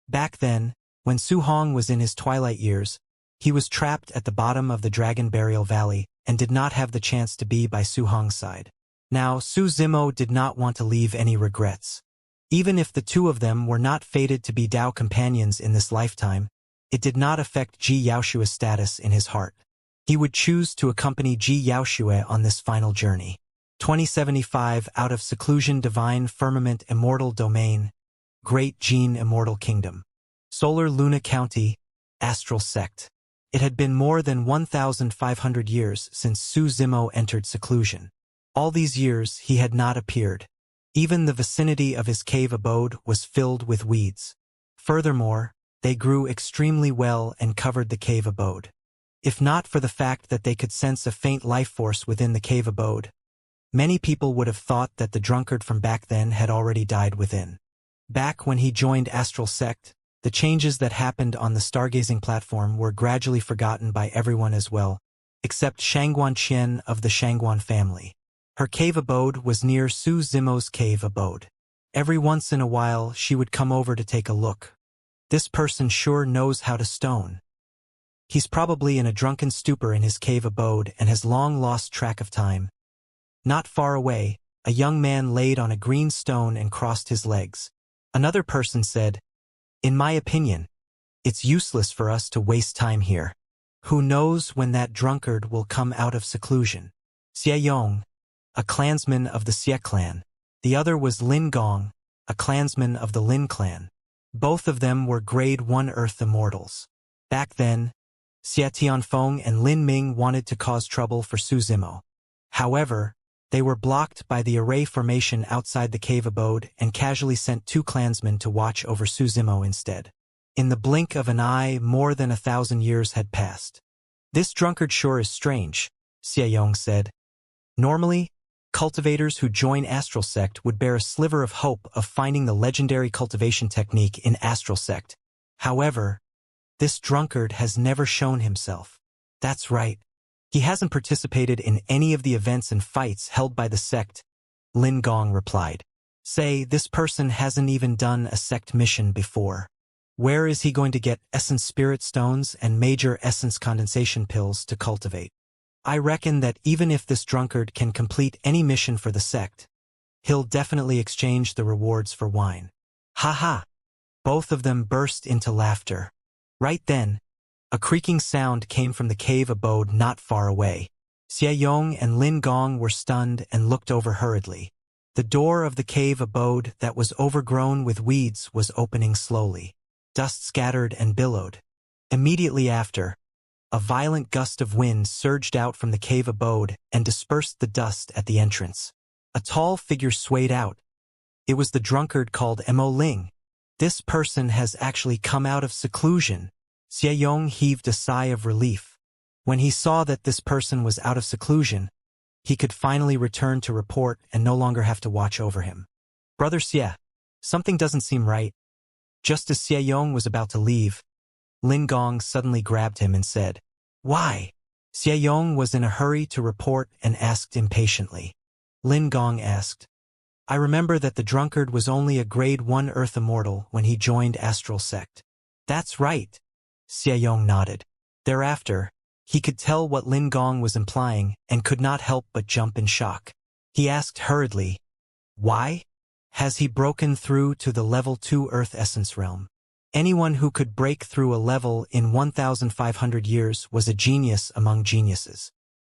Back then, when Su Hong was in his twilight years, he was trapped at the bottom of the Dragon Burial Valley and did not have the chance to be by Su Hong's side. Now, Su Zimo did not want to leave any regrets. Even if the two of them were not fated to be Dao companions in this lifetime, it did not affect Xianxia's status in his heart. He would choose to accompany Xianxia on this final journey. 2075 Out of Seclusion Divine Firmament Immortal Domain, Great Gene Immortal Kingdom. Solar Luna County, Astral Sect. It had been more than 1,500 years since Su Zimo entered seclusion. All these years he had not appeared. Even the vicinity of his cave abode was filled with weeds. Furthermore, they grew extremely well and covered the cave abode. If not for the fact that they could sense a faint life force within the cave abode, many people would have thought that the drunkard from back then had already died within. Back when he joined Astral Sect, the changes that happened on the stargazing platform were gradually forgotten by everyone as well, except Shangguan Qian of the Shangguan family. Her cave abode was near Su Zimo's cave abode. Every once in a while she would come over to take a look. This person sure knows how to stone. He's probably in a drunken stupor in his cave abode and has long lost track of time. Not far away, a young man laid on a green stone and crossed his legs. Another person said, "In my opinion, it's useless for us to waste time here. Who knows when that drunkard will come out of seclusion?" Xie Yong, a clansman of the Xie clan. The other was Lin Gong, a clansman of the Lin clan. Both of them were Grade 1 Earth Immortals. Back then, Xie Tianfeng and Lin Ming wanted to cause trouble for Su Zimo. However, they were blocked by the array formation outside the cave abode and casually sent two clansmen to watch over Su Zimo instead. In the blink of an eye, more than 1,000 years had passed. "This drunkard sure is strange," Xie Yong said. Normally, cultivators who join Astral Sect would bear a sliver of hope of finding the legendary cultivation technique in Astral Sect. However, this drunkard has never shown himself. That's right. He hasn't participated in any of the events and fights held by the sect, Lin Gong replied. Say, this person hasn't even done a sect mission before. Where is he going to get essence spirit stones and major essence condensation pills to cultivate? I reckon that even if this drunkard can complete any mission for the sect, he'll definitely exchange the rewards for wine. Ha ha! Both of them burst into laughter. Right then, a creaking sound came from the cave abode not far away. Xie Yong and Lin Gong were stunned and looked over hurriedly. The door of the cave abode that was overgrown with weeds was opening slowly. Dust scattered and billowed. Immediately after, a violent gust of wind surged out from the cave abode and dispersed the dust at the entrance. A tall figure swayed out. It was the drunkard called Mo Ling. This person has actually come out of seclusion. Xie Yong heaved a sigh of relief. When he saw that this person was out of seclusion, he could finally return to report and no longer have to watch over him. Brother Xie, something doesn't seem right. Just as Xie Yong was about to leave, Lin Gong suddenly grabbed him and said, "Why?" Xie Yong was in a hurry to report and asked impatiently. Lin Gong asked, "I remember that the drunkard was only a Grade 1 Earth Immortal when he joined Astral Sect." "That's right," Xie Yong nodded. Thereafter, he could tell what Lin Gong was implying and could not help but jump in shock. He asked hurriedly, "Why? Has he broken through to the Level 2 Earth Essence Realm?" Anyone who could break through a level in 1,500 years was a genius among geniuses.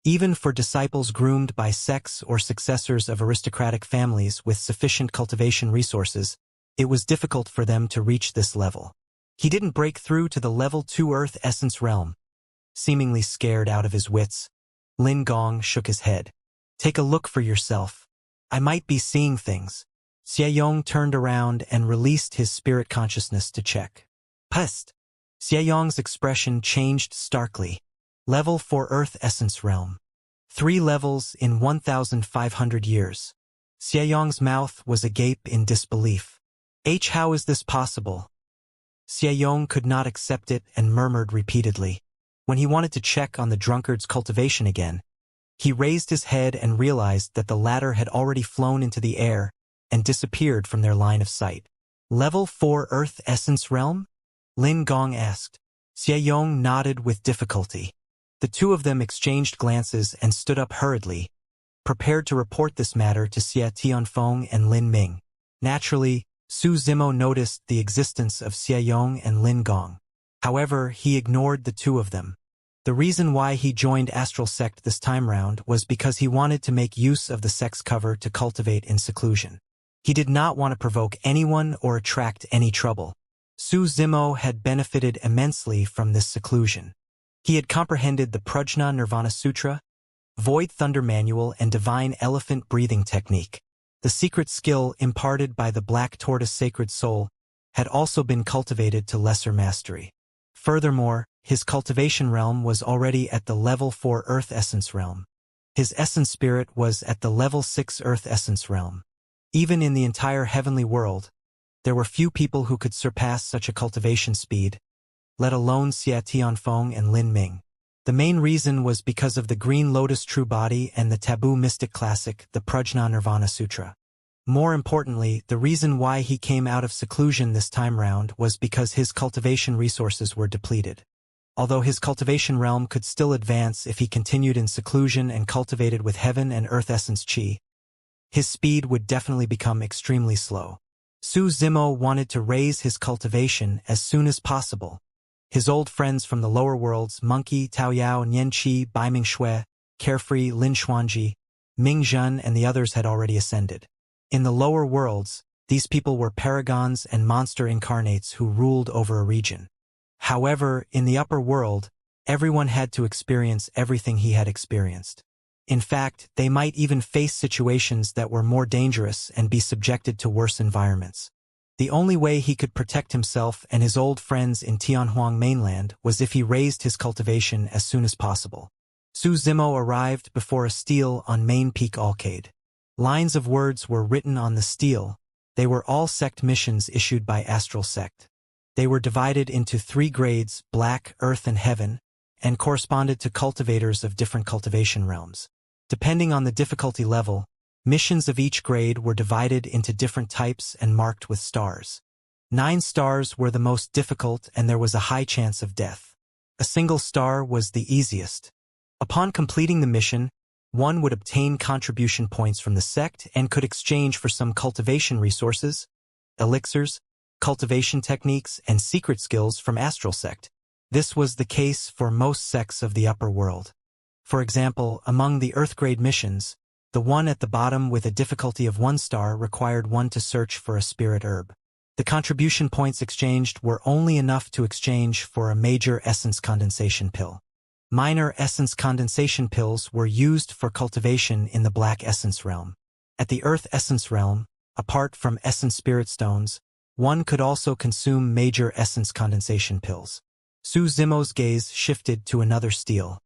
Even for disciples groomed by sects or successors of aristocratic families with sufficient cultivation resources, it was difficult for them to reach this level. He didn't break through to the Level 2 Earth Essence Realm. Seemingly scared out of his wits, Lin Gong shook his head. "Take a look for yourself. I might be seeing things." Xie Yong turned around and released his spirit consciousness to check. Pest! Xie Yong's expression changed starkly. Level 4 Earth Essence Realm. 3 levels in 1,500 years. Xie Yong's mouth was agape in disbelief. How is this possible? Xiaoyong could not accept it and murmured repeatedly. When he wanted to check on the drunkard's cultivation again, he raised his head and realized that the latter had already flown into the air and disappeared from their line of sight. Level 4 Earth Essence Realm? Lin Gong asked. Xiaoyong nodded with difficulty. The two of them exchanged glances and stood up hurriedly, prepared to report this matter to Xia Tianfeng and Lin Ming. Naturally, Su Zimo noticed the existence of Xiaoyong and Lin Gong. However, he ignored the two of them. The reason why he joined Astral Sect this time round was because he wanted to make use of the sect's cover to cultivate in seclusion. He did not want to provoke anyone or attract any trouble. Su Zimo had benefited immensely from this seclusion. He had comprehended the Prajna Nirvana Sutra, Void Thunder Manual, and Divine Elephant Breathing Technique. The secret skill imparted by the Black Tortoise Sacred Soul had also been cultivated to lesser mastery. Furthermore, his cultivation realm was already at the level 4 Earth Essence Realm. His essence spirit was at the level 6 Earth Essence Realm. Even in the entire heavenly world, there were few people who could surpass such a cultivation speed, let alone Xia Tianfeng and Lin Ming. The main reason was because of the Green Lotus True Body and the taboo mystic classic, the Prajna Nirvana Sutra. More importantly, the reason why he came out of seclusion this time round was because his cultivation resources were depleted. Although his cultivation realm could still advance if he continued in seclusion and cultivated with heaven and earth essence chi, his speed would definitely become extremely slow. Su Zimo wanted to raise his cultivation as soon as possible. His old friends from the lower worlds, Monkey, Taoyao, Nianqi, Baiming Shui, Carefree, Lin Xuanji, Ming Zhen, and the others had already ascended. In the lower worlds, these people were paragons and monster incarnates who ruled over a region. However, in the upper world, everyone had to experience everything he had experienced. In fact, they might even face situations that were more dangerous and be subjected to worse environments. The only way he could protect himself and his old friends in Tianhuang mainland was if he raised his cultivation as soon as possible. Su Zimo arrived before a stele on Main Peak Alcade. Lines of words were written on the stele. They were all sect missions issued by Astral Sect. They were divided into 3 grades, Black, Earth, and Heaven, and corresponded to cultivators of different cultivation realms. Depending on the difficulty level, missions of each grade were divided into different types and marked with stars. 9 stars were the most difficult and there was a high chance of death. A single star was the easiest. Upon completing the mission, one would obtain contribution points from the sect and could exchange for some cultivation resources, elixirs, cultivation techniques, and secret skills from Astral Sect. This was the case for most sects of the upper world. For example, among the Earth-grade missions, the one at the bottom with a difficulty of 1 star required one to search for a spirit herb. The contribution points exchanged were only enough to exchange for a major essence condensation pill. Minor essence condensation pills were used for cultivation in the Black Essence Realm. At the Earth Essence Realm, apart from Essence Spirit Stones, one could also consume major essence condensation pills. Su Zimo's gaze shifted to another stele.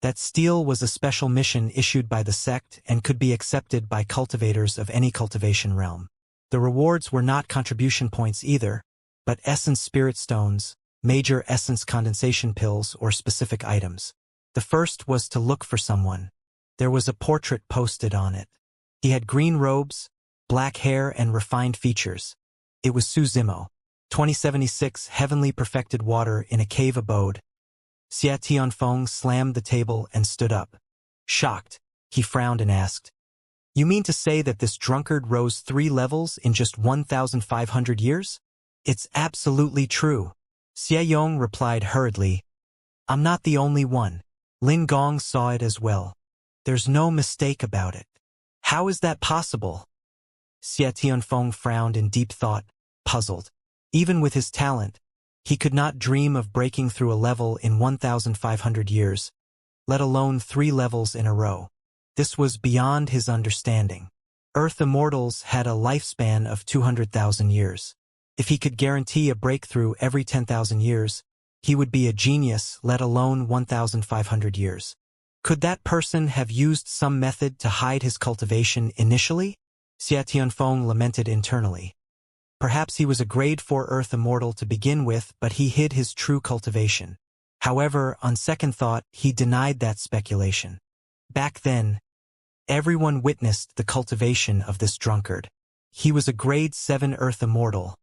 That stele was a special mission issued by the sect and could be accepted by cultivators of any cultivation realm. The rewards were not contribution points either, but essence spirit stones, major essence condensation pills, or specific items. The first was to look for someone. There was a portrait posted on it. He had green robes, black hair, and refined features. It was Su Zimo. 2076 Heavenly Perfected Water in a Cave Abode. Xia Tianfeng slammed the table and stood up. Shocked, he frowned and asked, "You mean to say that this drunkard rose 3 levels in just 1,500 years? It's absolutely true." Xiaoyong replied hurriedly, "I'm not the only one." Lin Gong saw it as well. "There's no mistake about it." "How is that possible?" Xia Tianfeng frowned in deep thought, puzzled. Even with his talent, he could not dream of breaking through a level in 1,500 years, let alone 3 levels in a row. This was beyond his understanding. Earth immortals had a lifespan of 200,000 years. If he could guarantee a breakthrough every 10,000 years, he would be a genius, let alone 1,500 years. Could that person have used some method to hide his cultivation initially? Xia Tianfeng lamented internally. Perhaps he was a grade 4 Earth immortal to begin with, but he hid his true cultivation. However, on second thought, he denied that speculation. Back then, everyone witnessed the cultivation of this drunkard. He was a grade 7 Earth immortal.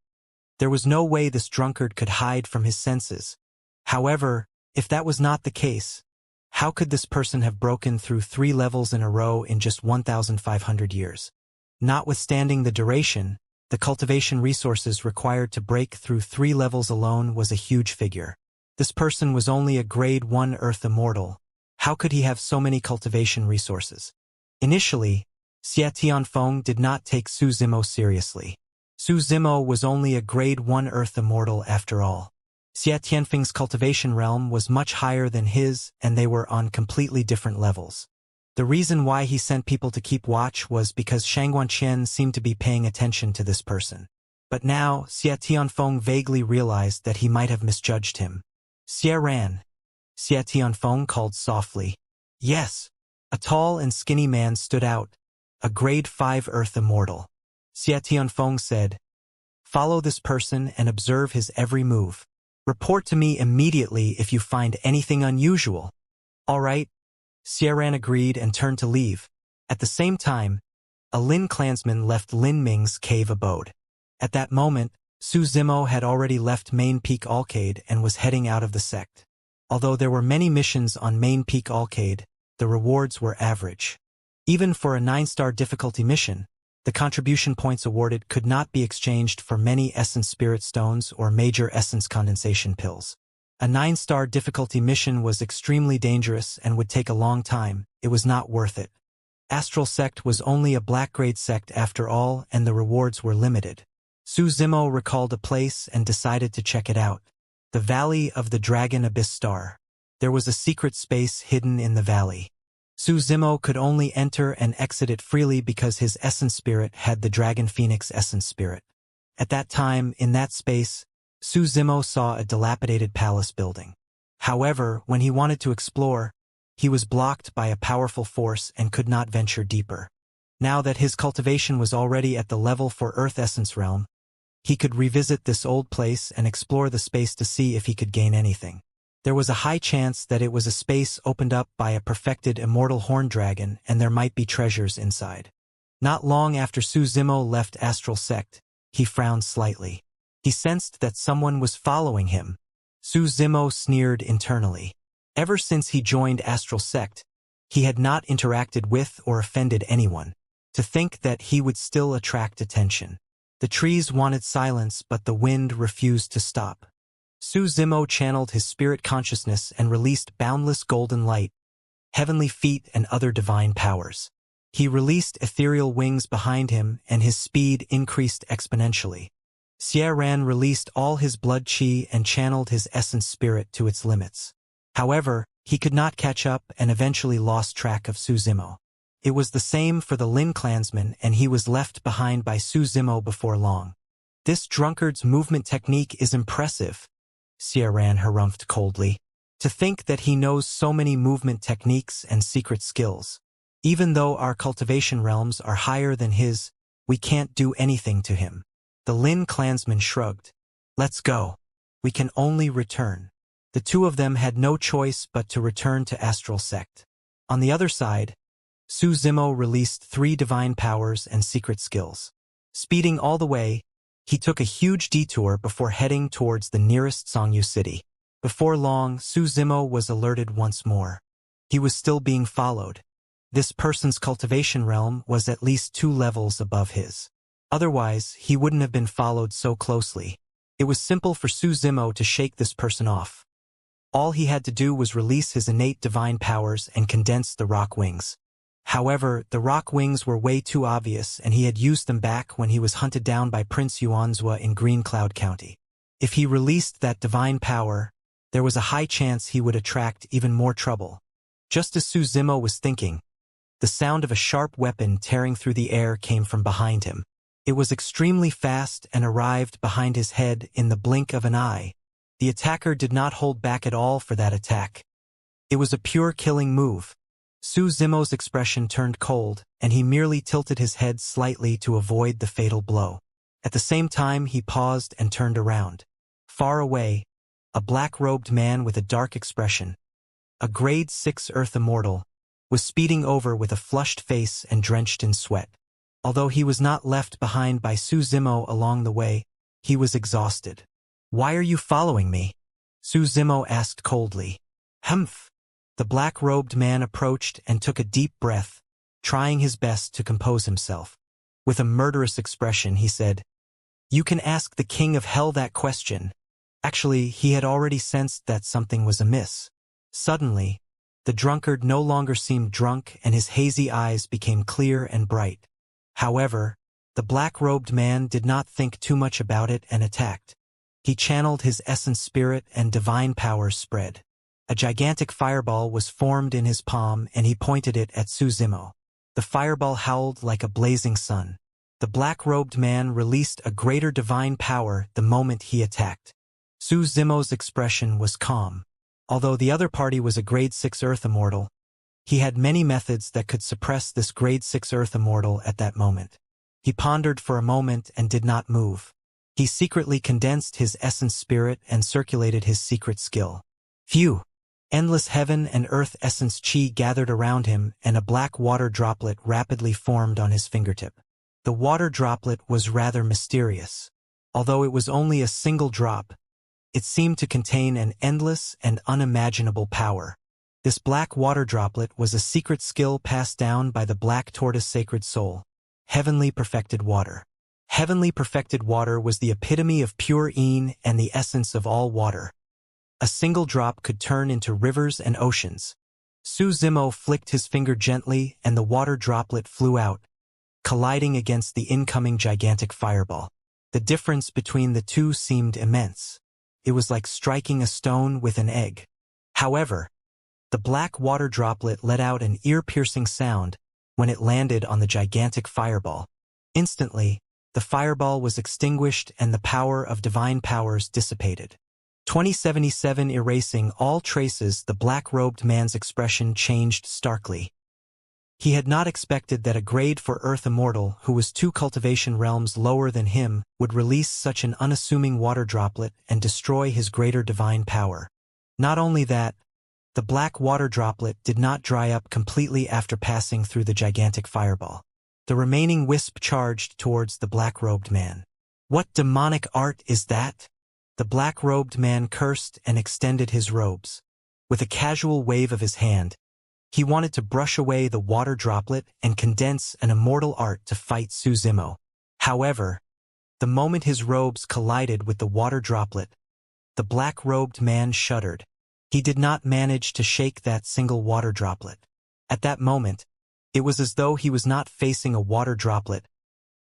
There was no way this drunkard could hide from his senses. However, if that was not the case, how could this person have broken through 3 levels in a row in just 1,500 years? Notwithstanding the duration, the cultivation resources required to break through 3 levels alone was a huge figure. This person was only a grade 1 Earth immortal. How could he have so many cultivation resources? Initially, Xia Tianfeng did not take Su Zimo seriously. Su Zimo was only a grade 1 Earth immortal after all. Xia Tianfeng's cultivation realm was much higher than his, and they were on completely different levels. The reason why he sent people to keep watch was because Shangguanqian seemed to be paying attention to this person. But now, Xia Tianfeng vaguely realized that he might have misjudged him. Xia Ran. Xia Tianfeng called softly. Yes. A tall and skinny man stood out, a grade 5 Earth immortal. Xia Tianfeng said, "Follow this person and observe his every move. Report to me immediately if you find anything unusual." "All right." Xia Ran agreed and turned to leave. At the same time, a Lin clansman left Lin Ming's cave abode. At that moment, Su Zimo had already left Main Peak Alcade and was heading out of the sect. Although there were many missions on Main Peak Alcade, the rewards were average. Even for a 9-star difficulty mission, the contribution points awarded could not be exchanged for many essence spirit stones or major essence condensation pills. A 9-star difficulty mission was extremely dangerous and would take a long time. It was not worth it. Astral Sect was only a black-grade sect after all, and the rewards were limited. Su Zimo recalled a place and decided to check it out. The Valley of the Dragon Abyss Star. There was a secret space hidden in the valley. Su Zimo could only enter and exit it freely because his essence spirit had the Dragon Phoenix essence spirit. At that time, in that space, Su Zimo saw a dilapidated palace building. However, when he wanted to explore, he was blocked by a powerful force and could not venture deeper. Now that his cultivation was already at the level for Earth Essence Realm, he could revisit this old place and explore the space to see if he could gain anything. There was a high chance that it was a space opened up by a perfected immortal horn dragon, and there might be treasures inside. Not long after Su Zimo left Astral Sect, he frowned slightly. He sensed that someone was following him. Su Zimo sneered internally. Ever since he joined Astral Sect, he had not interacted with or offended anyone. To think that he would still attract attention. The trees wanted silence, but the wind refused to stop. Su Zimo channeled his spirit consciousness and released boundless golden light, heavenly feet, and other divine powers. He released ethereal wings behind him, and his speed increased exponentially. Xia Ran released all his blood chi and channeled his essence spirit to its limits. However, he could not catch up and eventually lost track of Su Zimo. It was the same for the Lin clansman, and he was left behind by Su Zimo before long. "This drunkard's movement technique is impressive," Xia Ran harumphed coldly. "To think that he knows so many movement techniques and secret skills. Even though our cultivation realms are higher than his, we can't do anything to him." The Lin clansman shrugged. "Let's go. We can only return." The two of them had no choice but to return to Astral Sect. On the other side, Su Zimo released 3 divine powers and secret skills. Speeding all the way, he took a huge detour before heading towards the nearest Songyu city. Before long, Su Zimo was alerted once more. He was still being followed. This person's cultivation realm was at least 2 levels above his. Otherwise, he wouldn't have been followed so closely. It was simple for Su Zimo to shake this person off. All he had to do was release his innate divine powers and condense the rock wings. However, the rock wings were way too obvious, and he had used them back when he was hunted down by Prince Yuanzhua in Green Cloud County. If he released that divine power, there was a high chance he would attract even more trouble. Just as Su Zimo was thinking, the sound of a sharp weapon tearing through the air came from behind him. It was extremely fast and arrived behind his head in the blink of an eye. The attacker did not hold back at all for that attack. It was a pure killing move. Su Zimo's expression turned cold, and he merely tilted his head slightly to avoid the fatal blow. At the same time, he paused and turned around. Far away, a black-robed man with a dark expression, a grade 6 Earth Immortal, was speeding over with a flushed face and drenched in sweat. Although he was not left behind by Su Zimo along the way, he was exhausted. "Why are you following me?" Su Zimo asked coldly. "Humph." The black-robed man approached and took a deep breath, trying his best to compose himself. With a murderous expression, he said, "You can ask the king of hell that question." Actually, he had already sensed that something was amiss. Suddenly, the drunkard no longer seemed drunk and his hazy eyes became clear and bright. However, the black-robed man did not think too much about it and attacked. He channeled his essence spirit and divine powers spread. A gigantic fireball was formed in his palm and he pointed it at Su Zimo. The fireball howled like a blazing sun. The black-robed man released a greater divine power the moment he attacked. Su Zimo's expression was calm. Although the other party was a grade 6 Earth Immortal, he had many methods that could suppress this grade 6 Earth Immortal at that moment. He pondered for a moment and did not move. He secretly condensed his essence spirit and circulated his secret skill. Phew! Endless heaven and earth essence chi gathered around him and a black water droplet rapidly formed on his fingertip. The water droplet was rather mysterious. Although it was only a single drop, it seemed to contain an endless and unimaginable power. This black water droplet was a secret skill passed down by the black tortoise sacred soul. Heavenly perfected water. Heavenly perfected water was the epitome of pure yin and the essence of all water. A single drop could turn into rivers and oceans. Su Zimo flicked his finger gently and the water droplet flew out, colliding against the incoming gigantic fireball. The difference between the two seemed immense. It was like striking a stone with an egg. However, the black water droplet let out an ear-piercing sound when it landed on the gigantic fireball. Instantly, the fireball was extinguished and the power of divine powers dissipated. 2077 erasing all traces, the black-robed man's expression changed starkly. He had not expected that a grade 4 Earth Immortal, who was 2 cultivation realms lower than him, would release such an unassuming water droplet and destroy his greater divine power. Not only that, the black water droplet did not dry up completely after passing through the gigantic fireball. The remaining wisp charged towards the black-robed man. "What demonic art is that?" The black-robed man cursed and extended his robes. With a casual wave of his hand, he wanted to brush away the water droplet and condense an immortal art to fight Su Zimo. However, the moment his robes collided with the water droplet, the black-robed man shuddered. He did not manage to shake that single water droplet. At that moment, it was as though he was not facing a water droplet,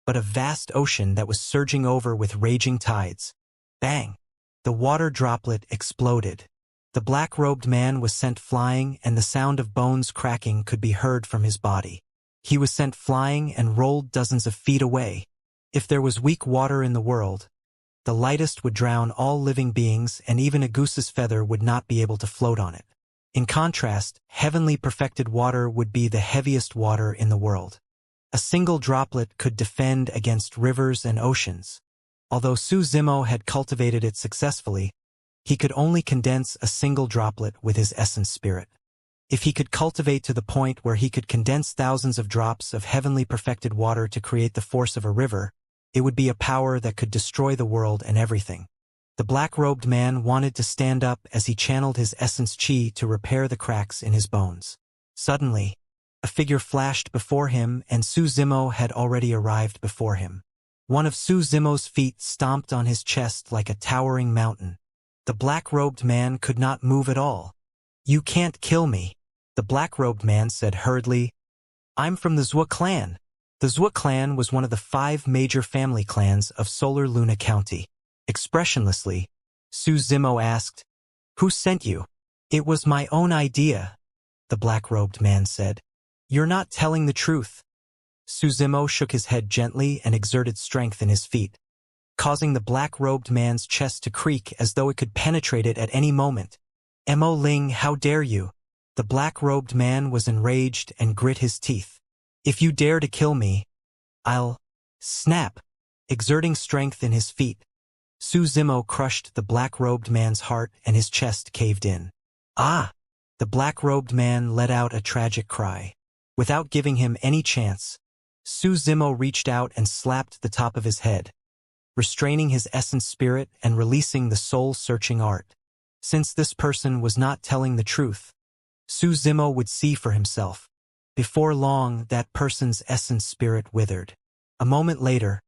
but a vast ocean that was surging over with raging tides. Bang! The water droplet exploded. The black-robed man was sent flying and the sound of bones cracking could be heard from his body. He was sent flying and rolled dozens of feet away. If there was weak water in the world, the lightest would drown all living beings and even a goose's feather would not be able to float on it. In contrast, heavenly perfected water would be the heaviest water in the world. A single droplet could defend against rivers and oceans. Although Su Zimo had cultivated it successfully, he could only condense a single droplet with his essence spirit. If he could cultivate to the point where he could condense thousands of drops of heavenly perfected water to create the force of a river, it would be a power that could destroy the world and everything. The black-robed man wanted to stand up as he channeled his essence chi to repair the cracks in his bones. Suddenly, a figure flashed before him and Su Zimo had already arrived before him. One of Su Zimo's feet stomped on his chest like a towering mountain. The black-robed man could not move at all. "You can't kill me," the black-robed man said hurriedly. "I'm from the Zhua clan." The Zhua clan was one of the 5 major family clans of Solar Luna County. Expressionlessly, Su Zimo asked, "Who sent you?" "It was my own idea," the black-robed man said. "You're not telling the truth." Su Zimo shook his head gently and exerted strength in his feet, causing the black-robed man's chest to creak as though it could penetrate it at any moment. "Mo Ling, how dare you?" The black-robed man was enraged and grit his teeth. "If you dare to kill me, I'll..." Snap! Exerting strength in his feet, Su Zimo crushed the black-robed man's heart and his chest caved in. Ah! The black-robed man let out a tragic cry. Without giving him any chance, Su Zimo reached out and slapped the top of his head, restraining his essence spirit and releasing the soul-searching art. Since this person was not telling the truth, Su Zimo would see for himself. Before long, that person's essence spirit withered. A moment later,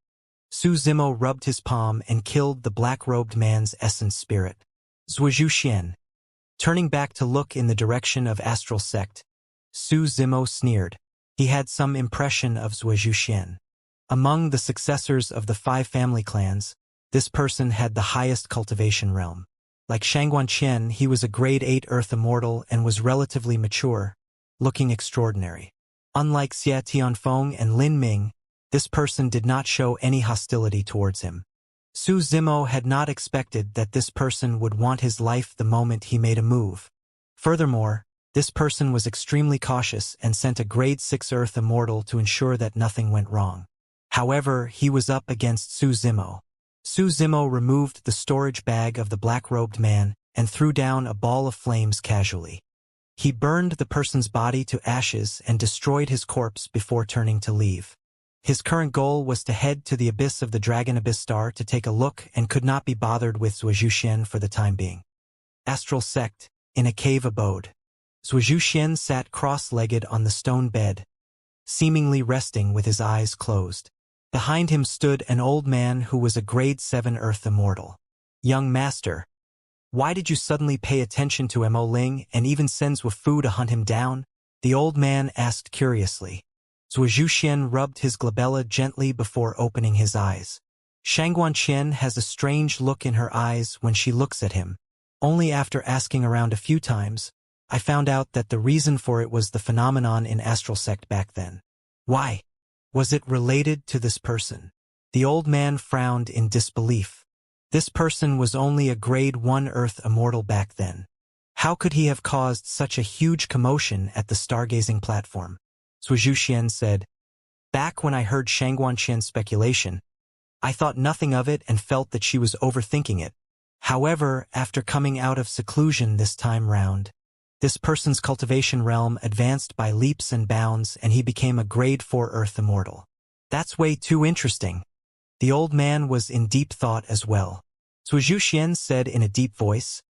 Su Zimo rubbed his palm and killed the black-robed man's essence spirit. Zhuozhu Xian. Turning back to look in the direction of Astral Sect, Su Zimo sneered. He had some impression of Zhuozhu Xian. Among the successors of the 5 family clans, this person had the highest cultivation realm. Like Xianxia, he was a grade 8 Earth Immortal and was relatively mature, looking extraordinary. Unlike Xie Tianfeng and Lin Ming, this person did not show any hostility towards him. Su Zimo had not expected that this person would want his life the moment he made a move. Furthermore, this person was extremely cautious and sent a grade 6 Earth Immortal to ensure that nothing went wrong. However, he was up against Su Zimo. Su Zimo removed the storage bag of the black-robed man and threw down a ball of flames casually. He burned the person's body to ashes and destroyed his corpse before turning to leave. His current goal was to head to the abyss of the Dragon Abyss Star to take a look and could not be bothered with Zhuozhu Xian for the time being. Astral Sect, in a cave abode. Zhuozhu Xian sat cross-legged on the stone bed, seemingly resting with his eyes closed. Behind him stood an old man who was a grade 7 Earth Immortal. Young master, why did you suddenly pay attention to Mo Ling and even send Zhuofu to hunt him down? The old man asked curiously. Zhuozhu Xian rubbed his glabella gently before opening his eyes. Xianxia has a strange look in her eyes when she looks at him. Only after asking around a few times, I found out that the reason for it was the phenomenon in Astral Sect back then. Why? Was it related to this person? The old man frowned in disbelief. This person was only a grade 1 Earth Immortal back then. How could he have caused such a huge commotion at the stargazing platform? Zhuozhu Xian said, back when I heard Xianxia's speculation, I thought nothing of it and felt that she was overthinking it. However, after coming out of seclusion this time round, this person's cultivation realm advanced by leaps and bounds and he became a grade 4 Earth Immortal. That's way too interesting. The old man was in deep thought as well. Zhuozhu Xian said in a deep voice,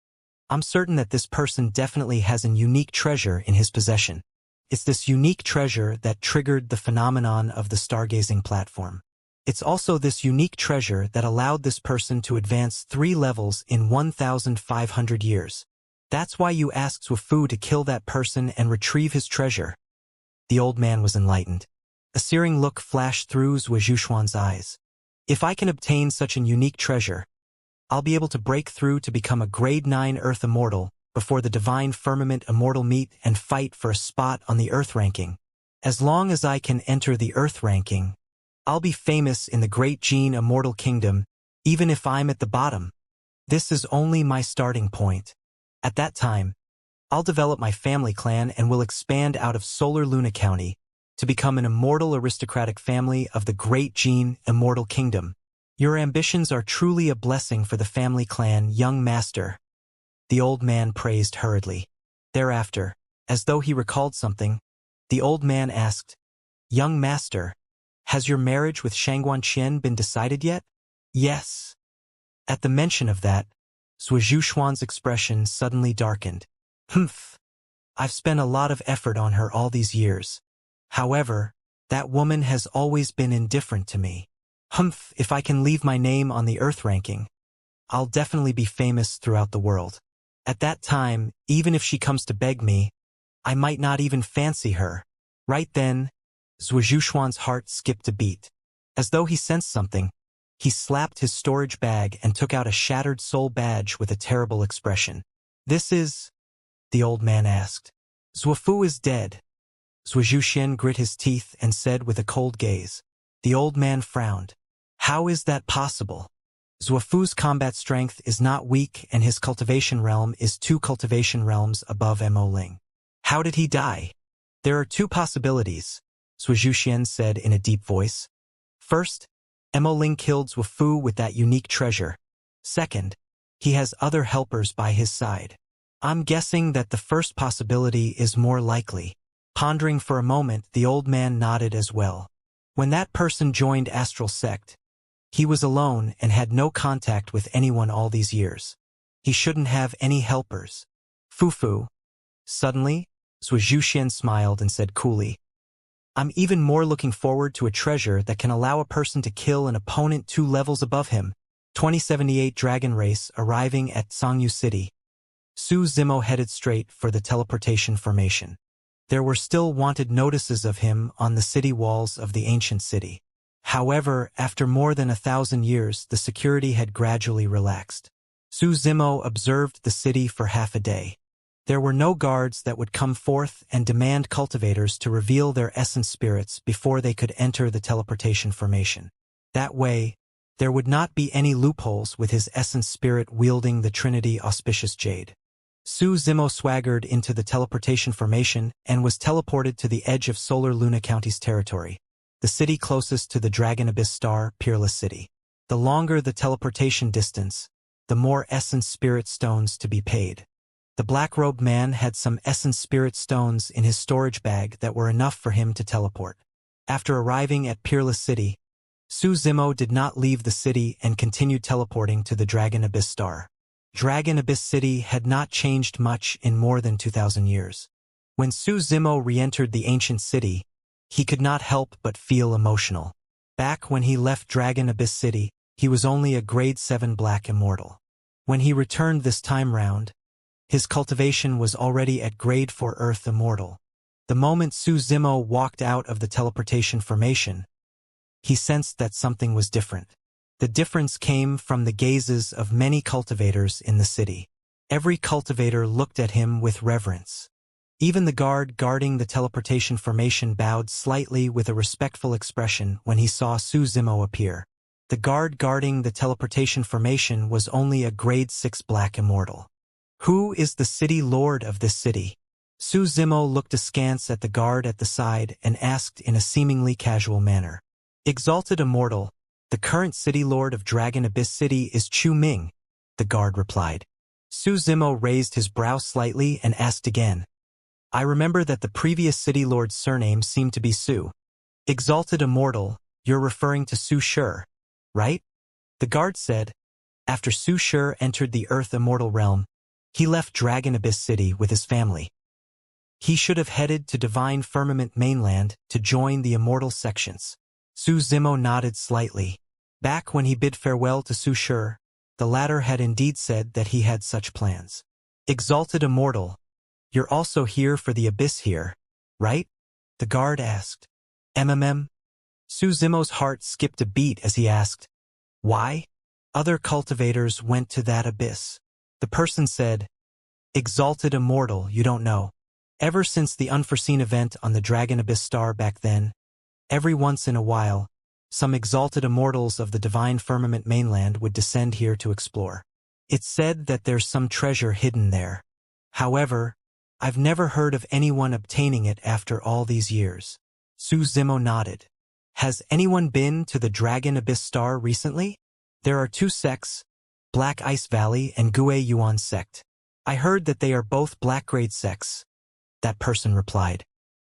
I'm certain that this person definitely has a unique treasure in his possession. It's this unique treasure that triggered the phenomenon of the stargazing platform. It's also this unique treasure that allowed this person to advance 3 levels in 1,500 years. That's why you asked Zhuofu to kill that person and retrieve his treasure. The old man was enlightened. A searing look flashed through Zhuozhu Xian's eyes. If I can obtain such an unique treasure, I'll be able to break through to become a grade 9 Earth Immortal before the Divine Firmament Immortal meet and fight for a spot on the Earth ranking. As long as I can enter the Earth ranking, I'll be famous in the Great Gene Immortal Kingdom, even if I'm at the bottom. This is only my starting point. At that time, I'll develop my family clan and will expand out of Solar Luna County to become an immortal aristocratic family of the Great Gene Immortal Kingdom. Your ambitions are truly a blessing for the family clan, young master. The old man praised hurriedly. Thereafter, as though he recalled something, the old man asked, Young master, has your marriage with Xianxia been decided yet? Yes. At the mention of that, Zhuozhu Xian's expression suddenly darkened. Humph. I've spent a lot of effort on her all these years. However, that woman has always been indifferent to me. Humph, if I can leave my name on the Earth ranking, I'll definitely be famous throughout the world. At that time, even if she comes to beg me, I might not even fancy her. Right then, Zhuozhu Xian's heart skipped a beat. As though he sensed something, he slapped his storage bag and took out a shattered soul badge with a terrible expression. This is? The old man asked. Zhuofu is dead. Zhuozhu Xian grit his teeth and said with a cold gaze. The old man frowned. How is that possible? Zhuofu's combat strength is not weak and his cultivation realm is 2 cultivation realms above Mo Ling. How did he die? There are 2 possibilities, Zhuozhu Xian said in a deep voice. First, Ling killed Zhufu with that unique treasure. Second, he has other helpers by his side. I'm guessing that the first possibility is more likely. Pondering for a moment, the old man nodded as well. When that person joined Astral Sect, he was alone and had no contact with anyone all these years. He shouldn't have any helpers. Fufu. Suddenly, Zhuxian smiled and said coolly, I'm even more looking forward to a treasure that can allow a person to kill an opponent 2 levels above him. 2078 Dragon Race arriving at Songyu City. Su Zimo headed straight for the teleportation formation. There were still wanted notices of him on the city walls of the ancient city. However, after more than 1,000 years, the security had gradually relaxed. Su Zimo observed the city for half a day. There were no guards that would come forth and demand cultivators to reveal their essence spirits before they could enter the teleportation formation. That way, there would not be any loopholes with his essence spirit wielding the Trinity Auspicious Jade. Su Zimo swaggered into the teleportation formation and was teleported to the edge of Solar Luna County's territory, the city closest to the Dragon Abyss Star, Peerless City. The longer the teleportation distance, the more essence spirit stones to be paid. The black-robed man had some essence spirit stones in his storage bag that were enough for him to teleport. After arriving at Peerless City, Su Zimo did not leave the city and continued teleporting to the Dragon Abyss Star. Dragon Abyss City had not changed much in more than 2,000 years. When Su Zimo re-entered the ancient city, he could not help but feel emotional. Back when he left Dragon Abyss City, he was only a grade 7 black immortal. When he returned this time round, his cultivation was already at grade 4 Earth Immortal. The moment Su Zimo walked out of the teleportation formation, he sensed that something was different. The difference came from the gazes of many cultivators in the city. Every cultivator looked at him with reverence. Even the guard guarding the teleportation formation bowed slightly with a respectful expression when he saw Su Zimo appear. The guard guarding the teleportation formation was only a grade 6 black immortal. Who is the city lord of this city? Su Zimo looked askance at the guard at the side and asked in a seemingly casual manner. Exalted Immortal, the current city lord of Dragon Abyss City is Chu Ming, the guard replied. Su Zimo raised his brow slightly and asked again. I remember that the previous city lord's surname seemed to be Su. Exalted Immortal, you're referring to Su Shi, right? The guard said. After Su Shi entered the Earth Immortal realm, he left Dragon Abyss City with his family. He should have headed to Divine Firmament Mainland to join the Immortal sections. Su Zimo nodded slightly. Back when he bid farewell to Su Shi, the latter had indeed said that he had such plans. Exalted Immortal, you're also here for the Abyss here, right? The guard asked. Su Zimo's heart skipped a beat as he asked, why? Other cultivators went to that abyss. The person said, Exalted Immortal, you don't know. Ever since the unforeseen event on the Dragon Abyss Star back then, every once in a while, some exalted immortals of the Divine Firmament Mainland would descend here to explore. It's said that there's some treasure hidden there. However, I've never heard of anyone obtaining it after all these years. Su Zimo nodded. Has anyone been to the Dragon Abyss Star recently? There are 2 sects, Black Ice Valley and Gue Yuan sect. I heard that they are both black grade sects. That person replied.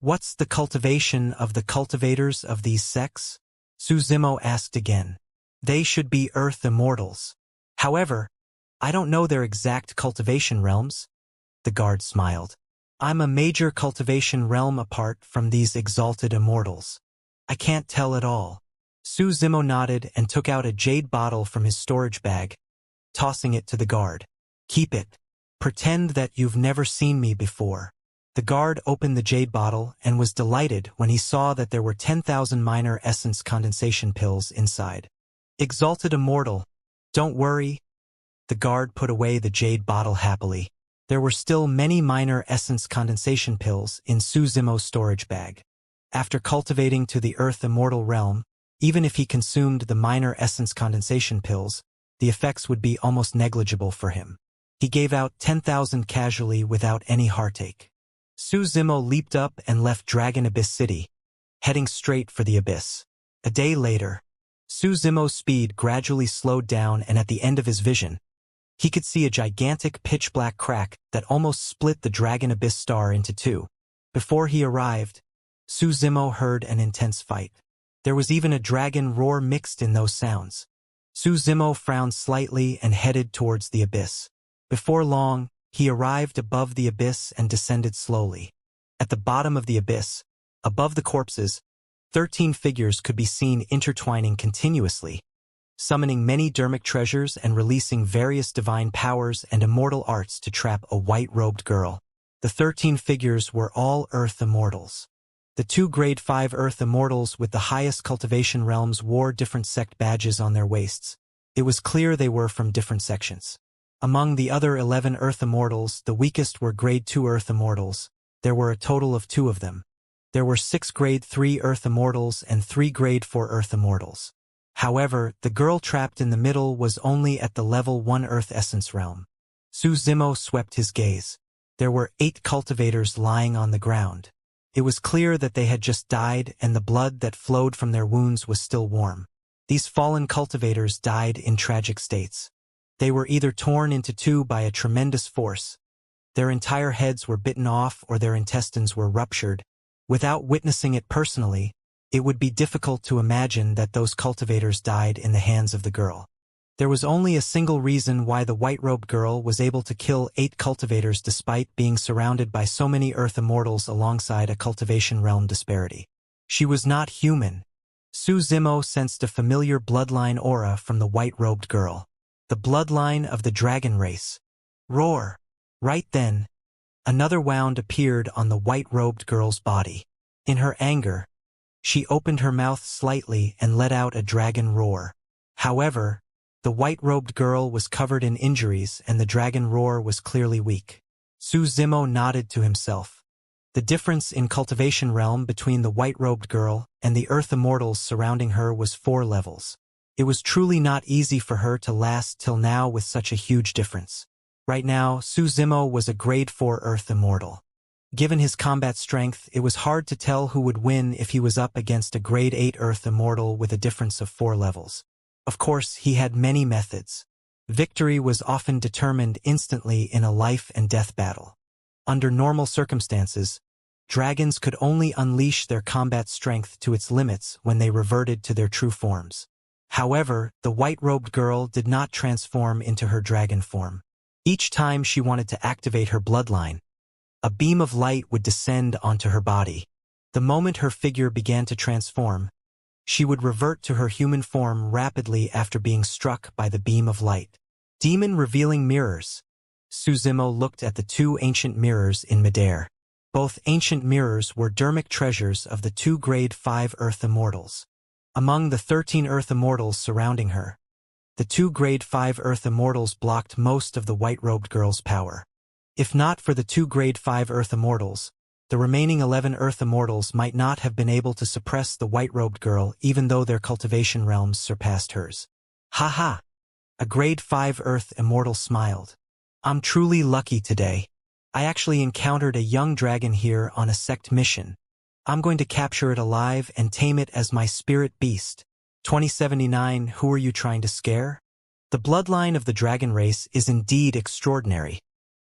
What's the cultivation of the cultivators of these sects? Su Zimo asked again. They should be Earth Immortals. However, I don't know their exact cultivation realms. The guard smiled. I'm a major cultivation realm apart from these exalted immortals. I can't tell at all. Su Zimo nodded and took out a jade bottle from his storage bag, tossing it to the guard. Keep it. Pretend that you've never seen me before. The guard opened the jade bottle and was delighted when he saw that there were 10,000 minor essence condensation pills inside. Exalted Immortal, don't worry. The guard put away the jade bottle happily. There were still many minor essence condensation pills in Su Zimo's storage bag. After cultivating to the Earth Immortal realm, even if he consumed the minor essence condensation pills, the effects would be almost negligible for him. He gave out 10,000 casually without any heartache. Su Zimo leaped up and left Dragon Abyss City, heading straight for the abyss. A day later, Su Zimo's speed gradually slowed down, and at the end of his vision, he could see a gigantic pitch-black crack that almost split the Dragon Abyss star into two. Before he arrived, Su Zimo heard an intense fight. There was even a dragon roar mixed in those sounds. Su Zimo frowned slightly and headed towards the abyss. Before long, he arrived above the abyss and descended slowly. At the bottom of the abyss, above the corpses, 13 figures could be seen intertwining continuously, summoning many dermic treasures and releasing various divine powers and immortal arts to trap a white-robed girl. The 13 figures were all Earth Immortals. The 2 Grade 5 Earth Immortals with the highest cultivation realms wore different sect badges on their waists. It was clear they were from different sections. Among the other 11 Earth Immortals, the weakest were Grade 2 Earth Immortals. There were a total of 2 of them. There were 6 Grade 3 Earth Immortals and 3 Grade 4 Earth Immortals. However, the girl trapped in the middle was only at the level 1 Earth Essence realm. Su Zimo swept his gaze. There were 8 cultivators lying on the ground. It was clear that they had just died, and the blood that flowed from their wounds was still warm. These fallen cultivators died in tragic states. They were either torn into two by a tremendous force, their entire heads were bitten off, or their intestines were ruptured. Without witnessing it personally, it would be difficult to imagine that those cultivators died in the hands of the girl. There was only a single reason why the white-robed girl was able to kill 8 cultivators despite being surrounded by so many Earth Immortals alongside a cultivation realm disparity. She was not human. Su Zimo sensed a familiar bloodline aura from the white-robed girl. The bloodline of the dragon race. Roar! Right then, another wound appeared on the white-robed girl's body. In her anger, she opened her mouth slightly and let out a dragon roar. However, the white-robed girl was covered in injuries and the dragon roar was clearly weak. Su Zimo nodded to himself. The difference in cultivation realm between the white-robed girl and the Earth Immortals surrounding her was 4 levels. It was truly not easy for her to last till now with such a huge difference. Right now, Su Zimo was a Grade 4 Earth Immortal. Given his combat strength, it was hard to tell who would win if he was up against a Grade 8 Earth Immortal with a difference of 4 levels. Of course, he had many methods. Victory was often determined instantly in a life-and-death battle. Under normal circumstances, dragons could only unleash their combat strength to its limits when they reverted to their true forms. However, the white-robed girl did not transform into her dragon form. Each time she wanted to activate her bloodline, a beam of light would descend onto her body. The moment her figure began to transform, she would revert to her human form rapidly after being struck by the beam of light. Demon revealing mirrors. Su Zimo looked at the 2 ancient mirrors in midair. Both ancient mirrors were dermic treasures of the 2 Grade 5 Earth Immortals. Among the 13 Earth Immortals surrounding her, the 2 Grade 5 Earth Immortals blocked most of the white-robed girl's power. If not for the 2 Grade 5 Earth Immortals, the remaining 11 Earth Immortals might not have been able to suppress the white-robed girl even though their cultivation realms surpassed hers. Ha ha! A Grade 5 Earth Immortal smiled. I'm truly lucky today. I actually encountered a young dragon here on a sect mission. I'm going to capture it alive and tame it as my spirit beast. 2079, who are you trying to scare? The bloodline of the dragon race is indeed extraordinary.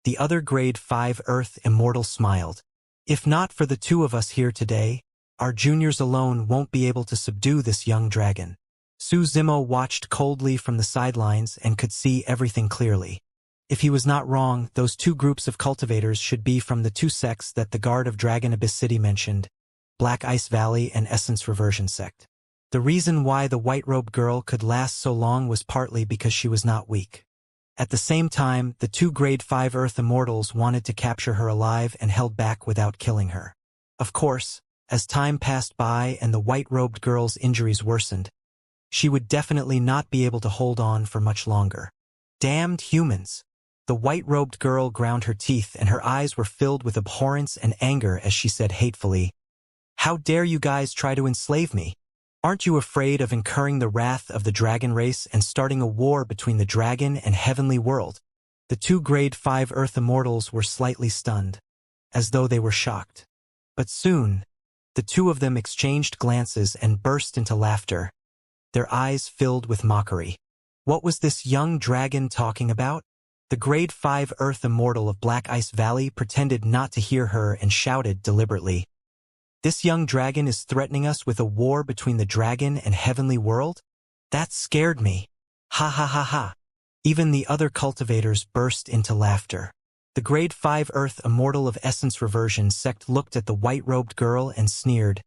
The other Grade 5 Earth Immortal smiled. If not for the 2 of us here today, our juniors alone won't be able to subdue this young dragon. Su Zimo watched coldly from the sidelines and could see everything clearly. If he was not wrong, those 2 groups of cultivators should be from the 2 sects that the guard of Dragon Abyss City mentioned, Black Ice Valley and Essence Reversion sect. The reason why the white-robed girl could last so long was partly because she was not weak. At the same time, the 2 Grade 5 Earth Immortals wanted to capture her alive and held back without killing her. Of course, as time passed by and the white-robed girl's injuries worsened, she would definitely not be able to hold on for much longer. Damned humans! The white-robed girl ground her teeth and her eyes were filled with abhorrence and anger as she said hatefully, "How dare you guys try to enslave me? Aren't you afraid of incurring the wrath of the dragon race and starting a war between the dragon and heavenly world?" The 2 Grade 5 Earth Immortals were slightly stunned, as though they were shocked. But soon, the 2 of them exchanged glances and burst into laughter. their eyes filled with mockery. What was this young dragon talking about? The grade 5 Earth Immortal of Black Ice Valley pretended not to hear her and shouted deliberately. This young dragon is threatening us with a war between the dragon and heavenly world? That scared me. Ha ha ha ha. Even the other cultivators burst into laughter. The grade 5 Earth Immortal of Essence Reversion sect looked at the white-robed girl and sneered.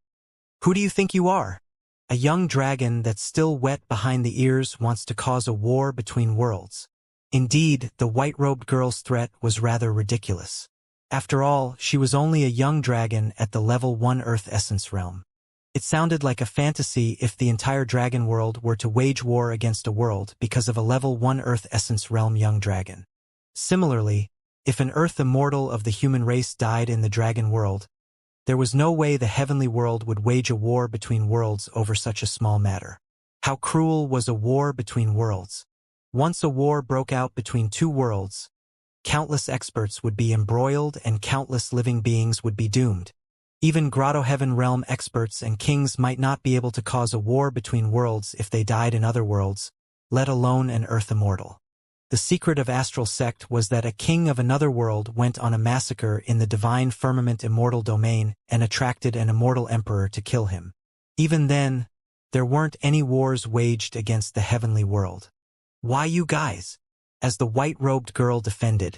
Who do you think you are? A young dragon that's still wet behind the ears wants to cause a war between worlds. Indeed, the white-robed girl's threat was rather ridiculous. After all, she was only a young dragon at the level 1 Earth Essence realm. It sounded like a fantasy if the entire dragon world were to wage war against a world because of a level 1 Earth Essence realm young dragon. Similarly, if an Earth Immortal of the human race died in the dragon world, there was no way the heavenly world would wage a war between worlds over such a small matter. How cruel was a war between worlds? Once a war broke out between two worlds, countless experts would be embroiled and countless living beings would be doomed. Even Grotto Heaven realm experts and kings might not be able to cause a war between worlds if they died in other worlds, let alone an Earth Immortal. The secret of Astral Sect was that a king of another world went on a massacre in the divine firmament immortal domain and attracted an immortal emperor to kill him. Even then, there weren't any wars waged against the heavenly world. Why you guys? As the white-robed girl defended.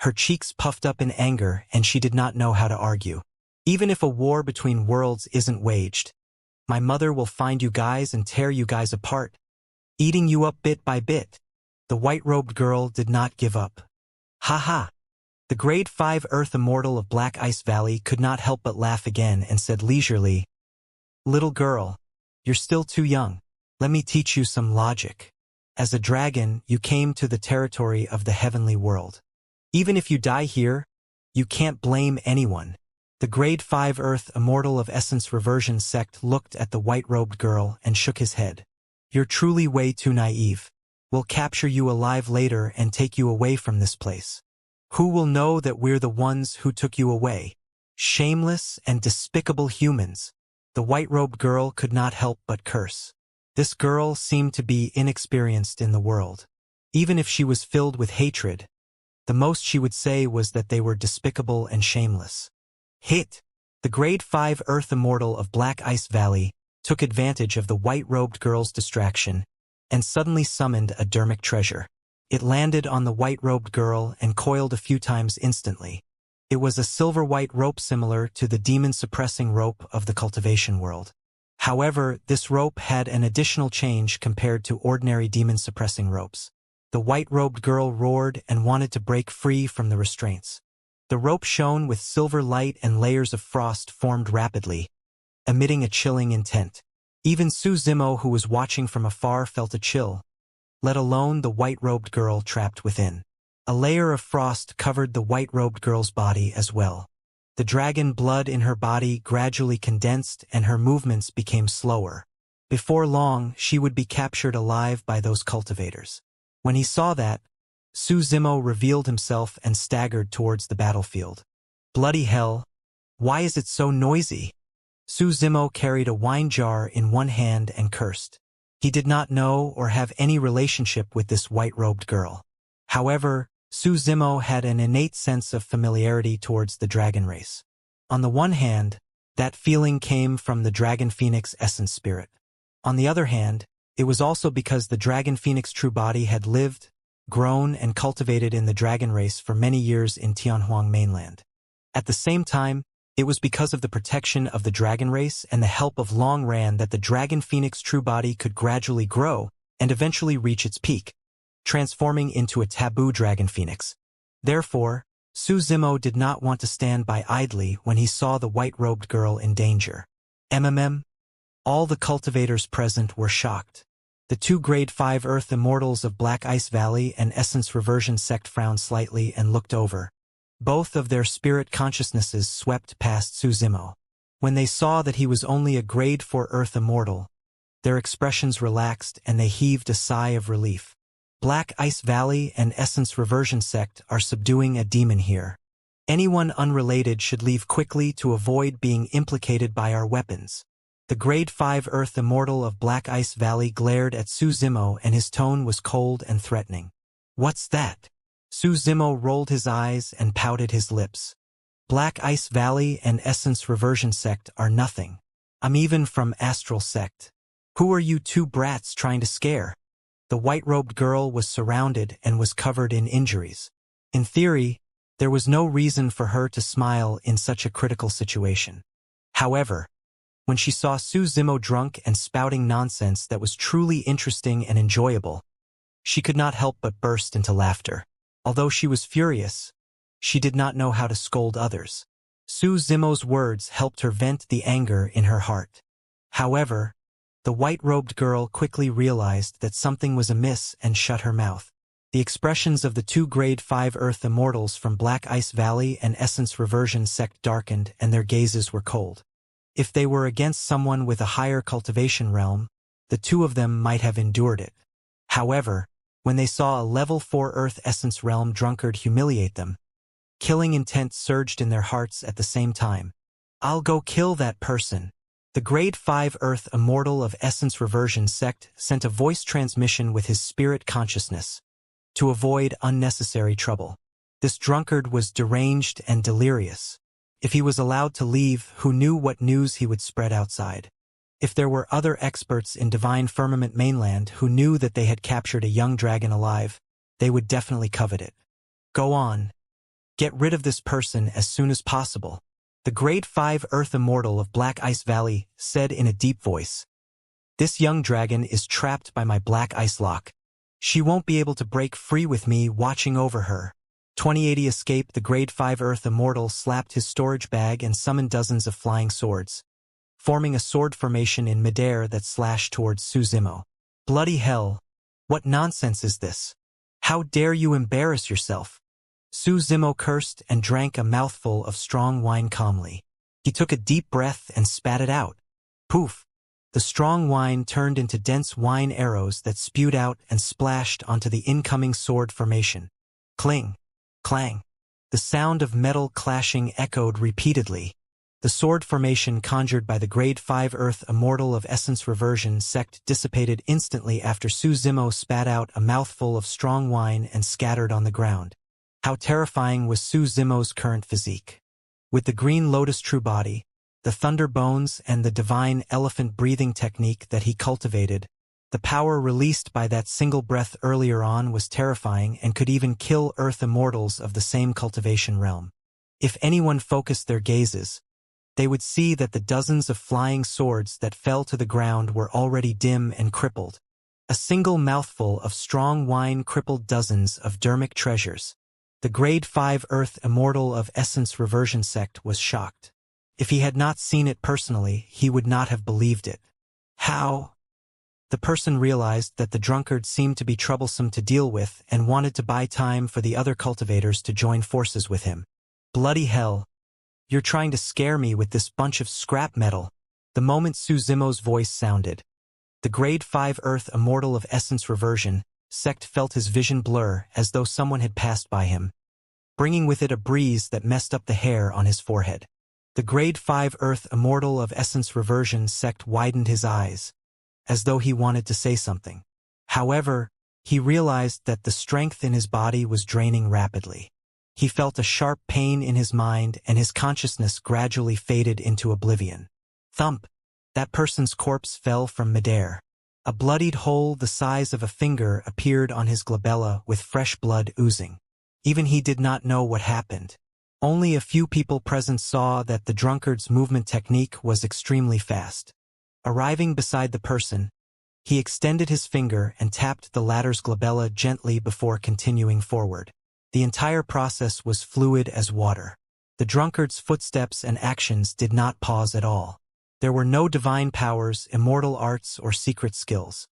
Her cheeks puffed up in anger and she did not know how to argue. Even if a war between worlds isn't waged, my mother will find you guys and tear you guys apart, eating you up bit by bit. The white-robed girl did not give up. Ha ha! The grade 5 Earth Immortal of Black Ice Valley could not help but laugh again and said leisurely, Little girl, you're still too young. Let me teach you some logic. As a dragon, you came to the territory of the heavenly world. Even if you die here, you can't blame anyone. The grade 5 Earth Immortal of Essence Reversion sect looked at the white-robed girl and shook his head. You're truly way too naive. We'll capture you alive later and take you away from this place. Who will know that we're the ones who took you away? Shameless and despicable humans. The white-robed girl could not help but curse. This girl seemed to be inexperienced in the world. Even if she was filled with hatred, the most she would say was that they were despicable and shameless. Hit! The grade 5 Earth Immortal of Black Ice Valley took advantage of the white-robed girl's distraction and suddenly summoned a dermic treasure. It landed on the white-robed girl and coiled a few times instantly. It was a silver-white rope similar to the demon-suppressing rope of the Cultivation world. However, this rope had an additional change compared to ordinary demon-suppressing ropes. The white-robed girl roared and wanted to break free from the restraints. The rope shone with silver light and layers of frost formed rapidly, emitting a chilling intent. Even Su Zimo, who was watching from afar, felt a chill, let alone the white-robed girl trapped within. A layer of frost covered the white-robed girl's body as well. The dragon blood in her body gradually condensed and her movements became slower. Before long, she would be captured alive by those cultivators. When he saw that, Su Zimo revealed himself and staggered towards the battlefield. Bloody hell! Why is it so noisy? Su Zimo carried a wine jar in one hand and cursed. He did not know or have any relationship with this white-robed girl. However, Su Zimo had an innate sense of familiarity towards the dragon race. On the one hand, that feeling came from the dragon phoenix essence spirit. On the other hand, it was also because the dragon phoenix true body had lived, grown, and cultivated in the dragon race for many years in Tianhuang mainland. At the same time, it was because of the protection of the dragon race and the help of Long Ran that the dragon phoenix true body could gradually grow and eventually reach its peak, transforming into a taboo dragon phoenix. Therefore, Su Zimo did not want to stand by idly when he saw the white-robed girl in danger. All the cultivators present were shocked. The two grade 5 Earth Immortals of Black Ice Valley and Essence Reversion sect frowned slightly and looked over. Both of their spirit consciousnesses swept past Su Zimo. When they saw that he was only a grade 4 Earth Immortal, their expressions relaxed and they heaved a sigh of relief. Black Ice Valley and Essence Reversion sect are subduing a demon here. Anyone unrelated should leave quickly to avoid being implicated by our weapons. The Grade 5 Earth Immortal of Black Ice Valley glared at Su Zimo, and his tone was cold and threatening. "What's that?" Su Zimo rolled his eyes and pouted his lips. "Black Ice Valley and Essence Reversion Sect are nothing. I'm even from Astral Sect. Who are you two brats trying to scare?" The white-robed girl was surrounded and was covered in injuries. In theory, there was no reason for her to smile in such a critical situation. However, when she saw Su Zimo drunk and spouting nonsense that was truly interesting and enjoyable, she could not help but burst into laughter. Although she was furious, she did not know how to scold others. Su Zimo's words helped her vent the anger in her heart. However, the white-robed girl quickly realized that something was amiss and shut her mouth. The expressions of the two Grade 5 Earth Immortals from Black Ice Valley and Essence Reversion Sect darkened, and their gazes were cold. If they were against someone with a higher cultivation realm, the two of them might have endured it. However, when they saw a level 4 Earth Essence Realm drunkard humiliate them, killing intent surged in their hearts at the same time. "I'll go kill that person." The Grade 5 Earth Immortal of Essence Reversion Sect sent a voice transmission with his spirit consciousness to avoid unnecessary trouble. This drunkard was deranged and delirious. If he was allowed to leave, who knew what news he would spread outside? If there were other experts in Divine Firmament Mainland who knew that they had captured a young dragon alive, they would definitely covet it. "Go on. Get rid of this person as soon as possible," the Grade 5 Earth Immortal of Black Ice Valley said in a deep voice. "This young dragon is trapped by my black ice lock. She won't be able to break free with me watching over her." 2080 Escape. The Grade 5 Earth Immortal slapped his storage bag and summoned dozens of flying swords, forming a sword formation in midair that slashed towards Su Zimo. "Bloody hell! What nonsense is this? How dare you embarrass yourself?" Su Zimo cursed and drank a mouthful of strong wine calmly. He took a deep breath and spat it out. Poof! The strong wine turned into dense wine arrows that spewed out and splashed onto the incoming sword formation. Cling! Clang! The sound of metal clashing echoed repeatedly. The sword formation conjured by the Grade 5 Earth Immortal of Essence Reversion Sect dissipated instantly after Su Zimo spat out a mouthful of strong wine and scattered on the ground. How terrifying was Su Zimo's current physique. With the Green Lotus True Body, the Thunder Bones, and the Divine Elephant Breathing technique that he cultivated, the power released by that single breath earlier on was terrifying and could even kill Earth Immortals of the same cultivation realm. If anyone focused their gazes, they would see that the dozens of flying swords that fell to the ground were already dim and crippled. A single mouthful of strong wine crippled dozens of dermic treasures. The Grade 5 Earth Immortal of Essence Reversion Sect was shocked. If he had not seen it personally, he would not have believed it. How? The person realized that the drunkard seemed to be troublesome to deal with and wanted to buy time for the other cultivators to join forces with him. "Bloody hell! You're trying to scare me with this bunch of scrap metal." The moment Su Zimo's voice sounded, the Grade 5 Earth Immortal of Essence Reversion Sect felt his vision blur as though someone had passed by him, bringing with it a breeze that messed up the hair on his forehead. The Grade 5 Earth Immortal of Essence Reversion Sect widened his eyes, as though he wanted to say something. However, he realized that the strength in his body was draining rapidly. He felt a sharp pain in his mind, and his consciousness gradually faded into oblivion. Thump! That person's corpse fell from midair. A bloodied hole the size of a finger appeared on his glabella with fresh blood oozing. Even he did not know what happened. Only a few people present saw that the drunkard's movement technique was extremely fast. Arriving beside the person, he extended his finger and tapped the latter's glabella gently before continuing forward. The entire process was fluid as water. The drunkard's footsteps and actions did not pause at all. There were no divine powers, immortal arts, or secret skills.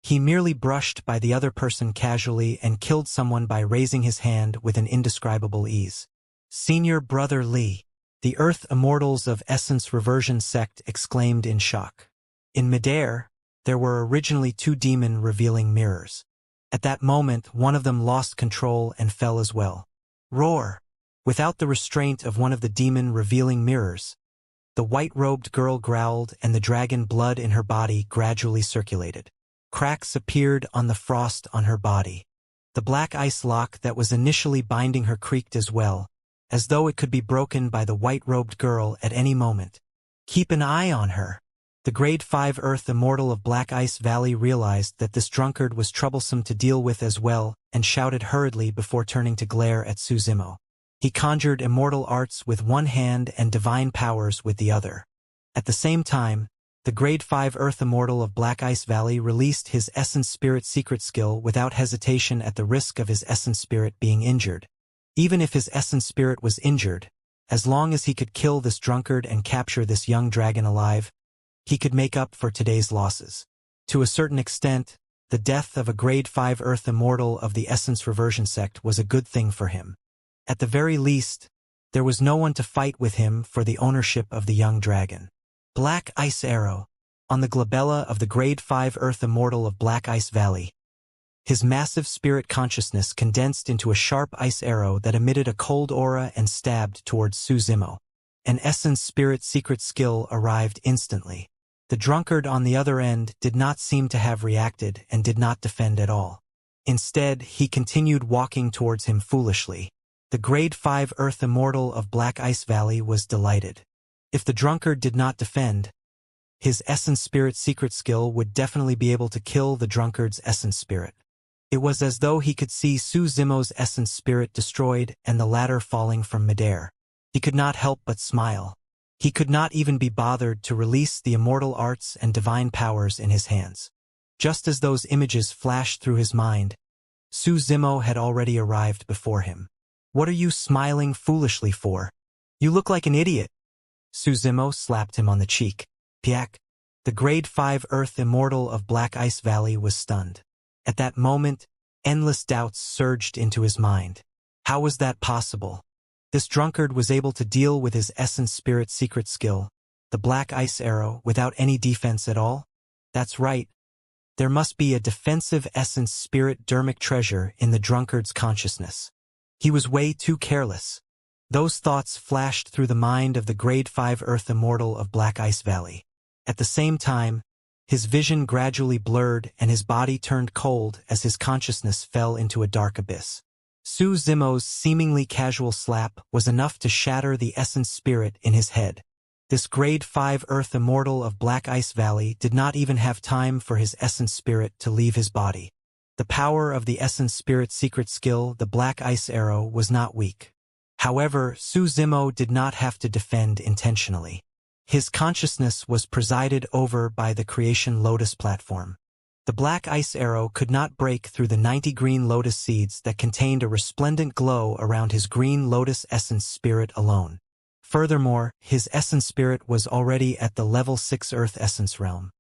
He merely brushed by the other person casually and killed someone by raising his hand with an indescribable ease. "Senior Brother Li," the Earth Immortals of Essence Reversion Sect exclaimed in shock. In midair, there were originally two demon-revealing mirrors. At that moment, one of them lost control and fell as well. Roar! Without the restraint of one of the demon-revealing mirrors, The white-robed girl growled, and the dragon blood in her body gradually circulated. Cracks appeared on the frost on her body. The black ice lock that was initially binding her creaked as well, as though it could be broken by the white-robed girl at any moment. Keep an eye on her. The Grade 5 Earth Immortal of Black Ice Valley realized that this drunkard was troublesome to deal with as well, and shouted hurriedly before turning to glare at Suzimo. He conjured immortal arts with one hand and divine powers with the other. At the same time, the Grade 5 Earth Immortal of Black Ice Valley released his Essence Spirit secret skill without hesitation at the risk of his Essence Spirit being injured. Even if his Essence Spirit was injured, as long as he could kill this drunkard and capture this young dragon alive, he could make up for today's losses. To a certain extent, the death of a Grade 5 Earth Immortal of the Essence Reversion sect was a good thing for him. At the very least, there was no one to fight with him for the ownership of the young dragon. Black Ice Arrow. On the glabella of the Grade 5 Earth Immortal of Black Ice Valley, his massive spirit consciousness condensed into a sharp ice arrow that emitted a cold aura and stabbed towards Suzimo. An Essence Spirit secret skill arrived instantly. The drunkard on the other end did not seem to have reacted and did not defend at all. Instead, he continued walking towards him foolishly. The Grade 5 Earth Immortal of Black Ice Valley was delighted. If the drunkard did not defend, his Essence Spirit secret skill would definitely be able to kill the drunkard's Essence Spirit. It was as though he could see Suzimo's Essence Spirit destroyed and the latter falling from midair. He could not help but smile. He could not even be bothered to release the immortal arts and divine powers in his hands. Just as those images flashed through his mind, Suzimo had already arrived before him. What are you smiling foolishly for? You look like an idiot. Suzimo slapped him on the cheek. Piak. The Grade 5 Earth Immortal of Black Ice Valley was stunned. At that moment, endless doubts surged into his mind. How was that possible? This drunkard was able to deal with his Essence Spirit secret skill, the Black Ice Arrow, without any defense at all? That's right. There must be a defensive Essence Spirit dermic treasure in the drunkard's consciousness. He was way too careless. Those thoughts flashed through the mind of the Grade 5 Earth Immortal of Black Ice Valley. At the same time, his vision gradually blurred and his body turned cold as his consciousness fell into a dark abyss. Suzimo's seemingly casual slap was enough to shatter the Essence Spirit in his head. This Grade 5 Earth Immortal of Black Ice Valley did not even have time for his Essence Spirit to leave his body. The power of the Essence Spirit secret skill, the Black Ice Arrow, was not weak. However, Suzimo did not have to defend intentionally. His consciousness was presided over by the Creation Lotus platform. The Black Ice Arrow could not break through the 90 green lotus seeds that contained a resplendent glow around his green lotus Essence Spirit alone. Furthermore, his Essence Spirit was already at the level 6 Earth Essence realm.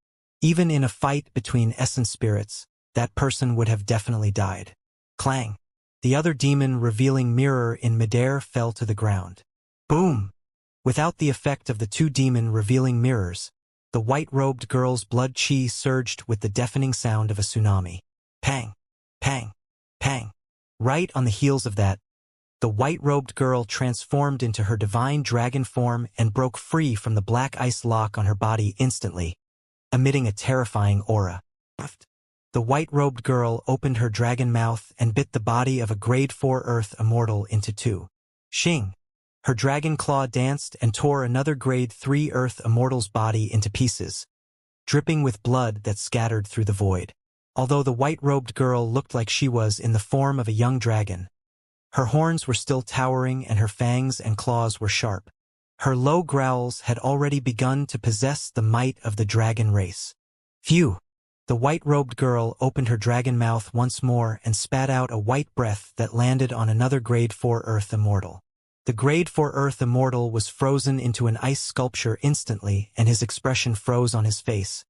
Even in a fight between Essence Spirits, that person would have definitely died. Clang! The other demon revealing mirror in midair fell to the ground. Boom! Without the effect of the two demon revealing mirrors, the white-robed girl's blood chi surged with the deafening sound of a tsunami. Pang! Pang! Pang! Right on the heels of that, the white-robed girl transformed into her divine dragon form and broke free from the black ice lock on her body instantly, emitting a terrifying aura. The white-robed girl opened her dragon mouth and bit the body of a Grade 4 Earth Immortal into two. Shing! Her dragon claw danced and tore another Grade 3 Earth Immortal's body into pieces, dripping with blood that scattered through the void. Although the white-robed girl looked like she was in the form of a young dragon, her horns were still towering and her fangs and claws were sharp. Her low growls had already begun to possess the might of the dragon race. Phew! The white-robed girl opened her dragon mouth once more and spat out a white breath that landed on another Grade 4 Earth Immortal. The Grade 4 Earth Immortal was frozen into an ice sculpture instantly, and his expression froze on his face,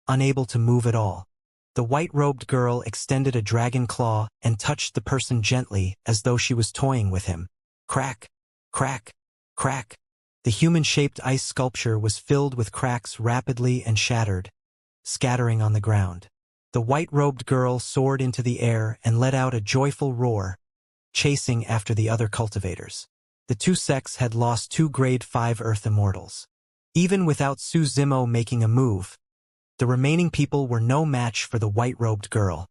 unable to move at all. The white-robed girl extended a dragon claw and touched the person gently as though she was toying with him. Crack! Crack! Crack! The human-shaped ice sculpture was filled with cracks rapidly and shattered, scattering on the ground. The white-robed girl soared into the air and let out a joyful roar, chasing after the other cultivators. The two sects had lost two Grade 5 Earth Immortals. Even without Su Zimo making a move, the remaining people were no match for the white-robed girl.